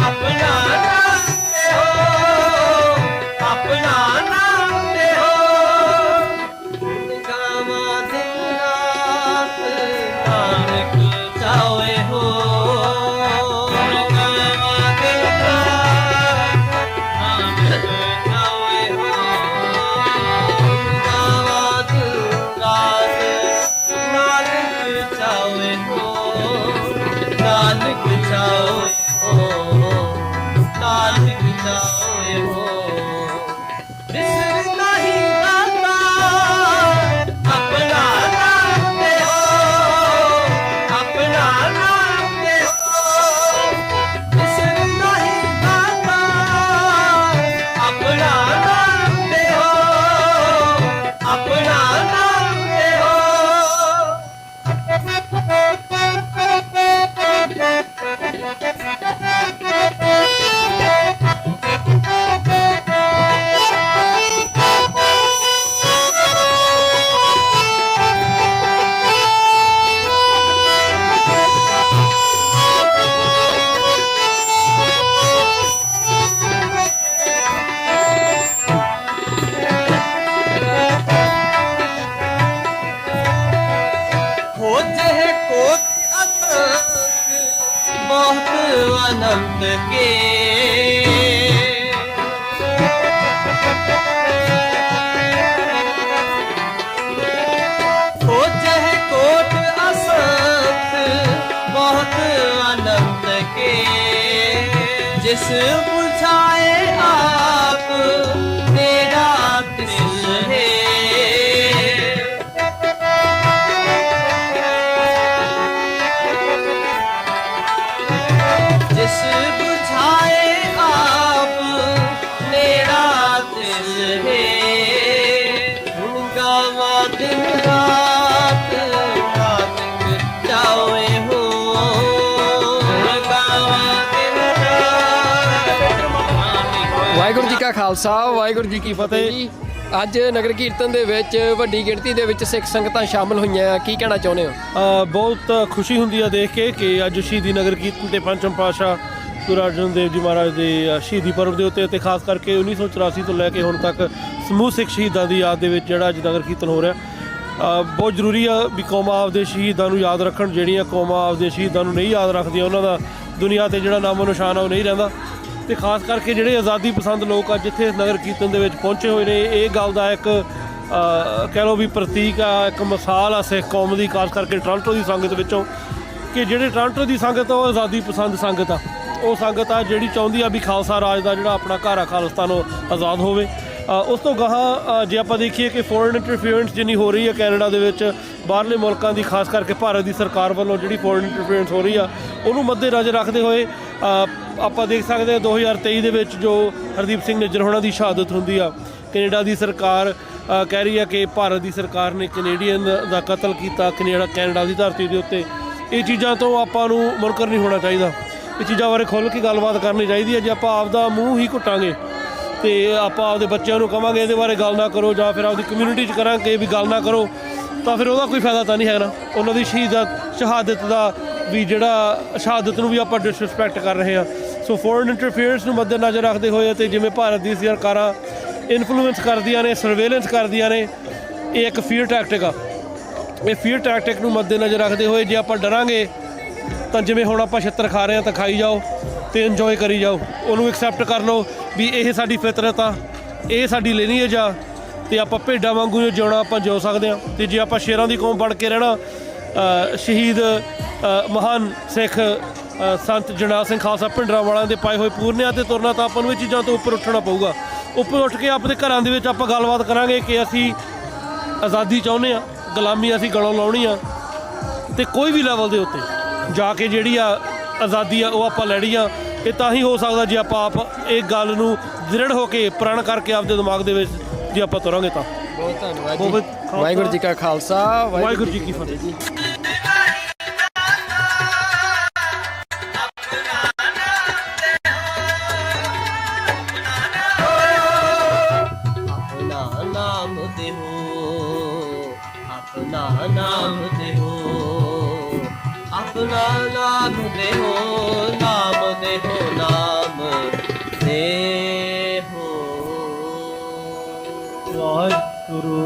Apna हो गावा दिल का नानक चावे हो गावा दिल रात नानक चावे हो नानक चावे हो नानक चावे हो बिसर नहीं आता अपना नाम दे हो अपना नाम दे हो बिसर नहीं आता अपना नाम दे हो अपना नाम दे हो हो जह कोट अतक बहुत अनंत के हो जह कोट असंत बहुत अनंत के जिस बुझाए आप मेरा दिल है जिस बुझाए आप मेरा दिल है गावा दिन रात नानक चावे हो गावा दिन रात ਵਾਹਿਗੁਰੂ ਜੀ ਕਾ ਖਾਲਸਾ ਵਾਹਿਗੁਰੂ ਜੀ ਕੀ ਫਤਿਹ ਜੀ। ਅੱਜ ਨਗਰ ਕੀਰਤਨ ਦੇ ਵਿੱਚ ਵੱਡੀ ਗਿਣਤੀ ਦੇ ਵਿੱਚ ਸਿੱਖ ਸੰਗਤਾਂ ਸ਼ਾਮਲ ਹੋਈਆਂ, ਕੀ ਕਹਿਣਾ ਚਾਹੁੰਦੇ ਹੋ? ਬਹੁਤ ਖੁਸ਼ੀ ਹੁੰਦੀ ਹੈ ਦੇਖ ਕੇ ਕਿ ਅੱਜ ਸ਼ਹੀਦੀ ਨਗਰ ਕੀਰਤਨ ਤੇ ਪੰਚਮ ਪਾਤਸ਼ਾਹ ਗੁਰੂ ਅਰਜਨ ਦੇਵ ਜੀ ਮਹਾਰਾਜ ਦੇ ਸ਼ਹੀਦੀ ਪਰਵ ਦੇ ਉੱਤੇ ਅਤੇ ਖਾਸ ਕਰਕੇ 1984 ਤੋਂ ਲੈ ਕੇ ਹੁਣ ਤੱਕ ਸਮੂਹ ਸਿੱਖ ਸ਼ਹੀਦਾਂ ਦੀ ਯਾਦ ਦੇ ਵਿੱਚ ਜਿਹੜਾ ਅੱਜ ਨਗਰ ਕੀਰਤਨ ਹੋ ਰਿਹਾ, ਬਹੁਤ ਜ਼ਰੂਰੀ ਆ ਵੀ ਕੌਮਾਂ ਆਪਦੇ ਸ਼ਹੀਦਾਂ ਨੂੰ ਯਾਦ ਰੱਖਣ। ਜਿਹੜੀਆਂ ਕੌਮਾਂ ਆਪਦੇ ਸ਼ਹੀਦਾਂ ਨੂੰ ਨਹੀਂ ਯਾਦ ਰੱਖਦੀਆਂ ਉਹਨਾਂ ਦਾ ਦੁਨੀਆ 'ਤੇ ਜਿਹੜਾ ਨਾਮੋ ਨਿਸ਼ਾਨ ਆ ਉਹ ਨਹੀਂ ਰਹਿੰਦਾ। ਅਤੇ ਖਾਸ ਕਰਕੇ ਜਿਹੜੇ ਆਜ਼ਾਦੀ ਪਸੰਦ ਲੋਕ ਅੱਜ ਇੱਥੇ ਨਗਰ ਕੀਰਤਨ ਦੇ ਵਿੱਚ ਪਹੁੰਚੇ ਹੋਏ ਨੇ, ਇਹ ਗੱਲ ਦਾ ਇੱਕ ਕਹਿ ਲਓ ਵੀ ਪ੍ਰਤੀਕ ਆ, ਇੱਕ ਮਿਸਾਲ ਆ ਸਿੱਖ ਕੌਮ ਦੀ, ਖਾਸ ਕਰਕੇ ਟੋਰਾਂਟੋ ਦੀ ਸੰਗਤ ਵਿੱਚੋਂ, ਕਿ ਜਿਹੜੇ ਟੋਰਾਂਟੋ ਦੀ ਸੰਗਤ ਆ ਉਹ ਆਜ਼ਾਦੀ ਪਸੰਦ ਸੰਗਤ ਆ। ਉਹ ਸੰਗਤ ਆ ਜਿਹੜੀ ਚਾਹੁੰਦੀ ਆ ਵੀ ਖਾਲਸਾ ਰਾਜ ਦਾ ਜਿਹੜਾ ਆਪਣਾ ਘਰ ਆ ਖਾਲਿਸਤਾਨ ਉਹ ਆਜ਼ਾਦ ਹੋਵੇ। ਉਸ ਤੋਂ ਗਾਹਾਂ ਜੇ ਆਪਾਂ ਦੇਖੀਏ ਕਿ ਫੋਰਨ ਇੰਟਰਫੀਅਰੈਂਸ ਜਿੰਨੀ ਹੋ ਰਹੀ ਹੈ ਕੈਨੇਡਾ ਦੇ ਵਿੱਚ, ਬਾਹਰਲੇ ਮੁਲਕਾਂ ਦੀ ਖਾਸ ਕਰਕੇ ਭਾਰਤ ਦੀ ਸਰਕਾਰ ਵੱਲੋਂ ਜਿਹੜੀ ਫੋਰਨ ਇੰਟਰਫੀਅਰੈਂਸ ਹੋ ਰਹੀ ਆ ਉਹਨੂੰ ਮੱਦੇ ਨਜ਼ਰ ਰੱਖਦੇ ਹੋਏ ਆਪਾਂ ਦੇਖ ਸਕਦੇ ਹਾਂ 2023 ਦੇ ਵਿੱਚ ਜੋ ਹਰਦੀਪ ਸਿੰਘ ਨਿੱਜਰ ਹੋਣਾ ਦੀ ਸ਼ਹਾਦਤ ਹੁੰਦੀ ਆ, ਕੈਨੇਡਾ ਦੀ ਸਰਕਾਰ ਕਹਿ ਰਹੀ ਆ ਕਿ ਭਾਰਤ ਦੀ ਸਰਕਾਰ ਨੇ ਕੈਨੇਡੀਅਨ ਦਾ ਕਤਲ ਕੀਤਾ ਕੈਨੇਡਾ ਦੀ ਧਰਤੀ ਦੇ ਉੱਤੇ। ਇਹ ਚੀਜ਼ਾਂ ਤੋਂ ਆਪਾਂ ਨੂੰ ਮੁਨਕਰ ਨਹੀਂ ਹੋਣਾ ਚਾਹੀਦਾ, ਇਹ ਚੀਜ਼ਾਂ ਬਾਰੇ ਖੁੱਲ੍ਹ ਕੇ ਗੱਲਬਾਤ ਕਰਨੀ ਚਾਹੀਦੀ ਹੈ। ਜੇ ਆਪਾਂ ਆਪਦਾ ਮੂੰਹ ਹੀ ਘੁੱਟਾਂਗੇ ਅਤੇ ਆਪਾਂ ਆਪਦੇ ਬੱਚਿਆਂ ਨੂੰ ਕਹਾਂਗੇ ਇਹਦੇ ਬਾਰੇ ਗੱਲ ਨਾ ਕਰੋ, ਜਾਂ ਫਿਰ ਆਪਦੀ ਕਮਿਊਨਿਟੀ 'ਚ ਕਰਾਂਗੇ ਵੀ ਗੱਲ ਨਾ ਕਰੋ, ਤਾਂ ਫਿਰ ਉਹਦਾ ਕੋਈ ਫਾਇਦਾ ਤਾਂ ਨਹੀਂ ਹੈਗਾ ਨਾ। ਉਹਨਾਂ ਦੀ ਸ਼ਹਾਦਤ ਦਾ ਵੀ ਜਿਹੜਾ ਸ਼ਹਾਦਤ ਨੂੰ ਵੀ ਆਪਾਂ ਡਿਸਰਿਸਪੈਕਟ ਕਰ ਰਹੇ ਹਾਂ। ਸੋ ਫੋਰਨ ਇੰਟਰਫੀਅਰੈਂਸ ਨੂੰ ਮੱਦੇ ਨਜ਼ਰ ਰੱਖਦੇ ਹੋਏ ਅਤੇ ਜਿਵੇਂ ਭਾਰਤ ਦੀ ਸਰਕਾਰਾਂ ਇਨਫਲੂਐਂਸ ਕਰਦੀਆਂ ਨੇ, ਸਰਵੇਲੈਂਸ ਕਰਦੀਆਂ ਨੇ, ਇਹ ਇੱਕ ਫੀਅਰ ਟੈਕਟਿਕ ਆ। ਇਹ ਫੀਅਰ ਟੈਕਟਿਕ ਨੂੰ ਮੱਦੇ ਨਜ਼ਰ ਰੱਖਦੇ ਹੋਏ ਜੇ ਆਪਾਂ ਡਰਾਂਗੇ ਤਾਂ ਜਿਵੇਂ ਹੁਣ ਆਪਾਂ ਛਿੱਤਰ ਖਾ ਰਹੇ ਹਾਂ ਤਾਂ ਖਾਈ ਜਾਓ ਅਤੇ ਇੰਜੋਏ ਕਰੀ ਜਾਓ, ਉਹਨੂੰ ਐਕਸੈਪਟ ਕਰ ਲਓ ਵੀ ਇਹ ਸਾਡੀ ਫਿਤਰਤ ਆ, ਇਹ ਸਾਡੀ ਲਿਨੀਏਜ ਆ, ਅਤੇ ਆਪਾਂ ਭੇਡਾਂ ਵਾਂਗੂ ਜਿਉਣਾ ਆਪਾਂ ਜਿਉ ਸਕਦੇ ਹਾਂ। ਅਤੇ ਜੇ ਆਪਾਂ ਸ਼ੇਰਾਂ ਦੀ ਕੌਮ ਬਣ ਕੇ ਰਹਿਣਾ, ਸ਼ਹੀਦ ਮਹਾਨ ਸਿੱਖ ਸੰਤ ਜਰਨੈਲ ਸਿੰਘ ਖਾਲਸਾ ਭਿੰਡਰਾਂਵਾਲਿਆਂ ਦੇ ਪਾਏ ਹੋਏ ਪੂਰਨਿਆਂ 'ਤੇ ਤੁਰਨਾ, ਤਾਂ ਆਪਾਂ ਨੂੰ ਇਹ ਚੀਜ਼ਾਂ ਤੋਂ ਉੱਪਰ ਉੱਠਣਾ ਪਊਗਾ। ਉੱਪਰ ਉੱਠ ਕੇ ਆਪਣੇ ਘਰਾਂ ਦੇ ਵਿੱਚ ਆਪਾਂ ਗੱਲਬਾਤ ਕਰਾਂਗੇ ਕਿ ਅਸੀਂ ਆਜ਼ਾਦੀ ਚਾਹੁੰਦੇ ਹਾਂ, ਗੁਲਾਮੀ ਅਸੀਂ ਗਲੋਂ ਲਾਉਣੀ ਆ, ਅਤੇ ਕੋਈ ਵੀ ਲੈਵਲ ਦੇ ਉੱਤੇ ਜਾ ਕੇ ਜਿਹੜੀ ਆ ਆਜ਼ਾਦੀ ਆ ਉਹ ਆਪਾਂ ਲੈਣੀ ਆ। ਇਹ ਤਾਂ ਹੀ ਹੋ ਸਕਦਾ ਜੇ ਆਪਾਂ ਆਪ ਇਹ ਗੱਲ ਨੂੰ ਦ੍ਰਿੜ ਹੋ ਕੇ ਪ੍ਰਣ ਕਰਕੇ ਆਪਦੇ ਦਿਮਾਗ ਦੇ ਵਿੱਚ ਜੇ ਆਪਾਂ ਤੁਰਾਂਗੇ ਤਾਂ। ਬਹੁਤ ਧੰਨਵਾਦ ਜੀ। ਵਾਹਿਗੁਰੂ ਜੀ ਕਾ ਖਾਲਸਾ ਵਾਹਿਗੁਰੂ ਜੀ ਕੀ ਫਤਿਹ ਜੀ। अपना नाम दे हो अपना नाम दे हो नाम दे हो नाम दे हो वाहिगुरु।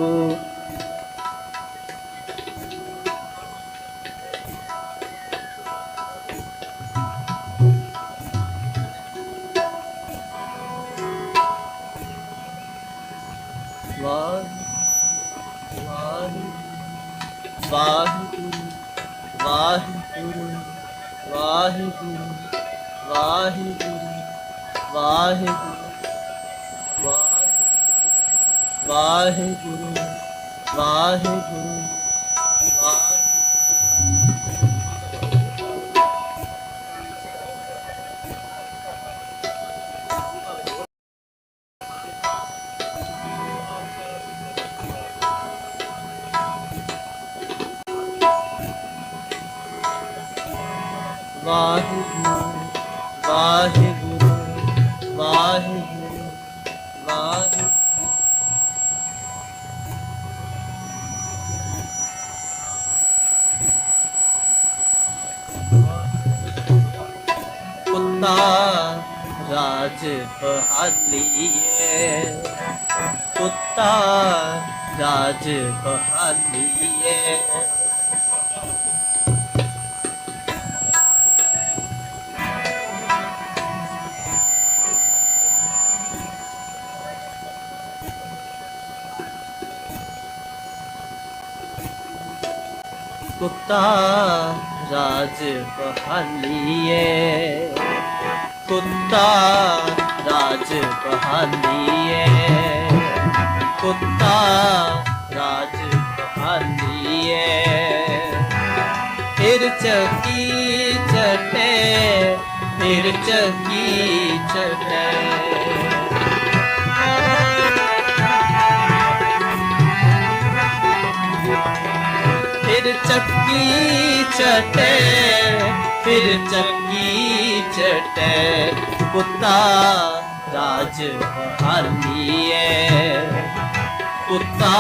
ਵਾਹਿਗੁਰੂ ਵਾਹਿਗੁਰੂ ਵਾਹਿਗੁਰੂ ਵਾਹਿਗੁਰੂ ਵਾਹਿਗੁਰੂ ਵਾਹਿਗੁਰੂ ਵਾਹਿਗੁਰੂ ਵਾਹਿਗੁਰੂ ਵਾਹਿਗੁਰੂ ਵਾਹਿਗੁਰੂ ਵਾਹਿਗੁਰੂ ਕੁੱਤਾ ਰਾਜ ਬਹਾਲੀਏ ਕੁੱਤਾ ਰਾਜ ਬਹਾਲੀਏ कुत्ता राज बहालिए कुत्ता राज बहालिए कुत्ता राज बहालिए फिर चकी चटे फिर चकी चटे फिर चक्की चटे फिर चक्की चटे कुत्ता राज बहालिए कुत्ता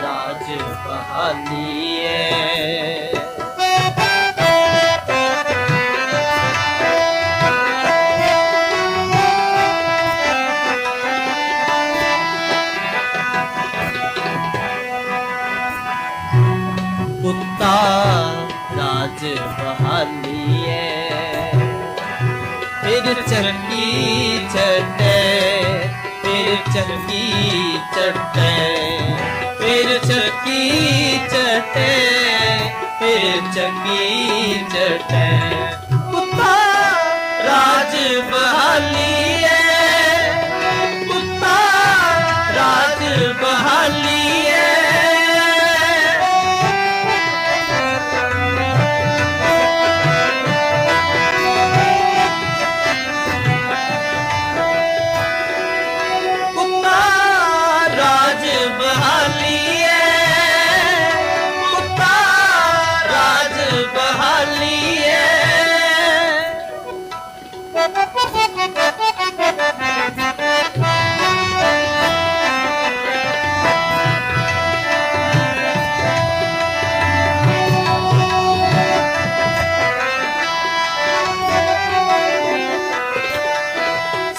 राज बहालिए कुत्ता राज बहालिए फिर चक्की चटे फिर चक्की चटे फिर चक्की चटे फिर चक्की चटे कुत्ता राज बहालिए कुत्ता राज बहालिए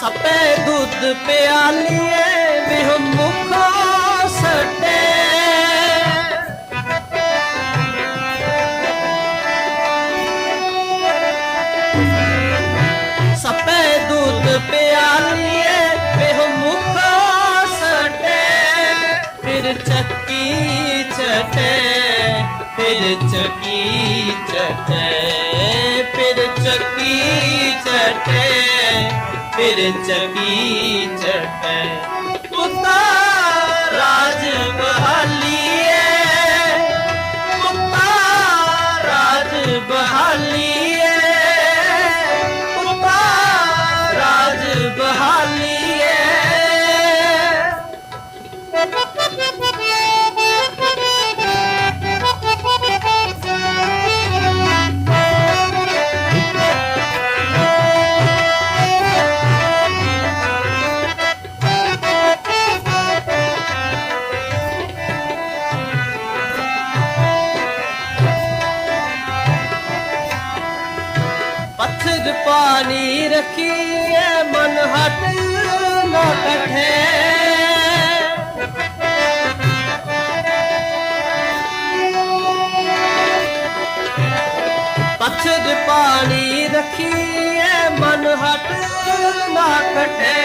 सपे दूध प्यालिए बिहु मुखो सटे सपे दूध प्यालिए बिहु मुखो सटे फिर चक्की चटे फिर चक्की चटे फिर चक्की चटे फिर चकी चटे कुत्ता राज बहालिए कुत्ता राज बहालिए कुत्ता राज बहालिए पत्थर पानी रखिए मन हट न कठे पत्थर पानी रखिए मन हट न कठे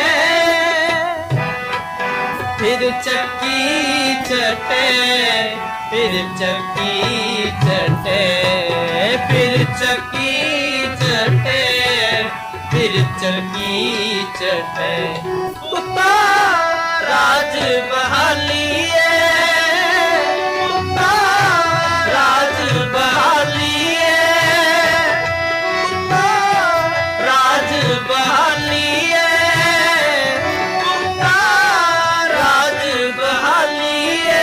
फिर चक्की चटे, फिर चक्की चटे, फिर चक्की चटे, फिर चक्की चटे। कुत्ता राज बहालिए, कुत्ता राज बहालिए, कुत्ता राज बहालिए, कुत्ता राज बहालिए।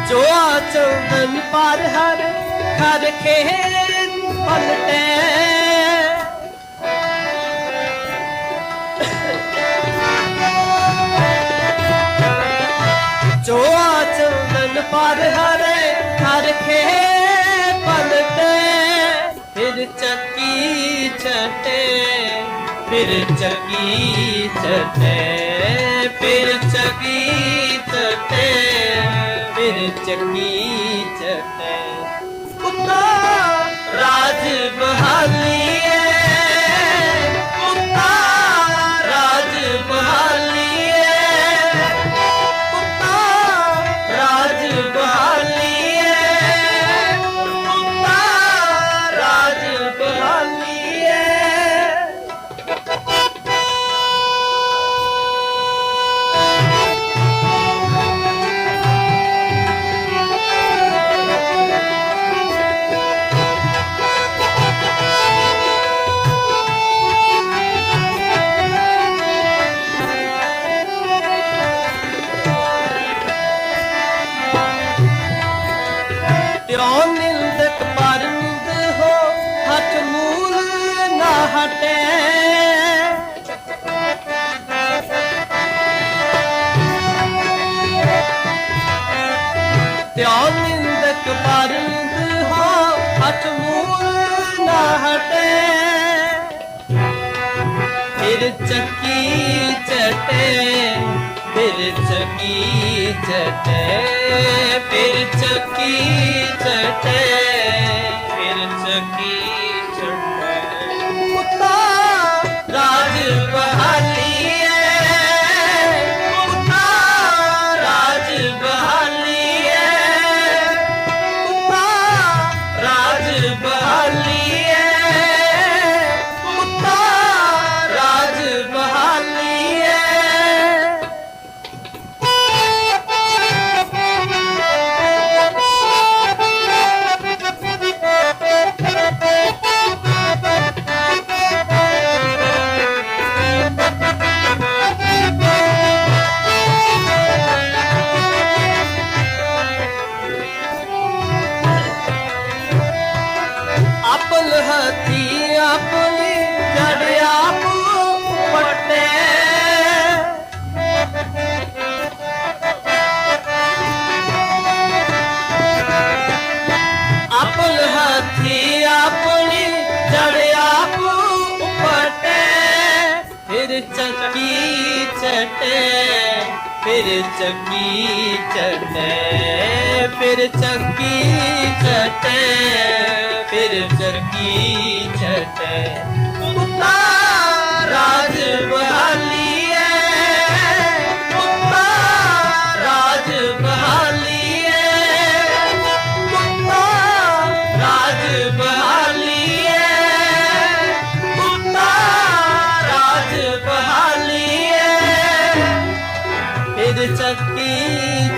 जो चौदन पर हर घर खेत पलटे, जो चौदन पर हर घर खेत पलटे, फिर चक्की चटे, फिर चक्की चटे, फिर चक्की चटे, फिर चक्की चटे। कुत्ता राज बहालिए, कुत्ता राज बहालिए, कुत्ता राज बहालिए, कुत्ता राज बहालिए। त्यों निंदक पर निंद हो, हठ मूल ना हटे, त्यों निंदक पर निंद हो, हठ मूल ना हटे। फिर चक्की चटे, फिर चक्की चटे, फिर चक्की चटे, फिर चक्की चटे। कुत्ता राज बहालिए, कुत्ता राज बहालिए, कुत्ता राज बहालिए, कुत्ता राज बहालिए। अपन हाथी अपनी जड़ आप पटे, अपन हाथी अपनी जड़ आप पटे। फिर चक्की चटे, फिर चक्की चटे, फिर चक्की चटे, फिर चक्की चटे। कुत्ता राज बहालिए, कुत्ता राज बहालिए, कुत्ता राज बहालिए, कुत्ता राज बहालिए। फिर चक्की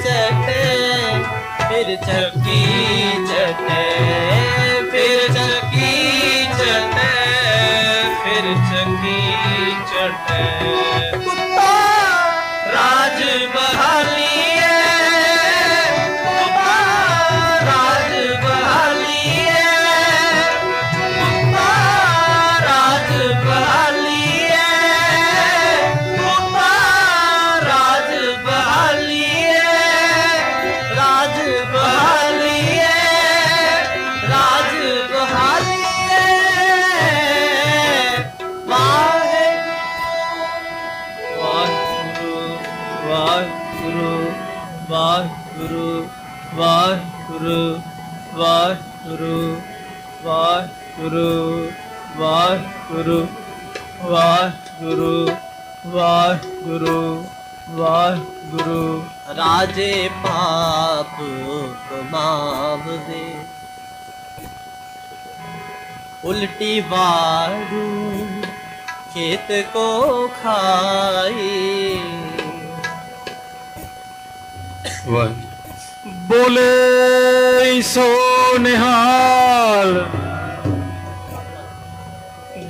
चटे, फिर चक्की चटे, फिर चक्की चटे, फिर चक्की चटे। कुत्ता राज बहालिए, कुत्ता राज बहालिए, कुत्ता राज बहालिए, कुत्ता राज बहालिए, राज बहालिए, राज बहालिए। ਵਾਹਿਗੁਰੂ ਵਾਹਿਗੁਰੂ ਵਾਹਿਗੁਰੂ ਵਾਹਿਗੁਰੂ ਵਾਹਿਗੁਰੂ ਵਾਹਿਗੁਰੂ ਵਾਹਿਗੁਰੂ ਰਾਜੇ ਪਾਪ ਕਮਾਵਦੇ उल्टी वारू खेत को खाई बोले सो निहाल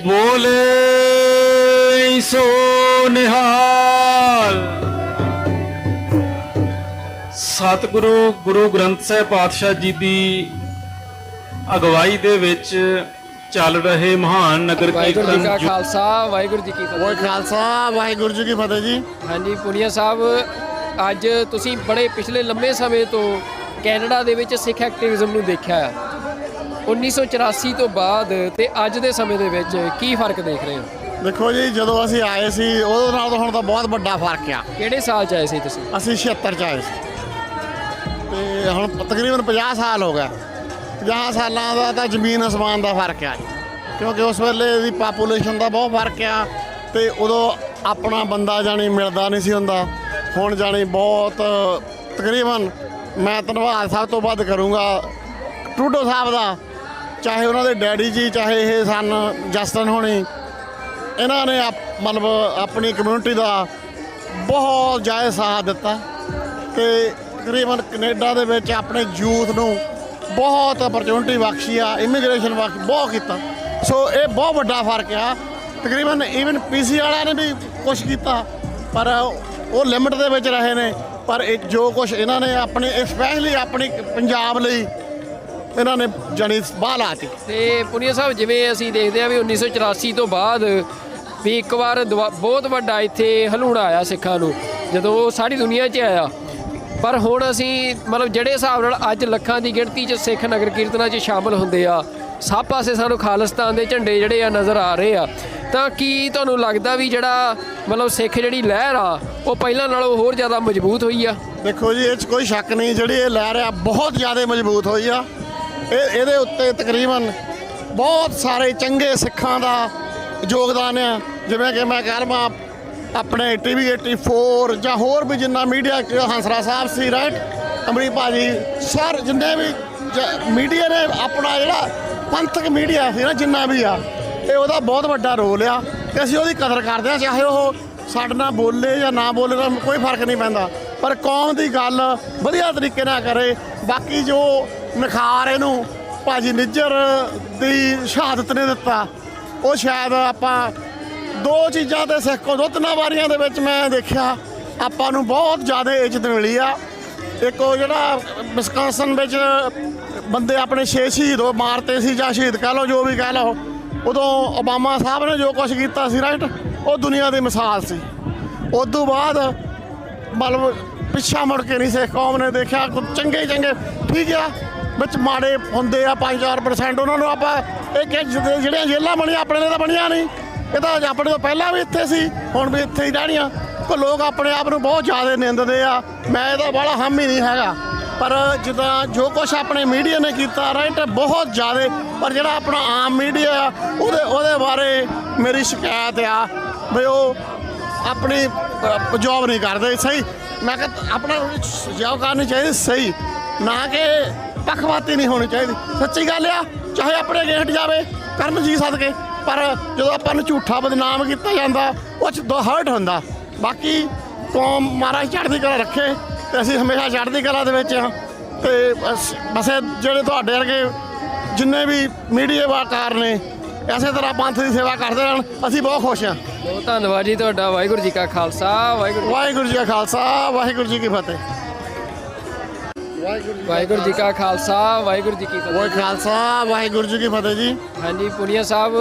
बोले सो निहाल सतगुरु गुरु ग्रंथ ਸਾਹਿਬ ਪਾਤਸ਼ਾਹ ਜੀ ਦੀ ਅਗਵਾਈ ਦੇ ਵਿੱਚ ਚੱਲ ਰਹੇ ਮਹਾਨ ਨਗਰ ਵਾਹਿਗੁਰੂ ਜੀ ਕੀਰਤਨ ਕਾ ਖਾਲਸਾ ਵਾਹਿਗੁਰੂ ਜੀ ਕੀ ਫਤਿਹ। ਖਾਲਸਾ ਵਾਹਿਗੁਰੂ ਜੀ ਕੀ ਫਤਿਹ ਜੀ। ਹਾਂਜੀ ਪੁਨੀਆ ਸਾਹਿਬ, ਅੱਜ ਤੁਸੀਂ ਬੜੇ ਪਿਛਲੇ ਲੰਮੇ ਸਮੇਂ ਤੋਂ ਕੈਨੇਡਾ ਦੇ ਵਿੱਚ ਸਿੱਖ ਐਕਟਿਵਿਜ਼ਮ ਨੂੰ ਦੇਖਿਆ ਆ। 1984 ਤੋਂ ਬਾਅਦ ਤੇ ਅੱਜ ਦੇ ਸਮੇਂ ਦੇ ਵਿੱਚ ਕੀ ਫਰਕ ਦੇਖ ਰਹੇ ਹੋ? ਦੇਖੋ ਜੀ, ਜਦੋਂ ਅਸੀਂ ਆਏ ਸੀ ਉਹਦੇ ਨਾਲ ਤਾਂ ਹੁਣ ਤਾਂ ਬਹੁਤ ਵੱਡਾ ਫਰਕ ਆ। ਕਿਹੜੇ ਸਾਲ 'ਚ ਆਏ ਸੀ ਤੁਸੀਂ? ਅਸੀਂ 76 'ਚ ਆਏ ਸੀ ਤੇ ਹੁਣ ਤਕਰੀਬਨ 50 ਸਾਲ ਹੋ ਗਿਆ। 50 ਸਾਲਾਂ ਦਾ ਤਾਂ ਜ਼ਮੀਨ ਅਸਮਾਨ ਦਾ ਫਰਕ ਆ ਜੀ, ਕਿਉਂਕਿ ਉਸ ਵੇਲੇ ਦੀ ਪਾਪੂਲੇਸ਼ਨ ਦਾ ਬਹੁਤ ਫਰਕ ਆ ਤੇ ਉਦੋਂ ਆਪਣਾ ਬੰਦਾ ਜਾਣੀ ਮਿਲਦਾ ਨਹੀਂ ਸੀ ਹੁੰਦਾ। ਹੁਣ ਜਾਣੀ ਬਹੁਤ ਤਕਰੀਬਨ ਮੈਂ ਧੰਨਵਾਦ ਸਭ ਤੋਂ ਵੱਧ ਕਰੂੰਗਾ ਟਰੂਡੋ ਸਾਹਿਬ ਦਾ, ਚਾਹੇ ਉਹਨਾਂ ਦੇ ਡੈਡੀ ਜੀ, ਚਾਹੇ ਇਹ ਸਨ ਜਸਟਨ ਹੋਣੀ, ਇਹਨਾਂ ਨੇ ਮਤਲਬ ਆਪਣੀ ਕਮਿਊਨਿਟੀ ਦਾ ਬਹੁਤ ਜ਼ਿਆਦਾ ਸਾਥ ਦਿੱਤਾ ਤੇ ਤਕਰੀਬਨ ਕੈਨੇਡਾ ਦੇ ਵਿੱਚ ਆਪਣੇ ਯੂਥ ਨੂੰ ਬਹੁਤ ਅਪਰਚੁਨਿਟੀ ਬਖਸ਼ੀ ਆ, ਇਮੀਗ੍ਰੇਸ਼ਨ ਬਹੁਤ ਕੀਤਾ। ਸੋ ਇਹ ਬਹੁਤ ਵੱਡਾ ਫਰਕ ਆ। ਤਕਰੀਬਨ ਈਵਨ ਪੀਸੀ ਵਾਲਿਆਂ ਨੇ ਵੀ ਕੁਛ ਕੀਤਾ ਪਰ ਉਹ ਲਿਮਟ ਦੇ ਵਿੱਚ ਰਹੇ ਨੇ, ਪਰ ਜੋ ਕੁਛ ਇਹਨਾਂ ਨੇ ਆਪਣੇ ਸਪੈਸ਼ਲੀ ਆਪਣੀ ਪੰਜਾਬ ਲਈ ਇਹਨਾਂ ਨੇ ਜਾਣੀ ਬਾਹ ਲਾਤੀ। ਤੇ ਪੁਨੀਆ ਸਾਹਿਬ, ਜਿਵੇਂ ਅਸੀਂ ਦੇਖਦੇ ਹਾਂ ਵੀ 1984 ਤੋਂ ਬਾਅਦ ਵੀ ਇੱਕ ਵਾਰ ਬਹੁਤ ਵੱਡਾ ਇੱਥੇ ਹਲੂਣਾ ਆਇਆ ਸਿੱਖਾਂ ਨੂੰ, ਜਦੋਂ ਉਹ ਸਾਰੀ ਦੁਨੀਆ 'ਚ ਆਇਆ। ਪਰ ਹੁਣ ਅਸੀਂ ਮਤਲਬ ਜਿਹੜੇ ਹਿਸਾਬ ਨਾਲ ਅੱਜ ਲੱਖਾਂ ਦੀ ਗਿਣਤੀ 'ਚ ਸਿੱਖ ਨਗਰ ਕੀਰਤਨਾਂ 'ਚ ਸ਼ਾਮਲ ਹੁੰਦੇ ਆ, ਸਭ ਪਾਸੇ ਸਾਨੂੰ ਖਾਲਿਸਤਾਨ ਦੇ ਝੰਡੇ ਜਿਹੜੇ ਆ ਨਜ਼ਰ ਆ ਰਹੇ ਆ, ਤਾਂ ਕੀ ਤੁਹਾਨੂੰ ਲੱਗਦਾ ਵੀ ਜਿਹੜਾ ਮਤਲਬ ਸਿੱਖ ਜਿਹੜੀ ਲਹਿਰ ਆ ਉਹ ਪਹਿਲਾਂ ਨਾਲੋਂ ਹੋਰ ਜ਼ਿਆਦਾ ਮਜ਼ਬੂਤ ਹੋਈ ਆ? ਦੇਖੋ ਜੀ, ਇਹ 'ਚ ਕੋਈ ਸ਼ੱਕ ਨਹੀਂ, ਜਿਹੜੀ ਇਹ ਲਹਿਰ ਆ ਬਹੁਤ ਜ਼ਿਆਦਾ ਮਜ਼ਬੂਤ ਹੋਈ ਆ। ਇਹਦੇ ਉੱਤੇ ਤਕਰੀਬਨ ਬਹੁਤ ਸਾਰੇ ਚੰਗੇ ਸਿੱਖਾਂ ਦਾ ਯੋਗਦਾਨ ਆ। ਜਿਵੇਂ ਕਿ ਮੈਂ ਕਹਿ ਲਵਾਂ ਆਪਣੇ TV 84 ਜਾਂ ਹੋਰ ਵੀ ਜਿੰਨਾ ਮੀਡੀਆ, ਹੰਸਰਾ ਸਾਹਿਬ ਸੀ, ਰਾਈਟ, ਅਮਰੀਕ ਭਾਜੀ, ਸਰ ਜਿੰਨੇ ਵੀ ਮੀਡੀਆ ਨੇ ਆਪਣਾ ਜਿਹੜਾ ਪੰਥਕ ਮੀਡੀਆ ਸੀ ਨਾ ਜਿੰਨਾ ਵੀ ਆ, ਇਹ ਉਹਦਾ ਬਹੁਤ ਵੱਡਾ ਰੋਲ ਆ ਤੇ ਅਸੀਂ ਉਹਦੀ ਕਦਰ ਕਰਦੇ ਹਾਂ। ਚਾਹੇ ਉਹ ਸਾਡੇ ਨਾਲ ਬੋਲੇ ਜਾਂ ਨਾ ਬੋਲੇ ਤਾਂ ਕੋਈ ਫਰਕ ਨਹੀਂ ਪੈਂਦਾ, ਪਰ ਕੌਮ ਦੀ ਗੱਲ ਵਧੀਆ ਤਰੀਕੇ ਨਾਲ ਕਰੇ। ਬਾਕੀ ਜੋ ਨਿਖਾਰ ਇਹਨੂੰ ਭਾਜੀ ਨਿੱਜਰ ਦੀ ਸ਼ਹਾਦਤ ਨੇ ਦਿੱਤਾ, ਉਹ ਸ਼ਾਇਦ ਆਪਾਂ ਦੋ ਚੀਜ਼ਾਂ ਤੇ ਸਿੱਖ ਕੋ 2-3 ਵਾਰੀਆਂ ਦੇ ਵਿੱਚ ਮੈਂ ਦੇਖਿਆ ਆਪਾਂ ਨੂੰ ਬਹੁਤ ਜ਼ਿਆਦਾ ਇੱਜ਼ਤ ਮਿਲੀ ਆ। ਇੱਕ ਉਹ ਜਿਹੜਾ ਵਿਸਕਾਂਸਨ ਵਿੱਚ ਬੰਦੇ ਆਪਣੇ 6 ਸ਼ਹੀਦ ਉਹ ਮਾਰਤੇ ਸੀ ਜਾਂ ਸ਼ਹੀਦ ਕਹਿ ਲਓ, ਜੋ ਵੀ ਕਹਿ ਲਓ, ਉਦੋਂ ਓਬਾਮਾ ਸਾਹਿਬ ਨੇ ਜੋ ਕੁਛ ਕੀਤਾ ਸੀ, ਰਾਈਟ, ਉਹ ਦੁਨੀਆ ਦੀ ਮਿਸਾਲ ਸੀ। ਉਸ ਤੋਂ ਬਾਅਦ ਮਤਲਬ ਪਿੱਛਾ ਮੁੜ ਕੇ ਨਹੀਂ ਸਿੱਖ ਕੌਮ ਨੇ ਦੇਖਿਆ। ਚੰਗੇ ਠੀਕ ਆ, ਵਿੱਚ ਮਾੜੇ ਹੁੰਦੇ ਆ 5-4%, ਉਹਨਾਂ ਨੂੰ ਆਪਾਂ ਇਹ ਜਿਹੜੀਆਂ ਜੇਲ੍ਹਾਂ ਬਣੀਆਂ ਆਪਣੇ ਨੇ ਤਾਂ ਬਣੀਆਂ ਨਹੀਂ, ਇਹ ਤਾਂ ਆਪਣੇ ਤੋਂ ਪਹਿਲਾਂ ਵੀ ਇੱਥੇ ਸੀ, ਹੁਣ ਵੀ ਇੱਥੇ ਹੀ ਰਹਿਣੀਆਂ। ਕੋਈ ਲੋਕ ਆਪਣੇ ਆਪ ਨੂੰ ਬਹੁਤ ਜ਼ਿਆਦਾ ਨਿੰਦਦੇ ਆ, ਮੈਂ ਇਹਦਾ ਬੜਾ ਹਮ ਹੀ ਨਹੀਂ ਹੈਗਾ, ਪਰ ਜਿੱਦਾਂ ਜੋ ਕੁਛ ਆਪਣੇ ਮੀਡੀਆ ਨੇ ਕੀਤਾ, ਰਾਈਟ, ਬਹੁਤ ਜ਼ਿਆਦਾ। ਪਰ ਜਿਹੜਾ ਆਪਣਾ ਆਮ ਮੀਡੀਆ ਆ ਉਹਦੇ ਬਾਰੇ ਮੇਰੀ ਸ਼ਿਕਾਇਤ ਆ ਵੀ ਉਹ ਆਪਣੀ ਜੋਬ ਨਹੀਂ ਕਰਦੇ ਸਹੀ। ਮੈਂ ਕਿਹਾ ਆਪਣਾ ਜੋਬ ਕਰਨੀ ਚਾਹੀਦੀ ਸਹੀ, ਨਾ ਕਿ ਪੱਖਪਾਤੀ ਨਹੀਂ ਹੋਣੀ ਚਾਹੀਦੀ। ਸੱਚੀ ਗੱਲ ਆ, ਚਾਹੇ ਆਪਣੇ ਅਗੇਂਸਟ ਜਾਵੇ ਕਰਨ ਜੀ ਸਦਕੇ, ਪਰ ਜਦੋਂ ਆਪਾਂ ਨੂੰ ਝੂਠਾ ਬਦਨਾਮ ਕੀਤਾ ਜਾਂਦਾ ਉਹ 'ਚ ਹਰਟ ਹੁੰਦਾ। ਬਾਕੀ ਕੌਮ ਮਹਾਰਾਜ ਚੜ੍ਹਦੀ ਕਲਾ ਰੱਖੇ ਤੇ ਅਸੀਂ ਹਮੇਸ਼ਾ ਚੜ੍ਹਦੀ ਕਲਾ ਦੇ ਵਿੱਚ ਹਾਂ। ਤੇ ਬਸ ਜਿਹੜੇ ਤੁਹਾਡੇ ਵਰਗੇ ਜਿੰਨੇ ਵੀ ਮੀਡੀਆ ਵਾਕਾਰ ਨੇ ਇਸੇ ਤਰ੍ਹਾਂ ਪੰਥ ਦੀ ਸੇਵਾ ਕਰਦੇ ਰਹਿਣ, ਅਸੀਂ ਬਹੁਤ ਖੁਸ਼ ਹਾਂ। ਬਹੁਤ ਧੰਨਵਾਦ ਜੀ ਤੁਹਾਡਾ। ਵਾਹਿਗੁਰੂ ਜੀ ਕਾ ਖਾਲਸਾ, ਵਾਹਿਗੁਰੂ ਜੀ ਕਾ ਖਾਲਸਾ, ਵਾਹਿਗੁਰੂ ਜੀ ਕੀ ਫਤਿਹ। ਵਾਹਿਗੁਰੂ ਜੀ ਕਾ ਖਾਲਸਾ, ਵਾਹਿਗੁਰੂ ਜੀ ਕੀ ਫਤਿਹ। ਖਾਲਸਾ, ਵਾਹਿਗੁਰੂ ਜੀ ਕੀ ਫਤਿਹ ਜੀ। ਹਾਂਜੀ ਪੁਨੀਆ ਸਾਹਿਬ,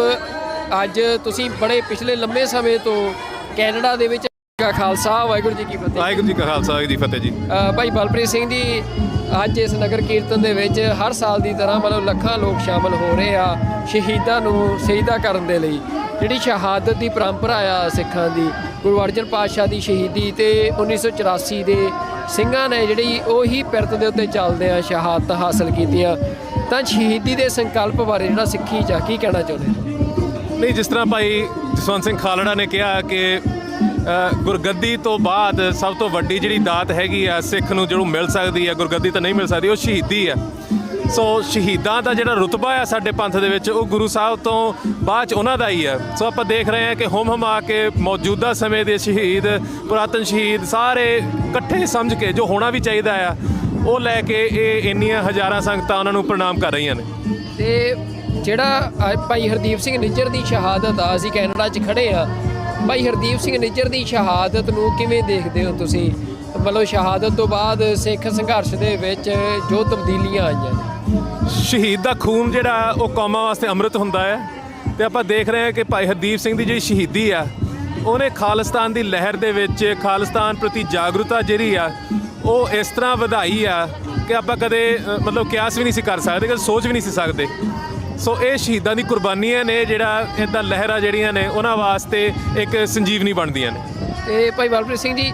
ਅੱਜ ਤੁਸੀਂ ਬੜੇ ਪਿਛਲੇ ਲੰਮੇ ਸਮੇਂ ਤੋਂ ਕੈਨੇਡਾ ਦੇ ਵਿੱਚ ਕਾ ਖਾਲਸਾ, ਵਾਹਿਗੁਰੂ ਜੀ ਕੀ ਫਤਿਹ। ਵਾਹਿਗੁਰੂ ਜੀ ਕਾ ਖਾਲਸਾ, ਵਾਹਿਗੁਰੂ ਜੀ ਕੀ ਫਤਿਹ ਜੀ। ਭਾਈ ਬਲਪ੍ਰੀਤ ਸਿੰਘ ਜੀ, ਅੱਜ ਇਸ ਨਗਰ ਕੀਰਤਨ ਦੇ ਵਿੱਚ ਹਰ ਸਾਲ ਦੀ ਤਰ੍ਹਾਂ ਮਤਲਬ ਲੱਖਾਂ ਲੋਕ ਸ਼ਾਮਲ ਹੋ ਰਹੇ ਆ ਸ਼ਹੀਦਾਂ ਨੂੰ ਸ਼ਹੀਦਾ ਕਰਨ ਦੇ ਲਈ। ਜਿਹੜੀ ਸ਼ਹਾਦਤ ਦੀ ਪਰੰਪਰਾ ਆ ਸਿੱਖਾਂ ਦੀ, ਗੁਰੂ ਅਰਜਨ ਪਾਤਸ਼ਾਹ ਦੀ ਸ਼ਹੀਦੀ ਤੇ 1984 ਦੇ ਸਿੰਘਾਂ ਨੇ ਜਿਹੜੀ ਉਹੀ ਪਿਰਤ ਦੇ ਉੱਤੇ ਚੱਲਦੇ ਆ ਸ਼ਹਾਦਤ ਹਾਸਲ ਕੀਤੀਆਂ, ਤਾਂ ਸ਼ਹੀਦੀ ਦੇ ਸੰਕਲਪ ਬਾਰੇ ਜਿਹੜਾ ਸਿੱਖੀ 'ਚ ਕੀ ਕਹਿਣਾ ਚਾਹੁੰਦੇ? ਨਹੀਂ, ਜਿਸ ਤਰ੍ਹਾਂ ਭਾਈ ਜਸਵੰਤ ਸਿੰਘ ਖਾਲੜਾ ਨੇ ਕਿਹਾ ਕਿ ਗੁਰਗੱਦੀ ਤੋਂ ਬਾਅਦ ਸਭ ਤੋਂ ਵੱਡੀ ਜਿਹੜੀ ਦਾਤ ਹੈਗੀ ਆ ਸਿੱਖ ਨੂੰ ਜਿਹਨੂੰ ਮਿਲ ਸਕਦੀ ਹੈ, ਗੁਰਗੱਦੀ ਤਾਂ ਨਹੀਂ ਮਿਲ ਸਕਦੀ, ਉਹ ਸ਼ਹੀਦੀ ਆ। ਸੋ ਸ਼ਹੀਦਾਂ ਦਾ ਜਿਹੜਾ ਰੁਤਬਾ ਆ ਸਾਡੇ ਪੰਥ ਦੇ ਵਿੱਚ ਉਹ ਗੁਰੂ ਸਾਹਿਬ ਤੋਂ ਬਾਅਦ 'ਚ ਉਹਨਾਂ ਦਾ ਹੀ ਆ। ਸੋ ਆਪਾਂ ਦੇਖ ਰਹੇ ਹਾਂ ਕਿ ਹੁਮ-ਹੁਮਾ ਕੇ ਮੌਜੂਦਾ ਸਮੇਂ ਦੇ ਸ਼ਹੀਦ, ਪੁਰਾਤਨ ਸ਼ਹੀਦ ਸਾਰੇ ਇਕੱਠੇ ਸਮਝ ਕੇ ਜੋ ਹੋਣਾ ਵੀ ਚਾਹੀਦਾ ਆ ਉਹ ਲੈ ਕੇ ਇਹ ਇੰਨੀਆਂ ਹਜ਼ਾਰਾਂ ਸੰਗਤਾਂ ਉਹਨਾਂ ਨੂੰ ਪ੍ਰਣਾਮ ਕਰ ਰਹੀਆਂ ਨੇ। ਤੇ ਜਿਹੜਾ ਭਾਈ ਹਰਦੀਪ ਸਿੰਘ ਨਿੱਜਰ ਦੀ ਸ਼ਹਾਦਤ ਆ, ਅਸੀਂ ਕੈਨੇਡਾ 'ਚ ਖੜੇ ਆ, ਭਾਈ ਹਰਦੀਪ ਸਿੰਘ ਨਿੱਜਰ ਦੀ ਸ਼ਹਾਦਤ ਨੂੰ ਕਿਵੇਂ ਦੇਖਦੇ ਹੋ ਤੁਸੀਂ? ਮਤਲਬ ਸ਼ਹਾਦਤ ਤੋਂ ਬਾਅਦ ਸਿੱਖ ਸੰਘਰਸ਼ ਦੇ ਵਿੱਚ ਜੋ ਤਬਦੀਲੀਆਂ ਆਈਆਂ ਨੇ। ਸ਼ਹੀਦ ਦਾ ਖੂਨ ਜਿਹੜਾ ਉਹ ਕੌਮਾਂ ਵਾਸਤੇ ਅੰਮ੍ਰਿਤ ਹੁੰਦਾ ਹੈ, ਤੇ ਆਪਾਂ ਦੇਖ ਰਹੇ ਹਾਂ ਕਿ ਭਾਈ ਹਰਦੀਪ ਸਿੰਘ ਦੀ ਜਿਹੜੀ ਸ਼ਹੀਦੀ ਆ ਉਹਨੇ ਖਾਲਿਸਤਾਨ ਦੀ ਲਹਿਰ ਦੇ ਵਿੱਚ ਖਾਲਿਸਤਾਨ ਪ੍ਰਤੀ ਜਾਗਰੂਕਤਾ ਜਿਹੜੀ ਆ ਉਹ ਇਸ ਤਰ੍ਹਾਂ ਵਧਾਈ ਆ ਕਿ ਆਪਾਂ ਕਦੇ ਮਤਲਬ ਕਿਆਸ ਵੀ ਨਹੀਂ ਸੀ ਕਰ ਸਕਦੇ, ਕਦੇ ਸੋਚ ਵੀ ਨਹੀਂ ਸੀ ਸਕਦੇ। ਸੋ ਇਹ ਸ਼ਹੀਦਾਂ ਦੀ ਕੁਰਬਾਨੀਆਂ ਨੇ ਜਿਹੜਾ ਇੱਦਾਂ ਲਹਿਰਾਂ ਜਿਹੜੀਆਂ ਨੇ ਉਹਨਾਂ ਵਾਸਤੇ ਇੱਕ ਸੰਜੀਵਨੀ ਬਣਦੀਆਂ ਨੇ। ਤੇ ਭਾਈ ਬਲਪ੍ਰੀਤ ਸਿੰਘ ਜੀ,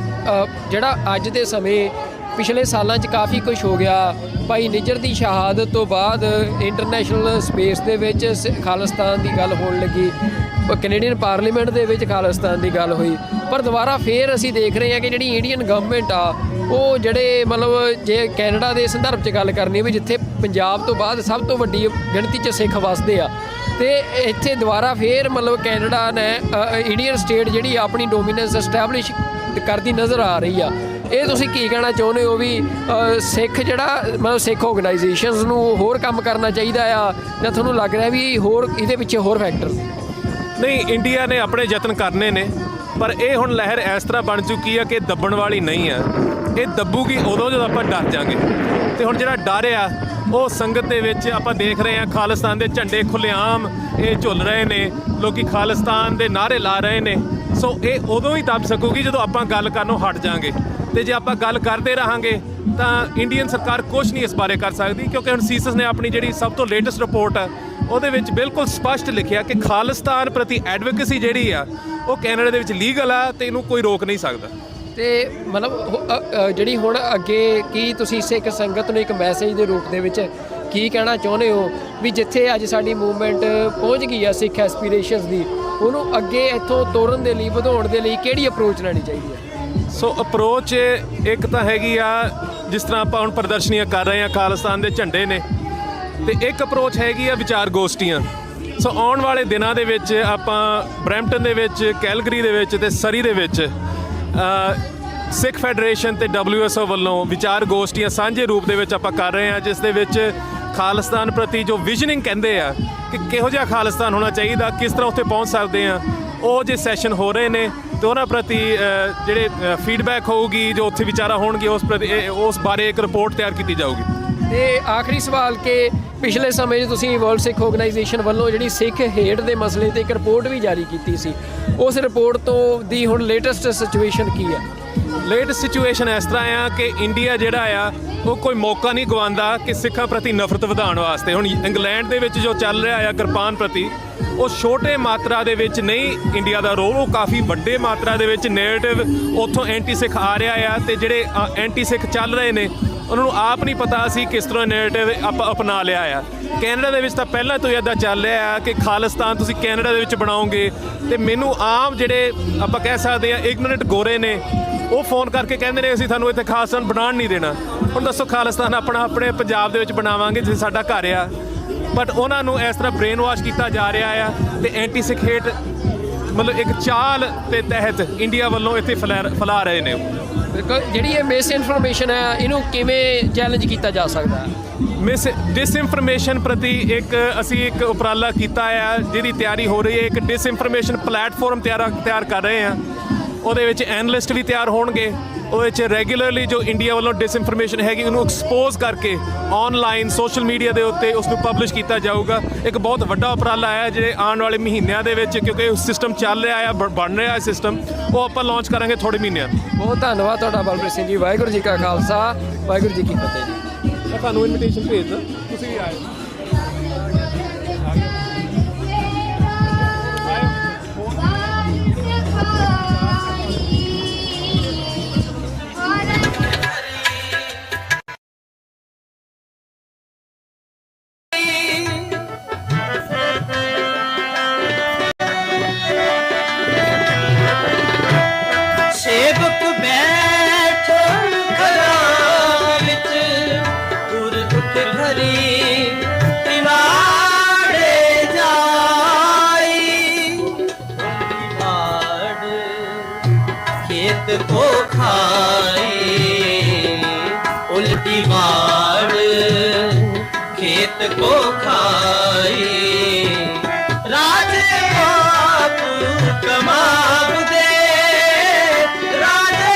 ਜਿਹੜਾ ਅੱਜ ਦੇ ਸਮੇਂ ਪਿਛਲੇ ਸਾਲਾਂ 'ਚ ਕਾਫੀ ਕੁਝ ਹੋ ਗਿਆ, ਭਾਈ ਨਿੱਜਰ ਦੀ ਸ਼ਹਾਦਤ ਤੋਂ ਬਾਅਦ ਇੰਟਰਨੈਸ਼ਨਲ ਸਪੇਸ ਦੇ ਵਿੱਚ ਖਾਲਿਸਤਾਨ ਦੀ ਗੱਲ ਹੋਣ ਲੱਗੀ, ਕੈਨੇਡੀਅਨ ਪਾਰਲੀਮੈਂਟ ਦੇ ਵਿੱਚ ਖਾਲਿਸਤਾਨ ਦੀ ਗੱਲ ਹੋਈ, ਪਰ ਦੁਬਾਰਾ ਫੇਰ ਅਸੀਂ ਦੇਖ ਰਹੇ ਹਾਂ ਕਿ ਜਿਹੜੀ ਇੰਡੀਅਨ ਗਵਰਨਮੈਂਟ ਆ ਉਹ ਜਿਹੜੇ ਮਤਲਬ ਜੇ ਕੈਨੇਡਾ ਦੇ ਸੰਦਰਭ 'ਚ ਗੱਲ ਕਰਨੀ ਵੀ ਜਿੱਥੇ ਪੰਜਾਬ ਤੋਂ ਬਾਅਦ ਸਭ ਤੋਂ ਵੱਡੀ ਗਿਣਤੀ 'ਚ ਸਿੱਖ ਵਸਦੇ ਆ, ਤੇ ਇੱਥੇ ਦੁਬਾਰਾ ਫੇਰ ਮਤਲਬ ਕੈਨੇਡਾ ਨੇ ਇੰਡੀਅਨ ਸਟੇਟ ਜਿਹੜੀ ਆਪਣੀ ਡੋਮੀਨੈਂਸ ਐਸਟੈਬਲਿਸ਼ ਕਰਦੀ ਨਜ਼ਰ ਆ ਰਹੀ ਆ। ਇਹ ਤੁਸੀਂ ਕੀ ਕਹਿਣਾ ਚਾਹੁੰਦੇ ਹੋ ਵੀ ਸਿੱਖ ਜਿਹੜਾ ਮਤਲਬ ਸਿੱਖ ਆਰਗੇਨਾਈਜੇਸ਼ਨਸ ਨੂੰ ਹੋਰ ਕੰਮ ਕਰਨਾ ਚਾਹੀਦਾ ਆ, ਜਾਂ ਤੁਹਾਨੂੰ ਲੱਗ ਰਿਹਾ ਵੀ ਹੋਰ ਇਹਦੇ ਪਿੱਛੇ ਹੋਰ ਫੈਕਟਰ? ਨਹੀਂ, ਇੰਡੀਆ ਨੇ ਆਪਣੇ ਯਤਨ ਕਰਨੇ ਨੇ, ਪਰ ਇਹ ਹੁਣ ਲਹਿਰ ਇਸ ਤਰ੍ਹਾਂ ਬਣ ਚੁੱਕੀ ਆ ਕਿ ਦੱਬਣ ਵਾਲੀ ਨਹੀਂ ਆ। ਇਹ ਦੱਬੂਗੀ ਉਦੋਂ ਜਦੋਂ ਆਪਾਂ ਡਰ ਜਾਾਂਗੇ, ਤੇ ਹੁਣ ਜਿਹੜਾ ਡਰ ਆ ਉਹ ਸੰਗਤ ਦੇ ਵਿੱਚ ਆਪਾਂ ਦੇਖ ਰਹੇ ਹਾਂ। ਖਾਲਿਸਤਾਨ ਦੇ ਝੰਡੇ ਖੁੱਲ੍ਹੇਆਮ ਇਹ ਝੁੱਲ ਰਹੇ ਨੇ, ਲੋਕੀ ਖਾਲਿਸਤਾਨ ਦੇ ਨਾਅਰੇ ਲਾ ਰਹੇ ਨੇ। ਸੋ ਇਹ ਉਦੋਂ ਹੀ ਦੱਬ ਸਕੂਗੀ ਜਦੋਂ ਆਪਾਂ ਗੱਲ ਕਰਨੋਂ ਹਟ ਜਾਾਂਗੇ, ਤੇ ਜੇ ਆਪਾਂ ਗੱਲ ਕਰਦੇ ਰਹਾਂਗੇ ਤਾਂ ਇੰਡੀਅਨ ਸਰਕਾਰ ਕੁਝ ਨਹੀਂ ਇਸ ਬਾਰੇ ਕਰ ਸਕਦੀ, ਕਿਉਂਕਿ ਹੁਣ ਸੀਸਸ ਨੇ ਆਪਣੀ ਜਿਹੜੀ ਸਭ ਤੋਂ ਲੇਟੈਸਟ ਰਿਪੋਰਟ ਆ ਉਹਦੇ ਵਿੱਚ ਬਿਲਕੁਲ ਸਪਸ਼ਟ ਲਿਖਿਆ ਕਿ ਖਾਲਿਸਤਾਨ ਪ੍ਰਤੀ ਐਡਵੋਕੇਸੀ ਜਿਹੜੀ ਆ ਉਹ ਕੈਨੇਡਾ ਦੇ ਵਿੱਚ ਲੀਗਲ ਆ ਤੇ ਇਹਨੂੰ ਕੋਈ ਰੋਕ ਨਹੀਂ ਸਕਦਾ। ਤੇ ਮਤਲਬ ਜਿਹੜੀ ਹੁਣ ਅੱਗੇ ਕੀ ਤੁਸੀਂ ਸਿੱਖ ਸੰਗਤ ਨੂੰ ਇੱਕ ਮੈਸੇਜ ਦੇ ਰੂਪ ਦੇ ਵਿੱਚ ਕੀ ਕਹਿਣਾ ਚਾਹੁੰਦੇ ਹੋ ਵੀ ਜਿੱਥੇ ਅੱਜ ਸਾਡੀ ਮੂਵਮੈਂਟ ਪਹੁੰਚ ਗਈ ਆ ਸਿੱਖ ਐਸਪੀਰੇਸ਼ਨਸ ਦੀ, ਉਹਨੂੰ ਅੱਗੇ ਇੱਥੋਂ ਤੋਰਨ ਦੇ ਲਈ, ਵਧਾਉਣ ਦੇ ਲਈ ਕਿਹੜੀ ਅਪਰੋਚ ਲੈਣੀ ਚਾਹੀਦੀ ਹੈ? ਸੋ ਅਪਰੋਚ ਇੱਕ ਤਾਂ ਹੈਗੀ ਆ ਜਿਸ ਤਰ੍ਹਾਂ ਆਪਾਂ ਹੁਣ ਪ੍ਰਦਰਸ਼ਨੀਆਂ ਕਰ ਰਹੇ ਹਾਂ, ਖਾਲਿਸਤਾਨ ਦੇ ਝੰਡੇ ਨੇ, ਤੇ ਇੱਕ ਅਪਰੋਚ ਹੈਗੀ ਆ ਵਿਚਾਰ ਗੋਸ਼ਟੀਆਂ। ਸੋ ਆਉਣ ਵਾਲੇ ਦਿਨਾਂ ਦੇ ਵਿੱਚ ਆਪਾਂ ਬਰੈਂਪਟਨ ਦੇ ਵਿੱਚ, ਕੈਲਗਰੀ ਦੇ ਵਿੱਚ ਤੇ ਸਰੀ ਦੇ ਵਿੱਚ ਸਿੱਖ ਫੈਡਰੇਸ਼ਨ ਤੇ WSO ਵੱਲੋਂ ਵਿਚਾਰ ਗੋਸ਼ਟੀਆਂ ਸਾਂਝੇ ਰੂਪ ਦੇ ਵਿੱਚ ਆਪਾਂ ਕਰ ਰਹੇ ਹਾਂ, ਜਿਸ ਦੇ ਵਿੱਚ ਖਾਲਿਸਤਾਨ ਪ੍ਰਤੀ ਜੋ ਵਿਜ਼ਨਿੰਗ ਕਹਿੰਦੇ ਆ ਕਿ ਕਿਹੋ ਜਿਹਾ ਖਾਲਿਸਤਾਨ ਹੋਣਾ ਚਾਹੀਦਾ, ਕਿਸ ਤਰ੍ਹਾਂ ਉੱਥੇ ਪਹੁੰਚ ਸਕਦੇ ਆ, ਉਹ ਜੇ ਸੈਸ਼ਨ ਹੋ ਰਹੇ ਨੇ ਤੇ ਉਹਨਾਂ ਪ੍ਰਤੀ ਜਿਹੜੇ ਫੀਡਬੈਕ ਹੋਊਗੀ, ਜੋ ਉੱਥੇ ਵਿਚਾਰਾ ਹੋਣਗੇ ਉਸ ਬਾਰੇ ਇੱਕ ਰਿਪੋਰਟ ਤਿਆਰ ਕੀਤੀ ਜਾਊਗੀ। ਤੇ ਆਖਰੀ ਸਵਾਲ ਕਿ ਪਿਛਲੇ ਸਮੇਂ 'ਚ ਤੁਸੀਂ ਵਰਲਡ ਸਿੱਖ ਆਰਗੇਨਾਈਜੇਸ਼ਨ ਵੱਲੋਂ ਜਿਹੜੀ ਸਿੱਖ ਹੇਟ ਦੇ ਮਸਲੇ ਤੇ ਇੱਕ ਰਿਪੋਰਟ ਵੀ ਜਾਰੀ ਕੀਤੀ ਸੀ, ਉਸ ਰਿਪੋਰਟ ਤੋਂ ਦੀ ਹੁਣ ਲੇਟੈਸਟ ਸਿਚੁਏਸ਼ਨ ਕੀ ਆ? ਲੇਟੈਸਟ ਸਿਚੁਏਸ਼ਨ ਇਸ ਤਰ੍ਹਾਂ ਆ ਕਿ ਇੰਡੀਆ ਜਿਹੜਾ ਆ ਉਹ ਕੋਈ ਮੌਕਾ ਨਹੀਂ ਗਵਾਉਂਦਾ ਕਿ ਸਿੱਖਾਂ ਪ੍ਰਤੀ ਨਫ਼ਰਤ ਵਧਾਉਣ ਵਾਸਤੇ। ਹੁਣ ਇੰਗਲੈਂਡ ਦੇ ਵਿੱਚ ਜੋ ਚੱਲ ਰਿਹਾ ਆ ਕਿਰਪਾਨ ਪ੍ਰਤੀ, ਉਹ ਛੋਟੇ ਮਾਤਰਾ ਦੇ ਵਿੱਚ ਨਹੀਂ ਇੰਡੀਆ ਦਾ ਰੋਲ, ਉਹ ਕਾਫੀ ਵੱਡੇ ਮਾਤਰਾ ਦੇ ਵਿੱਚ ਨੈਰੇਟਿਵ ਉੱਥੋਂ ਐਂਟੀ ਸਿੱਖ ਆ ਰਿਹਾ ਆ, ਤੇ ਜਿਹੜੇ ਐਂਟੀ ਸਿੱਖ ਚੱਲ ਰਹੇ ਨੇ ਉਹਨਾਂ ਨੂੰ ਆਪ ਨਹੀਂ ਪਤਾ ਅਸੀਂ ਕਿਸ ਤਰ੍ਹਾਂ ਨੈਰੇਟਿਵ ਆਪਾਂ ਅਪਣਾ ਲਿਆ ਆ। ਕੈਨੇਡਾ ਦੇ ਵਿੱਚ ਤਾਂ ਪਹਿਲਾਂ ਤੋਂ ਹੀ ਇੱਦਾਂ ਚੱਲ ਰਿਹਾ ਆ ਕਿ ਖਾਲਿਸਤਾਨ ਤੁਸੀਂ ਕੈਨੇਡਾ ਦੇ ਵਿੱਚ ਬਣਾਓਗੇ, ਤੇ ਮੈਨੂੰ ਆਮ ਜਿਹੜੇ ਆਪਾਂ ਕਹਿ ਸਕਦੇ ਆ ਇਗਨੋਰੈਂਟ ਗੋਰੇ ਨੇ ਉਹ ਫੋਨ ਕਰਕੇ ਕਹਿੰਦੇ ਨੇ ਅਸੀਂ ਤੁਹਾਨੂੰ ਇੱਥੇ ਖਾਲਿਸਤਾਨ ਬਣਾਉਣ ਨਹੀਂ ਦੇਣਾ। ਹੁਣ ਦੱਸੋ ਖਾਲਿਸਤਾਨ ਆਪਣੇ ਪੰਜਾਬ ਦੇ ਵਿੱਚ ਬਣਾਵਾਂਗੇ ਜਿੱਥੇ ਸਾਡਾ ਘਰ ਆ, ਬਟ ਉਹਨਾਂ ਨੂੰ ਇਸ ਤਰ੍ਹਾਂ ਬ੍ਰੇਨ ਵਾਸ਼ ਕੀਤਾ ਜਾ ਰਿਹਾ ਆ, ਤੇ ਐਂਟੀ ਸਿੱਖ ਹੇਟ ਮਤਲਬ ਇੱਕ ਚਾਲ ਦੇ ਤਹਿਤ ਇੰਡੀਆ ਵੱਲੋਂ ਇੱਥੇ ਫੈਲਾ ਰਹੇ ਨੇ। ਬਿਲਕੁਲ, ਜਿਹੜੀ ਇਹ ਮਿਸ ਇਨਫੋਰਮੇਸ਼ਨ ਹੈ ਇਹਨੂੰ ਕਿਵੇਂ ਚੈਲੰਜ ਕੀਤਾ ਜਾ ਸਕਦਾ? ਡਿਸਇਨਫੋਰਮੇਸ਼ਨ ਪ੍ਰਤੀ ਅਸੀਂ ਇੱਕ ਉਪਰਾਲਾ ਕੀਤਾ ਆ ਜਿਹਦੀ ਤਿਆਰੀ ਹੋ ਰਹੀ ਹੈ। ਇੱਕ ਡਿਸਇਨਫੋਰਮੇਸ਼ਨ ਪਲੇਟਫਾਰਮ ਤਿਆਰ ਕਰ ਰਹੇ ਆ, ਉਹਦੇ ਵਿੱਚ ਐਨਲਿਸਟ ਵੀ ਤਿਆਰ ਹੋਣਗੇ, ਉਹਦੇ ਵਿੱਚ ਰੈਗੂਲਰਲੀ ਜੋ ਇੰਡੀਆ ਵੱਲੋਂ ਡਿਸਇਨਫੋਰਮੇਸ਼ਨ ਹੈਗੀ ਉਹਨੂੰ ਐਕਸਪੋਜ਼ ਕਰਕੇ ਆਨਲਾਈਨ ਸੋਸ਼ਲ ਮੀਡੀਆ ਦੇ ਉੱਤੇ ਉਸ ਨੂੰ ਪਬਲਿਸ਼ ਕੀਤਾ ਜਾਊਗਾ। ਇੱਕ ਬਹੁਤ ਵੱਡਾ ਉਪਰਾਲਾ ਹੈ ਜਿਹੜੇ ਆਉਣ ਵਾਲੇ ਮਹੀਨਿਆਂ ਦੇ ਵਿੱਚ, ਕਿਉਂਕਿ ਸਿਸਟਮ ਚੱਲ ਰਿਹਾ ਆ, ਬਣ ਰਿਹਾ ਹੈ ਸਿਸਟਮ, ਉਹ ਆਪਾਂ ਲਾਂਚ ਕਰਾਂਗੇ ਥੋੜੇ ਮਹੀਨਿਆਂ। ਬਹੁਤ ਧੰਨਵਾਦ ਤੁਹਾਡਾ ਬਲਪ੍ਰੀਤ ਸਿੰਘ ਜੀ। ਵਾਹਿਗੁਰੂ ਜੀ ਕਾ ਖਾਲਸਾ, ਵਾਹਿਗੁਰੂ ਜੀ ਕੀ ਫਤਿਹ ਜੀ। ਮੈਂ ਤੁਹਾਨੂੰ ਇਨਵੀਟੇਸ਼ਨ ਭੇਜਦਾ, ਤੁਸੀਂ ਵੀ ਆਏ। खेत को खाई उल्टी बाड़ खेत को खाई राजे बाप कमाब दे राजे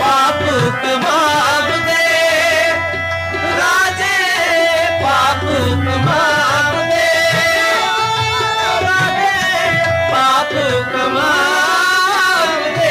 बाप कमाब दे राजे बाप कमाब दे राजे बाप कमाब दे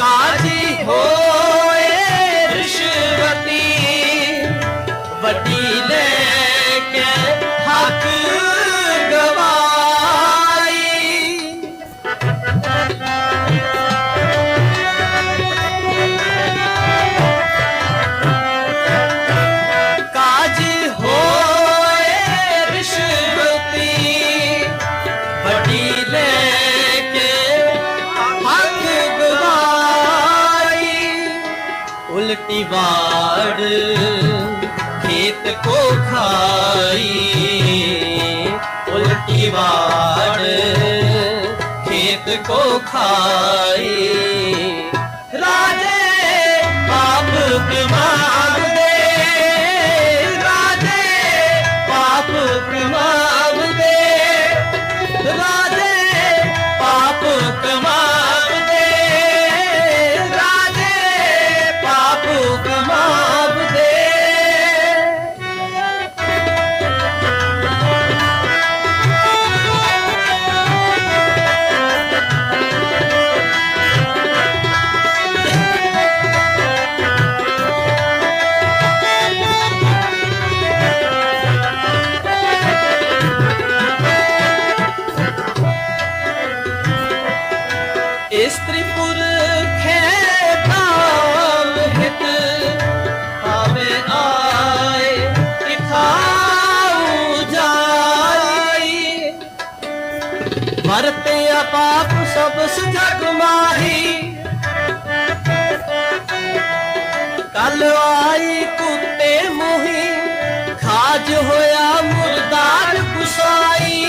काजी होए रिश्वती वड्डी लेके हक गवाई काजी होए रिश्वती वड्डी लेके हक गवाई उल्टी बाड़ खेत को खाई उल्टी बाड़ खेत को खाई राजे बाप कमाब दे राजे बाप कमाब दे राजे बाप कमाब दे राजे बाप कमाब दे स्त्री पुरखे धाम हित आवे आए इठाऊ जाई मरते पाप सब जग माही कल आई कुत्ते मुही खाज होया मुर्दार गुसाई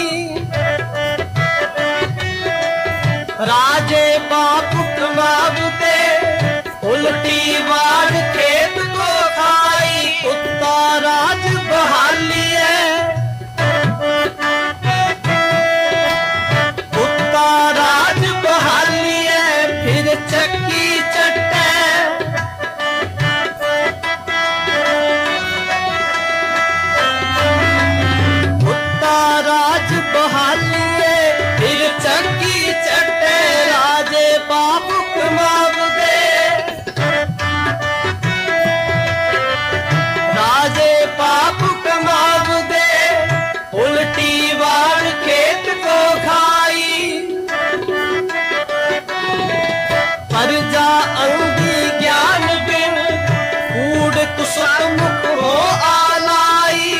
राजे बाप कमाब दे उल्टी बाड़ खेत को खाई कुत्ता राज बहाली है कुत्ता राज बहाली है फिर चक्की चट्टे कुत्ता राज बहाली है फिर चक्की चट्टे राजे बाप कमाब दे राजे बाप कमाब दे उल्टी बाड़ खेत को खाई प्रजा अंधी ज्ञान बिन कूड़ कुसुत मुख हो आलाई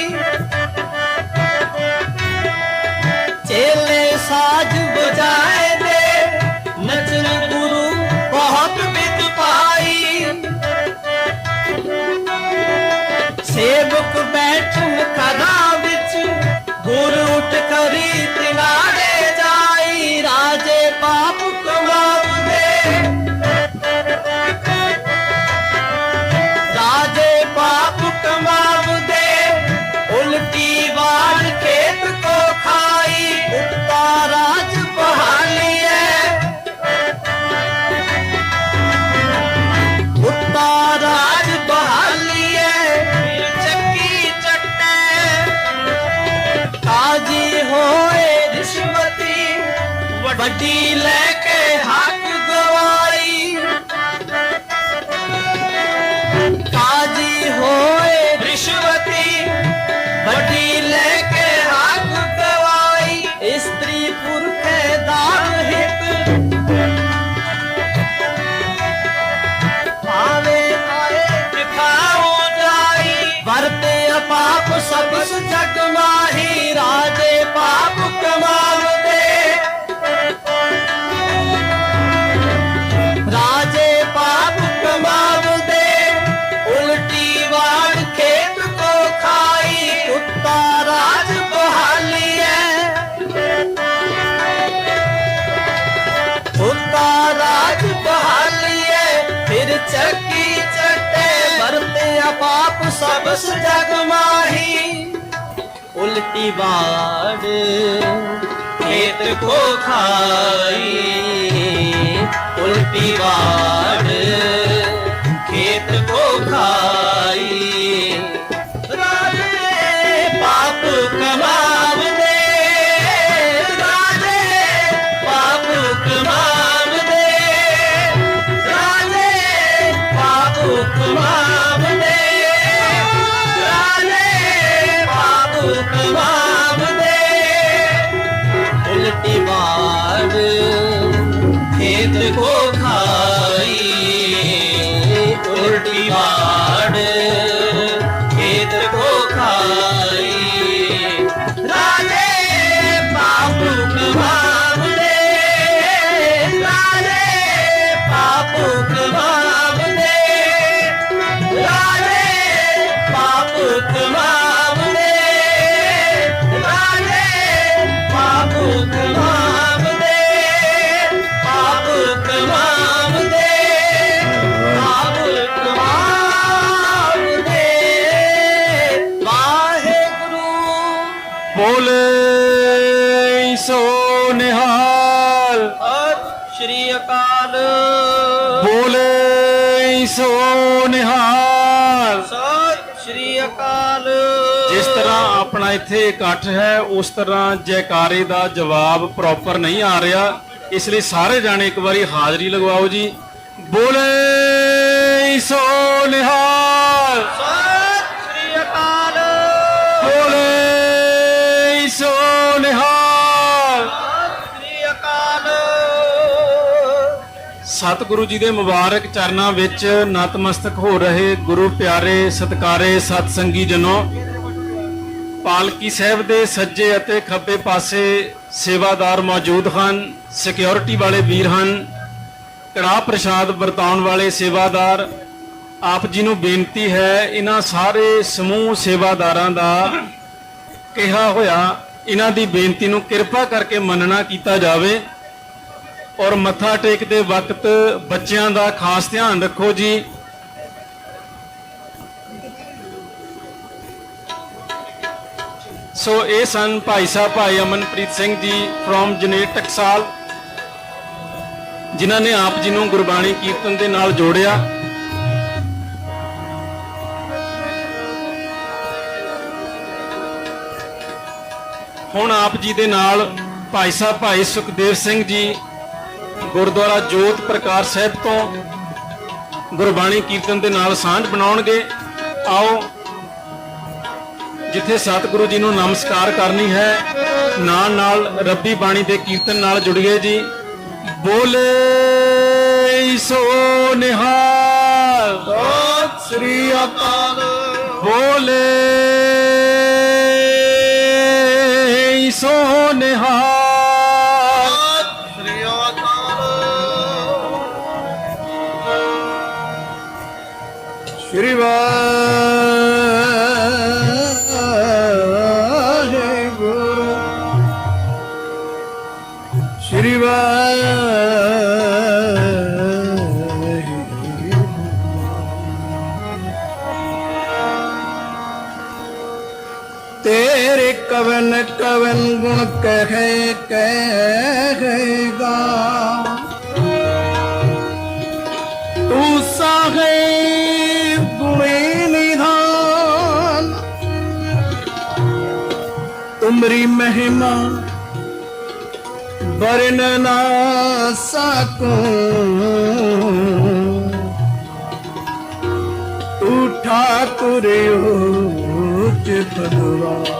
चेले साज बजाए दे नचन गुरु बहुत विद पाई सेवक बैठन करा विच गुरु उठ करी तिनारे जाई राजे बाप कमाब दे राजे बाप कमाब दे उल्टी बाड़ खेत को खाई कुत्ता राज बहाली है कुत्ता राज बहाली है फिर चक्की चट्टे काजी होए रिश्वती वड्डी लेके हक गवाई काजी होए रिश्वती वड्डी लेके हक गवाई स्त्री पुरखे दान हित आवे आए दिखाओ जाई वरते पाप सब जग माही राज सबस जग माही उल्टी बाड़ खेत को खाई उल्टी बाड़ खेत को खाई राजे पाप कमाव दे राजे पाप कमाव दे राजे पाप कमाव दे राजे पाप कमाव दे उल्टी बाड़ खेत को खाई उल्टी बाड़ खेत को खाई राजे पाप कमाव दे राजे पाप कमाव दे राजे पाप कमाव दे राजे पाप कमाव दे पाप कमाव दे पाप कमाव दे वाहेगुरु बोले सो निहाल सत श्री अकाल बोले सो निहाल सत श्री अकाल जिस तरह अपना ਇੱਥੇ ਇਕੱਠ ਹੈ ਉਸ ਤਰ੍ਹਾਂ ਜੈਕਾਰੇ ਦਾ ਜਵਾਬ ਪ੍ਰੋਪਰ ਨਹੀਂ ਆ ਰਿਹਾ, ਇਸ ਲਈ ਸਾਰੇ ਜਾਣੇ ਇੱਕ ਵਾਰੀ ਹਾਜ਼ਰੀ ਲਗਵਾਓ ਜੀ। ਬੋਲੇ ਸੋ ਨਿਹਾਲ ਸਤ श्री अकाल ਬੋਲੇ ਸੋ ਨਿਹਾਲ श्री अकाल ਸਤਿਗੁਰੂ ਜੀ ਦੇ ਮੁਬਾਰਕ ਚਰਨਾਂ ਵਿੱਚ ਨਤਮਸਤਕ ਹੋ ਰਹੇ ਗੁਰੂ ਪਿਆਰੇ ਸਤਿਕਾਰੇ ਸਤਸੰਗੀ ਜਨੋ, ਪਾਲਕੀ ਸਾਹਿਬ ਦੇ ਸੱਜੇ ਅਤੇ ਖੱਬੇ ਪਾਸੇ ਸੇਵਾਦਾਰ ਮੌਜੂਦ ਹਨ, ਸਿਕਿਉਰਿਟੀ ਵਾਲੇ ਵੀਰ ਹਨ, ਕੜਾਹ ਪ੍ਰਸ਼ਾਦ ਵਰਤਾਉਣ ਵਾਲੇ ਸੇਵਾਦਾਰ। ਆਪ ਜੀ ਨੂੰ ਬੇਨਤੀ ਹੈ ਇਹਨਾਂ ਸਾਰੇ ਸਮੂਹ ਸੇਵਾਦਾਰਾਂ ਦਾ ਕਿਹਾ ਹੋਇਆ ਇਹਨਾਂ ਦੀ ਬੇਨਤੀ ਨੂੰ ਕਿਰਪਾ ਕਰਕੇ ਮੰਨਣਾ ਕੀਤਾ ਜਾਵੇ ਔਰ ਮੱਥਾ ਟੇਕਦੇ ਵਕਤ ਬੱਚਿਆਂ ਦਾ ਖਾਸ ਧਿਆਨ ਰੱਖੋ ਜੀ। ਸੋ ਇਹ ਸਨ ਭਾਈ ਸਾਹਿਬ ਭਾਈ ਅਮਨਪ੍ਰੀਤ ਸਿੰਘ ਜੀ ਫਰੋਮ ਜਨੇਰ ਟਕਸਾਲ, ਜਿਨ੍ਹਾਂ ਨੇ ਆਪ ਜੀ ਨੂੰ ਗੁਰਬਾਣੀ ਕੀਰਤਨ ਦੇ ਨਾਲ ਜੋੜਿਆ। ਹੁਣ ਆਪ ਜੀ ਦੇ ਨਾਲ ਭਾਈ ਸਾਹਿਬ ਭਾਈ ਸੁਖਦੇਵ ਸਿੰਘ ਜੀ ਗੁਰਦੁਆਰਾ ਜੋਤ ਪ੍ਰਕਾਸ਼ ਸਾਹਿਬ ਤੋਂ ਗੁਰਬਾਣੀ ਕੀਰਤਨ ਦੇ ਨਾਲ ਸਾਂਝ ਬਣਾਉਣਗੇ। ਆਓ ਜਿੱਥੇ ਸਤਿਗੁਰੂ ਜੀ ਨੂੰ ਨਮਸਕਾਰ ਕਰਨੀ ਹੈ, ਨਾਲ ਨਾਲ ਰੱਬੀ ਬਾਣੀ ਦੇ ਕੀਰਤਨ ਨਾਲ ਜੁੜੀਏ ਜੀ। ਬੋਲੇ ਸੋ ਨਿਹਾਲ ਸਤ श्री अकाल ਬੋਲੇ ਸੋ ਨਿਹਾਲ श्री अकाल श्री वाहेगुरु श्री तेरे कवन कवन गुण कहेगा तू साहेब गुणे निधान तुमरी महिमा वर्ण ना सकूं तू ठाकुर उच्च भगवान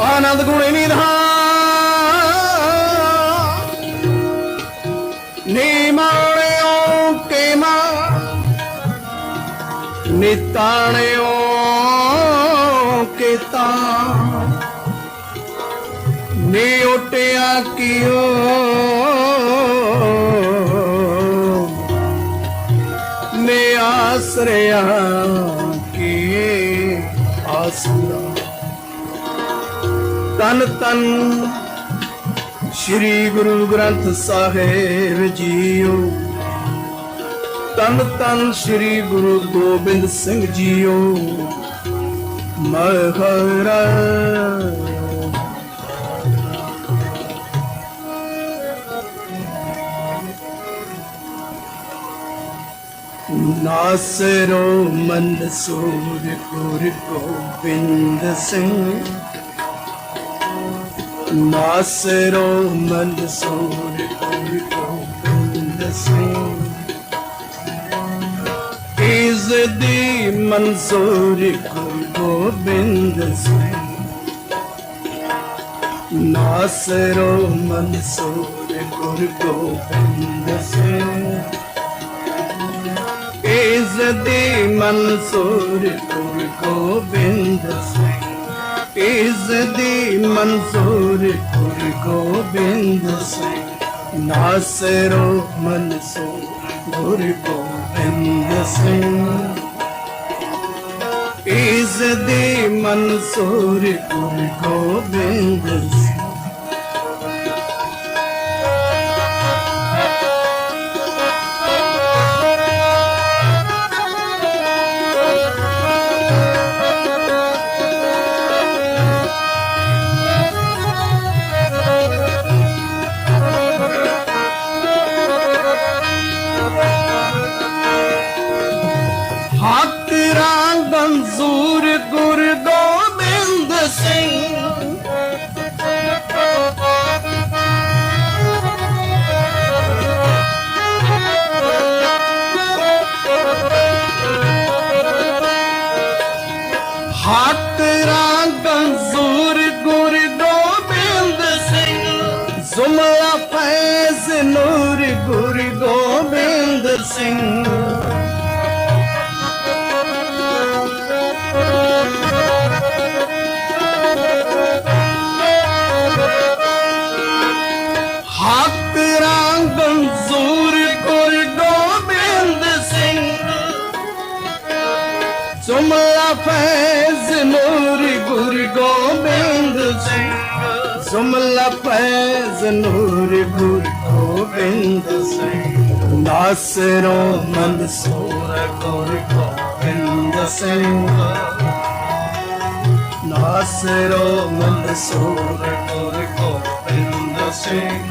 आनंद गुण निधान निमाणियों के मां निताणियों के तां निउटिया कियो ने आश्रया के आसरा तन तन श्री गुरु ग्रंथ साहिब जीओ ਤਨ ਤਨ ਸ੍ਰੀ ਗੁਰੂ ਗੋਬਿੰਦ ਸਿੰਘ ਜੀਓ ਮਹਾਰਾਜ। ਨਾਸਰੋ ਮੰਸੂਰ ਗੁਰੂ ਗੋਬਿੰਦ ਸਿੰਘ, ਨਾਸਰੋ ਮੰਸੂਰ ਗੁਰੂ ਗੋਬਿੰਦ ਸਿੰਘ, ਇਜ਼ਦੀ ਮਨਸੂਰ ਗੁਰੂ ਗੋਬਿੰਦ ਸਿੰਘ, ਨਾਸਰੋ ਮੰਸੂਰ ਗੁਰੂ ਗੋਬਿੰਦ ਸਿੰਘ, ਇਜ਼ਦੀ ਮਨਸੂਰ ਗੁਰੂ ਗੋਬਿੰਦ ਸਿੰਘ, ਇਜ਼ਦੀ ਮਨਸੂਰ ਗੁਰੂ ਗੋਬਿੰਦ ਸਿੰਘ, ਨਾਸਰੋ ਮਨਸੂਰ ਗੁਰੂ ਗੋਬਿੰਦ ਸਿੰਘ, ਇਜ਼ਦੀ ਮਨਸੂਰ ਗੁਰੂ ਗੋਬਿੰਦ ਸਿੰਘ। ਮੰਜ਼ੂਰ ਗੁਰੂ ਗੋਬਿੰਦ ਸਿੰਘ, ਹੱਕ ਰੰਗ ਮੰਜ਼ੂਰ ਗੁਰੂ ਗੋਬਿੰਦ ਸਿੰਘ, ਜ਼ੁਮਰਾ ਫੈਜ਼ ਨੂਰ ਗੁਰੂ ਗੋਬਿੰਦ ਸਿੰਘ, ਹੱਕ ਰੰਗ ਮੰਜ਼ੂਰ ਗੁਰੂ ਗੋਬਿੰਦ ਸਿੰਘ, ਜ਼ੁਮਰਾ ਫੈਜ਼ ਨੂਰ ਗੁਰੂ ਗੋਬਿੰਦ ਸਿੰਘ, ਜ਼ੁਮਰਾ ਫੈਜ਼ ਨੂਰ ਗੁਰੂ ਗੋਬਿੰਦ ਸਿੰਘ, ਨਾਸਰੋ ਮੰਸੂਰ ਗੁਰੂ ਗੋਬਿੰਦ ਸਿੰਘ, ਨਾਸਰੋ ਮੰਸੂਰ ਗੁਰੂ ਗੋਬਿੰਦ ਸਿੰਘ,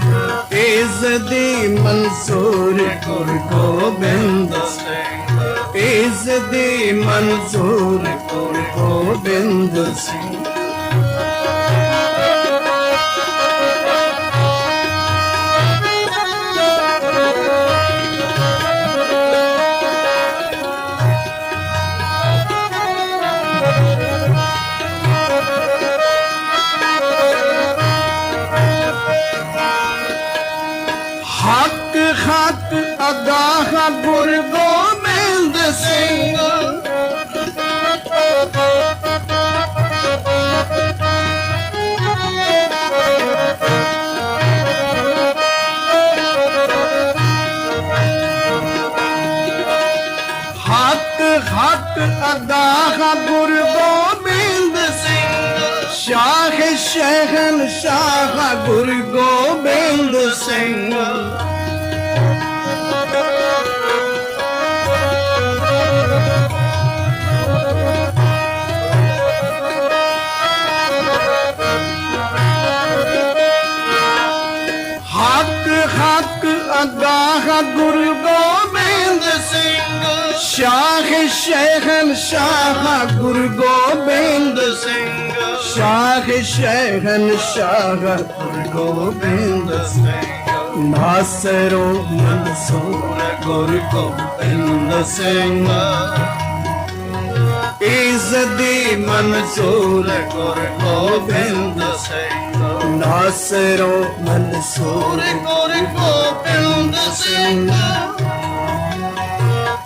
ਇਜ਼ਦੀ ਮਨਸੂਰ ਗੁਰੂ ਗੋਬਿੰਦ ਸਿੰਘ, ਇਜ਼ਦੀ ਮਨਸੂਰ ਗੁਰੂ ਗੋਬਿੰਦ ਸਿੰਘ। ਹੱਕ ਹੱਕ ਅਗਾਹ ਗੁਰੂ ਗੋਬਿੰਦ ਸਿੰਘ, ਹੱਕ ਹੱਕ ਅਗਾਹ ਗੁਰੂ ਗੋਬਿੰਦ ਸਿੰਘ, ਸ਼ਾਹ ਸ਼ਹਿਨਸ਼ਾਹ ਗੁਰੂ ਗੋਬਿੰਦ ਸਿੰਘ, ਹੱਕ ਹੱਕ ਅਗਾਹ ਗੁਰੂ ਗੋਬਿੰਦ ਸਿੰਘ, ਸ਼ਾਹ ਸ਼ਹਿਨਸ਼ਾਹ ਗੁਰੂ ਗੋਬਿੰਦ ਸਿੰਘ, ਸ਼ਾਹ ਸ਼ਹਿਨਸ਼ਾਹ ਗੁਰੂ ਗੋਬਿੰਦ ਸਿੰਘ, ਨਾਸਰੋ ਮੰਸੂਰ ਗੁਰੂ ਗੋਬਿੰਦ ਸਿੰਘ, ਇਜ਼ਦੀ ਮਨਸੂਰ ਗੁਰੂ ਗੋਬਿੰਦ ਸਿੰਘ, ਨਾਸਰੋ ਮੰਸੂਰ ਗੁਰੂ ਗੋਬਿੰਦ ਸਿੰਘ,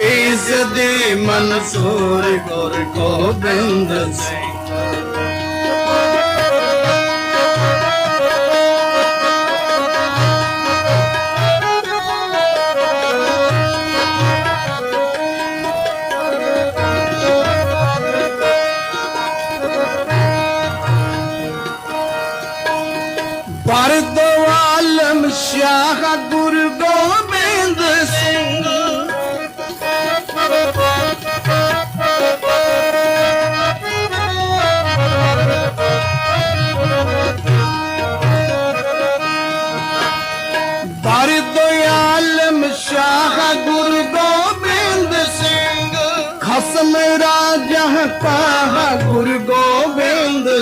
ਇਜ਼ਦੀ ਮਨਸੂਰ ਗੁਰੂ ਗੋਬਿੰਦ ਸਿੰਘ। ਬਰਦਵਾਲਮ ਸ਼ਾਹ ਗੁਰੂ ਗੋਬਿੰਦ ਸਿੰਘ,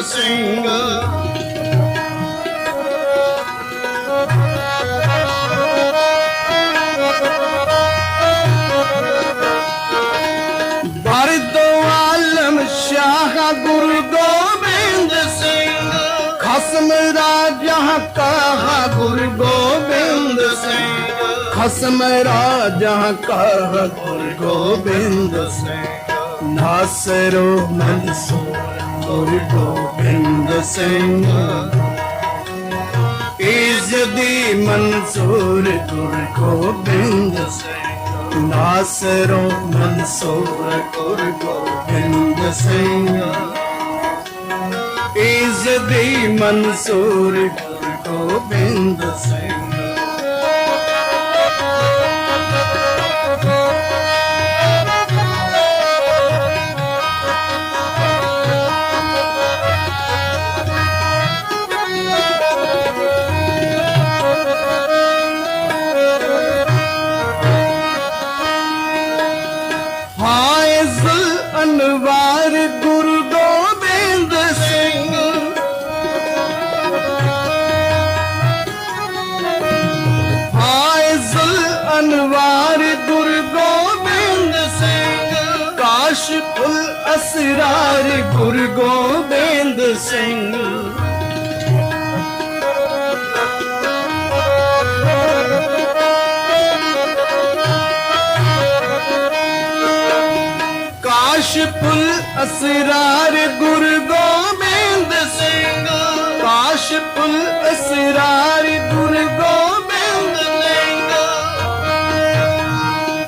ਸਿੰਘ ਬਰਦੋ ਆਲਮ ਸ਼ਾਹ ਗੁਰੂ ਗੋਬਿੰਦ ਸਿੰਘ ਖਸਮ ਰਾਜਾ ਕਹਾ ਗੁਰੂ ਗੋਬਿੰਦ ਸਿੰਘ ਖਸਮ ਰਾਜਾ ਕਹਾ ਗੁਰੂ ਗੋਬਿੰਦ ਸਿੰਘ ਨਾਸਰੋ ਮਨਸੂਰ ਗੁਰੂ ਗੋਬਿੰਦ ਸਿੰਘ ਇਜ਼ਦੀ ਮਨਸੂਰ ਗੁਰੂ ਗੋਬਿੰਦ ਸਿੰਘ ਨਾਸਰੋ ਮਨਸੂਰ ਗੁਰੂ ਗੋਬਿੰਦ ਸਿੰਘ ਇਜ਼ਦੀ ਮਨਸੂਰ ਗੁਰੂ ਗੋਬਿੰਦ ਸਿੰਘ ਅਨਵਾਰ ਗੁਰੂ ਗੋਬਿੰਦ ਸਿੰਘ ਹਾਇਜ਼ੁਲ ਅਨਵਾਰ ਗੁਰੂ ਗੋਬਿੰਦ ਸਿੰਘ ਕਾਸ਼ਫੁਲ ਅਸਰਾਰ ਗੁਰੂ ਗੋਬਿੰਦ ਸਿੰਘ ਕਾਸ਼ਫੁਲ ਅਸਰਾਰ ਗੁਰੂ ਗੋਬਿੰਦ ਸਿੰਘ ਕਾਸ਼ਫੁਲ ਅਸਰਾਰ ਗੁਰੂ ਗੋਬਿੰਦ ਸਿੰਘ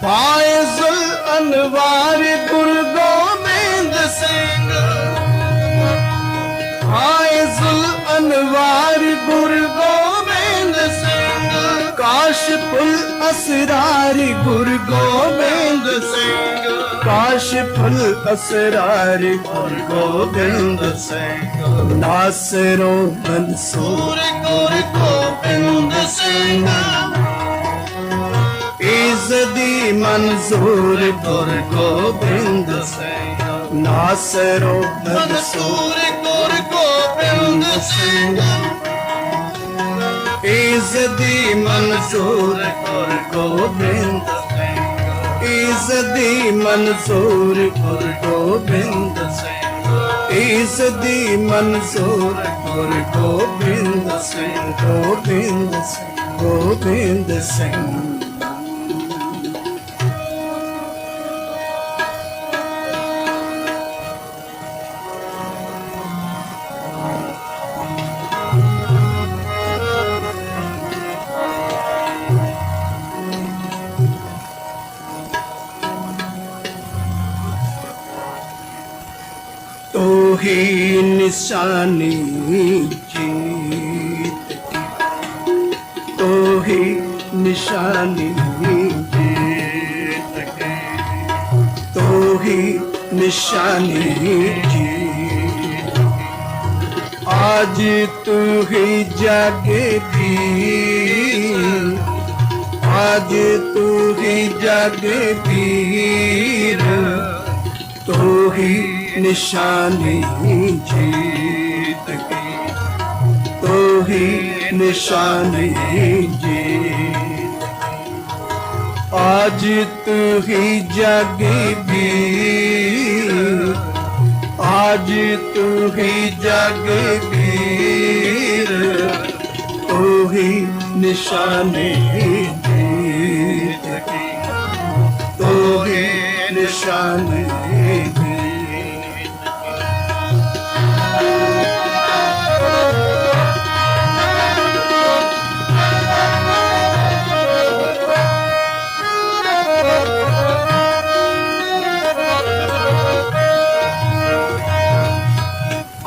ਫਾਇਜ਼ੁਲ ਅਨਵਾਰ ਗੁਰੂ ਗੋਬਿੰਦ ਸਿੰਘ ਫਾਇਜ਼ੁਲ ਅਨਵਾਰ ਗੁਰੂ ਗੋਬਿੰਦ ਸਿੰਘ ਕਾਸ਼ਫੁਲ ਅਸਰਾਰ ਗੁਰੂ ਗੋਬਿੰਦ ਸਿੰਘ ਕਾਸ਼ਫੁਲ ਅਸਰਾਰ ਗੁਰੂ ਗੋਬਿੰਦ ਸਿੰਘ ਨਾਸਰੋ ਮਨਸੂਰ ਗੁਰੂ ਗੋਬਿੰਦ ਸਿੰਘ ਇਜ਼ਦੀ ਮਨਸੂਰ ਗੁਰੂ ਗੋਬਿੰਦ ਸਿੰਘ ਨਾਸਰੋ ਮਨਸੂਰ ਗੁਰੂ ਗੋਬਿੰਦ ਸਿੰਘ ਇਜ਼ਦੀ ਮਨਸੂਰ ਗੁਰੂ ਗੋਬਿੰਦ ਇਜ਼ਦੀ ਮਨਸੂਰ ਗੁਰੂ ਗੋਬਿੰਦ ਸਿੰਘ ਇਜ਼ਦੀ ਮਨਸੂਰ ਗੁਰੂ ਗੋਬਿੰਦ ਸਿੰਘ ਗੋਬਿੰਦ ਸਿੰਘ ਗੋਬਿੰਦ ਸਿੰਘ तू ही निशानी जीत की तू ही निशानी जीत की तू ही निशानी जीत आज तू ही जागेगी आज तू ही जागेगी तू ही निशानी जीत की तू ही निशानी जीत आज तू ही जागेगी आज तू ही जागेगी तू ही निशानी जीत की तू ही निशानी जीत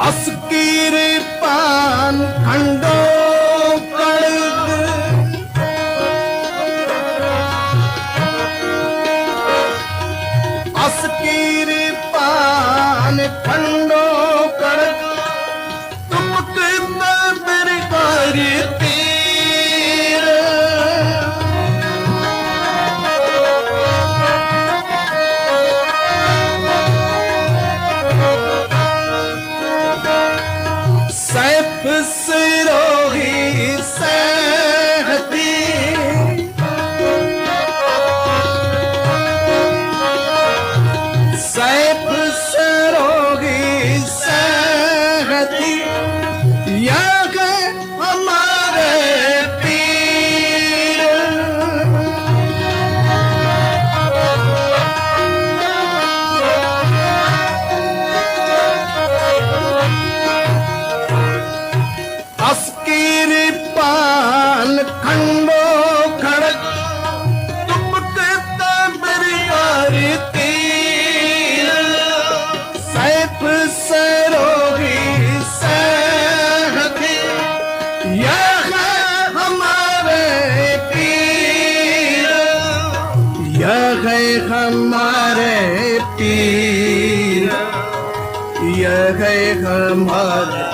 अस्कीर पान खंडो कड़ग अस्कीर पान खंडो कड़ग तुमक दर कर तीर सिरोही सहती सैफ सिरोही सहती या गए हमारे पीर अस्कीर पान खंडो खड़क तुपकता बरियार तीर सैफ सरोही सहती या है हमारे पीर या है हमारे पीर या है हमारे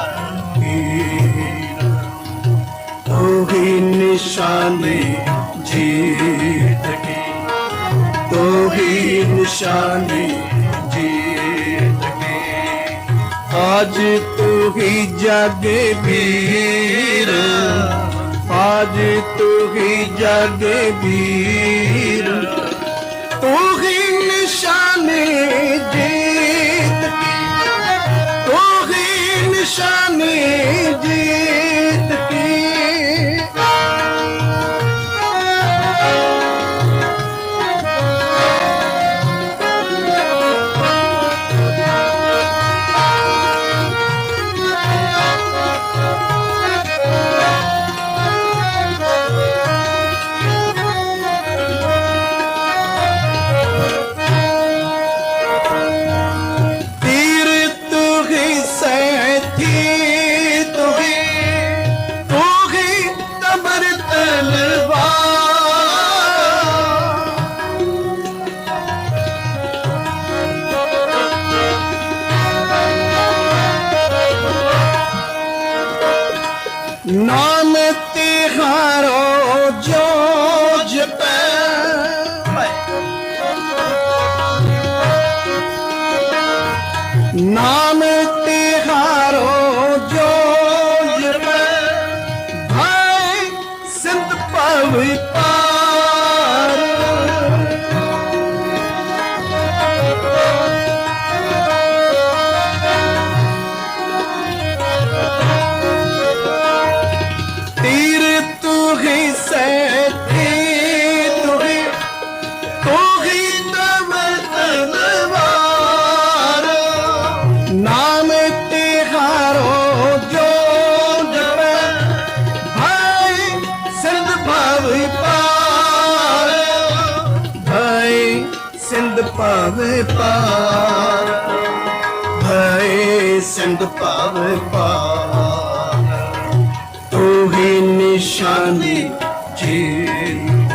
तो ही निशानी जीत की तो ही निशानी जीत की आज तू ही जागे वीर आज तू ही जागे वीर तू ही निशानी जीत की तू ही निशानी जीत की तीर तू ही सहती तू ही तबर तलवार नाम तिहारो जो जपे नाम तिहारो जो जपे भाई सिंध पवी पार तीर तू ही सहती तू ही तबर तलवार नाम तिहारो जो जपे भाई सिंध पावी पार भाई सिंध पावे पार भाई सिंध पावे पार तू ही निशानी जीत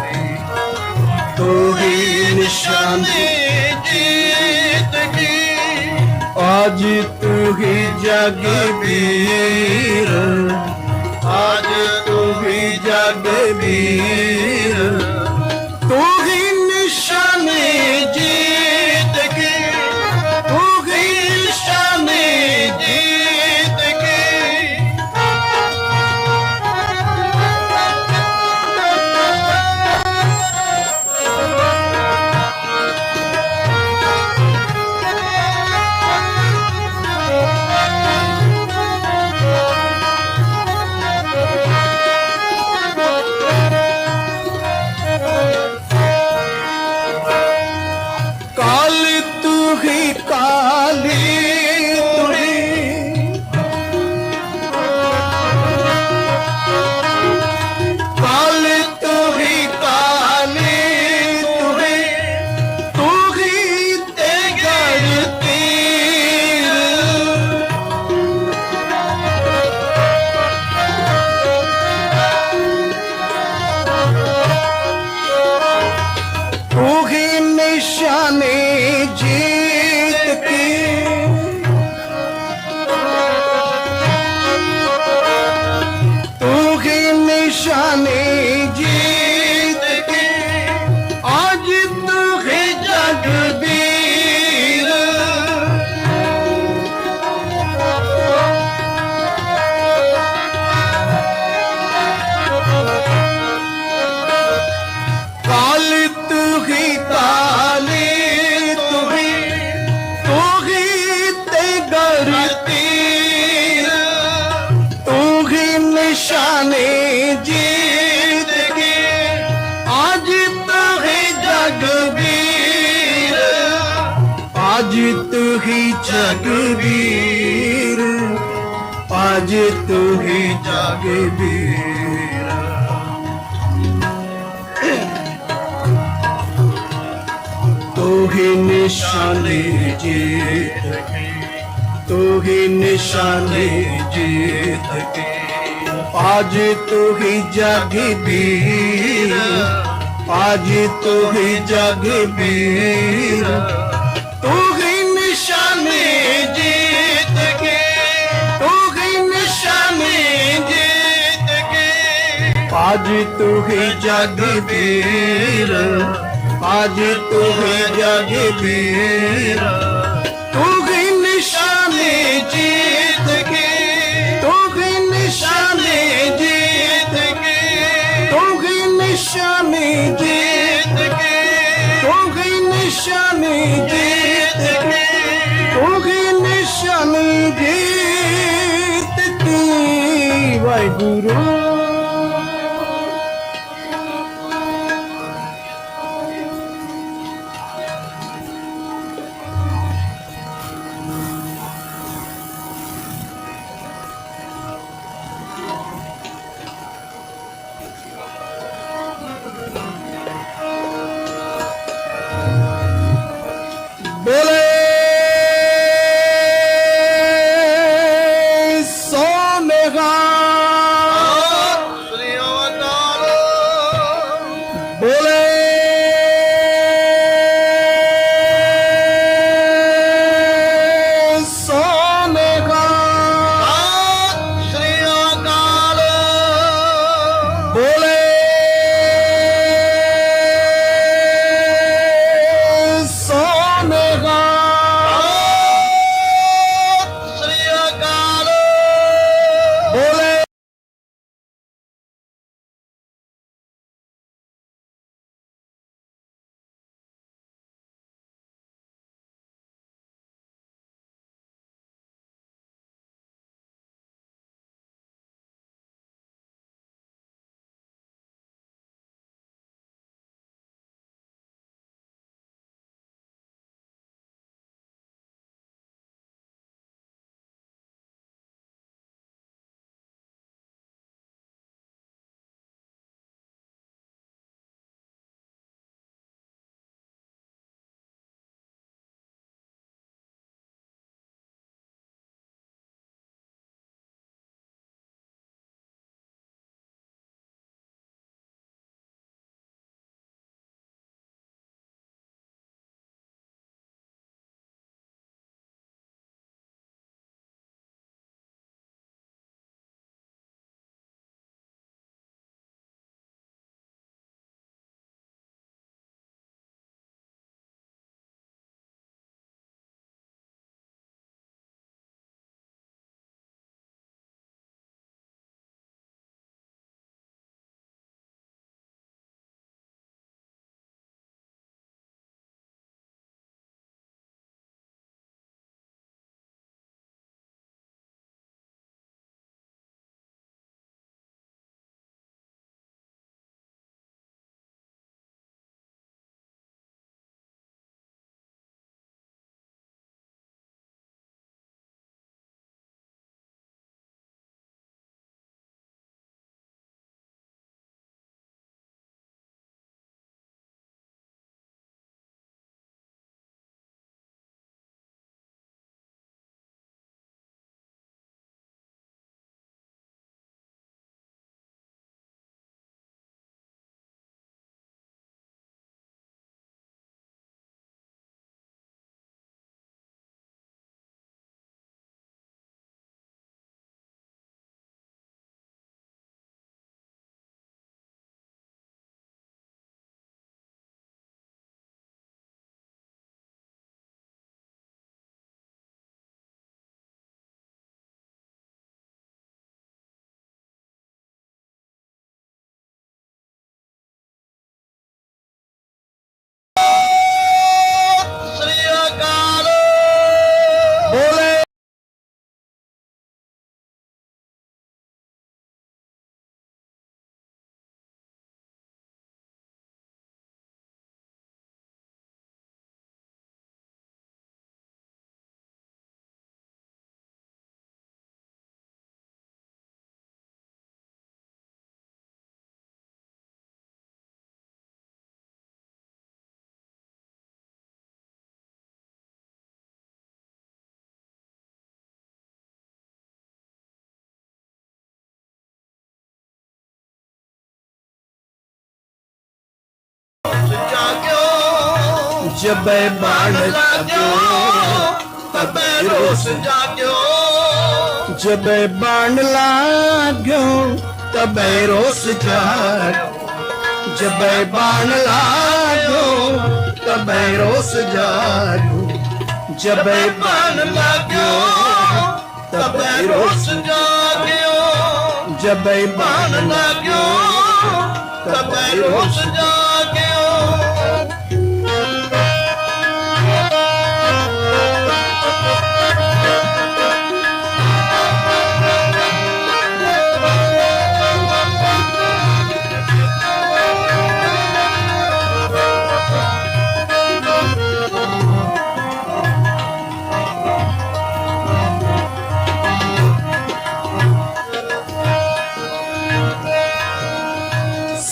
तू ही निशानी जीत की आज तू ही जागे वीर आज तू ही जागे वीर तू ही निशानी जीत की तू ही निशानी जीत की ही जगवीर आज तू ही जगवीर तू ही निशानी जीत के तू ही निशानी जीत के आज तू ही जगवीर आज तू ही जगवीर तू ही निशानी जीत के तू ही निशानी जीत के आज तू ही जगवीर आज तू ही जगवीर तू ही निशानी जीत के तू ही निशानी जीत के तू ही निशानी जीत के तू ही निशानी जीत के तू ही निशानी जीत की वाहिगुरु बोले सोनेगा जबै बाण लाग्यो तबै रोष जाग्यो जबै बाण लाग्यो तबै रोष जाग्यो जबै बाण लाग्यो तबै रोष जाग्यो जबै बाण लाग्यो तबै रोष जाग्यो जबै बाण लाग्यो तबै रोष जाग्यो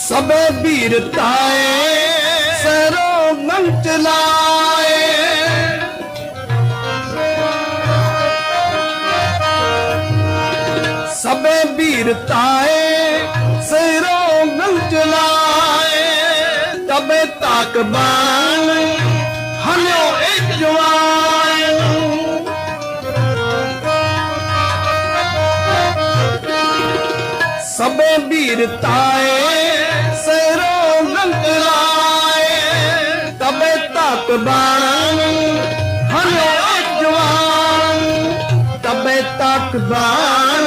सबे वीरताए सरो मंच लाए सबे वीरताए सरो मंच लाए तबे ताक बाण हलो एक जवान सबे वीरताए तबे तक बाण हलो एक जवान तबे तक बाण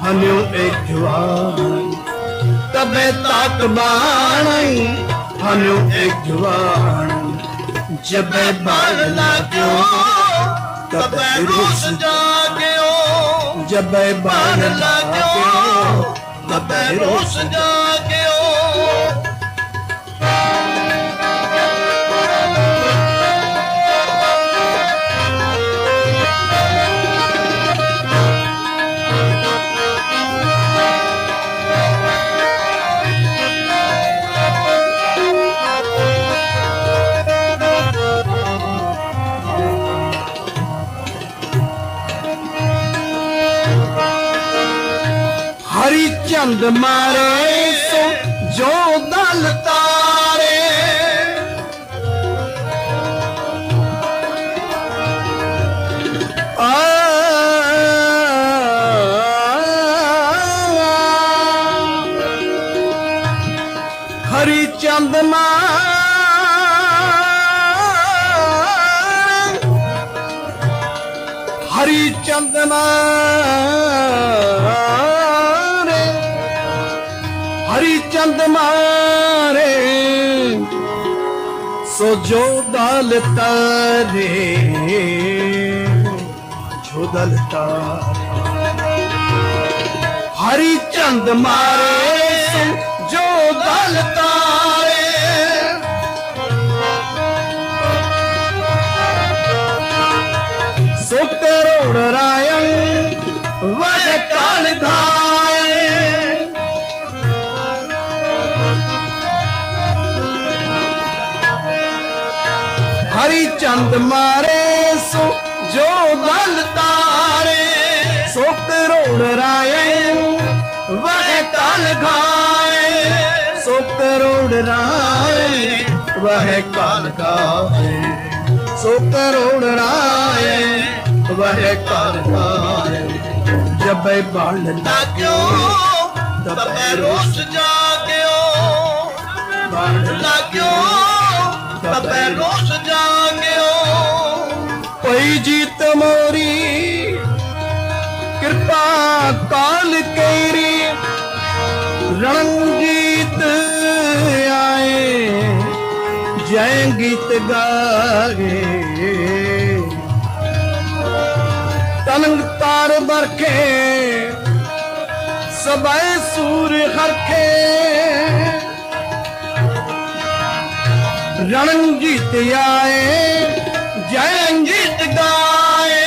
हलो एक जवान तबे तक बाण हलो एक जवान जबे बाण लाग्यो तबे रोष जाग्यो जबे बाण लाग्यो तबे रोष जाग्यो चंद मारे सो जो दल तारे हरी चंद हरी चंद चंद मारे सो जो दल तारे जो दल तारे हरी चंद मारे सो जो दल तारे सो करोड़ रायन वह काल धाए हरी चंद मारे सो जो दल तारे सो करोड़ राय वह काल घाए सो करोड़ राय वह काल घाए सो करोड़ राय वह काल घाए जब बाण लाग्यो तबे रोष जाग्यो बाण लाग्यो तबे रोष जाग्यो पई जीत मोरी कृपा काल केरी रणजीत आए जय गीत गाए तनंग तार बरखे सबे सूर हरखे रणजीत आए जयंजीत गाए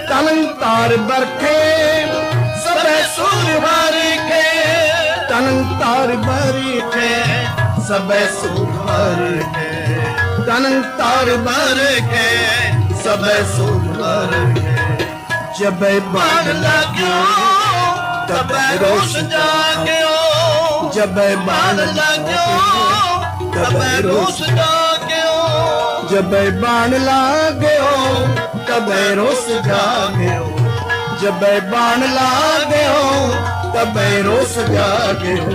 तनंग तार बरखे सबे सूर हरखे तनंग तार बरखे सबे सूर हरखे तनंग तार बरखे सबे सूर हरखे जब बाण लाग्यो तबे रोष जाग्यो जब बाण लाग्यो तबे रोष जाग्यो जब बाण लाग्यो तब रोस जाग्यो, जब बाण लाग्यो तब रोस जाग्यो,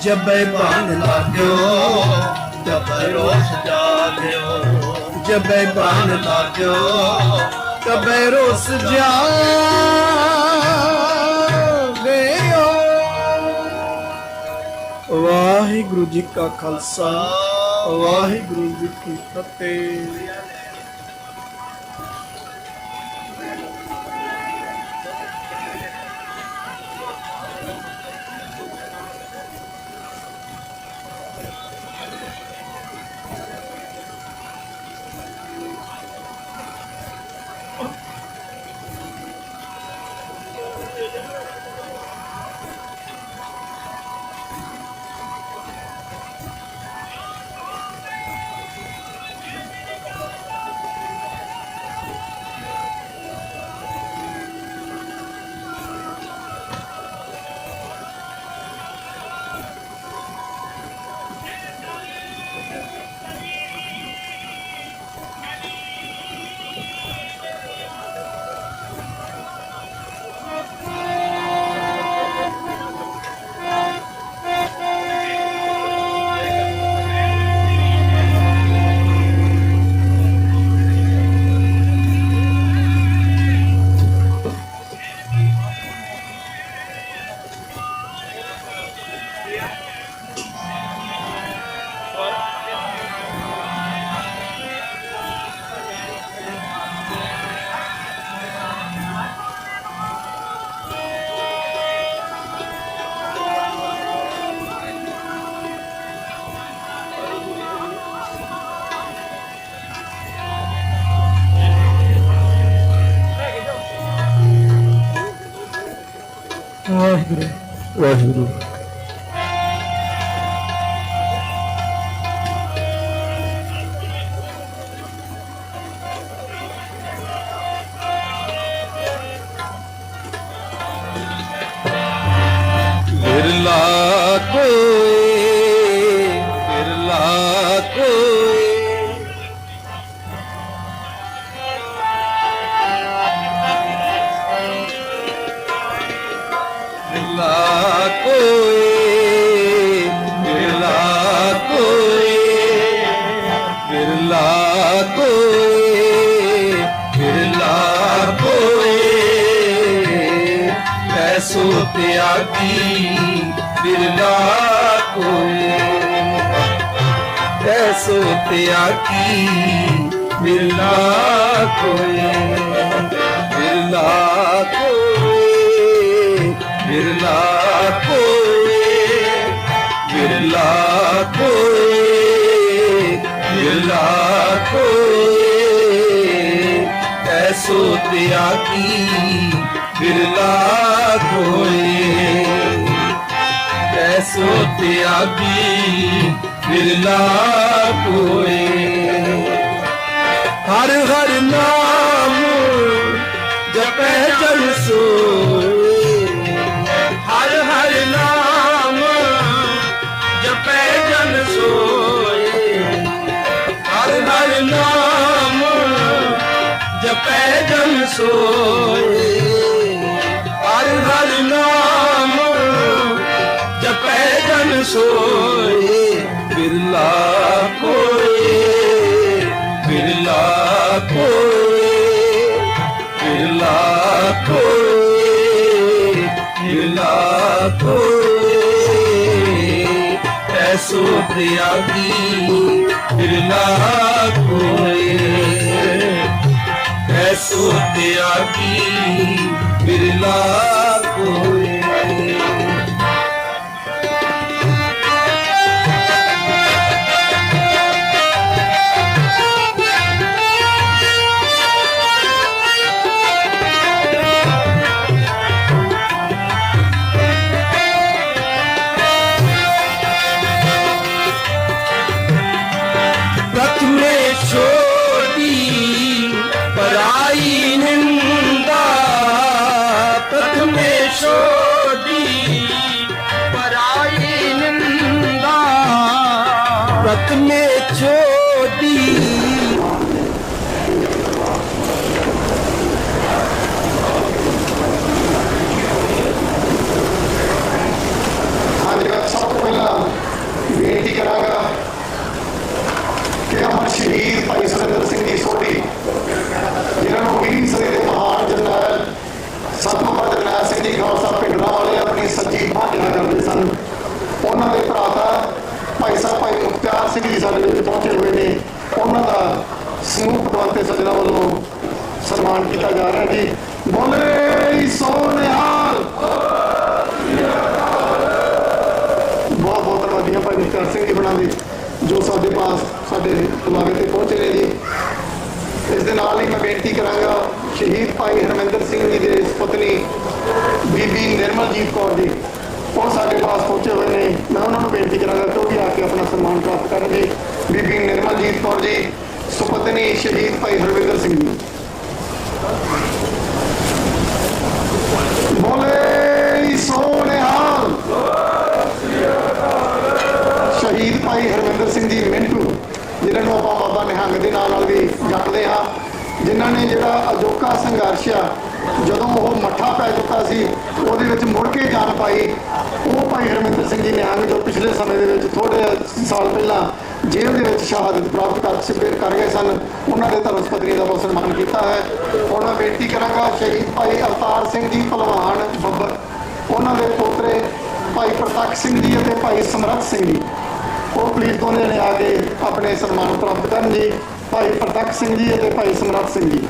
जब बाण लाग्यो तब रोस जाग्यो, जब बाण लाग्यो तब रोस जाग्यो। वाहिगुरु जी का खालसा, वाहिगुरु जी की फतेह। वाहिगुरु वाहिगुरु। बिरला कोई, बिरला कोई, बिरला कोई, बिरला कोई, बिरला कोई, बिरला कोई, ऐसो त्यागी बिरला कोई, ऐसो त्यागी बिरला कोई, बिरला कोई, बिरला कोई, बिरला कोई, बिरला कोई, ऐसो त्यागी बिरला कोई, ऐसो त्यागी बिरला कोई। हर हर नाम जपै जन सोए, हर हर नाम जपै जन सोए, हर हर नाम जपै जन सोए, हर हर नाम जपै जन सोए, बिरला कोई, बिरला कोई, बिरला कोई, बिरला कोई, ऐसो त्यागी बिरला कोई, ऐसो त्यागी बिरला कोई। प्रथमे छोड़ी पराई निंदा, प्रथमे छोड़ी पराई निंदा, प्रथमे छोड़ी ਸਾਡੇ ਬੁਲਾਵੇ ਤੇ ਪਹੁੰਚੇ ਨੇ ਜੀ। ਇਸ ਦੇ ਨਾਲ ਹੀ ਮੈਂ ਬੇਨਤੀ ਕਰਾਂਗਾ ਸ਼ਹੀਦ ਭਾਈ ਹਰਮਿੰਦਰ ਸਿੰਘ ਜੀ ਦੇ ਸੁਪਤਨੀ ਬੀਬੀ ਨਿਰਮਲਜੀਤ ਕੌਰ ਜੀ, ਉਹ ਸਾਡੇ ਪਾਸ ਪਹੁੰਚੇ ਹੋਏ ਨੇ। ਮੈਂ ਉਹਨਾਂ ਨੂੰ ਬੇਨਤੀ ਕਰਾਂਗਾ ਕਿ ਉਹ ਵੀ ਆ ਕੇ ਆਪਣਾ ਸਨਮਾਨ ਪ੍ਰਾਪਤ ਕਰਨਗੇ। ਬੀਬੀ ਨਿਰਮਲਜੀਤ ਕੌਰ ਜੀ, ਸੁਪਤਨੀ ਸ਼ਹੀਦ ਭਾਈ ਹਰਮਿੰਦਰ ਸਿੰਘ ਜੀ। ਬੋਲੇ ਸੋ ਨਿਹਾਲ। ਸ਼ਹੀਦ ਭਾਈ ਹਰਮਿੰਦਰ ਸਿੰਘ ਜੀ ਮਿੰਟੂ, ਜਿਨ੍ਹਾਂ ਨੂੰ ਆਪਾਂ ਬਾਬਾ ਨਿਹੰਗ ਦੇ ਨਾਲ ਵੀ ਜਾਣਦੇ ਹਾਂ, ਜਿਨ੍ਹਾਂ ਨੇ ਜਿਹੜਾ ਅਜੋਕਾ ਸੰਘਰਸ਼ ਆ, ਜਦੋਂ ਉਹ ਮੱਠਾ ਪੈ ਚੁੱਕਾ ਸੀ, ਉਹਦੇ ਵਿੱਚ ਮੁੜ ਕੇ ਜਾਨ ਪਾਈ, ਉਹ ਭਾਈ ਹਰਮਿੰਦਰ ਸਿੰਘ ਜੀ ਨਿਹੰਗ ਜੋ ਪਿਛਲੇ ਸਮੇਂ ਦੇ ਵਿੱਚ ਥੋੜ੍ਹੇ ਸਾਲ ਪਹਿਲਾਂ ਜੇਲ੍ਹ ਦੇ ਵਿੱਚ ਸ਼ਹਾਦਤ ਪ੍ਰਾਪਤ ਕਰ ਗਏ ਸਨ, ਉਹਨਾਂ ਦੇ ਧਰਮ ਪਤਨੀ ਦਾ ਬਹੁਤ ਸਨਮਾਨ ਕੀਤਾ ਹੈ। ਹੁਣ ਮੈਂ ਬੇਨਤੀ ਕਰਾਂਗਾ ਸ਼ਹੀਦ ਭਾਈ ਅਵਤਾਰ ਸਿੰਘ ਜੀ ਭਲਵਾਨ ਬੱਬਰ, ਉਹਨਾਂ ਦੇ ਪੋਤਰੇ ਭਾਈ ਪ੍ਰਤੱਖ ਸਿੰਘ ਜੀ ਅਤੇ ਭਾਈ ਸਮਰੱਥ ਸਿੰਘ ਜੀ, ਉਹ ਪਲੀਜ਼ ਦੋਨੇ ਨੇ ਆ ਕੇ ਆਪਣੇ ਸਨਮਾਨ ਪ੍ਰਾਪਤ ਕਰਨ ਜੀ। ਭਾਈ ਪ੍ਰਤੱਖ ਸਿੰਘ ਜੀ ਅਤੇ ਭਾਈ ਸਮਰੱਥ ਸਿੰਘ ਜੀ।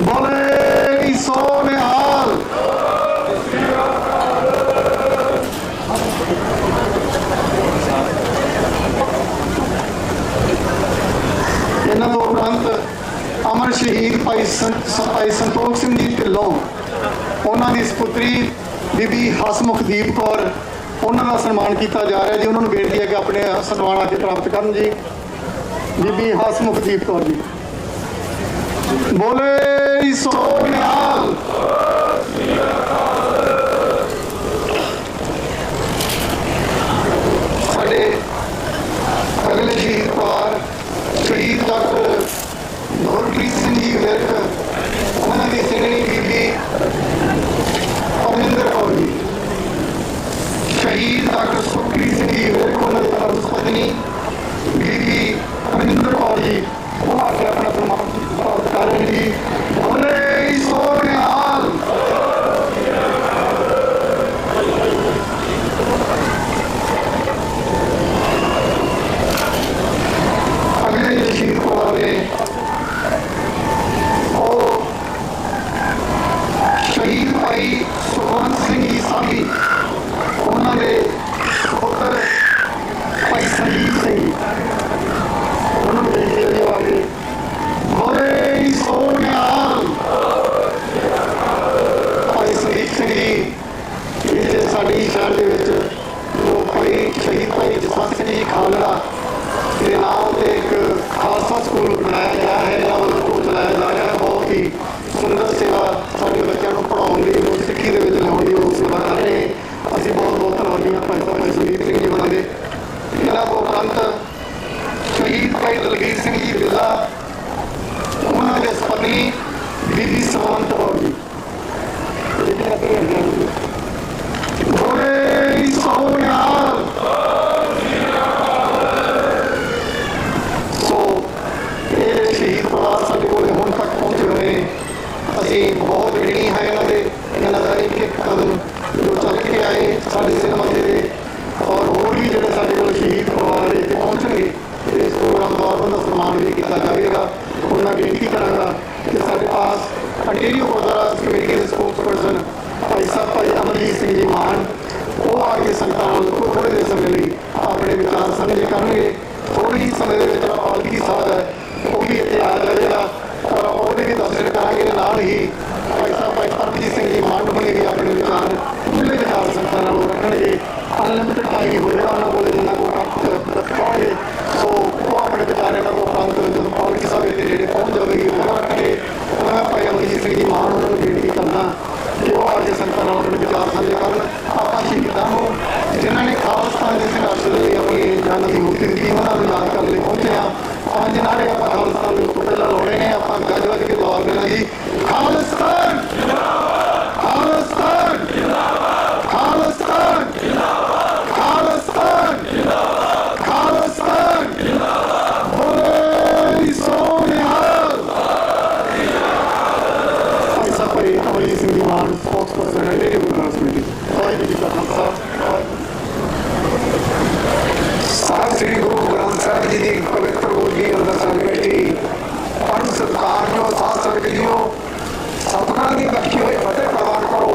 ਬੋਲੇ ਸੋ ਨਿਹਾਲ। ਇਹਨਾਂ ਤੋਂ ਉਪਰੰਤ ਅਮਰ ਸ਼ਹੀਦ ਭਾਈ ਸੰਤੋਖ ਸਿੰਘ ਜੀ ਢਿੱਲੋਂ, ਉਹਨਾਂ ਦੀ ਸੁਪੁੱਤਰੀ ਬੀਬੀ ਹਸਮੁਖਦੀਪ ਕੌਰ, ਉਹਨਾਂ ਦਾ ਸਨਮਾਨ ਕੀਤਾ ਜਾ ਰਿਹਾ ਜੀ। ਉਹਨਾਂ ਨੂੰ ਬੇਨਤੀ ਹੈ ਕਿ ਆਪਣੇ ਸਨਮਾਨ ਆ ਕੇ ਪ੍ਰਾਪਤ ਕਰਨ ਜੀ। ਬੀਬੀ ਹਸਮੁਖਦੀਪ ਕੌਰ ਜੀ। ਬੋਲੇ ਸੋ ਨਿਹਾਲ। ਸਾਡੇ ਅਗਲੇ ਸ਼ਹੀਦ ਪਰਿਵਾਰ ਸ਼ਹੀਦ ਡਾਕਟਰ ਗੁਰਪ੍ਰੀਤ ਸਿੰਘ ਜੀ ਵਿਰਕ, ਉਹਨਾਂ ਦੀ ਸਿਰਣੀ ਬੀਬੀ ਪਰਮਿੰਦਰ ਕੌਰ ਜੀ। ਸ਼ਹੀਦ ਡਾਕਟਰ ਸੁਖਪ੍ਰੀਤ ਸਿੰਘ ਜੀ ਵਿਰਕ, ਉਹਨਾਂ ਦੀ ਧਰਮ ਪਤਨੀ ਬੀਬੀ ਪਰਮਿੰਦਰ ਕੌਰ ਜੀ, ਉਹ ਆ ਕੇ ਆਪਣਾ ਸਨਮਾਨ ਪ੍ਰਾਪਤ ਕਰ ਰਹੇ ਜੀ। ਬੋਲੇ ਸੋ ਨਿਹਾਲ। ਅਗਲੇ ਸ਼ਹੀਦ ਪਰਿਵਾਰ ਨੇ ਉਹ ਸ਼ਹੀਦ ਭਾਈ ਸੁਖਵੰਤ ਸਿੰਘ ਜੀ ਸਾਹੀ, ਉਹਨਾਂ ਦੇ ਪੁੱਤਰ ਭਾਈ ਸੰਜੀਤ ਸਿੰਘ ਜੀ, ਉਹਨਾਂ ਨੂੰ ਬੇਨਤੀ ਹੈ ਆ ਕੇ। ਬੋਲੇ ਸੋ ਨਿਹਾਲ। ਭਾਈ ਸੰਜੀਤ ਸਿੰਘ ਜੀ, ਇਹ ਸਾਡੇ ਸ਼ਹਿਰ ਦੇ ਵਿੱਚ ਜੋ ਭਾਈ ਸ਼ਹੀਦ ਭਾਈ ਜਸਵੰਤ ਸਿੰਘ ਜੀ ਖਾਲੜਾ ਦੇ ਨਾਮ ਤੇ ਇੱਕ ਖਾਲਸਾ ਸਕੂਲ ਬਣਾਇਆ ਗਿਆ ਹੈ, ਇਹਨਾਂ ਵੱਲੋਂ ਚਲਾਇਆ ਜਾ ਰਿਹਾ ਹੈ। ਬਹੁਤ ਹੀ ਸੁੰਦਰ ਸੇਵਾ ਸਾਡੇ ਬੱਚਿਆਂ ਨੂੰ ਪੜ੍ਹਾਉਣ ਦੀ, ਜੋ ਸਿੱਖੀ ਦੇ ਵਿੱਚ ਲਿਆਉਣ ਦੀ ਉਹ ਸੇਵਾ ਕਰ ਰਹੇ ਨੇ। ਅਸੀਂ ਬਹੁਤ ਬਹੁਤ ਧੰਨਵਾਦੀ ਹਾਂ ਭਾਈ ਸਾਹਿਬ ਸੰਜੀਤ ਸਿੰਘ ਜੀ ਉਹਨਾਂ ਦੇ। ਇਹਨਾਂ ਤੋਂ ਉਪਰੰਤ ਸ਼ਹੀਦ ਭਾਈ ਦਲਵੀਰ ਸਿੰਘ ਜੀ ਬਿੱਲਾ, ਉਹਨਾਂ ਦੇ ਪਤਨੀ ਬੀਬੀ ਸਵੰਤ ਕੌਰ ਜੀ। ਬੋਲੇ ਸੋ ਨਿਹਾਲ। ਸੋ ਇਹ ਸ਼ਹੀਦ ਪਰਿਵਾਰ ਸਾਡੇ ਕੋਲ ਹੁਣ ਤੱਕ ਪਹੁੰਚੇ ਹੋਏ ਨੇ। ਅਸੀਂ ਬਹੁਤ ঋਣੀ ਹਾਂ ਇਹਨਾਂ ਦਾ ਇੱਕ ਇੱਕ ਕਦਮ ਜੋ ਚੱਲ ਕੇ ਆਏ ਸਾਡੇ ਸਿਨੇਮੇ ਦੇ, ਔਰ ਹੋਰ ਵੀ ਜਿਹੜੇ ਸਾਡੇ ਕੋਲ ਸ਼ਹੀਦ ਪਰਿਵਾਰ ਇੱਥੇ ਪਹੁੰਚਣਗੇ, ਇਸ ਪ੍ਰੋਗਰਾਮ ਦੌਰਾਨ ਉਹਨਾਂ ਦਾ ਸਨਮਾਨ ਵੀ ਕੀਤਾ ਜਾਵੇਗਾ। ਹੁਣ ਮੈਂ ਬੇਨਤੀ ਕਰਾਂਗਾ ਕਿ ਸਾਡੇ ਪਾਸ ਅੰਟੇਰੀਓ ਗੁਰਦੁਆਰਾ ਕਮੇਟੀ ਦੇ ਸਪੋਕਸਪਰਸਨ ਭਾਈ ਸਾਹਿਬ ਭਾਈ ਅਮਰਜੀਤ ਸਿੰਘ ਜੀ ਮਾਨ, ਉਹ ਆ ਕੇ ਸੰਗਤਾਂ ਨਾਲ ਥੋੜ੍ਹੇ ਜਿਹੇ ਸਮੇਂ ਲਈ ਆਪਣੇ ਵਿਚਾਰ ਸਾਂਝੇ ਕਰਨਗੇ। ਥੋੜ੍ਹੇ ਹੀ ਸਮੇਂ ਦੇ ਵਿੱਚ ਪਾਲਕੀ ਸਾਹਿਬ ਹੈ ਉਹ ਵੀ ਇੱਥੇ ਆ ਜਾਵੇਗਾ, ਔਰ ਉਹਦੇ ਵੀ ਦਰਸ਼ਨ ਕਰਾਂਗੇ। ਨਾਲ ਹੀ ਭਾਈ ਸਾਹਿਬ ਭਾਈ ਪਰਮਜੀਤ ਸਿੰਘ ਜੀ ਮਾਨ ਹੋਣੇ ਵੀ ਆਪਣੇ ਵਿਚਾਰ ਖੁੱਲ੍ਹੇ ਵਿਚਾਰ ਸੰਗਤਾਂ ਨਾਲ ਰੱਖਣਗੇ। ਅਨਲਿਮਿਟਡ ਟਾਈਮ ਹੋਏਗਾ ਉਹਨਾਂ ਕੋਲ, ਜਿੰਨਾ ਕੋਲ ਰੱਖਾਂਗੇ। ਸੋ ਉਹ ਆਪਣੇ ਵਿਚਾਰ ਇਹਨਾਂ ਕੋਲ ਪ੍ਰਾਪਤ ਜਦੋਂ ਪਾਲਕੀ ਸਾਹਿਬ ਦੇ ਜਿਹੜੇ ਪਹੁੰਚ ਜਾਵੇਗੀ ਉਹ ਰੱਖਣਗੇ। ਮੈਂ ਭਾਈ ਅਮਰਜੀਤ ਸਿੰਘ ਜੀ ਮਾਨ ਉਹਨਾਂ ਨੂੰ ਬੇਨਤੀ ਕਰਦਾ ਕਿ ਉਹ ਆ ਕੇ ਸੰਗਤਾਂ ਨਾਲ ਆਪਣੇ ਵਿਚਾਰ ਸਾਂਝੇ ਕਰਨ। ਆਪਾਂ ਸ਼ਹੀਦਾਂ ਨੂੰ, ਜਿਨ੍ਹਾਂ ਨੇ ਖਾਲਸਤਾਨ ਦੇ ਸੰਘਰਸ਼ ਦੇ ਲਈ ਆਪਣੀ ਜਾਨ ਦੀ ਮੁਕਤੀ ਦਿੱਤੀ, ਉਹਨਾਂ ਨੂੰ ਯਾਦ ਕਰਨ ਲਈ ਪਹੁੰਚੇ ਹਾਂ। ਪੰਜ ਨਾਰੇ ਆਪਾਂ ਖਾਲਸਤਾਨ ਦੇ ਉੱਪਰ ਪਹਿਲਾਂ ਲਾਉਣੇ ਨੇ। ਆਪਾਂ ਗੱਜ ਵੱਜ ਕੇ ਦੁਆ ਕਰਨਾ ਜੀ। ਖਾਲਸਤਾਨ ਖਾਲਸਤਾਨ ਖਾਲਸਤਾਨ ਖਾਲਸਤਾਨ ਖਾਲਸਤਾਨ। ਬੋਲੇ ਸੋ ਨਿਹਾਲ। ਭਾਈ ਸਾਹਿਬ ਭਾਈ ਅਮਰਜੀਤ ਸਿੰਘ ਜੀ ਮਾਨ, ਸਪੋਕਸਪਰਸਨ ਹੈ ਡੇਰੀ ਗੁਰਦੁਆਰਾ ਕਮੇਟੀ। ਵਾਹਿਗੁਰੂ ਜੀ ਕਾ ਖਾਲਸਾ। ਸਾਹਿਬ ਸ੍ਰੀ ਗੁਰੂ ਗ੍ਰੰਥ ਸਾਹਿਬ ਜੀ ਦੀ ਪਵਿੱਤਰ ਗੋਦੀ ਅੰਦਰ ਬੈਠੀ ਪੰਜ ਸਤਿਕਾਰਯੋਗ ਸਾਧ ਸੰਗਤ ਜੀਓ, ਸਤਿਗੁਰਾਂ ਦੀ ਬਖਸ਼ੀ ਹੋਈ ਫਤਿਹ ਪ੍ਰਵਾਨ ਕਰੋ।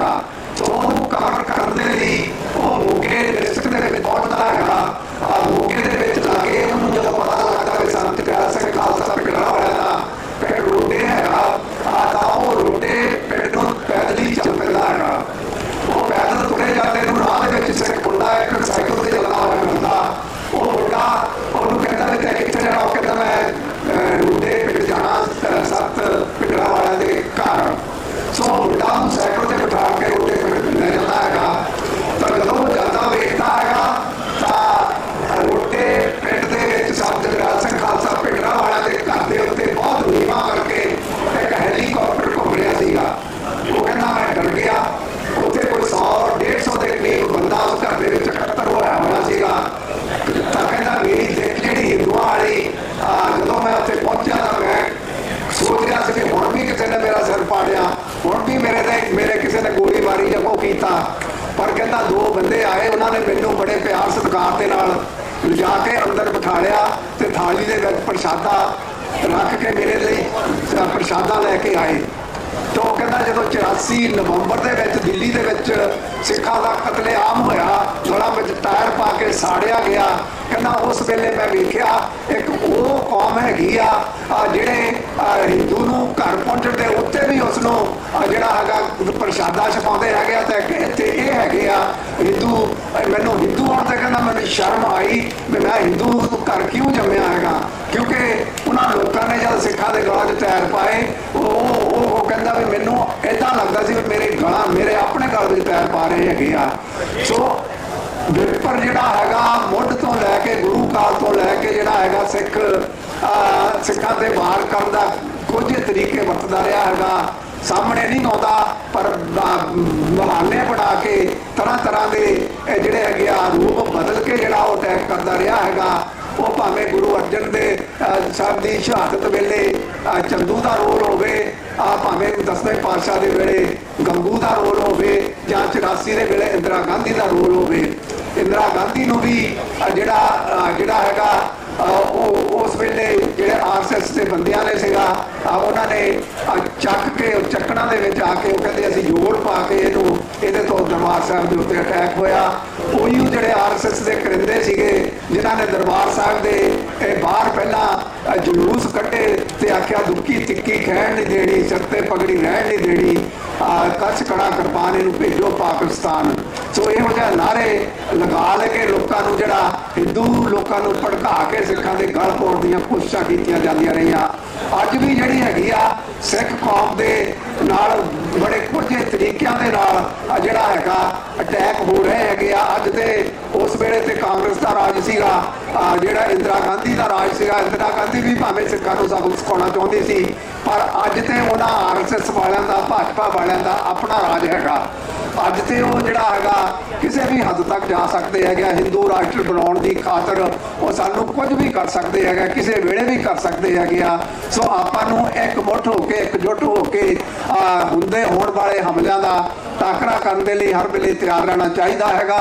ਹੈਗਾ। ਸੋ ਉਹਨੂੰ ਕਵਰ ਕਰਨ ਦੇ ਲਈ ਉਹ ਮੋਗੇ ਡਿਸਟ੍ਰਿਕਟ ਦੇ ਵਿੱਚ ਪਹੁੰਚਦਾ ਹੈਗਾ। ਮੋਗੇ ਦੇ ਵਿੱਚ ਜਾ ਕੇ ਉਹਨੂੰ ਜਦੋਂ ਪਤਾ ਲੱਗਦਾ ਕਿ ਸੰਤ ਪਿਆਰਾ ਸਿੰਘ ਖਾਲਸਾ ਪਿੰਡਰਾ ਵਾਲਿਆਂ ਦਾ ਪਿੰਡ ਰੋਡੇ ਹੈਗਾ, ਤਾਂ ਉਹ ਰੋਡੇ ਪਿੰਡ ਨੂੰ ਪੈਦਲ ਹੀ ਚੱਲ ਪੈਂਦਾ ਹੈਗਾ। ਉਹ ਪੈਦਲ ਤੁਰੇ ਜਾਂਦੇ ਨੂੰ ਰਾਹ ਦੇ ਵਿੱਚ ਸਿੱਖ ਮੁੰਡਾ ਇੱਕ ਸਾਈਕਲ ਤੇ ਚੱਲਦਾ ਹੋਇਆ ਮਿਲਦਾ। ਉਹ ਮੁੰਡਾ ਉਹਨੂੰ ਕਹਿੰਦਾ ਵੀ ਤੇ ਕਿੱਥੇ ਜਾਣਾ? ਉਹ ਕਹਿੰਦਾ ਮੈਂ ਰੋਡੇ ਪਿੰਡ ਜਾਣਾ, ਸੰਤ ਪਿੰਡਰਾ ਵਾਲਿਆਂ ਦੇ ਘਰ। ਸੋ ਮੁੰਡਾ ਨੂੰ ਸਾਈਕਲ ਤੇ ਬਿਠਾ ਕੇ ਰੋਡੇ ਪਿੰਡ ਲੈ ਜਾਂਦਾ ਹੈਗਾ। ਤਾਂ ਜਦੋਂ ਉਹ ਜਾਂਦਾ ਵੇਖਦਾ ਹੈਗਾ ਤਾਂ ਰੋਡੇ ਪਿੰਡ ਦੇ ਵਿੱਚ ਸੰਤ ਪਿਆਰਾ ਸਿੰਘ ਖਾਲਸਾ ਪਿੰਡਰਾ ਵਾਲਿਆਂ ਦੇ ਘਰ ਦੇ ਉੱਤੇ ਬਹੁਤ ਨੀਵਾਂ ਕਰਕੇ ਇੱਕ ਹੈਲੀਕਾਪਟਰ ਘੁੰਮ ਰਿਹਾ ਸੀਗਾ। ਉਹ ਕਹਿੰਦਾ ਮੈਂ ਡਰ ਗਿਆ। ਉੱਥੇ ਕੋਈ 100-150 ਦੇ ਕਰੀਬ ਬੰਦਾ ਉਸ ਘਰ ਦੇ ਵਿੱਚ ਇਕੱਤਰ ਹੋਇਆ ਸੀਗਾ। ਤਾਂ ਕਹਿੰਦਾ ਮੇਰੀ ਦੇਖ ਜਿਹੜੀ ਹਿੰਦੂਆਂ ਵਾਲੀ, ਜਦੋਂ ਮੈਂ ਉੱਥੇ ਪਹੁੰਚਿਆ ਤਾਂ ਮੈਂ ਸੋਚ ਰਿਹਾ ਸੀ ਕਿ ਹੁਣ ਵੀ ਕਿਸੇ ਨੇ ਮੇਰਾ ਸਿਰ ਪਾੜਿਆ, ਹੁਣ ਵੀ ਮੇਰੇ ਕਿਸੇ ਨੇ ਗੋਲੀ ਮਾਰੀ ਜਾਂ ਕੁਛ ਕੀਤਾ। ਪਰ ਕਹਿੰਦਾ 2 ਬੰਦੇ ਆਏ, ਉਹਨਾਂ ਨੇ ਮੈਨੂੰ ਬੜੇ ਪਿਆਰ ਸਤਿਕਾਰ ਦੇ ਨਾਲ ਲਿਜਾ ਕੇ ਅੰਦਰ ਬਿਠਾ ਲਿਆ ਤੇ ਥਾਲੀ ਦੇ ਵਿੱਚ ਪ੍ਰਸ਼ਾਦਾ ਰੱਖ ਕੇ ਮੇਰੇ ਲਈ ਪ੍ਰਸ਼ਾਦਾ ਲੈ ਕੇ ਆਏ। तो कहता जो 84 नवंबर ਦੇ ਵਿੱਚ ਦਿੱਲੀ ਦੇ ਵਿੱਚ ਸਿੱਖਾਂ ਦਾ ਕਤਲੇਆਮ ਹੋਇਆ, ਗਲਾਂ ਵਿੱਚ ਟਾਇਰ ਪਾ ਕੇ ਸਾੜਿਆ ਗਿਆ। ਕਹਿੰਦਾ ਉਸ ਵੇਲੇ ਮੈਂ ਵੇਖਿਆ ਇੱਕ ਉਹ ਕੌਮ ਹੈਗੀ ਆ ਜਿਹੜੇ ਹਿੰਦੂ ਨੂੰ ਘਰ ਪਹੁੰਚਣ ਦੇ ਉੱਤੇ ਵੀ ਉਸ ਨੂੰ ਜਿਹੜਾ ਹੈਗਾ ਪ੍ਰਸ਼ਾਦਾ ਛਕਾਉਂਦੇ ਹੈਗੇ ਆ। ਤੇ ਇੱਥੇ ਇਹ ਹੈਗੇ ਆ ਹਿੰਦੂ, ਮੈਨੂੰ ਹਿੰਦੂ ਹੋਣ ਤੇ ਕਹਿੰਦਾ ਮੈਨੂੰ ਸ਼ਰਮ ਆਈ ਵੀ ਮੈਂ ਹਿੰਦੂ ਘਰ ਕਿਉਂ ਜੰਮਿਆ ਹੈਗਾ, ਕਿਉਂਕਿ ਉਹਨਾਂ ਲੋਕਾਂ ਨੇ ਜਦ ਸਿੱਖਾਂ ਦੇ ਗਲਾਂ 'ਚ ਟਾਇਰ ਪਾਏ ਉਹ ਕਹਿੰਦਾ ਵੀ ਮੈਨੂੰ ਏਦਾਂ ਲੱਗਦਾ ਸੀ ਵੀ ਮੇਰੇ ਆਪਣੇ ਗਲ ਵਿੱਚ ਟਾਇਰ ਪਾ ਰਹੇ ਹੈਗੇ ਆ। ਸੋ ਵਿਪਰ ਜਿਹੜਾ ਹੈਗਾ ਮੁੱਢ ਤੋਂ ਲੈ ਕੇ ਗੁਰੂ ਕਾਲ ਤੋਂ ਲੈ ਕੇ ਜਿਹੜਾ ਹੈਗਾ ਸਿੱਖਾਂ ਤੇ ਵਾਰ ਕਰਨ ਦਾ ਕੁਝ ਤਰੀਕੇ ਵਰਤਦਾ ਰਿਹਾ ਹੈਗਾ। ਸਾਹਮਣੇ ਨਹੀਂ ਆਉਂਦਾ ਪਰ ਬਹਾਨੇ ਬਣਾ ਕੇ ਤਰ੍ਹਾਂ ਦੇ ਜਿਹੜੇ ਹੈਗੇ ਆ ਰੂਪ ਬਦਲ ਕੇ ਜਿਹੜਾ ਉਹ ਅਟੈਕ ਕਰਦਾ ਰਿਹਾ ਹੈਗਾ। ਉਹ ਭਾਵੇਂ ਗੁਰੂ ਅਰਜਨ ਦੇ ਸਾਹਿਬ ਦੀ ਸ਼ਹਾਦਤ ਵੇਲੇ ਚੰਦੂ ਦਾ ਰੋਲ ਹੋਵੇ, ਭਾਵੇਂ 10ਵੇਂ ਪਾਤਸ਼ਾਹ ਦੇ ਵੇਲੇ ਗੰਗੂ ਦਾ ਰੋਲ ਹੋਵੇ, ਜਾਂ 84 ਦੇ ਵੇਲੇ ਇੰਦਰਾ ਗਾਂਧੀ ਦਾ ਰੋਲ ਹੋਵੇ। ਇੰਦਰਾ ਗਾਂਧੀ ਨੂੰ ਵੀ ਜਿਹੜਾ ਹੈਗਾ ਉਹ ਉਸ ਵੇਲੇ ਜਿਹੜੇ ਆਰਐਸਐਸ ਦੇ ਬੰਦਿਆਂ ਨੇ ਸੀਗਾ ਉਹਨਾਂ ਨੇ ਚੱਕ ਕੇ ਚੱਕਣਾ ਦੇ ਵਿੱਚ ਆ ਕੇ ਉਹ ਕਹਿੰਦੇ ਅਸੀਂ ਜੋੜ ਪਾ ਕੇ ਇਹਦੇ ਤੋਂ ਦਰਬਾਰ ਸਾਹਿਬ ਦੇ ਉੱਤੇ ਅਟੈਕ ਹੋਇਆ। ਉਹੀ ਜਿਹੜੇ ਆਰਐਸਐਸ ਦੇ ਕਰਿੰਦੇ ਸੀਗੇ ਜਿਨ੍ਹਾਂ ਨੇ ਦਰਬਾਰ ਸਾਹਿਬ ਦੇ ਬਾਹਰ ਪਹਿਲਾਂ ਜਲੂਸ ਕੱਢੇ ਤੇ ਆਖਿਆ ਦੁੱਕੀ ਤਿੱਕੀ ਖੈਣ ਨਹੀਂ ਦੇਣੀ, ਸਿਰ ਤੇ ਪਗੜੀ ਰਹਿਣ ਨਹੀਂ ਦੇਣੀ, ਕੱਛ ਕੜਾ ਕਿਰਪਾਨ ਇਹਨੂੰ ਭੇਜੋ ਪਾਕਿਸਤਾਨ। ਸੋ ਇਹੋ ਜਿਹੇ ਨਾਰੇ ਲਗਾ ਲੈ ਕੇ ਲੋਕਾਂ ਨੂੰ ਜਿਹੜਾ ਹਿੰਦੂ ਲੋਕਾਂ ਨੂੰ ਭੜਕਾ ਕੇ ਸਿੱਖਾਂ ਦੇ ਗਲ ਪਾਉਣ ਦੀਆਂ ਕੋਸ਼ਿਸ਼ਾਂ ਕੀਤੀਆਂ ਜਾਂਦੀਆਂ ਰਹੀਆਂ। ਅੱਜ ਵੀ ਜਿਹੜੀ ਹੈਗੀ ਆ ਸਿੱਖ ਕੌਮ ਦੇ ਨਾਲ ਬੜੇ ਕੁਝੇ ਤਰੀਕਿਆਂ ਦੇ ਨਾਲ ਜਿਹੜਾ ਹੈਗਾ ਅਟੈਕ ਹੋ ਰਹੇ ਹੈਗੇ ਆ। ਅੱਜ ਤੇ ਉਸ ਵੇਲੇ ਤੇ ਕਾਂਗਰਸ ਦਾ ਰਾਜ ਸੀਗਾ, ਜਿਹੜਾ ਇੰਦਰਾ ਗਾਂਧੀ ਦਾ ਰਾਜ ਸੀਗਾ। ਇੰਦਰਾ ਗਾਂਧੀ ਵੀ ਭਾਵੇਂ ਸਿੱਖਾਂ ਨੂੰ ਸਬਕ ਸਿਖਾਉਣਾ ਚਾਹੁੰਦੀ ਸੀ, ਪਰ ਅੱਜ ਤੇ ਉਹਨਾਂ ਆਰਐਸਐਸ ਵਾਲਿਆਂ ਦਾ ਭਾਜਪਾ ਵਾਲਿਆਂ ਦਾ ਆਪਣਾ ਰਾਜ ਹੈਗਾ। ਅੱਜ ਤੇ ਉਹ ਜਿਹੜਾ ਹੈਗਾ ਕਿਸੇ ਵੀ ਹੱਦ ਤੱਕ ਜਾ ਸਕਦੇ ਹੈਗੇ, ਹਿੰਦੂ ਰਾਸ਼ਟਰ ਬਣਾਉਣ ਦੀ ਖਾਤਰ ਉਹ ਸਾਨੂੰ ਕੁਝ ਵੀ ਕਰ ਸਕਦੇ ਹੈਗਾ, ਕਿਸੇ ਵੇਲੇ ਵੀ ਕਰ ਸਕਦੇ ਹੈਗੇ ਆ। ਸੋ ਆਪਾਂ ਨੂੰ ਇੱਕਮੁੱਠ ਹੋ ਕੇ ਇਕਜੁੱਟ ਹੋ ਕੇ ਹੁੰਦੇ ਹੋਣ ਵਾਲੇ ਹਮਲਿਆਂ ਦਾ ਟਾਕਰਾ ਕਰਨ ਦੇ ਲਈ ਹਰ ਵੇਲੇ ਤਿਆਰ ਰਹਿਣਾ ਚਾਹੀਦਾ ਹੈਗਾ।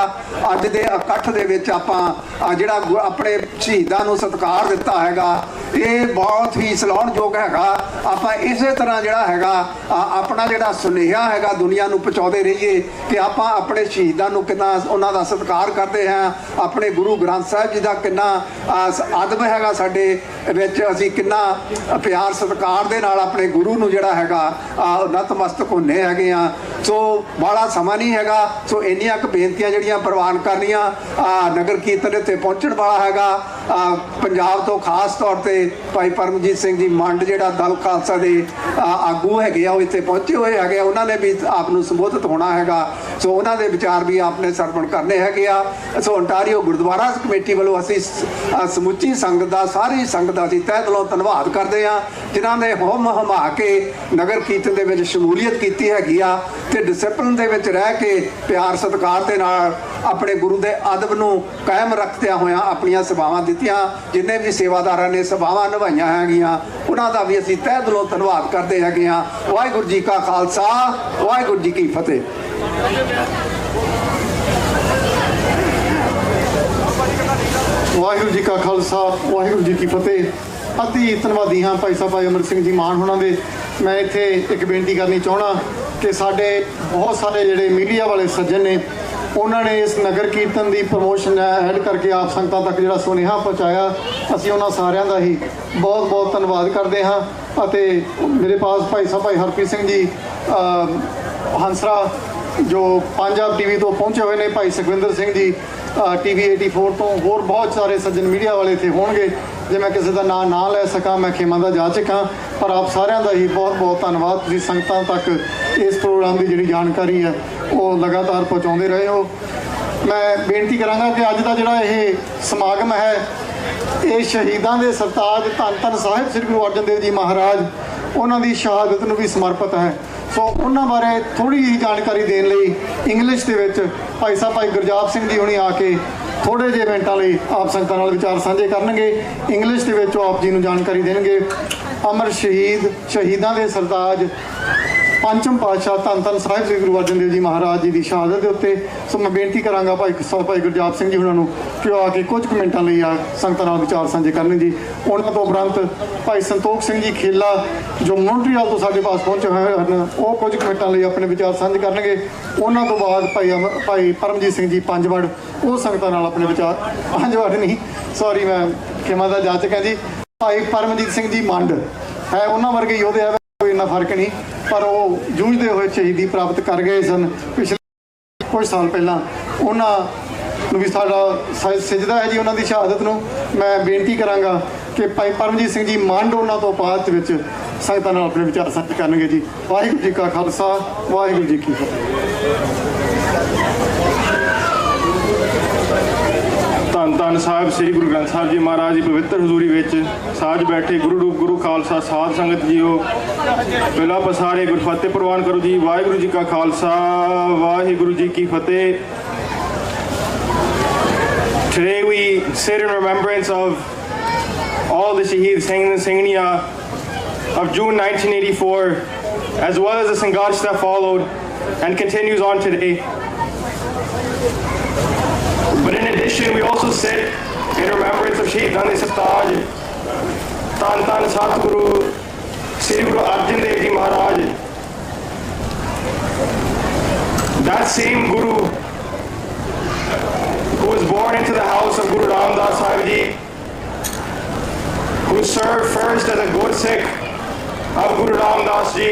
ਅੱਜ ਦੇ ਇਕੱਠ ਦੇ ਵਿੱਚ ਆਪਾਂ ਜਿਹੜਾ ਆਪਣੇ ਸ਼ਹੀਦਾਂ ਨੂੰ ਸਤਿਕਾਰ ਦਿੱਤਾ ਹੈਗਾ ਇਹ ਬਹੁਤ ਹੀ ਸਲਾਹੁਣਯੋਗ ਹੈਗਾ। ਆਪਾਂ ਇਸੇ ਤਰ੍ਹਾਂ ਜਿਹੜਾ ਹੈਗਾ ਆਪਣਾ ਜਿਹੜਾ ਸੁਨੇਹਾ ਹੈਗਾ ਦੁਨੀਆ ਨੂੰ ਪਹੁੰਚਾਉਂਦੇ ਰਹੀਏ ਕਿ ਆਪਾਂ ਆਪਣੇ ਸ਼ਹੀਦਾਂ ਨੂੰ ਕਿੰਨਾ ਉਹਨਾਂ ਦਾ ਸਤਿਕਾਰ ਕਰਦੇ ਹਾਂ, ਆਪਣੇ ਗੁਰੂ ਗ੍ਰੰਥ ਸਾਹਿਬ ਜੀ ਦਾ ਕਿੰਨਾ ਅਦਬ ਹੈਗਾ ਸਾਡੇ ਵਿੱਚ, ਅਸੀਂ ਕਿੰਨਾ ਪਿਆਰ ਸਤਿਕਾਰ ਦੇ ਨਾਲ ਆਪਣੇ ਗੁਰੂ ਨੂੰ ਜਿਹੜਾ ਹੈਗਾ ਨਤਮਸਤਕ ਹੁੰਦੇ ਹੈਗੇ ਆ। ਸੋ ਬਾਲਾ ਸਮਾਂ ਨਹੀਂ ਹੈਗਾ। ਸੋ ਇੰਨੀਆਂ ਕੁ ਬੇਨਤੀਆਂ ਜਿਹੜੀਆਂ ਪ੍ਰਵਾਨ ਕਰਨੀਆਂ। ਨਗਰ ਕੀਰਤਨ ਇੱਥੇ ਪਹੁੰਚਣ ਵਾਲਾ ਹੈਗਾ ਪੰਜਾਬ ਤੋਂ, ਖਾਸ ਤੌਰ ਤੇ ਭਾਈ ਪਰਮਜੀਤ ਸਿੰਘ ਜੀ ਮੰਡ ਜਿਹੜਾ ਦਲ ਖਾਲਸਾ ਦੇ ਆਗੂ ਹੈਗੇ ਆ ਉਹ ਇੱਥੇ ਪਹੁੰਚੇ ਹੋਏ ਹੈਗੇ ਆ। ਉਹਨਾਂ ਨੇ ਵੀ ਆਪ ਨੂੰ ਸੰਬੋਧਿਤ ਹੋਣਾ ਹੈਗਾ। ਸੋ ਉਹਨਾਂ ਦੇ ਵਿਚਾਰ ਵੀ ਆਪਨੇ ਸਰਵਣ ਕਰਨੇ ਹੈਗੇ ਆ। ਸੋ ontario ਗੁਰਦੁਆਰਾ ਕਮੇਟੀ ਵੱਲੋਂ ਅਸੀਂ ਸਮੁੱਚੀ ਸੰਗਤ ਦਾ, ਸਾਰੀ ਸੰਗਤ ਦਾ ਅਸੀਂ ਤਹਿ ਦਿਲੋਂ ਧੰਨਵਾਦ ਕਰਦੇ ਹਾਂ ਜਿਨ੍ਹਾਂ ਨੇ ਹੋਮ ਹਮਾ ਕੇ ਨਗਰ ਕੀਰਤਨ ਦੇ ਵਿੱਚ ਸ਼ਮੂਲੀਅਤ ਕੀਤੀ ਹੈਗੀ ਆ ਤੇ ਡਿਸਪਲਿਨ ਦੇ ਵਿੱਚ ਰਹਿ ਕੇ ਪਿਆਰ ਸਤਿਕਾਰ ਦੇ ਨਾਲ ਆਪਣੇ ਗੁਰੂ ਦੇ ਅਦਬ ਨੂੰ ਕਾਇਮ ਰੱਖਦਿਆਂ ਹੋਇਆਂ ਆਪਣੀਆਂ ਸੇਵਾਵਾਂ ਦਿੱਤੀਆਂ। ਜਿੰਨੇ ਵੀ ਸੇਵਾਦਾਰਾਂ ਨੇ ਸੇਵਾਵਾਂ ਨਿਭਾਈਆਂ ਹੈਗੀਆਂ ਉਹਨਾਂ ਦਾ ਵੀ ਅਸੀਂ ਤਹਿ ਦਿਲੋਂ ਧੰਨਵਾਦ ਕਰਦੇ ਹੈਗੇ ਆ। ਵਾਹਿਗੁਰੂ ਜੀ ਕਾ ਖਾਲਸਾ, ਵਾਹਿਗੁਰੂ ਜੀ ਕੀ ਫਤਿਹ। ਵਾਹਿਗੁਰੂ ਜੀ ਕਾ ਖਾਲਸਾ, ਵਾਹਿਗੁਰੂ ਜੀ ਕੀ ਫਤਿਹ। ਅਤੀ ਧੰਨਵਾਦੀ ਹਾਂ ਭਾਈ ਸਾਹਿਬ ਭਾਈ ਅਮਰ ਸਿੰਘ ਜੀ ਮਾਨ ਹੋਣਾ ਦੇ। ਮੈਂ ਇੱਥੇ ਇੱਕ ਬੇਨਤੀ ਕਰਨੀ ਚਾਹਣਾ ਕਿ ਸਾਡੇ ਬਹੁਤ ਸਾਰੇ ਜਿਹੜੇ ਮੀਡੀਆ ਵਾਲੇ ਸੱਜਣ ਨੇ ਉਹਨਾਂ ਨੇ ਇਸ ਨਗਰ ਕੀਰਤਨ ਦੀ ਪ੍ਰਮੋਸ਼ਨ ਐਡ ਕਰਕੇ ਆਪ ਸੰਗਤਾਂ ਤੱਕ ਜਿਹੜਾ ਸੁਨੇਹਾ ਪਹੁੰਚਾਇਆ। ਅਸੀਂ ਉਹਨਾਂ ਸਾਰਿਆਂ ਦਾ ਹੀ ਬਹੁਤ ਬਹੁਤ ਧੰਨਵਾਦ ਕਰਦੇ ਹਾਂ। ਅਤੇ ਮੇਰੇ ਪਾਸ ਭਾਈ ਹਰਪ੍ਰੀਤ ਸਿੰਘ ਜੀ ਹੰਸਰਾ ਜੋ ਪੰਜਾਬ ਟੀਵੀ ਤੋਂ ਪਹੁੰਚੇ ਹੋਏ ਨੇ, ਭਾਈ ਸੁਖਵਿੰਦਰ ਸਿੰਘ ਜੀ TV 84 ਤੋਂ, ਹੋਰ ਬਹੁਤ ਸਾਰੇ ਸੱਜਣ ਮੀਡੀਆ ਵਾਲੇ ਇੱਥੇ ਹੋਣਗੇ। ਜੇ ਮੈਂ ਕਿਸੇ ਦਾ ਨਾਂ ਨਾ ਲੈ ਸਕਾਂ ਮੈਂ ਖਿਮਾ ਦਾ ਜਾਚਕ ਹਾਂ, ਪਰ ਆਪ ਸਾਰਿਆਂ ਦਾ ਹੀ ਬਹੁਤ ਬਹੁਤ ਧੰਨਵਾਦ। ਤੁਸੀਂ ਸੰਗਤਾਂ ਤੱਕ ਇਸ ਪ੍ਰੋਗਰਾਮ ਦੀ ਜਿਹੜੀ ਜਾਣਕਾਰੀ ਹੈ ਉਹ ਲਗਾਤਾਰ ਪਹੁੰਚਾਉਂਦੇ ਰਹੇ ਹੋ। ਮੈਂ ਬੇਨਤੀ ਕਰਾਂਗਾ ਕਿ ਅੱਜ ਦਾ ਜਿਹੜਾ ਇਹ ਸਮਾਗਮ ਹੈ ਇਹ ਸ਼ਹੀਦਾਂ ਦੇ ਸਰਤਾਜ ਧੰਨ ਧੰਨ ਸਾਹਿਬ ਸ੍ਰੀ ਗੁਰੂ ਅਰਜਨ ਦੇਵ ਜੀ ਮਹਾਰਾਜ ਉਹਨਾਂ ਦੀ ਸ਼ਹਾਦਤ ਨੂੰ ਵੀ ਸਮਰਪਿਤ ਹੈ। ਸੋ ਉਹਨਾਂ ਬਾਰੇ ਥੋੜ੍ਹੀ ਜਿਹੀ ਜਾਣਕਾਰੀ ਦੇਣ ਲਈ ਇੰਗਲਿਸ਼ ਦੇ ਵਿੱਚ ਭਾਈ ਗੁਰਜਾਪ ਸਿੰਘ ਜੀ ਹੁਣੀ ਆ ਕੇ ਥੋੜ੍ਹੇ ਜਿਹੇ ਮਿੰਟਾਂ ਲਈ ਆਪ ਸੰਗਤਾਂ ਨਾਲ ਵਿਚਾਰ ਸਾਂਝੇ ਕਰਨਗੇ। ਇੰਗਲਿਸ਼ ਦੇ ਵਿੱਚ ਉਹ ਆਪ ਜੀ ਨੂੰ ਜਾਣਕਾਰੀ ਦੇਣਗੇ। ਅਮਰ ਸ਼ਹੀਦਾਂ ਦੇ ਸਰਤਾਜ ਪੰਚਮ ਪਾਤਸ਼ਾਹ ਧੰਨ ਧੰਨ ਸਾਹਿਬ ਸ੍ਰੀ ਗੁਰੂ ਅਰਜਨ ਦੇਵ ਜੀ ਮਹਾਰਾਜ ਜੀ ਦੀ ਸ਼ਹਾਦਤ ਦੇ ਉੱਤੇ। ਸੋ ਮੈਂ ਬੇਨਤੀ ਕਰਾਂਗਾ ਭਾਈ ਗੁਰਜਾਪ ਸਿੰਘ ਜੀ ਉਹਨਾਂ ਨੂੰ ਕਿ ਉਹ ਆ ਕੇ ਕੁਝ ਕੁ ਮਿੰਟਾਂ ਲਈ ਆ ਸੰਗਤਾਂ ਨਾਲ ਵਿਚਾਰ ਸਾਂਝੇ ਕਰਨ ਜੀ। ਉਹਨਾਂ ਤੋਂ ਉਪਰੰਤ ਭਾਈ ਸੰਤੋਖ ਸਿੰਘ ਜੀ ਖੇਲਾ ਜੋ ਮੌਂਟਰੀਅਲ ਤੋਂ ਸਾਡੇ ਪਾਸ ਪਹੁੰਚੇ ਹੋਏ ਹਨ, ਉਹ ਕੁਝ ਕੁ ਮਿੰਟਾਂ ਲਈ ਆਪਣੇ ਵਿਚਾਰ ਸਾਂਝੇ ਕਰਨਗੇ। ਉਹਨਾਂ ਤੋਂ ਬਾਅਦ ਭਾਈ ਪਰਮਜੀਤ ਸਿੰਘ ਜੀ ਪੰਜਵੜ, ਉਹ ਸੰਗਤਾਂ ਨਾਲ ਆਪਣੇ ਵਿਚਾਰ, ਪੰਜਵੜ ਨਹੀਂ ਸੌਰੀ ਮੈਂ ਖਿਮਾ ਦਾ ਜਾਚਕ ਹਾਂ ਜੀ। ਭਾਈ ਪਰਮਜੀਤ ਸਿੰਘ ਜੀ ਮੰਡ ਹੈ, ਉਹਨਾਂ ਵਰਗੇ ਯੋਧੇ ਹੈ, ਕੋਈ ਇੰਨਾ ਫਰਕ ਨਹੀਂ, ਪਰ ਉਹ ਜੂਝਦੇ ਹੋਏ ਸ਼ਹੀਦੀ ਪ੍ਰਾਪਤ ਕਰ ਗਏ ਸਨ ਪਿਛਲੇ ਕੁਝ ਸਾਲ ਪਹਿਲਾਂ। ਉਹਨਾਂ ਨੂੰ ਵੀ ਸਾਡਾ ਸਜਦਾ ਹੈ ਜੀ ਉਹਨਾਂ ਦੀ ਸ਼ਹਾਦਤ ਨੂੰ। ਮੈਂ ਬੇਨਤੀ ਕਰਾਂਗਾ ਕਿ ਭਾਈ ਪਰਮਜੀਤ ਸਿੰਘ ਜੀ ਮੰਡ ਉਹਨਾਂ ਤੋਂ ਬਾਅਦ ਵਿੱਚ ਸੰਗਤਾਂ ਨਾਲ ਆਪਣੇ ਵਿਚਾਰ ਸਾਂਝੇ ਕਰਨਗੇ ਜੀ। ਵਾਹਿਗੁਰੂ ਜੀ ਕਾ ਖਾਲਸਾ, ਵਾਹਿਗੁਰੂ ਜੀ ਕੀ ਫਤਿਹ। ਧੰਨ ਧੰਨ ਸਾਹਿਬ ਸ੍ਰੀ ਗੁਰੂ ਗ੍ਰੰਥ ਸਾਹਿਬ ਜੀ ਮਹਾਰਾਜ ਦੀ ਪਵਿੱਤਰ ਹਜ਼ੂਰੀ ਵਿੱਚ ਸਾਜ ਬੈਠੇ ਗੁਰੂ ਰੂਪ ਗੁਰੂ ਖਾਲਸਾ ਸਾਧ ਸੰਗਤ ਜੀਓ, ਪਹਿਲਾ ਪਸਾਰੇ ਗੁਰਫਤਿਹ ਪ੍ਰਵਾਨ ਕਰੋ ਜੀ। ਵਾਹਿਗੁਰੂ ਜੀ ਕਾ ਖਾਲਸਾ, ਵਾਹਿਗੁਰੂ ਜੀ ਕੀ ਫਤਿਹ। Today we sit in remembrance of all the Shaheed Singh and Singhnia of June 1984, as well as the Sangharsh that followed and continues on today. But in addition, we also sit in remembrance of Shaheed Dhan Sartaj, Dhan Dhan Satguru Sri Guru Arjan Dev Ji Maharaj. That same Guru who was born into the house of Guru Ramdas Sahib Ji, who served first as a Gursikh of Guru Ramdas Ji.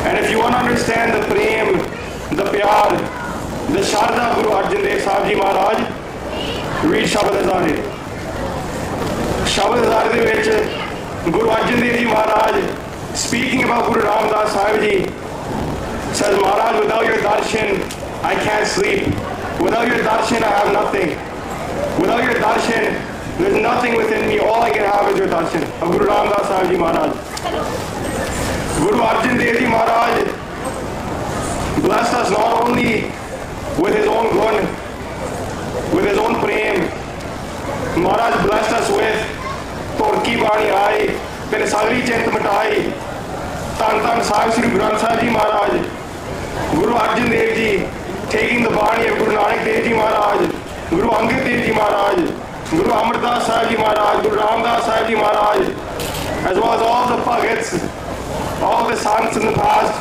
And if you want to understand the prem, the pyar, the Sharda Guru Arjan Dev Sahib Ji Maharaj, read Shabad Hazare. Shabad Hazare de vich Guru Arjan Dev Ji Maharaj, speaking about Guru Ramdas Sahib Ji, says, Maharaj, without your darshan, I can't sleep. Without your darshan, I have nothing. Without your darshan, there's nothing within me. All I can have is your darshan of Guru Ramdas Sahib Ji Maharaj. Guru Arjan Dev Ji Maharaj blessed us not only with his own gun, with his own prem. Maharaj blessed us with Torki Bani Ai, Pere Sagri Chait Matai, Tan Tan Sahib Sri Granth Sahib Ji Maharaj, Guru Arjan Dev Ji taking the body of Guru Nanak Dev Ji Maharaj, Guru Angad Dev Ji Maharaj, Guru Amardas Sahib Ji Maharaj, Guru Ramdas Sahib Ji Maharaj, as well as all the Bhagats, all the sons in the past,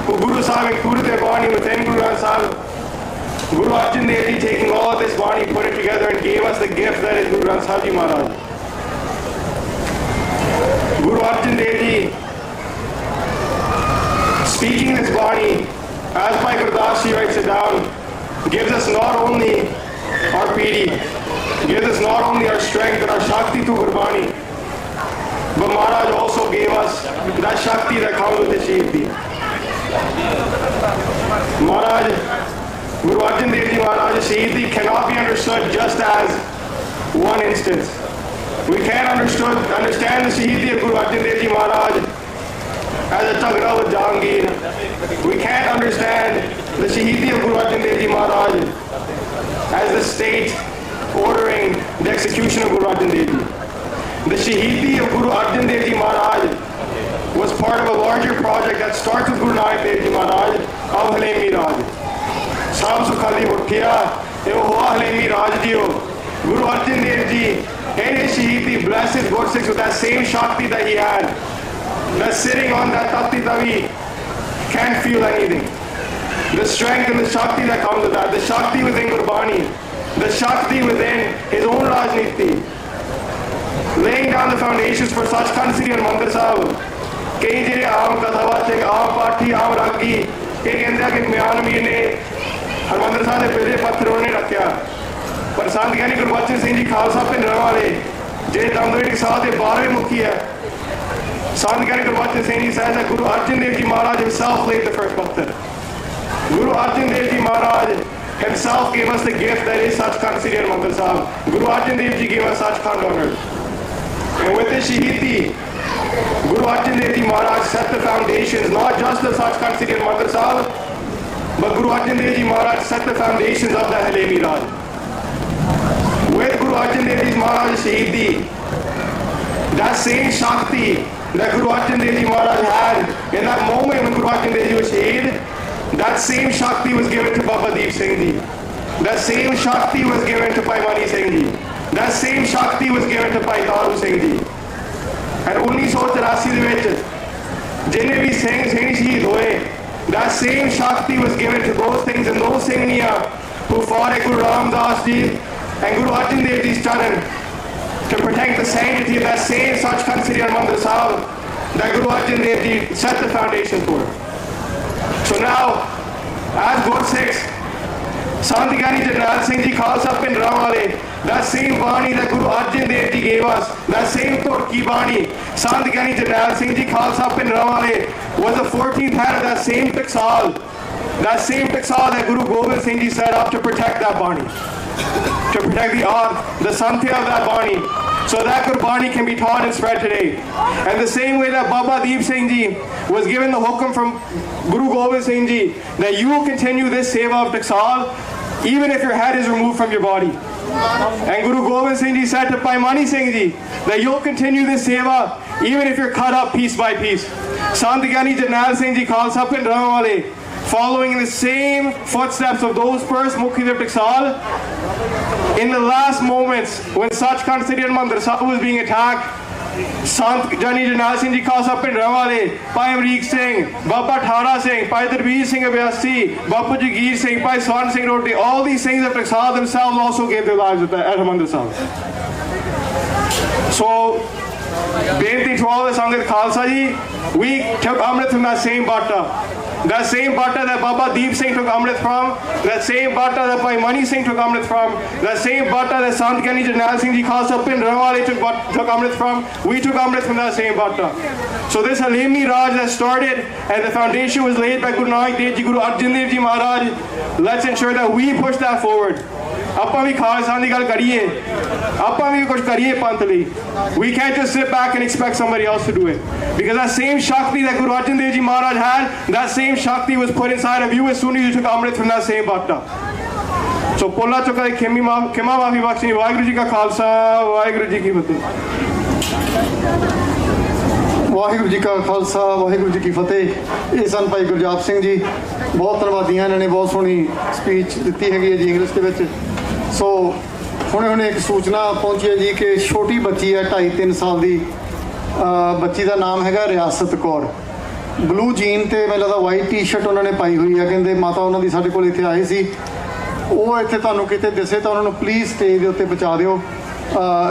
who Guru Sahib included their body within Guru Granth Sahib. Guru Arjan Dev Ji taking all this body, put it together and gave us the gift that is Guru Granth Sahib Ji Maharaj. Guru Arjan Dev Ji speaking this body, as Bhai Gurdas Ji writes it down, gives us not only our pidi, gives us not only our strength and our Shakti to Gurbani, but Maharaj also gave us that Shakti that comes with the Shahidi. Maharaj, Guru Arjan Dev Ji Maharaj Shahidi cannot be understood just as one instance. We can't understand the Shahidi of Guru Arjan Dev Ji Maharaj as a Tagra with Jahangir. We can't understand the Shahidi of Guru Arjan Dev Ji Maharaj as the state ordering the execution of Guru Arjan Dev Ji. The Shahidi of Guru Arjan Dev Ji Maharaj was part of a larger project that starts with Guru Nanak Dev Ji Maharaj of Halemi Raj. Sam Sukhali Mukhiya, Eho Halemi Raj Dio. Guru Arjan Dev Ji and his Shahidi blessed Gursikhs with that same Shakti that he had. That's sitting on that Tati Tavi, can't feel anything. The strength and the Shakti that comes with that, the Shakti within Gurbani, the Shakti within his own Rajniti, laying down the foundations for such Sri Harmandir Sahib. कई ਜਿਹੜੇ ਆਮ ਕਥਾਵਾਚਕ ਆਮ ਪਾਠੀ ਆਮ ਰਾਗੀ ਇਹ ਕਹਿੰਦੇ ਆ ਕਿ ਮਿਆਨਵੀ ਨੇ ਹਰਮੰਦਰ ਸਾਹਿਬ ਦੇ ਪਹਿਲੇ ਪੱਥਰ ਉਹਨੇ ਰੱਖਿਆ ਪਰ ਸੰਤ ਗਿਆਨੀ ਗੁਰਬਚਨ ਸਿੰਘ ਜੀ ਖਾਲਸਾ ਭਿੰਡਰਾਂ ਵਾਲੇ ਜਿਹੜੇ ਦਮਦਮੀ ਸਾਹਿਬ ਦੇ 12ਵੇਂ ਮੁਖੀ ਹੈ ਸੰਤ ਗਿਆਨੀ ਗੁਰਬਚਨ ਸਿੰਘ ਜੀ ਸਾਹਿਬ ਦਾ ਗੁਰੂ ਅਰਜਨ ਦੇਵ ਜੀ ਮਹਾਰਾਜ himself laid the first ਪੱਥਰ Guru Arjan Dev Ji Maharaj himself gave us the gift that is Sachkhand Sri Harmandir Sahib. Guru Arjan Dev Ji gave us Sachkhand honor. And with this Shahidi, Guru Arjan Dev Ji Maharaj set the foundations, not just of Sachkhand Sri Harmandir Sahib, but Guru Arjan Dev Ji Maharaj set the foundations of the Halemi Raj. With Guru Arjan Dev Ji Maharaj Shahidi, that same Shakti that Guru Arjan Dev Ji Maharaj had in that moment when Guru Arjan Dev Ji was Shahid, that same Shakti was given to Baba Deep Singh Ji. That same Shakti was given to Bhai Mani Singh Ji. That same Shakti was given to Bhai Taru Singh Ji. And 1984 ਦੇ ਵਿੱਚ ਜਿੰਨੇ ਵੀ ਸਿੰਘ ਸ਼ਹੀਦ ਹੋਏ, that same Shakti was given to those things and those Singhniya who fought at Guru Ramdas Ji and Guru Arjan Dev Ji's charan to protect the sanctity of that same Sachkhand Sri Harmandir Sahib that Guru Arjan Dev Ji set the foundation for. So now, as Gursikhs, Sant Gyani Jarnail Singh Ji Khalsa Bhindran Wale, that same Bani that Guru Arjan Dev Ji gave us, that same Turki Bani, Sant Gyani Jarnail Singh Ji Khalsa Bhindran Wale was the 14th head of that same Taksal that Guru Gobind Singh Ji set up to protect that Bani, to protect the Santhya of that Bani, so that Gurbani can be taught and spread today. And the same way that Baba Deep Singh Ji was given the hukum from Guru Gobind Singh Ji that you will continue this seva of Taksal even if your head is removed from your body. And Guru Gobind Singh Ji said to Bhai Mani Singh Ji that you'll continue this seva even if you're cut up piece by piece. Sant Gyani Jarnail Singh Ji Khalsa Bhindran Wale, following in the same footsteps of those first Mukhis of Taksal, in the last moments when Sachkhand Sri Harmandir Sahib was being attacked, Sant Gyani Jarnail Singh Ji Khalsa Bhindran Wale, Bhai Amrik Singh, Baba Thara Singh, Bhai Darbir Singh Abhyasi, Bapu Jagir Singh, Bhai Swan Singh Roti, all these Singhs of Taksal themselves also gave their lives at Harmandir Sahib. So, benti to all the Sangat Khalsa Ji, we took Amrit from that same Bhatta. That same Bhatta that Baba Deep Singh took Amrit from, that same Bhatta that Bhai Mani Singh took Amrit from, that same Bhatta that Sant Gyani Jarnail Singh Ji Khalsa Bhindran Wale took Amrit from, we took Amrit from that same Bhatta. So this Halemi Raj that started and the foundation was laid by Guru Nanak Dev Ji, Guru Arjan Dev Ji Maharaj, let's ensure that we push that forward. ਆਪਾਂ ਵੀ ਖਾਲਸਾ ਦੀ ਗੱਲ ਕਰੀਏ, ਆਪਾਂ ਵੀ ਕੁਝ ਕਰੀਏ ਪੰਥ ਲਈ. We can't just sit back and expect somebody else to do it. Because that same Shakti that Guru Arjan Dev Ji Maharaj had, that same Shakti was put inside of you as soon as you took Amrit from that same Bhatta. So ਪੋਲਾ ਚੁੱਕਾ ਦੀ ਖਿਮਾ ਮਾਫੀ ਬਖਸ਼ਣੀ. ਵਾਹਿਗੁਰੂ ਜੀ ਕਾ ਖਾਲਸਾ, ਵਾਹਿਗੁਰੂ ਜੀ ਕੀ ਫਤਿਹ. ਵਾਹਿਗੁਰੂ ਜੀ ਕਾ ਖਾਲਸਾ, ਵਾਹਿਗੁਰੂ ਜੀ ਕੀ ਫਤਿਹ. ਇਹ ਸਨ ਭਾਈ ਗੁਰਜਾਪ ਸਿੰਘ ਜੀ, ਬਹੁਤ ਧੰਨਵਾਦੀਆਂ ਇਹਨਾਂ ਨੇ, ਬਹੁਤ ਸੋਹਣੀ ਸਪੀਚ ਦਿੱਤੀ ਹੈਗੀ ਹੈ ਜੀ ਇੰਗਲਿਸ਼ ਦੇ ਵਿੱਚ. ਸੋ ਹੁਣੇ ਇੱਕ ਸੂਚਨਾ ਪਹੁੰਚੀ ਹੈ ਜੀ ਕਿ ਛੋਟੀ ਬੱਚੀ ਹੈ 2.5-3 ਸਾਲ ਦੀ, ਬੱਚੀ ਦਾ ਨਾਮ ਹੈਗਾ ਰਿਆਸਤ ਕੌਰ. ਬਲੂ ਜੀਨ ਤੇ ਮੈਨੂੰ ਲੱਗਦਾ ਵਾਈਟ ਟੀ-ਸ਼ਰਟ ਉਹਨਾਂ ਨੇ ਪਾਈ ਹੋਈ ਹੈ. ਕਹਿੰਦੇ ਮਾਤਾ ਉਹਨਾਂ ਦੀ ਸਾਡੇ ਕੋਲ ਇੱਥੇ ਆਏ ਸੀ, ਉਹ ਇੱਥੇ ਤੁਹਾਨੂੰ ਕਿਤੇ ਦਿਸੇ ਤਾਂ ਉਹਨਾਂ ਨੂੰ ਪਲੀਜ਼ ਸਟੇਜ ਦੇ ਉੱਤੇ ਪਹੁੰਚਾ ਦਿਓ.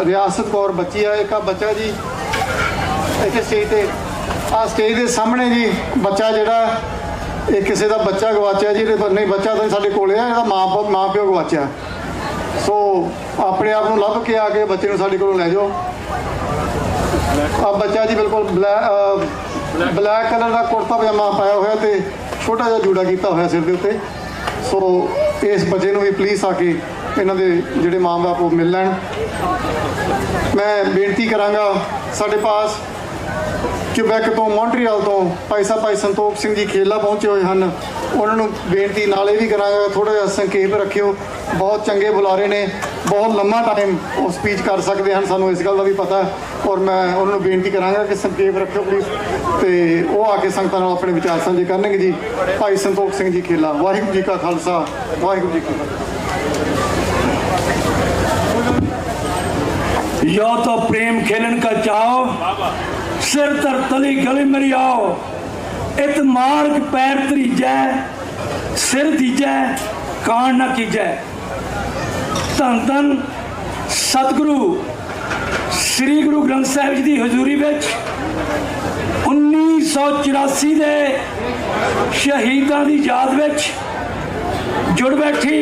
ਰਿਆਸਤ ਕੌਰ ਬੱਚੀ ਆ. ਇੱਕ ਆ ਬੱਚਾ ਜੀ ਇੱਥੇ ਸਟੇਜ ਤੇ, ਆ ਸਟੇਜ ਦੇ ਸਾਹਮਣੇ ਜੀ ਬੱਚਾ ਜਿਹੜਾ ਇਹ ਕਿਸੇ ਦਾ ਬੱਚਾ ਗਵਾਚਿਆ ਜੀ, ਨਹੀਂ ਬੱਚਾ ਤਾਂ ਸਾਡੇ ਕੋਲ ਆ, ਇਹਦਾ ਮਾਂ ਪਿਓ ਗਵਾਚਿਆ. ਸੋ ਆਪਣੇ ਆਪ ਨੂੰ ਲੱਭ ਕੇ ਆ ਕੇ ਬੱਚੇ ਨੂੰ ਸਾਡੇ ਕੋਲੋਂ ਲੈ ਜਾਓ. ਆ ਬੱਚਾ ਜੀ ਬਿਲਕੁਲ ਬਲੈਕ ਕਲਰ ਦਾ ਕੁੜਤਾ ਪਜਾਮਾ ਪਾਇਆ ਹੋਇਆ ਤੇ ਛੋਟਾ ਜਿਹਾ ਜੂੜਾ ਕੀਤਾ ਹੋਇਆ ਸਿਰ ਦੇ ਉੱਤੇ. ਸੋ ਇਸ ਬੱਚੇ ਨੂੰ ਵੀ ਪਲੀਜ਼ ਆ ਕੇ ਇਹਨਾਂ ਦੇ ਜਿਹੜੇ ਮਾਂ ਬਾਪ ਉਹ ਮਿਲ ਲੈਣ. ਮੈਂ ਬੇਨਤੀ ਕਰਾਂਗਾ, ਸਾਡੇ ਪਾਸ ਕਿਊਬੈਕ ਤੋਂ ਮੌਂਟਰੀਅਲ ਤੋਂ ਭਾਈ ਸੰਤੋਖ ਸਿੰਘ ਜੀ ਖੇਲਾ ਪਹੁੰਚੇ ਹੋਏ ਹਨ. ਉਹਨਾਂ ਨੂੰ ਬੇਨਤੀ ਨਾਲ ਇਹ ਵੀ ਕਰਾਂਗਾ ਥੋੜ੍ਹਾ ਜਿਹਾ ਸੰਖੇਪ ਰੱਖਿਓ. ਬਹੁਤ ਚੰਗੇ ਬੁਲਾਰੇ ਨੇ, ਬਹੁਤ ਲੰਮਾ ਟਾਈਮ ਉਹ ਸਪੀਚ ਕਰ ਸਕਦੇ ਹਨ, ਸਾਨੂੰ ਇਸ ਗੱਲ ਦਾ ਵੀ ਪਤਾ. ਔਰ ਮੈਂ ਉਹਨਾਂ ਨੂੰ ਬੇਨਤੀ ਕਰਾਂਗਾ ਕਿ ਸੰਖੇਪ ਰੱਖਿਓ ਪਲੀਜ਼, ਅਤੇ ਉਹ ਆ ਕੇ ਸੰਗਤਾਂ ਨਾਲ ਆਪਣੇ ਵਿਚਾਰ ਸਾਂਝੇ ਕਰਨਗੇ ਜੀ. ਭਾਈ ਸੰਤੋਖ ਸਿੰਘ ਜੀ ਖੇਲਾ. ਵਾਹਿਗੁਰੂ ਜੀ ਕਾ ਖਾਲਸਾ, ਵਾਹਿਗੁਰੂ ਜੀ ਕੀ ਫਤਿਹ. यो तो प्रेम खेलन का चाहो, सिर तर तली गली मेरी आओ, इत मार्ग पैर तरीजै सिर दीजै कान न कीजै। धन धन सतगुरु श्री गुरु ग्रंथ साहिब जी की हजूरी विच 1984 दे शहीदां दी याद विच जुड़ बैठी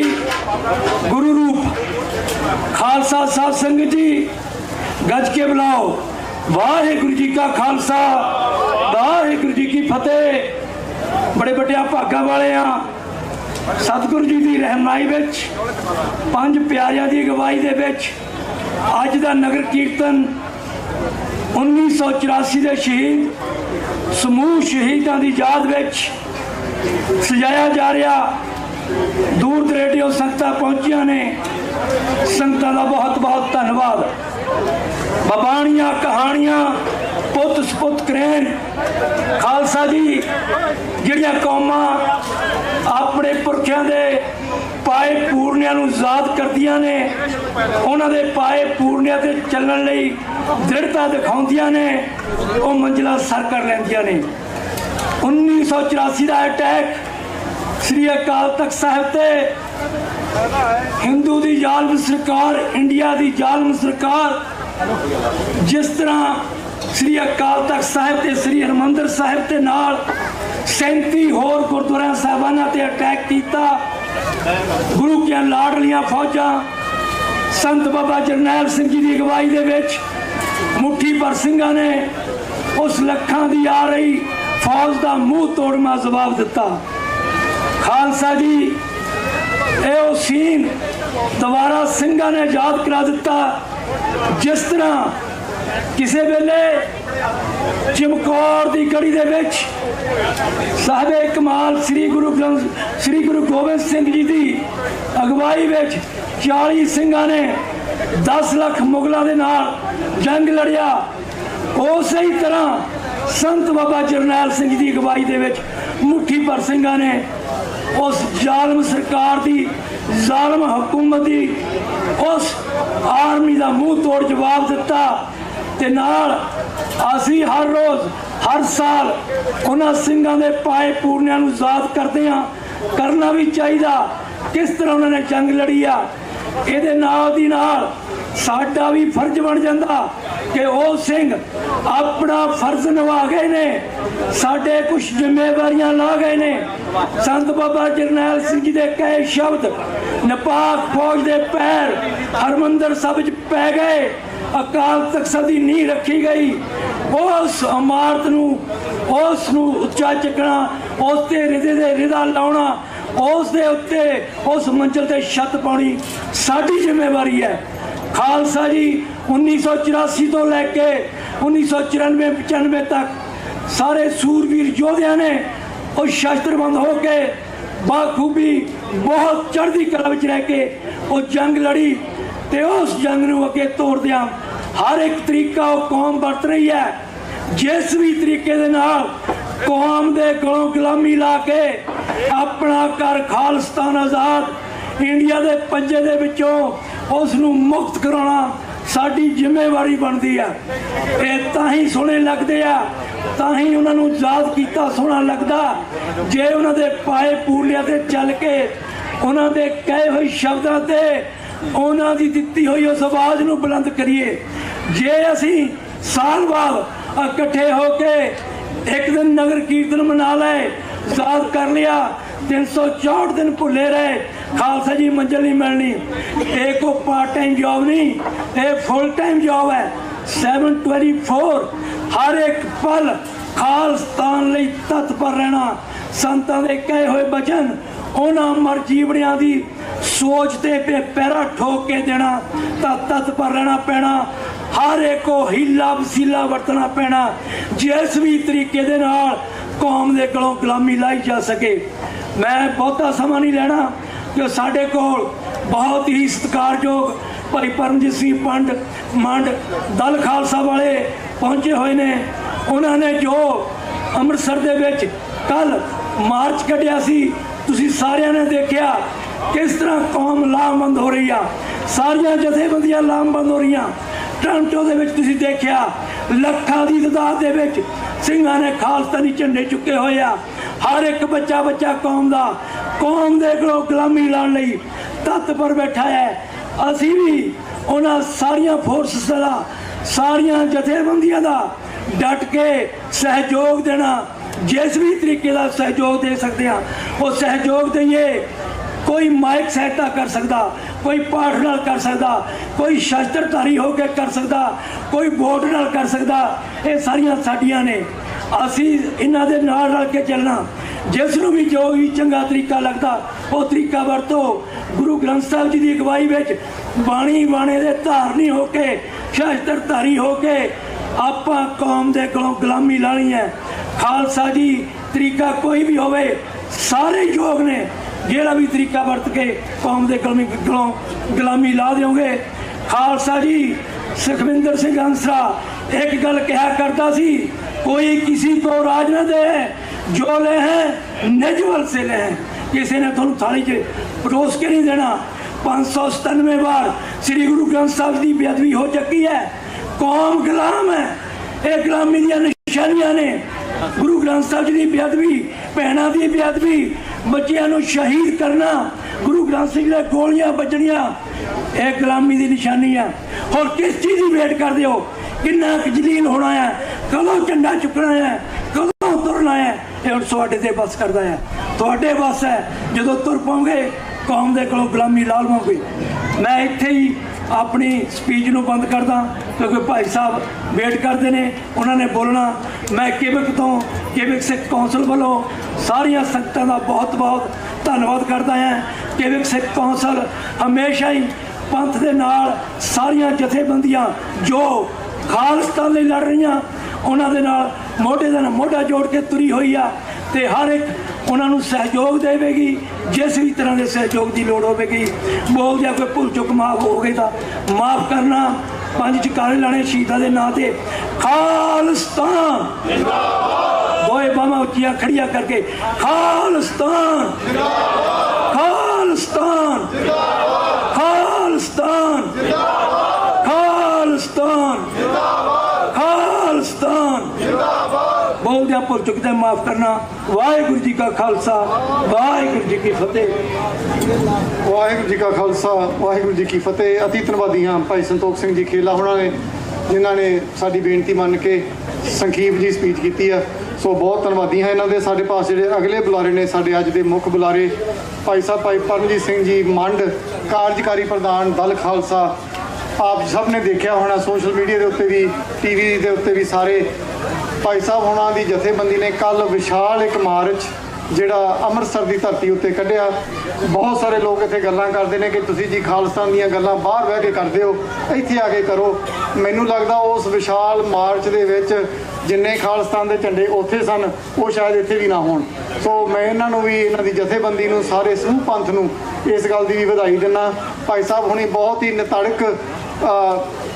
गुरु रूप खालसा साध संगत जी गज के बुलाओ वाहिगुरू जी का खालसा वाहिगुरू जी की फतेह। बड़े बड़े भागा वाले हाँ सतगुरु जी की रहनुमाई विच पंज प्यारियां की अगवाई दे विच अज दा नगर कीर्तन 1984 के शहीद समूह शहीदां की याद विच सजाया जा रहा। दूर दरेडियों संगतां पहुंचिया ने, संगतां का बहुत बहुत धन्यवाद। बबाणियां कहानियां पुत सपुत करेन खालसा जी जिहड़ियां कौमां अपने पुरखियां दे पाए पूर्णियां नूं याद करदियां ने, उन्हां दे पाए पूर्णियां ते चलण लई दृढ़ता दिखाउंदियां ने, वो मंजिला सर कर लैंदियां ने। 1984 का अटैक श्री अकाल तख्त साहिब ते हिंदू दी जालम सरकार, इंडिया दी जालम सरकार जिस तरह श्री अकाल तख्त साहिब ते श्री हरमंदिर साहिब के नाल 37 होर गुरुद्वारा साहिबाना ते अटैक किया। गुरु की लाडलियां फौजा संत बाबा जरनैल सिंह जी की अगवाई दे विच मुट्ठी भर सिंघां ने उस लखां दी आ रही फौज का मूँह तोड़मा जवाब दिता। खालसा जी ਇਹ सीन दोबारा ਸਿੰਘਾਂ ने याद करा दिता। जिस तरह किसी वेले चमकौर की गढ़ी दे विच साहिबे कमाल श्री गुरु गोबिंद सिंह जी की अगवाई विच 40 ਸਿੰਘਾਂ ने 10 लाख मुगलों के नाल जंग लड़िया। उस ही तरह संत बाबा जरनैल सिंह जी की अगवाई दे विच मुट्ठी भर ਸਿੰਘਾਂ ने उस जालम सरकार की जालम हुकूमत की उस आर्मी का मूँह तोड़ जवाब दिता। ते नाल असी हर रोज़ हर साल उन्हां ਸਿੰਘਾਂ दे पाए पूर्णियां नूं याद करते हैं। करना भी चाहिए किस तरह उन्होंने जंग लड़ी आ। इहदे नाल दी नाल साडा भी फर्ज बन जाता कि वो सिंह अपना फर्ज निभा गए ने, साडे कुछ जिम्मेवारियां ला गए ने। संत बाबा जरनैल सिंह जी के कहे शब्द निपाक फौज के पैर हरमंदिर साहिब च पै गए। अकाल तख्त की नींह रखी गई। उस इमारत नूं उच्चा चकना, उस ते रिदे दे रिदा लाउणा, उस दे उत्ते उस मंजिल ते छत पाउणी साडी जिम्मेवारी है। खालसा जी 1984 तो लैके 1994-95 तक सारे सूरवीर योद्धिया ने और शस्त्रबंद होके बाखूबी बहुत चढ़ती कला विच रह के वो जंग लड़ी। ते उस जंग नूं अगे तोड़दियां हर एक तरीका वो कौम बरत रही है। जिस भी तरीके दे नाल कौम दे गलों गुलामी ला के अपना कर खालिस्तान आज़ाद इंडिया दे पंजे दे विचों उस नूं मुक्त कराउणा साडी जिम्मेवारी बनती है। ये तां ही सोहणे लगदे आ, तां ही उन्हां नूं याद कीता सोहना लगदा जे उन्हां दे पाए पूर्णियां ते चल के उन्हां दे कहे होए शब्दां ते उन्हां दी दित्ती होई उस आवाज़ नूं बुलंद करिए। जे असीं साल बाद इकट्ठे होके एक दिन नगर कीर्तन मना लाए, याद कर लिया, 364 दिन भुले रहे, खालसा जी मंजिल नहीं मिलनी। एक को पार्ट टाइम जॉब नहीं, एक फुल टाइम जॉब है। 7/24 हर एक पल खालिस्तान लई तत्पर रहना। संतां दे कहे होए बचन उन्हां मर जीवड़ियां दी सोच ते पैरा ठोक के देना, तत्पर रहना पैना। हर एक को हीला वसीला वरतना पैना जिस भी तरीके दे नाल कौम दे गलों गुलामी लाई जा सके। मैं बहुता समा नहीं लेना कि साडे कोल बहुत ही सत्कारयोग भाई परमजीत सिंह मंड दल खालसा वाले पहुंचे हुए ने। उन्होंने जो अमृतसर दे विच कल मार्च कढ़िया सी, तुसीं सारिਆਂ ने देखा किस तरह कौम लामबंद हो रही है। सारिया जथेबंदियां लामबंद हो रही। ਟੋਰਾਂਟੋ ਦੇ ਵਿੱਚ ਤੁਸੀਂ ਦੇਖਿਆ ਲੱਖਾਂ ਦੀ ਤਾਦਾਦ ਦੇ ਵਿੱਚ ਸਿੰਘਾਂ ਨੇ ਖਾਲਸਤਾਨੀ ਝੰਡੇ ਚੁੱਕੇ ਹੋਏ ਆ। ਹਰ ਇੱਕ ਬੱਚਾ ਕੌਮ ਦਾ, ਕੌਮ ਦੇ ਕੋਲੋਂ ਗੁਲਾਮੀ ਲਾਉਣ ਲਈ ਤਤਪਰ ਬੈਠਾ ਹੈ। ਅਸੀਂ ਵੀ ਉਹਨਾਂ ਸਾਰੀਆਂ ਫੋਰਸਸ ਦਾ, ਸਾਰੀਆਂ ਜਥੇਬੰਦੀਆਂ ਦਾ ਡਟ ਕੇ ਸਹਿਯੋਗ ਦੇਣਾ, ਜਿਸ ਵੀ ਤਰੀਕੇ ਦਾ ਸਹਿਯੋਗ ਦੇ ਸਕਦੇ ਹਾਂ ਉਹ ਸਹਿਯੋਗ ਦਈਏ। ਕੋਈ ਮਾਇਕ ਸਹਾਇਤਾ ਕਰ ਸਕਦਾ, ਕੋਈ ਪਾਠ ਨਾਲ ਕਰ ਸਕਦਾ, ਕੋਈ ਸ਼ਸਤਰਧਾਰੀ ਹੋ ਕੇ ਕਰ ਸਕਦਾ, ਕੋਈ ਵੋਟ ਨਾਲ ਕਰ ਸਕਦਾ। ਇਹ ਸਾਰੀਆਂ ਸਾਡੀਆਂ ਨੇ, ਅਸੀਂ ਇਹਨਾਂ ਦੇ ਨਾਲ ਰਲ ਕੇ ਚੱਲਣਾ। ਜਿਸ ਨੂੰ ਵੀ ਜੋ ਵੀ ਚੰਗਾ ਤਰੀਕਾ ਲੱਗਦਾ ਉਹ ਤਰੀਕਾ ਵਰਤੋ। ਗੁਰੂ ਗ੍ਰੰਥ ਸਾਹਿਬ ਜੀ ਦੀ ਅਗਵਾਈ ਵਿੱਚ ਬਾਣੇ ਦੇ ਧਾਰਨੀ ਹੋ ਕੇ, ਸ਼ਸਤਰਧਾਰੀ ਹੋ ਕੇ ਆਪਾਂ ਕੌਮ ਦੇ ਕੋਲੋਂ ਗੁਲਾਮੀ ਲਾਣੀ ਹੈ। ਖਾਲਸਾ ਜੀ ਤਰੀਕਾ ਕੋਈ ਵੀ ਹੋਵੇ, ਸਾਰੇ ਯੋਗ ਨੇ, ਜਿਹੜਾ ਵੀ ਤਰੀਕਾ ਵਰਤ ਕੇ ਕੌਮ ਦੇ ਕੋਲੋਂ ਗੁਲਾਮੀ ਲਾ ਦਿਓਗੇ। ਖਾਲਸਾ ਜੀ ਸੁਖਵਿੰਦਰ ਸਿੰਘ ਹੰਸਰਾ ਇੱਕ ਗੱਲ ਕਿਹਾ ਕਰਦਾ ਸੀ, ਕੋਈ किसी को राज न दे, जो ले हैं निजवल से ले हैं। किसी ने ਤੁਹਾਨੂੰ थाली च परोस के नहीं देना। 597 बार श्री गुरु ग्रंथ साहब की बेअदबी हो चुकी है। कौम गुलाम है, ये गुलामी दी निशानियां ने। गुरु ग्रंथ साहब जी की बेअदबी, भैणों की बेअदबी, बच्चों को शहीद करना, गुरु ग्रंथ सिंह ने गोलियां बजनियां, यह गुलामी की निशानी है। और किस चीज़ की वेट कर दो, किन्ना जलील होना है, कदों झंडा चुकना है, कदों तुरना है, ये हम तुहाडे ते बस करता है। तुहाडे बस है जो तुर पाओगे कौम के कोलों गुलामी ला लवोगे। मैं इत्थे ही अपनी स्पीच नूं बंद करदा क्योंकि भाई साहब वेट करते हैं, उन्होंने बोलना। मैं केविक सिख कौंसल वालों सारिया संगतां दा बहुत बहुत धन्नवाद करता है। केविक सिख कौंसल हमेशा ही पंथ दे नाल सारिया जथेबंदियां जो खालिस्तान लई लड़ रही उन्होंने मोढे दे नाल मोढा जोड़ के तुरी हुई आ ते हर एक उन्होंने सहयोग देगी। जिस भी तरह के सहयोग की लोड़ होगी, बोल दिया कोई भुल चुक माफ हो गई तो माफ करना। 5 जकारे लाने शहीदों के नाम से। खालिस्तान दोए बाहां उच्चियां खड़िया करके खालिस्तान, खालिस्तान, खालिस्तान, खालिस्तान, खालिस्तान। बोल दिया भुल चुकते माफ करना। वाहिगुरू जी का खालसा, वाहिगुरू जी की फतेह। वाहिगुरू जी का खालसा, वाहिगुरू जी की फतेह। अति धन्नवादी हाँ भाई संतोख सिंह जी खेला होना ने, जिन्होंने साडी बेनती मन के संखीप जी स्पीच की है। सो बहुत धन्नवादी हाँ इन्होंने। साढ़े पास जो अगले बुलारे ने, साढ़े अज के मुख्य बुलारे भाई साहब भाई परमजीत सिंह जी मंड, कार्यकारी प्रधान दल खालसा। आप सब ने देखा होना सोशल मीडिया के उत्ते भी, टीवी के उत्ते भी सारे भाई साहब होना की जथेबंदी ने कल विशाल एक मार्च ਜਿਹੜਾ ਅੰਮ੍ਰਿਤਸਰ ਦੀ ਧਰਤੀ ਉੱਤੇ ਕੱਢਿਆ। ਬਹੁਤ ਸਾਰੇ ਲੋਕ ਇੱਥੇ ਗੱਲਾਂ ਕਰਦੇ ਨੇ ਕਿ ਤੁਸੀਂ ਜੀ ਖਾਲਿਸਤਾਨ ਦੀਆਂ ਗੱਲਾਂ ਬਾਹਰ ਬਹਿ ਕੇ ਕਰਦੇ ਹੋ, ਇੱਥੇ ਆ ਕੇ ਕਰੋ। ਮੈਨੂੰ ਲੱਗਦਾ ਉਸ ਵਿਸ਼ਾਲ ਮਾਰਚ ਦੇ ਵਿੱਚ ਜਿੰਨੇ ਖਾਲਿਸਤਾਨ ਦੇ ਝੰਡੇ ਉੱਥੇ ਸਨ ਉਹ ਸ਼ਾਇਦ ਇੱਥੇ ਵੀ ਨਾ ਹੋਣ। ਸੋ ਮੈਂ ਇਹਨਾਂ ਨੂੰ ਵੀ, ਇਹਨਾਂ ਦੀ ਜਥੇਬੰਦੀ ਨੂੰ, ਸਾਰੇ ਸਮੂਹ ਪੰਥ ਨੂੰ ਇਸ ਗੱਲ ਦੀ ਵੀ ਵਧਾਈ ਦਿੰਦਾ। ਭਾਈ ਸਾਹਿਬ ਹੁਣੀ ਬਹੁਤ ਹੀ ਨਿਤੜਕ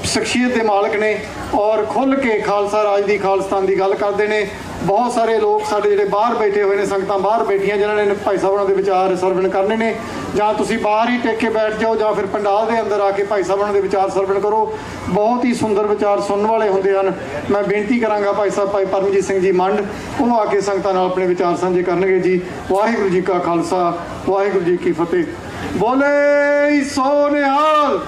ਸ਼ਖਸੀਅਤ ਦੇ ਮਾਲਕ ਨੇ ਔਰ ਖੁੱਲ੍ਹ ਕੇ ਖਾਲਸਾ ਰਾਜ ਦੀ, ਖਾਲਿਸਤਾਨ ਦੀ ਗੱਲ ਕਰਦੇ ਨੇ। ਬਹੁਤ ਸਾਰੇ ਲੋਕ ਸਾਡੇ ਜਿਹੜੇ ਬਾਹਰ ਬੈਠੇ ਹੋਏ ਨੇ, ਸੰਗਤਾਂ ਬਾਹਰ ਬੈਠੀਆਂ ਜਿਨ੍ਹਾਂ ਨੇ ਭਾਈ ਸਾਹਿਬਾਂ ਦੇ ਵਿਚਾਰ ਸਰਵਣ ਕਰਨੇ ਨੇ, ਜਾਂ ਤੁਸੀਂ ਬਾਹਰ ਹੀ ਟਿਕ ਕੇ ਬੈਠ ਜਾਓ ਜਾਂ ਫਿਰ ਪੰਡਾਲ ਦੇ ਅੰਦਰ ਆ ਕੇ ਭਾਈ ਸਾਹਿਬਾਂ ਦੇ ਵਿਚਾਰ ਸਰਵਣ ਕਰੋ। ਬਹੁਤ ਹੀ ਸੁੰਦਰ ਵਿਚਾਰ ਸੁਣਨ ਵਾਲੇ ਹੁੰਦੇ ਹਨ। ਮੈਂ ਬੇਨਤੀ ਕਰਾਂਗਾ ਭਾਈ ਸਾਹਿਬ ਭਾਈ ਪਰਮਜੀਤ ਸਿੰਘ ਜੀ ਮੰਡ, ਉਹ ਆ ਕੇ ਸੰਗਤਾਂ ਨਾਲ ਆਪਣੇ ਵਿਚਾਰ ਸਾਂਝੇ ਕਰਨਗੇ ਜੀ। ਵਾਹਿਗੁਰੂ ਜੀ ਕਾ ਖਾਲਸਾ, ਵਾਹਿਗੁਰੂ ਜੀ ਕੀ ਫਤਿਹ। ਬੋਲੇ ਸੋ ਨਿਹਾਲ।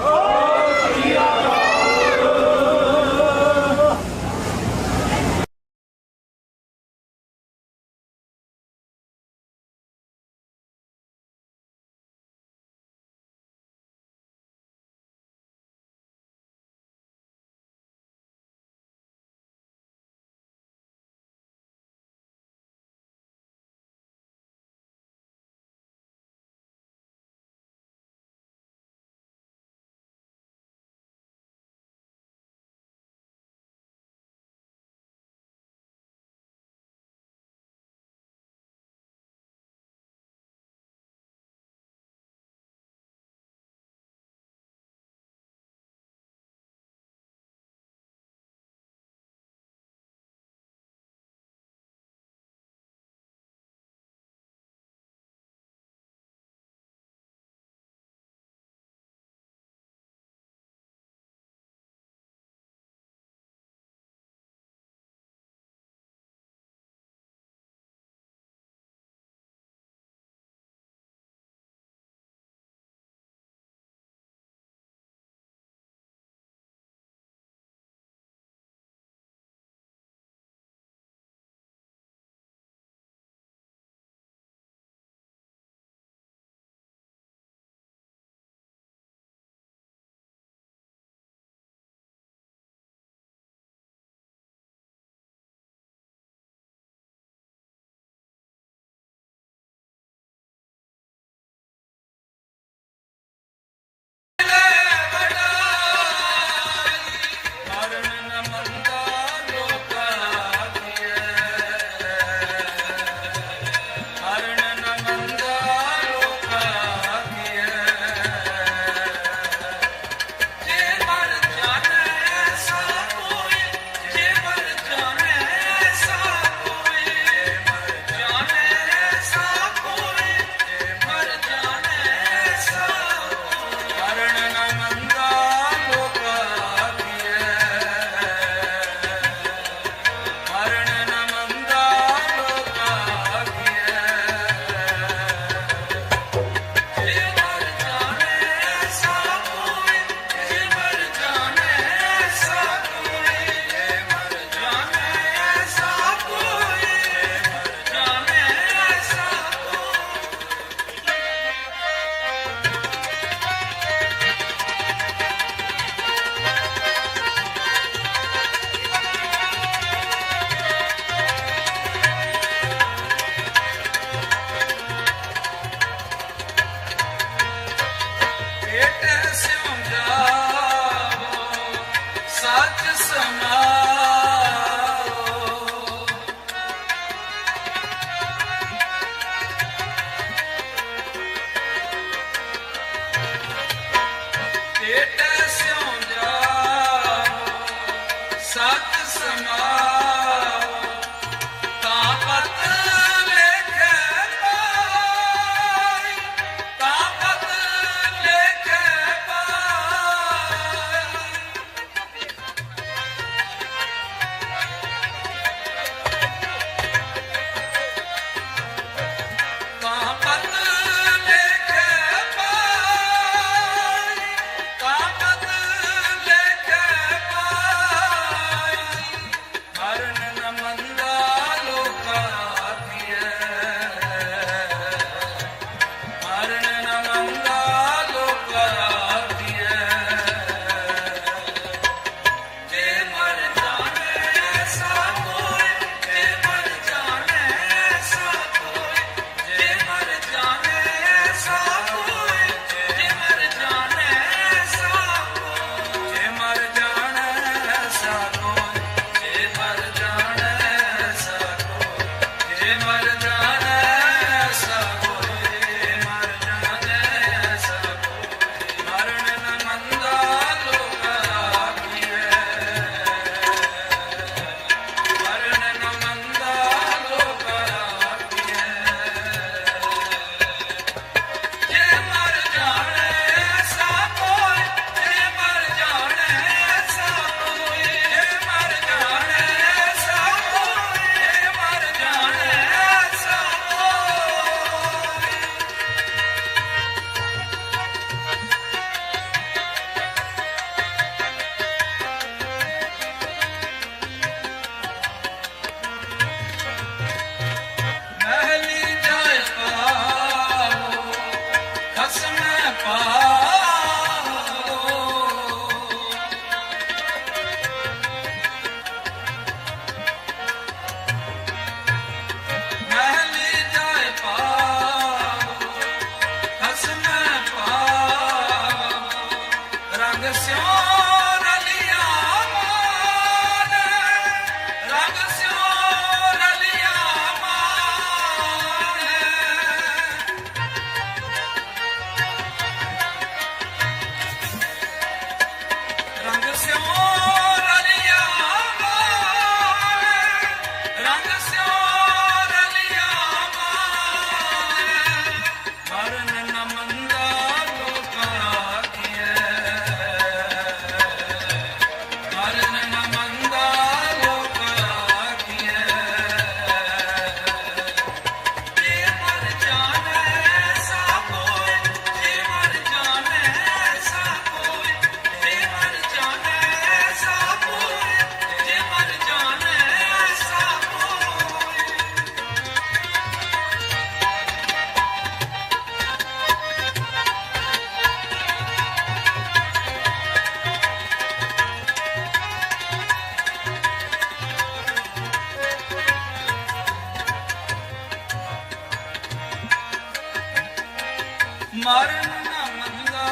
ਮਰਨ ਨਾ ਮੰਗਾ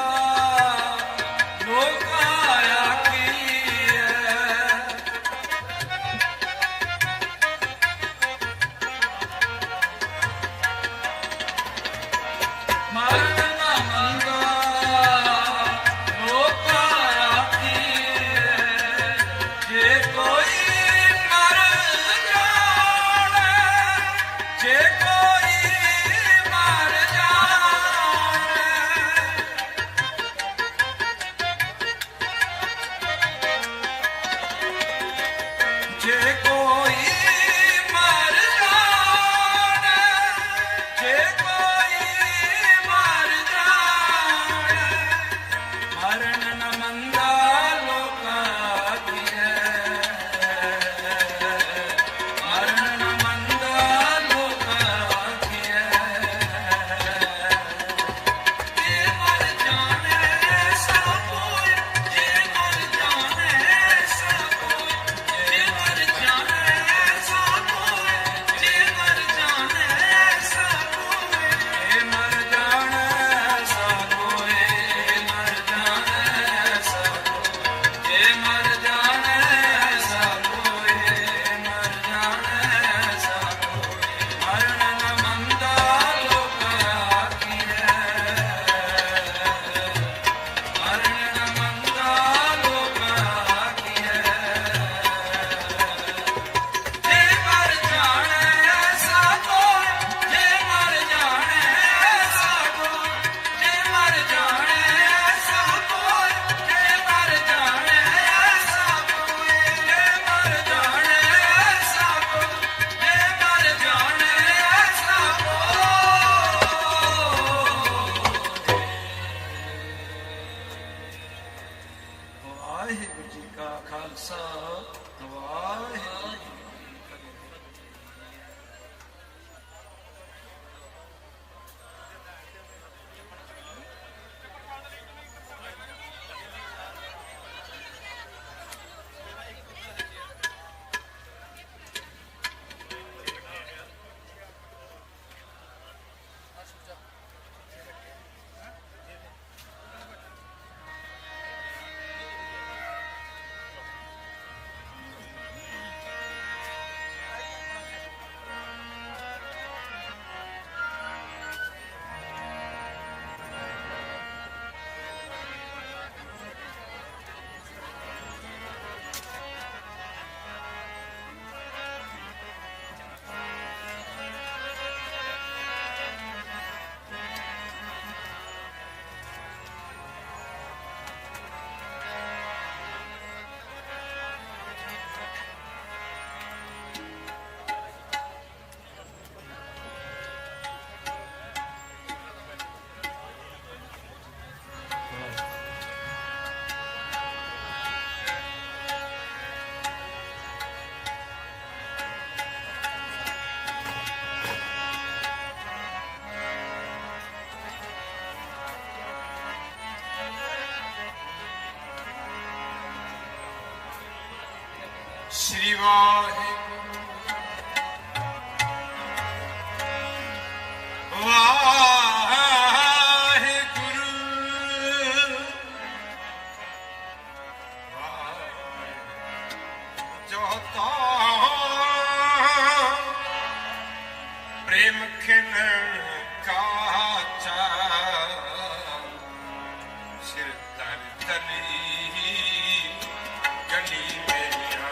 ਲੋਕ ਆਖੀਐ। ਮਰਨ ਨਾ ਮੰਗਾ ਲੋਕ ਆਖੀਐ। ਜੇ ਕੋਈ ਮਰ ਜਾਣੇ, ਜੇ ਕੋਈ ਮਰ ਜਾਣੇ, ਜੇ ਕੋਈ ਮਰ ਜਾਣੇ, ਜੇ ਕੋਈ ਮਰ ਜਾਣੇ, ਮਰਨ ਨ ਮੰਗਾ ਲੋਕ ਆਖੀਐ। ਮਰਨ ਨ ਮੰਗਾ ਲੋਕ ਆਖੀਐ। ਜੇ ਮਰ ਜਾਣੇ ਸਭ ਕੋਈ, ਜੇ ਮਰ ਜਾਣੇ ਸਭ ਕੋਈ, ਜੇ ਮਰ ਜਾਣੇ ਸਭ ਕੋਈ, ਜੇ ਮਰ ਜਾਣੇ ਸਭ ਕੋਈ, ਜੇ ਮਰ ਜਾਣੇ ਸਭ ਕੋਈ, ਮਰ ਜਾਣੇ ਸਭ ਕੋਈ, ਜੇ ਮਰ ਜਾਣੇ ਸਭ ਕੋਈ, ਮਰ ਜਾਣੇ ਸਭ ਕੋਈ, ਮਰਨ ਨ ਮੰਗਾ ਲੋਕ ਆਖੀਐ। ਮਰਨ ਨ ਮੰਗਾ ਲੋਕ ਆਖੀਐ। ਜੇ ਮਰ ਜਾਣੇ ਸਭ ਕੋਈ, ਜੇ ਮਰ ਜਾਣੇ ਸਭ ਕੋਈ, ਜੇ ਮਰ ਜਾਣੇ ਸਭ ਕੋਈ, ਜੇ ਮਰ ਜਾਣੇ ਸਭ ਕੋਈ, ਜੇ ਮਰ ਜਾਣੇ ਸਭ ਕੋਈ, ਜੇ ਮਰ ਜਾਣੇ ਸਭ ਕੋਈ। ਵਾਹਿਗੁਰੂ ਜੀ ਕਾ ਖਾਲਸਾ, ਵਾਹਿਗੁਰੂ ਜੀ ਕੀ ਫਤਿਹ। श्री वाहिगुरु वाहिगुरु जो तो प्रेम खिन काचा सिर तर तली गली मेरिया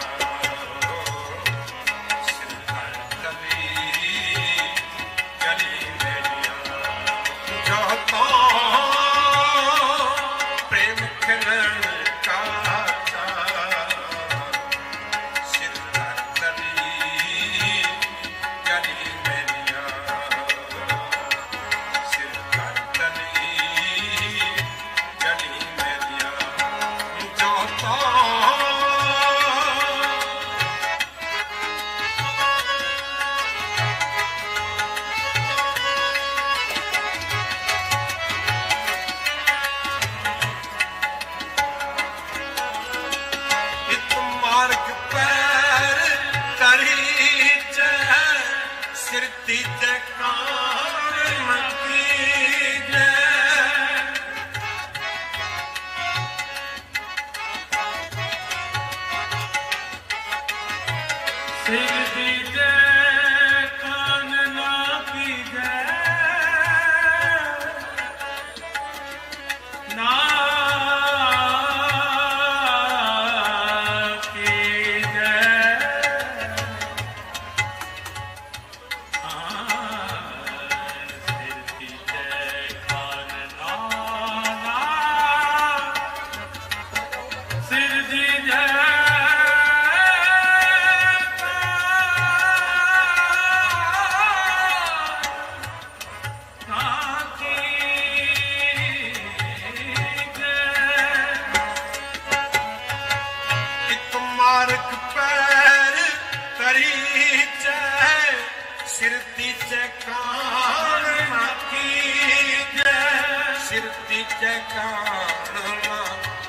सिर तीजे कानना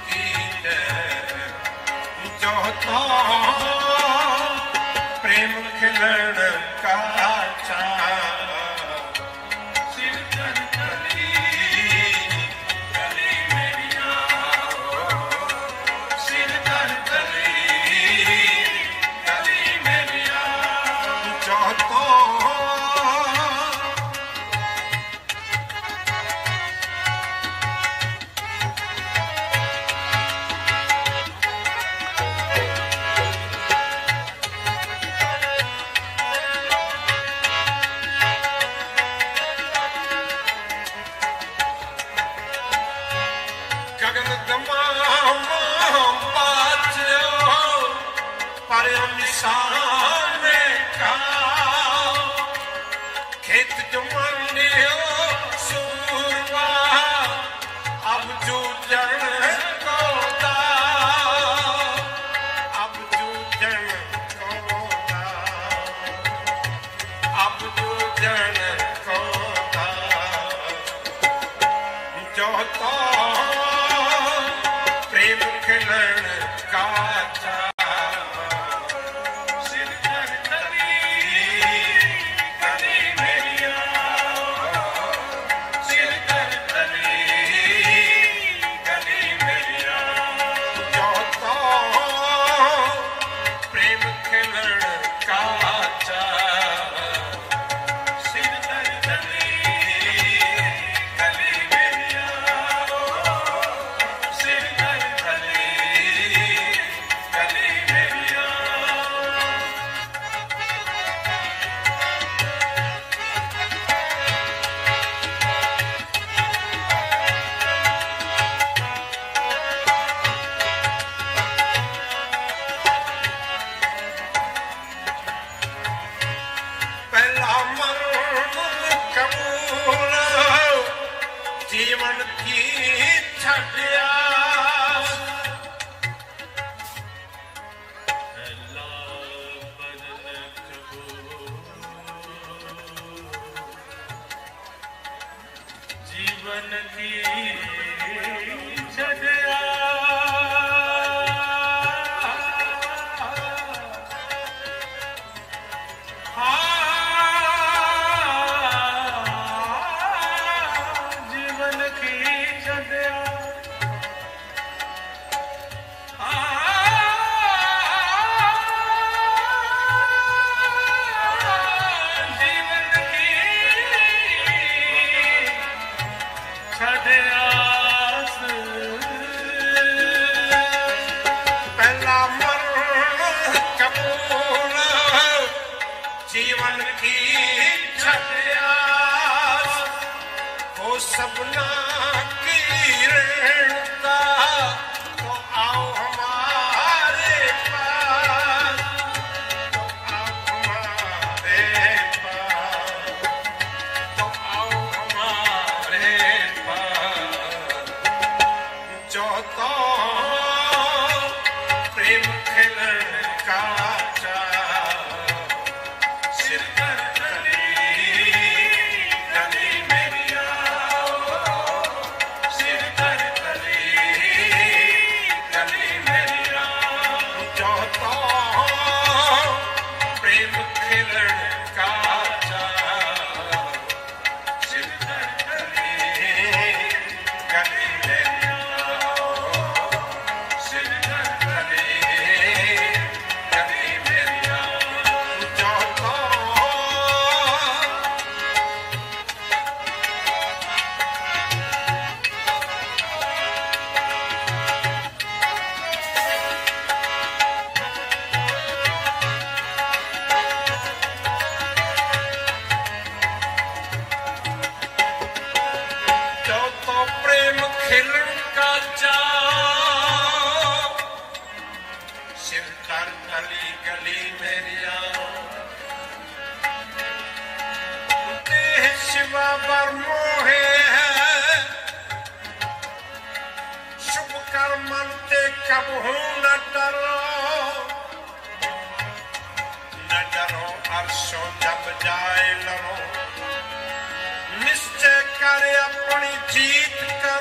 कीजे जो तो प्रेम खिलन का सिर कर कली कली मेरिया सिर कर कली कली मेरिया जो तो गगन तमाम बाजो पर निशान का खेत जमाने सूरवा अब जो जन को दा अब जो जन को दा अब जो जन को दा जो तो प्रेम खिलन का सिर कर कली कली मेरिया सिर कर कली कली मेरिया जो तो प्रेम खिलन का सिर कर कली कली मेरिया सिर कर कली कली मेरिया पहला मरण कबूल जीवन की छड़िया पहला मरण कबूल जीवन की छड़िया जीवन की छड़िया जीवन की छड़िया पहला मरण कबूल जीवन की छड़िया वो सपना की रेणुका तो आओ हमारे पास तो आओ हमारे पास तो आओ हमारे पास जो तो प्रेम खिलन का सिर कर कली कली मेरिया सिर कर कली कली मेरिया जो तो प्रेम खिलन का सिर कर कली कली मेरिया सिर कर कली कली मेरिया जो तो जो तो प्रेम खिलन का सिर कर गली गली मेरिया देह शिवा पर मोहे है शुभ कर्मन ते कब हूं न डरो अरशों जब जाए लरो निश्चय कर अपनी जीत का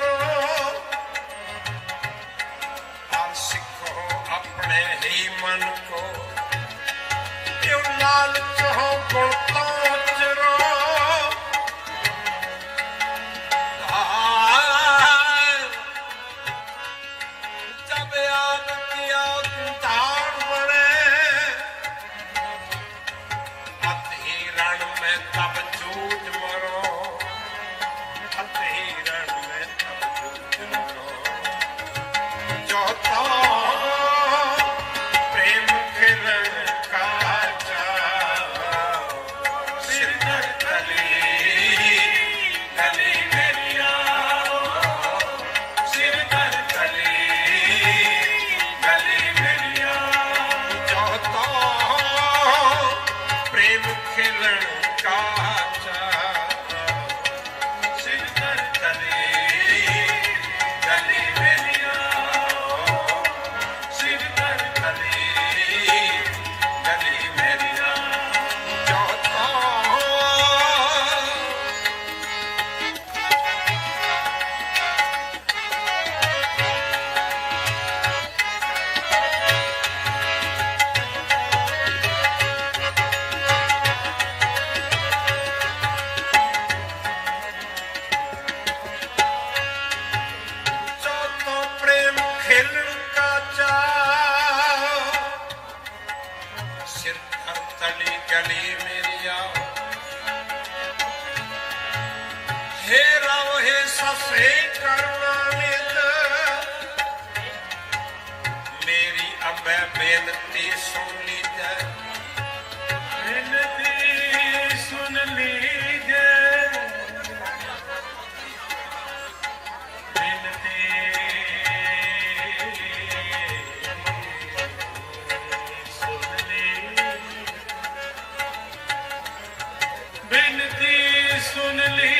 से करुणानित मेरी अब बेनती सुन लीजिए बेनती सुन लीजिए बेनती सुन लीजिए बेनती सुन ली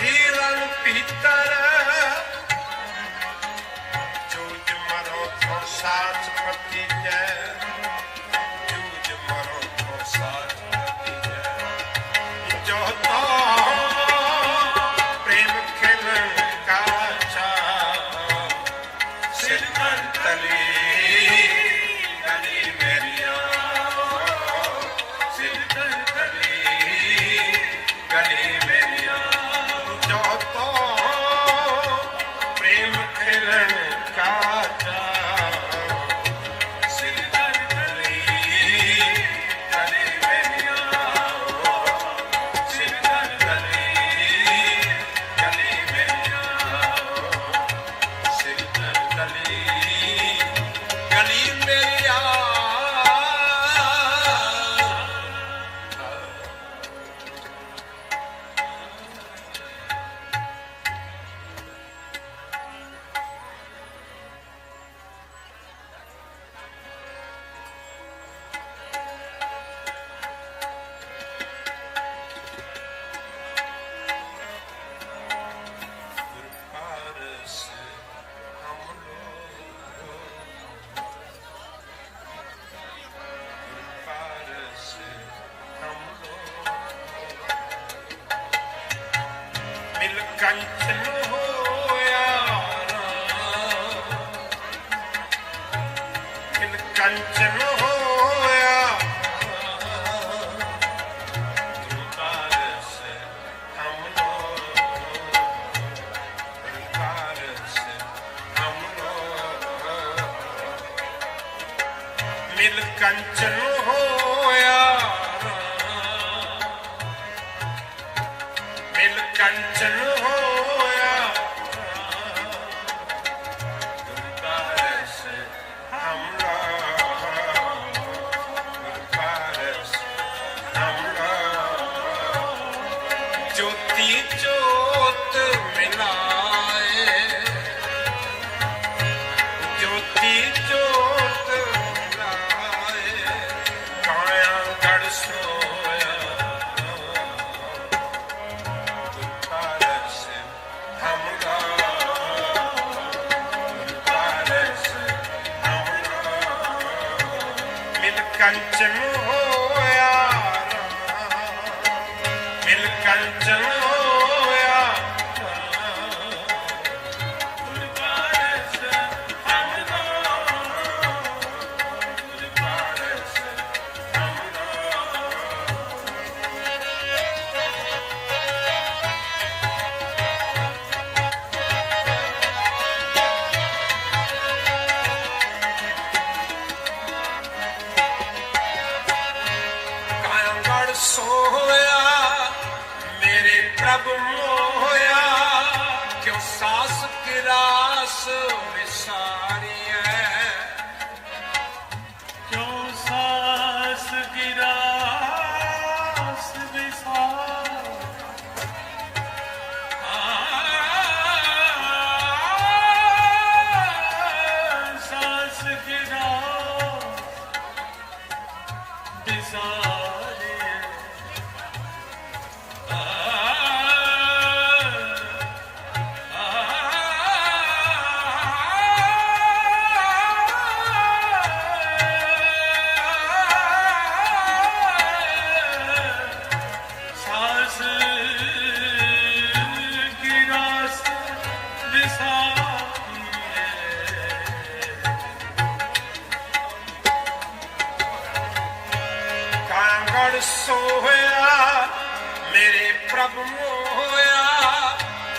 हीरन पीतर जूझ मरो थो साच पति जय जूझ मरो थो साच पति जय जो तो प्रेम खिलन का चा सिर पर तली गली मेरिया सिर पर तली गली मेरिया प्रेम खिलन का सिर गली गली मेरिया सिर गली गली मेरिया सिर गली गली मेरिया कंचन होया दिल कंचन होया पारस हम पारस हम मिल कंचन होया मिल कंचन होया पारस हमरा पारस हमरा ज्योति ज्योत मिलाए ज्योति ज्योत मिलाए काया गढ़ सोया पारस हमरा पारस हमरा मिल कंचन होया मिल कंचन होया पारस हमरा पारस कायंगढ़ सोया मेरे प्रभु मोया क्यों सास गिरास विसारी है क्यों सास गिरास विसारी सास गिरास विसारी सोया मेरे प्रभु मोया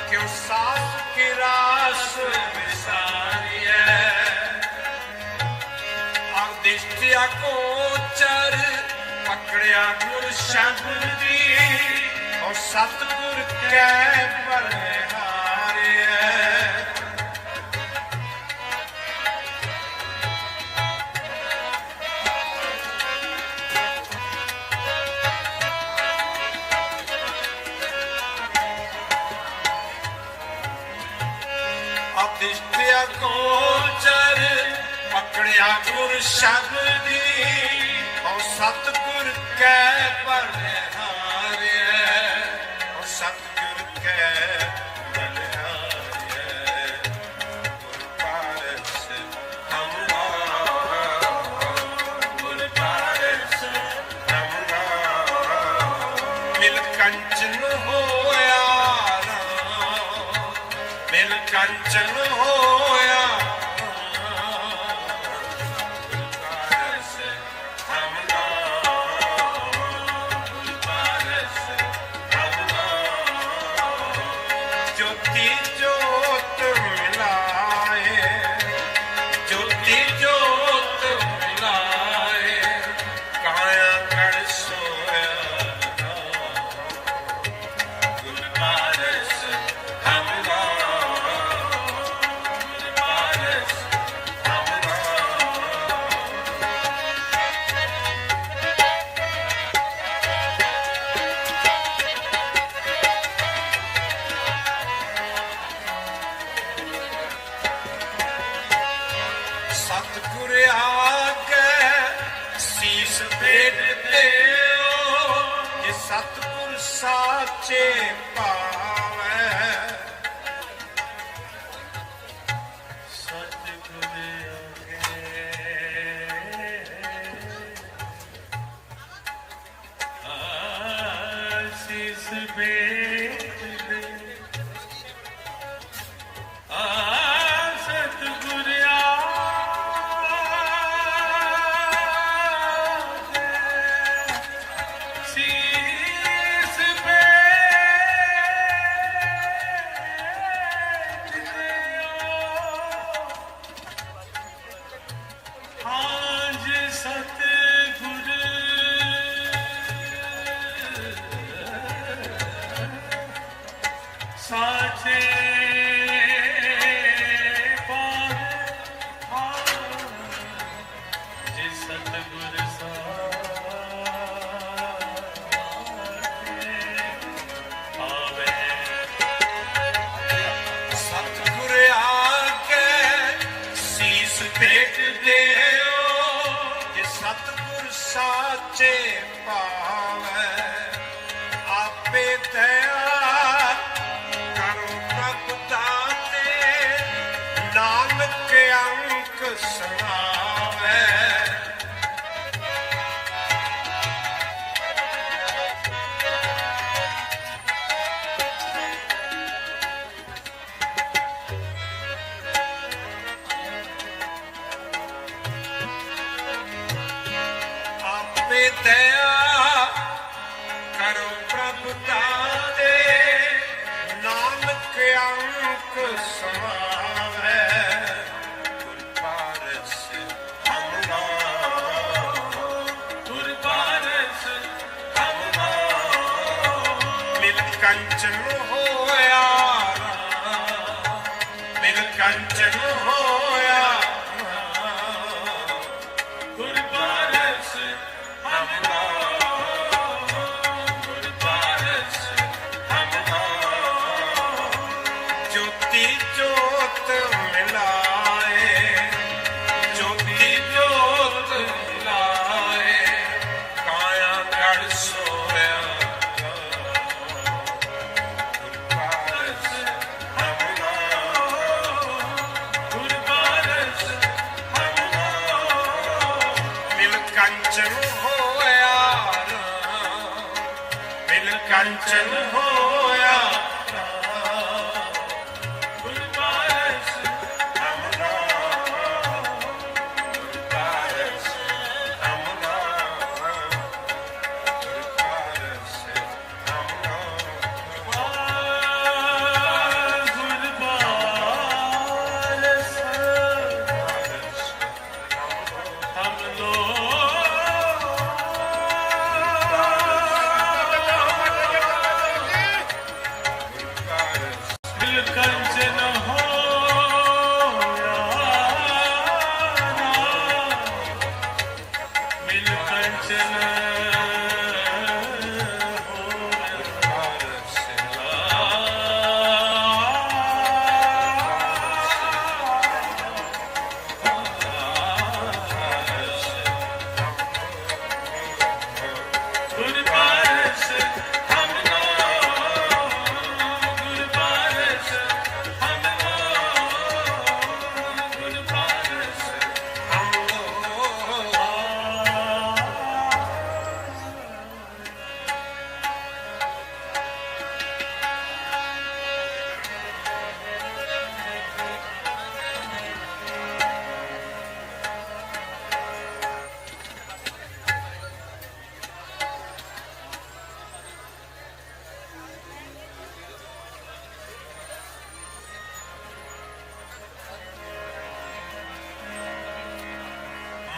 क्यों सास की रास विसारिए दिष्टिया गोचर पकड़िया गुर शब्द दी और सतगुर कै बलिहारे दिष्टिया गोचर पकड़िया गुर शब्द और सतगुर कै बलिहारे और सतगुर कै बलिहारे गुर पारस हमला गुर पारस हमला मिल कंचन होया मिल कंचन होया ज्योति ज्योत मिलाए ज्योति ज्योत मिलाए काया कण सोया गुर पारस हमला गुर पारस हमला सतगुर आगे शीस भेट देओ ये सतगुर साचे पावे सतगुर आगे शीस भेट दे सतगुर शीस भेट देओ आज सतगुर साचे सतगुर सतगुर आके शीस भेट देओ जे सतगुर साचे पावे आपे दया करो प्रभ दाते नानक अंक सुनावे आपे दया करो प्रभु दाते नानक अंक समावे गुर पारस हमला गुर पारस हमला मिल कंचन होया मिल कंचन होया गुर पारस हमला गुर पारस हमला ज्योति ज्योत मिलाए ज्योति ज्योत मिलाए काया गढ़ सोया गुर पारस हमला गुर पारस हमला मिल कंचन होया मिल कंचन होया गुर पारस हमला गुर पारस हमला गुर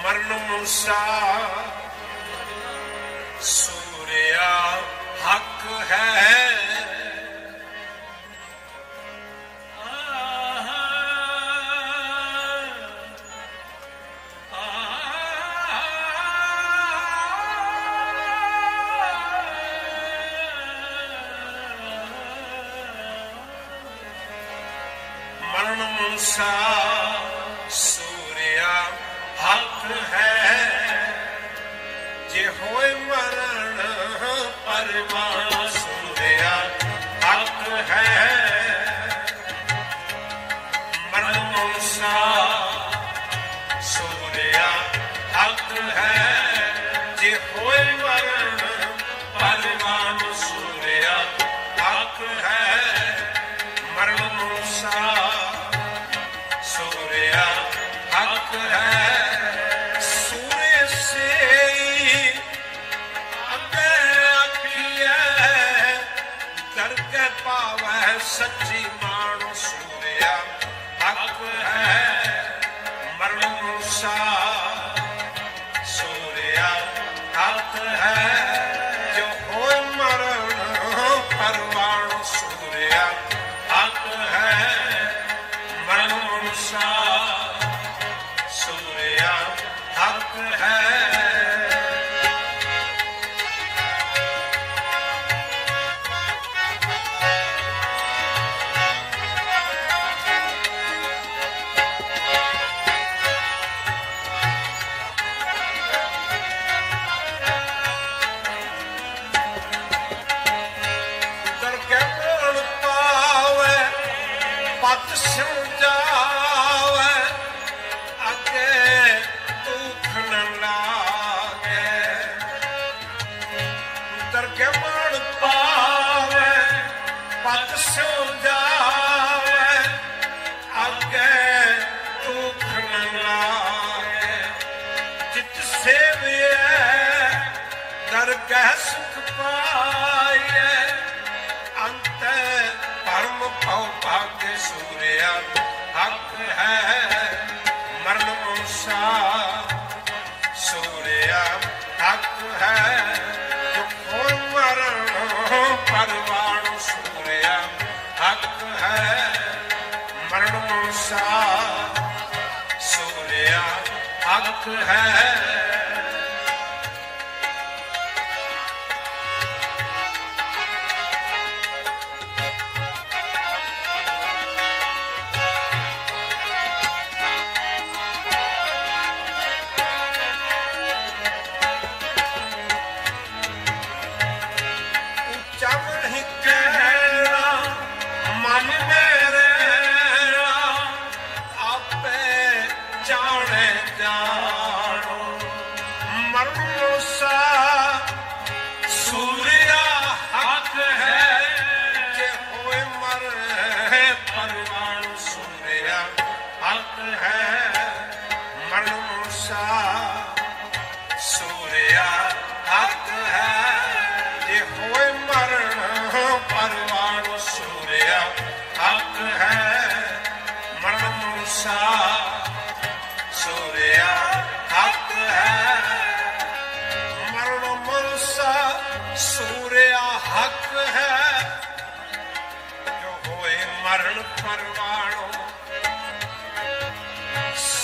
ਮਰਨ ਮੂਸਾ ਸੂਰਿਆ ਹੱਕ ਹੈ ਮਰਨ ਮੂਸਾ ਸੂਰਿਆ ਹੱਕ ਹੈ ਜੇ ਹੋਏ ਮਰਨ ਪਰਵਾਨ ਸੂਰਿਆ ਹੱਕ ਹੈ ਮਰਨ ਮੂਸਾ ਸੂਰਿਆ ਹੱਕ ਹੈ ਜੇ ਹੋਏ ਮਰਨ ਪਰਵਾਨ ਸੂਰਿਆ ਹੱਕ ਹੈ ਮਰਨ ਮੂਸਾ ਸੂਰਿਆ ਹੱਕ ਹੈ ਸੱਚੀ ਮਾਣੋ ਸੂਰਿਆ ਹੱਕ ਹੈ ਮਰਨ ਮੂਸਾ ਸੂਰਿਆ ਹੱਕ ਹੈ ਜੋ ਹੋਏ ਮਰਨ ਪਰਵਾਨ ਸੂਰਿਆ ਹੱਕ ਹੈ ਮਰਨ ਮੂਸਾ ਸੂਰਿਆ ਹੱਕ ਹੈ ਸੁਖ ਪਾਈਏ ਅੰਤ ਪਰਮ ਭਉ ਭਾਗਯ ਸੂਰਿਆ ਹੱਕ ਹੈ ਮਰਨ ਮੂਸਾ ਸੂਰਿਆ ਹੱਕ ਹੈ ਜੋ ਹੋਏ ਮਰਨ ਪਰਵਾਨ ਸੂਰਿਆ ਹੱਕ ਹੈ ਮਰਨ ਮੂਸਾ ਸੂਰਿਆ ਹੱਕ ਹੈ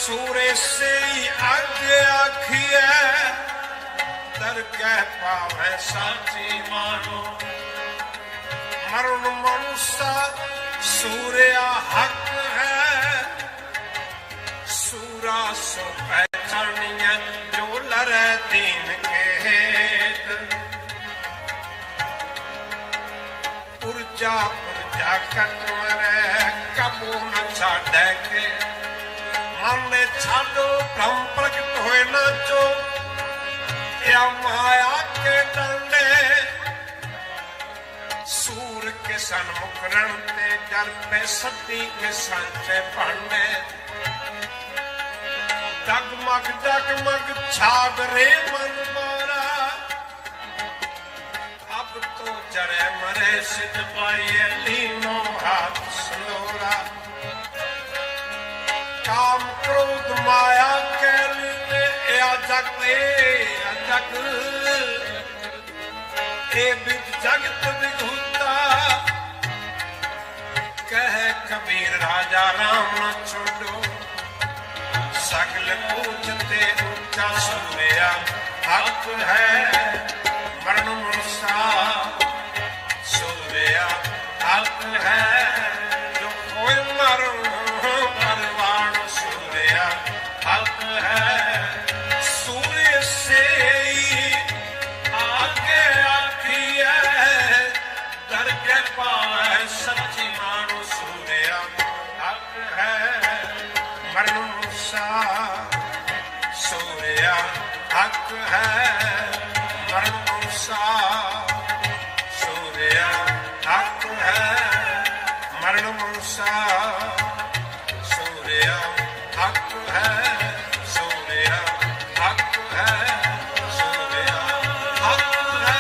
ਸੂਰੇ ਸੇ ਅੱਗ ਆਖੀਏ ਸਾਚੀ ਮਾਨੋ ਮਰਨ ਮਨੁੱਸਾ ਸੂਰਿਆ ਹੱਕ ਹੈ ਸੂਰਾ ਸੋ ਪਹਿਚਾਨੀਆਂ ਜੋ ਲਰੇ ਦੀਨ ਕੇ ਹੇਤ ਪੁਰਜਾ ਪੁਰਜਾ ਕੱਟ ਮਰੇ ਕਬੂ ਨ ਛਾੜੈ ਕੇ ਮਨ ਨੇ ਛਾਡੋ ਬ੍ਰਹਮ ਪ੍ਰਗਟ ਹੋਏ ਨਾ ਜੋ या माया के डंडे सूर के सन्मुखरण ते डर पे सती के संचे पांडे डगमग छाग रे मन मारा अब तो जरे मरे सिद्ध पाइए लीनो हाथ संदोरा काम क्रोध माया के लिए या जग जग ए बिग जगत विभूता कह कबीर राजा राम न छोड़ो सगल पूजते ऊंचा सूर्या हक है मरण मुसा सूर्या हक है जो कोई मरो परवान सूर्या हक है सूर्य से आगे आखी है डर के पाए सच्ची मानो सूर्या हक है मरण मूसा सूर्या हक है मरण मूसा सूर्या हक है मरण मूसा सूर्या हक है सूर्या हक है सूर्या हक है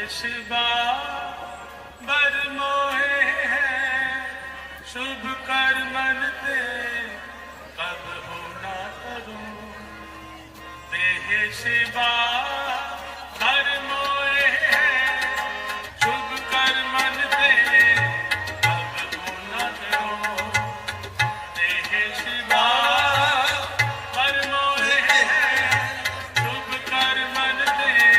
शिवा बर मोहे है शुभ कर मन ते कब होना करूं देह शिवा बर मोहे है शुभ कर मन ते कब होना करूं देह शिवा बर मोहे है शुभ कर मन ते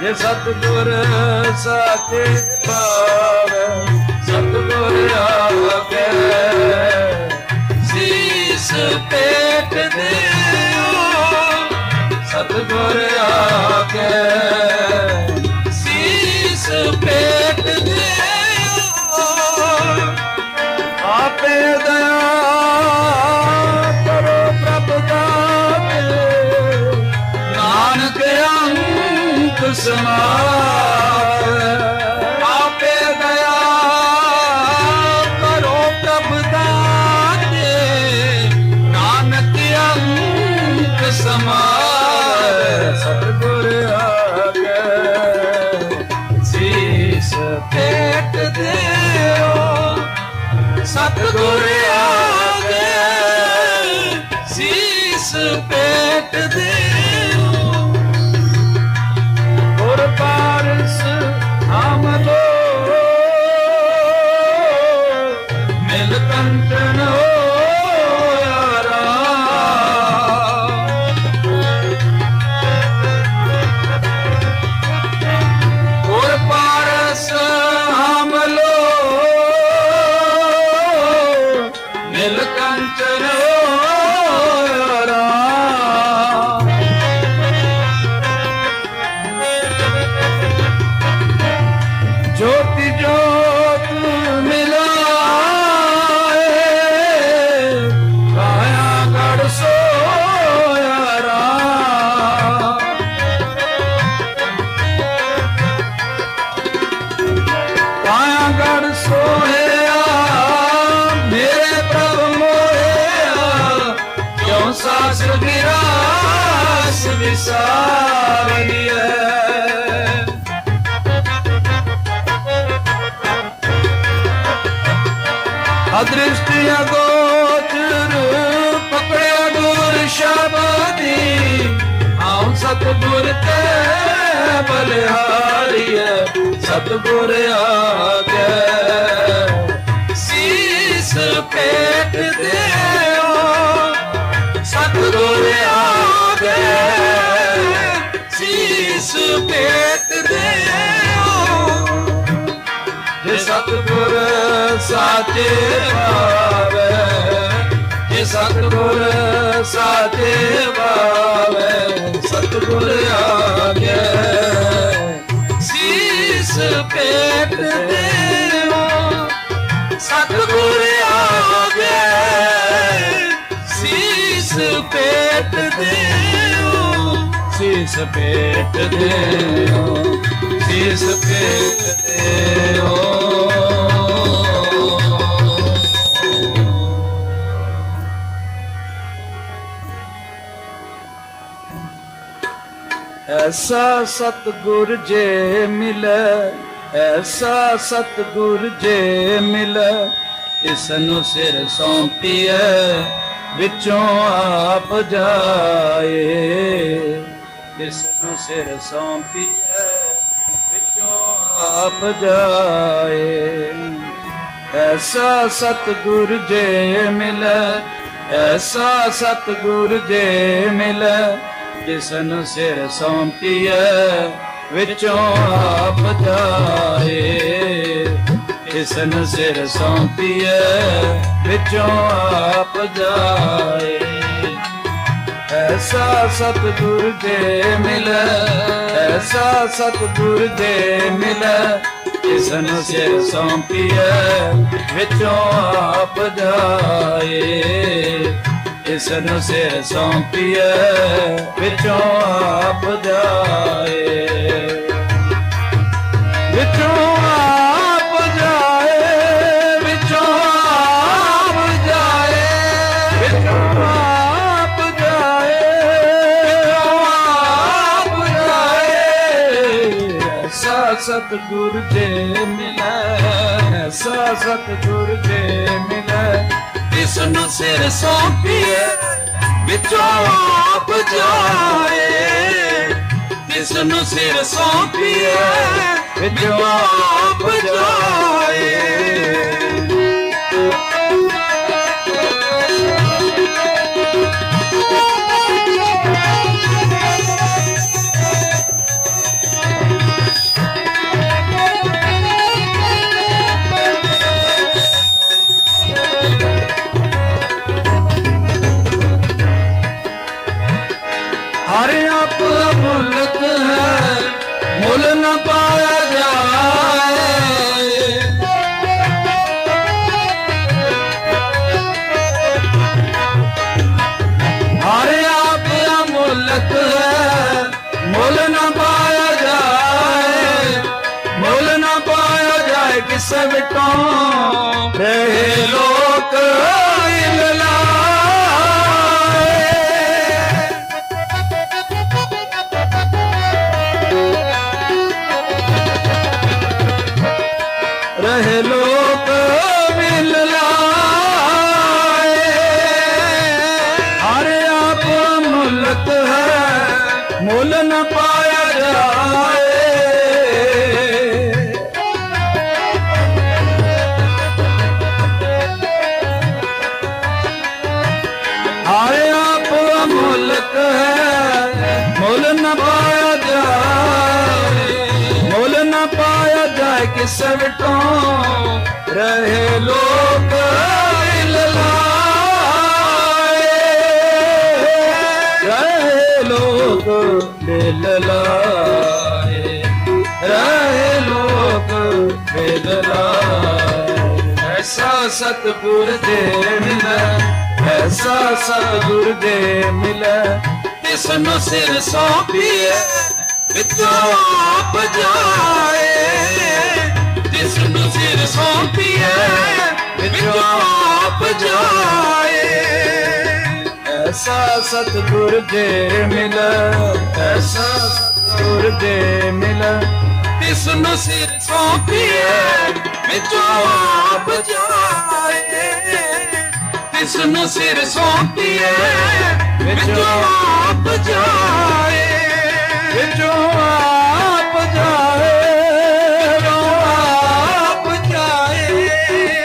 ਜੇ ਸਤਿਗੁਰ ਸਾਚੇ ਪਾਵੈ ਸਤਿਗੁਰ ਆਗੇ ਸੀਸ ਪੇਟ ਦਿਓ ਸਤਿਗੁਰ ਆਗੇ ਸੀਸ ਪੇਟ ਦਿਓ ਆਪੇ ਦਇਆ ਕਰੋ ਪ੍ਰਭ ਦਾਤੇ ਨਾਨਕ ਅੰਕ ਸਮਾਏ ਆਪੇ ਦਇਆ ਕਰੋ ਪ੍ਰਭ ਦਾਤੇ ਨਾਨਕ ਅੰਕ ਸਮਾਏ ਸਤਿਗੁਰ ਆਗੇ ਸੀਸ ਪੇਟ ਦਿਓ ਸਤਿਗੁਰ ਆਗੇ ਸੀਸ ਪੇਟ ਦਿਓ ਗੁਰ ਪਾਰਸ ਹਮ ਲੋ ਮਿਲ ਕੰਚਨ ਹੋਇਆ ਗੁਰ ਪਾਰਸ ਹਮ ਲੋ ਮਿਲ ਕੰਚਨ ਜੋਤੀ ਜੋਤ ਮਿਲਾਏ ਕਾਇਆ ਗੜ ਸੋਇਆ ਰਾਮ ਕਾਇਆ ਗੜ ਸੋਇਆ ਮੇਰੇ ਪ੍ਰਭ ਮੋਇਆ ਕਿਉਂ ਸਾਸ ਗਿਰਾਸ ਵਿਸਾਰੀਐ ਅਦ੍ਰਿਸ਼ਟ ਅਗੋਚਰ ਪਕੜਿਆ ਗੁਰ ਸ਼ਬਦੀ ਆਉ ਸਤਿਗੁਰ ਤੇ ਬਲਿਹਾਰੀਐ ਸਤਿਗੁਰ ਆਗੇ ਸੀਸ ਪੇਟ ਦਿਓ ਸਤਿਗੁਰ ਆਗੇ ਸੀਸ ਪੇਟ ਦਿਓ ਜੇ ਸਤਿਗੁਰ ਸਾਚੇ ਪਾਵੈ ਜੇ ਸਤਿਗੁਰ ਸਾਚੇ ਪਾਵੈ ਸਤਿਗੁਰ ਆਗੇ ਸੀਸ ਪੇਟ ਦਿਓ ਸਤਿਗੁਰ ਆਗੇ ਸੀਸ ਪੇਟ ਦਿਓ ਸੀਸ ਪੇਟ ਦਿਓ ਸੀਸ ਪੇਟ ਦਿਓ ਐਸਾ ਸਤਿਗੁਰ ਜੇ ਮਿਲੈ ਐਸਾ ਸਤਿਗੁਰ ਜੇ ਮਿਲੈ ਇਸ ਨੂੰ ਸਿਰ ਸੌਂਪੀਐ ਵਿੱਚੋਂ ਆਪ ਜਾਏ ਇਸ ਨੂੰ ਸਿਰ ਸੌਂਪੀਐ ਵਿੱਚੋਂ ਆਪ ਜਾਏ ਐਸਾ ਸਤਿਗੁਰ ਜੇ ਮਿਲੈ ਐਸਾ ਸਤਿਗੁਰ ਜੇ ਮਿਲੈ ਜਿਸ ਨੂੰ ਸਿਰ ਸੌਂਪੀਐ ਵਿੱਚੋਂ ਆਪ ਜਾਏ ਜਿਸ ਨੂੰ ਸਿਰ ਸੌਂਪੀਐ ਵਿੱਚੋਂ ਆਪ ਜਾਏ ਐਸਾ ਸਤਿਗੁਰ ਜੇ ਮਿਲੈ ਐਸਾ ਸਤਿਗੁਰ ਜੇ ਮਿਲੈ ਜਿਸ ਨੂੰ ਸਿਰ ਸੌਂਪੀਐ ਵਿੱਚੋਂ ਆਪ ਜਾਏ ਇਸ ਨੂੰ ਸਿਰ ਸੌਂਪੀਐ ਵਿੱਚੋਂ ਆਪ ਜਾਏ ਵਿੱਚੋਂ ਆਪ ਜਾਏ ਵਿੱਚੋਂ ਆਪ ਜਾਏ ਵਿੱਚੋਂ ਆਪ ਜਾਏ ਆਪ ਜਾਏ ਐਸਾ ਸਤਿਗੁਰ ਜੇ ਮਿਲੈ ਐਸਾ ਸਤਿਗੁਰ ਜੇ ਮਿਲੈ ਇਸ ਨੂੰ ਸਿਰ ਸੌਂਪੀਐ ਵਿੱਚੋਂ ਆਪ ਜਾਏ ਇਸ ਨੂੰ ਸਿਰ ਸੌਂਪੀਐ ਵਿੱਚੋਂ ਆਪ ਜਾਏ हर आप अमूलक है मुल न पाया जाए। हर आप अमूलक है मुल न पाया जाए। मुल न पाया जाए किस विटों रहे लोक रहे लोक मिल लाए। हर आप मुल्क है मुल न पाया जाए। हर आप मुल्क है मुल न पाया जाए। मुल न पाया जाए किस विटों रहे लोक मिल लाए। रहे लोक मिल लाए। रहे लोक मिल लाए। ऐसा सतगुर दे मिले ऐसा सतगुर दे मिले तिसनु सिर सौंपिए विचों आप जाए। तिसनु सिर सौंपिए विचों आप जाए। ऐसा सतगुर दे मिले ऐसा सतगुर दे मिले तिसनु सिर सौंपिए विचों आप जाए। तिसनु सिर सौंपिए विचों आप जाए। विचों आप जाए। आप जाए।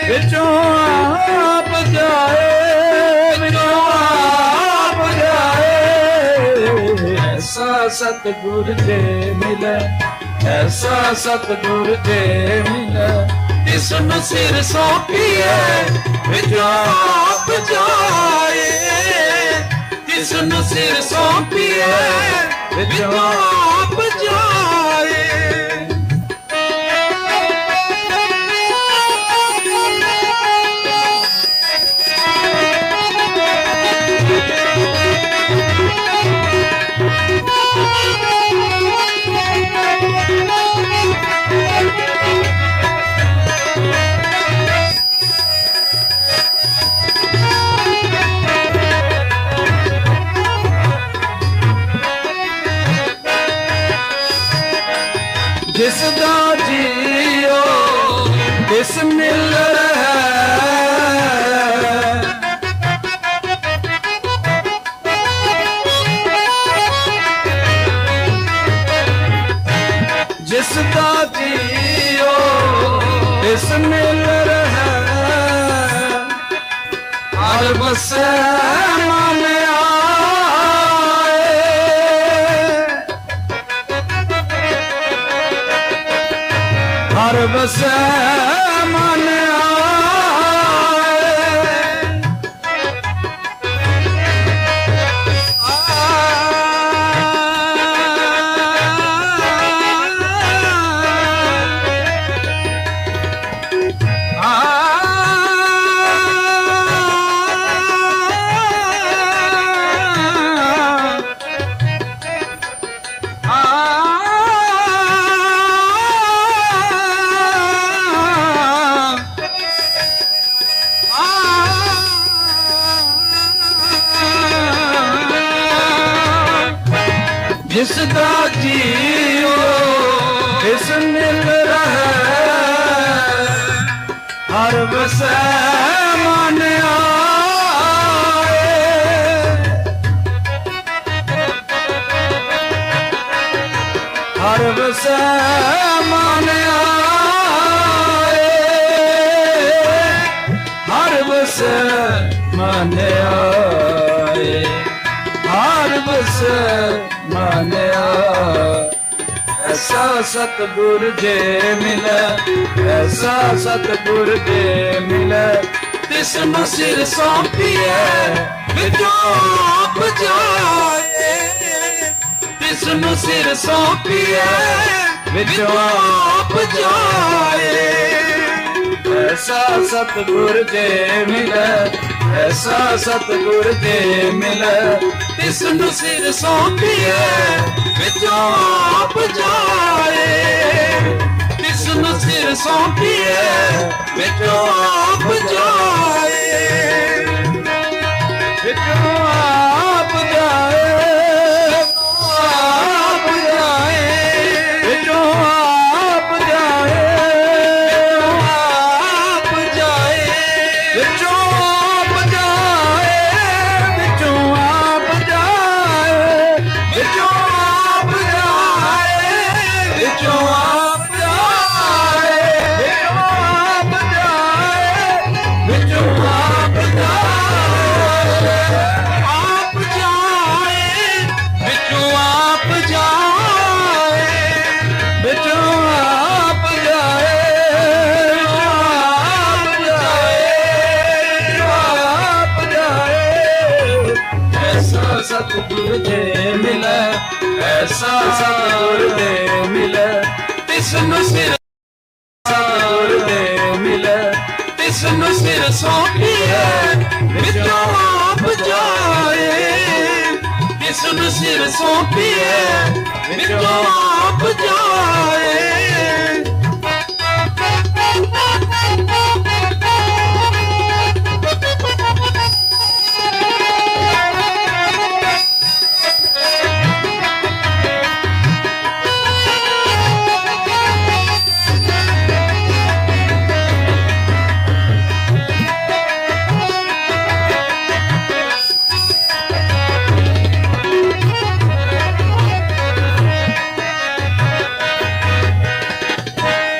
विचों आप जाए। विचों आप जाए। ऐसा सतगुर दे मिले ऐसा सतगुर दे मिले तिसनु सिर सौंपिए विचों आप जाए। तिसनु सिर सौंपिए विचों आप जाए। जिसदा जियो तिस मिल जिसदा जियो तिस मिल रहा। हर बसे मन आए। हर बसे मन जिसदा जियो तिस मिल रहा। हर बसे मन आए। हर बसे मन आए। हर बसे मन आए। हर बसे मन आए। ऐसा सतगुर जे मिले ऐसा सतगुर जे मिले तिसनु सिर सौंपिए विचों आप जाए। तिसनु सिर सौंपिए विचों आप जाए। ऐसा सतगुर दे मिले, ऐसा सतगुर दे मिले, तिसनु सिर सौंपिए विचों आप जाए। तिसनु सिर सौंपिए विचों आप जाए, विचों आप जाए, आप जाए, विचों आप जाए, आप जाए, विचों आप जाए, विचों आप जाए, विचों आप जाए, विचों आप जाए, विचों आप जाए, आप जाए, विचों आप जाए, विचों आप जाए, आप जाए। ऐसा सतगुर दे मिले, ऐसा सतगुर दे मिले, तिसनु सिर सतगुर दे मिले, तिसनु सिर सौंपिए विचों आप जाए। तिसनु सिर सौंपिए विचों आप जाए।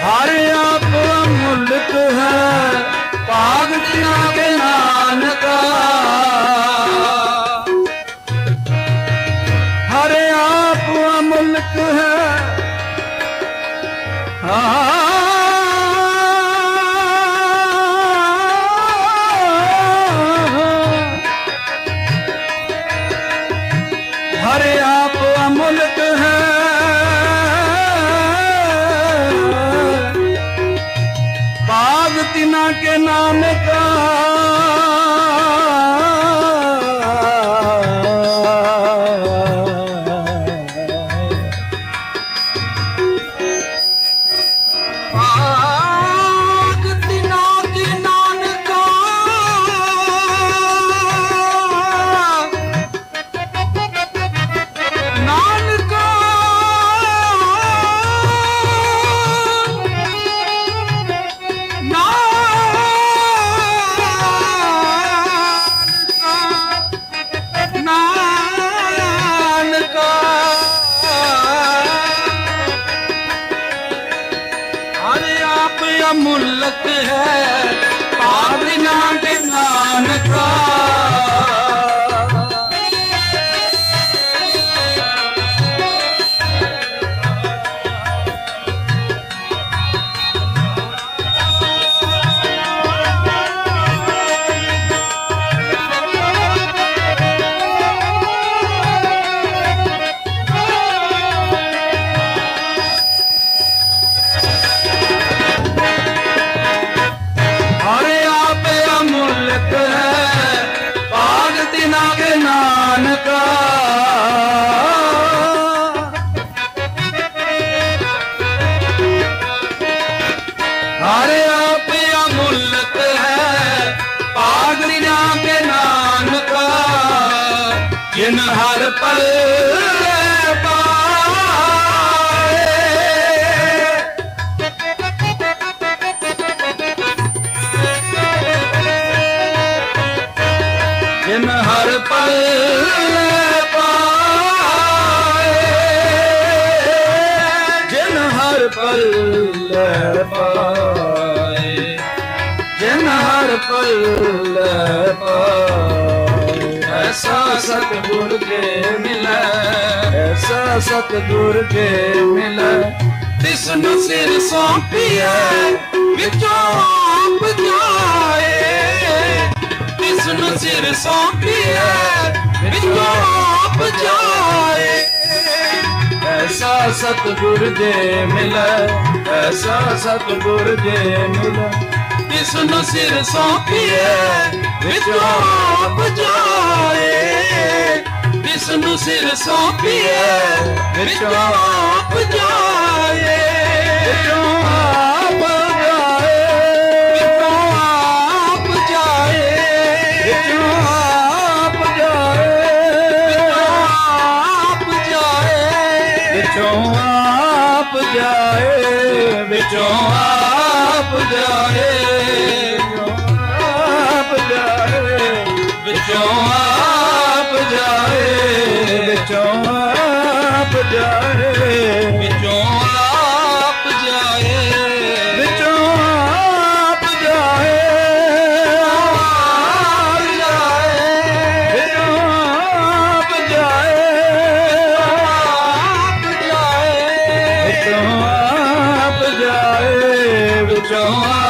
हर आप मुल्क है पागतिया के नानका, हर आप मुल्क है हर आप मुल्क है बाग तिना के नाम का। बाग तिना के नाम का, नानका नानका, अरे आप अमुल्क है पावना के नानका। अरे आप अमुल्क है पाग तिना के नानका। अरे आप अमुल्क है पाग तिना के नानका, जिन हर पल जिन हर पल पाए, जिन हर पल पाए, जिन हर पल पाए। ऐसा सतगुर दे मिले, ऐसा सतगुर दे मिले, तिसनु सिर सौंपिए विचों आप जाए। तिसनु सिर सौंपिए विचों आप जाए। सतगुर जे मिले, ऐसा सतगुर जे मिले। जिसनु सिर सौंपिए विचों आप जाए, जिसनु सिर सौंपिए विचों आप जाए, विचों आप जाए, विचों आप जाए, विचों आप जाए, विचों आप जाए, विचों आप जाए, विचों आप जाए, विचों आप जाए, विचों आप जाए, विचों आप जाए, विचों आप जाए, विचों आप जाए, विचों आप जाए, विचों आप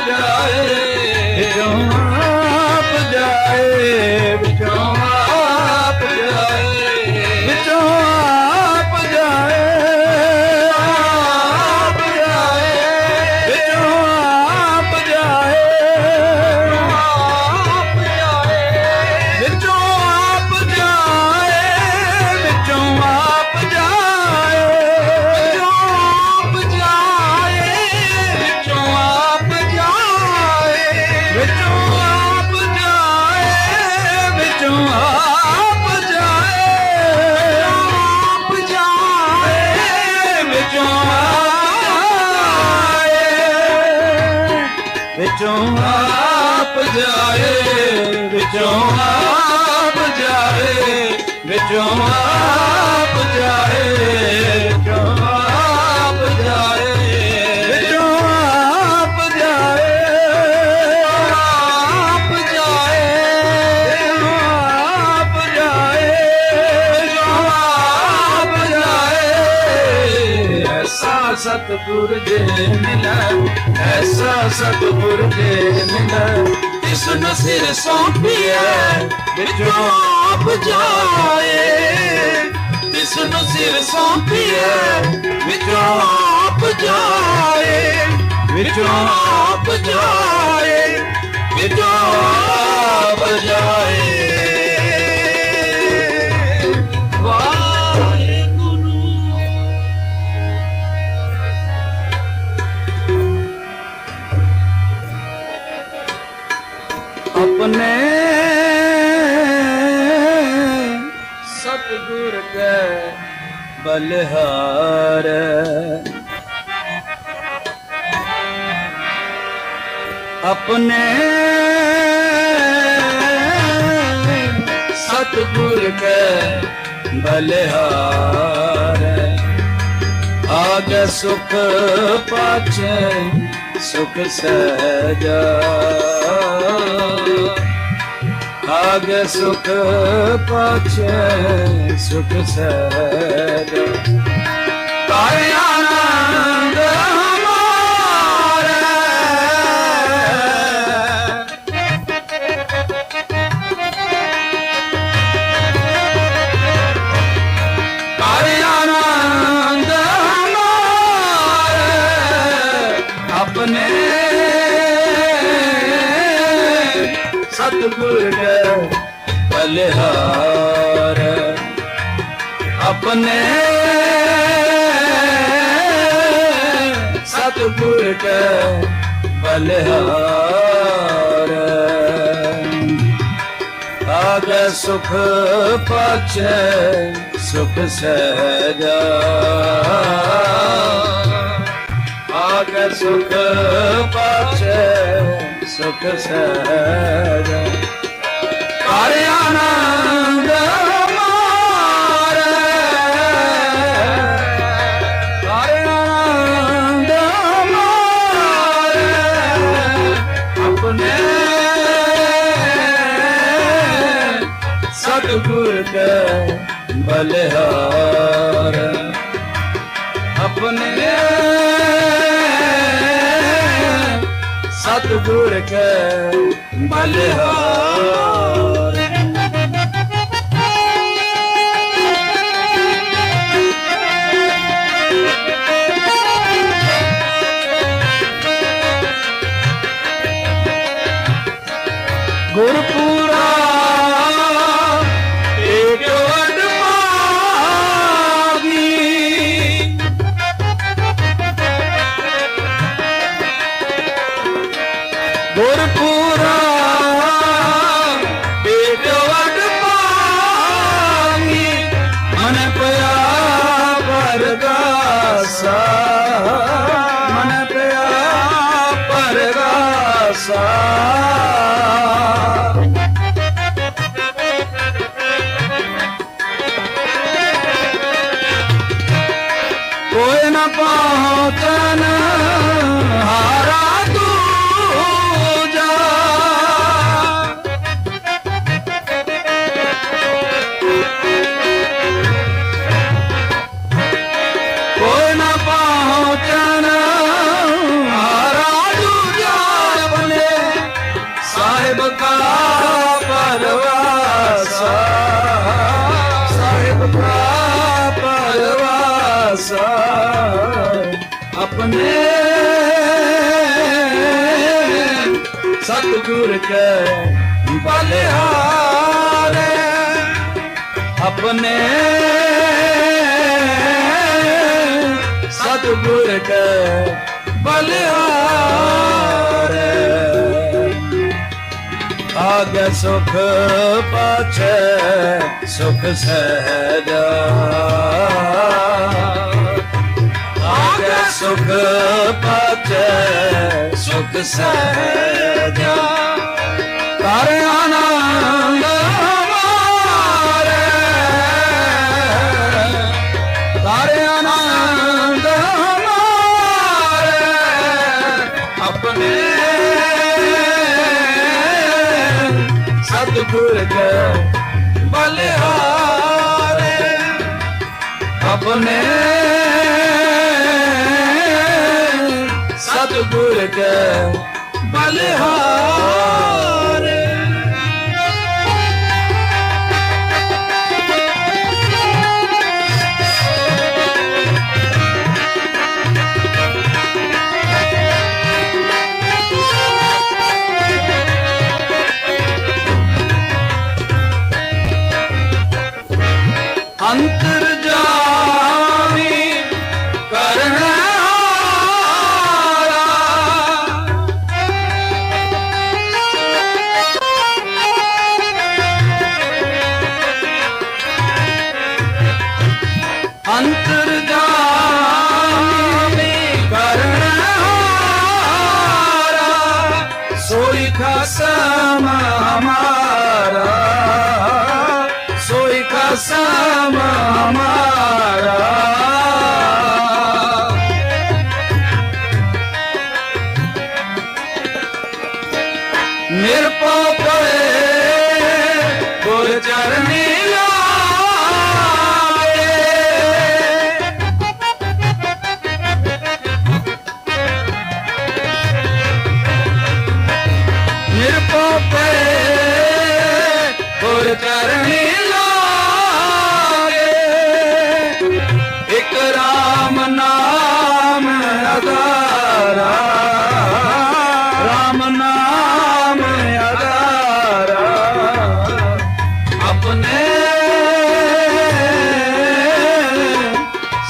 जाए, विचों आप जाए, विचों आप जाए, आप जाए, विचों आप जाए, आप जाए, विचों आप जाए, विचों आप जाए, विचों आप जाए, विचों आप जाए, विचों आप जाए, विचों आप जाए, विचों आप जाए, विचों आप जाए, विचों आप जाए, विचों आप जाए, आप जाए, आप जाए, आप जाए, ऐसा सतगुर जे मिला, ऐसा सतगुर जे मिला। जिसनु सिर सौंपिए विचों आप जाए, जिसनु सिर सौंपिए विचों आप जाए, विचों आप जाए, विचों आप जाए। अपने सतगुर के बलिहार, अपने सतगुर के बलिहार। आगे सुख पाछे सुख सहजा, आगे सुख पाछे सुख सहजा। तारे आनंद हमारे, तारे आनंद हमारे, अपने सतगुर के बलिहार। अपने सतगुर के बलिहार। आगे सुख पाछे सुख सहजा, आगे सुख पाछे सुख सहजा। तारे आनंद हमारे, तारे आनंद हमारे, अपने सतगुर के बलिहार। अपने सतगुर के बलिहार। मन पया परगासा मन पया परगासा कोई न पहुँचन हारा दूजा कोई न पहुँचन हारा दूजा बने साहिब का परवासा साहिब का परवासा अपने सतगुर के बलिहारे अपने सतगुर के बलिहारे आगे सुख पाछे सुख सहजा आगे सुख पाछे सुख सहजा कर आनंद हमारे कर आनंद हमारे अपने सतगुर के बलिहारे अपने सतगुर के बलिहारे अंतर्जामी करनेहारा अंतर्जामी करनेहारा सोई खसम हमारा सोई खसम हमारा निरपो करे गुर चरनी लागे निरपो करे गुर चरनी लागे एक राम नाम अदारा राम नाम अदारा अपने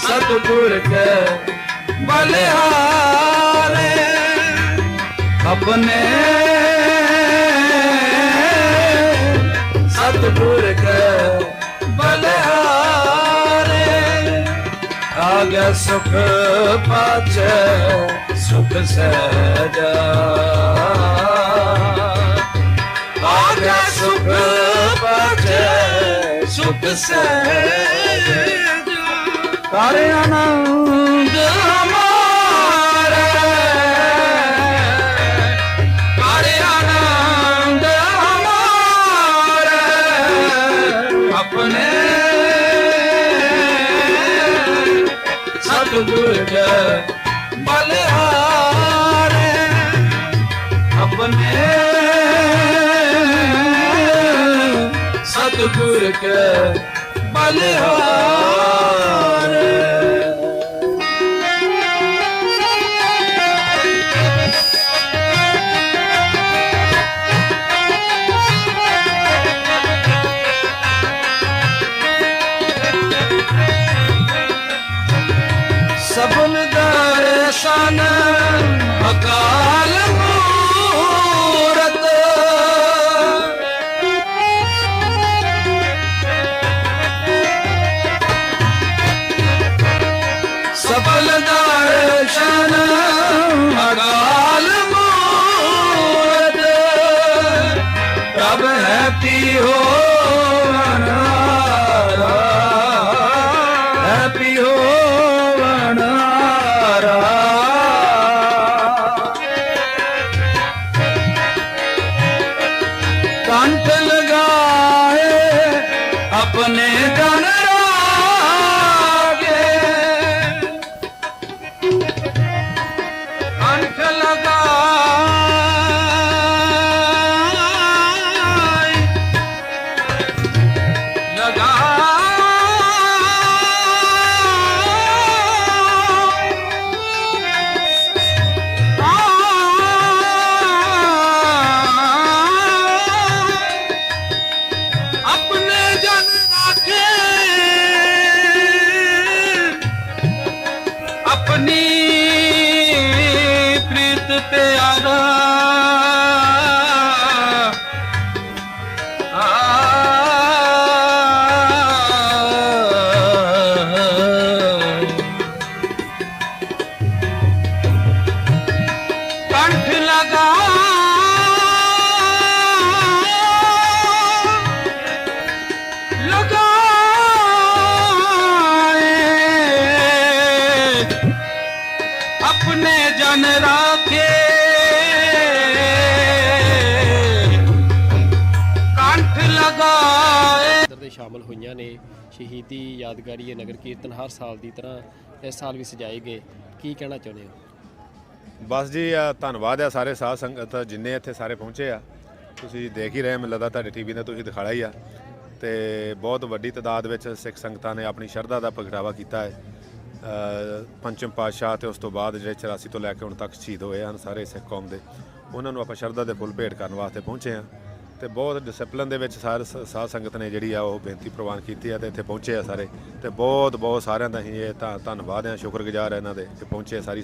सतगुर के बलिहारे अपने सतगुर के बलिहारे आगे सुख पाछे सुख सहजा आगे सुख पाछे सुख सहजा कर आनंद हमारे कर आनंद हमारे अपने सतगुर के बलिहारे अपने सतगुर के बलिहारे सबन दर्शन अकाल मूरत ਹੈਪੀ ਹੋਵਨ ਹਾਰਾ ਹੈਪੀ ਹੋਵਨ ਹਾਰਾ ਕੰਠ ਲਗਾਏ अपने जन रागे कंठ लगाए अपने जन राखे अपनी प्रीत प्यारा कंठ लगा अपने जन राखे कंठ लगाए ਦੇ ਸ਼ਾਮਲ ਹੋਈਆਂ ਨੇ ਸ਼ਹੀਦੀ ਯਾਦਗਾਰੀ ਨਗਰ ਕੀਰਤਨ ਹਰ ਸਾਲ ਦੀ ਤਰ੍ਹਾਂ ਇਸ ਸਾਲ ਵੀ ਸਜਾਏ ਗਏ ਕੀ ਕਹਿਣਾ ਚਾਹੁੰਦੇ ਹੋ ਬਸ ਜੀ ਧੰਨਵਾਦ ਆ ਸਾਰੇ ਸਾਧ ਸੰਗਤ ਜਿੰਨੇ ਇੱਥੇ ਸਾਰੇ ਪਹੁੰਚੇ ਆ ਤੁਸੀਂ ਦੇਖ ਹੀ ਰਹੇ ਮੈਨੂੰ ਲੱਗਦਾ ਤੁਹਾਡੇ ਟੀਵੀ ਨੇ ਤੁਸੀਂ ਦਿਖਾਇਆ ਹੀ ਆ ਤੇ ਬਹੁਤ ਵੱਡੀ ਤਾਦਾਦ ਵਿੱਚ ਸਿੱਖ ਸੰਗਤਾਂ ਨੇ ਆਪਣੀ ਸ਼ਰਧਾ ਦਾ ਪ੍ਰਗਟਾਵਾ ਕੀਤਾ ਹੈ ਪੰਚਮ ਪਾਤਸ਼ਾਹ ਤੇ ਉਸ ਤੋਂ ਬਾਅਦ ਜਿਹੜੇ 84 ਤੋਂ ਲੈ ਕੇ ਹੁਣ ਤੱਕ ਸ਼ਹੀਦ ਹੋਏ ਹਨ ਸਾਰੇ ਸਿੱਖ ਕੌਮ ਦੇ ਉਹਨਾਂ ਨੂੰ ਆਪਾਂ ਸ਼ਰਧਾ ਦੇ ਫੁੱਲ ਭੇਟ ਕਰਨ ਵਾਸਤੇ ਪਹੁੰਚੇ ਹਾਂ ਤੇ ਬਹੁਤ ਡਿਸਪਲਿਨ ਦੇ ਵਿੱਚ ਸਾਰੇ ਸਾਧ ਸੰਗਤ ਨੇ ਜਿਹੜੀ ਆ ਉਹ ਬੇਨਤੀ ਪ੍ਰਵਾਨ ਕੀਤੀ ਆ ਤੇ ਇੱਥੇ ਪਹੁੰਚੇ ਆ ਸਾਰੇ ਤੇ ਬਹੁਤ ਸਾਰਿਆਂ ਦਾ ਹੀ ਇਹ ਧੰਨਵਾਦ ਆ ਸ਼ੁਕਰਗੁਜ਼ਾਰ ਇਹਨਾਂ ਦੇ ਕਿ ਪਹੁੰਚੇ ਸਾਰੀ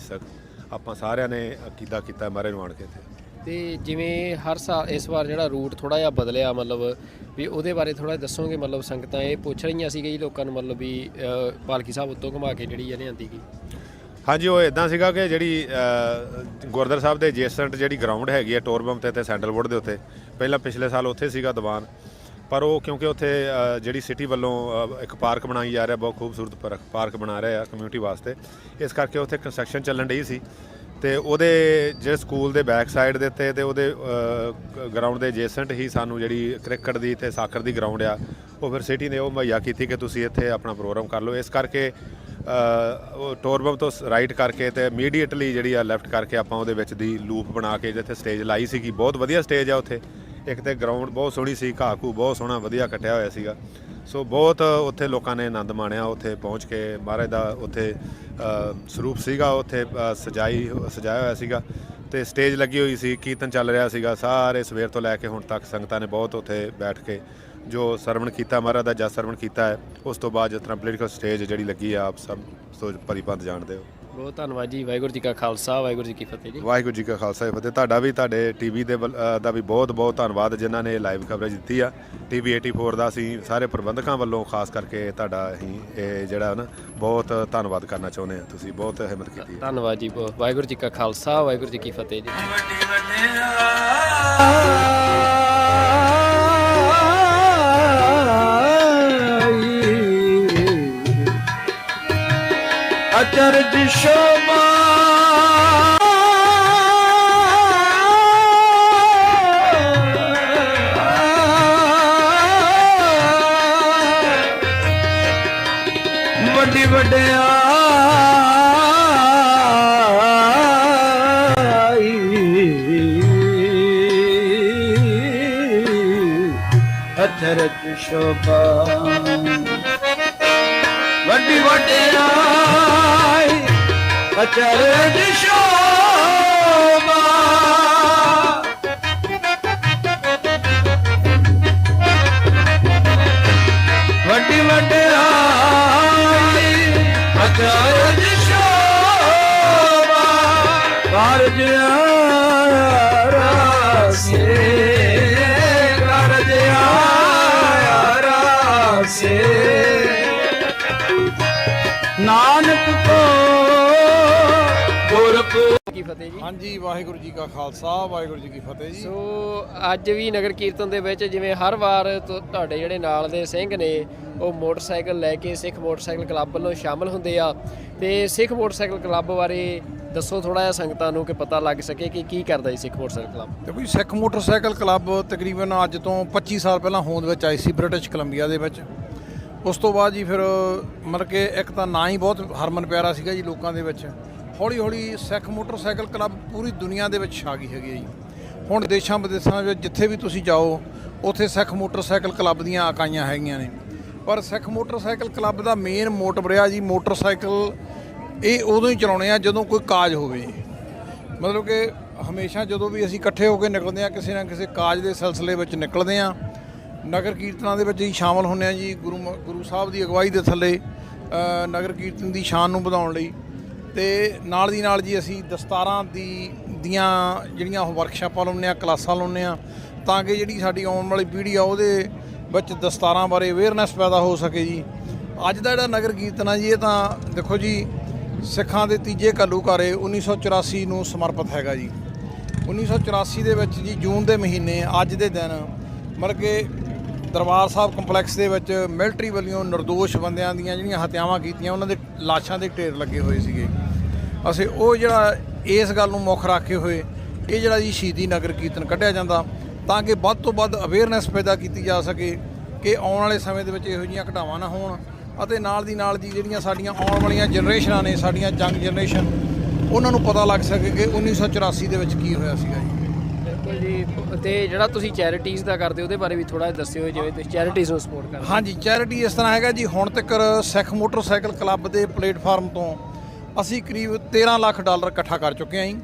ਆਪਾਂ ਸਾਰਿਆਂ ਨੇ ਅਕੀਦਾ ਕੀਤਾ ਮਹਾਰਾਜ ਨੂੰ ਆਣ ਕੇ ਇੱਥੇ ਤੇ ਜਿਵੇਂ ਹਰ ਸਾਲ ਇਸ ਵਾਰ ਜਿਹੜਾ ਰੂਟ ਥੋੜਾ ਜਿਹਾ ਬਦਲਿਆ ਮਤਲਬ ਵੀ ਉਹਦੇ ਬਾਰੇ ਥੋੜਾ ਦੱਸੋਗੇ ਮਤਲਬ ਸੰਗਤਾਂ ਇਹ ਪੁੱਛ ਰਹੀਆਂ ਸੀ ਕਿ ਲੋਕਾਂ ਨੂੰ ਮਤਲਬ ਵੀ ਪਾਲਕੀ ਸਾਹਿਬ ਉੱਤੋਂ ਘੁਮਾ ਕੇ ਜਿਹੜੀ ਲਿਆਂਦੀ ਗਈ ਹਾਂਜੀ ਉਹ ਇਦਾਂ ਸੀਗਾ ਕਿ ਜਿਹੜੀ ਗੁਰਦੁਆਰਾ ਸਾਹਿਬ ਦੇ ਐਡਜੈਸੈਂਟ ਜਿਹੜੀ ਗਰਾਊਂਡ ਹੈਗੀ ਆ ਟੋਰਬਮ ਤੇ ਸੈਂਡਲਵੁੱਡ ਦੇ ਉੱਤੇ ਪਹਿਲਾਂ ਪਿਛਲੇ ਸਾਲ ਉੱਥੇ ਸੀਗਾ ਦੀਵਾਨ ਪਰ ਉਹ ਕਿਉਂਕਿ ਉੱਥੇ ਜਿਹੜੀ ਸਿਟੀ ਵੱਲੋਂ ਇੱਕ ਪਾਰਕ ਬਣਾਈ ਜਾ ਰਿਹਾ ਬਹੁਤ ਖੂਬਸੂਰਤ ਪਾਰਕ ਬਣਾ ਰਿਹਾ ਕਮਿਊਨਿਟੀ ਵਾਸਤੇ ਇਸ ਕਰਕੇ ਉੱਥੇ ਕੰਸਟਰਕਸ਼ਨ ਚੱਲਣ ਡਈ ਸੀ ਤੇ ਉਹਦੇ ਜਿਹੜੇ ਸਕੂਲ ਦੇ ਬੈਕ ਸਾਈਡ ਦੇ ਉੱਤੇ ਤੇ ਉਹਦੇ ਗਰਾਊਂਡ ਦੇ ਐਡਜੈਸੈਂਟ ਹੀ ਸਾਨੂੰ ਜਿਹੜੀ ਕ੍ਰਿਕਟ ਦੀ ਤੇ ਸਾਕਰ ਦੀ ਗਰਾਊਂਡ ਆ ਉਹ ਫਿਰ ਸਿਟੀ ਨੇ ਉਹ ਮੁਹੱਈਆ ਕੀਤੀ ਕਿ ਤੁਸੀਂ ਇੱਥੇ ਆਪਣਾ ਪ੍ਰੋਗਰਾਮ ਕਰ ਲਓ ਇਸ ਕਰਕੇ ਉਹ ਟੋਰਬਮ ਤੋਂ ਰਾਈਟ ਕਰਕੇ ਤੇ ਇਮੀਡੀਏਟਲੀ ਜਿਹੜੀ ਆ ਲੈਫਟ ਕਰਕੇ ਆਪਾਂ ਉਹਦੇ ਵਿੱਚ ਦੀ ਲੂਪ ਬਣਾ ਕੇ ਜਿੱਥੇ ਸਟੇਜ ਲਾਈ ਸੀਗੀ ਬਹੁਤ ਵਧੀਆ ਸਟੇਜ ਆ ਉੱਥੇ ਇੱਕ ਤੇ ਗਰਾਊਂਡ ਬਹੁਤ ਸੋਹਣੀ ਸੀ ਘਾਹ ਘੂ ਬਹੁਤ ਸੋਹਣਾ ਵਧੀਆ ਕੱਟਿਆ ਹੋਇਆ ਸੀਗਾ ਸੋ ਬਹੁਤ ਉੱਥੇ ਲੋਕਾਂ ਨੇ ਆਨੰਦ ਮਾਣਿਆ ਉੱਥੇ ਪਹੁੰਚ ਕੇ ਮਹਾਰਾਜ ਦਾ ਉੱਥੇ ਸਰੂਪ ਸੀਗਾ ਉੱਥੇ ਸਜਾਇਆ ਹੋਇਆ ਸੀਗਾ ਤੇ ਸਟੇਜ ਲੱਗੀ ਹੋਈ ਸੀ ਕੀਰਤਨ ਚੱਲ ਰਿਹਾ ਸੀਗਾ ਸਾਰੇ ਸਵੇਰ ਤੋਂ ਲੈ ਕੇ ਹੁਣ ਤੱਕ ਸੰਗਤਾਂ ਨੇ ਬਹੁਤ ਉੱਥੇ ਬੈਠ ਕੇ ਜੋ ਸਰਵਣ ਕੀਤਾ ਮਹਾਰਾਜ ਦਾ ਜਸ ਸਰਵਣ ਕੀਤਾ ਹੈ ਉਸ ਤੋਂ ਬਾਅਦ ਜਿਸ ਤਰ੍ਹਾਂ ਪੋਲੀਟੀਕਲ ਸਟੇਜ ਜਿਹੜੀ ਲੱਗੀ ਆ ਆਪ ਸਭ ਤੋਂ ਭਲੀ-ਭਾਂਤ ਜਾਣਦੇ ਹੋ ਬਹੁਤ ਧੰਨਵਾਦ ਜੀ ਵਾਹਿਗੁਰੂ ਜੀ ਕਾ ਖਾਲਸਾ ਵਾਹਿਗੁਰੂ ਜੀ ਕੀ ਫਤਿਹ ਜੀ ਵਾਹਿਗੁਰੂ ਜੀ ਕਾ ਖਾਲਸਾ ਫਤਿਹ ਤੁਹਾਡਾ ਵੀ ਤੁਹਾਡੇ ਟੀਵੀ ਦੇ ਦਾ ਵੀ ਬਹੁਤ ਧੰਨਵਾਦ ਜਿਨ੍ਹਾਂ ਨੇ ਲਾਈਵ ਕਵਰੇਜ ਦਿੱਤੀ ਆ ਟੀਵੀ 84 ਦਾ ਅਸੀਂ ਸਾਰੇ ਪ੍ਰਬੰਧਕਾਂ ਵੱਲੋਂ ਖਾਸ ਕਰਕੇ ਤੁਹਾਡਾ ਅਸੀਂ ਇਹ ਜਿਹੜਾ ਨਾ ਬਹੁਤ ਧੰਨਵਾਦ ਕਰਨਾ ਚਾਹੁੰਦੇ ਹਾਂ ਤੁਸੀਂ ਬਹੁਤ ਹਿੰਮਤ ਕੀਤੀ ਧੰਨਵਾਦ ਜੀ ਵਾਹਿਗੁਰੂ ਜੀ ਕਾ ਖਾਲਸਾ ਵਾਹਿਗੁਰੂ ਜੀ ਕੀ ਫਤਿਹ ਜੀ ਅਚਰਜ ਸ਼ੋਭਾ ਵੱਡੀ ਵਡਿਆਈ ਅਚਰਜ ਸ਼ੋਭਾ ਵੱਡੀ ਵਡਿਆਈ ਅਚਰਜ ਸ਼ੋਭਾ ਵੱਡੀ ਵਡਿਆਈ ਅਚਰਜ ਸ਼ੋਭਾ ਕਾਰਜ ਆਰਾਸੇ ਕਾਰਜ ਆਰਾਸੇ ਨਾਨਕ ਕੋ ਗੁਰ ਕੋ ਫਤਿਹ ਜੀ। ਹਾਂਜੀ, ਵਾਹਿਗੁਰੂ ਜੀ ਕਾ ਖਾਲਸਾ, ਵਾਹਿਗੁਰੂ ਜੀ ਕੀ ਫਤਿਹ ਜੀ। ਸੋ ਅੱਜ ਵੀ ਨਗਰ ਕੀਰਤਨ ਦੇ ਵਿੱਚ ਜਿਵੇਂ ਹਰ ਵਾਰ ਤੁਹਾਡੇ ਜਿਹੜੇ ਨਾਲ ਦੇ ਸਿੰਘ ਨੇ ਉਹ ਮੋਟਰਸਾਈਕਲ ਲੈ ਕੇ ਸਿੱਖ ਮੋਟਰਸਾਈਕਲ ਕਲੱਬ ਵੱਲੋਂ ਸ਼ਾਮਲ ਹੁੰਦੇ ਆ, ਤੇ ਸਿੱਖ ਮੋਟਰਸਾਈਕਲ ਕਲੱਬ ਬਾਰੇ ਦੱਸੋ ਥੋੜਾ ਜਿਹਾ ਸੰਗਤਾਂ ਨੂੰ, ਕਿ ਪਤਾ ਲੱਗ ਸਕੇ ਕਿ ਕੀ ਕਰਦਾ ਜੀ ਸਿੱਖ ਮੋਟਰਸਾਈਕਲ ਕਲੱਬ। ਦੇਖੋ ਜੀ, ਸਿੱਖ ਮੋਟਰਸਾਈਕਲ ਕਲੱਬ ਤਕਰੀਬਨ ਅੱਜ ਤੋਂ 25 ਸਾਲ ਪਹਿਲਾਂ ਹੋਂਦ ਵਿੱਚ ਆਈ ਸੀ ਬ੍ਰਿਟਿਸ਼ ਕੋਲੰਬੀਆ ਦੇ ਵਿੱਚ। ਉਸ ਤੋਂ ਬਾਅਦ ਜੀ ਫਿਰ ਮਤਲਬ ਕਿ ਇੱਕ ਤਾਂ ਨਾਂ ਹੀ ਬਹੁਤ ਹਰਮਨ ਪਿਆਰਾ ਸੀਗਾ ਜੀ ਲੋਕਾਂ ਦੇ ਵਿੱਚ। ਹੌਲੀ ਹੌਲੀ ਸਿੱਖ ਮੋਟਰਸਾਈਕਲ ਕਲੱਬ ਪੂਰੀ ਦੁਨੀਆ ਦੇ ਵਿੱਚ ਛਾ ਗਈ ਹੈਗੀ ਹੈ ਜੀ। ਹੁਣ ਦੇਸ਼ਾਂ ਵਿਦੇਸ਼ਾਂ ਵਿੱਚ ਜਿੱਥੇ ਵੀ ਤੁਸੀਂ ਜਾਓ ਉੱਥੇ ਸਿੱਖ ਮੋਟਰਸਾਈਕਲ ਕਲੱਬ ਦੀਆਂ ਇਕਾਈਆਂ ਹੈਗੀਆਂ ਨੇ। ਪਰ ਸਿੱਖ ਮੋਟਰਸਾਈਕਲ ਕਲੱਬ ਦਾ ਮੇਨ ਮੋਟਿਵ ਰਿਹਾ ਜੀ, ਮੋਟਰਸਾਈਕਲ ਇਹ ਉਦੋਂ ਹੀ ਚਲਾਉਣੇ ਆ ਜਦੋਂ ਕੋਈ ਕਾਜ ਹੋਵੇ। ਮਤਲਬ ਕਿ ਹਮੇਸ਼ਾ ਜਦੋਂ ਵੀ ਅਸੀਂ ਇਕੱਠੇ ਹੋ ਕੇ ਨਿਕਲਦੇ ਹਾਂ ਕਿਸੇ ਨਾ ਕਿਸੇ ਕਾਜ ਦੇ ਸਿਲਸਿਲੇ ਵਿੱਚ ਨਿਕਲਦੇ ਹਾਂ, ਨਗਰ ਕੀਰਤਨਾਂ ਦੇ ਵਿੱਚ ਹੀ ਸ਼ਾਮਲ ਹੁੰਦੇ ਹਾਂ ਜੀ। ਗੁਰੂ ਸਾਹਿਬ ਦੀ ਅਗਵਾਈ ਦੇ ਥੱਲੇ ਨਗਰ ਕੀਰਤਨ ਦੀ ਸ਼ਾਨ ਨੂੰ ਵਧਾਉਣ ਲਈ, ਤੇ ਨਾਲ ਦੀ ਨਾਲ ਜੀ ਅਸੀਂ ਦਸਤਾਰਾਂ ਦੀਆਂ ਜਿਹੜੀਆਂ ਉਹ ਵਰਕਸ਼ਾਪਾਂ ਲਾਉਂਦੇ ਹਾਂ, ਕਲਾਸਾਂ ਲਾਉਂਦੇ ਹਾਂ, ਤਾਂ ਕਿ ਜਿਹੜੀ ਸਾਡੀ ਆਉਣ ਵਾਲੀ ਪੀੜ੍ਹੀ ਆ ਉਹਦੇ ਵਿੱਚ ਦਸਤਾਰਾਂ ਬਾਰੇ ਅਵੇਅਰਨੈਸ ਪੈਦਾ ਹੋ ਸਕੇ ਜੀ। ਅੱਜ ਦਾ ਜਿਹੜਾ ਨਗਰ ਕੀਰਤਨ ਆ ਜੀ, ਇਹ ਤਾਂ ਦੇਖੋ ਜੀ ਸਿੱਖਾਂ ਦੇ ਤੀਜੇ ਘੱਲੂਘਾਰੇ 1984 ਨੂੰ ਸਮਰਪਿਤ ਹੈਗਾ ਜੀ। 1984 ਦੇ ਵਿੱਚ ਜੀ ਜੂਨ ਦੇ ਮਹੀਨੇ ਅੱਜ ਦੇ ਦਿਨ ਮਤਲਬ ਕਿ ਦਰਬਾਰ ਸਾਹਿਬ ਕੰਪਲੈਕਸ ਦੇ ਵਿੱਚ ਮਿਲਟਰੀ ਵੱਲੋਂ ਨਿਰਦੋਸ਼ ਬੰਦਿਆਂ ਦੀਆਂ ਜਿਹੜੀਆਂ ਹੱਤਿਆਵਾਂ ਕੀਤੀਆਂ, ਉਹਨਾਂ ਦੇ ਲਾਸ਼ਾਂ ਦੇ ਢੇਰ ਲੱਗੇ ਹੋਏ ਸੀਗੇ। ਅਸੀਂ ਉਹ ਜਿਹੜਾ ਇਸ ਗੱਲ ਨੂੰ ਮੁੱਖ ਰੱਖੇ ਹੋਏ ਇਹ ਜਿਹੜਾ ਜੀ ਸ਼ਹੀਦੀ ਨਗਰ ਕੀਰਤਨ ਕੱਢਿਆ ਜਾਂਦਾ, ਤਾਂ ਕਿ ਵੱਧ ਤੋਂ ਵੱਧ ਅਵੇਅਰਨੈਸ ਪੈਦਾ ਕੀਤੀ ਜਾ ਸਕੇ ਕਿ ਆਉਣ ਵਾਲੇ ਸਮੇਂ ਦੇ ਵਿੱਚ ਇਹੋ ਜਿਹੀਆਂ ਘਟਨਾਵਾਂ ਨਾ ਹੋਣ, ਅਤੇ ਨਾਲ ਦੀ ਨਾਲ ਜੀ ਜਿਹੜੀਆਂ ਸਾਡੀਆਂ ਆਉਣ ਵਾਲੀਆਂ ਜਨਰੇਸ਼ਨਾਂ ਨੇ, ਸਾਡੀਆਂ ਯੰਗ ਜਨਰੇਸ਼ਨ, ਉਹਨਾਂ ਨੂੰ ਪਤਾ ਲੱਗ ਸਕੇ ਕਿ 1984 ਦੇ ਵਿੱਚ ਕੀ ਹੋਇਆ ਸੀਗਾ ਜੀ। ਬਿਲਕੁਲ ਜੀ। ਤੇ ਜਿਹੜਾ ਤੁਸੀਂ ਚੈਰਿਟੀਜ਼ ਦਾ ਕਰਦੇ ਉਹਦੇ ਬਾਰੇ ਵੀ ਥੋੜਾ ਜਿਹਾ ਦੱਸਿਓ, ਜਿਵੇਂ ਤੁਸੀਂ ਚੈਰਿਟੀਜ਼ ਨੂੰ ਸਪੋਰਟ ਕਰਦੇ। ਹਾਂਜੀ, ਚੈਰਿਟੀ ਇਸ ਤਰ੍ਹਾਂ ਹੈਗਾ ਜੀ, ਹੁਣ ਤੱਕ ਸਿੱਖ ਮੋਟਰਸਾਈਕਲ ਕਲੱਬ ਦੇ ਪਲੇਟਫਾਰਮ ਤੋਂ ਅਸੀਂ ਕਰੀਬ $13 ਲੱਖ ਇਕੱਠਾ ਕਰ ਚੁੱਕੇ ਹਾਂ ਜੀ।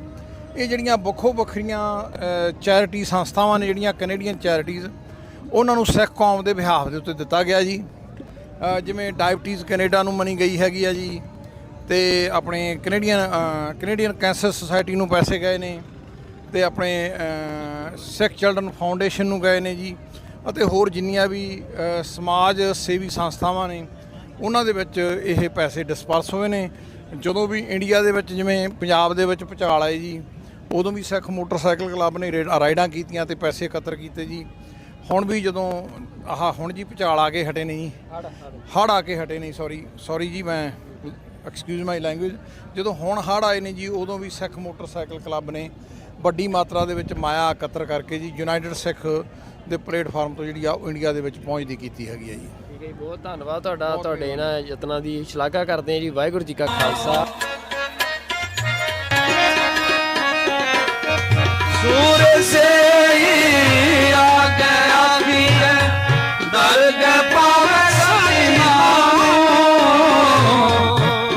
ਇਹ ਜਿਹੜੀਆਂ ਵੱਖੋ ਵੱਖਰੀਆਂ ਚੈਰਿਟੀ ਸੰਸਥਾਵਾਂ ਨੇ, ਜਿਹੜੀਆਂ ਕੈਨੇਡੀਅਨ ਚੈਰਿਟੀਜ਼, ਉਹਨਾਂ ਨੂੰ ਸਿੱਖ ਕੌਮ ਦੇ ਬਿਹਾਫ ਦੇ ਉੱਤੇ ਦਿੱਤਾ ਗਿਆ ਜੀ। ਜਿਵੇਂ ਡਾਇਬਟੀਜ਼ ਕੈਨੇਡਾ ਨੂੰ ਮਨੀ ਗਈ ਹੈਗੀ ਆ ਜੀ, ਤੇ ਆਪਣੇ ਕੈਨੇਡੀਅਨ ਕੈਂਸਰ ਸੁਸਾਇਟੀ ਨੂੰ ਪੈਸੇ ਗਏ ਨੇ, ਤੇ ਆਪਣੇ ਸਿੱਖ ਚਿਲਡਰਨ ਫਾਊਂਡੇਸ਼ਨ ਨੂੰ ਗਏ ਨੇ ਜੀ, ਅਤੇ ਹੋਰ ਜਿੰਨੀਆਂ ਵੀ ਸਮਾਜ ਸੇਵੀ ਸੰਸਥਾਵਾਂ ਨੇ ਉਹਨਾਂ ਦੇ ਵਿੱਚ ਇਹ ਪੈਸੇ ਡਿਸਪਰਸ ਹੋਏ ਨੇ। ਜਦੋਂ ਵੀ ਇੰਡੀਆ ਦੇ ਵਿੱਚ ਜਿਵੇਂ ਪੰਜਾਬ ਦੇ ਵਿੱਚ ਭੁਚਾਲ ਆਏ ਜੀ, ਉਦੋਂ ਵੀ ਸਿੱਖ ਮੋਟਰਸਾਈਕਲ ਕਲੱਬ ਨੇ ਰਾਈਡਾਂ ਕੀਤੀਆਂ ਤੇ ਪੈਸੇ ਇਕੱਤਰ ਕੀਤੇ ਜੀ। ਹੁਣ ਵੀ ਜਦੋਂ ਹੁਣ ਜੀ ਭੁਚਾਲ ਆ ਕੇ ਹਟੇ ਨੇ ਜੀ, ਹੜ੍ਹ ਆ ਕੇ ਹਟੇ ਨੇ, ਸੌਰੀ ਜੀ, ਮੈਂ ਐਕਸਕਿਊਜ਼ ਮਾਈ ਲੈਂਗੁਏਜ। ਜਦੋਂ ਹੁਣ ਹੜ੍ਹ ਆਏ ਨੇ ਜੀ, ਉਦੋਂ ਵੀ ਸਿੱਖ ਮੋਟਰਸਾਈਕਲ ਕਲੱਬ ਨੇ ਵੱਡੀ ਮਾਤਰਾ ਦੇ ਵਿੱਚ ਮਾਇਆ ਇਕੱਤਰ ਕਰਕੇ ਜੀ ਯੂਨਾਈਟਿਡ ਸਿੱਖ ਦੇ ਪਲੇਟਫਾਰਮ ਤੋਂ ਜਿਹੜੀ ਆ ਉਹ ਇੰਡੀਆ ਦੇ ਵਿੱਚ ਪਹੁੰਚਦੀ ਕੀਤੀ ਹੈਗੀ ਹੈ ਜੀ। ਠੀਕ ਹੈ ਜੀ, ਬਹੁਤ ਧੰਨਵਾਦ ਤੁਹਾਡਾ, ਤੁਹਾਡੇ ਇਹਨਾਂ ਯਤਨਾਂ ਦੀ ਸ਼ਲਾਘਾ ਕਰਦੇ ਹਾਂ ਜੀ। ਵਾਹਿਗੁਰੂ ਜੀ ਕਾ ਖਾਲਸਾ। सूर से ही आ गया भी है दर्द पावे सती मानो,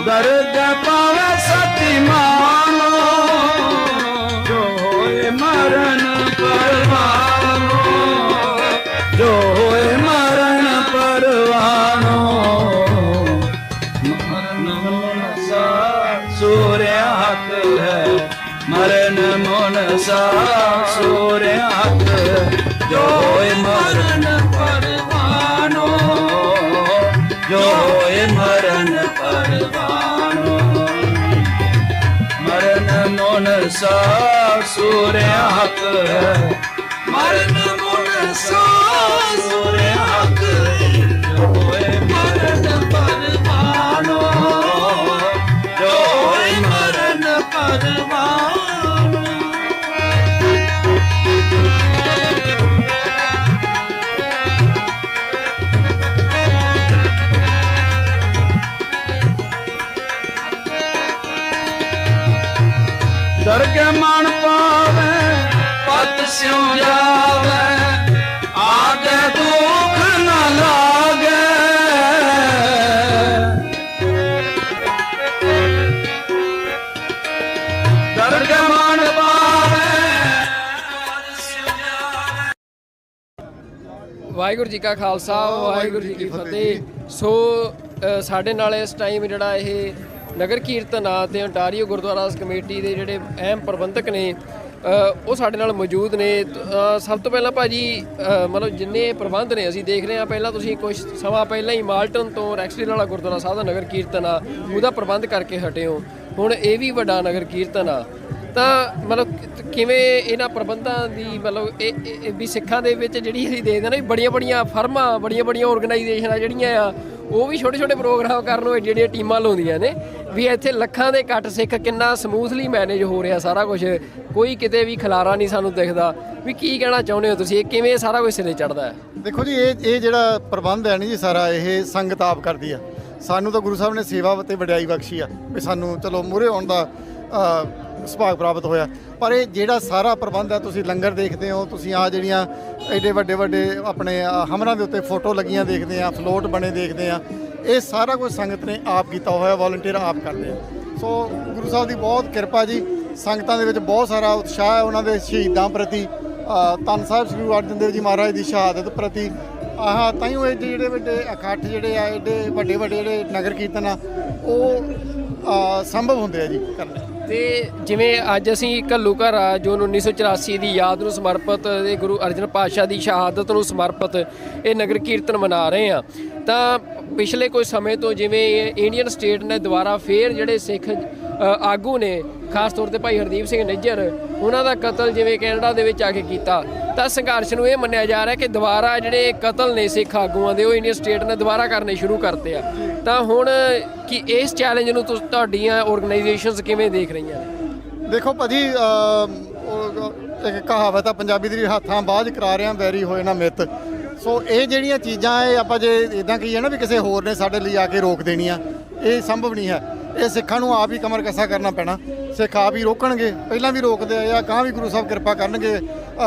दर्द पावे सती मानो, जो होए मरण परवानो, जो होए मरण परवानो, मरण सा सूर्य हक है, मरण मन सा सूर्य हक, जो होए मरण परवानो, जो होए मरण परवानो, मरण मन सा सूर्य हक है, मरण मन सा सूर्य हक, जो होए मरण परवानो, जो होए मरण परवानो। दर्ग मन पावे पत स्यों जावे, आगे दुख न लागे, दर्ग मन पावे पत स्यों जावे। ਵਾਹਿਗੁਰੂ ਜੀ ਕਾ ਖਾਲਸਾ, ਵਾਹਿਗੁਰੂ ਜੀ ਕੀ ਫਤਿਹ। ਸੋ ਸਾਡੇ ਨਾਲ ਇਸ ਟਾਈਮ ਜਿਹੜਾ ਇਹ ਨਗਰ ਕੀਰਤਨ ਆ ਤੇ ਓਂਟਾਰੀਓ ਗੁਰਦੁਆਰਾ ਕਮੇਟੀ ਦੇ ਜਿਹੜੇ ਅਹਿਮ ਪ੍ਰਬੰਧਕ ਨੇ ਉਹ ਸਾਡੇ ਨਾਲ ਮੌਜੂਦ ਨੇ। ਸਭ ਤੋਂ ਪਹਿਲਾਂ ਭਾਜੀ ਮਤਲਬ ਜਿੰਨੇ ਪ੍ਰਬੰਧ ਨੇ ਅਸੀਂ ਦੇਖ ਰਹੇ ਹਾਂ, ਪਹਿਲਾਂ ਤੁਸੀਂ ਕੁਝ ਸਮਾਂ ਪਹਿਲਾਂ ਹੀ ਮਾਲਟਨ ਤੋਂ ਰੈਕਸਟੇਲ ਵਾਲਾ ਗੁਰਦੁਆਰਾ ਸਾਹਿਬ ਦਾ ਨਗਰ ਕੀਰਤਨ ਆ ਉਹਦਾ ਪ੍ਰਬੰਧ ਕਰਕੇ ਹਟੇ ਹੋ। ਹੁਣ ਇਹ ਵੀ ਵੱਡਾ ਨਗਰ ਕੀਰਤਨ ਆ ਤਾਂ ਮਤਲਬ ਕਿਵੇਂ ਇਹਨਾਂ ਪ੍ਰਬੰਧਾਂ ਦੀ ਮਤਲਬ ਇਹ ਵੀ ਸਿੱਖਾਂ ਦੇ ਵਿੱਚ ਜਿਹੜੀ ਅਸੀਂ ਦੇਖਦੇ ਨਾ ਬੜੀਆਂ ਬੜੀਆਂ ਫਰਮਾਂ ਬੜੀਆਂ ਆਰਗੇਨਾਈਜੇਸ਼ਨਾਂ ਜਿਹੜੀਆਂ ਆ ਉਹ ਵੀ ਛੋਟੇ ਛੋਟੇ ਪ੍ਰੋਗਰਾਮ ਕਰਨ ਨੂੰ ਜਿਹੜੀਆਂ ਟੀਮਾਂ ਲਾਉਂਦੀਆਂ ਨੇ ਵੀ ਇੱਥੇ ਲੱਖਾਂ ਦੇ ਇਕੱਠ ਸਿੱਖ ਕਿੰਨਾ ਸਮੂਥਲੀ ਮੈਨੇਜ ਹੋ ਰਿਹਾ ਸਾਰਾ ਕੁਝ, ਕੋਈ ਕਿਤੇ ਵੀ ਖਲਾਰਾ ਨਹੀਂ ਸਾਨੂੰ ਦਿਖਦਾ। ਵੀ ਕੀ ਕਹਿਣਾ ਚਾਹੁੰਦੇ ਹੋ ਤੁਸੀਂ, ਇਹ ਕਿਵੇਂ ਸਾਰਾ ਕੁਝ ਸਿਰੇ ਚੜਦਾ ਹੈ? ਦੇਖੋ ਜੀ, ਇਹ ਜਿਹੜਾ ਪ੍ਰਬੰਧ ਹੈ ਨਹੀਂ ਜੀ ਸਾਰਾ, ਇਹ ਸੰਗਤ ਆਪ ਕਰਦੀ ਆ। ਸਾਨੂੰ ਤਾਂ ਗੁਰੂ ਸਾਹਿਬ ਨੇ ਸੇਵਾ ਤੇ ਵਡਿਆਈ ਬਖਸ਼ੀ ਆ ਵੀ ਸਾਨੂੰ ਚਲੋ ਮੂਹਰੇ ਆਉਣ ਦਾ ਸੁਭਾਗ ਪ੍ਰਾਪਤ ਹੋਇਆ। ਪਰ ਇਹ ਜਿਹੜਾ ਸਾਰਾ ਪ੍ਰਬੰਧ ਹੈ, ਤੁਸੀਂ ਲੰਗਰ ਦੇਖਦੇ ਹੋ, ਤੁਸੀਂ ਆ ਜਿਹੜੀਆਂ ਐਡੇ ਵੱਡੇ ਆਪਣੇ ਹਮਰਾਂ ਦੇ ਉੱਤੇ ਫੋਟੋ ਲੱਗੀਆਂ ਦੇਖਦੇ ਆ, ਫਲੋਟ ਬਣੇ ਦੇਖਦੇ ਆ, ਇਹ ਸਾਰਾ ਕੁਝ ਸੰਗਤ ਨੇ ਆਪ ਕੀਤਾ ਹੋਇਆ, ਵਾਲੰਟੀਅਰ ਆਪ ਕਰਦੇ ਆ। ਸੋ ਗੁਰੂ ਸਾਹਿਬ ਦੀ ਬਹੁਤ ਕਿਰਪਾ ਜੀ, ਸੰਗਤਾਂ ਦੇ ਵਿੱਚ ਬਹੁਤ ਸਾਰਾ ਉਤਸ਼ਾਹ ਹੈ ਉਹਨਾਂ ਦੇ ਸ਼ਹੀਦਾਂ ਪ੍ਰਤੀ, ਧੰਨ ਸਾਹਿਬ ਸ੍ਰੀ ਗੁਰੂ ਅਰਜਨ ਦੇਵ ਜੀ ਮਹਾਰਾਜ ਦੀ ਸ਼ਹਾਦਤ ਪ੍ਰਤੀ। ਤਾਈਓ ਇਹ ਜਿਹੜੇ ਵੱਡੇ ਇਕੱਠ ਜਿਹੜੇ ਆ, ਐਡੇ ਵੱਡੇ ਜਿਹੜੇ ਨਗਰ ਕੀਰਤਨ ਆ, ਉਹ ਸੰਭਵ ਹੁੰਦੇ ਆ ਜੀ ਕਰਨੇ। ਤੇ ਜਿਵੇਂ ਅੱਜ ਅਸੀਂ ਘੱਲੂਘਰ ਆ ਜੋ 1984 ਦੀ ਯਾਦ ਨੂੰ ਸਮਰਪਿਤ ਤੇ ਗੁਰੂ ਅਰਜਨ ਪਾਤਸ਼ਾਹ ਦੀ ਸ਼ਹਾਦਤ ਨੂੰ ਸਮਰਪਿਤ ਇਹ ਨਗਰ ਕੀਰਤਨ ਮਨਾ ਰਹੇ ਆ, ਤਾਂ ਪਿਛਲੇ ਕੁਝ ਸਮੇਂ ਤੋਂ ਜਿਵੇਂ ਇੰਡੀਅਨ ਸਟੇਟ ਨੇ ਦੁਬਾਰਾ ਫੇਰ ਜਿਹੜੇ ਸਿੱਖ ਆਗੂ ਨੇ, ਖਾਸ ਤੌਰ ਤੇ ਭਾਈ ਹਰਦੀਪ ਸਿੰਘ ਨਿੱਜਰ, ਉਹਨਾਂ ਦਾ ਕਤਲ ਜਿਵੇਂ ਕੈਨੇਡਾ ਦੇ ਵਿੱਚ ਆ ਕੇ ਕੀਤਾ, ਤਾਂ ਸੰਘਰਸ਼ ਨੂੰ ਇਹ ਮੰਨਿਆ ਜਾ ਰਿਹਾ ਕਿ ਦੁਬਾਰਾ ਜਿਹੜੇ ਕਤਲ ਨੇ ਸਿੱਖ ਆਗੂਆਂ ਦੇ ਉਹ ਇੰਡੀਅਨ ਸਟੇਟ ਨੇ ਦੁਬਾਰਾ ਕਰਨੇ ਸ਼ੁਰੂ ਕਰਤੇ ਆ। ਤਾਂ ਹੁਣ ਕੀ ਇਸ ਚੈਲੰਜ ਨੂੰ ਤੁਹਾਡੀਆਂ ਆਰਗੇਨਾਈਜੇਸ਼ਨਸ ਕਿਵੇਂ ਦੇਖ ਰਹੀਆਂ ਨੇ? ਦੇਖੋ ਭਾਜੀ, ਇੱਕ ਕਹਾਵਤ ਆ ਪੰਜਾਬੀ ਦੀ, ਹੱਥਾਂ ਬਾਝ ਕਰਾ ਰਿਆਂ ਵੈਰੀ ਹੋਏ ਨਾ ਮਿੱਤ। ਸੋ ਇਹ ਜਿਹੜੀਆਂ ਚੀਜ਼ਾਂ ਇਹ ਆਪਾਂ ਜੇ ਇਦਾਂ ਕਹੀਏ ਨਾ ਵੀ ਕਿਸੇ ਹੋਰ ਨੇ ਸਾਡੇ ਲਈ ਆ ਕੇ ਰੋਕ ਦੇਣੀਆਂ, ਇਹ ਸੰਭਵ ਨਹੀਂ ਹੈ। ਇਹ ਸਿੱਖਾਂ ਨੂੰ ਆਪ ਹੀ ਕਮਰ ਕੱਸਾ ਕਰਨਾ ਪੈਣਾ। ਸਿੱਖ ਆਪ ਹੀ ਰੋਕਣਗੇ, ਪਹਿਲਾਂ ਵੀ ਰੋਕਦੇ ਆਏ ਆ, ਗਾਂ ਵੀ ਗੁਰੂ ਸਾਹਿਬ ਕਿਰਪਾ ਕਰਨਗੇ,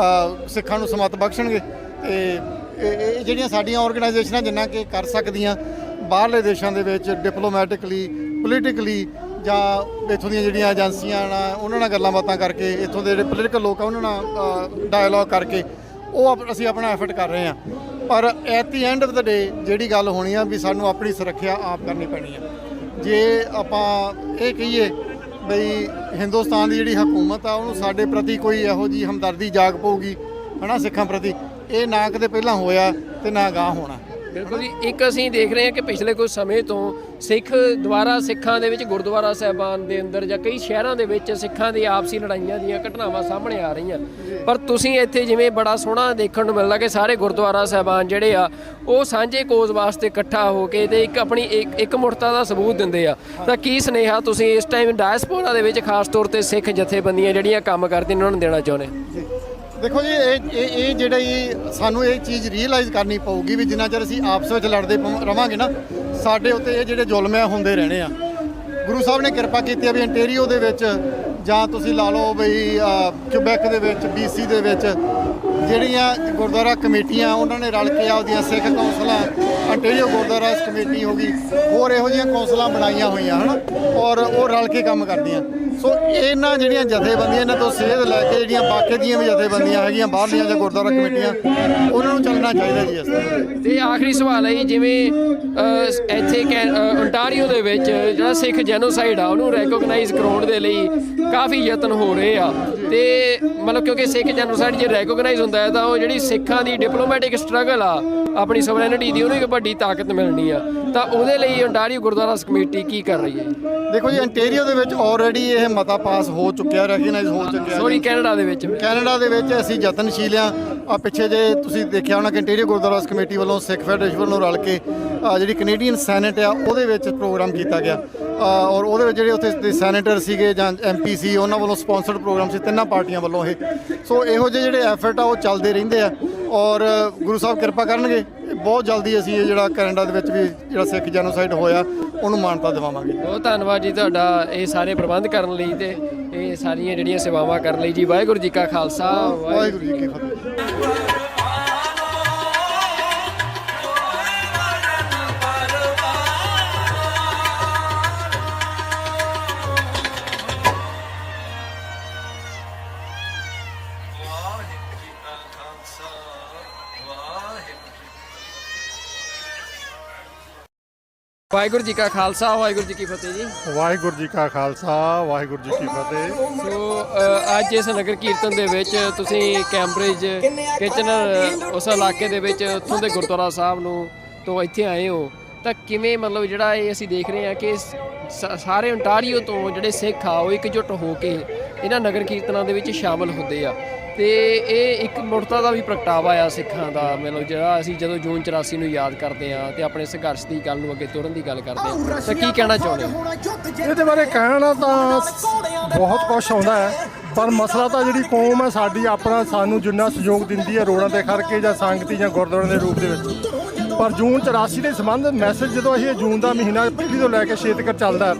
ਸਿੱਖਾਂ ਨੂੰ ਸਮੱਤ ਬਖਸ਼ਣਗੇ। ਤੇ ਇਹ ਜਿਹੜੀਆਂ ਸਾਡੀਆਂ ਆਰਗੇਨਾਈਜੇਸ਼ਨਾਂ ਜਿੰਨਾ ਕਿ ਕਰ ਸਕਦੀਆਂ ਬਾਹਰਲੇ ਦੇਸ਼ਾਂ ਦੇ ਵਿੱਚ ਡਿਪਲੋਮੈਟਿਕਲੀ, ਪੋਲੀਟੀਕਲੀ, ਜਾਂ ਇੱਥੋਂ ਦੀਆਂ ਜਿਹੜੀਆਂ ਏਜੰਸੀਆਂ ਨਾਲ ਉਹਨਾਂ ਨਾਲ ਗੱਲਾਂ ਬਾਤਾਂ ਕਰਕੇ, ਇੱਥੋਂ ਦੇ ਜਿਹੜੇ ਪੋਲੀਟੀਕਲ ਲੋਕ ਆ ਉਹਨਾਂ ਨਾਲ ਡਾਇਲੋਗ ਕਰਕੇ, ਉਹ ਅਸੀਂ ਆਪਣਾ ਐਫਰਟ ਕਰ ਰਹੇ ਹਾਂ। ਪਰ ਐਟ ਦੀ ਐਂਡ ਆਫ ਦਾ ਡੇ ਜਿਹੜੀ ਗੱਲ ਹੋਣੀ ਆ ਵੀ ਸਾਨੂੰ ਆਪਣੀ ਸੁਰੱਖਿਆ ਆਪ ਕਰਨੀ ਪੈਣੀ ਆ। ਜੇ ਆਪਾਂ ਇਹ ਕਹੀਏ ਬਈ ਹਿੰਦੁਸਤਾਨ ਦੀ ਜਿਹੜੀ ਹਕੂਮਤ ਆ ਉਹਨੂੰ ਸਾਡੇ ਪ੍ਰਤੀ ਕੋਈ ਇਹੋ ਜਿਹੀ ਹਮਦਰਦੀ ਜਾਗ ਪਊਗੀ ਹੈ ਨਾ ਸਿੱਖਾਂ ਪ੍ਰਤੀ, ਇਹ ਨਾ ਕਦੇ ਪਹਿਲਾਂ ਹੋਇਆ ਤੇ ਨਾ ਗਾਹ ਹੋਣਾ। ਬਿਲਕੁਲ ਜੀ। ਇੱਕ ਅਸੀਂ ਦੇਖ ਰਹੇ ਹਾਂ ਕਿ ਪਿਛਲੇ ਕੁਝ ਸਮੇਂ ਤੋਂ ਸਿੱਖ ਦੁਆਰਾ ਸਿੱਖਾਂ ਦੇ ਵਿੱਚ ਗੁਰਦੁਆਰਾ ਸਾਹਿਬਾਨ ਦੇ ਅੰਦਰ ਜਾਂ ਕਈ ਸ਼ਹਿਰਾਂ ਦੇ ਵਿੱਚ ਸਿੱਖਾਂ ਦੀ ਆਪਸੀ ਲੜਾਈਆਂ ਦੀਆਂ ਘਟਨਾਵਾਂ ਸਾਹਮਣੇ ਆ ਰਹੀਆਂ, ਪਰ ਤੁਸੀਂ ਇੱਥੇ ਜਿਵੇਂ ਬੜਾ ਸੋਹਣਾ ਦੇਖਣ ਨੂੰ ਮਿਲਦਾ ਕਿ ਸਾਰੇ ਗੁਰਦੁਆਰਾ ਸਾਹਿਬਾਨ ਜਿਹੜੇ ਆ ਉਹ ਸਾਂਝੇ ਕੋਜ਼ ਵਾਸਤੇ ਇਕੱਠਾ ਹੋ ਕੇ ਤੇ ਇੱਕ ਆਪਣੀ ਇੱਕ ਮੁਰਤਾ ਦਾ ਸਬੂਤ ਦਿੰਦੇ ਆ। ਤਾਂ ਕੀ ਸੁਨੇਹਾ ਤੁਸੀਂ ਇਸ ਟਾਈਮ ਡਾਇਸਪੋਰਾ ਦੇ ਵਿੱਚ ਖਾਸ ਤੌਰ ਤੇ ਸਿੱਖ ਜਥੇਬੰਦੀਆਂ ਜਿਹੜੀਆਂ ਕੰਮ ਕਰਦੀਆਂ ਉਹਨਾਂ ਨੂੰ ਦੇਣਾ ਚਾਹੁੰਦੇ? ਦੇਖੋ ਜੀ, ਇਹ ਜਿਹੜੀ ਸਾਨੂੰ ਇਹ ਚੀਜ਼ ਰੀਅਲਾਈਜ਼ ਕਰਨੀ ਪਊਗੀ ਵੀ ਜਿੰਨਾ ਚਿਰ ਅਸੀਂ ਆਪਸ ਵਿੱਚ ਲੜਦੇ ਰਵਾਂਗੇ ਨਾ, ਸਾਡੇ ਉੱਤੇ ਇਹ ਜਿਹੜੇ ਜ਼ੁਲਮ ਆ ਹੁੰਦੇ ਰਹਿਣੇ ਆ। ਗੁਰੂ ਸਾਹਿਬ ਨੇ ਕਿਰਪਾ ਕੀਤੀ ਆ ਵੀ ਅੰਟੇਰੀਓ ਦੇ ਵਿੱਚ, ਜਾਂ ਤੁਸੀਂ ਲਾ ਲਓ ਬਈ ਕਿਊਬੈਕ ਦੇ ਵਿੱਚ, BC ਦੇ ਵਿੱਚ ਜਿਹੜੀਆਂ ਗੁਰਦੁਆਰਾ ਕਮੇਟੀਆਂ ਉਹਨਾਂ ਨੇ ਰਲ ਕੇ ਆਪਦੀਆਂ ਸਿੱਖ ਕੌਂਸਲਾਂ, ਅੰਟੇਰੀਓ ਗੁਰਦੁਆਰਾ ਕਮੇਟੀ ਹੋ ਗਈ, ਹੋਰ ਇਹੋ ਜਿਹੀਆਂ ਕੌਂਸਲਾਂ ਬਣਾਈਆਂ ਹੋਈਆਂ ਹਨ, ਔਰ ਉਹ ਰਲ ਕੇ ਕੰਮ ਕਰਦੀਆਂ। ਸੋ ਇਹਨਾਂ ਜਿਹੜੀਆਂ ਜਥੇਬੰਦੀਆਂ ਇਹਨਾਂ ਤੋਂ ਸੇਧ ਲੈ ਕੇ ਜਿਹੜੀਆਂ ਬਾਕੀ ਦੀਆਂ ਵੀ ਜਥੇਬੰਦੀਆਂ ਹੈਗੀਆਂ ਬਾਹਰਲੀਆਂ ਜਾਂ ਗੁਰਦੁਆਰਾ ਕਮੇਟੀਆਂ, ਉਹਨਾਂ ਨੂੰ ਚੱਲਣਾ ਚਾਹੀਦਾ ਜੀ ਇਸ ਤਰ੍ਹਾਂ। ਤੇ ਆਖਰੀ ਸਵਾਲ ਹੈ ਜੀ, ਜਿਵੇਂ ਇੱਥੇ ontario ਦੇ ਵਿੱਚ ਜਿਹੜਾ ਸਿੱਖ ਜੈਨੋਸਾਈਡ ਆ ਉਹਨੂੰ ਰੈਕੋਗਨਾਈਜ਼ ਕਰਾਉਣ ਦੇ ਲਈ ਕਾਫੀ ਯਤਨ ਹੋ ਰਹੇ ਆ, ਤੇ ਮਤਲਬ ਕਿਉਂਕਿ ਸਿੱਖ ਜੈਨੋਸਾਈਡ ਜੇ ਰੈਕੋਗਨਾਈਜ਼ ਹੁੰਦਾ ਹੈ ਤਾਂ ਉਹ ਜਿਹੜੀ ਸਿੱਖਾਂ ਦੀ ਡਿਪਲੋਮੈਟਿਕ ਸਟਰਗਲ ਆ ਆਪਣੀ ਸੋਵਰੇਨਿਟੀ ਦੀ, ਉਹਨੂੰ ਇੱਕ ਵੱਡੀ ਤਾਕਤ ਮਿਲਣੀ ਆ, ਤਾਂ ਉਹਦੇ ਲਈ ontario ਗੁਰਦੁਆਰਾ ਕਮੇਟੀ ਕੀ ਕਰ ਰਹੀ ਹੈ? ਦੇਖੋ ਜੀ, ਅੰਟੇਰੀਓ ਦੇ ਵਿੱਚ ਆਲਰੇਡੀ ਇਹ ਮਤਾ ਪਾਸ ਹੋ ਚੁੱਕਿਆ, ਰੈਕਗਨਾਈਜ਼ ਹੋ ਚੁੱਕਿਆ। ਸੋਰੀ, ਕੈਨੇਡਾ ਦੇ ਵਿੱਚ ਅਸੀਂ ਯਤਨਸ਼ੀਲ ਆ। ਪਿੱਛੇ ਜੇ ਤੁਸੀਂ ਦੇਖਿਆ ਹੋਣਾ ਕਿ ਅੰਟੇਰੀਓ ਗੁਰਦੁਆਰਾ ਕਮੇਟੀ ਵੱਲੋਂ ਸਿੱਖ ਫੈਡਰੇਸ਼ਨ ਵੱਲੋਂ ਰਲ ਕੇ ਜਿਹੜੀ ਕੈਨੇਡੀਅਨ ਸੈਨੇਟ ਆ ਉਹਦੇ ਵਿੱਚ ਪ੍ਰੋਗਰਾਮ ਕੀਤਾ ਗਿਆ, ਔਰ ਉਹਦੇ ਵਿੱਚ ਜਿਹੜੇ ਉੱਥੇ ਦੇ ਸੈਨੇਟਰ ਸੀਗੇ ਜਾਂ MP ਸੀ ਉਹਨਾਂ ਵੱਲੋਂ ਸਪਾਂਸਰਡ ਪ੍ਰੋਗਰਾਮ ਸੀ ਤਿੰਨਾਂ ਪਾਰਟੀਆਂ ਵੱਲੋਂ ਇਹ। ਸੋ ਇਹੋ ਜਿਹੇ ਜਿਹੜੇ ਐਫਰਟ ਆ ਉਹ ਚੱਲਦੇ ਰਹਿੰਦੇ ਆ, ਔਰ ਗੁਰੂ ਸਾਹਿਬ ਕਿਰਪਾ ਕਰਨਗੇ ਬਹੁਤ ਜਲਦੀ ਅਸੀਂ ਇਹ ਜਿਹੜਾ ਕੈਨੇਡਾ ਦੇ ਵਿੱਚ ਵੀ ਜਿਹੜਾ ਸਿੱਖ ਜੈਨੋਸਾਈਡ ਹੋਇਆ ਉਹਨੂੰ ਮਾਨਤਾ ਦਿਵਾਵਾਂਗੇ। ਬਹੁਤ ਧੰਨਵਾਦ ਜੀ ਤੁਹਾਡਾ ਇਹ ਸਾਰੇ ਪ੍ਰਬੰਧ ਕਰਨ ਲਈ ਤੇ ਇਹ ਸਾਰੀਆਂ ਜਿਹੜੀਆਂ ਸੇਵਾਵਾਂ ਕਰਨ ਲਈ ਜੀ। ਵਾਹਿਗੁਰੂ ਜੀ ਕਾ ਖਾਲਸਾ, ਵਾਹਿਗੁਰੂ ਜੀ ਕੀ ਫਤਿਹ। ਵਾਹਿਗੁਰੂ ਜੀ ਕਾ ਖਾਲਸਾ, ਵਾਹਿਗੁਰੂ ਜੀ ਕੀ ਫਤਿਹ ਜੀ। ਵਾਹਿਗੁਰੂ ਜੀ ਕਾ ਖਾਲਸਾ, ਵਾਹਿਗੁਰੂ ਜੀ ਕੀ ਫਤਿਹ। ਸੋ ਅੱਜ ਇਸ ਨਗਰ ਕੀਰਤਨ ਦੇ ਵਿੱਚ ਤੁਸੀਂ ਕੈਂਬਰਿਜ ਕਿਚਨਰ ਉਸ ਇਲਾਕੇ ਦੇ ਵਿੱਚ ਉੱਥੋਂ ਦੇ ਗੁਰਦੁਆਰਾ ਸਾਹਿਬ ਨੂੰ ਤੋਂ ਇੱਥੇ ਆਏ ਹੋ, ਤਾਂ ਕਿਵੇਂ ਮਤਲਬ ਜਿਹੜਾ ਇਹ ਅਸੀਂ ਦੇਖ ਰਹੇ ਹਾਂ ਕਿ ਸਾਰੇ ontario ਤੋਂ ਜਿਹੜੇ ਸਿੱਖ ਆ ਉਹ ਇਕਜੁੱਟ ਹੋ ਕੇ ਇਹਨਾਂ ਨਗਰ ਕੀਰਤਨਾਂ ਦੇ ਵਿੱਚ ਸ਼ਾਮਲ ਹੁੰਦੇ ਆ ਤੇ ਇਹ ਇੱਕ ਮੁਰਤਾ ਦਾ ਵੀ ਪ੍ਰਗਟਾਵਾ ਆ ਸਿੱਖਾਂ ਦਾ। ਮਤਲਬ ਜਿਹੜਾ ਅਸੀਂ ਜਦੋਂ ਜੂਨ 84 ਨੂੰ ਯਾਦ ਕਰਦੇ ਆ ਤੇ ਆਪਣੇ ਸੰਘਰਸ਼ ਦੀ ਗੱਲ ਨੂੰ ਅੱਗੇ ਤੁਰਨ ਦੀ ਗੱਲ ਕਰਦੇ ਆ ਤਾਂ ਕੀ ਕਹਿਣਾ ਚਾਹੁੰਦੇ ਹੋ? ਇਹਦੇ ਬਾਰੇ ਕਹਿਣਾ ਤਾਂ ਬਹੁਤ ਕੁਛ ਆਉਂਦਾ ਹੈ, ਪਰ ਮਸਲਾ ਤਾਂ ਜਿਹੜੀ ਕੌਮ ਹੈ ਸਾਡੀ ਆਪਣਾ ਸਾਨੂੰ ਜਿੰਨਾ ਸਹਿਯੋਗ ਦਿੰਦੀ ਹੈ ਰੋਡਾਂ ਤੇ ਖੜ ਕੇ ਜਾਂ ਸੰਗਤੀ ਜਾਂ ਗੁਰਦੁਆਰਿਆਂ ਦੇ ਰੂਪ ਦੇ ਵਿੱਚ, ਪਰ ਜੂਨ 84 ਦੇ ਸੰਬੰਧ ਮੈਸੇਜ ਜਦੋਂ ਅਸੀਂ ਜੂਨ ਦਾ ਮਹੀਨਾ ਪਹਿਲੀ ਤੋਂ ਲੈ ਕੇ 6 ਤੱਕ ਚੱਲਦਾ,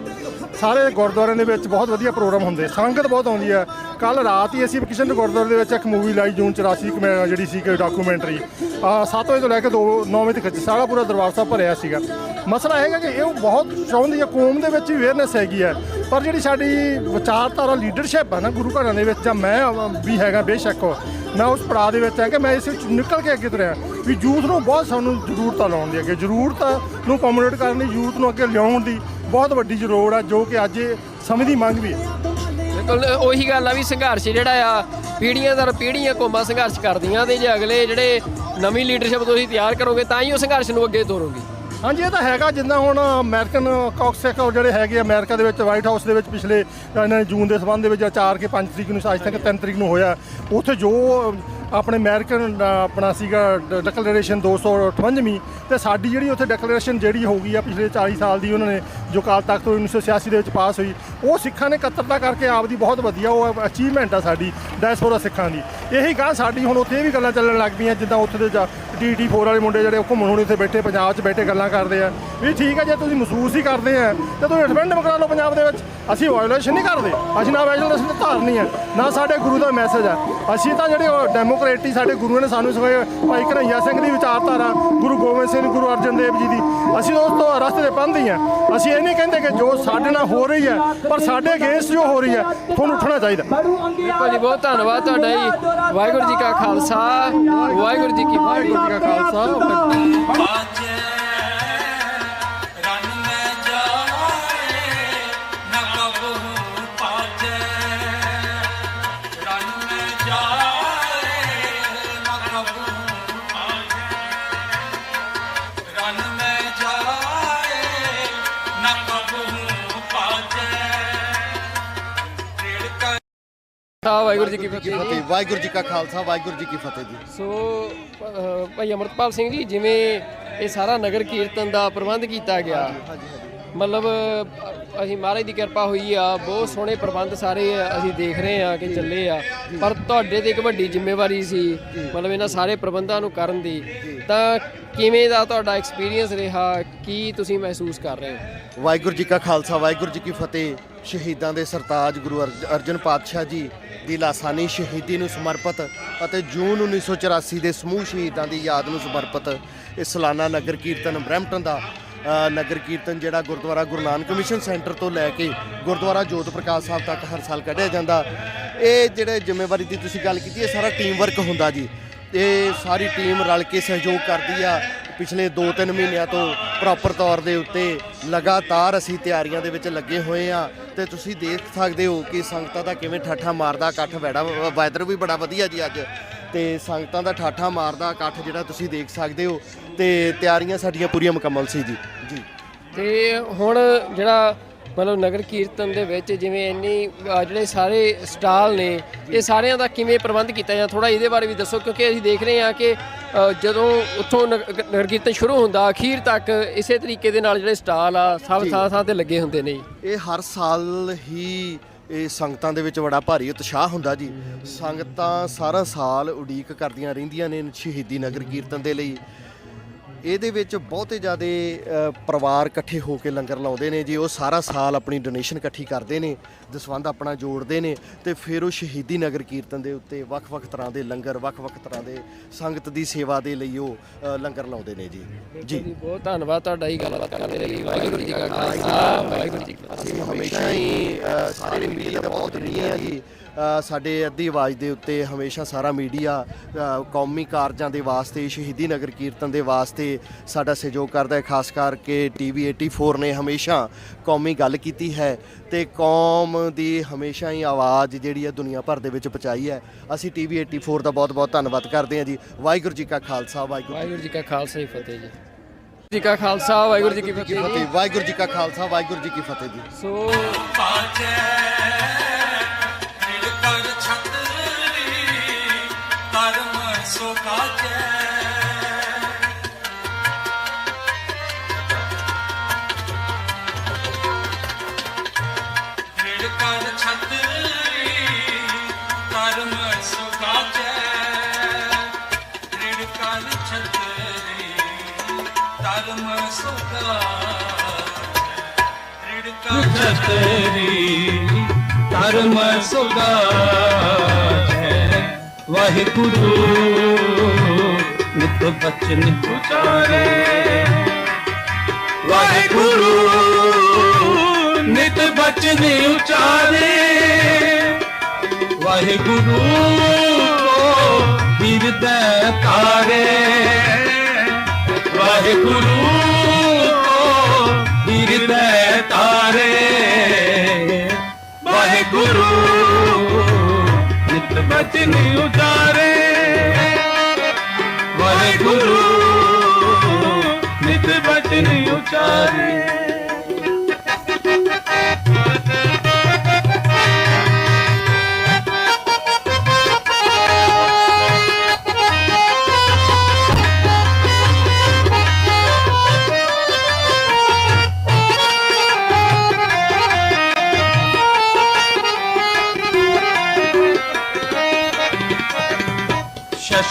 ਸਾਰੇ ਗੁਰਦੁਆਰਿਆਂ ਦੇ ਵਿੱਚ ਬਹੁਤ ਵਧੀਆ ਪ੍ਰੋਗਰਾਮ ਹੁੰਦੇ, ਸੰਗਤ ਬਹੁਤ ਆਉਂਦੀ ਹੈ। ਕੱਲ ਰਾਤ ਹੀ ਅਸੀਂ ਕਿਸ਼ਨ ਗੁਰਦੁਆਰੇ ਦੇ ਵਿੱਚ ਇੱਕ ਮੂਵੀ ਲਾਈ ਜੂਨ 84 ਜਿਹੜੀ ਸੀ ਕਿ ਡਾਕੂਮੈਂਟਰੀ 7 ਵਜੇ ਤੋਂ ਲੈ ਕੇ 9 ਵਜੇ ਤੱਕ ਸਾਰਾ ਪੂਰਾ ਦਰਬਾਰ ਸਾਹਿਬ ਭਰਿਆ ਸੀਗਾ। ਮਸਲਾ ਹੈਗਾ ਕਿ ਇਹ ਬਹੁਤ ਚਾਹੁੰਦੀ ਹੈ, ਕੌਮ ਦੇ ਵਿੱਚ ਵੀ ਅਵੇਅਰਨੈਸ ਹੈਗੀ ਹੈ, ਪਰ ਜਿਹੜੀ ਸਾਡੀ ਵਿਚਾਰਧਾਰਾ ਲੀਡਰਸ਼ਿਪ ਹੈ ਨਾ ਗੁਰੂ ਘਰਾਂ ਦੇ ਵਿੱਚ, ਜਾਂ ਮੈਂ ਵੀ ਹੈਗਾ ਬੇਸ਼ੱਕ ਮੈਂ ਉਸ ਪੜਾਅ ਦੇ ਵਿੱਚ ਹੈ ਕਿ ਮੈਂ ਇਸ ਵਿੱਚ ਨਿਕਲ ਕੇ ਅੱਗੇ ਤੁਰਿਆ ਵੀ ਯੂਥ ਨੂੰ ਬਹੁਤ ਸਾਨੂੰ ਜ਼ਰੂਰਤਾਂ ਲਾਉਣ ਦੀ, ਅੱਗੇ ਜ਼ਰੂਰਤ ਨੂੰ ਕਮਿਊਨਿਟ ਕਰਨ ਦੀ, ਯੂਥ ਨੂੰ ਅੱਗੇ ਲਿਆਉਣ ਦੀ ਬਹੁਤ ਵੱਡੀ ਜ਼ਰੂਰਤ ਆ, ਜੋ ਕਿ ਅੱਜ ਸਮੇਂ ਦੀ ਮੰਗ ਵੀ ਹੈ। ਬਿਲਕੁਲ ਉਹੀ ਗੱਲ ਆ ਵੀ ਸੰਘਰਸ਼ ਜਿਹੜਾ ਆ ਪੀੜ੍ਹੀਆਂ ਦਰ ਪੀੜ੍ਹੀਆਂ ਕੌਮਾਂ ਸੰਘਰਸ਼ ਕਰਦੀਆਂ ਤੇ ਜੇ ਅਗਲੇ ਜਿਹੜੇ ਨਵੀਂ ਲੀਡਰਸ਼ਿਪ ਤੁਸੀਂ ਤਿਆਰ ਕਰੋਗੇ ਤਾਂ ਹੀ ਉਹ ਸੰਘਰਸ਼ ਨੂੰ ਅੱਗੇ ਤੋਰੋਗੇ। ਹਾਂਜੀ ਇਹ ਤਾਂ ਹੈਗਾ, ਜਿੱਦਾਂ ਹੁਣ ਅਮਰੀਕਨ ਕਾਕਸੈਕ ਜਿਹੜੇ ਹੈਗੇ ਅਮਰੀਕਾ ਦੇ ਵਿੱਚ ਵਾਈਟ ਹਾਊਸ ਦੇ ਵਿੱਚ ਪਿਛਲੇ ਇਹਨਾਂ ਨੇ ਜੂਨ ਦੇ ਸੰਬੰਧ ਦੇ ਵਿੱਚ 4 ਕਿ 5 ਤਰੀਕ ਨੂੰ ਅੱਜ ਤੱਕ 3 ਤਰੀਕ ਨੂੰ ਹੋਇਆ, ਉੱਥੇ ਜੋ ਆਪਣੇ ਅਮਰੀਕਨ ਆਪਣਾ ਸੀਗਾ ਡਿਕਲੇਰੇਸ਼ਨ 258ਵੀਂ ਤੇ ਸਾਡੀ ਜਿਹੜੀ ਉੱਥੇ ਡਿਕਲੇਰੇਸ਼ਨ ਜਿਹੜੀ ਹੋ ਗਈ ਆ ਪਿਛਲੇ 40 ਸਾਲ ਦੀ, ਉਹਨਾਂ ਨੇ ਜੋ ਅਕਾਲ ਤਖਤ ਤੋਂ 1986 ਦੇ ਵਿੱਚ ਪਾਸ ਹੋਈ, ਉਹ ਸਿੱਖਾਂ ਨੇ ਇਕੱਤਰਤਾ ਕਰਕੇ ਆਪਦੀ ਬਹੁਤ ਵਧੀਆ ਉਹ ਅਚੀਵਮੈਂਟ ਆ ਸਾਡੀ ਡਾਇਸਪੋਰਾ ਸਿੱਖਾਂ ਦੀ। ਇਹੀ ਗੱਲ ਸਾਡੀ ਹੁਣ ਉੱਥੇ ਇਹ ਵੀ ਗੱਲਾਂ ਚੱਲਣ ਲੱਗ ਪਈਆਂ, ਜਿੱਦਾਂ ਉੱਥੇ ਦੇ DT4 ਵਾਲੇ ਮੁੰਡੇ ਜਿਹੜੇ ਘੁੰਮਣ ਹੁਣ ਇੱਥੇ ਬੈਠੇ ਪੰਜਾਬ 'ਚ ਬੈਠੇ ਗੱਲਾਂ ਕਰਦੇ ਆ ਵੀ ਠੀਕ ਹੈ ਜੇ ਤੁਸੀਂ ਮਹਿਸੂਸ ਹੀ ਕਰਦੇ ਆ ਤਾਂ ਤੁਸੀਂ ਰਿਫਰੈਂਡਮ ਕਰਾ ਲਓ ਪੰਜਾਬ ਦੇ ਵਿੱਚ। ਅਸੀਂ ਵਾਇਓਲੇਸ਼ਨ ਨਹੀਂ ਕਰਦੇ, ਅਸੀਂ ਨਾ ਵਾਇਓਲੇਸ਼ਨ ਦੀ ਧਾਰਨੀ ਹੈ ਨਾ ਸਾਡੇ ਗੁਰੂ ਦਾ ਮੈਸੇਜ ਹੈ। ਅਸੀਂ ਤਾਂ ਜਿਹੜੇ ਡੈਮੋਕ੍ਰੇਟੀ ਸਾਡੇ ਗੁਰੂਆਂ ਨੇ ਸਾਨੂੰ ਸਿਖਾਏ, ਭਾਈ ਘਨੱਈਆ ਸਿੰਘ ਦੀ ਵਿਚਾਰਧਾਰਾ, ਗੁਰੂ ਗੋਬਿੰਦ ਸਿੰਘ, ਗੁਰੂ ਅਰਜਨ ਦੇਵ ਜੀ ਦੀ, ਅਸੀਂ ਉਸ ਤੋਂ ਰਸਤੇ ਤੇ ਪੰਥੀ ਹਾਂ। ਅਸੀਂ ਇਹ ਨਹੀਂ ਕਹਿੰਦੇ ਕਿ ਜੋ ਸਾਡੇ ਨਾਲ ਹੋ ਰਹੀ ਹੈ, ਪਰ ਸਾਡੇ ਅਗੇਂਸਟ ਜੋ ਹੋ ਰਹੀ ਹੈ ਤੁਹਾਨੂੰ ਉੱਠਣਾ ਚਾਹੀਦਾ। ਬਿਲਕੁਲ ਜੀ, ਬਹੁਤ ਧੰਨਵਾਦ ਤੁਹਾਡਾ ਜੀ। ਵਾਹਿਗੁਰੂ ਜੀ ਕਾ ਖਾਲਸਾ, ਵਾਹਿਗੁਰੂ ਜੀ ਕੀ ਫਤਿਹ। ਵਾਹਿਗੁਰੂ ਜੀ ਕੀ ਫਤਿਹ। ਵਾਹਿਗੁਰੂ ਜੀ ਕਾ ਖਾਲਸਾ, ਵਾਹਿਗੁਰੂ ਜੀ ਕੀ ਫਤਿਹ ਜੀ। ਸੋ ਭਾਈ ਅਮਰਪਾਲ ਸਿੰਘ ਜੀ, ਜਿਵੇਂ ਇਹ ਸਾਰਾ ਨਗਰ ਕੀਰਤਨ ਦਾ ਪ੍ਰਬੰਧ ਕੀਤਾ ਗਿਆ, ਮਤਲਬ ਅਸੀਂ ਮਹਾਰਾਜ ਦੀ ਕਿਰਪਾ ਹੋਈ ਆ, ਬਹੁਤ ਸੋਹਣੇ ਪ੍ਰਬੰਧ ਸਾਰੇ ਅਸੀਂ ਦੇਖ ਰਹੇ ਆ ਕਿ ਚੱਲੇ ਆ, ਪਰ ਤੁਹਾਡੇ ਤੇ ਇੱਕ ਵੱਡੀ ਜ਼ਿੰਮੇਵਾਰੀ ਸੀ ਮਤਲਬ ਇਹਨਾਂ ਸਾਰੇ ਪ੍ਰਬੰਧਾਂ ਨੂੰ ਕਰਨ ਦੀ, ਤਾਂ ਕਿਵੇਂ ਦਾ ਤੁਹਾਡਾ ਐਕਸਪੀਰੀਅੰਸ ਰਿਹਾ, ਕੀ ਤੁਸੀਂ ਮਹਿਸੂਸ ਕਰ ਰਹੇ ਹੋ? ਵਾਹਿਗੁਰੂ ਜੀ ਕਾ ਖਾਲਸਾ, ਵਾਹਿਗੁਰੂ ਜੀ ਕੀ ਫਤਿਹ। ਸ਼ਹੀਦਾਂ ਦੇ ਸਰਤਾਜ ਗੁਰੂ ਅਰਜਨ ਪਾਤਸ਼ਾਹ ਜੀ ਦੀ ਲਾਸਾਨੀ ਸ਼ਹੀਦੀ ਨੂੰ ਸਮਰਪਿਤ ਅਤੇ ਜੂਨ 1984 ਦੇ ਸਮੂਹ ਸ਼ਹੀਦਾਂ ਦੀ ਯਾਦ ਨੂੰ ਸਮਰਪਿਤ ਇਹ ਸਾਲਾਨਾ ਨਗਰ ਕੀਰਤਨ ਬਰੈਂਪਟਨ ਦਾ ਨਗਰ ਕੀਰਤਨ ਜਿਹੜਾ ਗੁਰਦੁਆਰਾ ਗੁਰੂ ਨਾਨਕ ਮਿਸ਼ਨ ਸੈਂਟਰ ਤੋਂ ਲੈ ਕੇ ਗੁਰਦੁਆਰਾ ਜੋਤ ਪ੍ਰਕਾਸ਼ ਸਾਹਿਬ ਤੱਕ ਹਰ ਸਾਲ ਕੱਢਿਆ ਜਾਂਦਾ। ਇਹ ਜਿਹੜੇ ਜ਼ਿੰਮੇਵਾਰੀ ਦੀ ਤੁਸੀਂ ਗੱਲ ਕੀਤੀ, ਇਹ ਸਾਰਾ ਟੀਮ ਵਰਕ ਹੁੰਦਾ ਜੀ। ਇਹ ਸਾਰੀ ਟੀਮ ਰਲ ਕੇ ਸਹਿਯੋਗ ਕਰਦੀ ਆ। ਪਿਛਲੇ 2-3 ਮਹੀਨਿਆਂ ਤੋਂ ਪ੍ਰੋਪਰ ਤੌਰ ਦੇ ਉੱਤੇ ਲਗਾਤਾਰ ਅਸੀਂ ਤਿਆਰੀਆਂ ਦੇ ਵਿੱਚ ਲੱਗੇ ਹੋਏ ਆ ਤੇ ਤੁਸੀਂ ਦੇਖ ਸਕਦੇ ਹੋ ਕਿ ਸੰਗਤਾਂ ਦਾ ਕਿਵੇਂ ਠਾਠਾ ਮਾਰਦਾ ਇਕੱਠ, ਵੈਦਰ ਵੀ ਬੜਾ ਵਧੀਆ ਜੀ ਅੱਜ, ਤੇ ਸੰਗਤਾਂ ਦਾ ਠਾਠਾ ਮਾਰਦਾ ਇਕੱਠ ਜਿਹੜਾ ਤੁਸੀਂ ਦੇਖ ਸਕਦੇ ਹੋ, ਤੇ ਤਿਆਰੀਆਂ ਸਾਡੀਆਂ ਪੂਰੀਆਂ ਮੁਕੰਮਲ ਸੀ ਜੀ। ਤੇ ਹੁਣ ਜਿਹੜਾ ਮਤਲਬ ਨਗਰ ਕੀਰਤਨ ਦੇ ਵਿੱਚ ਜਿਵੇਂ ਇੰਨੀ ਜਿਹੜੇ ਸਾਰੇ ਸਟਾਲ ਨੇ, ਇਹ ਸਾਰਿਆਂ ਦਾ ਕਿਵੇਂ ਪ੍ਰਬੰਧ ਕੀਤਾ ਜਾਂਦਾ, ਥੋੜਾ ਇਹਦੇ ਬਾਰੇ ਵੀ ਦੱਸੋ, ਕਿਉਂਕਿ ਅਸੀਂ ਦੇਖ ਰਹੇ ਹਾਂ ਕਿ ਜਦੋਂ ਉੱਥੋਂ ਨਗਰ ਕੀਰਤਨ ਸ਼ੁਰੂ ਹੁੰਦਾ ਅਖੀਰ ਤੱਕ ਇਸੇ ਤਰੀਕੇ ਦੇ ਨਾਲ ਜਿਹੜੇ ਸਟਾਲ ਆ ਸਭ ਥਾਂ ਤੇ ਲੱਗੇ ਹੁੰਦੇ ਨੇ। ਇਹ ਹਰ ਸਾਲ ਹੀ ਇਹ ਸੰਗਤਾਂ ਦੇ ਵਿੱਚ ਬੜਾ ਭਾਰੀ ਉਤਸ਼ਾਹ ਹੁੰਦਾ ਜੀ। ਸੰਗਤਾਂ ਸਾਰਾ ਸਾਲ ਉਡੀਕ ਕਰਦੀਆਂ ਰਹਿੰਦੀਆਂ ਨੇ ਸ਼ਹੀਦੀ ਨਗਰ ਕੀਰਤਨ ਦੇ ਲਈ। ਇਹਦੇ ਵਿੱਚ ਬਹੁਤੇ ਜ਼ਿਆਦਾ ਪਰਿਵਾਰ ਇਕੱਠੇ ਹੋ ਕੇ ਲੰਗਰ ਲਾਉਂਦੇ ਨੇ ਜੀ। ਉਹ ਸਾਰਾ ਸਾਲ ਆਪਣੀ ਡੋਨੇਸ਼ਨ ਇਕੱਠੀ ਕਰਦੇ ਨੇ, ਦਸਵੰਧ ਆਪਣਾ ਜੋੜਦੇ ਨੇ, ਤੇ ਫਿਰ ਉਹ ਸ਼ਹੀਦੀ ਨਗਰ ਕੀਰਤਨ ਦੇ ਉੱਤੇ ਵੱਖ-ਵੱਖ ਤਰ੍ਹਾਂ ਦੇ ਲੰਗਰ, ਵੱਖ-ਵੱਖ ਤਰ੍ਹਾਂ ਦੇ ਸੰਗਤ ਦੀ ਸੇਵਾ ਦੇ ਲਈ ਉਹ ਲੰਗਰ ਲਾਉਂਦੇ ਨੇ ਜੀ। ਜੀ ਬਹੁਤ ਧੰਨਵਾਦ ਤੁਹਾਡਾ ਹੀ ਗੱਲਬਾਤ ਕਰਨ ਦੇ ਲਈ। ਵਾਹਿਗੁਰੂ ਜੀ ਕਾ ਖਾਲਸਾ, ਵਾਹਿਗੁਰੂ ਜੀ ਕੀ ਫਤਿਹ। ਹਮੇਸ਼ਾ ਹੀ ਸਾਰੇ ਮੀਡੀਆ ਦਾ ਬਹੁਤ ਰੀ ਹੈ ਜੀ। ਸਾਡੇ ਅੱਧੀ ਆਵਾਜ਼ ਦੇ ਉੱਤੇ ਹਮੇਸ਼ਾ ਸਾਰਾ ਮੀਡੀਆ ਕੌਮੀ ਕਾਰਜਾਂ ਦੇ ਵਾਸਤੇ, ਸ਼ਹੀਦੀ ਨਗਰ ਕੀਰਤਨ ਦੇ ਵਾਸਤੇ ਸਾਡਾ ਸਹਿਯੋਗ ਕਰਦਾ ਹੈ। ਖਾਸ ਕਰਕੇ TV 84 ਨੇ ਹਮੇਸ਼ਾ ਕੌਮੀ ਗੱਲ ਕੀਤੀ ਹੈ ਤੇ ਕੌਮ ਦੀ ਹਮੇਸ਼ਾ ਹੀ ਆਵਾਜ਼ ਜਿਹੜੀ ਹੈ ਦੁਨੀਆ ਭਰ ਦੇ ਵਿੱਚ ਪਹੁੰਚਾਈ ਹੈ। ਅਸੀਂ TV 84 ਦਾ ਬਹੁਤ ਬਹੁਤ ਧੰਨਵਾਦ ਕਰਦੇ ਹਾਂ ਜੀ। ਵਾਹਿਗੁਰੂ ਜੀ ਕਾ ਖਾਲਸਾ, ਵਾਹਿਗੁਰੂ ਜੀ ਕਾ ਖਾਲਸਾ, ਫਤਿਹ ਜੀ। ਜੀ ਕਾ ਖਾਲਸਾ ਵਾਹਿਗੁਰੂ ਜੀ ਕੀ ਫਤਿਹ। ਵਾਹਿਗੁਰੂ ਜੀ ਕਾ ਖਾਲਸਾ ਵਾਹਿਗੁਰੂ ਜੀ ਕੀ ਫਤਿਹ ਜੀ। ਸੋ ਛਤਰੀ ਧਰਮ ਸੁਗਾਚੈ ਵਾਹਿਗੁਰੂ ਨਿਤ ਬਚਨ ਉਚਾਰੇ ਵਾਹਿਗੁਰੂ ਨਿਤ ਬਚਨ ਉਚਾਰੇ ਵਾਹਿਗੁਰੂ ਹਿਰਦੈ ਤਾਰੇ ਵਾਹਿਗੁਰੂ ਹਿਰਦੈ ਤਾਰੇ ਵਾਹਿਗੁਰੂ ਨਿਤ ਬਚਨ ਉਚਾਰੇ ਵਾਹਿਗੁਰੂ ਨਿਤ ਬਚਨ ਉਚਾਰੇ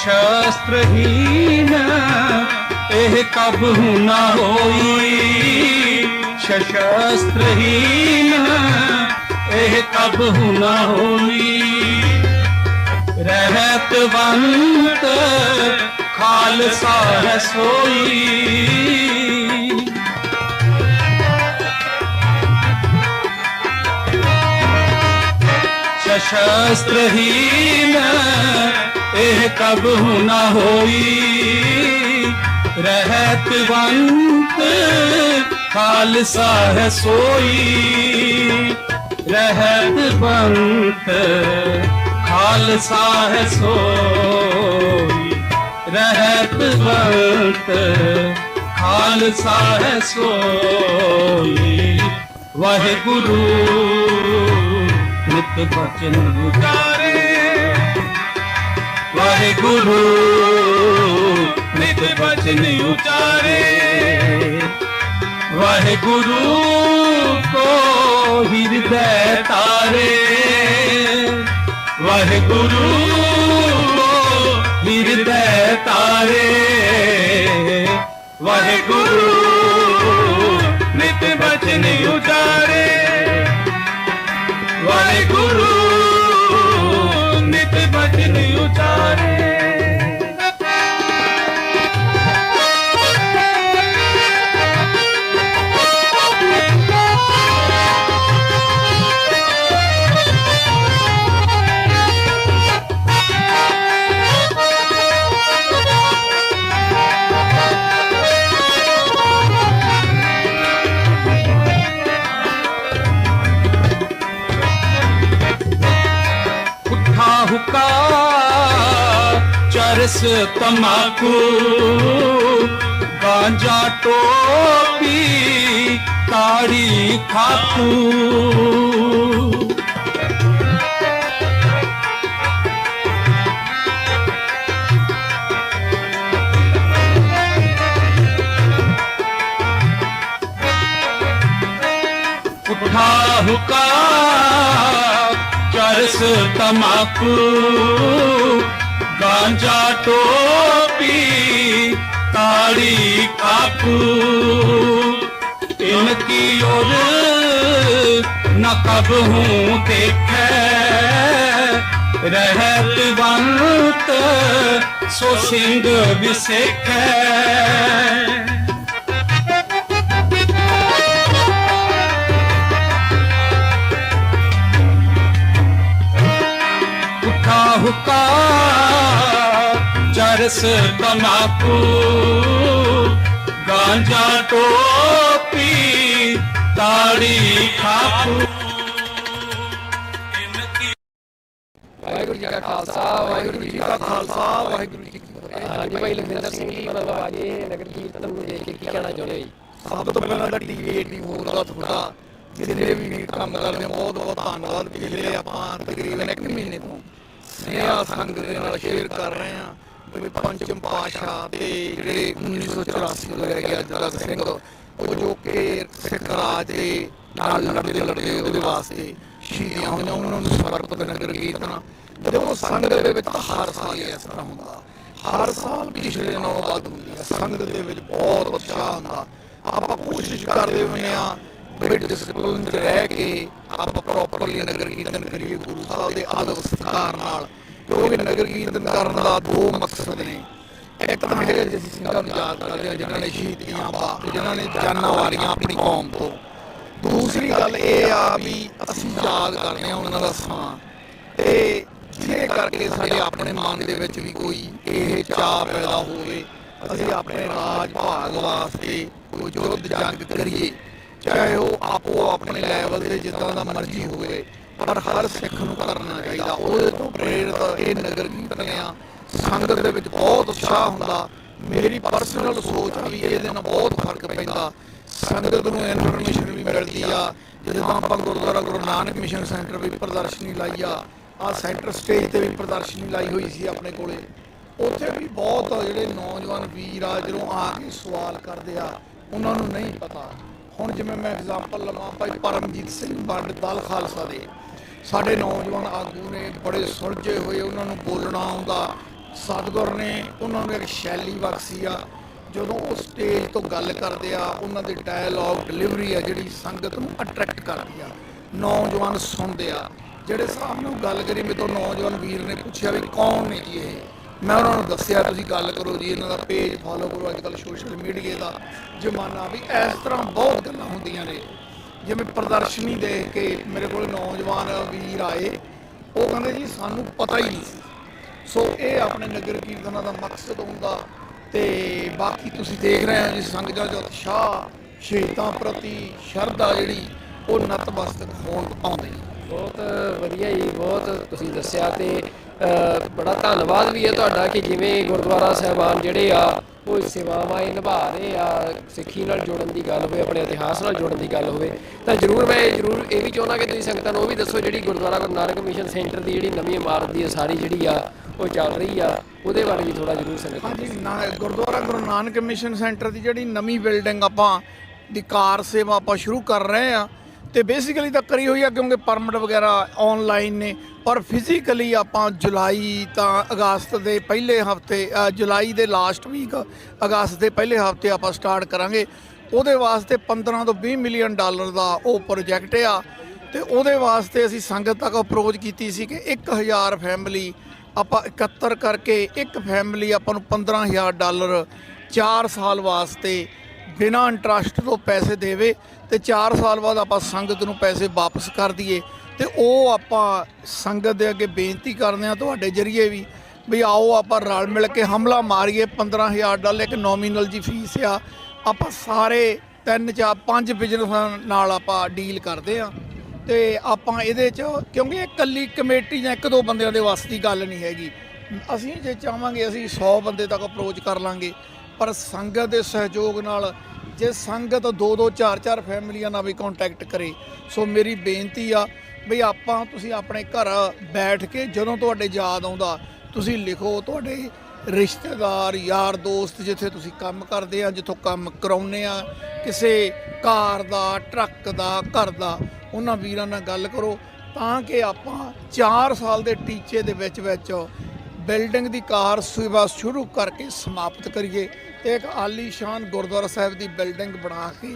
शस्त्रहीन एह कबहु न होई शस्त्रहीन एह कबहु न होई रहत वंत खालसा है सोई शस्त्रहीन एह कबहु न होई रहत वंत खालसा है सोई रहत वंत खालसा है सोई रहत वंत खालसा है सोई वाहिगुरू नित बचन उचारे वाहिगुरू नित बचन उचारे वाहिगुरू को हृदय तारे वाहिगुरू को हृदय तारे वाहिगुरू नित बचन उचारे वाहिगुरू नित बचन उचारे हुक्का चरस तमाकू गांजा टोपी ताड़ी खाकू उठा हुक्का चरस तमाकू गांजा टोपी ताड़ी खाकू इनकी ओर न कबहू देखे रहत वंत सो सिंह विसेखे हुक्का चरस तमाकू गांजा टोपी ताड़ी खाकू वाहिगुरू जी का खालसा वाहिगुरू जी का खालसा वाहिगुरू जी की फतेह। ਹਾਂਜੀ ਭਾਈ ਲਖਵਿੰਦਰ ਸਿੰਘ ਜੀ, ਮਤਲਬ ਆਗੇ ਨਗਰ ਕੀਰਤਨ ਨੂੰ ਦੇਖ ਕੇ ਕੀ ਕਹਿਣਾ ਚਾਹੁੰਦੇ ਜੀ? ਸਭ ਤੋਂ ਪਹਿਲਾਂ ਤਾਂ ਟੀਵੀ 84 ਦਾ ਤੁਹਾਡਾ ਜਿੰਨੇ ਵੀ ਕੰਮ ਕਰਦੇ ਹੋ ਬਹੁਤ ਬਹੁਤ ਧੰਨਵਾਦ। ਪਿਛਲੇ ਆਪਾਂ ਤਕਰੀਬਨ 1 ਮਹੀਨੇ ਤੋਂ ਸਨੇਹਾ ਸੰਗ ਦੇ ਨਾਲ ਸ਼ੇਅਰ ਕਰ ਰਹੇ ਹਾਂ ਵੀ ਪੰਚਮ ਪਾਤਸ਼ਾਹ ਤੇ ਜਿਹੜੇ 1984 ਤੋਂ ਲੈ ਕੇ ਅੱਜ ਤੱਕ ਸਿੰਘ ਉਹ ਜੋ ਕਿ ਸਿੱਖ ਰਾਜ ਦੇ ਨਾਲ ਲੜਦੇ ਉਹਦੇ ਵਾਸਤੇ ਸ਼ਹੀਦੀਆਂ ਹੋਈਆਂ ਉਹਨਾਂ ਨੂੰ ਸਮਰਪਿਤ ਨਗਰ ਕੀਰਤਨ। ਜਦੋਂ ਸੰਗਤ ਦੇ ਵਿੱਚ ਤਾਂ ਹਰ ਸਾਲ ਇਸ ਤਰ੍ਹਾਂ ਹੁੰਦਾ, ਹਰ ਸਾਲ ਪਿਛਲੇ ਨਾਲੋਂ ਵੱਧ ਹੁੰਦੀ ਹੈ ਸੰਗਤ ਦੇ ਵਿੱਚ, ਬਹੁਤ ਉਤਸ਼ਾਹ ਹੁੰਦਾ। ਆਪਾਂ ਕੋਸ਼ਿਸ਼ ਕਰਦੇ ਹੁੰਦੇ ਹਾਂ ਵੀ ਡਿਸਪਲਿਨ 'ਚ ਰਹਿ ਕੇ ਆਪਾਂ ਪ੍ਰੋਪਰਲੀ ਨਗਰ ਕੀਰਤਨ ਕਰੀਏ ਗੁਰੂ ਸਾਹਿਬ ਦੇ ਆਦਰ ਸਤਿਕਾਰ ਨਾਲ, ਕਿਉਂਕਿ ਨਗਰ ਕੀਰਤਨ ਕਰਨ ਦਾ 2 ਮਕਸਦ ਨੇ। ਇੱਕ ਤਾਂ ਹੈਗਾ ਜਿਸ ਸਿੰਘਾਂ ਨੂੰ ਯਾਦ ਕਰਦੇ ਹਾਂ ਜਿਨ੍ਹਾਂ ਨੇ ਸ਼ਹੀਦੀਆਂ ਪਾ ਜਿਨ੍ਹਾਂ ਨੇ ਜਾਨਾਂ ਵਾਰੀਆਂ ਆਪਣੀ ਕੌਮ ਤੋਂ। ਦੂਸਰੀ ਗੱਲ ਇਹ ਆ ਵੀ ਅਸੀਂ ਯਾਦ ਕਰਦੇ ਹਾਂ ਉਹਨਾਂ ਦਾ ਸਮਾਂ, ਤੇ ਜਿਹਦੇ ਕਰਕੇ ਸਾਡੇ ਆਪਣੇ ਮਨ ਦੇ ਵਿੱਚ ਵੀ ਕੋਈ ਇਹ ਚਾਅ ਪੈਦਾ ਹੋਵੇ ਅਸੀਂ ਆਪਣੇ ਰਾਜ ਭਾਗ ਵਾਸਤੇ ਕੋਈ ਯੁੱਧ ਜੰਗ ਕਰੀਏ, ਚਾਹੇ ਉਹ ਆਪੋ ਆਪਣੇ ਲੈਵਲ ਦੇ ਜਿੱਦਾਂ ਦਾ ਮਰਜ਼ੀ ਹੋਵੇ, ਪਰ ਹਰ ਸਿੱਖ ਨੂੰ ਕਰਨਾ ਚਾਹੀਦਾ। ਉਹਦੇ ਤੋਂ ਪ੍ਰੇਰਿਤ ਇਹ ਨਗਰ ਕੀਰਤਨ ਆ। ਸੰਗਤ ਦੇ ਵਿੱਚ ਬਹੁਤ ਉਤਸ਼ਾਹ ਹੁੰਦਾ। ਮੇਰੀ ਪਰਸਨਲ ਸੋਚ ਆ ਵੀ ਇਹਦੇ ਨਾਲ ਬਹੁਤ ਫਰਕ ਪੈਂਦਾ, ਸੰਗਤ ਨੂੰ ਇਨਫੋਰਮੇਸ਼ਨ ਵੀ ਮਿਲਦੀ ਆ। ਜਦੋਂ ਆਪਾਂ ਗੁਰਦੁਆਰਾ ਗੁਰੂ ਨਾਨਕ ਮਿਸ਼ਨ ਸੈਂਟਰ ਵੀ ਪ੍ਰਦਰਸ਼ਨੀ ਲਾਈ ਆ ਸੈਂਟਰ ਸਟੇਜ ਤੇ ਵੀ ਪ੍ਰਦਰਸ਼ਨੀ ਲਾਈ ਹੋਈ ਸੀ ਆਪਣੇ ਕੋਲੇ, ਉੱਥੇ ਵੀ ਬਹੁਤ ਜਿਹੜੇ ਨੌਜਵਾਨ ਵੀਰ ਆ ਜਦੋਂ ਆ ਕੇ ਸਵਾਲ ਕਰਦੇ ਆ ਉਹਨਾਂ ਨੂੰ ਨਹੀਂ ਪਤਾ। ਹੁਣ ਜਿਵੇਂ ਮੈਂ ਐਗਜ਼ਾਮਪਲ ਲਵਾਂ ਭਾਈ ਪਰਮਜੀਤ ਸਿੰਘ ਵੰਡ ਦਲ ਖਾਲਸਾ ਦੇ ਸਾਡੇ ਨੌਜਵਾਨ ਆਗੂ ਨੇ, ਬੜੇ ਸੁਲਝੇ ਹੋਏ, ਉਹਨਾਂ ਨੂੰ ਬੋਲਣਾ ਆਉਂਦਾ। ਸਤਿਗੁਰ ਨੇ ਉਹਨਾਂ ਨੂੰ ਇੱਕ ਸ਼ੈਲੀ ਬਖਸ਼ੀ ਆ, ਜਦੋਂ ਉਹ ਸਟੇਜ ਤੋਂ ਗੱਲ ਕਰਦੇ ਆ ਉਹਨਾਂ ਦੇ ਡਾਇਲੌਗ ਡਿਲੀਵਰੀ ਆ ਜਿਹੜੀ ਸੰਗਤ ਨੂੰ ਅਟਰੈਕਟ ਕਰਦੀ ਆ, ਨੌਜਵਾਨ ਸੁਣਦੇ ਆ। ਜਿਹੜੇ ਹਿਸਾਬ ਨਾਲ ਗੱਲ ਕਰੀ, ਮੇਰੇ ਤੋਂ ਨੌਜਵਾਨ ਵੀਰ ਨੇ ਪੁੱਛਿਆ ਵੀ ਕੌਣ ਨੇ ਜੀ ਇਹ, ਮੈਂ ਉਹਨਾਂ ਨੂੰ ਦੱਸਿਆ ਤੁਸੀਂ ਗੱਲ ਕਰੋ ਜੀ, ਇਹਨਾਂ ਦਾ ਪੇਜ ਫੋਲੋ ਕਰੋ, ਅੱਜ ਕੱਲ੍ਹ ਸੋਸ਼ਲ ਮੀਡੀਆ ਦਾ ਜ਼ਮਾਨਾ ਵੀ ਇਸ ਤਰ੍ਹਾਂ ਬਹੁਤ ਗੱਲਾਂ ਹੁੰਦੀਆਂ ਨੇ। ਜਿਵੇਂ ਪ੍ਰਦਰਸ਼ਨੀ ਦੇਖ ਕੇ ਮੇਰੇ ਕੋਲ ਨੌਜਵਾਨ ਵੀਰ ਆਏ, ਉਹ ਕਹਿੰਦੇ ਜੀ ਸਾਨੂੰ ਪਤਾ ਹੀ ਨਹੀਂ ਸੀ। ਸੋ ਇਹ ਆਪਣੇ ਨਗਰ ਕੀਰਤਨਾਂ ਦਾ ਮਕਸਦ ਹੁੰਦਾ। ਤੇ ਬਾਕੀ ਤੁਸੀਂ ਦੇਖ ਰਹੇ ਹੋ ਜੀ ਸੰਗਤਾਂ ਦਾ ਉਤਸ਼ਾਹ, ਸ਼ਹੀਦਾਂ ਪ੍ਰਤੀ ਸ਼ਰਧਾ ਜਿਹੜੀ ਉਹ ਨਤਮਸਤਕ ਹੋਣ ਪਾਉਂਦੇ। ਬਹੁਤ ਵਧੀਆ ਜੀ, ਬਹੁਤ ਤੁਸੀਂ ਦੱਸਿਆ ਤੇ ਬੜਾ ਧੰਨਵਾਦ ਵੀ ਹੈ ਤੁਹਾਡਾ ਕਿ ਜਿਵੇਂ ਗੁਰਦੁਆਰਾ ਸਾਹਿਬਾਨ ਜਿਹੜੇ ਆ ਉਹ ਸੇਵਾਵਾਂ ਇਹ ਨਿਭਾ ਰਹੇ ਆ, ਸਿੱਖੀ ਨਾਲ ਜੁੜਨ ਦੀ ਗੱਲ ਹੋਵੇ, ਆਪਣੇ ਇਤਿਹਾਸ ਨਾਲ ਜੁੜਨ ਦੀ ਗੱਲ ਹੋਵੇ ਤਾਂ ਮੈਂ ਜ਼ਰੂਰ ਇਹ ਵੀ ਚਾਹੁੰਦਾ ਕਿ ਤੁਸੀਂ ਸੰਗਤਾਂ ਨੂੰ ਉਹ ਵੀ ਦੱਸੋ ਜਿਹੜੀ ਗੁਰਦੁਆਰਾ ਗੁਰੂ ਨਾਨਕ ਮਿਸ਼ਨ ਸੈਂਟਰ ਦੀ ਜਿਹੜੀ ਨਵੀਂ ਇਮਾਰਤ ਦੀ ਸਾਰੀ ਜਿਹੜੀ ਆ ਉਹ ਚੱਲ ਰਹੀ ਆ, ਉਹਦੇ ਬਾਰੇ ਵੀ ਥੋੜ੍ਹਾ ਜ਼ਰੂਰ ਸੰਗਤ। ਹਾਂਜੀ, ਗੁਰਦੁਆਰਾ ਗੁਰੂ ਨਾਨਕ ਮਿਸ਼ਨ ਸੈਂਟਰ ਦੀ ਜਿਹੜੀ ਨਵੀਂ ਬਿਲਡਿੰਗ ਆਪਾਂ ਦੀ ਕਾਰ ਸੇਵਾ ਆਪਾਂ ਸ਼ੁਰੂ ਕਰ ਰਹੇ ਆ, ਤੇ ਬੇਸਿਕਲੀ ਤਾਂ ਕਰੀ ਹੋਈ ਆ ਕਿਉਂਕਿ ਪਰਮਿਟ ਵਗੈਰਾ ਆਨਲਾਈਨ ਨੇ, ਪਰ ਫਿਜ਼ੀਕਲੀ ਆਪਾਂ ਜੁਲਾਈ ਤਾਂ ਅਗਸਤ ਦੇ ਪਹਿਲੇ ਹਫਤੇ, ਜੁਲਾਈ ਦੇ ਲਾਸਟ ਵੀਕ ਅਗਸਤ ਦੇ ਪਹਿਲੇ ਹਫਤੇ ਆਪਾਂ ਸਟਾਰਟ ਕਰਾਂਗੇ। ਉਹਦੇ ਵਾਸਤੇ 15 ਤੋਂ 20 ਮਿਲੀਅਨ ਡਾਲਰ ਦਾ ਉਹ ਪ੍ਰੋਜੈਕਟ ਆ, ਤੇ ਉਹਦੇ ਵਾਸਤੇ ਅਸੀਂ ਸੰਗਤ ਤੱਕ ਅਪਰੋਚ ਕੀਤੀ ਸੀ ਕਿ 1000 ਫੈਮਿਲੀ ਆਪਾਂ ਇਕੱਤਰ ਕਰਕੇ ਇੱਕ ਫੈਮਿਲੀ ਆਪਾਂ ਨੂੰ 15000 ਡਾਲਰ 4 ਸਾਲ ਵਾਸਤੇ ਬਿਨਾਂ ਇੰਟਰਸਟ ਤੋਂ ਪੈਸੇ ਦੇਵੇ, ਤੇ 4 ਸਾਲ ਬਾਅਦ ਆਪਾਂ ਸੰਗਤ ਨੂੰ ਪੈਸੇ ਵਾਪਸ ਕਰ ਦਈਏ। ਤੇ ਉਹ ਆਪਾਂ ਸੰਗਤ ਦੇ ਅੱਗੇ ਬੇਨਤੀ ਕਰਦੇ ਹਾਂ ਤੁਹਾਡੇ ਜਰੀਏ ਵੀ ਆਓ ਆਪਾਂ ਰਲ ਮਿਲ ਕੇ ਹਮਲਾ ਮਾਰੀਏ। 15000 ਡਾਲਰ ਇੱਕ ਨੋਮੀਨਲ ਜੀ ਫੀਸ ਆ, ਆਪਾਂ ਸਾਰੇ 3-4-5 ਬਿਜ਼ਨਸ ਨਾਲ ਆਪਾਂ ਡੀਲ ਕਰਦੇ ਹਾਂ, ਤੇ ਆਪਾਂ ਇਹਦੇ 'ਚ ਕਿਉਂਕਿ ਇਹ ਇਕੱਲੀ ਕਮੇਟੀ ਜਾਂ 1-2 ਬੰਦਿਆਂ ਦੇ ਵੱਸ ਦੀ ਗੱਲ ਨਹੀਂ ਹੈਗੀ। ਅਸੀਂ ਜੇ ਚਾਹਾਂਗੇ ਅਸੀਂ 100 ਬੰਦੇ ਤੱਕ ਅਪਰੋਚ ਕਰ ਲਾਂਗੇ, ਪਰ ਸੰਗਤ ਦੇ ਸਹਿਯੋਗ ਨਾਲ ਜੇ ਸੰਗਤ 2-2 4-4 ਫੈਮਲੀਆਂ ਨਾਲ ਵੀ ਕੰਟੈਕਟ ਕਰੇ। ਸੋ ਮੇਰੀ ਬੇਨਤੀ ਆ ਵੀ ਆਪਾਂ ਤੁਸੀਂ ਆਪਣੇ ਘਰ ਬੈਠ ਕੇ ਜਦੋਂ ਤੁਹਾਡੇ ਯਾਦ ਆਉਂਦਾ ਤੁਸੀਂ ਲਿਖੋ, ਤੁਹਾਡੇ ਰਿਸ਼ਤੇਦਾਰ ਯਾਰ ਦੋਸਤ ਜਿੱਥੇ ਤੁਸੀਂ ਕੰਮ ਕਰਦੇ ਆ, ਜਿੱਥੋਂ ਕੰਮ ਕਰਾਉਂਦੇ ਆ, ਕਿਸੇ ਕਾਰ ਦਾ, ਟਰੱਕ ਦਾ, ਘਰ ਦਾ, ਉਹਨਾਂ ਵੀਰਾਂ ਨਾਲ ਗੱਲ ਕਰੋ ਤਾਂ ਕਿ ਆਪਾਂ 4 ਸਾਲ ਦੇ ਟੀਚੇ ਦੇ ਵਿੱਚ ਬਿਲਡਿੰਗ ਦੀ ਕਾਰ ਸੇਵਾ ਸ਼ੁਰੂ ਕਰਕੇ ਸਮਾਪਤ ਕਰੀਏ ਤੇ ਇੱਕ ਆਲੀਸ਼ਾਨ ਗੁਰਦੁਆਰਾ ਸਾਹਿਬ ਦੀ ਬਿਲਡਿੰਗ ਬਣਾ ਕੇ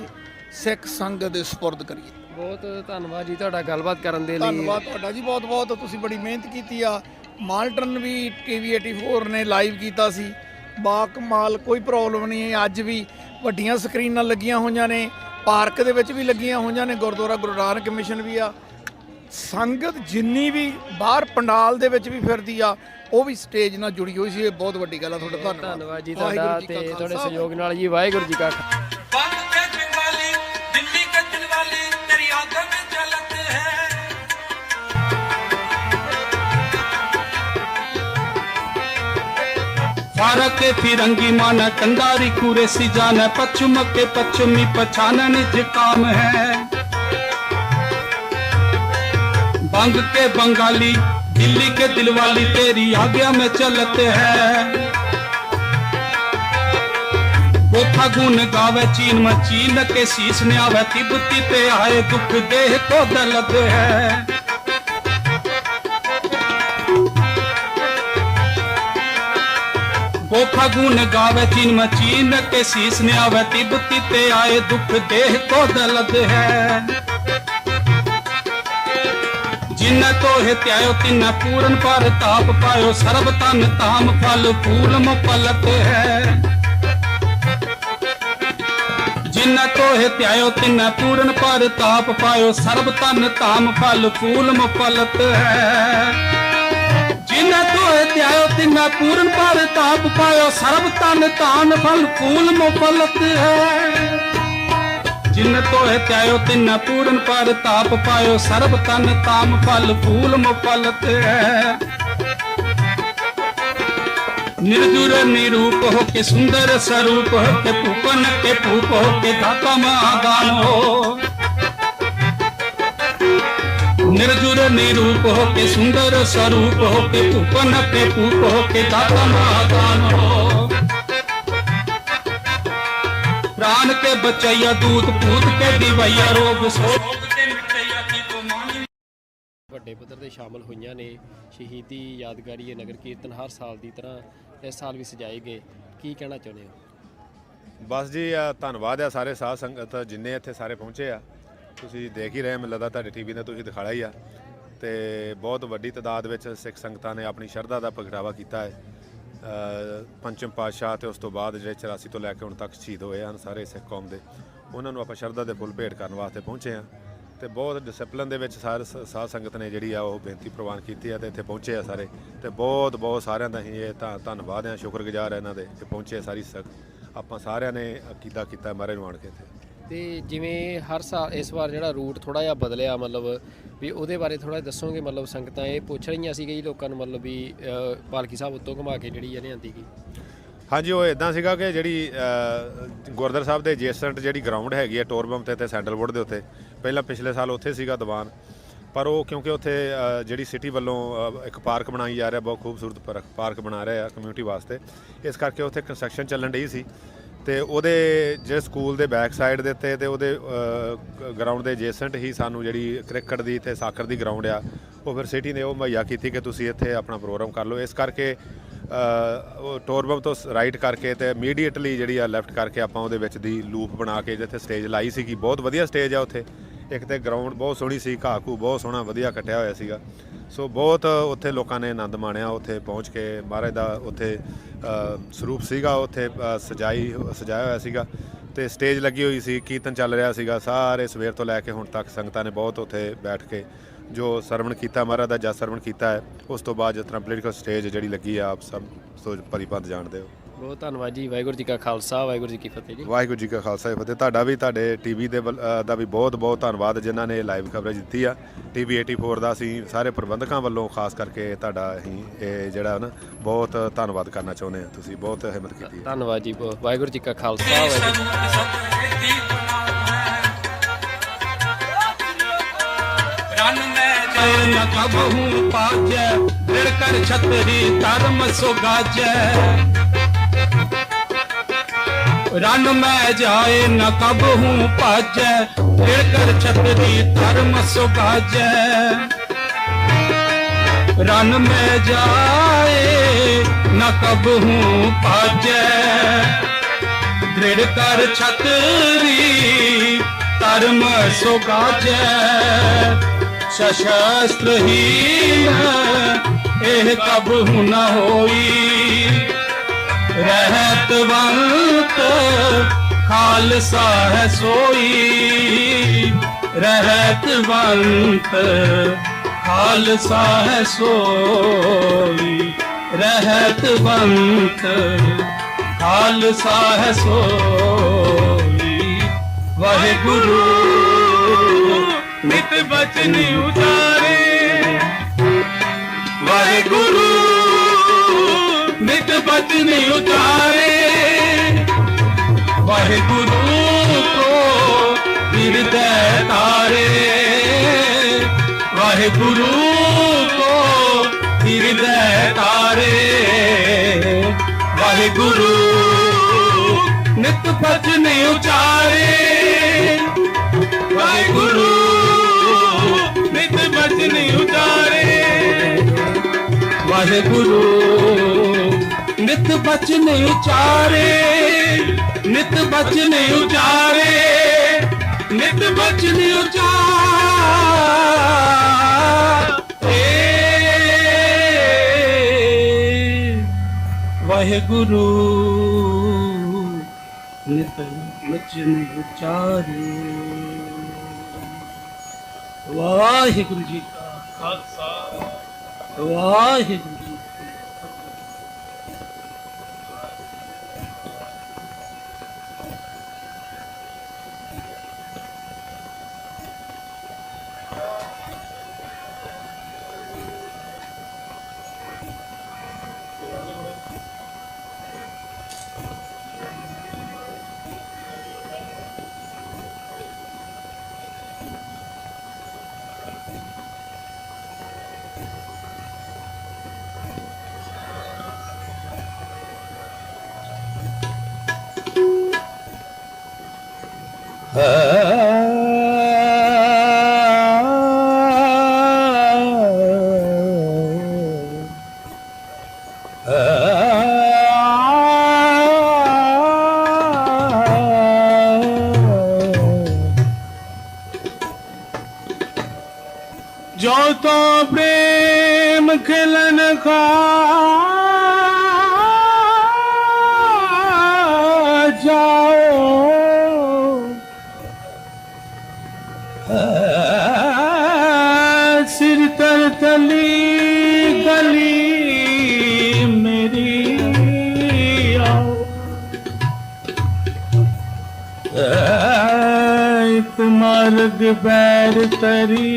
ਸਿੱਖ ਸੰਗਤ ਦੇ ਸਪੁਰਦ ਕਰੀਏ। ਬਹੁਤ ਧੰਨਵਾਦ ਜੀ ਤੁਹਾਡਾ ਗੱਲਬਾਤ ਕਰਨ ਦੇ ਲਈ। ਧੰਨਵਾਦ ਤੁਹਾਡਾ ਜੀ, ਬਹੁਤ ਬਹੁਤ ਤੁਸੀਂ ਬੜੀ ਮਿਹਨਤ ਕੀਤੀ ਆ। ਮਾਲਟਨ ਵੀ ਟੀਵੀ 84 ਨੇ ਲਾਈਵ ਕੀਤਾ ਸੀ, ਬਾਕਮਾਲ, ਕੋਈ ਪ੍ਰੋਬਲਮ ਨਹੀਂ ਹੈ। ਅੱਜ ਵੀ ਵੱਡੀਆਂ ਸਕਰੀਨਾਂ ਲੱਗੀਆਂ ਹੋਈਆਂ ਨੇ, ਪਾਰਕ ਦੇ ਵਿੱਚ ਵੀ ਲੱਗੀਆਂ ਹੋਈਆਂ ਨੇ, ਗੁਰਦੁਆਰਾ ਗੁਰੂ ਨਾਨਕ ਮਿਸ਼ਨ ਵੀ ਆ। ਸੰਗਤ ਜਿੰਨੀ ਵੀ ਬਾਹਰ ਪੰਡਾਲ ਦੇ ਵਿੱਚ ਵੀ ਫਿਰਦੀ ਆ ਉਹ ਵੀ ਸਟੇਜ ਨਾਲ ਜੁੜੀ ਹੋਈ ਸੀ। ਇਹ ਬਹੁਤ ਵੱਡੀ ਗੱਲ ਆ। ਤੁਹਾਡਾ ਧੰਨਵਾਦ ਜੀ ਤੁਹਾਡਾ ਤੇ ਤੁਹਾਡੇ ਸਹਿਯੋਗ ਨਾਲ ਜੀ। ਵਾਹਿਗੁਰੂ ਜੀ ਕਾ मारा के फिरंगी माना कंगारी कुरेसी जाना पश्चिम के पश्चिमी पछाना निज काम है बंग के बंगाली दिल्ली के दिलवाली तेरी आज्ञा में चलते हैं गोफा गुन गावे चीन में चीन के शीश ने आवे तिब्बती पे आए दुख देह को दर्द है गोफा गुन गावे चीन में चीन के शीश ने आवे तिब्बती पे आए दुख देह को दर्द है जिन तो है त्यायो तिन पूरन पर ताप पायो सर्व तन ताम फल फूल मुपलत है जिन तो है त्यायो तिन पूरन पर ताप पायो सर्व तन ताम फल फूल मुपलत है जिन तो है त्यायो तिन पूरन पर ताप पायो सर्व तन तान फल फूल मुपलत है जिन तो है त्यायो तिन पूरन पर ताप पायो सर्व तन ताम फल फूल मुपलत है निर्जुर निरूप हो के सुंदर स्वरूप हो के पूपन के पूप हो के दाता महादान हो निर्जुर निरूप हो के सुंदर स्वरूप हो के पूपन के पूप हो के दाता महादान हो प्राण के बचैया दूत पूत के दिवैया रोग शोक के मिटैया की गुमानी ਵੱਡੇ ਪੱਧਰ ਤੇ ਸ਼ਾਮਲ ਹੋਈਆਂ ਨੇ ਸ਼ਹੀਦੀ ਯਾਦਗਾਰੀ ਨਗਰ ਕੀਰਤਨ ਹਰ ਸਾਲ ਦੀ ਤਰ੍ਹਾਂ ਇਸ ਸਾਲ ਵੀ ਸਜਾਏ ਗਏ ਕੀ ਕਹਿਣਾ ਚਾਹੁੰਦੇ ਹੋ ਬਸ ਜੀ ਧੰਨਵਾਦ ਆ ਸਾਰੇ ਸਾਧ ਸੰਗਤ ਜਿੰਨੇ ਇੱਥੇ ਸਾਰੇ ਪਹੁੰਚੇ ਆ ਤੁਸੀਂ ਦੇਖ ਹੀ ਰਹੇ ਮੈਨੂੰ ਲੱਗਦਾ ਤੁਹਾਡੇ ਟੀਵੀ ਨੇ ਤੁਸੀਂ ਦਿਖਾਇਆ ਹੀ ਆ ਤੇ ਬਹੁਤ ਵੱਡੀ ਤਾਦਾਦ ਵਿੱਚ ਸਿੱਖ ਸੰਗਤਾਂ ਨੇ ਆਪਣੀ ਸ਼ਰਧਾ ਦਾ ਪ੍ਰਗਟਾਵਾ ਕੀਤਾ ਹੈ ਪੰਚਮ ਪਾਤਸ਼ਾਹ ਤੇ ਉਸ ਤੋਂ ਬਾਅਦ ਜਿਹੜੇ 84 ਤੋਂ ਲੈ ਕੇ ਹੁਣ ਤੱਕ ਸ਼ਹੀਦ ਹੋਏ ਹਨ ਸਾਰੇ ਸਿੱਖ ਕੌਮ ਦੇ ਉਹਨਾਂ ਨੂੰ ਆਪਾਂ ਸ਼ਰਧਾ ਦੇ ਫੁੱਲ ਭੇਟ ਕਰਨ ਵਾਸਤੇ ਪਹੁੰਚੇ ਹਾਂ ਤੇ ਬਹੁਤ ਡਿਸਪਲਿਨ ਦੇ ਵਿੱਚ ਸਾਰੇ ਸਾਧ ਸੰਗਤ ਨੇ ਜਿਹੜੀ ਆ ਉਹ ਬੇਨਤੀ ਪ੍ਰਵਾਨ ਕੀਤੀ ਆ ਤੇ ਇੱਥੇ ਪਹੁੰਚੇ ਆ ਸਾਰੇ ਤੇ ਬਹੁਤ ਬਹੁਤ ਸਾਰਿਆਂ ਦਾ ਹੀ ਇਹ ਧੰਨਵਾਦ ਆ ਸ਼ੁਕਰਗੁਜ਼ਾਰ ਆ ਇਹਨਾਂ ਦੇ ਕਿ ਪਹੁੰਚੇ ਸਾਰੀ ਆਪਾਂ ਸਾਰਿਆਂ ਨੇ ਅਕੀਦਾ ਕੀਤਾ ਮਹਾਰਾਜ ਨੂੰ ਆਣ ਕੇ ਇੱਥੇ ਤੇ ਜਿਵੇਂ ਹਰ ਸਾਲ ਇਸ ਵਾਰ ਜਿਹੜਾ ਰੂਟ ਥੋੜਾ ਜਿਹਾ ਬਦਲਿਆ ਮਤਲਬ ਵੀ ਉਹਦੇ ਬਾਰੇ ਥੋੜਾ ਦੱਸੋਗੇ ਮਤਲਬ ਸੰਗਤਾਂ ਇਹ ਪੁੱਛ ਰਹੀਆਂ ਸੀ ਕਈ ਲੋਕਾਂ ਨੂੰ ਮਤਲਬ ਵੀ ਪਾਲਕੀ ਸਾਹਿਬ ਉੱਤੋਂ ਘੁਮਾ ਕੇ ਜਿਹੜੀ ਇਹ ਲਿਆਂਦੀ ਗਈ ਹਾਂਜੀ ਉਹ ਇਦਾਂ ਸੀਗਾ ਕਿ ਜਿਹੜੀ ਗੁਰਦੁਆਰਾ ਸਾਹਿਬ ਦੇ ਐਡਜੈਸੈਂਟ ਜਿਹੜੀ ਗਰਾਊਂਡ ਹੈਗੀ ਹੈ ਟੋਰਬਮ ਤੇ ਸੈਂਡਲਵੁੱਡ ਦੇ ਉੱਤੇ ਪਹਿਲਾਂ ਪਿਛਲੇ ਸਾਲ ਉੱਥੇ ਸੀਗਾ ਦੀਵਾਨ ਪਰ ਉਹ ਕਿਉਂਕਿ ਉੱਥੇ ਜਿਹੜੀ ਸਿਟੀ ਵੱਲੋਂ ਇੱਕ ਪਾਰਕ ਬਣਾਈ ਜਾ ਰਿਹਾ ਬਹੁਤ ਖੂਬਸੂਰਤ ਪਾਰਕ ਬਣਾ ਰਿਹਾ ਕਮਿਊਨਿਟੀ ਵਾਸਤੇ ਇਸ ਕਰਕੇ ਉੱਥੇ ਕੰਸਟਰਕਸ਼ਨ ਚੱਲਣ ਡਈ ਸੀ ਤੇ ਉਹਦੇ ਜਿਹੜੇ ਸਕੂਲ ਦੇ ਬੈਕ ਸਾਈਡ ਦੇ ਉੱਤੇ ਤੇ ਉਹਦੇ ਗਰਾਊਂਡ ਦੇ ਐਡਜੈਸੈਂਟ ਹੀ ਸਾਨੂੰ ਜਿਹੜੀ ਕ੍ਰਿਕਟ ਦੀ ਤੇ ਸਾਕਰ ਦੀ ਗਰਾਊਂਡ ਆ ਉਹ ਫਿਰ ਸਿਟੀ ਨੇ ਉਹ ਮੁਹੱਈਆ ਕੀਤੀ ਕਿ ਤੁਸੀਂ ਇੱਥੇ ਆਪਣਾ ਪ੍ਰੋਗਰਾਮ ਕਰ ਲਓ ਇਸ ਕਰਕੇ ਟੋਰਬਮ ਤੋਂ ਰਾਈਟ ਕਰਕੇ ਤੇ ਇਮੀਡੀਏਟਲੀ ਜਿਹੜੀ ਆ ਲੈਫਟ ਕਰਕੇ ਆਪਾਂ ਉਹਦੇ ਵਿੱਚ ਦੀ ਲੂਪ ਬਣਾ ਕੇ ਜਿੱਥੇ ਸਟੇਜ ਲਾਈ ਸੀਗੀ ਬਹੁਤ ਵਧੀਆ ਸਟੇਜ ਆ ਉੱਥੇ ਇੱਕ ਤੇ ਗਰਾਊਂਡ ਬਹੁਤ ਸੋਹਣੀ ਸੀ ਘਾਹ ਘੂ ਬਹੁਤ ਸੋਹਣਾ ਵਧੀਆ ਕੱਟਿਆ ਹੋਇਆ ਸੀਗਾ ਸੋ ਬਹੁਤ ਉੱਥੇ ਲੋਕਾਂ ਨੇ ਆਨੰਦ ਮਾਣਿਆ ਉੱਥੇ ਪਹੁੰਚ ਕੇ ਮਹਾਰਾਜ ਦਾ ਉੱਥੇ ਸਰੂਪ ਸੀਗਾ ਉੱਥੇ ਸਜਾਇਆ ਹੋਇਆ ਸੀਗਾ ਤੇ ਸਟੇਜ ਲੱਗੀ ਹੋਈ ਸੀ ਕੀਰਤਨ ਚੱਲ ਰਿਹਾ ਸੀਗਾ ਸਾਰੇ ਸਵੇਰ ਤੋਂ ਲੈ ਕੇ ਹੁਣ ਤੱਕ ਸੰਗਤਾਂ ਨੇ ਬਹੁਤ ਉੱਥੇ ਬੈਠ ਕੇ ਜੋ ਸਰਵਣ ਕੀਤਾ ਮਹਾਰਾਜ ਦਾ ਜਸ ਸਰਵਣ ਕੀਤਾ ਹੈ ਉਸ ਤੋਂ ਬਾਅਦ ਜਿਸ ਤਰ੍ਹਾਂ ਪੋਲੀਟੀਕਲ ਸਟੇਜ ਜਿਹੜੀ ਲੱਗੀ ਆ ਆਪ ਸਭ ਤੋਂ ਭਲੀ-ਭਾਂਤ ਜਾਣਦੇ ਹੋ ਬਹੁਤ ਧੰਨਵਾਦ ਜੀ ਵਾਹਿਗੁਰੂ ਜੀ ਕਾ ਖਾਲਸਾ ਵਾਹਿਗੁਰੂ ਜੀ ਕੀ ਫਤਿਹ ਜੀ ਵਾਹਿਗੁਰੂ ਜੀ ਕਾ ਖਾਲਸਾ ਫਤਿਹ ਤੁਹਾਡਾ ਵੀ ਤੁਹਾਡੇ ਟੀਵੀ ਦੇ ਦਾ ਵੀ ਬਹੁਤ ਬਹੁਤ ਧੰਨਵਾਦ ਜਿਨ੍ਹਾਂ ਨੇ ਲਾਈਵ ਕਵਰੇਜ ਦਿੱਤੀ ਆ ਟੀਵੀ 84 ਦਾ ਅਸੀਂ ਸਾਰੇ ਪ੍ਰਬੰਧਕਾਂ ਵੱਲੋਂ ਖਾਸ ਕਰਕੇ ਤੁਹਾਡਾ ਅਸੀਂ ਇਹ ਜਿਹੜਾ ਨਾ ਬਹੁਤ ਧੰਨਵਾਦ ਕਰਨਾ ਚਾਹੁੰਦੇ ਹਾਂ ਤੁਸੀਂ ਬਹੁਤ ਹਿੰਮਤ ਕੀਤੀ ਧੰਨਵਾਦ ਜੀ ਵਾਹਿਗੁਰੂ ਜੀ ਕਾ ਖਾਲਸਾ न कबहू पाजै दृढ़ कर छतरी धर्म सुगाजै रन में जाए न कबहू पाजै दृढ़ कर छतरी धर्म सुगाजै रन में जाए न कबहू पाजै दृढ़ कर छतरी धर्म सुगाजै सशस्त्रहीन एह कबहू न होई रहतवंत खालसा है सोई रहतवंत खालसा है सोई रहतवंत खालसा है सोई वाहिगुरु नित बचन उतारे वाहिगुरु नित बचन उचारे वाहिगुरु को हृदय तारे वाहिगुरु को हृदय तारे वाहिगुरु नित बचन उचारे वाहिगुरु नित बचन उचारे वाहिगुरु नित बचन उचारे नित बचन उचारे नित बचन उचारे वाहिगुरु नित बचन उचारे। वाहिगुरु जी का खालसा वाहिगुरु जी जो तो प्रेम खिलन खा जाओ सिर तर तली गली मेरी आओ एक मार्ग पैर तरी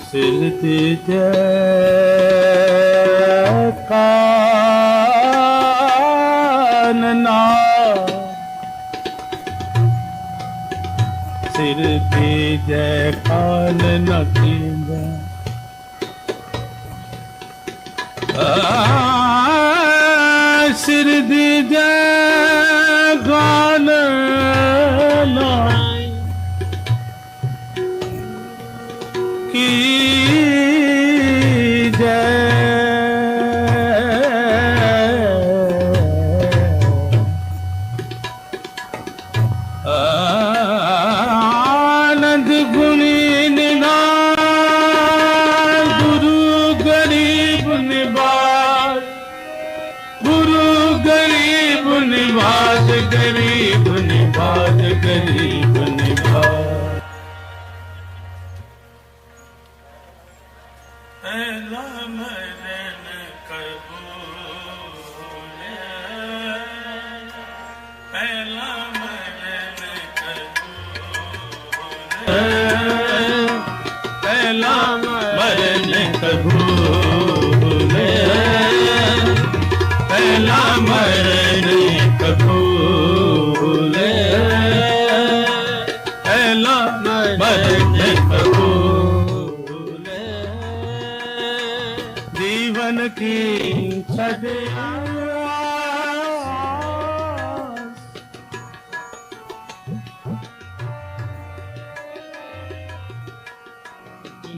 सिर कानना सिर पे जय कान नकींदा सिर दी जय कान की आनंद गुणी निनाद गुरु गरीब निवाज गुरु गरीब निवाज गरीब निवाज गरीब निवाज पहला मरण कबूल पहला मरण कबूल पहला मरण कबूल जीवन की सदिया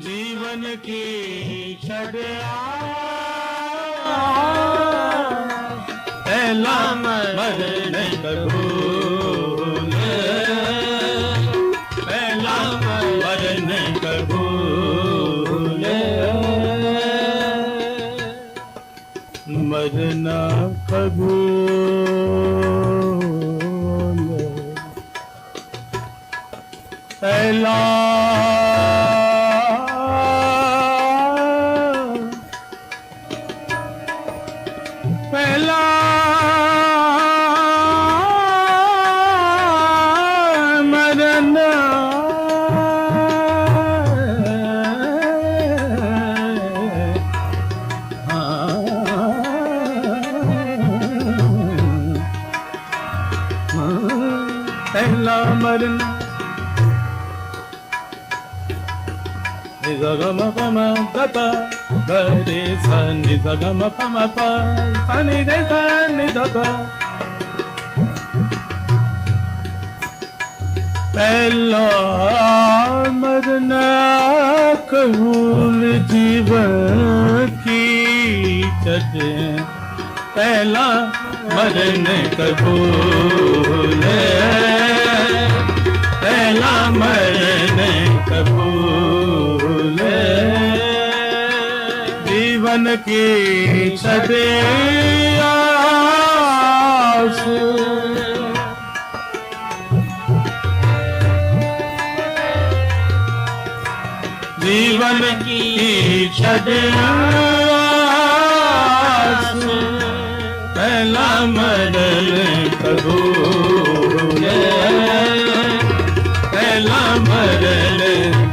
जीवन की छड़िया पहला मरण कबूल पहला मरण कबूल मरना कबूल पहला पहला मरना पहला मरना निजा ग म प म प प ग रे सा निजा ग म प म प सा नि रे सा नि ध प। पहला मरना कबूल जीवन की चटे, पहला मरण कबूल, पहला मरण कबूल। जीवन की छठे आस, जीवन की छठे आस, पहला मरण कबूल, पहला मरण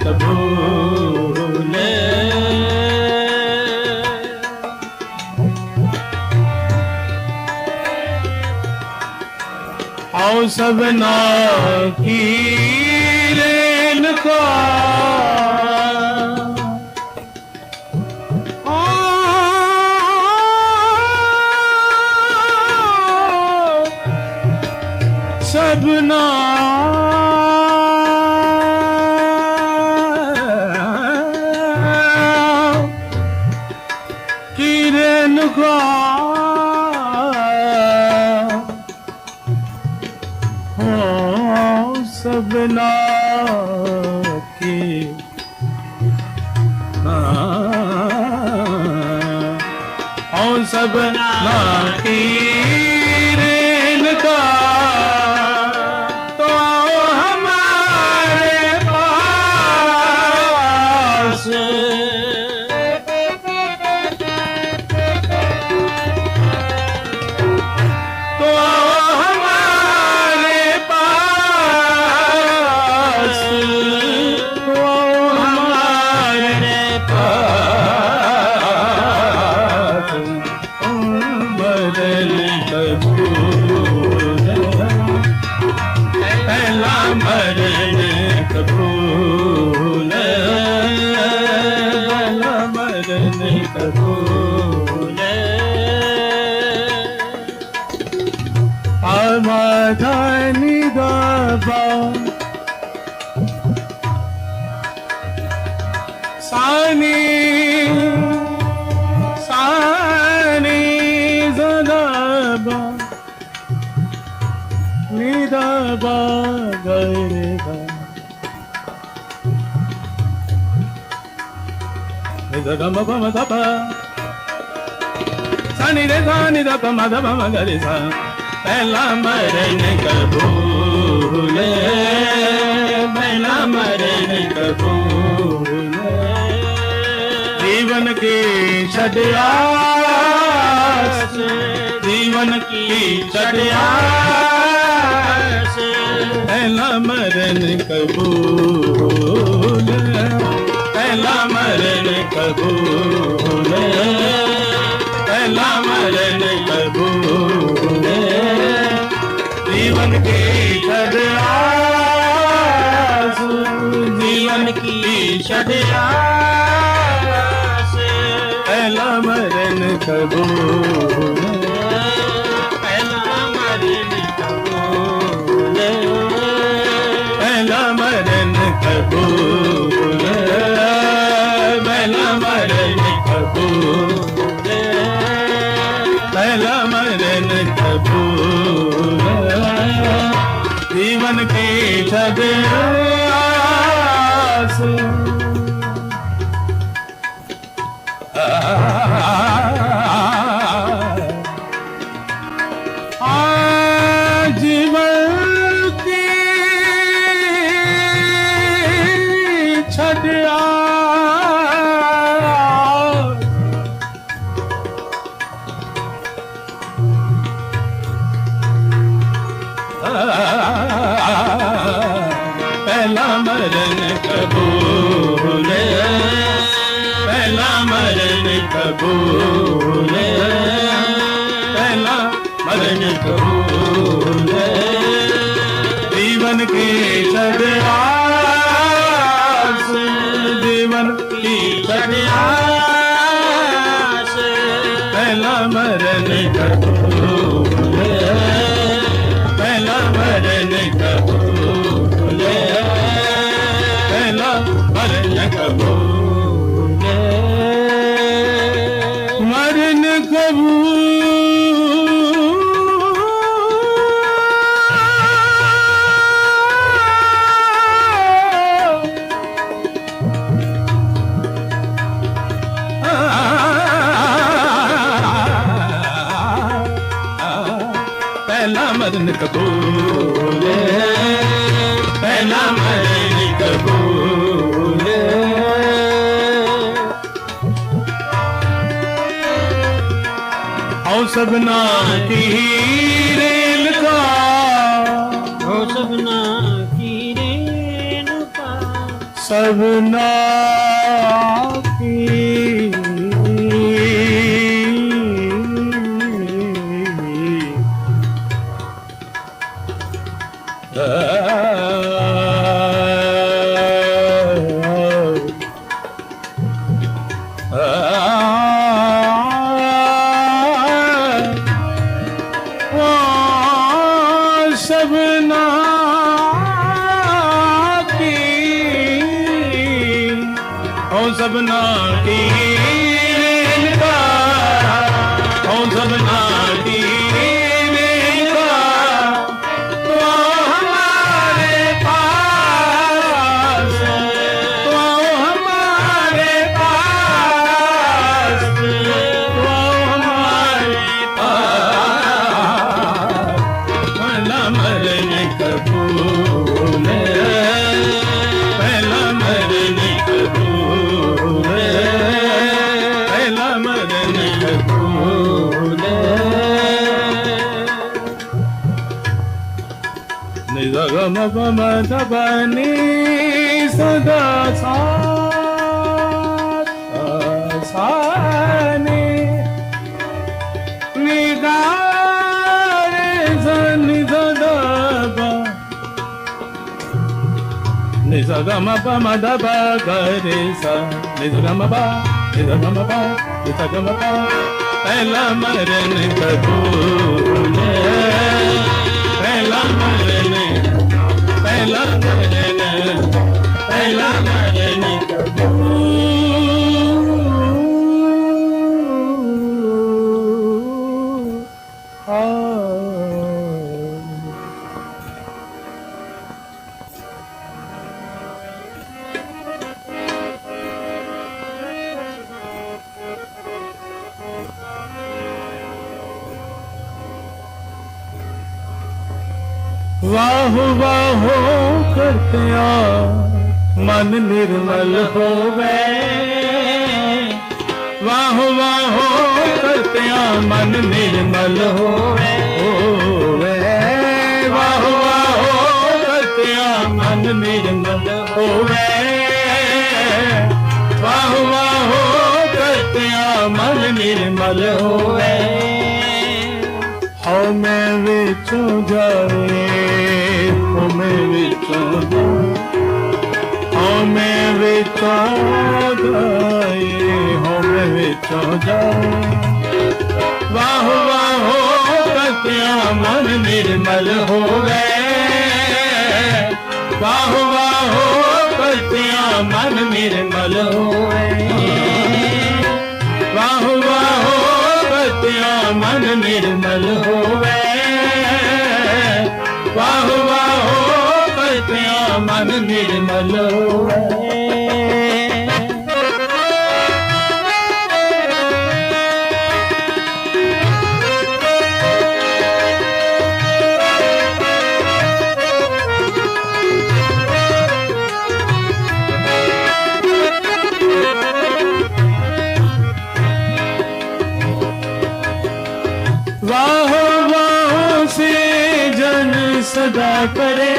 कबूल। आओ सबना की रेन को सबना किरण को सबना की सबना की रेन का तो हमारे पास, तो हमारे पास, तो हमारे पास। मरण कबूल, पहला मरण कबूल, पहला मरण कबूल। आमाधानी दाबा सानी सानी जनाबा निदाबा गैरेबा निदगम बम दबा सानी रे सानी दबा मदबा मगरे सा। पहला मरण कबूल, पहला मरण कबूल। जीवन की छठे आस, जीवन की छठे आस, पहला मरण कबूल, पहला मरण कबूल, पहला मरण कबूल। जीवन की छठे आस, जीवन की छठे आस, पहला मरण कबूल, पहला मरण कबूल, पहला मरण कबूल, पहला मरण कबूल, पहला मरण कबूल। जीवन की छठे आस, जीवन की छठे आस, पहला मरण कबूल, पहला मरण कबूल, पहला मरण कबूल। छड़ियास जीवन की छड़ियास पहला मरण कबूल पहला मरण कबूल पहला मरण कबूल मरण कबूल मरण कबूल पहला मरण कबूल आओ सबना की रेल का आओ सबना की रेल का सबना की सबना की रेल का ओ सबना की रेल का तो हमारे पास तो हमारे पास तो हमारे पास पहला मरण कबूल पहला मरण कबूल पहला मरण कबूल निजगम पम दबनी सदा साने निगारे जनि दबा निजगम पम दब गरे सा निजगम पा निजगम पा निजगम पा पहला मरण कबूल पहला मरण पहला मरण पहला मरण वाह वाह करतिया मन निर्मल होवे वाह वाह करतिया मन निर्मल होवे वाह वाह करतिया मन निर्मल होवे वाह वाह करतिया मन निर्मल होवे हौ मैं विचों जाए हौ मैं विचों जाए हौ मैं विचों जाए हौ मैं विचों जाए वाह वाह करतिया मन निर्मल हो गए वाह वाह करतिया मन निर्मल हो गए वाह वाह करतिया मन निर्मल होवे वाह वाह करतिया मन निर्मल होवे वाह वाह से जन सदा करे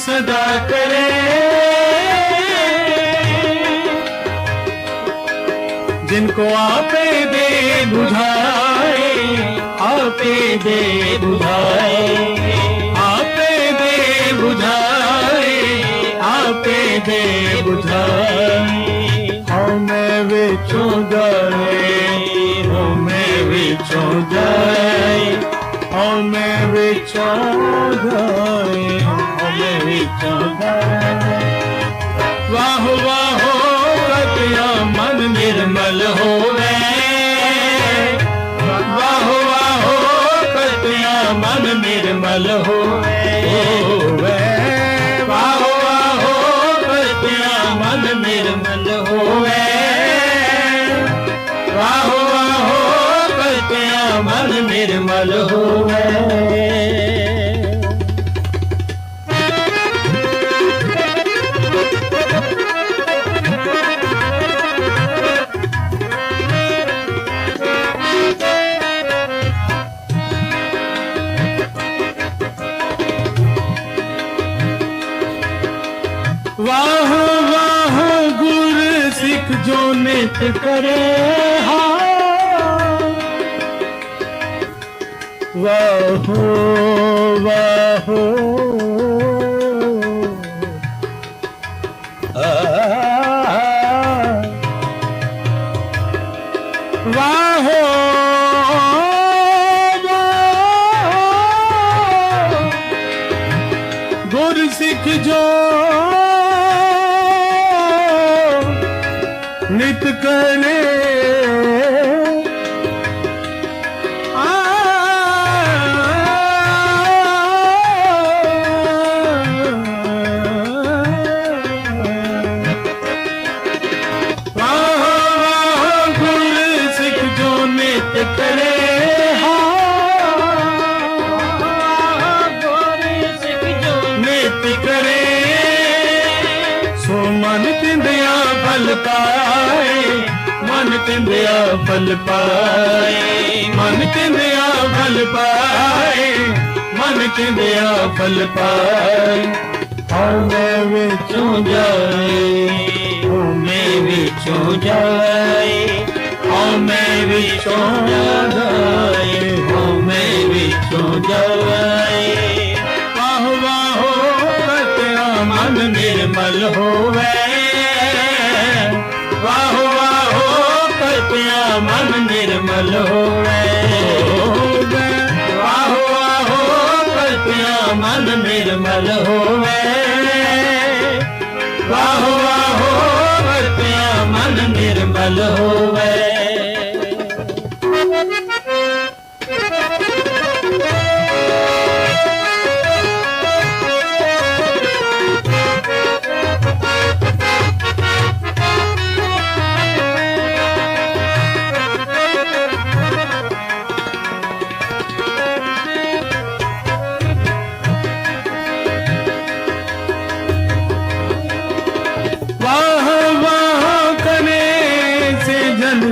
सदा करे, जिनको आपे दे बुझाए, आपे दे बुझाए, आपे दे बुझाए, आपे दे बुझाए। हमें विचों जाए, हमें विचों जाए, हमें विचों जाए, हमें विचों जाए। वाह वाह कतिया मन निर्मल होवे, वाह वाह कतिया मन निर्मल होवे, वाह वाह कतिया मन निर्मल होवे, वाह वाह कतिया मन निर्मल होवे। वाह वाह गुर सिख जो नित करे, वाह वाह वाह गुर सिख जो नित करे, मन तिंदिया फल पाए, मन तिंदिया फल पाए, मन तिंदिया फल पाए। हमें विचों जाए, हमें विचों जाए, हमें विचों जाए, हमें विचों जाए। वाह वाह कतिया मन निर्मल होवे, वाह वाह कतिया मन निर्मल होवे, वाह वाह कतिया मन निर्मल होवे, वाह वाह कतिया मन निर्मल होवे।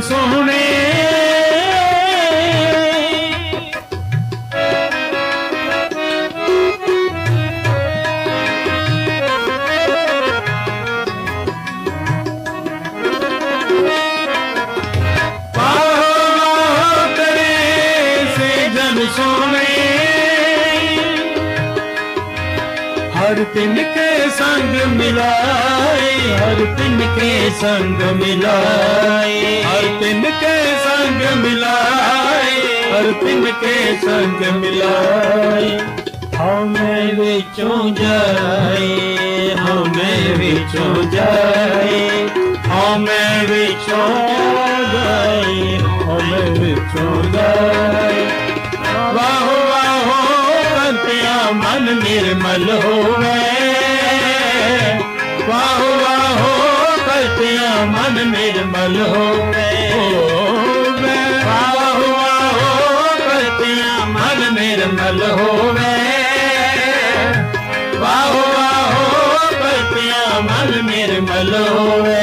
सोने हर दिन के संग मिलाए, हर दिन के संग मिलाए, हर दिन के संग मिलाए, हर दिन के संग मिलाए। हमें विचों जाए, हमें विचों जाए, हमें विचों जाए, हमें विचों जाए। वाह वाह कतिया मन निर्मल होवे, वाह वाह कतिया मन निर्मल होवे, वाह वाह कतिया मन निर्मल होवे, वाह वाह कतिया मन निर्मल होवे।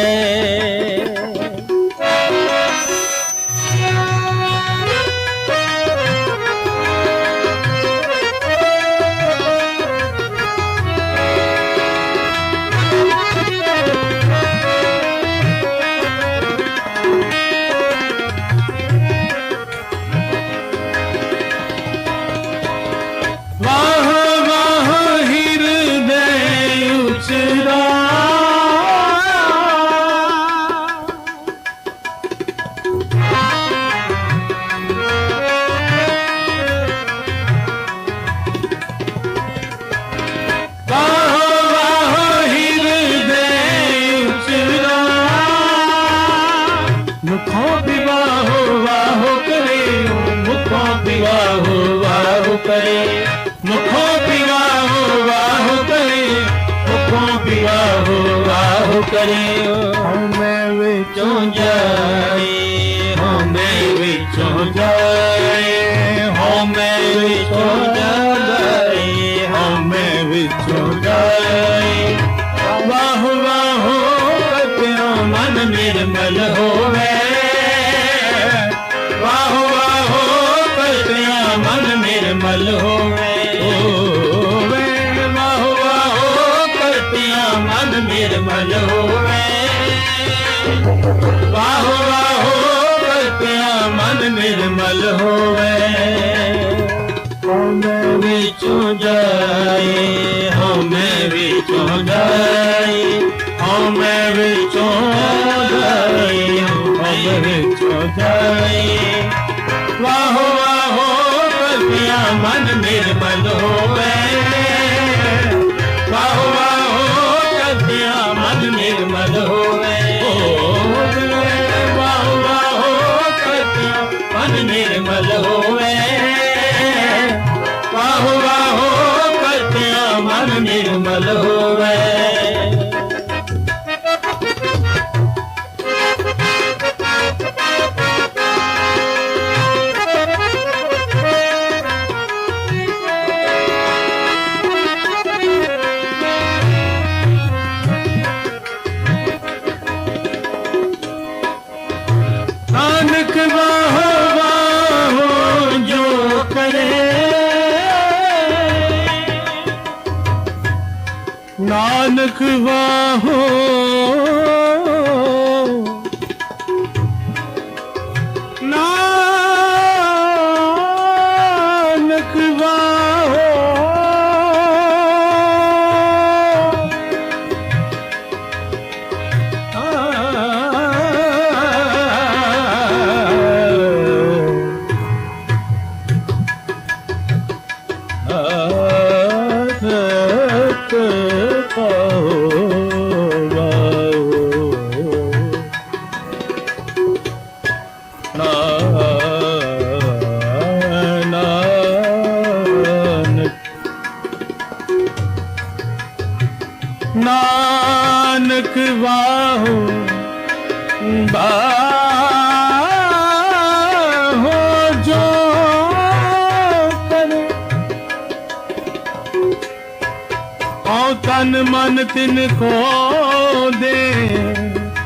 ਜਾਏ ਹਉਮੈ ਵਿੱਚੋਂ ਜਾਏ ਹਉਮੈ ਵਿੱਚੋਂ ਜਾਏ ਹਉਮੈ ਵਿੱਚੋਂ ਜਾਏ ਹਉਮੈ ਵਿੱਚੋਂ ਜਾਏ ਵਾਹ ਵਾਹ ਕਰਤਿਓ ਮਨ ਨਿਰਮਲ ਹੋਵੇ ਵਾਹ ਵਾਹ ਕਰਤਿਓ ਮਨ ਨਿਰਮਲ ਹੋਵੇ ਵਾਹ ਵਾਹ ਕਰਤਿਓ ਮਨ ਨਿਰਮਲ ਹੋਵੇ ਵਾਹ ਵਾਹ ਕਰਤਿਓ ਮਨ ਨਿਰਮਲ ਹੋਵੇ ਹਉਮੈ ਵਿੱਚੋਂ ਜਾਏ ਹਉਮੈ ਵਿੱਚੋਂ ਜਾਏ ਹਉਮੈ ਵਿੱਚੋਂ ਜਾਏ ਹਉਮੈ ਵਿੱਚੋਂ ਜਾਏ ਵਾਹ ਵਾਹ ਕਰਤਿਆ ਮਨ ਨਿਰਮਲ ਹੋਵੇ ਵਾਹ ਵਾਹ ਕਰਤਿਆ ਮਨ ਨਿਰਮਲ ਹੋਵੇ ਵਾਹ ਵਾਹ ਕਰਤਿਆ ਮਨ ਨਿਰਮਲ ਹੋਵੇ ਵਾਹ ਵਾਹ ਕਰਤਿਆ ਮਨ ਨਿਰਮਲ ਹੋਵੇ ਨਾਨਕ ਵਾਹੋ ਵਾਹੋ ਜੋ ਕਰੇ ਨਾਨਕ ਵਾਹੋ ਨਾਨਕ ਵਾਹੋ ਨਾਨਕ ਵਾਹੋ ਬਾਹੋ ਜੋ ਕਰੇ ਔ ਤਨ ਮਨ ਤਿਨ ਕੋ ਦੇ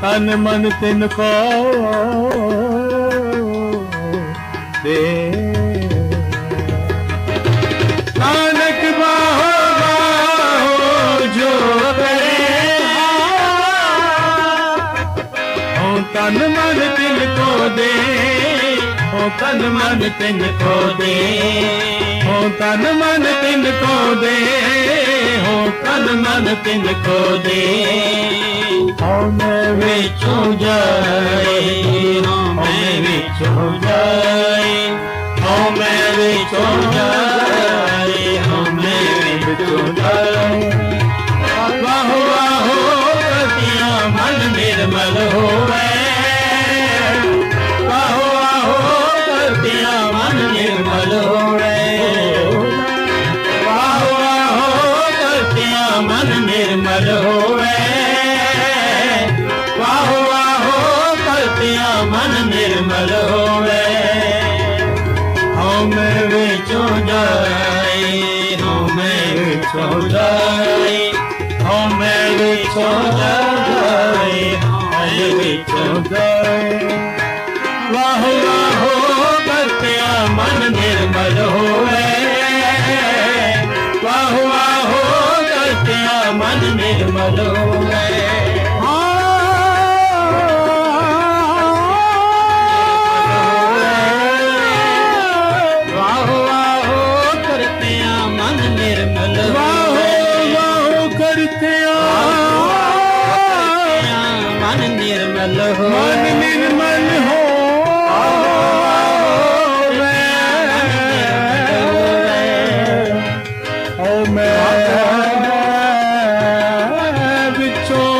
ਤਨ ਮਨ ਤਿਨ ਕੋ ਦੇ ਨਾਨਕ ਬਾਹੋ ਬਾਹੋ ਜੋ ਕਰੇ ਔ ਤਨ ਮਨ ਤਿਨ ਕੋ ਦੇ ਔ ਤਨ ਮਨ ਤਿਨ ਕੋ ਦੇ ਔ ਤਨ ਮਨ ਤਿਨ ਕੋ ਦੇ ਔ ਤਨ ਮਨ ਤਿਨ ਕੋ ਦੇ ਹਉਮੈ ਵਿੱਚੋਂ ਜਾਏ ਹਉਮੈ ਵਿੱਚੋਂ ਜਾਏ ਹਉਮੈ ਵਿੱਚੋਂ ਜਾਏ ਹਉਮੈ ਵਿੱਚੋਂ ਜਾਏ ਵਾਹ ਵਾਹ ਕਰਤਿਆ ਮਨ ਨਿਰਮਲ ਹੋਵੇ ਵਾਹ ਵਾਹ ਕਰਤਿਆ ਮਨ ਨਿਰਮਲ ਹੋਵੇ ਵਾਹ ਵਾਹ ਕਰਤਿਆ ਮਨ ਨਿਰਮਲ ਹੋਵੇ ਵਾਹ ਵਾਹ ਕਰਤਿਆ ਮਨ ਨਿਰਮਲ ਹੋਵੇ ਹਉਮੈ ਵਿੱਚੋਂ ਜਾਏ ਹਉਮੈ ਵਿੱਚੋਂ ਜਾਏ ਹਉਮੈ ਵਿੱਚੋਂ ਜਾਏ ਹਉਮੈ ਵਿੱਚੋਂ ਜਾਏ ਵਾਹ ਵਾਹ ਕਰਤਿਆ ਮਨ ਨਿਰਮਲ ਹੋਵੇ ਵਾਹ ਵਾਹ ਕਰਤਿਆ ਮਨ ਨਿਰਮਲ ਹੋਵੇ ਵਾਹ ਵਾਹ ਕਰਤਿਆ ਮਨ ਨਿਰਮਲ ਵਾਹ ਵਾਹ ਕਰਤਿਆ ਮਨ ਨਿਰਮਲ ਹੋ ਮਨ ਨਿਰਮਲ ਹੋ ਹਉਮੈ ਵਿੱਚੋਂ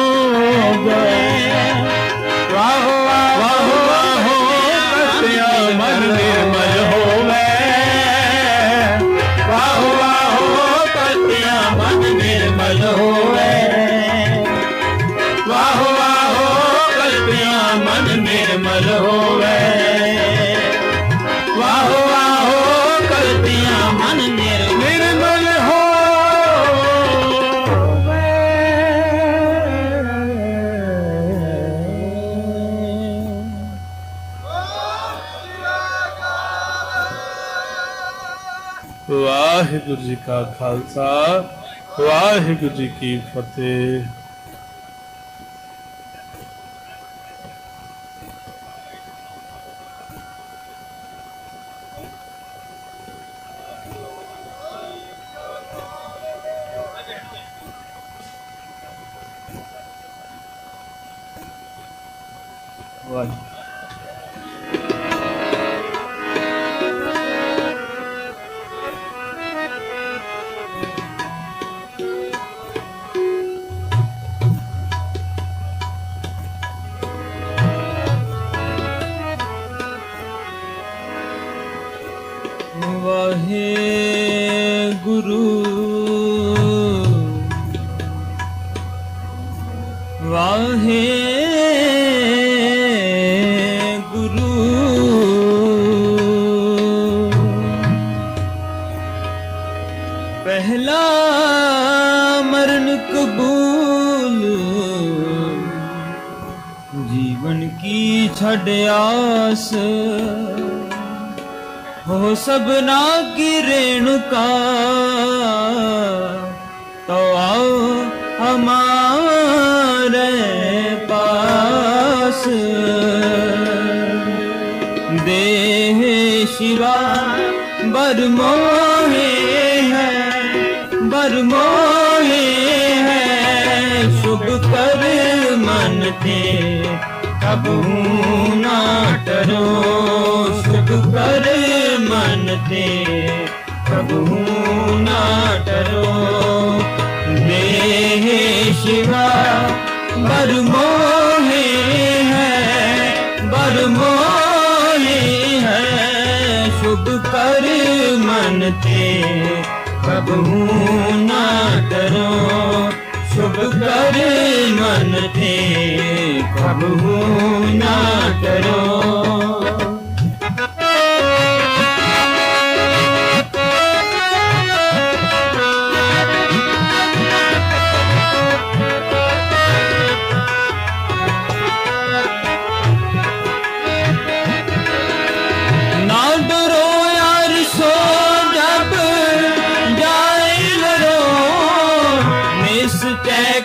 ਵਾਹਿਗੁਰੂ ਜੀ ਕਾ ਖਾਲਸਾ ਵਾਹਿਗੁਰੂ ਜੀ ਕੀ ਫਤਿਹ। पहला मरण कबूल जीवन की छड़ आस हो सबना की रेणुका तो आओ हमारे पास देह शिवा बरमोहे है बरमोहे है शुभ कर मन थे कबू ना डरो शुभ कर मन थे कबू ना डरो देह शिवा बरमोहे है बरमोहे है शुभ कर मन थे कबू ना डरो शुभ कर मन थे कबू ना डरो।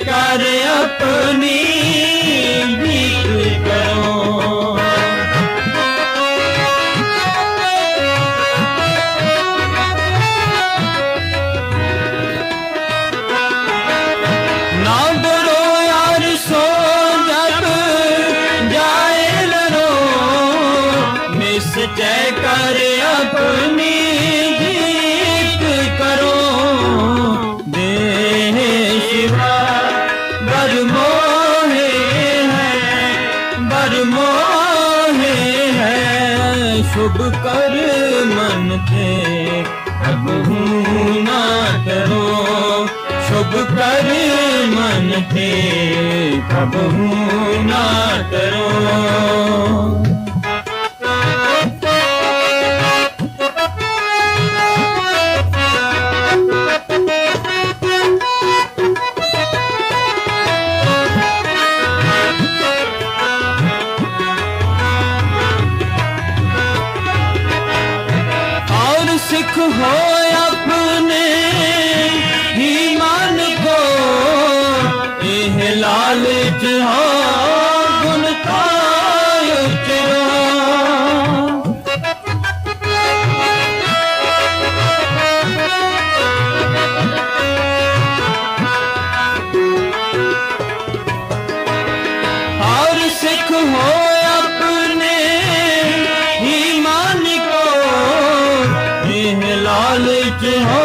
कर अपनी भीख करो ना डरो यार सो जब जाए लरो निश्चय कर अपनी भीख करो देह शिवा बरमोहे है शुभ कर मन थे कबहू ना डरो शुभ कर मन थे कबहू ना डरो। सिख हो अपने ही मन को एह लालच हो गुण काय चरो और सिख हो अपने ही मन को लालच हो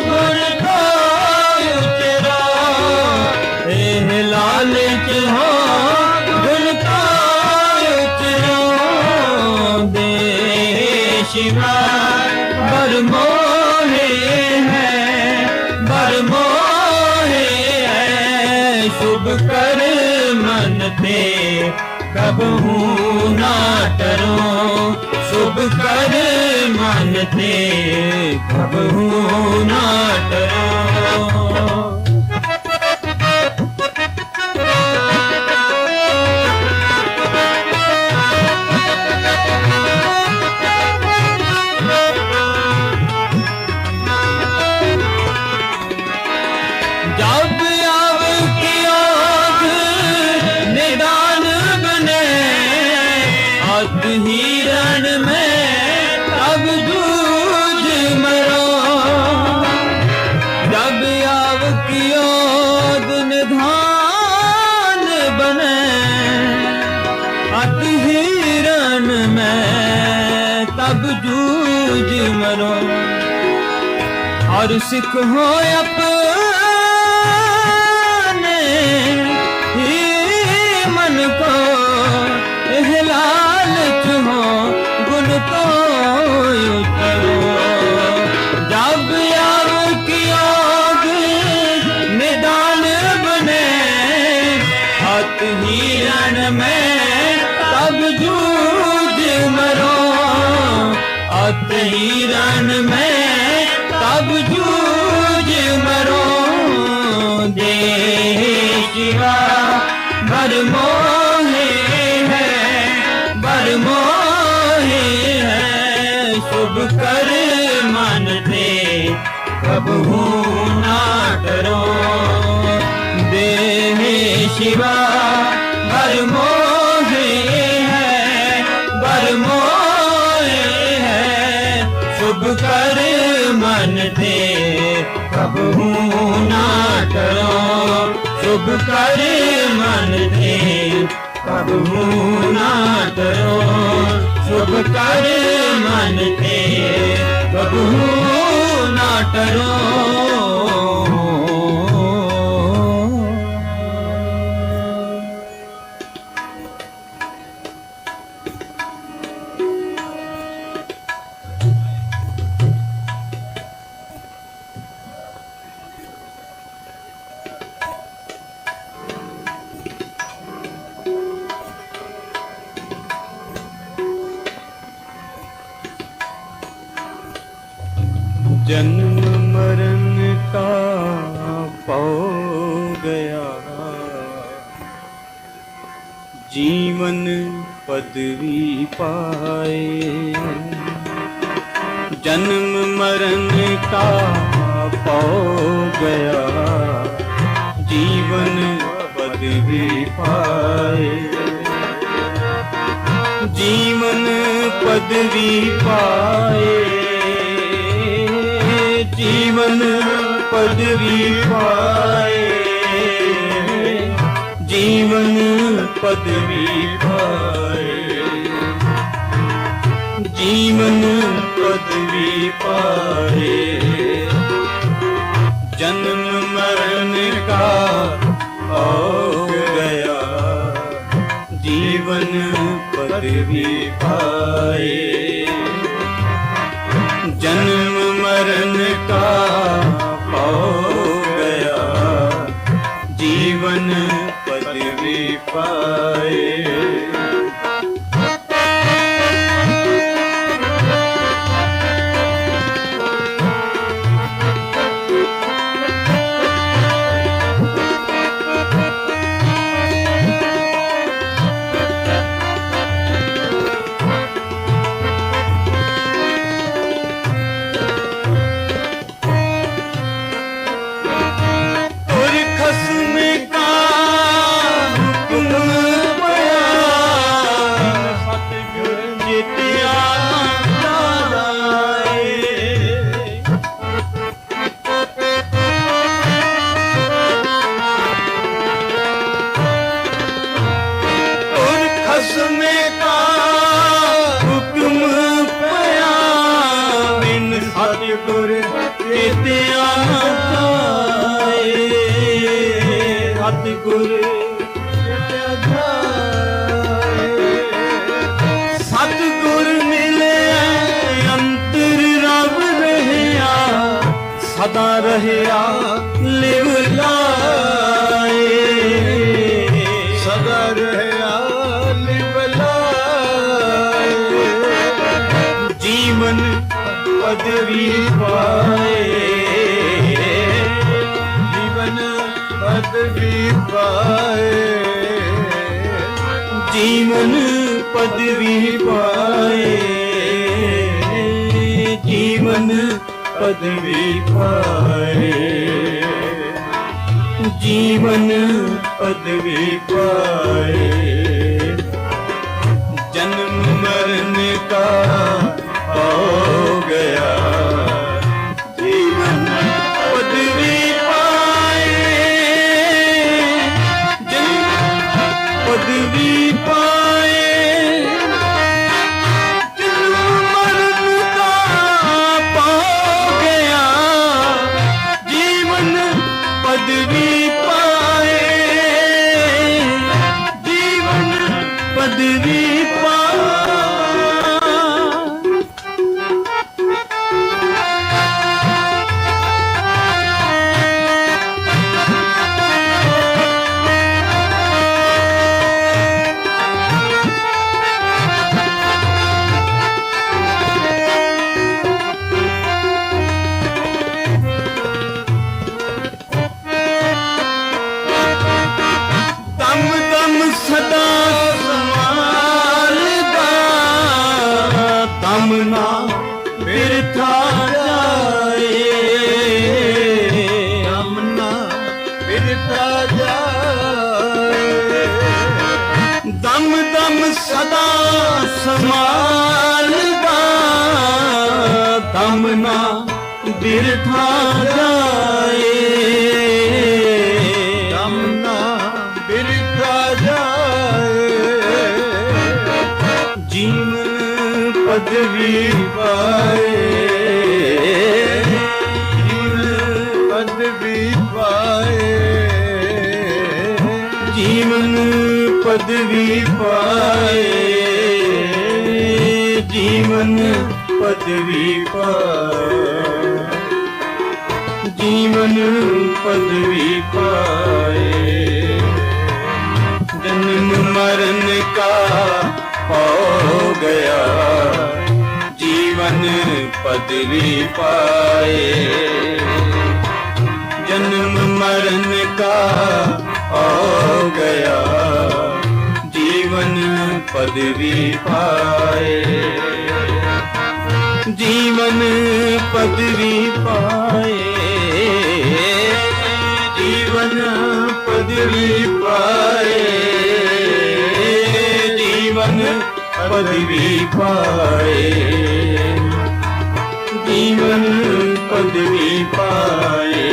गुण काय चरो लालच हो गुण काय चरो दे शिवा बरमोहे है शुभ कर मन थे कबहू ना डरो शुभ कर मन थे कबहू ना डरो। मरो और सिख हो अपने ही मन को लालच हो गुण को उतरो जब यार की आग निदान बने हाथ हिरण में तब जूझ मरो हाथ हिरण में तब जूझ मरो दे शिवा भर मोहे है बर मोहे है शुभ कर मन दे कबहू ना डरो देह शिवा बर मोहे है बर मोहे है शुभ कर मन दे कबहू ना डरो शुभ कर मन दे कबहू ना डरो शुभ कर मन दे कबहू ना डरो जन्म मरण का पौ गया जीवन पदवी पाए जन्म मरण का पौ गया जीवन पदवी पाए जीवन पदवी पाए जीवन पदवी पाए जीवन पदवी पाए जीवन पदवी पाए जन्म मरण का हो गया जीवन पदवी पाए जन्म मरण का हो गया जीवन पदवी पाए सतगुर मिले अंतर रब रहया सदा रहया लिव लाए सदा रहया लिव लाए जीवन पदवी पाए जीवन पदवी पाए जीवन पदवी पाए जीवन पदवी पाए जीवन पदवी पाए जन्म मरण का हो गया जीवन पदवी पाए पदवी पाए जन्म मरण का बिरथा जाए, यमुना बिरथा जाए। दम दम सदा संभालदा, दम ना बिरथा जाए, दम ना बिरथा जाए। जीवन पदवी पाए, जीवन पदवी पाए, जीवन पदवी पाए, जीवन पदवी पाए, जीवन पदवी पाए। जन्म मरण का हो गया, जीवन पदवी पाए, जन्म मरण का हो गया, जीवन पदवी पाए, जीवन पदवी पाए, जीवन पदवी पाए, जीवन पदवी पाए, जीवन पदवी पाए।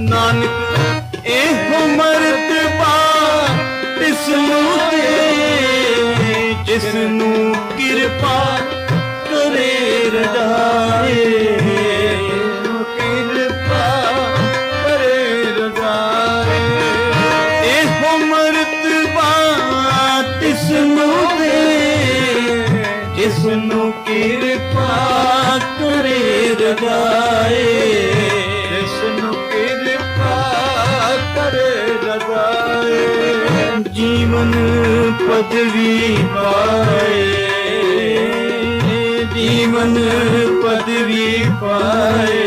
नानक एहो मर्तबा तिसनू दे, जिसनू कृपा करे रजाए, कृपा करे रजाए। एहो मर्तबा तिसनू दे, जिसनू कृपा करे रजाए, जिसनू जीवन पदवी पाए, जीवन पदवी पाए,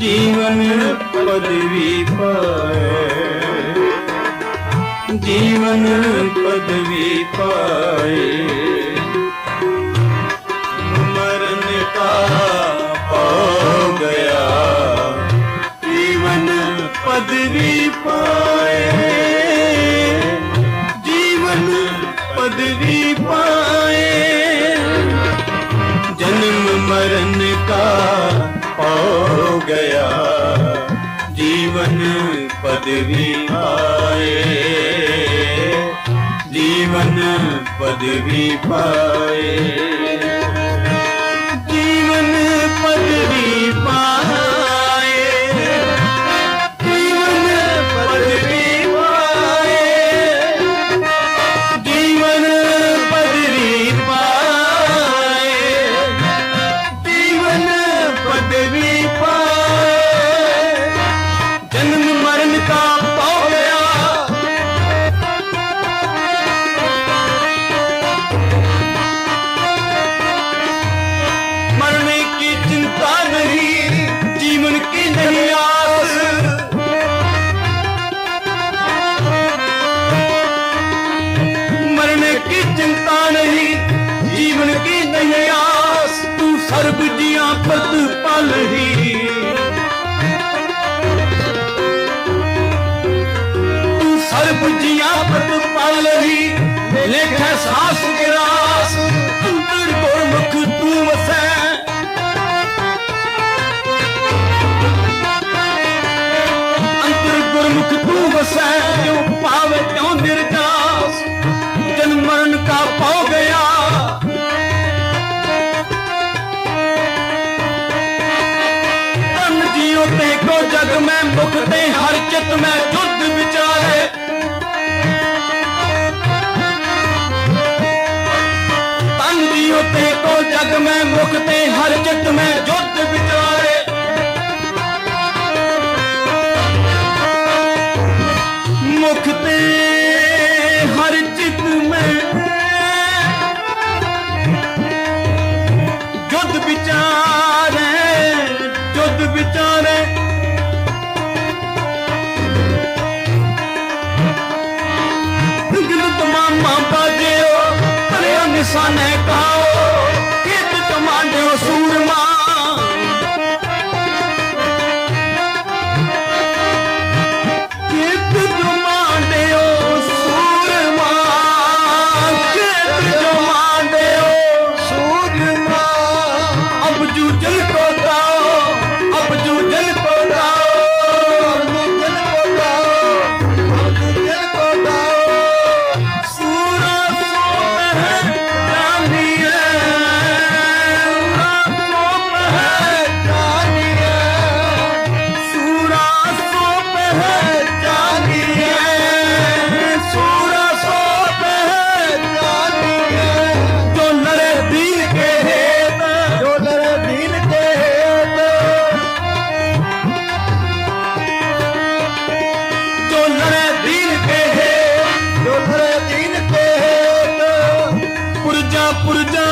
जीवन पदवी पाए, जीवन पदवी पाए। मरण का हो गया, जीवन पदवी पाए, जीवन पदवी पाए। जन्म मरण का हो गया, जीवन पदवी पाए, जीवन पदवी पाए, जीवन पदवी पाए, जीवन पदवी पाए, जीवन पदवी पाए, जीवन पदवी पाए। जन्म मरण का हो गया, मरने की चिंता नहीं, जीवन की नहीं आस, मरने की चिंता नहीं, जीवन की नहीं आस। तू सर्व जिया प्रतिपल ही, तू सर्व जिया प्रतिपल ही, लेखे सास गिरास, अंतर गुरमुख तू वसै, अंतर गुरमुख तू वसै, जो पावे त्यों निर्दास। जन्म मरण का हो गया, जग में मुखते हर चित में युद्ध विचारे तन दियो ते को जग में मुखते हर चित में युद्ध विचारे मुखते हर चित में युद्ध विचारे युद्ध विचारे तमामा बाजियो अरे निशाने खाओ कित तमाडो सूरमा कित तमाडो सूरमा कित तमाडो सूरमा अब जूझल को गाओ अब जूझल को गाओ जूझल को गाओ अब जूझल को गाओ सूरा सोप है जानी है सूरा सोप है जानी है सूरा सोप है जानी है जो लड़े दीन के हेत जो लड़े दीन के हेत जो लड़े दीन के हेत जो लड़े दीन के हेत पुरजा पुरजा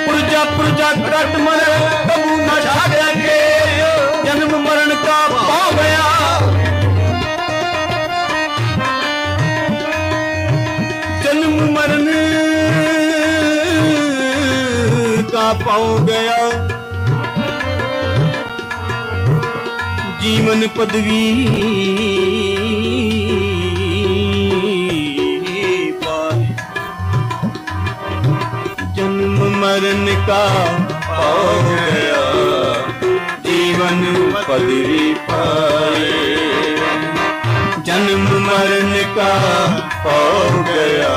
पुरजा पुरजा कट मरे कबू न छाड़े के जन्म मरण का पाव गया जन्म मरण का पाव गया जीवन पदवी पाए जन्म मरण का पाव गया जीवन पदवी पाए जन्म मरण का पाव गया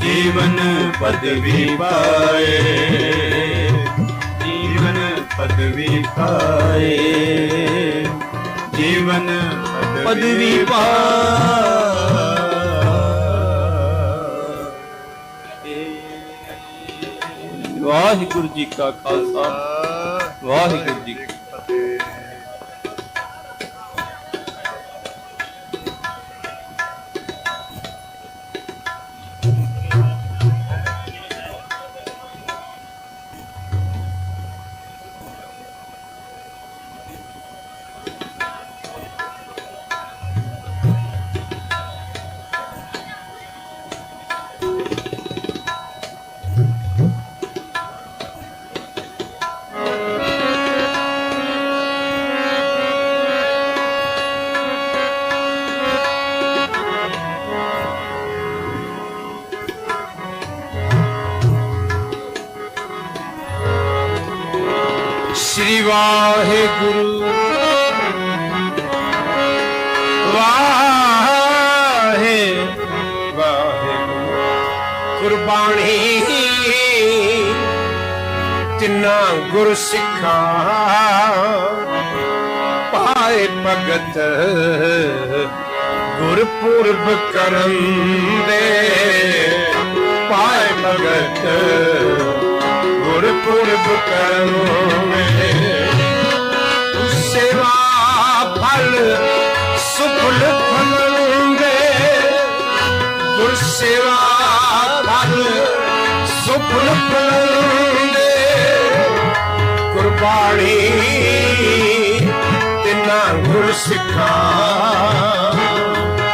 जीवन पदवी पाए जीवन पदवी पाए जीवन पदवी पाए वाहिगुरु जी का खालसा वाहिगुरु जी की फतेह। श्री वाहिगुरु वाहे वाहिगुरु कुर्बानी तिन्ना गुर सिखा पाए भगत गुरपुरब करन दे पाए भगत गुरपुरब करन सेवा फल सुफल फलंगे गुर सेवा फल सुफल फलंगे कुर्बानी तिना गुर सिखा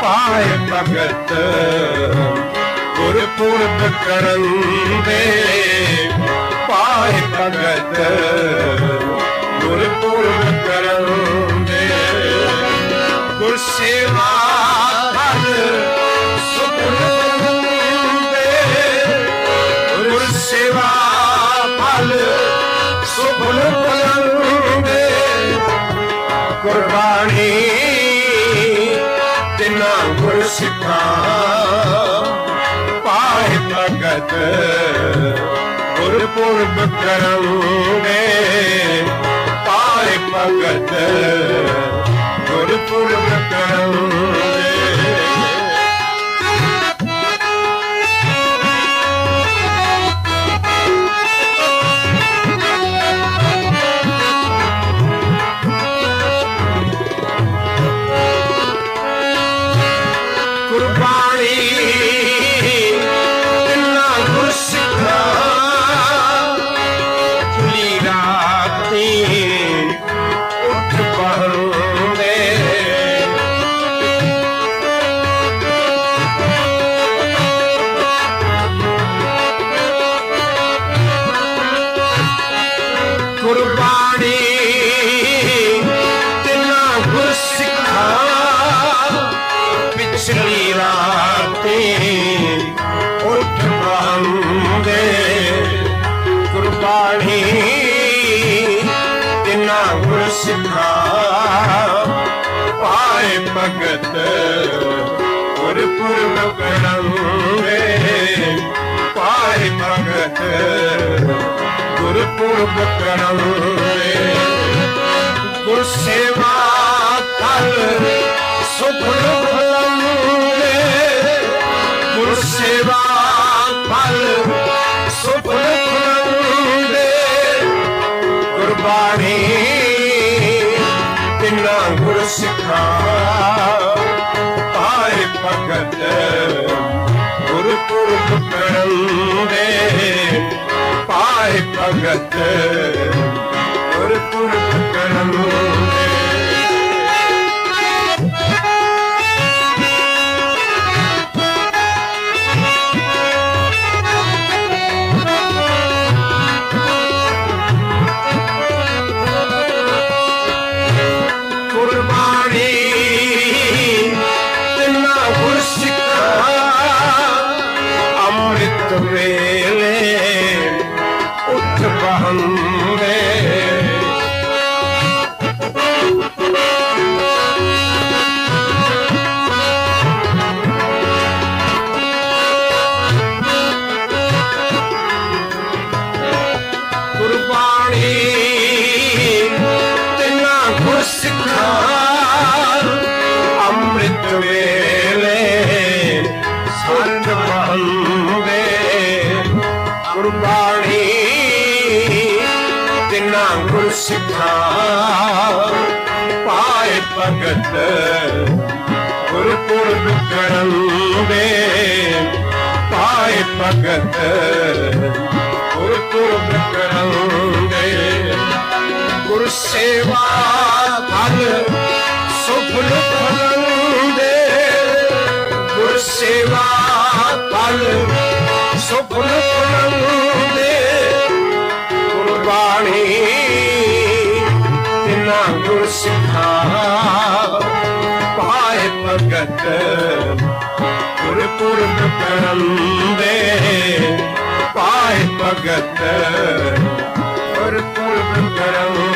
पाए भगत गुरपुरब करन दे पाए भगत गुरपुरब करन दे गुर सेवा फल सुफल फलंगे गुर सेवा फल सुफल फलंगे कुर्बानी तिना गुर सिखा पाए ਭਗਤ ਗੁਰਪੁਰਬ ਕਰਾਂਗੇ ਪਾਏ ਭਗਤ ਗੁਰਪੁਰਬ ਕਰਾਂਗੇ ਸਿੱਖਾ ਪਾਏ ਭਗਤ ਗੁਰਪੁਰਬ ਕਰਾਂਗੇ ਪਾਏ ਭਗਤ ਗੁਰਪੁਰਬ ਕਰਾਂਗੇ ਗੁਰ ਸੇਵਾ ਫਲ ਸੁਖਲ ਭਲਾਂਗੇ ਗੁਰ ਸੇਵਾ ਫਲ ਸੁਖਲ ਭਲਾਂਗੇ ਗੁਰਬਾਣੀ ਗੁਰ ਸਿੱਖਾ ਪਾਏ ਭਗਤ ਗੁਰਪੁਰਬ ਕਰਾਂਗੇ ਪਾਏ ਭਗਤ ਗੁਰਪੁਰਬ ਕਰਾਂਗੇ ਸਿੱਖਾ ਪਾਏ ਭਗਤ ਗੁਰਪੁਰਬ ਕਰਾਂਗੇ ਪਾਏ ਭਗਤ ਗੁਰਪੁਰਬ ਕਰਾਂਗੇ ਗੁਰ ਸੇਵਾ ਫਲ ਸੁਖਲ ਭਲਾਂਗੇ ਗੁਰ ਸੇਵਾ ਫਲ ਸੁਖਲ ਭਲਾਂਗੇ ਗੁਰਬਾਣੀ ਗੁਰ ਸਿੱਖਾ ਪਾਏ ਭਗਤ ਗੁਰਪੁਰਬ ਕਰਾਂਗੇ ਪਾਏ ਭਗਤ ਗੁਰਪੁਰਬ ਕਰਾਂਗੇ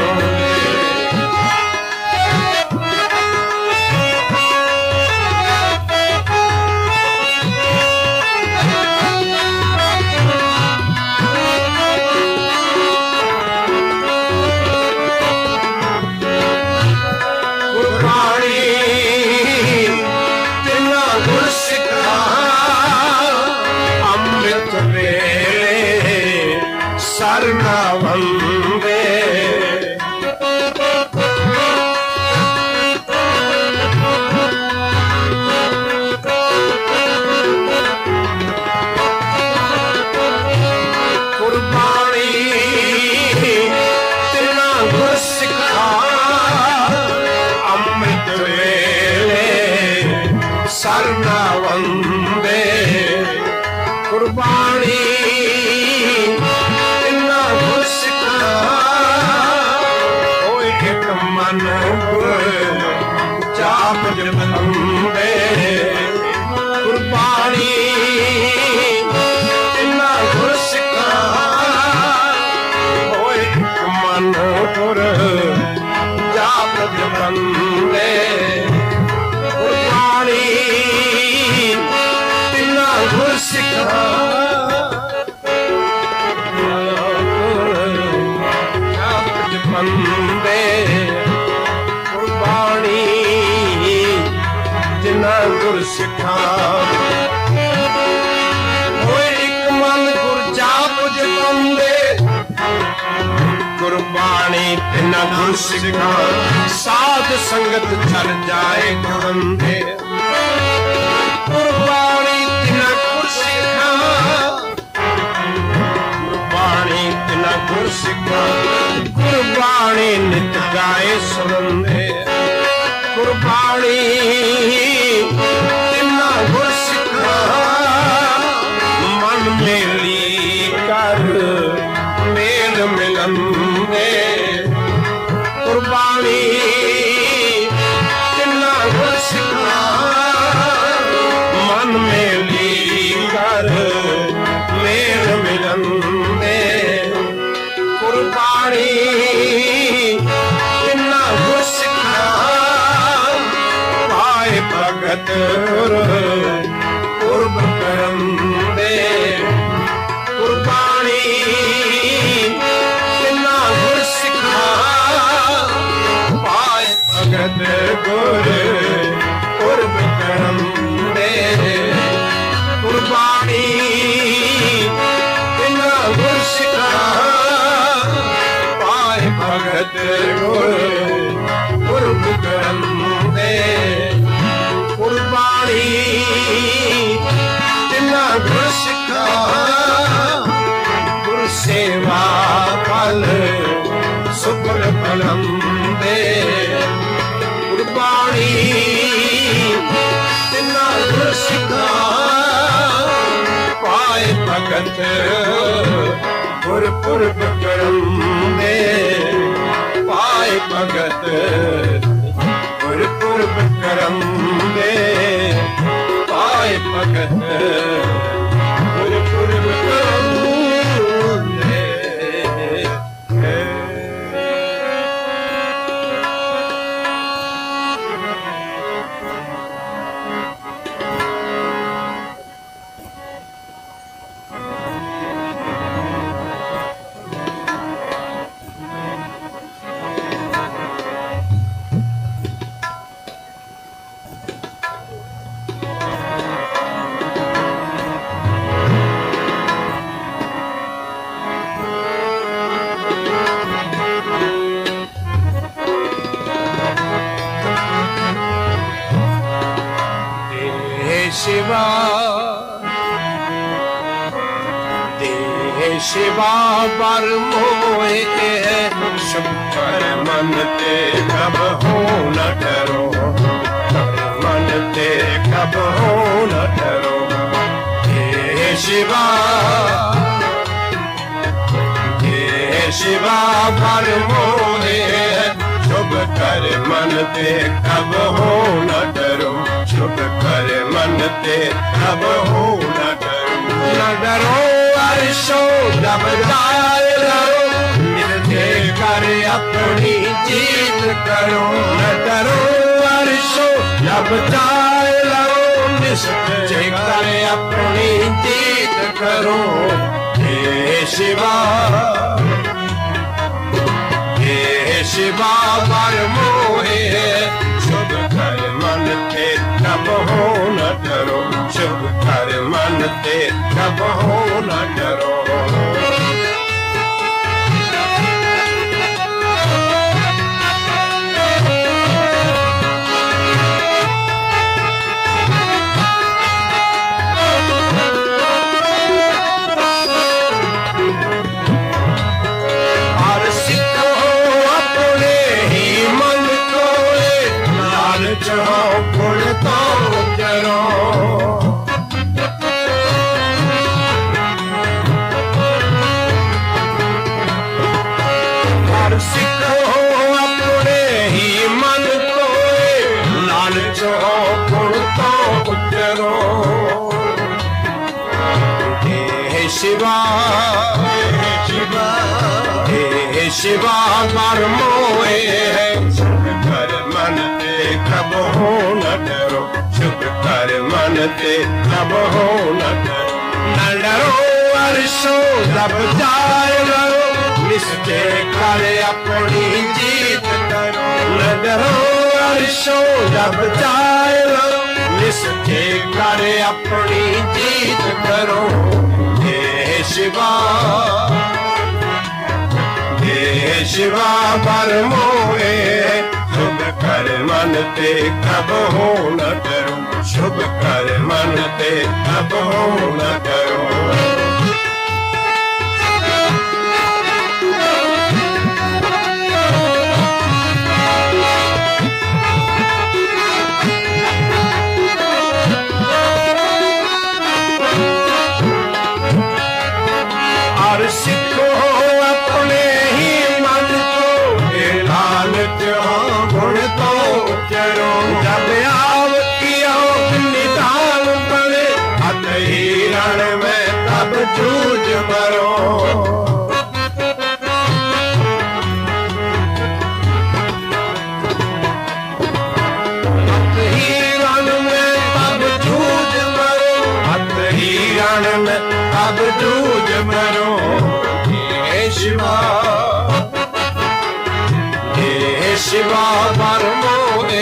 ਕੁਰਬਾਨੀ ਇਨਾ ਹੁਸਨਾ ਹੋਏ ਇੱਕ ਮਨ ਜਾਪ ਜਪੰਦੇ ਕੁਰਬਾਨੀ ਇਨਾ ਹੁਸਨਾ ਹੋਏ ਇੱਕ ਮਨ ਗੁਰ ਜਾਪ ਜਪੰਦੇ ਕੁਰਬਾਨੀ ਇਨਾ ਹੁਸਨਾ ਤਿੰਨਾਂ ਗੁਰਸਿੱਖਾਂ ਹੋਏ ਇੱਕ ਮਨ ਗੁਰ ਜਾਪ ਜਪਾਉਂਦੇ ਗੁਰਬਾਣੀ ਤਿੰਨਾਂ ਗੁਰਸਿੱਖਾਂ ਸਾਧ ਸੰਗਤ ਚਲ ਜਾਏ ਗੁਰੰਦੇ ਗੁਰਬਾਣੀ ਤਿੰਨਾਂ ਗੁਰਸਿੱਖਾਂ ਗੁਰਬਾਣੀ ਤਿੰਨਾਂ ਗੁਰਸਿੱਖਾਂ ਗੁਰਬਾਣੀ ਨਿਤ ਗਾਏ ਸੁਣਦੇ ਗੁਰਬਾਣੀ ਤਿੰਨਾਂ ਗੁਰਸਿੱਖਾਂ ਮਨ ਮੇਲੀ ਕਰ ਮੇਲ ਮਿਲੰਦੇ ਗੁਰਬਾਣੀ ਤਿੰਨਾਂ ਗੁਰਸਿੱਖਾਂ ਮਨ ਮੇਲੀ ਕਰ ਮੇਲ ਮਿਲੰਦੇ ਗੁਰਬਾਣੀ ਤਿੰਨਾਂ ਗੁਰਸਿੱਖਾਂ ਪਾਏ ਭਗਤ ਪੁਰਬ ਕਰੰਦੇ ਗੁਰਬਾਣੀ ਤਿੰਨਾਂ ਗੁਰਸਿੱਖਾਂ ਪਾਏ ਭਗਤ ਗੁਰ ਪੁਰਬ ਕਰੰਦੇ ਗੁਰਬਾਣੀ ਤਿੰਨਾਂ ਗੁਰਸਿੱਖਾਂ ਪਾਏ ਭਗਤ ਗੁਰ ਪੁਰਬ ਕਰੰਦੇ ਗੁਰਬਾਣੀ ਤਿੰਨਾਂ ਗੁਰਸਿੱਖਾਂ ਗੁਰ ਸੇਵਾ ਫਲ ਸੁਖਲ ਫਲੰਦੇ ਗੁਰਬਾਣੀ ਤਿੰਨਾਂ ਗੁਰਸਿੱਖਾਂ ਪਾਏ ਭਗਤ ਗੁਰ ਪੁਰਬ ਕਰੰਦੇ ਪਾਏ ਭਗਤ ਗੁਰ ਪੁਰਬ ਕਰੰਦੇ ਪਾਏ ਭਗਤ ਗੁਰ ਪੁਰਬ ਕਰੰਦੇ शिवा देह शिवा बर मोए शुक्र मन ते कब हो न डरो मन ते कब हो न डरो देह शिवा बर मोए शुभ कर मन ते कब हो न डरो शुभ कर मन ते कब हो न डरो अर्शो जब जाए लड़ो मिलते कर अपनी जीत करो न डरो अर्शो जब जाए लड़ो निश्चय कर अपनी जीत करो हे शिवा बर मोहे शुभ कर मन ते कब हो न डरो शुभ कर मन ते कब हो न डरो शिवा शिवा बर मोए शुभ कर मन ते कब हो न डरो शुभ कर मन ते कब हो न डरो अर्शो जब जाए लड़ो निश्चय कर अपनी जीत करो न डरो अर्शो जब जाए लड़ो करो हे शिवा पर मोए शुभ कर मन ते कब हो न करो शुभ कर मन ते कब हो न करो सिखो अपने ही मन को लालच गुण तो चरो जब आव किया निदान बड़े हथ ही रण में तब जूझ मरो हथ ही रण में तब जूझ मरो हथ ही रण में तब जूझ मरो शिवा पर मोहे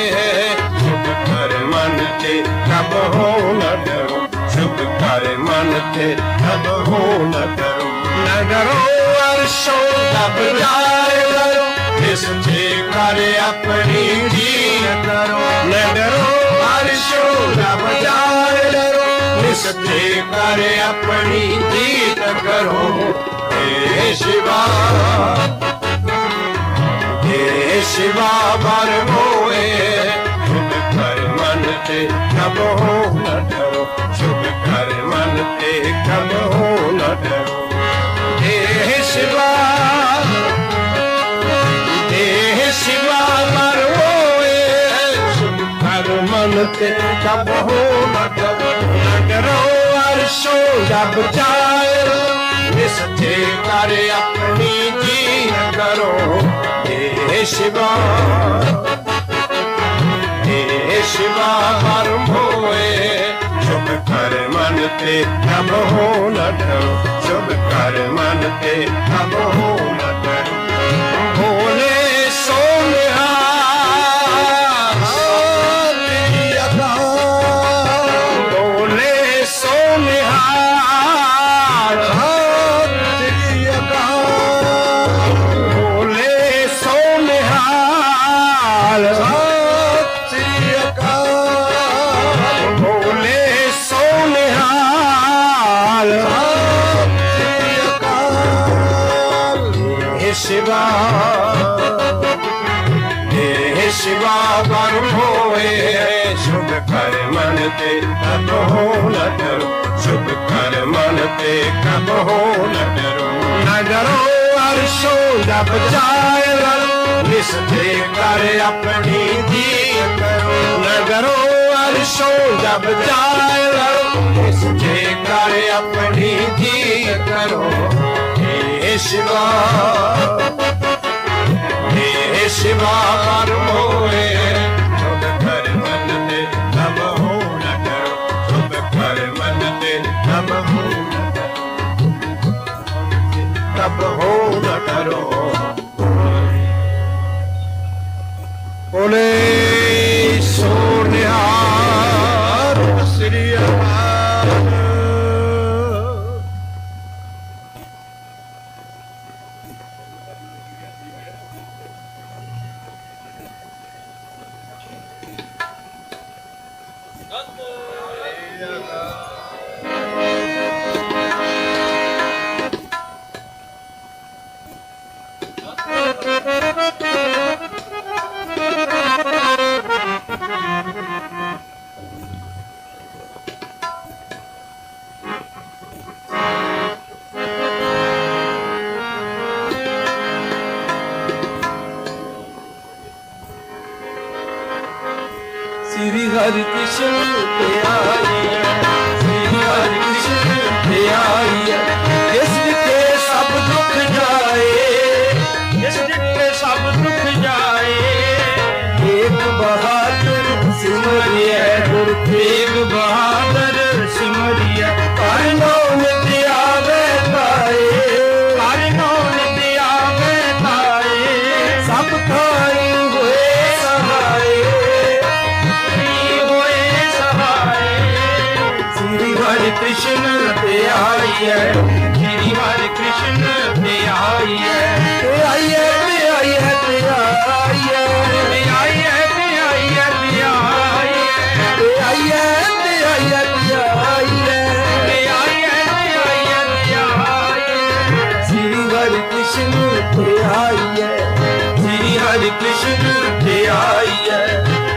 शुभ कर मन ते कब हो न डरो शुभ कर मन ते कब हो न डरो न डरो अर्शों तब जाए करो निश्चय कर अपनी जीत करो न डरो अर्शों तब जाए करो निश्चय कर अपनी जीत करो हे शिवा शिवा पर मोए शुभ कर मन ते कब हो न डरो शुभ कर मन ते कब हो न डरो हे शिवा पर मोए शुभ कर मन ते कब हो न डरो अर्शों जब जाए निश्चय कर अपनी जीत करो हे शिवा पर मोए शुभ कर मन ते कब हो न डरो शुभ कर मन ते कब हो न डरो भोले सोनिया भोले सोनिया शिवा पर मोए शुभ कर मन ते कब हो न डरो शुभ कर मन ते कब हो न डरो अर्शों जब जाए निश्चय कर अपनी जीत करो न डरो अर्शों जब जाए निश्चय कर अपनी जीत करो हे शिवा पर मोए शुभ कर मन ते कब हो न डरो शुभ कर मन ते कब हो न डरो कब हो न डरो बोले सोनिया श्री श्री हरि कृष्ण पे आई श्री हरि कृष्ण पे आई जिस के सब दुख जाए जिस के सब दुख जाए एक बहादुर सिमरिया गुरु तेग बहादुर सिमरिया हर नाम दिया बेताए हर नाम दिया बेताए सब खाई हुए सहाय कृष्ण ਤੇ ਆਈਏ ਸ਼੍ਰੀ ਹਰਿ ਕ੍ਰਿਸ਼ਨ ਤੇ ਆਈਏ ਤੇ ਆਈਏ ਤੇ ਆਈਏ ਤੇ ਆਈਏ ਤੇ ਆਈਏ ਤੇ ਆਈਏ ਤੇ ਆਈਏ ਤੇ ਆਈਏ ਤੇ ਆਈਏ ਤੇ ਆਈਏ ਤੇ ਆਈਏ ਤੇ ਆਈਏ ਤੇ ਆਈਏ ਸ਼੍ਰੀ ਹਰਿ ਕ੍ਰਿਸ਼ਨ ਤੇ ਆਈਏ ਸ਼੍ਰੀ ਹਰਿ ਕ੍ਰਿਸ਼ਨ ਤੇ ਆਈਏ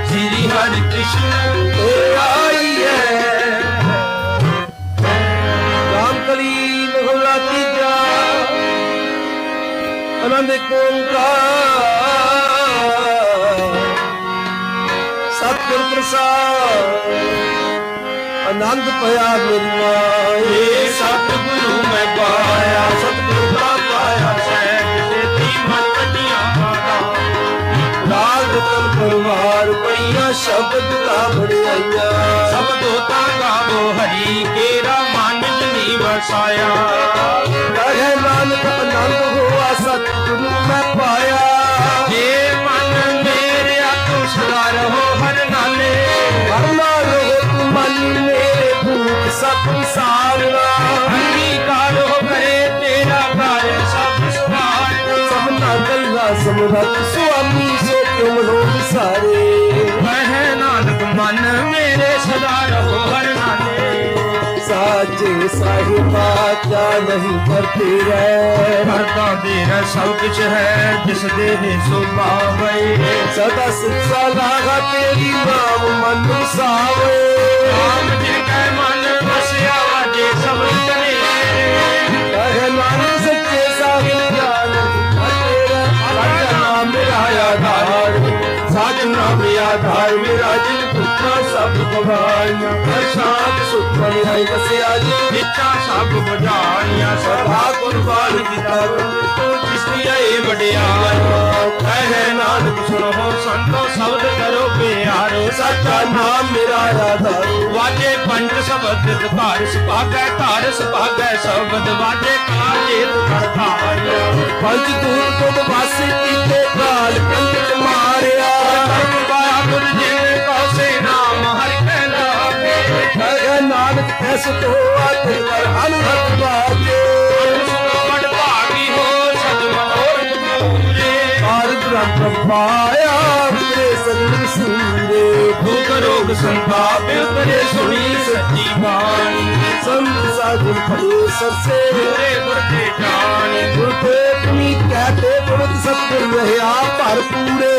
ਸ਼੍ਰੀ ਹਰਿ ਕ੍ਰਿਸ਼ਨ ਤੇ ਆਈਏ ਰਾਮਕਲੀ ਮਹਲਾ ਤੀਜਾ ਆਨੰਦ ਓੰਕਾਰ ਸਤਿਗੁਰ ਪ੍ਰਸਾਦ ਆਨੰਦ ਪਿਆ ਮੇਰੀ ਮਾਏ ਸਤਿਗੁਰੂ ਮੈਂ ਪਾਇਆ ਸਤਿਗੁਰੂ ਦਾ ਪਾਇਆ ਸਹਿਜ ਸੇਤੀ ਮਨ ਕੱਢੀਆਂ ਲਾਲ ਰਤਨ ਪਰਵਾਰ ਪਈਆਂ ਸ਼ਬਦ ਦਾ ਬੜਾਈਆਂ ਸਭ ਦੋਤਾ ਗਾਵੋ ਹਰੀ ਕੇਰਾ ਮਨ ਜਨੀ ਵਸਾਇਆ ਕਹੇ ਨਾਨਕ ਆਨੰਦ ਹੋਆ ਸਤਿਗੁਰੂ ਮੈਂ ਪਾਇਆ ਜੇ ਮਨ ਮੇਰਿਆ ਤੂੰ ਸਦਾ ਰਹੋ ਹਰ ਨਾਲੇ ਹਰ ਨਾਲ ਰਹੋ ਤੂੰ ਮਨ ਮੇਰੇ ਭੂਖ ਸਭ ਸਾਰਨਾ ਅੰਗੀਕਾਰ ਹੋ ਕਰੇ ਤੇਰਾ ਘਰ ਸਭ ਸੁਭਾਰ ਸਭਨਾ ਗੱਲਾਂ ਸਮਰੱਥ ਸੁਆਮੀ ਸੋ ਕਿਉ ਮਨੋ ਵਿਸਾਰੇ ਮਹਿ ਨਾਨਕ ਮਨ ਮੇਰੇ ਸਦਾ ਰਹੋ ਹਰ ਨਾਲੇ ਸਾਚੇ ਸਾਹਿਬਾ ਕਿਆ ਨਹੀਂ ਕਰਤੇ ਰਹਿ ਕਰਤਾ ਤੇਰਾ ਸਭ ਕੁਛ ਹੈ ਜਿਸ ਦੇ ਸੋ ਪਾਵੇ ਸਦਾ ਸਿੱਖਾ ਲਾਗਾ ਤੇਰੀ ਨਾਮ ਮਨ ਨੂੰ ਸਾਵੇ ਨਾਮ ਜਿਨ ਕੈ ਮਨ ਵਸਿਆ ਵਾਜੇ ਸਭ ਕਰੇ ਕਹੇ ਨਾਨਕ ਸੱਚੇ ਸਾਹਿਬ ਗਿਆਨ ਤੇਰਾ ਸਾਚਾ ਨਾਮ ਮੇਰਾ ਆਧਾਰ ਸਾਚ ਨਾਮ ਆਧਾਰ ਮੇਰਾ ਜਿਨ ਪੁੱਤਰਾ ਸਭ ਗਵਾਈਆਂ ਹਰ ਸ਼ਾਂਤ ਸੁਖ ਮੇਰਾ ਵਸਿਆ ਜੀ ਇੱਛਾ ਸਭ ਬੁਝਾਈਆਂ ਸਦਾ ਕੁਰਬਾਨ ਕੀਤਾ ਤੂੰ ਜਿਸ ਦੀ ਇਹ ਵਡਿਆਈ ਕਹੇ ਨਾਨਕ ਸੁਣੋ ਸੰਤੋ ਸ਼ਬਦ ਕਰੋ ਪਿਆਰੋ ਸਾਚਾ ਨਾਮ ਮੇਰਾ ਆਧਾਰ ਵਾਜੇ ਪੰਜ ਸ਼ਬਦ ਧਾਰ ਸੁਭਾਗੈ ਧਾਰ ਸੁਭਾਗੈ ਸ਼ਬਦ ਵਾਜੇ ਕਾਜੇ ਧਾਰਿਆ ਪੰਜ ਦੂਰ ਤੋਂ ਵਾਸੇ ਕੀਤੇ ਕਾਲ ਕੰਟ ਮਾਰਿਆ ਵਾਹਿਗੁਰੂ ਜੀ ਕਉਸੇ ਨਾਮ ਹਰਿ ਕੈ ਲਾਗੇ ਕਹੇ ਨਾਨਕ ਐਸ ਤੋ ਆਤਿ ਕਰ ਅਨਹਦ ਬਾਜੇ ਵਡ ਭਾਗੀ ਹੋ ਸਤਿ ਮਨੋਰਥ ਪੂਰੇ ਹਰ ਗ੍ਰੰਥ ਪਾਇਆ ਤੇਰੇ ਸੰਗ ਸੂਰੇ ਦੁਖ ਰੋਗ ਸੰਤਾਪ ਉਤਰੇ ਸੁਣੀ ਸੱਚੀ ਬਾਣੀ ਸੰਤ ਸਾਧੂ ਖੜੇ ਸਰਸੇ ਤੇਰੇ ਗੁਰ ਤੇ ਜਾਣੀ ਗੁਰ ਤੇ ਤੁਮੀ ਕਹਤੇ ਗੁਰਤ ਸਤਿ ਰਹਿਆ ਭਰ ਪੂਰੇ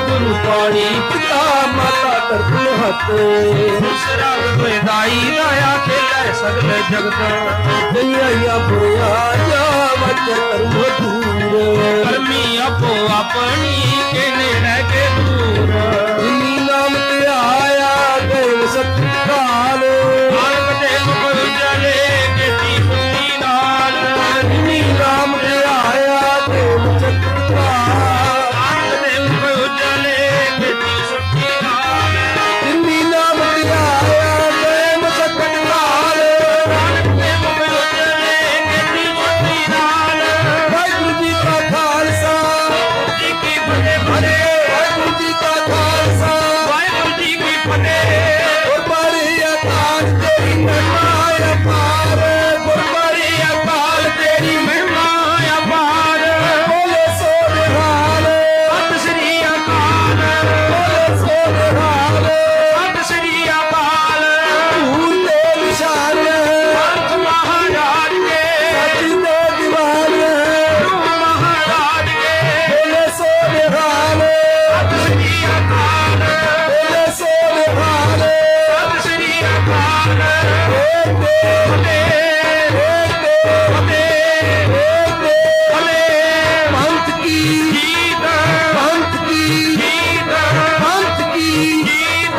ਗੁਰੂ ਪਾਣੀ ਪਿਤਾ ਮਾਤਾ ਕਰਤੁ ਹੱਤੇ ਸਰਬ ਦਾਈ ਦਇਆ ਖੇਲੇ ਸਗਲ ਜਗਤ ਦਈਆ ਬੁਰਿਆ ਜਾ ਵਜ ਕਰਮ ਦੂਰ ਕਰਮੀ ਆਪੋ ਆਪਣੀ ਕੇ ਨੇੜੇ ਕੇ ਦੂਰ ਜਿਨੀ ਨਾਮ ਤੇ ਆਇਆ ਗਏ ਸਤਿ ਕਾਲ ਨਾਨਕ ਦੇ ਮੁਖ ਉਜਲੇ ਕੀਤੀ ਬੁੱਧੀ ਨਾਲ ਜਿਨੀ ਨਾਮ ਤੇ ਆਇਆ ਗਏ ਸਤਿ ਕਾਲ ਨਾਨਕ ਦੇ ਮੁਖ ਉਜਲੇ ਕੀਤੀ ਸੁਖੀ ਨਾਲ ਜਿਨੀ ਨਾਮ ਤੇ ਆਇਆ ਗਏ ਸਤਿ ਕਾਲ ਨਾਨਕ ਦੇ ਮੁਖ ਉਜਲੇ ਕੀਤੀ ਸੁਖੀ ਨਾਲ ਵਾਹਿਗੁਰੂ ਜੀ ਕਾ ਖਾਲਸਾ ਜੀ ਕੀ ਫਤਿਹ ਵਾਹਿਗੁਰੂ ਜੀ ਕਾ ਖਾਲਸਾ ਵਾਹਿਗੁਰੂ ਜੀ ਕੀ ਫਤਿਹ ਗੁਰਬਾਣੀ ਅਕਾਲ ਤੇਰੀ ਮਹਿਮਾ ਅਪਾਰ ਗੁਰਬਾਣੀ ਅਕਾਲ ਤੇਰੀ ਮਹਿਮਾ ਅਪਾਰ ਬੋਲੇ ਸੋ ਨਿਹਾਲ ਸਤਿ ਸ੍ਰੀ ਅਕਾਲ ਬੋਲੇ ਸੋ ਨਿਹਾਲ ਸਤਿ ਸ੍ਰੀ ਅਕਾਲ ਧੂਲ ਤੇ ਨਿਸ਼ਾਨ ਪੰਥ ਮਹਾਰਾਜ ਕੇ ਸੱਚ ਦੇ ਦੀਵਾਨ ਮਹਾਰਾਜ ਕੇ ਬੋਲੇ ਸੋ ਨਿਹਾਲ ਸਤਿ ਸ੍ਰੀ ਅਕਾਲ ਬੋਲੇ ਸੋ ਨਿਹਾਲ ਸਤਿ ਸ੍ਰੀ ਅਕਾਲ ਪੰਥ ਕੀ ਗੀਤ ਪੰਥ ਕੀ ਗੀਤ ਪੰਥ ਕੀ ਗੀਤ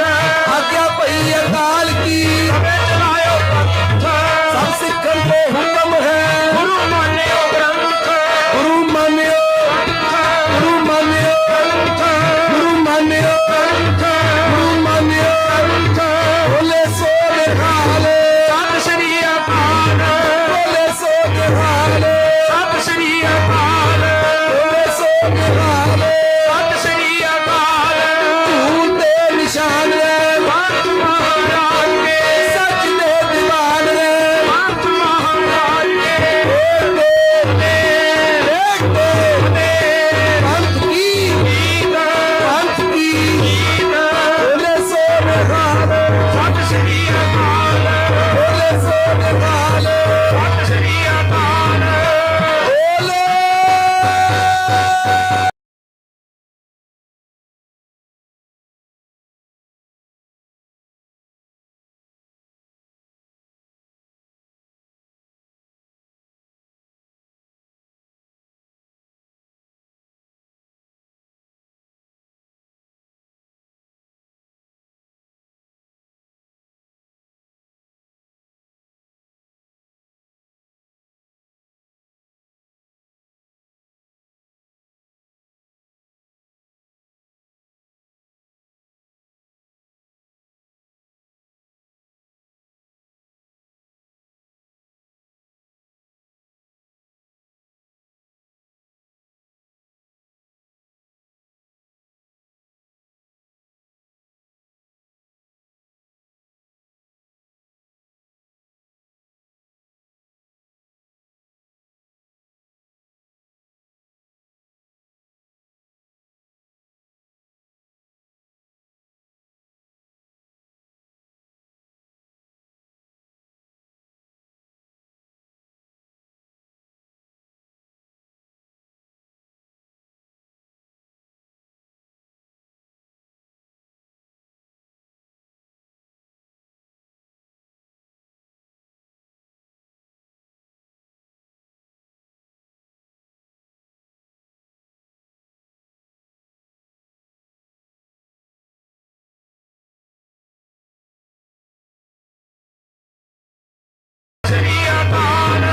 ਸ੍ਰੀ ਅਕਾਲ।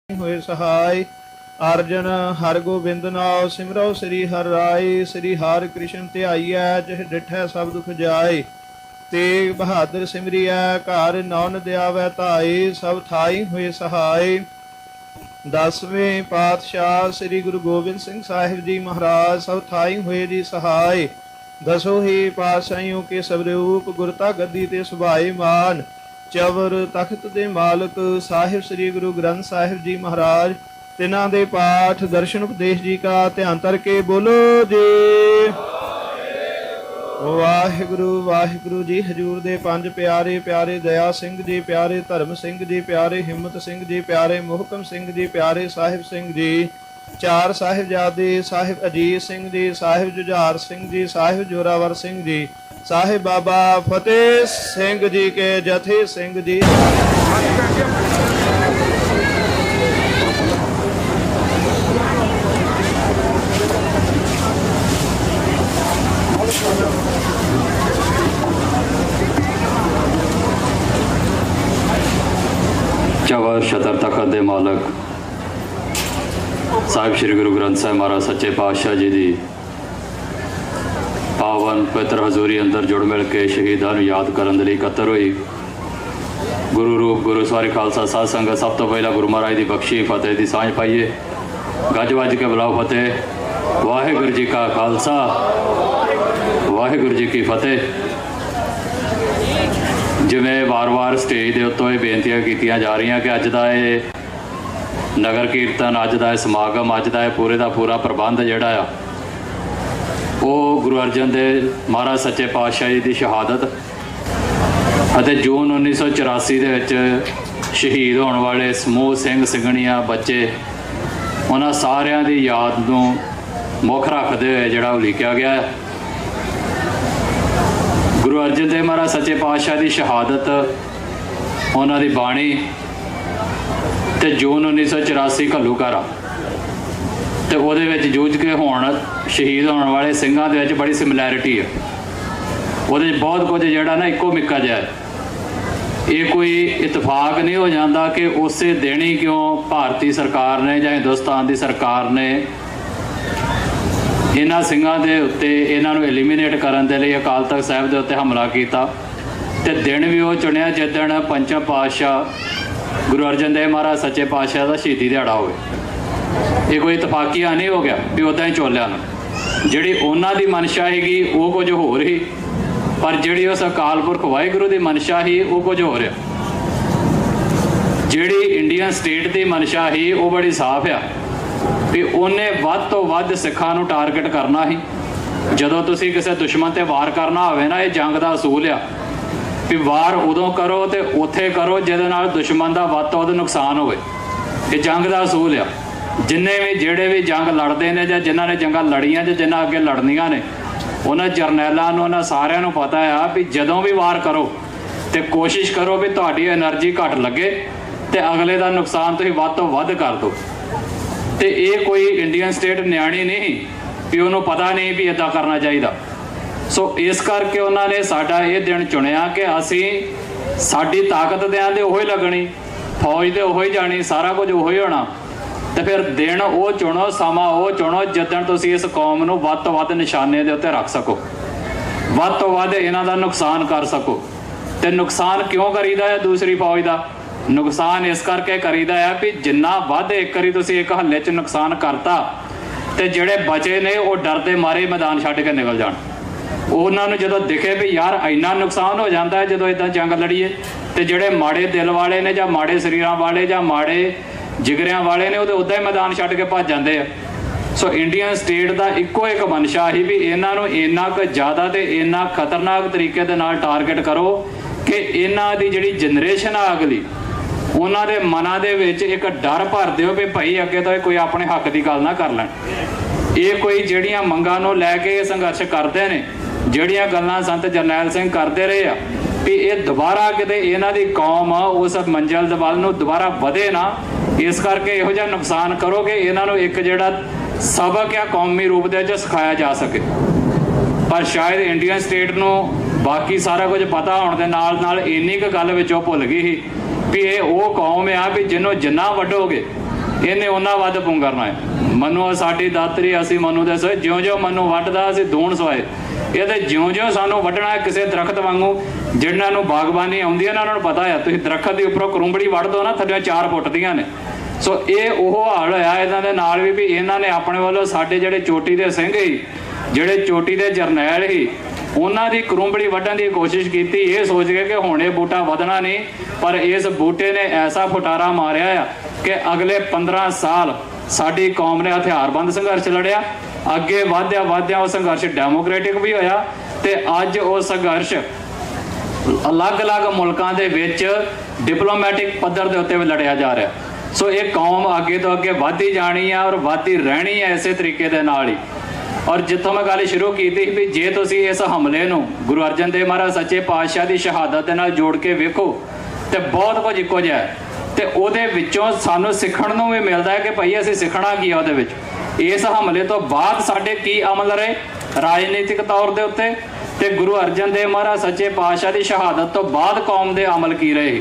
ਹੋਏ ਸਹਾय ਅਰਜਨ ਹਰ ਗੋਬਿੰਦ ਨਾਮ ਸਿਮਰੋ ਸ੍ਰੀ ਹਰਿ ਰਾਏ। ਸ੍ਰੀ ਹਰਿ ਕ੍ਰਿਸ਼ਨ ਧਿਆਈਐ ਜਿਹ ਡਿਠੈ ਸਭ ਦੁਖ ਜਾਏ। ਤੇਗ ਬਹਾਦਰ ਸਿਮਰਿਐ ਘਰ ਨੌਨ ਦਿਆਵੈ ਧਾਏ। ਸਭ ਥਾਈ ਹੋਏ ਸਹਾय। 10ਵੇਂ ਪਾਤਸ਼ਾਹ ਸ੍ਰੀ ਗੁਰੂ ਗੋਬਿੰਦ ਸਿੰਘ ਸਾਹਿਬ ਜੀ ਮਹਾਰਾਜ ਸਭ ਥਾਈ ਹੋਏ ਜੀ ਸਹਾय। ਦਸੋ ਹੀ ਪਾਤਸ਼ਾਹੀਓ ਕੇ ਸਭ ਰੂਪ ਗੁਰਤਾ ਗੱਦੀ ਤੇ ਸੁਭਾਏ ਮਾਨ। ਚਵਰ ਤਖਤ ਦੇ ਮਾਲਕ ਸਾਹਿਬ ਸ੍ਰੀ ਗੁਰੂ ਗ੍ਰੰਥ ਸਾਹਿਬ ਜੀ ਮਹਾਰਾਜ ਤਿਨਾਂ ਦੇ ਪਾਠ ਦਰਸ਼ਨ ਉਪਦੇਸ਼ ਜੀ ਕਾ ਧਿਆਨ ਕਰਕੇ ਬੋਲੋ ਜੀ ਵਾਹਿਗੁਰੂ ਵਾਹਿਗੁਰੂ ਜੀ। ਹਜੂਰ ਦੇ ਪੰਜ ਪਿਆਰੇ ਪਿਆਰੇ ਦਇਆ ਸਿੰਘ ਜੀ, ਪਿਆਰੇ ਧਰਮ ਸਿੰਘ ਜੀ, ਪਿਆਰੇ ਹਿੰਮਤ ਸਿੰਘ ਜੀ, ਪਿਆਰੇ ਮੋਹਕਮ ਸਿੰਘ ਜੀ, ਪਿਆਰੇ ਸਾਹਿਬ ਸਿੰਘ ਜੀ, ਚਾਰ ਸਾਹਿਬਜ਼ਾਦੇ ਸਾਹਿਬ ਅਜੀਤ ਸਿੰਘ ਜੀ, ਸਾਹਿਬ ਜੁਝਾਰ ਸਿੰਘ ਜੀ, ਸਾਹਿਬ ਜੋਰਾਵਰ ਸਿੰਘ ਜੀ, ਸਾਹਿਬ ਬਾਬਾ ਫਤਿਹ ਸਿੰਘ ਜੀ ਕੇ ਜਥੇ ਸਿੰਘ ਜੀ। ਚਵਰ ਛਤਰ ਤਖਤ ਦੇ ਮਾਲਕ ਸਾਹਿਬ ਸ੍ਰੀ ਗੁਰੂ ਗ੍ਰੰਥ ਸਾਹਿਬ ਮਹਾਰਾਜ ਸੱਚੇ ਪਾਤਸ਼ਾਹ ਜੀ ਦੀ ਪਾਵਨ ਪਵਿੱਤਰ ਹਜ਼ੂਰੀ ਅੰਦਰ ਜੁੜ ਮਿਲ ਕੇ ਸ਼ਹੀਦਾਂ ਨੂੰ ਯਾਦ ਕਰਨ ਦੇ ਲਈ ਇਕੱਤਰ ਹੋਈ। ਗੁਰੂ ਰੂਪ ਗੁਰੂ ਸਵਾਰੀ ਖਾਲਸਾ ਸਾਧ ਸੰਗਤ ਸਭ ਤੋਂ ਪਹਿਲਾਂ ਗੁਰੂ ਮਹਾਰਾਜ ਦੀ ਬਖਸ਼ੀ ਫਤਿਹ ਦੀ ਸਾਂਝ ਪਾਈਏ। ਗੱਜ ਵੱਜ ਕੇ ਬੁਲਾਓ ਫਤਿਹ। ਵਾਹਿਗੁਰੂ ਜੀ ਕਾ ਖਾਲਸਾ ਵਾਹਿਗੁਰੂ ਜੀ ਕੀ ਫਤਿਹ। ਜਿਵੇਂ ਵਾਰ-ਵਾਰ ਸਟੇਜ ਦੇ ਉੱਤੋਂ ਇਹ ਬੇਨਤੀਆਂ ਕੀਤੀਆਂ ਜਾ ਰਹੀਆਂ ਕਿ ਅੱਜ ਦਾ ਇਹ ਨਗਰ ਕੀਰਤਨ, ਅੱਜ ਦਾ ਇਹ ਸਮਾਗਮ, ਅੱਜ ਦਾ ਇਹ ਪੂਰੇ ਦਾ ਪੂਰਾ ਪ੍ਰਬੰਧ ਜਿਹੜਾ ਆ ਉਹ ਗੁਰੂ ਅਰਜਨ ਦੇਵ ਮਹਾਰਾਜ ਸੱਚੇ ਪਾਤਸ਼ਾਹ ਜੀ ਦੀ ਸ਼ਹਾਦਤ ਅਤੇ ਜੂਨ 1984 ਦੇ ਵਿੱਚ ਸ਼ਹੀਦ ਹੋਣ ਵਾਲੇ ਸਮੂਹ ਸਿੰਘ ਸਿੰਘਣੀਆਂ ਬੱਚੇ, ਉਹਨਾਂ ਸਾਰਿਆਂ ਦੀ ਯਾਦ ਨੂੰ ਮੁੱਖ ਰੱਖਦੇ ਹੋਏ ਜਿਹੜਾ ਉਹ ਲਿਖਿਆ ਗਿਆ ਹੈ। ਗੁਰੂ ਅਰਜਨ ਦੇਵ ਮਹਾਰਾਜ ਸੱਚੇ ਪਾਤਸ਼ਾਹ ਦੀ ਸ਼ਹਾਦਤ, ਉਹਨਾਂ ਦੀ ਬਾਣੀ ਤੇ ਜੂਨ 1984 ਘੱਲੂਘਾਰਾ ਤੇ ਉਹਦੇ ਵਿੱਚ ਜੂਝ ਕੇ ਹੁਣ ਸ਼ਹੀਦ ਹੋਣ ਵਾਲੇ ਸਿੰਘਾਂ ਦੇ ਵਿੱਚ ਬੜੀ ਸਿਮਿਲੈਰਿਟੀ ਹੈ। ਉਹਦੇ ਬਹੁਤ ਕੁਝ ਜਿਹੜਾ ਨਾ ਇੱਕੋ ਮਿੱਕਾ ਜਿਹਾ ਹੈ। ਇਹ ਕੋਈ ਇਤਫਾਕ ਨਹੀਂ ਹੋ ਜਾਂਦਾ ਕਿ ਉਸੇ ਦਿਨ ਹੀ ਕਿਉਂ ਭਾਰਤੀ ਸਰਕਾਰ ਨੇ ਜਾਂ ਹਿੰਦੁਸਤਾਨ ਦੀ ਸਰਕਾਰ ਨੇ ਇਹਨਾਂ ਸਿੰਘਾਂ ਦੇ ਉੱਤੇ ਇਹਨਾਂ ਨੂੰ ਐਲੀਮੀਨੇਟ ਕਰਨ ਦੇ ਲਈ ਅਕਾਲ ਤਖਤ ਸਾਹਿਬ ਦੇ ਉੱਤੇ ਹਮਲਾ ਕੀਤਾ ਤੇ ਦਿਨ ਵੀ ਉਹ ਚੁਣਿਆ ਜਿੱਦਣ ਪੰਚਮ ਪਾਤਸ਼ਾਹ ਗੁਰੂ ਅਰਜਨ ਦੇਵ ਮਹਾਰਾਜ ਸੱਚੇ ਪਾਤਸ਼ਾਹ ਦਾ ਸ਼ਹੀਦੀ ਦਿਹਾੜਾ ਹੋਵੇ। ਇਹ ਕੋਈ ਇਤਫਾਕੀਆ ਨਹੀਂ ਹੋ ਗਿਆ ਵੀ ਉੱਦਾਂ ਹੀ ਚੋਲਿਆ ਨਾ। ਜਿਹੜੀ ਉਹਨਾਂ ਦੀ ਮਨਸ਼ਾ ਹੈਗੀ ਉਹ ਕੁਝ ਹੋਰ ਹੀ, ਪਰ ਜਿਹੜੀ ਉਸ ਅਕਾਲ ਪੁਰਖ ਵਾਹਿਗੁਰੂ ਦੀ ਮਨਸ਼ਾ ਸੀ ਉਹ ਕੁਝ ਹੋਰ ਆ। ਜਿਹੜੀ ਇੰਡੀਅਨ ਸਟੇਟ ਦੀ ਮਨਸ਼ਾ ਸੀ ਉਹ ਬੜੀ ਸਾਫ਼ ਆ ਵੀ ਉਹਨੇ ਵੱਧ ਤੋਂ ਵੱਧ ਸਿੱਖਾਂ ਨੂੰ ਟਾਰਗੇਟ ਕਰਨਾ ਸੀ। ਜਦੋਂ ਤੁਸੀਂ ਕਿਸੇ ਦੁਸ਼ਮਣ ਤੇ ਵਾਰ ਕਰਨਾ ਹੋਵੇ ਨਾ, ਇਹ ਜੰਗ ਦਾ ਅਸੂਲ ਆ ਵੀ ਵਾਰ ਉਦੋਂ ਕਰੋ ਤੇ ਉੱਥੇ ਕਰੋ ਜਿਹਦੇ ਨਾਲ ਦੁਸ਼ਮਣ ਦਾ ਵੱਧ ਤੋਂ ਵੱਧ ਨੁਕਸਾਨ ਹੋਵੇ। ਇਹ ਜੰਗ ਦਾ ਅਸੂਲ ਆ। ਜਿੰਨੇ ਵੀ ਜਿਹੜੇ ਵੀ ਜੰਗ ਲੜਦੇ ਨੇ ਜਾਂ ਜਿਨ੍ਹਾਂ ਨੇ ਜੰਗਾਂ ਲੜੀਆਂ ਜਾਂ ਜਿਨ੍ਹਾਂ ਅੱਗੇ ਲੜਨੀਆਂ ਨੇ, ਉਹਨਾਂ ਜਰਨੈਲਾਂ ਨੂੰ, ਉਹਨਾਂ ਸਾਰਿਆਂ ਨੂੰ ਪਤਾ ਆ ਵੀ ਜਦੋਂ ਵੀ ਵਾਰ ਕਰੋ ਤੇ ਕੋਸ਼ਿਸ਼ ਕਰੋ ਵੀ ਤੁਹਾਡੀ એનર્ਜੀ ਘੱਟ ਲੱਗੇ ਤੇ ਅਗਲੇ ਦਾ ਨੁਕਸਾਨ ਤੁਸੀਂ ਵੱਧ ਤੋਂ ਵੱਧ ਕਰ ਦਿਓ। ਤੇ ਇਹ ਕੋਈ ਇੰਡੀਅਨ ਸਟੇਟ ਨਿਆਣੀ ਨਹੀਂ ਵੀ ਉਹਨੂੰ ਪਤਾ ਨਹੀਂ ਵੀ ਇੱਦਾਂ ਕਰਨਾ ਚਾਹੀਦਾ। ਸੋ ਇਸ ਕਰਕੇ ਉਹਨਾਂ ਨੇ ਸਾਡਾ ਇਹ ਦਿਨ ਚੁਣਿਆ ਕਿ ਅਸੀਂ, ਸਾਡੀ ਤਾਕਤ ਦਿਆਂ ਦੇ ਉਹੀ ਲੱਗਣੀ, ਫੌਜ ਤੇ ਉਹੀ ਜਾਣੀ, ਸਾਰਾ ਕੁਝ ਉਹੀ ਹੋਣਾ। ਤੇ ਫਿਰ ਦਿਨ ਉਹ ਚੁਣੋ, ਸਮਾਂ ਉਹ ਚੁਣੋ ਜਿੱਦਣ ਤੁਸੀਂ ਇਸ ਕੌਮ ਨੂੰ ਵੱਧ ਤੋਂ ਵੱਧ ਨਿਸ਼ਾਨੇ ਦੇ ਉੱਤੇ ਰੱਖ ਸਕੋ, ਵੱਧ ਤੋਂ ਵੱਧ ਇਹਨਾਂ ਦਾ ਨੁਕਸਾਨ ਕਰ ਸਕੋ। ਤੇ ਨੁਕਸਾਨ ਕਿਉਂ ਕਰੀਦਾ ਹੈ ਦੂਸਰੀ ਫੌਜ ਦਾ? ਨੁਕਸਾਨ ਇਸ ਕਰਕੇ ਕਰੀਦਾ ਹੈ ਵੀ ਜਿੰਨਾ ਵੱਧ ਇੱਕ ਵਾਰੀ ਤੁਸੀਂ ਇੱਕ ਹੱਲੇ 'ਚ ਨੁਕਸਾਨ ਕਰਤਾ ਤੇ ਜਿਹੜੇ ਬਚੇ ਨੇ ਉਹ ਡਰਦੇ ਮਾਰੇ ਮੈਦਾਨ ਛੱਡ ਕੇ ਨਿਕਲ ਜਾਣ। ਉਹਨਾਂ ਨੂੰ ਜਦੋਂ ਦਿਖੇ ਵੀ ਯਾਰ ਇੰਨਾ ਨੁਕਸਾਨ ਹੋ ਜਾਂਦਾ ਹੈ ਜਦੋਂ ਇੱਦਾਂ ਜੰਗ ਲੜੀਏ, ਤੇ ਜਿਹੜੇ ਮਾੜੇ ਦਿਲ ਵਾਲੇ ਨੇ ਜਾਂ ਮਾੜੇ ਸਰੀਰਾਂ ਵਾਲੇ ਜਾਂ ਮਾੜੇ ਜਿਗਰਿਆਂ ਵਾਲੇ ਨੇ ਉਹਦੇ ਉੱਦਾਂ ਹੀ ਮੈਦਾਨ ਛੱਡ ਕੇ ਭੱਜ ਜਾਂਦੇ ਆ। ਸੋ ਇੰਡੀਅਨ ਸਟੇਟ ਦਾ ਇੱਕੋ ਇੱਕ ਮਨਸ਼ਾ ਹੀ ਵੀ ਇਹਨਾਂ ਨੂੰ ਇੰਨਾ ਕੁ ਜ਼ਿਆਦਾ ਤੇ ਇੰਨਾ ਖਤਰਨਾਕ ਤਰੀਕੇ ਦੇ ਨਾਲ ਟਾਰਗੇਟ ਕਰੋ ਕਿ ਇਹਨਾਂ ਦੀ ਜਿਹੜੀ ਜਨਰੇਸ਼ਨ ਆ ਅਗਲੀ, ਉਹਨਾਂ ਦੇ ਮਨਾਂ ਦੇ ਵਿੱਚ ਇੱਕ ਡਰ ਭਰ ਦਿਓ ਵੀ ਭਾਈ ਅੱਗੇ ਤੋਂ ਕੋਈ ਆਪਣੇ ਹੱਕ ਦੀ ਗੱਲ ਨਾ ਕਰ ਲੈਣ। ਇਹ ਕੋਈ ਜਿਹੜੀਆਂ ਮੰਗਾਂ ਨੂੰ ਲੈ ਕੇ ਸੰਘਰਸ਼ ਕਰਦੇ ਨੇ, ਜਿਹੜੀਆਂ ਗੱਲਾਂ ਸੰਤ ਜਰਨੈਲ ਸਿੰਘ ਕਰਦੇ ਰਹੇ ਆ ਵੀ ਇਹ ਦੁਬਾਰਾ ਕਿਤੇ ਇਹਨਾਂ ਦੀ ਕੌਮ ਉਸ ਮੰਜ਼ਿਲ ਦੇ ਵੱਲ ਨੂੰ ਦੁਬਾਰਾ ਵਧੇ ਨਾ, ਇਸ ਕਰਕੇ ਇਹੋ ਜਿਹਾ ਨੁਕਸਾਨ ਕਰੋ ਕਿ ਇਹਨਾਂ ਨੂੰ ਇੱਕ ਜਿਹੜਾ ਸਬਕ ਆ ਕੌਮੀ ਰੂਪ ਦੇ ਵਿੱਚ ਸਿਖਾਇਆ ਜਾ ਸਕੇ। ਪਰ ਸ਼ਾਇਦ ਇੰਡੀਅਨ ਸਟੇਟ ਨੂੰ ਬਾਕੀ ਸਾਰਾ ਕੁਝ ਪਤਾ ਹੋਣ ਦੇ ਨਾਲ ਨਾਲ ਇੰਨੀ ਕੁ ਗੱਲ ਵਿੱਚੋਂ ਭੁੱਲ ਗਈ ਸੀ ਵੀ ਇਹ ਉਹ ਕੌਮ ਆ ਵੀ ਜਿਹਨੂੰ ਜਿੰਨਾ ਵੱਢੋਗੇ ਇਹਨੇ ਉਹਨਾਂ ਵੱਧ ਪੁੰਗਰਨਾ ਹੈ। ਮਨੂ ਸਾਡੀ ਦਾਤਰੀ, ਅਸੀਂ ਮਨੂ ਦੇ ਸੋਏ, ਜਿਉਂ-ਜਿਉਂ ਮਨੂ ਵੱਢਦਾ ਅਸੀਂ ਦੂਣ ਸਵਾਏ। ਇਹਦੇ ਜਿਉਂ-ਜਿਉਂ ਸਾਨੂੰ ਵੱਢਣਾ ਕਿਸੇ ਦਰਖਤ ਵਾਂਗੂ ਜਿਹਨਾਂ ਨੂੰ ਬਾਗਬਾਨੀ ਆਉਂਦੀ ਹੈ ਨਾ, ਉਹਨਾਂ ਨੂੰ ਪਤਾ ਆ ਤੁਸੀਂ ਦਰਖਤ ਦੇ ਉੱਪਰੋਂ ਕਰੂੰਬੜੀ ਵੱਢ ਦੋ ਨਾ, ਥੱਲੇ 4 ਫੁੱਟ ਦੀਆਂ ਨੇ। ਸੋ ਇਹ ਉਹ ਹਾਲ ਹੋਇਆ ਇਹਨਾਂ ਦੇ ਨਾਲ ਵੀ ਇਹਨਾਂ ਨੇ ਆਪਣੇ ਵੱਲੋਂ ਸਾਡੇ ਜਿਹੜੇ ਚੋਟੀ ਦੇ ਸਿੰਘ ਸੀ, ਜਿਹੜੇ ਚੋਟੀ ਦੇ ਜਰਨੈਲ ਸੀ, ਉਹਨਾਂ ਦੀ ਕਰੂੰਬੜੀ ਵੱਢਣ ਦੀ ਕੋਸ਼ਿਸ਼ ਕੀਤੀ, ਇਹ ਸੋਚ ਕੇ ਕਿ ਹੁਣ ਇਹ ਬੂਟਾ ਵਧਣਾ ਨਹੀਂ। ਪਰ ਇਸ ਬੂਟੇ ਨੇ ਐਸਾ ਫੁਟਾਰਾ ਮਾਰਿਆ ਆ ਕਿ ਅਗਲੇ 15 ਸਾਲ ਸਾਡੀ ਕੌਮ ਨੇ ਹਥਿਆਰਬੰਦ ਸੰਘਰਸ਼ ਲੜਿਆ। ਅੱਗੇ ਵਧਦਿਆਂ ਉਹ ਸੰਘਰਸ਼ ਡੈਮੋਕ੍ਰੈਟਿਕ ਵੀ ਹੋਇਆ ਤੇ ਅੱਜ ਉਹ ਸੰਘਰਸ਼ ਅਲੱਗ-ਅਲੱਗ ਮੁਲਕਾਂ ਦੇ ਵਿੱਚ ਡਿਪਲੋਮੈਟਿਕ ਪੱਧਰ ਦੇ ਉੱਤੇ ਵੀ ਲੜਿਆ ਜਾ ਰਿਹਾ। ਸੋ ਇਹ ਕੌਮ ਅੱਗੇ ਤੋਂ ਅੱਗੇ ਵੱਧਦੀ ਜਾਣੀ ਆ ਔਰ ਵੱਧਦੀ ਰਹਿਣੀ ਹੈ ਇਸੇ ਤਰੀਕੇ ਦੇ ਨਾਲ ਹੀ। ਔਰ ਜਿੱਥੋਂ ਮੈਂ ਗੱਲ ਸ਼ੁਰੂ ਕੀਤੀ ਵੀ ਜੇ ਤੁਸੀਂ ਇਸ ਹਮਲੇ ਨੂੰ ਗੁਰੂ ਅਰਜਨ ਦੇਵ ਮਹਾਰਾਜ ਸੱਚੇ ਪਾਤਸ਼ਾਹ ਦੀ ਸ਼ਹਾਦਤ ਦੇ ਨਾਲ ਜੋੜ ਕੇ ਵੇਖੋ ਤੇ ਬਹੁਤ ਕੁਝ ਇੱਕੋ ਜਿਹਾ ਹੈ। ਤੇ ਉਹਦੇ ਵਿੱਚੋਂ ਸਾਨੂੰ ਸਿੱਖਣ ਨੂੰ ਵੀ ਮਿਲਦਾ ਹੈ ਕਿ ਭਾਈ ਅਸੀਂ ਸਿੱਖਣਾ ਕੀ ਆ ਉਹਦੇ ਵਿੱਚ। ਇਸ ਹਮਲੇ ਤੋਂ ਬਾਅਦ ਸਾਡੇ ਕੀ ਅਮਲ ਰਹੇ ਰਾਜਨੀਤਿਕ ਤੌਰ ਦੇ ਉੱਤੇ, ਤੇ ਗੁਰੂ ਅਰਜਨ ਦੇਵ ਮਹਾਰਾਜ ਸੱਚੇ ਪਾਤਸ਼ਾਹ ਦੀ ਸ਼ਹਾਦਤ ਤੋਂ ਬਾਅਦ ਕੌਮ ਦੇ ਅਮਲ ਕੀ ਰਹੇ।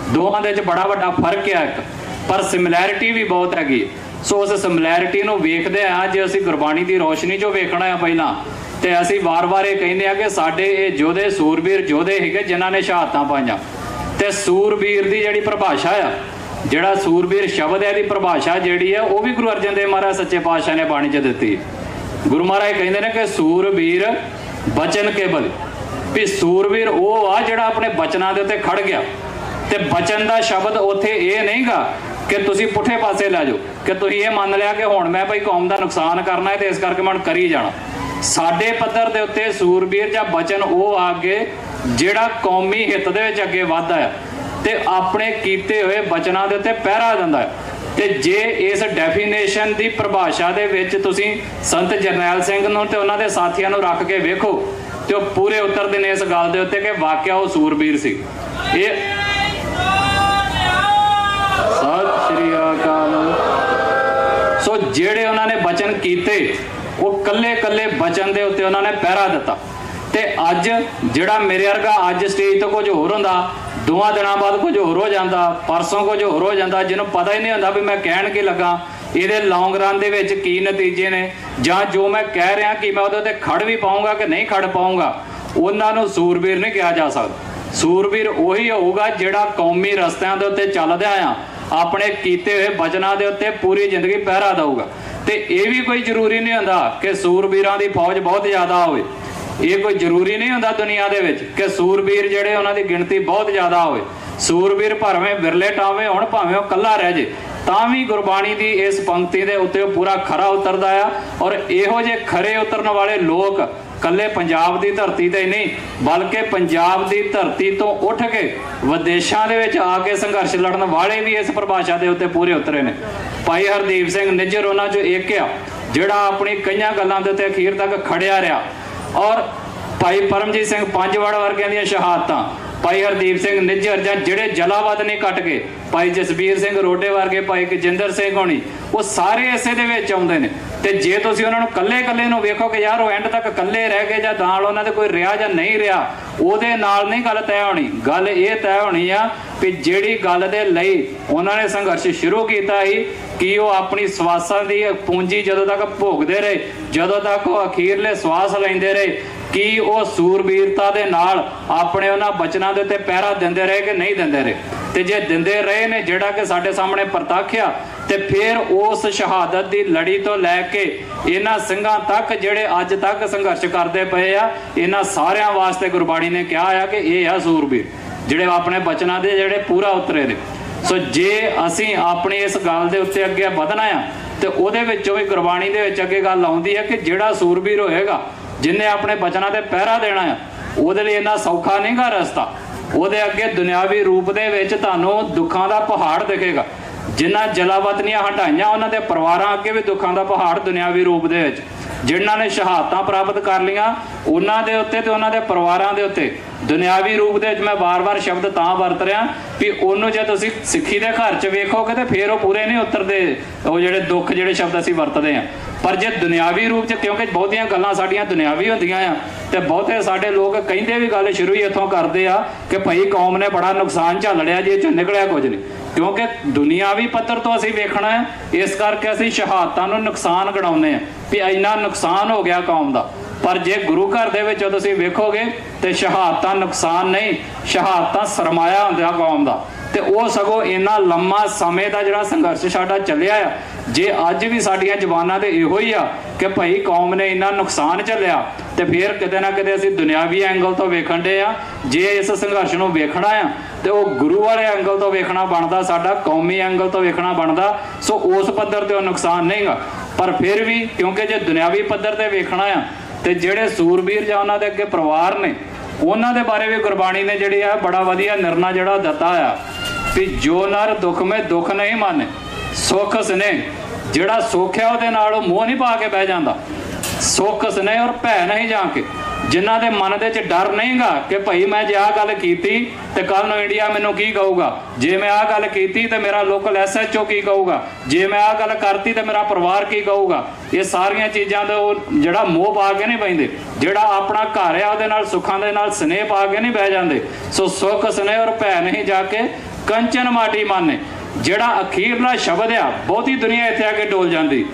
ਦੋਹਾਂ ਦੇ ਵਿੱਚ ਬੜਾ ਵੱਡਾ ਫਰਕ ਹੈ ਇੱਕ, ਪਰ ਸਿਮਿਲੈਰਿਟੀ ਵੀ ਬਹੁਤ ਹੈਗੀ। ਸੋ ਉਸ ਸਿਮਿਲੈਰਿਟੀ ਨੂੰ ਵੇਖਦੇ ਆ, ਜੇ ਅਸੀਂ ਗੁਰਬਾਣੀ ਦੀ ਰੋਸ਼ਨੀ 'ਚੋਂ ਵੇਖਣਾ ਆ ਪਹਿਲਾਂ, ਤੇ ਅਸੀਂ ਵਾਰ-ਵਾਰ ਇਹ ਕਹਿੰਦੇ ਆ ਕਿ ਸਾਡੇ ਇਹ ਯੋਧੇ ਸੂਰਬੀਰ ਯੋਧੇ ਹੈਗੇ ਜਿਨ੍ਹਾਂ ਨੇ ਸ਼ਹਾਦਤਾਂ ਪਾਈਆਂ। ਤੇ ਸੂਰਬੀਰ ਦੀ ਜਿਹੜੀ ਪਰਿਭਾਸ਼ਾ ਆ, ਜਿਹੜਾ ਸੂਰਬੀਰ ਸ਼ਬਦ ਹੈ, ਇਹਦੀ ਪਰਿਭਾਸ਼ਾ ਜਿਹੜੀ ਹੈ ਉਹ ਵੀ ਗੁਰੂ ਅਰਜਨ ਦੇਵ ਮਹਾਰਾਜ ਸੱਚੇ ਪਾਤਸ਼ਾਹ ਨੇ ਬਾਣੀ 'ਚ ਦਿੱਤੀ। ਗੁਰੂ ਮਹਾਰਾਜ ਕਹਿੰਦੇ ਨੇ ਕਿ ਸੂਰਬੀਰ ਬਚਨ ਕੇਵਲ, ਵੀ ਸੂਰਬੀਰ ਉਹ ਆ ਜਿਹੜਾ ਆਪਣੇ ਬਚਨਾਂ ਦੇ ਉੱਤੇ ਖੜ ਗਿਆ। ਤੇ ਬਚਨ ਦਾ ਸ਼ਬਦ ਉੱਥੇ ਇਹ ਨਹੀਂਗਾ ਕਿ ਤੁਸੀਂ ਪੁੱਠੇ ਪਾਸੇ ਲੈ ਜਾਓ, ਕਿ ਤੁਸੀਂ ਇਹ ਮੰਨ ਲਿਆ ਕਿ ਹੁਣ ਮੈਂ ਭਾਈ ਕੌਮ ਦਾ ਨੁਕਸਾਨ ਕਰਨਾ ਹੈ ਤੇ ਇਸ ਕਰਕੇ ਮੈਂ ਕਰੀ ਜਾਣਾ। ਸਾਡੇ ਪੱਧਰ ਦੇ ਉੱਤੇ ਸੂਰਬੀਰ ਜਾਂ ਬਚਨ ਉਹ ਆ ਅੱਗੇ ਜਿਹੜਾ ਕੌਮੀ ਹਿੱਤ ਦੇ ਵਿੱਚ ਅੱਗੇ ਵੱਧਦਾ ਹੈ ਤੇ ਆਪਣੇ ਕੀਤੇ ਹੋਏ ਬਚਨਾਂ ਦੇ ਉੱਤੇ ਪਹਿਰਾ ਦਿੰਦਾ ਹੈ। ਤੇ ਜੇ ਇਸ ਡੈਫੀਨੇਸ਼ਨ ਦੀ ਪਰਿਭਾਸ਼ਾ ਦੇ ਵਿੱਚ ਤੁਸੀਂ ਸੰਤ ਜਰਨੈਲ ਸਿੰਘ ਨੂੰ ਤੇ ਉਹਨਾਂ ਦੇ ਸਾਥੀਆਂ ਨੂੰ ਰੱਖ ਕੇ ਵੇਖੋ ਤੇ ਉਹ ਪੂਰੇ ਉਤਰਦੇ ਨੇ ਇਸ ਗੱਲ ਦੇ ਉੱਤੇ ਕਿ ਵਾਕਿਆ ਉਹ ਸੂਰਬੀਰ ਸੀ। ਇਹ ਸਤਿ ਸ਼੍ਰੀ ਅਕਾਲ। ਸੋ ਜਿਹੜੇ ਉਹਨਾਂ ਨੇ ਬਚਨ ਕੀਤੇ ਉਹ ਕੱਲੇ ਬਚਨ ਦੇ ਉੱਤੇ ਉਹਨਾਂ ਨੇ ਪਹਿਰਾ ਦਿੱਤਾ। ਤੇ ਅੱਜ ਜਿਹੜਾ ਮੇਰੇ ਵਰਗਾ ਅੱਜ ਸਟੇਜ ਤੋਂ ਕੁਝ ਹੋਰ ਹੁੰਦਾ, 2 ਦਿਨਾਂ ਬਾਅਦ ਕੁਝ ਹੋਰ ਹੋ ਜਾਂਦਾ, ਪਰਸੋਂ ਕੁਝ ਹੋਰ ਹੋ ਜਾਂਦਾ, ਜਿਹਨੂੰ ਪਤਾ ਹੀ ਨਹੀਂ ਹੁੰਦਾ ਵੀ ਮੈਂ ਕਹਿਣ ਕੀ ਲੱਗਾ, ਇਹਦੇ ਲੌਂਗ ਰਨ ਦੇ ਵਿੱਚ ਕੀ ਨਤੀਜੇ ਨੇ, ਜਾਂ ਜੋ ਮੈਂ ਕਹਿ ਰਿਹਾ ਕਿ ਮੈਂ ਉਹਦੇ ਤੇ ਖੜ ਵੀ ਪਾਊਂਗਾ ਕਿ ਨਹੀਂ ਖੜ ਪਾਊਂਗਾ, ਉਹਨਾਂ ਨੂੰ ਸੂਰਬੀਰ ਨਹੀਂ ਕਿਹਾ ਜਾ ਸਕਦਾ। ਸੂਰਬੀਰ ਉਹੀ ਹੋਊਗਾ ਜਿਹੜਾ ਕੌਮੀ ਰਸਤਿਆਂ ਦੇ ਉੱਤੇ ਚੱਲਦਿਆਂ ਆ ਆਪਣੇ ਕੀਤੇ ਹੋਏ ਬਚਨਾਂ ਦੇ ਉੱਤੇ ਪੂਰੀ ਜ਼ਿੰਦਗੀ ਪਹਿਰਾ ਦਊਗਾ। ਤੇ ਇਹ ਵੀ ਕੋਈ ਜ਼ਰੂਰੀ ਨਹੀਂ ਹੁੰਦਾ ਕਿ ਸੂਰਬੀਰਾਂ ਦੀ ਫੌਜ ਬਹੁਤ ਜ਼ਿਆਦਾ ਹੋਵੇ। ਇਹ ਕੋਈ ਜ਼ਰੂਰੀ ਨਹੀਂ ਹੁੰਦਾ ਦੁਨੀਆ ਦੇ ਵਿੱਚ ਕਿ ਸੂਰਬੀਰ ਜਿਹੜੇ ਉਹਨਾਂ ਦੀ ਗਿਣਤੀ ਬਹੁਤ ਜ਼ਿਆਦਾ ਹੋਵੇ। ਸੂਰਬੀਰ ਭਾਵੇਂ ਵਿਰਲੇ ਟਾਵੇਂ ਹੁਣ, ਭਾਵੇਂ ਉਹ ਇਕੱਲਾ ਰਹਿ ਜੇ, ਤਾਂ ਵੀ ਗੁਰਬਾਣੀ ਦੀ ਇਸ ਪੰਕਤੀ ਦੇ ਉੱਤੇ ਉਹ ਪੂਰਾ ਖਰਾ ਉਤਰਦਾ ਆ। ਔਰ ਇਹੋ ਜਿਹੇ ਖਰੇ ਉਤਰਨ ਵਾਲੇ ਲੋਕ ਕੱਲੇ ਪੰਜਾਬ ਦੀ ਧਰਤੀ ਤੇ ਨਹੀਂ, ਬਲਕਿ ਪੰਜਾਬ ਦੀ ਧਰਤੀ ਤੋਂ ਉੱਠ ਕੇ ਵਿਦੇਸ਼ਾਂ ਦੇ ਵਿੱਚ ਆ ਕੇ ਸੰਘਰਸ਼ ਲੜਨ ਵਾਲੇ ਵੀ ਇਸ ਪਰਿਭਾਸ਼ਾ ਦੇ ਉੱਤੇ ਪੂਰੇ ਉਤਰੇ ਨੇ। ਭਾਈ ਹਰਦੀਪ ਸਿੰਘ ਨਿੱਜਰ ਉਹਨਾਂ 'ਚੋਂ ਇੱਕ ਆ ਜਿਹੜਾ ਆਪਣੀ ਕਈਆਂ ਗੱਲਾਂ ਦੇ ਉੱਤੇ ਅਖੀਰ ਤੱਕ ਖੜਿਆ ਰਿਹਾ। ਔਰ ਭਾਈ ਪਰਮਜੀਤ ਸਿੰਘ ਪੰਜਵੜ ਵਰਗਿਆਂ ਦੀਆਂ ਸ਼ਹਾਦਤਾਂ, ਭਾਈ ਹਰਦੀਪ ਸਿੰਘ ਨਿੱਜਰ ਜਾਂ ਜਿਹੜੇ ਜਲਾਵਤ ਨਹੀਂ ਕੱਟ ਕੇ, ਭਾਈ ਜਸਬੀਰ ਸਿੰਘ ਰੋਡੇ ਵਰਗੇ, ਭਾਈ ਗਜਿੰਦਰ ਸਿੰਘ ਹੋਣੀ, ਉਹ ਸਾਰੇ ਇਸੇ ਦੇ ਵਿੱਚ ਆਉਂਦੇ ਨੇ। ਤੇ ਜੇ ਤੁਸੀਂ ਉਹਨਾਂ ਨੂੰ ਕੱਲੇ ਨੂੰ ਵੇਖੋ ਕਿ ਯਾਰ ਉਹ ਐਂਡ ਤੱਕ ਕੱਲੇ ਰਹਿ ਗਏ ਜਾਂ ਨਾਲ ਉਹਨਾਂ ਦੇ ਕੋਈ ਰਿਹਾ ਜਾਂ ਨਹੀਂ ਰਿਹਾ, ਉਹਦੇ ਨਾਲ ਨਹੀਂ ਗੱਲ ਤੈਅ ਹੋਣੀ। ਗੱਲ ਇਹ ਤੈਅ ਹੋਣੀ ਆ ਕਿ ਜਿਹੜੀ ਗੱਲ ਦੇ ਲਈ ਉਹਨਾਂ ਨੇ ਸੰਘਰਸ਼ ਸ਼ੁਰੂ ਕੀਤਾ ਸੀ, ਕਿ ਉਹ ਆਪਣੀ ਸਵਾਸਾਂ ਦੀ ਪੂੰਜੀ ਜਦੋਂ ਤੱਕ ਭੋਗਦੇ ਰਹੇ, ਜਦੋਂ ਤੱਕ ਉਹ ਅਖੀਰਲੇ ਸਵਾਸ ਲੈਂਦੇ ਰਹੇ, ਕਿ ਉਹ ਸੂਰਬੀਰਤਾ ਦੇ ਨਾਲ ਆਪਣੇ ਉਹਨਾਂ ਬਚਨਾਂ ਦੇ ਉੱਤੇ ਪਹਿਰਾ ਦਿੰਦੇ ਰਹੇ ਕਿ ਨਹੀਂ ਦਿੰਦੇ ਰਹੇ। ਤੇ ਜੇ ਦਿੰਦੇ ਰਹੇ ਨੇ, ਜਿਹੜਾ ਕਿ ਸਾਡੇ ਸਾਹਮਣੇ ਪ੍ਰਤੱਖ ਆ, ਤੇ ਫਿਰ ਉਸ ਸ਼ਹਾਦਤ ਦੀ ਲੜੀ ਤੋਂ ਲੈ ਕੇ ਇਹਨਾਂ ਸਿੰਘਾਂ ਤੱਕ ਜਿਹੜੇ ਅੱਜ ਤੱਕ ਸੰਘਰਸ਼ ਕਰਦੇ ਪਏ ਆ, ਇਹਨਾਂ ਸਾਰਿਆਂ ਵਾਸਤੇ ਗੁਰਬਾਣੀ ਨੇ ਕਿਹਾ ਆ ਕਿ ਇਹ ਆ ਸੂਰਬੀਰ ਜਿਹੜੇ ਆਪਣੇ ਬਚਨਾਂ ਦੇ ਜਿਹੜੇ ਪੂਰਾ ਉਤਰੇ ਨੇ। ਸੋ ਜੇ ਅਸੀਂ ਆਪਣੀ ਇਸ ਗੱਲ ਦੇ ਉੱਤੇ ਅੱਗੇ ਵਧਣਾ ਆ, ਤੇ ਉਹਦੇ ਵਿੱਚੋਂ ਵੀ ਗੁਰਬਾਣੀ ਦੇ ਵਿੱਚ ਅੱਗੇ ਗੱਲ ਆਉਂਦੀ ਹੈ ਕਿ ਜਿਹੜਾ ਸੂਰਬੀਰ ਹੋਏਗਾ, ਜਿਹਨੇ ਆਪਣੇ ਬਚਨਾਂ ਤੇ ਪਹਿਰਾ ਦੇਣਾ ਆ, ਉਹਦੇ ਲਈ ਇੰਨਾ ਸੌਖਾ ਨਹੀਂਗਾ ਰਸਤਾ। ਉਹਦੇ ਅੱਗੇ ਦੁਨਿਆਵੀ ਰੂਪ ਦੇ ਵਿੱਚ ਤੁਹਾਨੂੰ ਦੁੱਖਾਂ ਦਾ ਪਹਾੜ ਦਿਖੇਗਾ। ਜਿਨ੍ਹਾਂ ਜਲਾਵਤਨੀਆਂ ਹਟਾਈਆਂ ਉਹਨਾਂ ਦੇ ਪਰਿਵਾਰਾਂ ਅੱਗੇ ਵੀ ਦੁੱਖਾਂ ਦਾ ਪਹਾੜ ਦੁਨਿਆਵੀ ਰੂਪ ਦੇ ਵਿੱਚ। ਜਿਨ੍ਹਾਂ ਨੇ ਸ਼ਹਾਦਤਾਂ ਪ੍ਰਾਪਤ ਕਰ ਲਈਆਂ ਉਹਨਾਂ ਦੇ ਉੱਤੇ ਤੇ ਉਹਨਾਂ ਦੇ ਪਰਿਵਾਰਾਂ ਦੇ ਉੱਤੇ ਦੁਨਿਆਵੀ ਰੂਪ ਦੇ ਵਿੱਚ ਮੈਂ ਵਾਰ-ਵਾਰ ਸ਼ਬਦ ਤਾਂ ਵਰਤ ਰਿਹਾ ਵੀ ਉਹਨੂੰ ਜੇ ਤੁਸੀਂ ਸਿੱਖੀ ਦੇ ਘਰ 'ਚ ਵੇਖੋਗੇ ਤੇ ਫਿਰ ਉਹ ਪੂਰੇ ਨਹੀਂ ਉਤਰਦੇ। ਉਹ ਜਿਹੜੇ ਦੁੱਖ ਜਿਹੜੇ ਸ਼ਬਦ ਅਸੀਂ ਵਰਤਦੇ ਹਾਂ, ਪਰ ਜੇ ਦੁਨਿਆਵੀ ਰੂਪ 'ਚ, ਕਿਉਂਕਿ ਬਹੁਤੀਆਂ ਗੱਲਾਂ ਸਾਡੀਆਂ ਦੁਨਿਆਵੀ ਹੁੰਦੀਆਂ ਆ, ਤੇ ਬਹੁਤੇ ਸਾਡੇ ਲੋਕ ਕਹਿੰਦੇ ਵੀ ਗੱਲ ਸ਼ੁਰੂ ਹੀ ਇੱਥੋਂ ਕਰਦੇ ਆ ਕਿ ਭਾਈ ਕੌਮ ਨੇ ਬੜਾ ਨੁਕਸਾਨ ਝੱਲ ਲਿਆ ਜੀ, ਇਹ 'ਚੋਂ ਨਿਕਲਿਆ ਕੁਝ ਨਹੀਂ। ਕਿਉਂਕਿ ਦੁਨਿਆਵੀ ਪੱਧਰ ਤੋਂ ਅਸੀਂ ਵੇਖਣਾ ਹੈ, ਇਸ ਕਰਕੇ ਅਸੀਂ ਸ਼ਹਾਦਤਾਂ ਨੂੰ ਨੁਕਸਾਨ ਗਣਾਉਂਦੇ ਹਾਂ ਵੀ ਇੰਨਾ ਨੁਕਸਾਨ ਹੋ ਗਿਆ ਕੌਮ ਦਾ। ਪਰ ਜੇ ਗੁਰੂ ਘਰ ਦੇ ਵਿੱਚ ਤੁਸੀਂ ਵੇਖੋਗੇ ਤੇ ਸ਼ਹਾਦਤਾਂ ਨੁਕਸਾਨ ਨਹੀਂ, ਸ਼ਹਾਦਤਾਂ ਸਰਮਾਇਆ ਹੁੰਦਾ ਕੌਮ ਦਾ। ਤੇ ਉਹ ਸਗੋਂ ਇੰਨਾ ਲੰਮਾ ਸਮੇਂ ਦਾ ਜਿਹੜਾ ਸੰਘਰਸ਼ ਸਾਡਾ ਚੱਲਿਆ ਆ, ਜੇ ਅੱਜ ਵੀ ਸਾਡੀਆਂ ਜ਼ਬਾਨਾਂ ਤੇ ਇਹੋ ਹੀ ਆ ਕਿ ਭਾਈ ਕੌਮ ਨੇ ਇੰਨਾ ਨੁਕਸਾਨ ਝੱਲਿਆ, ਤੇ ਫਿਰ ਕਿਤੇ ਨਾ ਕਿਤੇ ਅਸੀਂ ਦੁਨਿਆਵੀ ਐਂਗਲ ਤੋਂ ਵੇਖਣ ਦੇ ਆ। ਜੇ ਇਸ ਸੰਘਰਸ਼ ਨੂੰ ਵੇਖਣਾ ਆ ਤੇ ਉਹ ਗੁਰੂ ਵਾਲੇ ਐਂਗਲ ਤੋਂ ਵੇਖਣਾ ਬਣਦਾ, ਸਾਡਾ ਕੌਮੀ ਐਂਗਲ ਤੋਂ ਵੇਖਣਾ ਬਣਦਾ। ਸੋ ਉਸ ਪੱਧਰ ਤੇ ਉਹ ਨੁਕਸਾਨ ਨਹੀਂਗਾ। ਪਰ ਫਿਰ ਵੀ ਕਿਉਂਕਿ ਜੇ ਦੁਨਿਆਵੀ ਪੱਧਰ ਤੇ ਵੇਖਣਾ ਆ ਤੇ ਜਿਹੜੇ ਸੂਰਬੀਰ ਜਾਂ ਉਹਨਾਂ ਦੇ ਅੱਗੇ ਪਰਿਵਾਰ ਨੇ, ਉਹਨਾਂ ਦੇ ਬਾਰੇ ਵੀ ਗੁਰਬਾਣੀ ਨੇ ਜਿਹੜੀ ਆ ਬੜਾ ਵਧੀਆ ਨਿਰਣਾ ਜਿਹੜਾ ਦਿੱਤਾ ਆ ਵੀ ਜੋ ਨਰ ਦੁੱਖ ਮੇ ਦੁੱਖ ਨਹੀਂ ਮਾਨੇ ਸੁੱਖ ਸਨੇ। ਜਿਹੜਾ ਸੁੱਖ ਆ ਉਹਦੇ ਨਾਲ ਉਹ ਮੋਹ ਨਹੀਂ ਪਾ ਕੇ ਬਹਿ ਜਾਂਦਾ, ਸੁੱਖ ਸਨੇ ਔਰ ਭੈ ਨਹੀਂ ਜਾ ਕੇ। ਜਿਨ੍ਹਾਂ ਦੇ ਮਨ ਦੇ ਵਿੱਚ ਡਰ ਨਹੀਂਗਾ ਕਿ ਭਾਈ ਮੈਂ ਜੇ ਆਹ ਗੱਲ ਕੀਤੀ ਤੇ ਕੱਲ ਨੂੰ ਇੰਡੀਆ ਮੈਨੂੰ ਕੀ ਕਹੂਗਾ, ਜੇ ਮੈਂ ਆਹ ਗੱਲ ਕੀਤੀ ਤੇ ਮੇਰਾ ਲੋਕਲ SHO ਕੀ ਕਹੂਗਾ, ਜੇ ਮੈਂ ਆਹ ਗੱਲ ਕਰਤੀ ਤੇ ਮੇਰਾ ਪਰਿਵਾਰ ਕੀ ਕਹੂਗਾ। ਇਹ ਸਾਰੀਆਂ ਚੀਜ਼ਾਂ ਦਾ ਉਹ ਜਿਹੜਾ ਮੋਹ ਪਾ ਕੇ ਨਹੀਂ ਬਹਿੰਦੇ, ਜਿਹੜਾ ਆਪਣਾ ਘਰ ਆ ਉਹਦੇ ਨਾਲ ਸੁੱਖਾਂ ਦੇ ਨਾਲ ਸਨੇਹ ਪਾ ਕੇ ਨਹੀਂ ਬਹਿ ਜਾਂਦੇ। ਸੋ ਸੁੱਖ ਸਨੇਹ ਔਰ ਭੈ ਨਹੀਂ ਜਾ ਕੇ ਕੰਚਨ ਮਾਟੀ ਮਾਨੇ, ਜਿਹੜਾ ਅਖੀਰਲਾ ਸ਼ਬਦ ਆ ਬਹੁਤੀ ਦੁਨੀਆ ਇੱਥੇ ਆ ਕੇ ਡੋਲ ਜਾਂਦੀ।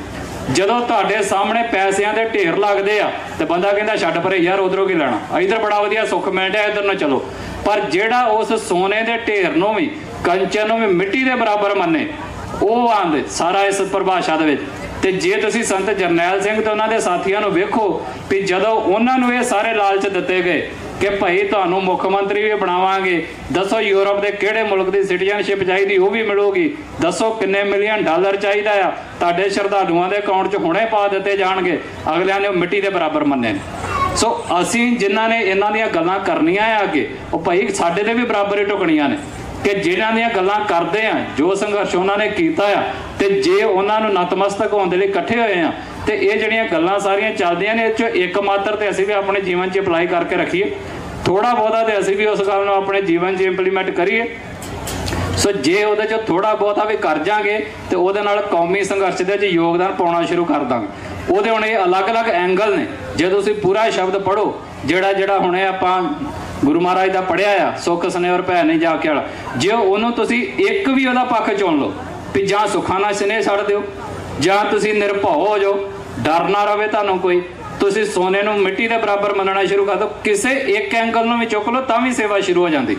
ਜਦੋਂ ਤੁਹਾਡੇ ਸਾਹਮਣੇ ਪੈਸਿਆਂ ਦੇ ਢੇਰ ਲੱਗਦੇ ਆ ਤੇ ਬੰਦਾ ਕਹਿੰਦਾ ਛੱਡ ਪਰੇ ਯਾਰ, ਉਧਰੋਂ ਕੀ ਲੈਣਾ, ਇਧਰ ਬੜਾ ਵਧੀਆ ਸੁੱਖ ਮਿਲਦਾ, ਇਧਰ ਨਾ ਚਲੋ। ਪਰ ਜਿਹੜਾ ਉਸ ਸੋਨੇ ਦੇ ਢੇਰ ਨੂੰ ਵੀ, ਕੰਚਨ ਨੂੰ ਵੀ ਮਿੱਟੀ ਦੇ ਬਰਾਬਰ ਮੰਨੇ, ਉਹ ਆਂਦੇ ਸਾਰਾ ਇਸ ਪਰਿਭਾਸ਼ਾ ਦੇ ਵਿੱਚ। ਤੇ ਜੇ ਤੁਸੀਂ ਸੰਤ ਜਰਨੈਲ ਸਿੰਘ ਤੇ ਉਹਨਾਂ ਦੇ ਸਾਥੀਆਂ ਨੂੰ ਵੇਖੋ ਵੀ ਜਦੋਂ ਉਹਨਾਂ ਨੂੰ ਇਹ ਸਾਰੇ ਲਾਲਚ ਦਿੱਤੇ ਗਏ ਕਿ ਭਾਈ ਤੁਹਾਨੂੰ ਮੁੱਖ ਮੰਤਰੀ ਵੀ ਬਣਾਵਾਂਗੇ, ਦੱਸੋ ਯੂਰਪ ਦੇ ਕਿਹੜੇ ਮੁਲਕ ਦੀ ਸਿਟੀਜ਼ਨਸ਼ਿਪ ਚਾਹੀਦੀ ਉਹ ਵੀ ਮਿਲੂਗੀ, ਦੱਸੋ ਕਿੰਨੇ ਮਿਲੀਅਨ ਡਾਲਰ ਚਾਹੀਦਾ ਆ, ਤੁਹਾਡੇ ਸ਼ਰਧਾਲੂਆਂ ਦੇ ਅਕਾਊਂਟ 'ਚ ਹੁਣੇ ਪਾ ਦਿੱਤੇ ਜਾਣਗੇ, ਅਗਲਿਆਂ ਨੇ ਮਿੱਟੀ ਦੇ ਬਰਾਬਰ ਮੰਨੇ। ਸੋ ਅਸੀਂ ਜਿਨ੍ਹਾਂ ਨੇ ਇਹਨਾਂ ਦੀਆਂ ਗੱਲਾਂ ਕਰਨੀਆਂ ਆ ਅੱਗੇ, ਉਹ ਭਾਈ ਸਾਡੇ ਦੇ ਵੀ ਬਰਾਬਰ ਹੀ ਢੁਕਣੀਆਂ ਨੇ ਕਿ ਜਿਹਨਾਂ ਦੀਆਂ ਗੱਲਾਂ ਕਰਦੇ ਆ, ਜੋ ਸੰਘਰਸ਼ ਉਹਨਾਂ ਨੇ ਕੀਤਾ ਆ, ਤੇ ਜੇ ਉਹਨਾਂ ਨੂੰ ਨਤਮਸਤਕ ਹੋਣ ਦੇ ਲਈ ਇਕੱਠੇ ਹੋਏ ਆ ਤੇ ਇਹ ਜਿਹੜੀਆਂ ਗੱਲਾਂ ਸਾਰੀਆਂ ਚੱਲਦੀਆਂ ਨੇ, ਇਹ 'ਚੋਂ ਇੱਕ ਮਾਤਰ ਤੇ ਅਸੀਂ ਵੀ ਆਪਣੇ ਜੀਵਨ 'ਚ ਅਪਲਾਈ ਕਰਕੇ ਰੱਖੀਏ, ਥੋੜਾ ਬਹੁਤਾ ਤੇ ਅਸੀਂ ਵੀ ਉਸ ਗੱਲ ਨੂੰ ਆਪਣੇ ਜੀਵਨ 'ਚ ਇੰਪਲੀਮੈਂਟ ਕਰੀਏ। ਸੋ ਜੇ ਉਹਦੇ 'ਚ ਥੋੜਾ ਬਹੁਤਾ ਵੀ ਕਰ ਜਾਾਂਗੇ ਤੇ ਉਹਦੇ ਨਾਲ ਕੌਮੀ ਸੰਘਰਸ਼ ਦੇ 'ਚ ਯੋਗਦਾਨ ਪਾਉਣਾ ਸ਼ੁਰੂ ਕਰ ਦਾਂਗੇ। ਉਹਦੇ ਹੁਣ ਇਹ ਅਲੱਗ-ਅਲੱਗ ਐਂਗਲ ਨੇ। ਜੇ ਤੁਸੀਂ ਪੂਰਾ ਸ਼ਬਦ ਪੜ੍ਹੋ, ਜਿਹੜਾ ਹੁਣੇ ਆਪਾਂ ਗੁਰੂ ਮਹਾਰਾਜ ਦਾ ਪੜ੍ਹਿਆ ਆ, ਸੁੱਖ ਸਨੇਹ ਔਰ ਭੈ ਨਹੀਂ ਜਾ ਕੇ ਵਾਲਾ, ਜੇ ਉਹਨੂੰ ਤੁਸੀਂ ਇੱਕ ਵੀ ਉਹਦਾ ਪੱਖ ਚੁਣ ਲਓ ਵੀ ਜਾਂ ਸੁੱਖਾਂ ਨਾਲ ਸਨੇਹ ਛੱਡ ਦਿਓ, ਜਾਂ ਤੁਸੀਂ ਨਿਰਭਉ ਹੋ ਜਾਓ, ਡਰ ਨਾ ਰਵੇ ਤੁਹਾਨੂੰ ਕੋਈ, ਤੁਸੀਂ ਸੋਨੇ ਨੂੰ ਮਿੱਟੀ ਦੇ ਬਰਾਬਰ ਮੰਨਣਾ ਸ਼ੁਰੂ ਕਰ ਦਿਓ, ਕਿਸੇ ਇੱਕ ਐਂਗਲ ਨੂੰ ਵੀ ਚੁੱਕ ਲਓ ਤਾਂ ਵੀ ਸੇਵਾ ਸ਼ੁਰੂ ਹੋ ਜਾਂਦੀ।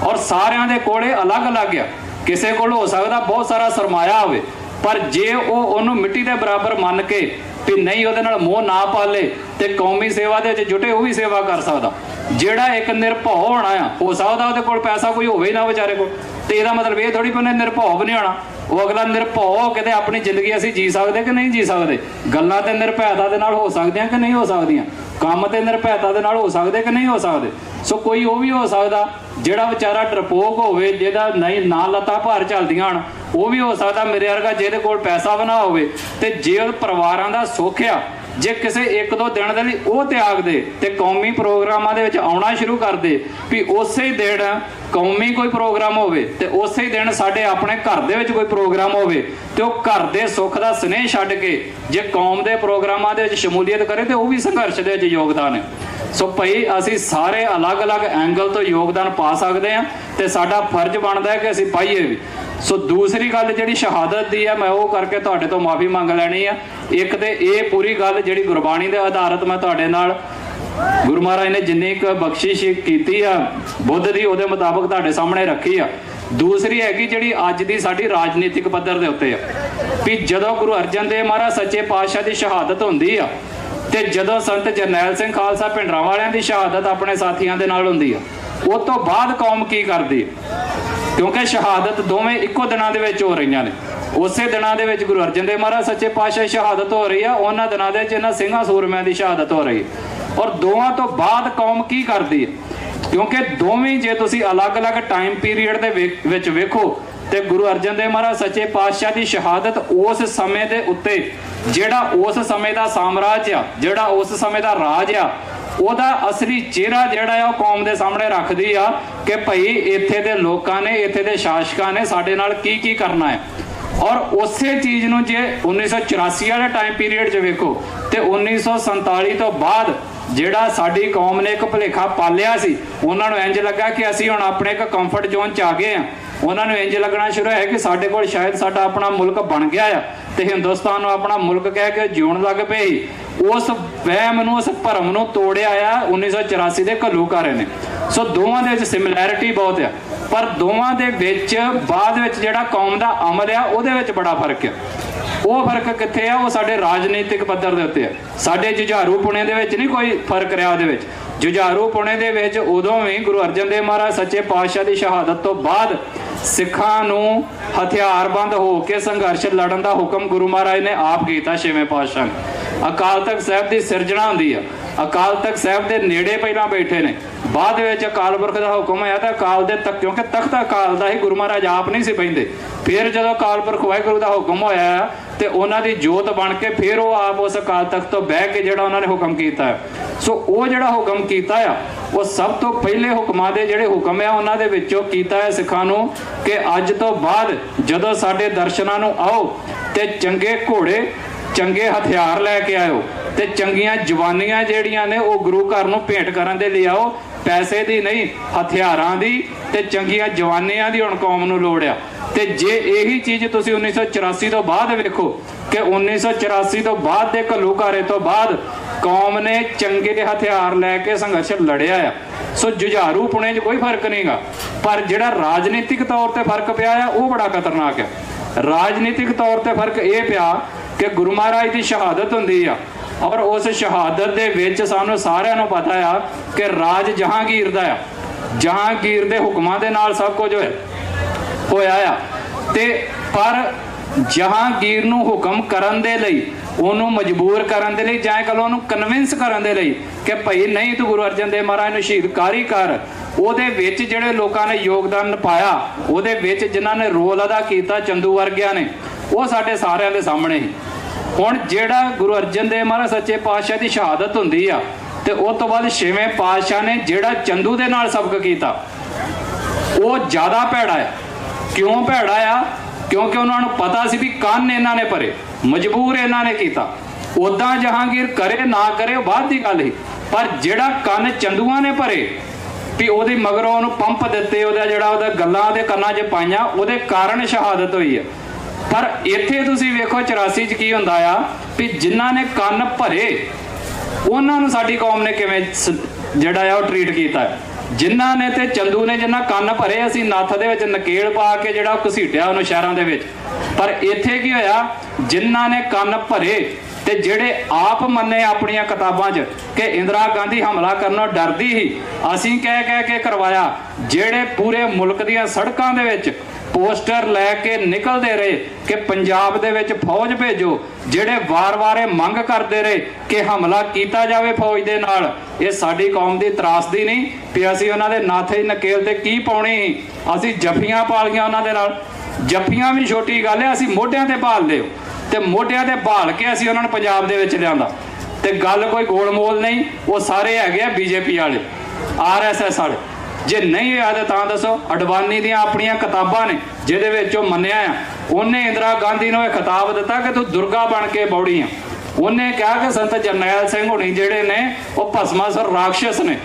ਔਰ ਸਾਰਿਆਂ ਦੇ ਕੋਲੇ ਅਲੱਗ-ਅਲੱਗ ਆ, ਕਿਸੇ ਕੋਲ ਹੋ ਸਕਦਾ ਬਹੁਤ ਸਾਰਾ ਸਰਮਾਇਆ ਹੋਵੇ, ਪਰ ਜੇ ਉਹਨੂੰ ਮਿੱਟੀ ਦੇ ਬਰਾਬਰ ਮੰਨ ਕੇ ਵੀ ਨਹੀਂ ਉਹਦੇ ਨਾਲ ਮੋਹ ਨਾ ਪਾਲੇ ਤੇ ਕੌਮੀ ਸੇਵਾ ਦੇ ਵਿੱਚ ਜੁਟੇ, ਉਹ ਵੀ ਸੇਵਾ ਕਰ ਸਕਦਾ। ਜਿਹੜਾ ਇੱਕ ਨਿਰਭਉ ਹੋਣਾ ਆ, ਹੋ ਸਕਦਾ ਉਹਦੇ ਕੋਲ ਪੈਸਾ ਕੋਈ ਹੋਵੇ ਹੀ ਨਾ ਵਿਚਾਰੇ ਕੋਲ, ਤੇ ਇਹਦਾ ਮਤਲਬ ਇਹ ਥੋੜੀ ਬੰਦੇ ਨਿਰਭਉ ਵੀ ਨਹੀਂ ਹੋਣਾ। ਉਹ ਅਗਲਾ ਨਿਰਭਉ ਹੋ ਕੇ ਤੇ ਆਪਣੀ ਜ਼ਿੰਦਗੀ ਅਸੀਂ ਜੀ ਸਕਦੇ ਕਿ ਨਹੀਂ ਜੀ ਸਕਦੇ, ਗੱਲਾਂ ਤੇ ਨਿਰਭੈਤਾ ਦੇ ਨਾਲ ਹੋ ਸਕਦੀਆਂ ਕਿ ਨਹੀਂ ਹੋ ਸਕਦੀਆਂ, ਕੰਮ ਤੇ ਨਿਰਭੈਤਾ ਦੇ ਨਾਲ ਹੋ ਸਕਦੇ ਕਿ ਨਹੀਂ ਹੋ ਸਕਦੇ। ਸੋ ਕੋਈ ਉਹ ਵੀ ਹੋ ਸਕਦਾ ਜਿਹੜਾ ਵਿਚਾਰਾ ਡਰਪੋਕ ਹੋਵੇ, ਜਿਹਦਾ ਨਹੀਂ ਨਾ ਲੱਤਾਂ ਭਾਰ ਚੱਲਦੀਆਂ ਹਨ, ਉਹ ਵੀ ਹੋ ਸਕਦਾ ਮੇਰੇ ਵਰਗਾ ਜਿਹਦੇ ਕੋਲ ਪੈਸਾ ਵੀ ਨਾ ਹੋਵੇ। ਤੇ ਜੇ ਉਹ ਪਰਿਵਾਰਾਂ ਦਾ ਸੁੱਖ ਆ, ਜੇ ਕਿਸੇ ਇੱਕ ਦੋ ਦਿਨ ਦੇ ਲਈ ਉਹ ਤਿਆਗ ਦੇ ਤੇ ਕੌਮੀ ਪ੍ਰੋਗਰਾਮਾਂ ਦੇ ਵਿੱਚ ਆਉਣਾ ਸ਼ੁਰੂ ਕਰ ਦੇ ਵੀ ਉਸੇ ਹੀ ਦਿਨ ਕੌਮੀ ਕੋਈ ਪ੍ਰੋਗਰਾਮ ਹੋਵੇ ਤੇ ਉਸੇ ਹੀ ਦਿਨ ਸਾਡੇ ਆਪਣੇ ਘਰ ਦੇ ਵਿੱਚ ਕੋਈ ਪ੍ਰੋਗਰਾਮ ਹੋਵੇ, ਤੇ ਉਹ ਘਰ ਦੇ ਸੁੱਖ ਦਾ ਸਨੇਹ ਛੱਡ ਕੇ ਜੇ ਕੌਮ ਦੇ ਪ੍ਰੋਗਰਾਮਾਂ ਦੇ ਵਿੱਚ ਸ਼ਮੂਲੀਅਤ ਕਰੇ ਤੇ ਉਹ ਵੀ ਸੰਘਰਸ਼ ਦੇ ਵਿੱਚ ਯੋਗਦਾਨ ਹੈ। ਸੋ ਭਾਈ ਅਸੀਂ ਸਾਰੇ ਅਲੱਗ-ਅਲੱਗ ਐਂਗਲ ਤੋਂ ਯੋਗਦਾਨ ਪਾ ਸਕਦੇ ਹਾਂ ਤੇ ਸਾਡਾ ਫਰਜ਼ ਬਣਦਾ ਹੈ ਕਿ ਅਸੀਂ ਪਾਈਏ ਵੀ। ਸੋ ਦੂਸਰੀ ਗੱਲ ਜਿਹੜੀ ਸ਼ਹਾਦਤ ਦੀ ਆ, ਮੈਂ ਉਹ ਕਰਕੇ ਤੁਹਾਡੇ ਤੋਂ ਮਾਫੀ ਮੰਗ ਲੈਣੀ ਆ। ਇੱਕ ਤੇ ਇਹ ਪੂਰੀ ਗੱਲ ਜਿਹੜੀ ਗੁਰਬਾਣੀ ਦੇ ਆਧਾਰਿਤ ਮੈਂ ਤੁਹਾਡੇ ਨਾਲ ਗੁਰੂ ਮਹਾਰਾਜ ਨੇ ਜਿੰਨੀ ਕੁ ਬਖਸ਼ਿਸ਼ ਕੀਤੀ ਆ ਬੁੱਧ ਦੀ, ਉਹਦੇ ਮੁਤਾਬਕ ਤੁਹਾਡੇ ਸਾਹਮਣੇ ਰੱਖੀ ਆ। ਦੂਸਰੀ ਹੈਗੀ ਜਿਹੜੀ ਅੱਜ ਦੀ ਸਾਡੀ ਰਾਜਨੀਤਿਕ ਪੱਧਰ ਦੇ ਉੱਤੇ ਆ ਵੀ ਜਦੋਂ ਗੁਰੂ ਅਰਜਨ ਦੇਵ ਮਹਾਰਾਜ ਸੱਚੇ ਪਾਤਸ਼ਾਹ ਦੀ ਸ਼ਹਾਦਤ ਹੁੰਦੀ ਆ ਤੇ ਜਦੋਂ ਸੰਤ ਜਰਨੈਲ ਸਿੰਘ ਖਾਲਸਾ ਭਿੰਡਰਾਂ ਵਾਲਿਆਂ ਦੀ ਸ਼ਹਾਦਤ ਆਪਣੇ ਸਾਥੀਆਂ ਦੇ ਨਾਲ ਹੁੰਦੀ ਆ, ਉਸ ਤੋਂ ਬਾਅਦ ਕੌਮ ਕੀ ਕਰਦੀ ਹੈ? ਕਿਉਂਕਿ ਸ਼ਹਾਦਤ ਦੋਵੇਂ ਇੱਕੋ ਦਿਨਾਂ ਦੇ ਵਿੱਚ ਹੋ ਰਹੀਆਂ ਨੇ। ਉਸੇ ਦਿਨਾਂ ਦੇ ਵਿੱਚ ਗੁਰੂ ਅਰਜਨ ਦੇਵ ਮਹਾਰਾਜ ਸੱਚੇ ਪਾਤਸ਼ਾਹ ਸ਼ਹਾਦਤ ਹੋ ਰਹੀ ਆ, ਉਹਨਾਂ ਦਿਨਾਂ ਦੇ ਵਿੱਚ ਇਹਨਾਂ ਸਿੰਘਾਂ ਸੂਰਮਿਆਂ ਦੀ ਸ਼ਹਾਦਤ ਹੋ ਰਹੀ ਹੈ। ਔਰ ਦੋਵਾਂ ਤੋਂ ਬਾਅਦ ਕੌਮ ਕੀ ਕਰਦੀ ਹੈ? ਕਿਉਂਕਿ ਦੋਵੇਂ ਜੇ ਤੁਸੀਂ ਅਲੱਗ-ਅਲੱਗ ਟਾਈਮ ਪੀਰੀਅਡ ਦੇ ਵਿੱਚ ਵੇਖੋ ਤੇ ਗੁਰੂ ਅਰਜਨ ਦੇਵ ਮਹਾਰਾਜ ਸੱਚੇ ਪਾਤਸ਼ਾਹ ਦੀ ਸ਼ਹਾਦਤ ਉਸ ਸਮੇਂ ਦੇ ਉੱਤੇ ਜਿਹੜਾ ਉਸ ਸਮੇਂ ਦਾ ਸਾਮਰਾਜ ਆ, ਜਿਹੜਾ ਉਸ ਸਮੇਂ ਦਾ ਰਾਜ ਆ, ਉਹਦਾ ਅਸਲੀ ਚਿਹਰਾ ਜਿਹੜਾ ਆ ਉਹ ਕੌਮ ਦੇ ਸਾਹਮਣੇ ਰੱਖਦੀ ਆ ਕਿ ਭਾਈ ਇੱਥੇ ਦੇ ਲੋਕਾਂ ਨੇ, ਇੱਥੇ ਦੇ ਸ਼ਾਸਕਾਂ ਨੇ ਸਾਡੇ ਨਾਲ ਕੀ ਕੀ ਕਰਨਾ ਹੈ। ਔਰ ਉਸੇ ਚੀਜ਼ ਨੂੰ ਜੇ 1984 ਵਾਲੇ ਟਾਈਮ ਪੀਰੀਅਡ 'ਚ ਵੇਖੋ ਤੇ 1947 ਤੋਂ ਬਾਅਦ ਜਿਹੜਾ ਸਾਡੀ ਕੌਮ ਨੇ ਇੱਕ ਭੁਲੇਖਾ ਪਾਲਿਆ ਸੀ, ਉਹਨਾਂ ਨੂੰ ਇੰਜ ਲੱਗਾ ਕਿ ਅਸੀਂ ਹੁਣ ਆਪਣੇ ਇੱਕ ਕੰਫਰਟ ਜ਼ੋਨ 'ਚ ਆ ਗਏ ਆ। ਉਹਨਾਂ ਨੂੰ ਇੰਜ ਲੱਗਣਾ ਸ਼ੁਰੂ ਹੋਇਆ ਕਿ ਸਾਡੇ ਕੋਲ ਸ਼ਾਇਦ ਸਾਡਾ ਆਪਣਾ ਮੁਲਕ ਬਣ ਗਿਆ ਆ ਤੇ ਹਿੰਦੁਸਤਾਨ ਨੂੰ ਆਪਣਾ ਮੁਲਕ ਕਹਿ ਕੇ ਜਿਉਣ ਲੱਗ ਪਏ ਸੀ। ਉਸ ਵਹਿਮ ਨੂੰ, ਉਸ ਭਰਮ ਨੂੰ ਤੋੜਿਆ ਆ 1984 ਦੇ ਘੱਲੂਘਾਰੇ ਨੇ। ਸੋ ਦੋਵਾਂ ਦੇ ਵਿੱਚ ਸਿਮਿਲੈਰਿਟੀ ਬਹੁਤ ਆ, ਪਰ ਦੋਵਾਂ ਦੇ ਵਿੱਚ ਬਾਅਦ ਵਿੱਚ ਜਿਹੜਾ ਕੌਮ ਦਾ ਅਮਲ ਆ ਉਹਦੇ ਵਿੱਚ ਬੜਾ ਫਰਕ ਆ। ਉਹ ਫਰਕ ਕਿੱਥੇ ਆ? ਉਹ ਸਾਡੇ ਰਾਜਨੀਤਿਕ ਪੱਧਰ ਦੇ ਉੱਤੇ ਆ। ਸਾਡੇ ਜੁਝਾਰੂਪੁਣੇ ਦੇ ਵਿੱਚ ਨਹੀਂ ਕੋਈ ਫਰਕ ਰਿਹਾ। ਉਹਦੇ ਵਿੱਚ ਜੁਝਾਰੂਪੁਣੇ ਦੇ ਵਿੱਚ ਉਦੋਂ ਵੀ ਗੁਰੂ ਅਰਜਨ ਦੇਵ ਮਹਾਰਾਜ ਸੱਚੇ ਪਾਤਸ਼ਾਹ ਦੀ ਸ਼ਹਾਦਤ ਤੋਂ ਬਾਅਦ ਸਿੱਖਾਂ ਨੂੰ ਹਥਿਆਰਬੰਦ ਹੋ ਕੇ ਸੰਘਰਸ਼ ਲੜਨ ਦਾ ਹੁਕਮ ਗੁਰੂ ਮਹਾਰਾਜ ਨੇ ਆਪ ਕੀਤਾ। ਛੇਵੇਂ ਪਾਤਸ਼ਾਹ ਨੇ ਅਕਾਲ ਤਖਤ ਸਾਹਿਬ ਦੀ ਸਿਰਜਣਾ ਹੁੰਦੀ ਆ, ਅਕਾਲ ਤਖਤ ਸਾਹਿਬ ਦੇ ਨੇੜੇ ਪਹਿਲਾਂ ਬੈਠੇ ਨੇ, ਬਾਅਦ ਵਿੱਚ ਅਕਾਲ ਪੁਰਖ ਦਾ ਹੁਕਮ ਆਇਆ ਤਾਂ ਅਕਾਲ ਦੇ ਤੱਕ, ਕਿਉਂਕਿ ਤਖਤ ਅਕਾਲ ਦਾ ਹੀ ਗੁਰੂ ਮਹਾਰਾਜ ਆਪ ਨਹੀਂ ਸੀ ਬਹਿੰਦੇ। ਫਿਰ ਜਦੋਂ ਅਕਾਲ ਪੁਰਖ ਵਾਹਿਗੁਰੂ ਦਾ ਹੁਕਮ ਹੋਇਆ ਤੇ ਉਹਨਾਂ ਦੀ ਜੋਤ ਬਣ ਕੇ ਫਿਰ ਉਹ ਆਪ ਉਸ ਅਕਾਲ ਤਖਤ ਤੋਂ ਬਹਿ ਕੇ ਜਿਹੜਾ ਉਹਨਾਂ ਨੇ ਹੁਕਮ ਕੀਤਾ ਹੈ। ਸੋ ਉਹ ਜਿਹੜਾ ਹੁਕਮ ਕੀਤਾ ਆ ਉਹ ਸਭ ਤੋਂ ਪਹਿਲੇ ਹੁਕਮਾਂ ਦੇ ਜਿਹੜੇ ਹੁਕਮ ਆ ਉਹਨਾਂ ਦੇ ਵਿੱਚੋਂ ਕੀਤਾ ਹੈ ਸਿੱਖਾਂ ਨੂੰ ਕਿ ਅੱਜ ਤੋਂ ਬਾਅਦ ਜਦੋਂ ਸਾਡੇ ਦਰਸ਼ਨਾਂ ਨੂੰ ਆਓ ਤੇ ਚੰਗੇ ਘੋੜੇ, ਚੰਗੇ ਹਥਿਆਰ ਲੈ ਕੇ ਆਇਓ ਤੇ ਚੰਗੀਆਂ ਜਵਾਨੀਆਂ ਜਿਹੜੀਆਂ ਨੇ ਉਹ ਗੁਰੂ ਘਰ ਨੂੰ ਭੇਂਟ ਕਰਨ ਦੇ ਲਈ ਆਓ। ਪੈਸੇ ਦੀ ਨਹੀਂ, ਹਥਿਆਰਾਂ ਦੀ ਤੇ ਚੰਗੀਆਂ ਜਵਾਨੀਆਂ ਦੀ ਹੁਣ ਕੌਮ ਨੂੰ ਲੋੜ ਆ। ਤੇ ਜੇ ਇਹੀ ਚੀਜ਼ ਤੁਸੀਂ 1984 ਤੋਂ ਬਾਅਦ ਵੇਖੋ ਕਿ 1984 ਤੋਂ ਬਾਅਦ ਦੇ ਘੱਲੂਘਾਰੇ ਤੋਂ ਬਾਅਦ ਕੌਮ ਨੇ ਚੰਗੇ ਹਥਿਆਰ ਲੈ ਕੇ ਸੰਘਰਸ਼ ਲੜਿਆ ਆ। ਸੋ ਜੁਝਾਰੂਪੁਣੇ 'ਚ ਕੋਈ ਫਰਕ ਨਹੀਂਗਾ, ਪਰ ਜਿਹੜਾ ਰਾਜਨੀਤਿਕ ਤੌਰ ਤੇ ਫਰਕ ਪਿਆ ਆ ਉਹ ਬੜਾ ਖਤਰਨਾਕ ਹੈ। ਰਾਜਨੀਤਿਕ ਤੌਰ ਤੇ ਫਰਕ ਇਹ ਪਿਆ ਕਿ ਗੁਰੂ ਮਹਾਰਾਜ ਦੀ ਸ਼ਹਾਦਤ ਹੁੰਦੀ ਆ ਔਰ ਉਸ ਸ਼ਹਾਦਤ ਦੇ ਵਿੱਚ ਸਾਨੂੰ ਸਾਰਿਆਂ ਨੂੰ ਪਤਾ ਆ ਕਿ ਰਾਜ ਜਹਾਂਗੀਰ ਦਾ ਆ। ਜਹਾਂਗੀਰ ਦੇ ਹੁਕਮਾਂ ਦੇ ਨਾਲ ਸਭ ਕੁਝ ਹੋਇਆ ਆ ਤੇ ਪਰ ਜਹਾਂਗੀਰ ਨੂੰ ਹੁਕਮ ਕਰਨ ਦੇ ਲਈ, ਉਹਨੂੰ ਮਜਬੂਰ ਕਰਨ ਦੇ ਲਈ, ਜਾਂ ਕਹੋ ਉਹਨੂੰ ਕਨਵਿੰਸ ਕਰਨ ਦੇ ਲਈ ਕਿ ਭਈ ਨਹੀਂ ਤੂੰ ਗੁਰੂ ਅਰਜਨ ਦੇਵ ਮਹਾਰਾਜ ਨੂੰ ਸ਼ਹੀਦ ਕਾਰੀ ਕਰ, ਉਹਦੇ ਵਿੱਚ ਜਿਹੜੇ ਲੋਕਾਂ ਨੇ ਯੋਗਦਾਨ ਪਾਇਆ, ਉਹਦੇ ਵਿੱਚ ਜਿਨ੍ਹਾਂ ਨੇ ਰੋਲ ਅਦਾ ਕੀਤਾ ਚੰਦੂ ਵਰਗਿਆਂ ਨੇ, ਉਹ ਸਾਡੇ ਸਾਰਿਆਂ ਦੇ ਸਾਹਮਣੇ ਹੀ। ਹੁਣ ਜਿਹੜਾ ਗੁਰੂ ਅਰਜਨ ਦੇਵ ਮਹਾਰਾਜ ਸੱਚੇ ਪਾਤਸ਼ਾਹ ਦੀ ਸ਼ਹਾਦਤ ਹੁੰਦੀ ਆ ਤੇ ਉਸ ਤੋਂ ਬਾਅਦ ਛੇਵੇਂ ਪਾਤਸ਼ਾਹ ਨੇ ਜਿਹੜਾ ਚੰਦੂ ਦੇ ਨਾਲ ਸਬਕ ਕੀਤਾ ਉਹ ਜ਼ਿਆਦਾ ਭੈੜਾ ਆ। ਕਿਉਂ ਭੈੜਾ ਆ? ਕਿਉਂਕਿ ਉਹਨਾਂ ਨੂੰ ਪਤਾ ਸੀ ਵੀ ਕੰਨ ਇਹਨਾਂ ਨੇ ਭਰੇ, ਮਜਬੂਰ ਇਹਨਾਂ ਨੇ ਕੀਤਾ। ਉਦਾਂ ਜਹਾਂਗੀਰ ਕਰੇ ਨਾ ਕਰੇ ਉਹ ਬਾਅਦ ਦੀ ਗੱਲ ਸੀ, ਪਰ ਜਿਹੜਾ ਕੰਨ ਚੰਦੂਆਂ ਨੇ ਭਰੇ ਵੀ ਉਹਦੀ ਮਗਰੋਂ ਉਹਨੂੰ ਪੰਪ ਦਿੱਤੇ, ਉਹਦਾ ਜਿਹੜਾ ਉਹਦਾ ਗੱਲਾਂ ਉਹਦੇ ਕੰਨਾਂ 'ਚ ਪਾਈਆਂ, ਉਹਦੇ ਕਾਰਨ ਸ਼ਹਾਦਤ ਹੋਈ ਹੈ। ਪਰ ਇੱਥੇ ਤੁਸੀਂ ਵੇਖੋ 84 'ਚ ਕੀ ਹੁੰਦਾ ਆ ਵੀ ਜਿਨ੍ਹਾਂ ਨੇ ਕੰਨ ਭਰੇ ਉਹਨਾਂ ਨੂੰ ਸਾਡੀ ਕੌਮ ਨੇ ਕਿਵੇਂ ਜਿਹੜਾ ਆ ਉਹ ਟਰੀਟ ਕੀਤਾ। ਜਿਨ੍ਹਾਂ ਨੇ ਤੇ ਚੰਦੂ ਨੇ ਜਿਨ੍ਹਾਂ ਕੰਨ ਭਰੇ, ਅਸੀਂ ਨੱਥ ਦੇ ਵਿੱਚ ਨਕੇਲ ਪਾ ਕੇ ਜਿਹੜਾ ਘਸੀਟਿਆ ਉਹਨੂੰ ਸ਼ਹਿਰਾਂ ਦੇ ਵਿੱਚ। ਪਰ ਇੱਥੇ ਕੀ ਹੋਇਆ, ਜਿਨ੍ਹਾਂ ਨੇ ਕੰਨ ਭਰੇ ਤੇ ਜਿਹੜੇ ਆਪ ਮੰਨੇ ਆਪਣੀਆਂ ਕਿਤਾਬਾਂ 'ਚ ਕਿ ਇੰਦਰਾ ਗਾਂਧੀ ਹਮਲਾ ਕਰਨੋਂ ਡਰਦੀ ਸੀ, ਅਸੀਂ ਕਹਿ ਕੇ ਕਰਵਾਇਆ। ਜਿਹੜੇ ਪੂਰੇ ਮੁਲਕ ਦੀਆਂ ਸੜਕਾਂ ਦੇ ਵਿੱਚ ਪੋਸਟਰ ਲੈ ਕੇ ਨਿਕਲਦੇ ਰਹੇ ਕਿ ਪੰਜਾਬ ਦੇ ਵਿੱਚ ਫੌਜ ਭੇਜੋ, ਜਿਹੜੇ ਵਾਰ-ਵਾਰ ਇਹ ਮੰਗ ਕਰਦੇ ਰਹੇ ਕਿ ਹਮਲਾ ਕੀਤਾ ਜਾਵੇ ਫੌਜ ਦੇ ਨਾਲ। ਇਹ ਸਾਡੀ ਕੌਮ ਦੀ ਤਰਾਸਦੀ ਨਹੀਂ ਵੀ ਅਸੀਂ ਉਹਨਾਂ ਦੇ ਨਾਥੇ ਨਕੇਲ ਤੇ ਕੀ ਪਾਉਣੀ ਸੀ, ਅਸੀਂ ਜੱਫੀਆਂ ਪਾ ਲਈਆਂ ਉਹਨਾਂ ਦੇ ਨਾਲ। ਜੱਫੀਆਂ ਵੀ ਛੋਟੀ ਗੱਲ ਹੈ, ਅਸੀਂ ਮੋਢਿਆਂ ਤੇ ਭਾਲ ਲਿਓ ਤੇ ਮੋਢਿਆਂ ਤੇ ਭਾਲ ਕੇ ਅਸੀਂ ਉਹਨਾਂ ਨੂੰ ਪੰਜਾਬ ਦੇ ਵਿੱਚ ਲਿਆਂਦਾ। ਤੇ ਗੱਲ ਕੋਈ ਗੋਲਮੋਲ ਨਹੀਂ, ਉਹ ਸਾਰੇ ਹੈਗੇ ਆ ਬੀਜੇਪੀ ਵਾਲੇ, RSS ਵਾਲੇ। ਜੇ ਨਹੀਂ ਯਾਦ ਤਾਂ ਦੱਸੋ। ਅਡਵਾਨੀ ਦੀਆਂ ਆਪਣੀਆਂ ਕਿਤਾਬਾਂ ਨੇ ਜਿਹਦੇ ਵਿੱਚ ਉਹ ਮੰਨਿਆ ਆ, ਉਹਨੇ ਇੰਦਰਾ ਗਾਂਧੀ ਨੂੰ ਇਹ ਖਿਤਾਬ ਦਿੱਤਾ ਕਿ ਤੂੰ ਦੁਰਗਾ ਬਣ ਕੇ ਬੌੜੀ ਆ। ਉਹਨੇ ਕਿਹਾ ਕਿ ਸੰਤ ਜਰਨੈਲ ਸਿੰਘ ਹੋਣੀ ਜਿਹੜੇ ਨੇ ਉਹ ਭਸਮਾਸੁਰ ਰਾਖਸ਼ ਨੇ,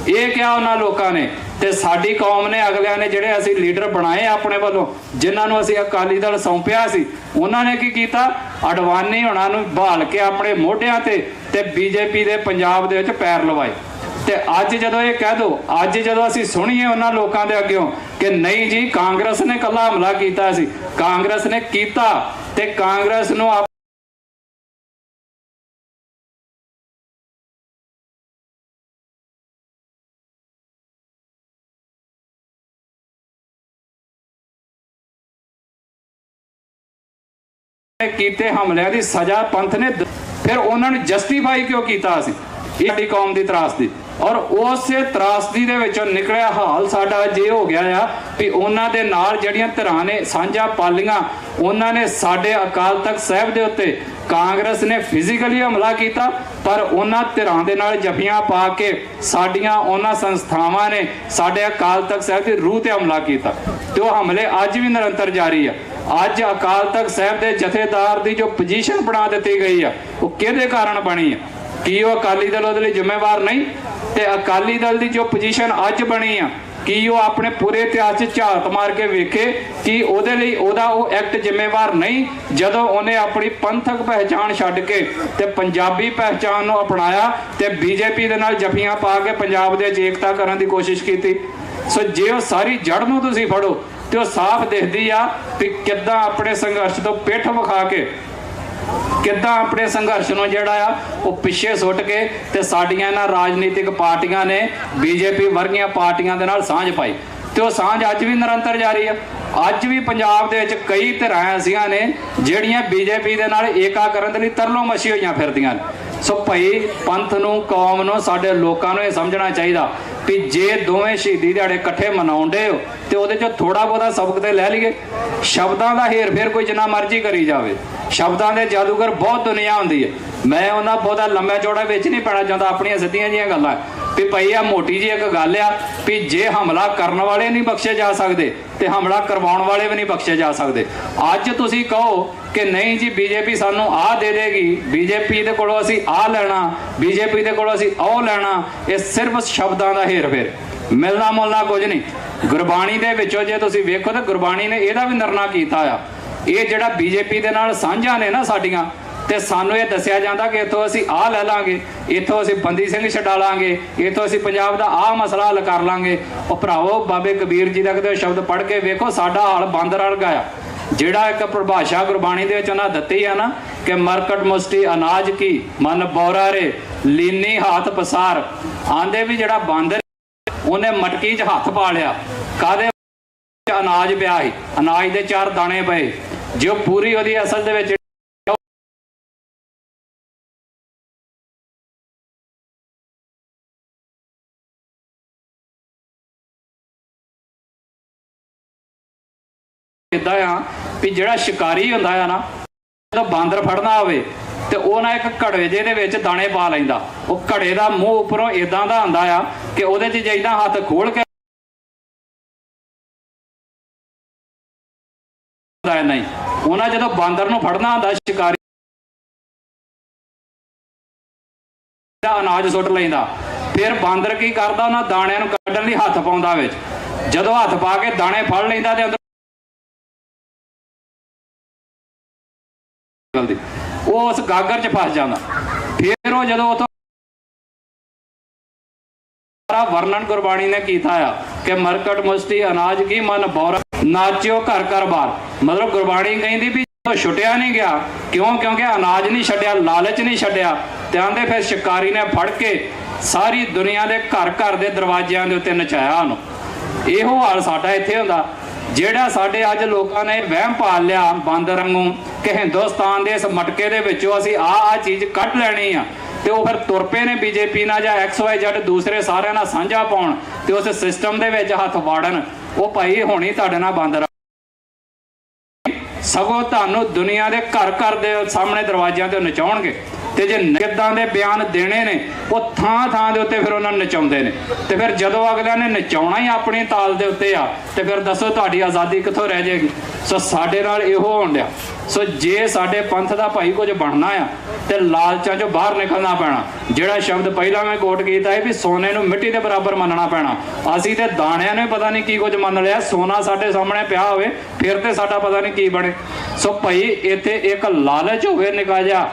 ਇਹ ਕਿਹਾ ਉਹਨਾਂ ਲੋਕਾਂ ਨੇ। ਤੇ ਸਾਡੀ ਕੌਮ ਨੇ, ਅਗਲਿਆਂ ਨੇ, ਜਿਹੜੇ ਅਸੀਂ ਲੀਡਰ ਬਣਾਏ ਆਪਣੇ ਵੱਲੋਂ, ਜਿਨ੍ਹਾਂ ਨੂੰ ਅਸੀਂ ਅਕਾਲੀ ਦਲ ਸੌਂਪਿਆ ਸੀ, ਉਹਨਾਂ ਨੇ ਕੀ ਕੀਤਾ, ਅਡਵਾਨੀ ਹੋਣਾ ਨੂੰ ਭਾਲ ਕੇ ਆਪਣੇ ਮੋਢਿਆਂ ਤੇ ਬੀਜੇਪੀ ਦੇ ਪੰਜਾਬ ਦੇ ਵਿੱਚ ਪੈਰ ਲਵਾਏ। ਤੇ ਅੱਜ ਜਦੋਂ ਇਹ ਕਹਿ ਦੋ, ਅੱਜ ਜਦੋਂ ਅਸੀਂ ਸੁਣੀਏ ਉਹਨਾਂ ਲੋਕਾਂ ਦੇ ਅੱਗਿਓਂ ਕਿ ਨਹੀਂ ਜੀ ਕਾਂਗਰਸ ਨੇ ਕੱਲਾ ਹਮਲਾ ਕੀਤਾ ਸੀ, ਕਾਂਗਰਸ ਨੇ ਕੀਤਾ ਤੇ ਕਾਂਗਰਸ ਨੂੰ ਕੀਤੇ ਹਮਲਿਆਂ ਦੀ ਸਜ਼ਾ ਪੰਥ ਨੇ, ਫਿਰ ਉਹਨਾਂ ਨੂੰ ਜਸਟੀਫਾਈ ਕਿਉਂ ਕੀਤਾ ਸੀ? ਇਹ ਸਾਡੀ ਕੌਮ ਦੀ ਤਰਾਸਦੀ, ਔਰ ਉਸੇ ਤਰਾਸਦੀ ਦੇ ਵਿੱਚੋਂ ਨਿਕਲਿਆ ਹਾਲ ਸਾਡਾ ਜੇ ਹੋ ਗਿਆ ਆ ਵੀ ਉਹਨਾਂ ਦੇ ਨਾਲ ਜਿਹੜੀਆਂ ਧਿਰਾਂ ਨੇ ਸਾਂਝਾ ਪਾਲੀਆਂ, ਉਹਨਾਂ ਨੇ ਸਾਡੇ ਅਕਾਲ ਤਖਤ ਸਾਹਿਬ ਦੇ ਉੱਤੇ ਕਾਂਗਰਸ ਨੇ ਫਿਜ਼ੀਕਲੀ ਹਮਲਾ ਕੀਤਾ, ਪਰ ਉਹਨਾਂ ਧਿਰਾਂ ਦੇ ਨਾਲ ਜੱਫੀਆਂ ਪਾ ਕੇ ਸਾਡੀਆਂ ਉਹਨਾਂ ਸੰਸਥਾਵਾਂ ਨੇ ਸਾਡੇ ਅਕਾਲ ਤਖਤ ਸਾਹਿਬ ਦੀ ਰੂਹ ਤੇ ਹਮਲਾ ਕੀਤਾ। ਤੇ ਉਹ ਹਮਲੇ ਅੱਜ ਵੀ ਨਿਰੰਤਰ ਜਾਰੀ ਆ। ਅੱਜ ਅਕਾਲ ਤਖਤ ਸਾਹਿਬ ਦੇ ਜਥੇਦਾਰ ਦੀ ਜੋ ਪੋਜੀਸ਼ਨ ਬਣਾ ਦਿੱਤੀ ਗਈ ਆ, ਉਹ ਕਿਹਦੇ ਕਾਰਨ ਬਣੀ ਆ? ਕੀ ਉਹ ਅਕਾਲੀ ਦਲ ਉਹਦੇ ਲਈ ਜ਼ਿੰਮੇਵਾਰ ਨਹੀਂ? ਤੇ ਅਕਾਲੀ ਦਲ ਦੀ ਜੋ ਪੋਜੀਸ਼ਨ ਅੱਜ ਬਣੀ ਆ, ਕੀ ਉਹ ਆਪਣੇ ਪੂਰੇ ਇਤਿਹਾਸ 'ਚ ਝਾਤ ਮਾਰ ਕੇ ਵੇਖੇ ਕਿ ਉਹਦੇ ਲਈ ਉਹਦਾ ਉਹ ਐਕਟ ਜ਼ਿੰਮੇਵਾਰ ਨਹੀਂ, ਜਦੋਂ ਉਹਨੇ ਆਪਣੀ ਪੰਥਕ ਪਹਿਚਾਣ ਛੱਡ ਕੇ ਤੇ ਪੰਜਾਬੀ ਪਹਿਚਾਣ ਨੂੰ ਅਪਣਾਇਆ ਤੇ ਬੀਜੇਪੀ ਦੇ ਨਾਲ ਜੱਫੀਆਂ ਪਾ ਕੇ ਪੰਜਾਬ ਦੇ ਏਕਤਾ ਕਰਨ ਦੀ ਕੋਸ਼ਿਸ਼ ਕੀਤੀ। ਸੋ ਜੇ ਉਹ ਸਾਰੀ ਜੜ ਨੂੰ ਤੁਸੀਂ ਫੜੋ ਤੇ ਉਹ ਸਾਫ਼ ਦਿਖਦੀ ਆ ਕਿ ਕਿੱਦਾਂ ਆਪਣੇ ਸੰਘਰਸ਼ ਤੋਂ ਪਿੱਠ ਵਿਖਾ ਕੇ, ਕਿੱਦਾਂ ਆਪਣੇ ਸੰਘਰਸ਼ ਨੂੰ ਜਿਹੜਾ ਆ ਉਹ ਪਿੱਛੇ ਸੁੱਟ ਕੇ ਤੇ ਸਾਡੀਆਂ ਇਹਨਾਂ ਰਾਜਨੀਤਿਕ ਪਾਰਟੀਆਂ ਨੇ ਬੀਜੇਪੀ ਵਰਗੀਆਂ ਪਾਰਟੀਆਂ ਦੇ ਨਾਲ ਸਾਂਝ ਪਾਈ ਤੇ ਉਹ ਸਾਂਝ ਅੱਜ ਵੀ ਨਿਰੰਤਰ ਜਾਰੀ ਆ। ਅੱਜ ਵੀ ਪੰਜਾਬ ਦੇ ਵਿੱਚ ਕਈ ਧਿਰਾਂ ਐਸੀਆਂ ਨੇ ਜਿਹੜੀਆਂ ਬੀਜੇਪੀ ਦੇ ਨਾਲ ਏਕਾ ਕਰਨ ਦੇ ਲਈ ਤਰਲੋ ਮੱਛੀ ਹੋਈਆਂ ਫਿਰਦੀਆਂ ਨੇ। ਸੋ ਭਾਈ ਪੰਥ ਨੂੰ, ਕੌਮ ਨੂੰ, ਸਾਡੇ ਲੋਕਾਂ ਨੂੰ ਇਹ ਸਮਝਣਾ ਚਾਹੀਦਾ ਵੀ ਜੇ ਦੋਵੇਂ ਸ਼ਹੀਦੀ ਦਿਹਾੜੇ ਇਕੱਠੇ ਮਨਾਉਂਦੇ ਹੋ ਤੇ ਉਹਦੇ ਚੋਂ ਥੋੜਾ ਬਹੁਤਾ ਸਬਕ ਤੇ ਲੈ ਲਈਏ। ਸ਼ਬਦਾਂ ਦਾ ਹੇਰ ਫੇਰ ਕੋਈ ਜਿੰਨਾ ਮਰਜ਼ੀ ਕਰੀ ਜਾਵੇ, ਸ਼ਬਦਾਂ ਦੇ ਜਾਦੂਗਰ ਬਹੁਤ ਦੁਨੀਆ ਹੁੰਦੀ ਹੈ। ਮੈਂ ਉਹਨਾਂ ਬਹੁਤਾ ਲੰਮਾ ਚੌੜਾ ਵਿੱਚ ਨਹੀਂ ਪੈਣਾ ਚਾਹੁੰਦਾ, ਆਪਣੀਆਂ ਸਿੱਧੀਆਂ ਜਿਹੀਆਂ ਗੱਲਾਂ ਵੀ ਭਾਈ ਆ ਮੋਟੀ ਜੀ ਇੱਕ ਗੱਲ ਆ ਵੀ ਜੇ ਹਮਲਾ ਕਰਨ ਵਾਲੇ ਨਹੀਂ ਬਖਸ਼ੇ ਜਾ ਸਕਦੇ ਤੇ ਹਮਲਾ ਕਰਵਾਉਣ ਵਾਲੇ ਵੀ ਨਹੀਂ ਬਖਸ਼ੇ ਜਾ ਸਕਦੇ। ਅੱਜ ਤੁਸੀਂ ਕਹੋ ਕਿ ਨਹੀਂ ਜੀ ਬੀਜੇਪੀ ਸਾਨੂੰ ਆਹ ਦੇ ਦੇਗੀ, ਬੀਜੇਪੀ ਦੇ ਕੋਲੋਂ ਅਸੀਂ ਆਹ ਲੈਣਾ, ਬੀਜੇਪੀ ਦੇ ਕੋਲੋਂ ਅਸੀਂ ਉਹ ਲੈਣਾ, ਇਹ ਸਿਰਫ ਸ਼ਬਦਾਂ ਦਾ ਹੇਰ ਫੇਰ, ਮਿਲਣਾ ਮੁਲਣਾ ਕੁਝ ਨਹੀਂ। ਗੁਰਬਾਣੀ ਦੇ ਵਿੱਚੋਂ ਜੇ ਤੁਸੀਂ ਵੇਖੋ ਤਾਂ ਗੁਰਬਾਣੀ ਨੇ ਇਹਦਾ ਵੀ ਨਿਰਣਾ ਕੀਤਾ ਆ। ਇਹ ਜਿਹੜਾ ਬੀਜੇਪੀ ਦੇ ਨਾਲ ਸਾਂਝਾਂ ਨੇ ਨਾ ਸਾਡੀਆਂ, ਤੇ ਸਾਨੂੰ ਇਹ ਦੱਸਿਆ ਜਾਂਦਾ ਕਿ ਇੱਥੋਂ ਅਸੀਂ ਆਹ ਲੈ ਲਾਂਗੇ, ਇੱਥੋਂ ਅਸੀਂ ਬੰਦੀ ਸਿੰਘ ਛਡਾ ਲਾਂਗੇ, ਇੱਥੋਂ ਅਸੀਂ ਪੰਜਾਬ ਦਾ ਆਹ ਮਸਲਾ ਹੱਲ ਕਰ ਲਾਂਗੇ। ਉਹ ਭਰਾਵੋ ਬਾਬੇ ਕਬੀਰ ਜੀ ਦਾ ਕਿਤੇ ਸ਼ਬਦ ਪੜ੍ਹ ਕੇ ਵੇਖੋ, ਸਾਡਾ ਹਾਲ ਬਾਂਦਰ ਵਰਗਾ ਆ। ਜਿਹੜਾ ਇੱਕ ਪਰਿਭਾਸ਼ਾ ਗੁਰਬਾਣੀ ਦੇ ਵਿੱਚ ਉਹਨਾਂ ਦਿੱਤੀ ਆ ਨਾ ਕਿ ਮਰਕਟ ਮੁਸਟੀ ਅਨਾਜ ਕੀ ਮਨ ਬੌਰਾ ਰੇ ਲੀਨੀ ਹੱਥ ਪਸਾਰ, ਆਂਦੇ ਵੀ ਜਿਹੜਾ ਬਾਂਦਰ ਉਹਨੇ ਮਟਕੀ 'ਚ ਹੱਥ ਪਾ ਲਿਆ, ਕਾਹਦੇ ਅਨਾਜ ਪਿਆ ਸੀ, ਅਨਾਜ ਦੇ 4 ਦਾਣੇ ਪਏ, ਜੋ ਪੂਰੀ ਉਹਦੀ ਅਸਲ ਦੇ ਵਿੱਚ ਇਦਾਂ ਆ ਵੀ ਜਿਹੜਾ ਸ਼ਿਕਾਰੀ ਹੁੰਦਾ ਆ ਨਾ, ਜਦੋਂ ਬਾਂਦਰ ਫੜਨਾ ਹੋਵੇ ਤੇ ਉਹ ਨਾ ਇੱਕ ਘੜੇ ਜਿਹੇ ਦੇ ਵਿੱਚ ਦਾਣੇ ਪਾ ਲੈਂਦਾ। ਉਹ ਘੜੇ ਦਾ ਮੂੰਹ ਉੱਪਰੋਂ ਇਦਾਂ ਦਾ ਹੁੰਦਾ ਆ ਕਿ ਉਹਦੇ 'ਚ ਜਿੱਦਾਂ ਹੱਥ ਖੋਲ ਕੇ ਨਹੀਂ, ਉਹਨਾਂ ਜਦੋਂ ਬਾਂਦਰ ਨੂੰ ਫੜਨਾ ਹੁੰਦਾ ਸ਼ਿਕਾਰੀ ਦਾ ਅਨਾਜ ਸੁੱਟ ਲੈਂਦਾ। ਫਿਰ ਬਾਂਦਰ ਕੀ ਕਰਦਾ, ਉਹਨਾਂ ਦਾਣਿਆਂ ਨੂੰ ਕੱਢਣ ਲਈ ਹੱਥ ਪਾਉਂਦਾ ਵਿੱਚ, ਜਦੋਂ ਹੱਥ ਪਾ ਕੇ ਦਾਣੇ ਫੜ ਲੈਂਦਾ ਤੇ ਉਹ ਉਸ ਗਾਗਰ 'ਚ ਫਸ ਜਾਂਦਾ। ਫਿਰ ਉਹ ਜਦੋਂ ਉਥੋਂ ਵਰਣਨ ਗੁਰਬਾਣੀ ਨੇ ਕੀਤਾ ਆ ਕਿ ਮਰਕਟ ਮੁਸਟੀ ਅਨਾਜ ਕੀ ਮਨ ਬੌਰਾ ਨਾਚਿਓ ਘਰ ਘਰ ਬਾਰ, ਮਤਲਬ ਗੁਰਬਾਣੀ ਕਹਿੰਦੀ ਵੀ ਛੁੱਟਿਆ ਨਹੀਂ ਗਿਆ, ਕਿਉਂ? ਕਿਉਂਕਿ ਅਨਾਜ ਨਹੀਂ ਛੱਡਿਆ, ਲਾਲਚ ਨਹੀਂ ਛੱਡਿਆ। ਤੇ ਆਂਦੇ ਫਿਰ ਸ਼ਿਕਾਰੀ ਨੇ ਫੜ ਕੇ ਸਾਰੀ ਦੁਨੀਆ ਦੇ ਘਰ ਘਰ ਦੇ ਦਰਵਾਜ਼ਿਆਂ ਦੇ ਉੱਤੇ ਨਚਾਇਆ ਉਹਨੂੰ। ਇਹੋ ਹਾਲ ਸਾਡਾ ਇੱਥੇ ਹੁੰਦਾ। ਜਿਹੜਾ ਸਾਡੇ ਅੱਜ ਲੋਕਾਂ ਨੇ ਵਹਿਮ ਪਾਲ ਲਿਆ ਬਾਂਦਰ ਵਾਂਗੂ ਕਿ ਹਿੰਦੁਸਤਾਨ ਦੇ ਇਸ ਮਟਕੇ ਦੇ ਵਿੱਚੋਂ ਅਸੀਂ ਆਹ ਚੀਜ਼ ਕੱਢ ਲੈਣੀ ਆ, ਤੇ ਉਹ ਫਿਰ ਤੁਰ ਪਏ ਨੇ ਬੀਜੇਪੀ ਨਾਲ ਜਾਂ XYZ ਦੂਸਰੇ ਸਾਰਿਆਂ ਨਾਲ ਸਾਂਝਾ ਪਾਉਣ ਤੇ ਉਸ ਸਿਸਟਮ ਦੇ ਵਿੱਚ ਹੱਥ ਵਾੜਨ। ਉਹ ਭਾਈ ਹੋਣੀ ਤੁਹਾਡੇ ਨਾਲ ਬਾਂਦਰ, ਸਗੋਂ ਤੁਹਾਨੂੰ ਦੁਨੀਆ ਦੇ ਘਰ ਘਰ ਦੇ ਸਾਹਮਣੇ ਦਰਵਾਜ਼ਿਆਂ ਤੇ ਨਚਾਉਣਗੇ। ਤੇ ਜੇ ਕਿੱਦਾਂ ਦੇ ਬਿਆਨ ਦੇਣੇ ਨੇ ਉਹ ਥਾਂ ਥਾਂ ਦੇ ਉੱਤੇ ਫਿਰ ਉਹਨਾਂ ਨੂੰ ਨਚਾਉਂਦੇ ਨੇ। ਤੇ ਫਿਰ ਜਦੋਂ ਅਗਲਿਆਂ ਨੇ ਨਚਾਉਣਾ ਹੀ ਆਪਣੀ ਤਾਲ ਦੇ ਉੱਤੇ ਆ ਤੇ ਫਿਰ ਦੱਸੋ ਤੁਹਾਡੀ ਆਜ਼ਾਦੀ ਕਿੱਥੋਂ ਰਹਿ ਜਾਏਗੀ? ਸੋ ਸਾਡੇ ਨਾਲ ਇਹੋ ਹੋਣ ਡਿਆ। ਸੋ ਜੇ ਸਾਡੇ ਪੰਥ ਦਾ ਭਾਈ ਕੁਝ ਬਣਨਾ ਆ ਤੇ ਲਾਲਚਾਂ ਚੋਂ ਬਾਹਰ ਨਿਕਲਣਾ ਪੈਣਾ। ਜਿਹੜਾ ਸ਼ਬਦ ਪਹਿਲਾਂ ਮੈਂ ਕੋਟ ਕੀਤਾ ਹੈ ਵੀ ਸੋਨੇ ਨੂੰ ਮਿੱਟੀ ਦੇ ਬਰਾਬਰ ਮੰਨਣਾ ਪੈਣਾ। ਅਸੀਂ ਤੇ ਦਾਣਿਆਂ ਨੇ ਪਤਾ ਨਹੀਂ ਕੀ ਕੁਝ ਮੰਨ ਲਿਆ, ਸੋਨਾ ਸਾਡੇ ਸਾਹਮਣੇ ਪਿਆ ਹੋਵੇ ਫਿਰ ਤੇ ਸਾਡਾ ਪਤਾ ਨਹੀਂ ਕੀ ਬਣੇ। ਸੋ ਭਾਈ ਇੱਥੇ ਇੱਕ ਲਾਲਚ ਹੋਵੇ ਨਿਕਾ ਜਾ,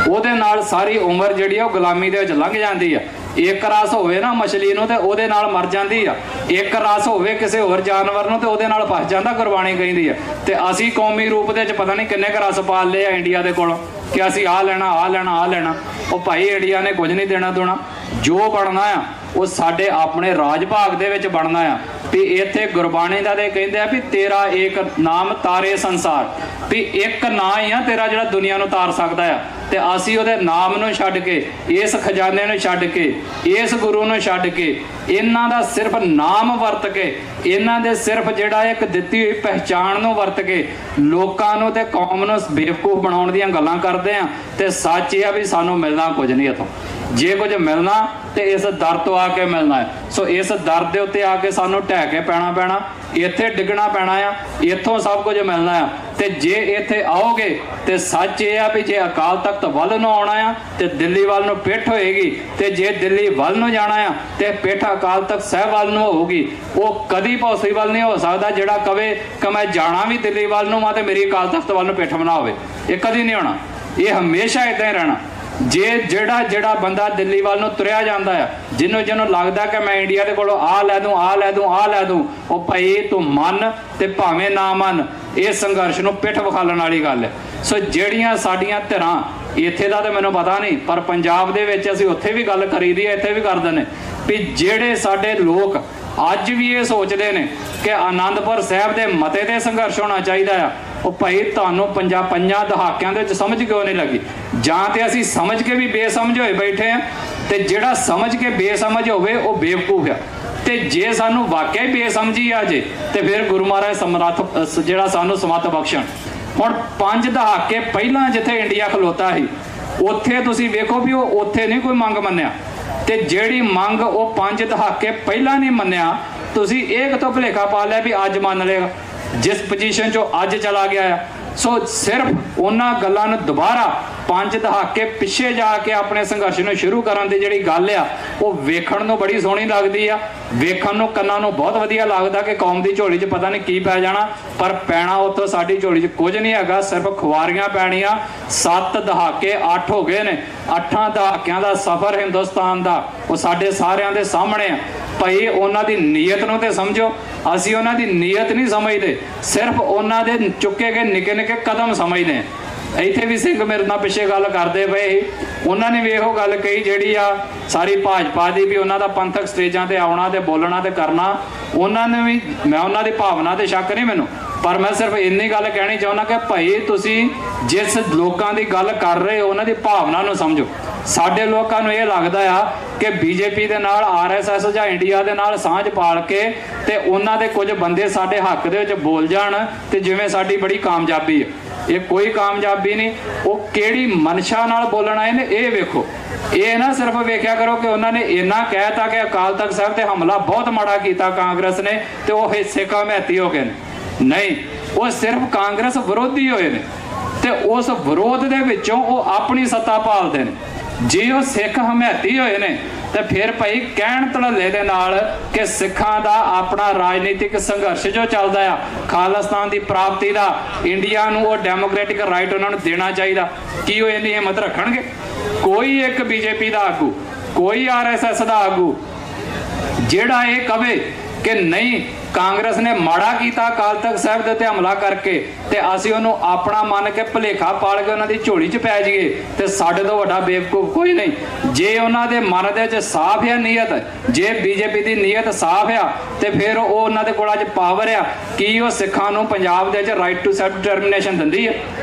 ਉਹਦੇ ਨਾਲ ਸਾਰੀ ਉਮਰ ਜਿਹੜੀ ਆ ਉਹ ਗੁਲਾਮੀ ਦੇ ਵਿੱਚ ਲੰਘ ਜਾਂਦੀ ਆ। ਇੱਕ ਰਸ ਹੋਵੇ ਨਾ ਮਛਲੀ ਨੂੰ ਤੇ ਉਹਦੇ ਨਾਲ ਮਰ ਜਾਂਦੀ ਆ, ਇੱਕ ਰਸ ਹੋਵੇ ਕਿਸੇ ਹੋਰ ਜਾਨਵਰ ਨੂੰ ਤੇ ਉਹਦੇ ਨਾਲ ਫਸ ਜਾਂਦਾ, ਗੁਰਬਾਣੀ ਕਹਿੰਦੀ ਆ। ਤੇ ਅਸੀਂ ਕੌਮੀ ਰੂਪ ਦੇ ਵਿੱਚ ਪਤਾ ਨਹੀਂ ਕਿੰਨੇ ਕੁ ਰਸ ਪਾਲ ਲਏ ਆ ਇੰਡੀਆ ਦੇ ਕੋਲੋਂ ਕਿ ਅਸੀਂ ਆਹ ਲੈਣਾ ਆਹ ਲੈਣਾ ਆਹ ਲੈਣਾ। ਉਹ ਭਾਈ ਇੰਡੀਆ ਨੇ ਕੁਝ ਨਹੀਂ ਦੇਣਾ ਦੋਣਾ। ਜੋ ਬਣਨਾ ਆ ਉਹ ਸਾਡੇ ਆਪਣੇ ਰਾਜ ਭਾਗ ਦੇ ਵਿੱਚ ਬਣਨਾ ਆ। ਵੀ ਇੱਥੇ ਗੁਰਬਾਣੀ ਦਾ ਤੇ ਕਹਿੰਦੇ ਆ ਵੀ ਤੇਰਾ ਏਕ ਨਾਮ ਤਾਰੇ ਸੰਸਾਰ, ਵੀ ਇੱਕ ਨਾਂ ਹੀ ਆ ਤੇਰਾ ਜਿਹੜਾ ਦੁਨੀਆ ਨੂੰ ਤਾਰ ਸਕਦਾ ਆ, ਤੇ ਅਸੀਂ ਉਹਦੇ ਨਾਮ ਨੂੰ ਛੱਡ ਕੇ, ਇਸ ਖਜ਼ਾਨੇ ਨੂੰ ਛੱਡ ਕੇ, ਇਸ ਗੁਰੂ ਨੂੰ ਛੱਡ ਕੇ, ਇਹਨਾਂ ਦਾ ਸਿਰਫ ਨਾਮ ਵਰਤ ਕੇ, ਇਹਨਾਂ ਦੇ ਸਿਰਫ ਜਿਹੜਾ ਇੱਕ ਦਿੱਤੀ ਹੋਈ ਪਹਿਚਾਣ ਨੂੰ ਵਰਤ ਕੇ ਲੋਕਾਂ ਨੂੰ ਤੇ ਕੌਮ ਨੂੰ ਬੇਵਕੂਫ ਬਣਾਉਣ ਦੀਆਂ ਗੱਲਾਂ ਕਰਦੇ ਆ। ਤੇ ਸੱਚ ਇਹ ਆ ਵੀ ਸਾਨੂੰ ਮਿਲਣਾ ਕੁਝ ਨਹੀਂ ਇੱਥੋਂ। ਜੇ ਕੁਝ ਮਿਲਣਾ ਤੇ ਇਸ ਦਰ ਤੋਂ ਆ ਕੇ ਮਿਲਣਾ ਹੈ। ਸੋ ਇਸ ਦਰ ਦੇ ਉੱਤੇ ਆ ਕੇ ਸਾਨੂੰ ਢਹਿ ਕੇ ਪੈਣਾ, ਇੱਥੇ ਡਿੱਗਣਾ ਪੈਣਾ ਆ, ਇੱਥੋਂ ਸਭ ਕੁਝ ਮਿਲਣਾ ਆ। ਤੇ ਜੇ ਇੱਥੇ ਆਓਗੇ ਤੇ ਸੱਚ ਇਹ ਆ ਵੀ ਜੇ ਅਕਾਲ ਤਖਤ ਵੱਲ ਨੂੰ ਆਉਣਾ ਆ ਤੇ ਦਿੱਲੀ ਵੱਲ ਨੂੰ ਪਿੱਠ ਹੋਏਗੀ, ਤੇ ਜੇ ਦਿੱਲੀ ਵੱਲ ਨੂੰ ਜਾਣਾ ਆ ਤੇ ਪਿੱਠ ਅਕਾਲ ਤਖਤ ਸਾਹਿਬ ਵੱਲ ਨੂੰ ਹੋਊਗੀ। ਉਹ ਕਦੀ ਪੋਸੀਬਲ ਨਹੀਂ ਹੋ ਸਕਦਾ ਜਿਹੜਾ ਕਵੇ ਕਿ ਮੈਂ ਜਾਣਾ ਵੀ ਦਿੱਲੀ ਵੱਲ ਨੂੰ ਆ ਤੇ ਮੇਰੀ ਅਕਾਲ ਤਖਤ ਵੱਲ ਨੂੰ ਪਿੱਠ ਬਣਾ ਹੋਵੇ। ਇਹ ਕਦੀ ਨਹੀਂ ਹੋਣਾ, ਇਹ ਹਮੇਸ਼ਾ ਇਦਾਂ ਹੀ ਰਹਿਣਾ। ਜੇ ਜਿਹੜਾ ਬੰਦਾ ਦਿੱਲੀ ਵੱਲ ਨੂੰ ਤੁਰਿਆ ਜਾਂਦਾ ਆ, ਜਿਹਨੂੰ ਲੱਗਦਾ ਕਿ ਮੈਂ ਇੰਡੀਆ ਦੇ ਕੋਲੋਂ ਆ ਲੈ ਦੂੰ, ਉਹ ਭਾਈ ਤੂੰ ਮੰਨ ਤੇ ਭਾਵੇਂ ਨਾ ਮੰਨ, ਇਹ ਸੰਘਰਸ਼ ਨੂੰ ਪਿੱਠ ਵਿਖਾਲਣ ਵਾਲੀ ਗੱਲ ਹੈ। ਸੋ ਜਿਹੜੀਆਂ ਸਾਡੀਆਂ ਧਿਰਾਂ ਇੱਥੇ ਦਾ ਤਾਂ ਮੈਨੂੰ ਪਤਾ ਨਹੀਂ, ਪਰ ਪੰਜਾਬ ਦੇ ਵਿੱਚ ਅਸੀਂ ਉੱਥੇ ਵੀ ਗੱਲ ਕਰੀਦੀ ਹੈ, ਇੱਥੇ ਵੀ ਕਰਦੇ ਨੇ ਵੀ ਜਿਹੜੇ ਸਾਡੇ ਲੋਕ ਅੱਜ ਵੀ ਇਹ ਸੋਚਦੇ ਨੇ ਕਿ ਆਨੰਦਪੁਰ ਸਾਹਿਬ ਦੇ ਮਤੇ ਤੇ ਸੰਘਰਸ਼ ਹੋਣਾ ਚਾਹੀਦਾ ਆ। ਉਹ ਭਾਈ ਤੁਹਾਨੂੰ ਪੰਜਾਂ ਦਹਾਕਿਆਂ ਦੇ ਵਿੱਚ ਸਮਝ ਕਿਉਂ ਨਹੀਂ ਲੱਗੀ? ਜਾਂ ਤੇ ਅਸੀਂ ਸਮਝ ਕੇ ਵੀ ਬੇਸਮਝ ਹੋਏ ਬੈਠੇ ਆ, ਤੇ ਜਿਹੜਾ ਸਮਝ ਕੇ ਬੇਸਮਝ ਹੋਵੇ ਉਹ ਬੇਵਕੂਫ ਆ। ਤੇ ਜੇ ਸਾਨੂੰ ਵਾਕਿਆ ਹੀ ਬੇਸਮਝੀ ਆ ਜੇ ਤੇ ਫਿਰ ਗੁਰੂ ਮਹਾਰਾਜ ਸਮਰੱਥ ਜਿਹੜਾ ਸਾਨੂੰ ਸਮੱਤ ਬਖਸ਼ਣ। ਹੁਣ 5 ਦਹਾਕੇ ਪਹਿਲਾਂ ਜਿੱਥੇ ਇੰਡੀਆ ਖਲੋਤਾ ਸੀ ਉੱਥੇ ਤੁਸੀਂ ਵੇਖੋ ਵੀ ਉਹ ਉੱਥੇ ਨਹੀਂ ਕੋਈ ਮੰਗ ਮੰਨਿਆ, ਤੇ ਜਿਹੜੀ ਮੰਗ ਉਹ 5 ਦਹਾਕੇ ਪਹਿਲਾਂ ਨਹੀਂ ਮੰਨਿਆ, ਤੁਸੀਂ ਇਹ ਕਿਤੋਂ ਭੁਲੇਖਾ ਪਾ ਲਿਆ ਵੀ ਅੱਜ ਮੰਨ ਲਏਗਾ ਜਿਸ ਪੋਜੀਸ਼ਨ 'ਚੋਂ ਅੱਜ ਚਲਾ ਗਿਆ ਆ। ਸੋ ਸਿਰਫ ਉਹਨਾਂ ਗੱਲਾਂ ਨੂੰ ਦੁਬਾਰਾ 5 ਦਹਾਕੇ ਪਿੱਛੇ ਜਾ ਕੇ ਆਪਣੇ ਸੰਘਰਸ਼ ਨੂੰ ਸ਼ੁਰੂ ਕਰਨ ਦੀ ਜਿਹੜੀ ਗੱਲ ਆ ਉਹ ਵੇਖਣ ਨੂੰ ਬੜੀ ਸੋਹਣੀ ਲੱਗਦੀ ਆ, ਵੇਖਣ ਨੂੰ ਕੰਨਾਂ ਨੂੰ ਬਹੁਤ ਵਧੀਆ ਲੱਗਦਾ ਕਿ ਕੌਮ ਦੀ ਝੋਲੀ 'ਚ ਪਤਾ ਨਹੀਂ ਕੀ ਪੈ ਜਾਣਾ, ਪਰ ਪੈਣਾ ਉੱਥੋਂ ਸਾਡੀ ਝੋਲੀ 'ਚ ਕੁਝ ਨਹੀਂ ਹੈਗਾ, ਸਿਰਫ ਖੁਆਰੀਆਂ ਪੈਣੀਆਂ। 7 ਦਹਾਕੇ 8 ਹੋ ਗਏ ਨੇ, 8 ਦਹਾਕਿਆਂ ਦਾ ਸਫ਼ਰ ਹਿੰਦੁਸਤਾਨ ਦਾ ਉਹ ਸਾਡੇ ਸਾਰਿਆਂ ਦੇ ਸਾਹਮਣੇ ਆ। ਭਾਈ ਉਹਨਾਂ ਦੀ ਨੀਅਤ ਨੂੰ ਤੇ ਸਮਝੋ, ਅਸੀਂ ਉਹਨਾਂ ਦੀ ਨੀਅਤ ਨਹੀਂ ਸਮਝਦੇ, ਸਿਰਫ ਉਹਨਾਂ ਦੇ ਚੁੱਕੇ ਗਏ ਨਿੱਕੇ ਕਦਮ ਸਮਝਦੇ। ਇੱਥੇ ਵੀ ਸਿੰਘ ਮੇਰੇ ਨਾਲ ਪਿੱਛੇ ਗੱਲ ਕਰਦੇ ਪਏ, ਉਹਨਾਂ ਨੇ ਵੀ ਇਹੋ ਗੱਲ ਕਹੀ ਜਿਹੜੀ ਆ ਸਾਰੀ ਭਾਜਪਾ ਦੀ ਵੀ ਉਹਨਾਂ ਦਾ ਪੰਥਕ ਸਟੇਜਾਂ ਤੇ ਆਉਣਾ ਤੇ ਬੋਲਣਾ ਤੇ ਕਰਨਾ। ਉਹਨਾਂ ਨੇ ਵੀ, ਮੈਂ ਉਹਨਾਂ ਦੀ ਭਾਵਨਾ ਤੇ ਸ਼ੱਕ ਨਹੀਂ ਮੈਨੂੰ, ਪਰ ਮੈਂ ਸਿਰਫ ਇੰਨੀ ਗੱਲ ਕਹਿਣੀ ਚਾਹੁੰਦਾ ਕਿ ਭਾਈ ਤੁਸੀਂ ਜਿਸ ਲੋਕਾਂ ਦੀ ਗੱਲ ਕਰ ਰਹੇ ਹੋ ਉਹਨਾਂ ਦੀ ਭਾਵਨਾ ਨੂੰ ਸਮਝੋ। ਸਾਡੇ ਲੋਕਾਂ ਨੂੰ ਇਹ ਲੱਗਦਾ ਆ ਕਿ ਬੀਜੇਪੀ ਦੇ ਨਾਲ, ਆਰਐਸਐਸ ਜਾਂ ਇੰਡੀਆ ਦੇ ਨਾਲ ਸਾਂਝ ਪਾਲ ਕੇ ਤੇ ਉਹਨਾਂ ਦੇ ਕੁਝ ਬੰਦੇ ਸਾਡੇ ਹੱਕ ਦੇ ਵਿੱਚ ਬੋਲ ਜਾਣ ਤੇ ਜਿਵੇਂ ਸਾਡੀ ਬੜੀ ਕਾਮਯਾਬੀ ਹੈ। ਇਹ ਕੋਈ ਕਾਮਯਾਬੀ ਨਹੀਂ। ਉਹ ਕਿਹੜੀ ਮਨਸ਼ਾ ਨਾਲ ਬੋਲਣ ਆਏ ਨੇ ਇਹ ਵੇਖੋ। ਇਹ ਨਾ ਸਿਰਫ ਵੇਖਿਆ ਕਰੋ ਕਿ ਉਹਨਾਂ ਨੇ ਇੰਨਾ ਕਹਿਤਾ ਕਿ ਅਕਾਲ ਤਖਤ ਸਾਹਿਬ ਤੇ ਹਮਲਾ ਬਹੁਤ ਮਾੜਾ ਕੀਤਾ ਕਾਂਗਰਸ ਨੇ ਤੇ ਉਹ ਸਿੱਖ ਹਮੈਤੀ ਹੋ ਗਏ ਨੇ। ਨਹੀਂ, ਉਹ ਸਿਰਫ ਕਾਂਗਰਸ ਵਿਰੋਧੀ ਹੋਏ ਨੇ ਤੇ ਉਸ ਵਿਰੋਧ ਦੇ ਵਿੱਚੋਂ ਉਹ ਆਪਣੀ ਸੱਤਾ ਭਾਲਦੇ ਨੇ। ਜੇ ਉਹ ਸਿੱਖ ਹਮੈਤੀ ਹੋਏ ਨੇ ਤੇ ਫਿਰ ਭਾਈ ਕਹਿਣ ਧੜੱਲੇ ਦੇ ਨਾਲ ਕਿ ਸਿੱਖਾਂ ਦਾ ਆਪਣਾ ਰਾਜਨੀਤਿਕ ਸੰਘਰਸ਼ ਜੋ ਚੱਲਦਾ ਆ ਖਾਲਿਸਤਾਨ ਦੀ ਪ੍ਰਾਪਤੀ ਦਾ, ਇੰਡੀਆ ਨੂੰ ਉਹ ਡੈਮੋਕ੍ਰੈਟਿਕ ਰਾਈਟ ਉਹਨਾਂ ਨੂੰ ਦੇਣਾ ਚਾਹੀਦਾ, ਕੀ ਉਹ ਇੰਨੀ ਹਿੰਮਤ ਰੱਖਣਗੇ? ਕੋਈ ਇੱਕ ਬੀਜੇਪੀ ਦਾ ਆਗੂ, ਕੋਈ ਆਰਐਸਐਸ ਦਾ ਆਗੂ ਜਿਹੜਾ ਇਹ ਕਵੇ ਕਿ ਨਹੀਂ ਕਾਂਗਰਸ ਨੇ ਮਾੜਾ ਕੀਤਾ ਅਕਾਲ ਤਖਤ ਸਾਹਿਬ ਦੇ ਉੱਤੇ ਹਮਲਾ ਕਰਕੇ ਤੇ ਅਸੀਂ ਉਹਨੂੰ ਆਪਣਾ ਮੰਨ ਕੇ ਭੁਲੇਖਾ ਪਾਲ ਕੇ ਉਹਨਾਂ ਦੀ ਝੋਲੀ 'ਚ ਪੈ ਜਾਈਏ, ਤੇ ਸਾਡੇ ਤੋਂ ਵੱਡਾ ਬੇਵਕੂਫ ਕੋਈ ਨਹੀਂ। ਜੇ ਉਹਨਾਂ ਦੇ ਮਨ ਦੇ ਵਿੱਚ ਸਾਫ਼ ਹੈ ਨੀਅਤ, ਜੇ ਬੀਜੇਪੀ ਦੀ ਨੀਅਤ ਸਾਫ਼ ਆ ਤੇ ਫਿਰ ਉਹ ਉਹਨਾਂ ਦੇ ਕੋਲ ਅੱਜ ਪਾਵਰ ਆ, ਕੀ ਉਹ ਸਿੱਖਾਂ ਨੂੰ ਪੰਜਾਬ ਦੇ ਵਿੱਚ ਰਾਈਟ ਟੂ ਸੈਲਫ ਡਿਟਰਮੀਨੇਸ਼ਨ ਦਿੰਦੀ ਹੈ?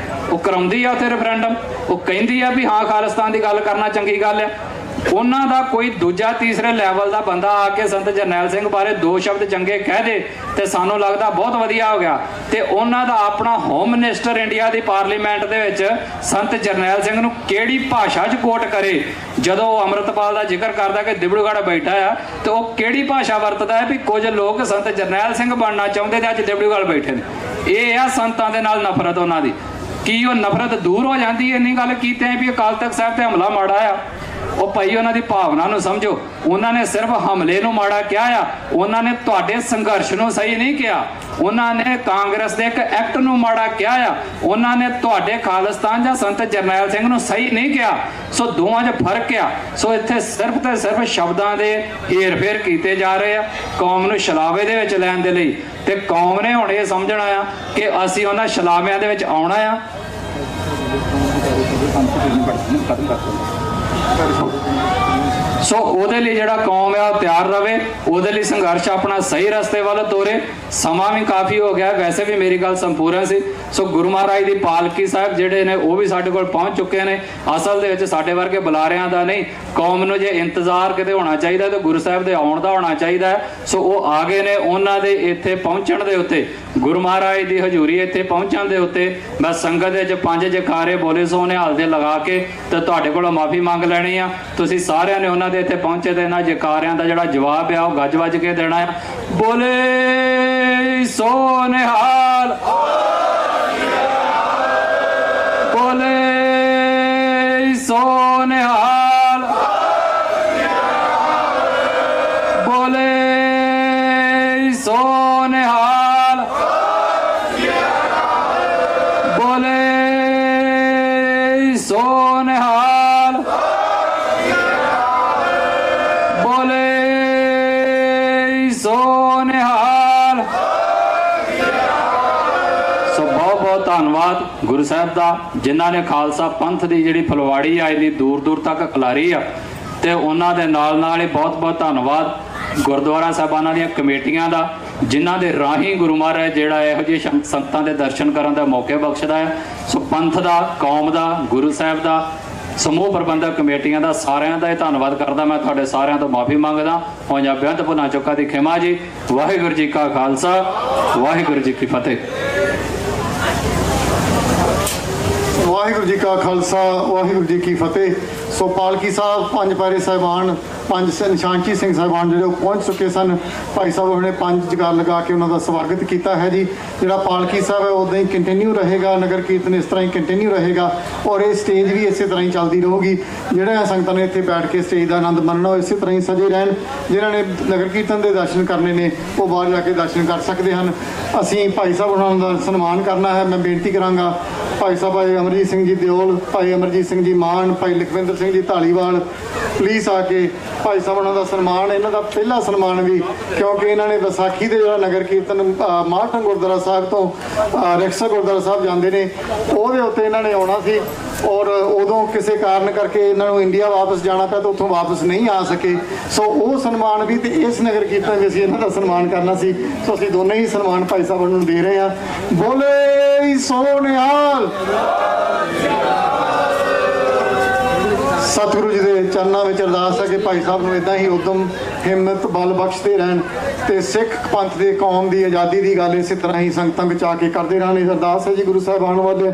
ਉਹ ਕਰਾਉਂਦੀ ਆ ਉੱਥੇ ਰੈਫਰੈਂਡਮ, ਉਹ ਕਹਿੰਦੀ ਆ ਵੀ ਹਾਂ ਖਾਲਿਸਤਾਨ ਦੀ ਗੱਲ ਕਰਨਾ ਚੰਗੀ ਗੱਲ ਆ। ਉਹਨਾਂ ਦਾ ਕੋਈ ਦੂਜਾ ਤੀਸਰੇ ਲੈਵਲ ਦਾ ਬੰਦਾ ਆ ਕੇ ਸੰਤ ਜਰਨੈਲ ਸਿੰਘ ਬਾਰੇ 2 ਸ਼ਬਦ ਚੰਗੇ ਕਹਿ ਦੇ ਤੇ ਸਾਨੂੰ ਲੱਗਦਾ ਬਹੁਤ ਵਧੀਆ ਹੋ ਗਿਆ। ਤੇ ਉਹਨਾਂ ਦਾ ਆਪਣਾ ਹੋਮ ਮਿਨਿਸਟਰ ਇੰਡੀਆ ਦੀ ਪਾਰਲੀਮੈਂਟ ਦੇ ਵਿੱਚ ਸੰਤ ਜਰਨੈਲ ਸਿੰਘ ਨੂੰ ਕਿਹੜੀ ਭਾਸ਼ਾ 'ਚ ਕੋਟ ਕਰੇ, ਜਦੋਂ ਉਹ ਅੰਮ੍ਰਿਤਪਾਲ ਦਾ ਜ਼ਿਕਰ ਕਰਦਾ ਕਿ ਦਿਬੜੂਗੜ੍ਹ ਬੈਠਾ ਆ ਤੇ ਉਹ ਕਿਹੜੀ ਭਾਸ਼ਾ ਵਰਤਦਾ ਹੈ ਵੀ ਕੁਝ ਲੋਕ ਸੰਤ ਜਰਨੈਲ ਸਿੰਘ ਬਣਨਾ ਚਾਹੁੰਦੇ ਤੇ ਅੱਜ ਦਿਬੜੂਗੜ੍ਹ ਬੈਠੇ ਨੇ। ਇਹ ਆ ਸੰਤਾਂ ਦੇ ਨਾਲ ਨਫ਼ਰਤ ਉਹਨਾਂ ਦੀ। ਕੀ ਉਹ ਨਫ਼ਰਤ ਦੂਰ ਹੋ ਜਾਂਦੀ ਹੈ ਇੰਨੀ ਗੱਲ ਕੀਤੇ ਵੀ ਅਕਾਲ ਤਖਤ ਸਾਹਿਬ ਤੇ ਹਮਲਾ ਮਾੜਾ ਆ? ਉਹ ਭਾਈ ਉਹਨਾਂ ਦੀ ਭਾਵਨਾ ਨੂੰ ਸਮਝੋ। ਉਹਨਾਂ ਨੇ ਸਿਰਫ ਹਮਲੇ ਨੂੰ ਮਾੜਾ ਕਿਹਾ ਆ, ਉਹਨਾਂ ਨੇ ਤੁਹਾਡੇ ਸੰਘਰਸ਼ ਨੂੰ ਸਹੀ ਨਹੀਂ ਕਿਹਾ। ਉਹਨਾਂ ਨੇ ਕਾਂਗਰਸ ਦੇ ਇੱਕ ਐਕਟ ਨੂੰ ਮਾੜਾ ਕਿਹਾ ਆ, ਉਹਨਾਂ ਨੇ ਤੁਹਾਡੇ ਖਾਲਿਸਤਾਨ ਜਾਂ ਸੰਤ ਜਰਨੈਲ ਸਿੰਘ ਨੂੰ ਸਹੀ ਨਹੀਂ ਕਿਹਾ। ਸੋ ਦੋਵਾਂ 'ਚ ਫਰਕ ਆ। ਸੋ ਇੱਥੇ ਸਿਰਫ ਤੇ ਸਿਰਫ ਸ਼ਬਦਾਂ ਦੇ ਹੇਰ-ਫੇਰ ਕੀਤੇ ਜਾ ਰਹੇ ਆ ਕੌਮ ਨੂੰ ਛਲਾਵੇ ਦੇ ਵਿੱਚ ਲੈਣ ਦੇ ਲਈ, ਤੇ ਕੌਮ ਨੇ ਹੁਣ ਇਹ ਸਮਝਣਾ ਆ ਕਿ ਅਸੀਂ ਉਹਨਾਂ ਛਲਾਵਿਆਂ ਦੇ ਵਿੱਚ ਆਉਣਾ ਆ। ਸੋ ਉਹਦੇ ਲਈ ਜਿਹੜਾ ਕੌਮ ਆ ਉਹ ਤਿਆਰ ਰਵੇ, ਉਹਦੇ ਲਈ ਸੰਘਰਸ਼ ਆਪਣਾ ਸਹੀ ਰਸਤੇ ਵੱਲ ਤੋਰੇ। ਸਮਾਂ ਵੀ ਕਾਫੀ ਹੋ ਗਿਆ, ਵੈਸੇ ਵੀ ਮੇਰੀ ਗੱਲ ਸੰਪੂਰਨ ਸੀ। ਸੋ ਗੁਰੂ ਮਹਾਰਾਜ ਦੀ ਪਾਲਕੀ ਸਾਹਿਬ ਜਿਹੜੇ ਨੇ ਉਹ ਵੀ ਸਾਡੇ ਕੋਲ ਪਹੁੰਚ ਚੁੱਕੇ ਨੇ। ਅਸਲ ਦੇ ਵਿੱਚ ਸਾਡੇ ਵਰਗੇ ਬੁਲਾਰਿਆਂ ਦਾ ਨਹੀਂ, ਕੌਮ ਨੂੰ ਜੇ ਇੰਤਜ਼ਾਰ ਕਿਤੇ ਹੋਣਾ ਚਾਹੀਦਾ ਤਾਂ ਗੁਰੂ ਸਾਹਿਬ ਦੇ ਆਉਣ ਦਾ ਹੋਣਾ ਚਾਹੀਦਾ ਹੈ। ਸੋ ਉਹ ਆ ਗਏ ਨੇ, ਉਹਨਾਂ ਦੇ ਇੱਥੇ ਪਹੁੰਚਣ ਦੇ ਉੱਤੇ, ਗੁਰੂ ਮਹਾਰਾਜ ਦੀ ਹਜ਼ੂਰੀ ਇੱਥੇ ਪਹੁੰਚਣ ਦੇ ਉੱਤੇ ਮੈਂ ਸੰਗਤ ਦੇ ਵਿੱਚ 5 ਜੈਕਾਰੇ ਬੋਲੇ ਸੋ ਨਿਹਾਲ ਦੇ ਲਗਾ ਕੇ ਤੇ ਤੁਹਾਡੇ ਕੋਲੋਂ ਮਾਫੀ ਮੰਗ ਲੈਣੀ ਆ। ਤੁਸੀਂ ਸਾਰਿਆਂ ਨੇ ਉਹਨਾਂ ਦੇ ਇੱਥੇ ਪਹੁੰਚੇ ਤੇ ਇਹਨਾਂ ਜੈਕਾਰਿਆਂ ਦਾ ਜਿਹੜਾ ਜਵਾਬ ਆ ਉਹ ਗੱਜ ਵੱਜ ਕੇ ਦੇਣਾ ਆ। ਬੋਲੇ ਸੋ ਨਿਹਾਲ, ਬੋਲੇ ਸੋ ਨਿਹਾਲ, ਬੋਲੇ ਸੋ ਨਿਹਾਲ, ਬੋਲੇ ਸੋ ਨਿਹਾਲ, ਬੋਲੇ ਸੋ ਨਿਹਾਲ। ਸੋ ਬਹੁਤ ਬਹੁਤ ਧੰਨਵਾਦ ਗੁਰੂ ਸਾਹਿਬ ਦਾ, ਜਿਨ੍ਹਾਂ ਨੇ ਖਾਲਸਾ ਪੰਥ ਦੀ ਜਿਹੜੀ ਫੁਲਵਾੜੀ ਆ ਇਹਦੀ ਦੂਰ ਦੂਰ ਤੱਕ ਖਿਲਾਰੀ ਆ, ਤੇ ਉਹਨਾਂ ਦੇ ਨਾਲ ਨਾਲ ਹੀ ਬਹੁਤ ਬਹੁਤ ਧੰਨਵਾਦ ਗੁਰਦੁਆਰਾ ਸਾਹਿਬਾਨਾਂ ਦੀਆਂ ਕਮੇਟੀਆਂ ਦਾ, ਜਿਨ੍ਹਾਂ ਦੇ ਰਾਹੀਂ ਗੁਰੂ ਮਹਾਰਾਜ ਜਿਹੜਾ ਇਹੋ ਜਿਹੇ ਸੰਤਾਂ ਦੇ ਦਰਸ਼ਨ ਕਰਨ ਦਾ ਮੌਕੇ ਬਖਸ਼ਦਾ ਹੈ। ਸੋ ਪੰਥ ਦਾ, ਕੌਮ ਦਾ, ਗੁਰੂ ਸਾਹਿਬ ਦਾ, ਸਮੂਹ ਪ੍ਰਬੰਧਕ ਕਮੇਟੀਆਂ ਦਾ, ਸਾਰਿਆਂ ਦਾ ਇਹ ਧੰਨਵਾਦ ਕਰਦਾ। ਮੈਂ ਤੁਹਾਡੇ ਸਾਰਿਆਂ ਤੋਂ ਮਾਫੀ ਮੰਗਦਾ। ਹੋਈਆਂ ਬੇਅੰਤ ਭੁੱਲਾਂ ਚੁੱਕਾਂ ਦੀ ਖਿਮਾ ਜੀ। ਵਾਹਿਗੁਰੂ ਜੀ ਕਾ ਖਾਲਸਾ, ਵਾਹਿਗੁਰੂ ਜੀ ਕੀ ਫਤਿਹ। ਵਾਹਿਗੁਰੂ ਜੀ ਕਾ ਖਾਲਸਾ, ਵਾਹਿਗੁਰੂ ਜੀ ਕੀ ਫਤਿਹ। ਸੋ ਪਾਲਕੀ ਸਾਹਿਬ, 5 ਪਿਆਰੇ ਸਾਹਿਬਾਨ, 5 ਨਿਸ਼ਾਨਚੀ ਸਿੰਘ ਸਾਹਿਬਾਨ ਜਿਹੜੇ ਉਹ ਪਹੁੰਚ ਚੁੱਕੇ ਸਨ। ਭਾਈ ਸਾਹਿਬ ਉਹਨੇ 5 ਜਗਾਰ ਲਗਾ ਕੇ ਉਹਨਾਂ ਦਾ ਸਵਾਗਤ ਕੀਤਾ ਹੈ ਜੀ। ਜਿਹੜਾ ਪਾਲਕੀ ਸਾਹਿਬ ਹੈ ਉਦਾਂ ਹੀ ਕੰਟੀਨਿਊ ਰਹੇਗਾ, ਨਗਰ ਕੀਰਤਨ ਇਸ ਤਰ੍ਹਾਂ ਹੀ ਕੰਟੀਨਿਊ ਰਹੇਗਾ ਔਰ ਇਹ ਸਟੇਜ ਵੀ ਇਸੇ ਤਰ੍ਹਾਂ ਹੀ ਚੱਲਦੀ ਰਹੂਗੀ। ਜਿਹੜਾ ਸੰਗਤਾਂ ਨੇ ਇੱਥੇ ਬੈਠ ਕੇ ਸਟੇਜ ਦਾ ਆਨੰਦ ਮਾਣਨਾ ਉਹ ਇਸੇ ਤਰ੍ਹਾਂ ਹੀ ਸਜੇ ਰਹਿਣ। ਜਿਨ੍ਹਾਂ ਨੇ ਨਗਰ ਕੀਰਤਨ ਦੇ ਦਰਸ਼ਨ ਕਰਨੇ ਨੇ ਉਹ ਬਾਹਰ ਜਾ ਕੇ ਦਰਸ਼ਨ ਕਰ ਸਕਦੇ ਹਨ। ਅਸੀਂ ਭਾਈ ਸਾਹਿਬ ਉਹਨਾਂ ਦਾ ਸਨਮਾਨ ਕਰਨਾ ਹੈ। ਮੈਂ ਬੇਨਤੀ ਕਰਾਂਗਾ ਭਾਈ ਸਾਹਿਬ ਭਾਈ ਅਮਰਜੀਤ ਸਿੰਘ ਜੀ ਦਿਓਲ, ਭਾਈ ਅਮਰਜੀਤ ਸਿੰਘ ਜੀ ਮਾਨ, ਭਾਈ ਲਖਵਿੰਦਰ ਸਿੰਘ ਜੀ ਢਾਲੀਵਾਲ ਪਲੀਜ਼ ਆ ਕੇ ਭਾਈ ਸਾਹਿਬ ਉਹਨਾਂ ਦਾ ਸਨਮਾਨ, ਇਹਨਾਂ ਦਾ ਪਹਿਲਾ ਸਨਮਾਨ ਵੀ, ਕਿਉਂਕਿ ਇਹਨਾਂ ਨੇ ਵਿਸਾਖੀ ਦੇ ਜਿਹੜਾ ਨਗਰ ਕੀਰਤਨ ਮਾਠਾਂ ਗੁਰਦੁਆਰਾ ਸਾਹਿਬ ਤੋਂ ਰਿਕਸ਼ਾ ਗੁਰਦੁਆਰਾ ਸਾਹਿਬ ਜਾਂਦੇ ਨੇ ਉਹਦੇ ਉੱਤੇ ਇਹਨਾਂ ਨੇ ਆਉਣਾ ਸੀ ਔਰ ਉਦੋਂ ਕਿਸੇ ਕਾਰਨ ਕਰਕੇ ਇਹਨਾਂ ਨੂੰ ਇੰਡੀਆ ਵਾਪਸ ਜਾਣਾ ਪਿਆ ਤਾਂ ਉੱਥੋਂ ਵਾਪਸ ਨਹੀਂ ਆ ਸਕੇ। ਸੋ ਉਹ ਸਨਮਾਨ ਵੀ ਤੇ ਇਸ ਨਗਰ ਕੀਰਤਨ ਵਿੱਚ ਅਸੀਂ ਇਹਨਾਂ ਦਾ ਸਨਮਾਨ ਕਰਨਾ ਸੀ। ਸੋ ਅਸੀਂ ਦੋਨੇ ਹੀ ਸਨਮਾਨ ਭਾਈ ਸਾਹਿਬ ਨੂੰ ਦੇ ਰਹੇ ਹਾਂ। ਬੋਲੇ ਸੋ ਨਿਹਾਲ। ਸਤਿਗੁਰੂ ਜੀ ਦੇ ਚਰਨਾਂ ਵਿੱਚ ਅਰਦਾਸ ਹੈ ਕਿ ਭਾਈ ਸਾਹਿਬ ਨੂੰ ਇਦਾਂ ਹੀ ਉਦਮ, ਹਿੰਮਤ, ਬਲ ਬਖਸ਼ਦੇ ਰਹਿਣ ਤੇ ਸਿੱਖ ਪੰਥ ਦੇ, ਕੌਮ ਦੀ ਆਜ਼ਾਦੀ ਦੀ ਗੱਲ ਇਸੇ ਤਰ੍ਹਾਂ ਹੀ ਸੰਗਤਾਂ ਵਿੱਚ ਆ ਕੇ ਕਰਦੇ ਰਹਿਣ। ਅਰਦਾਸ ਹੈ ਜੀ ਗੁਰੂ ਸਾਹਿਬਾਨ ਵੱਲ।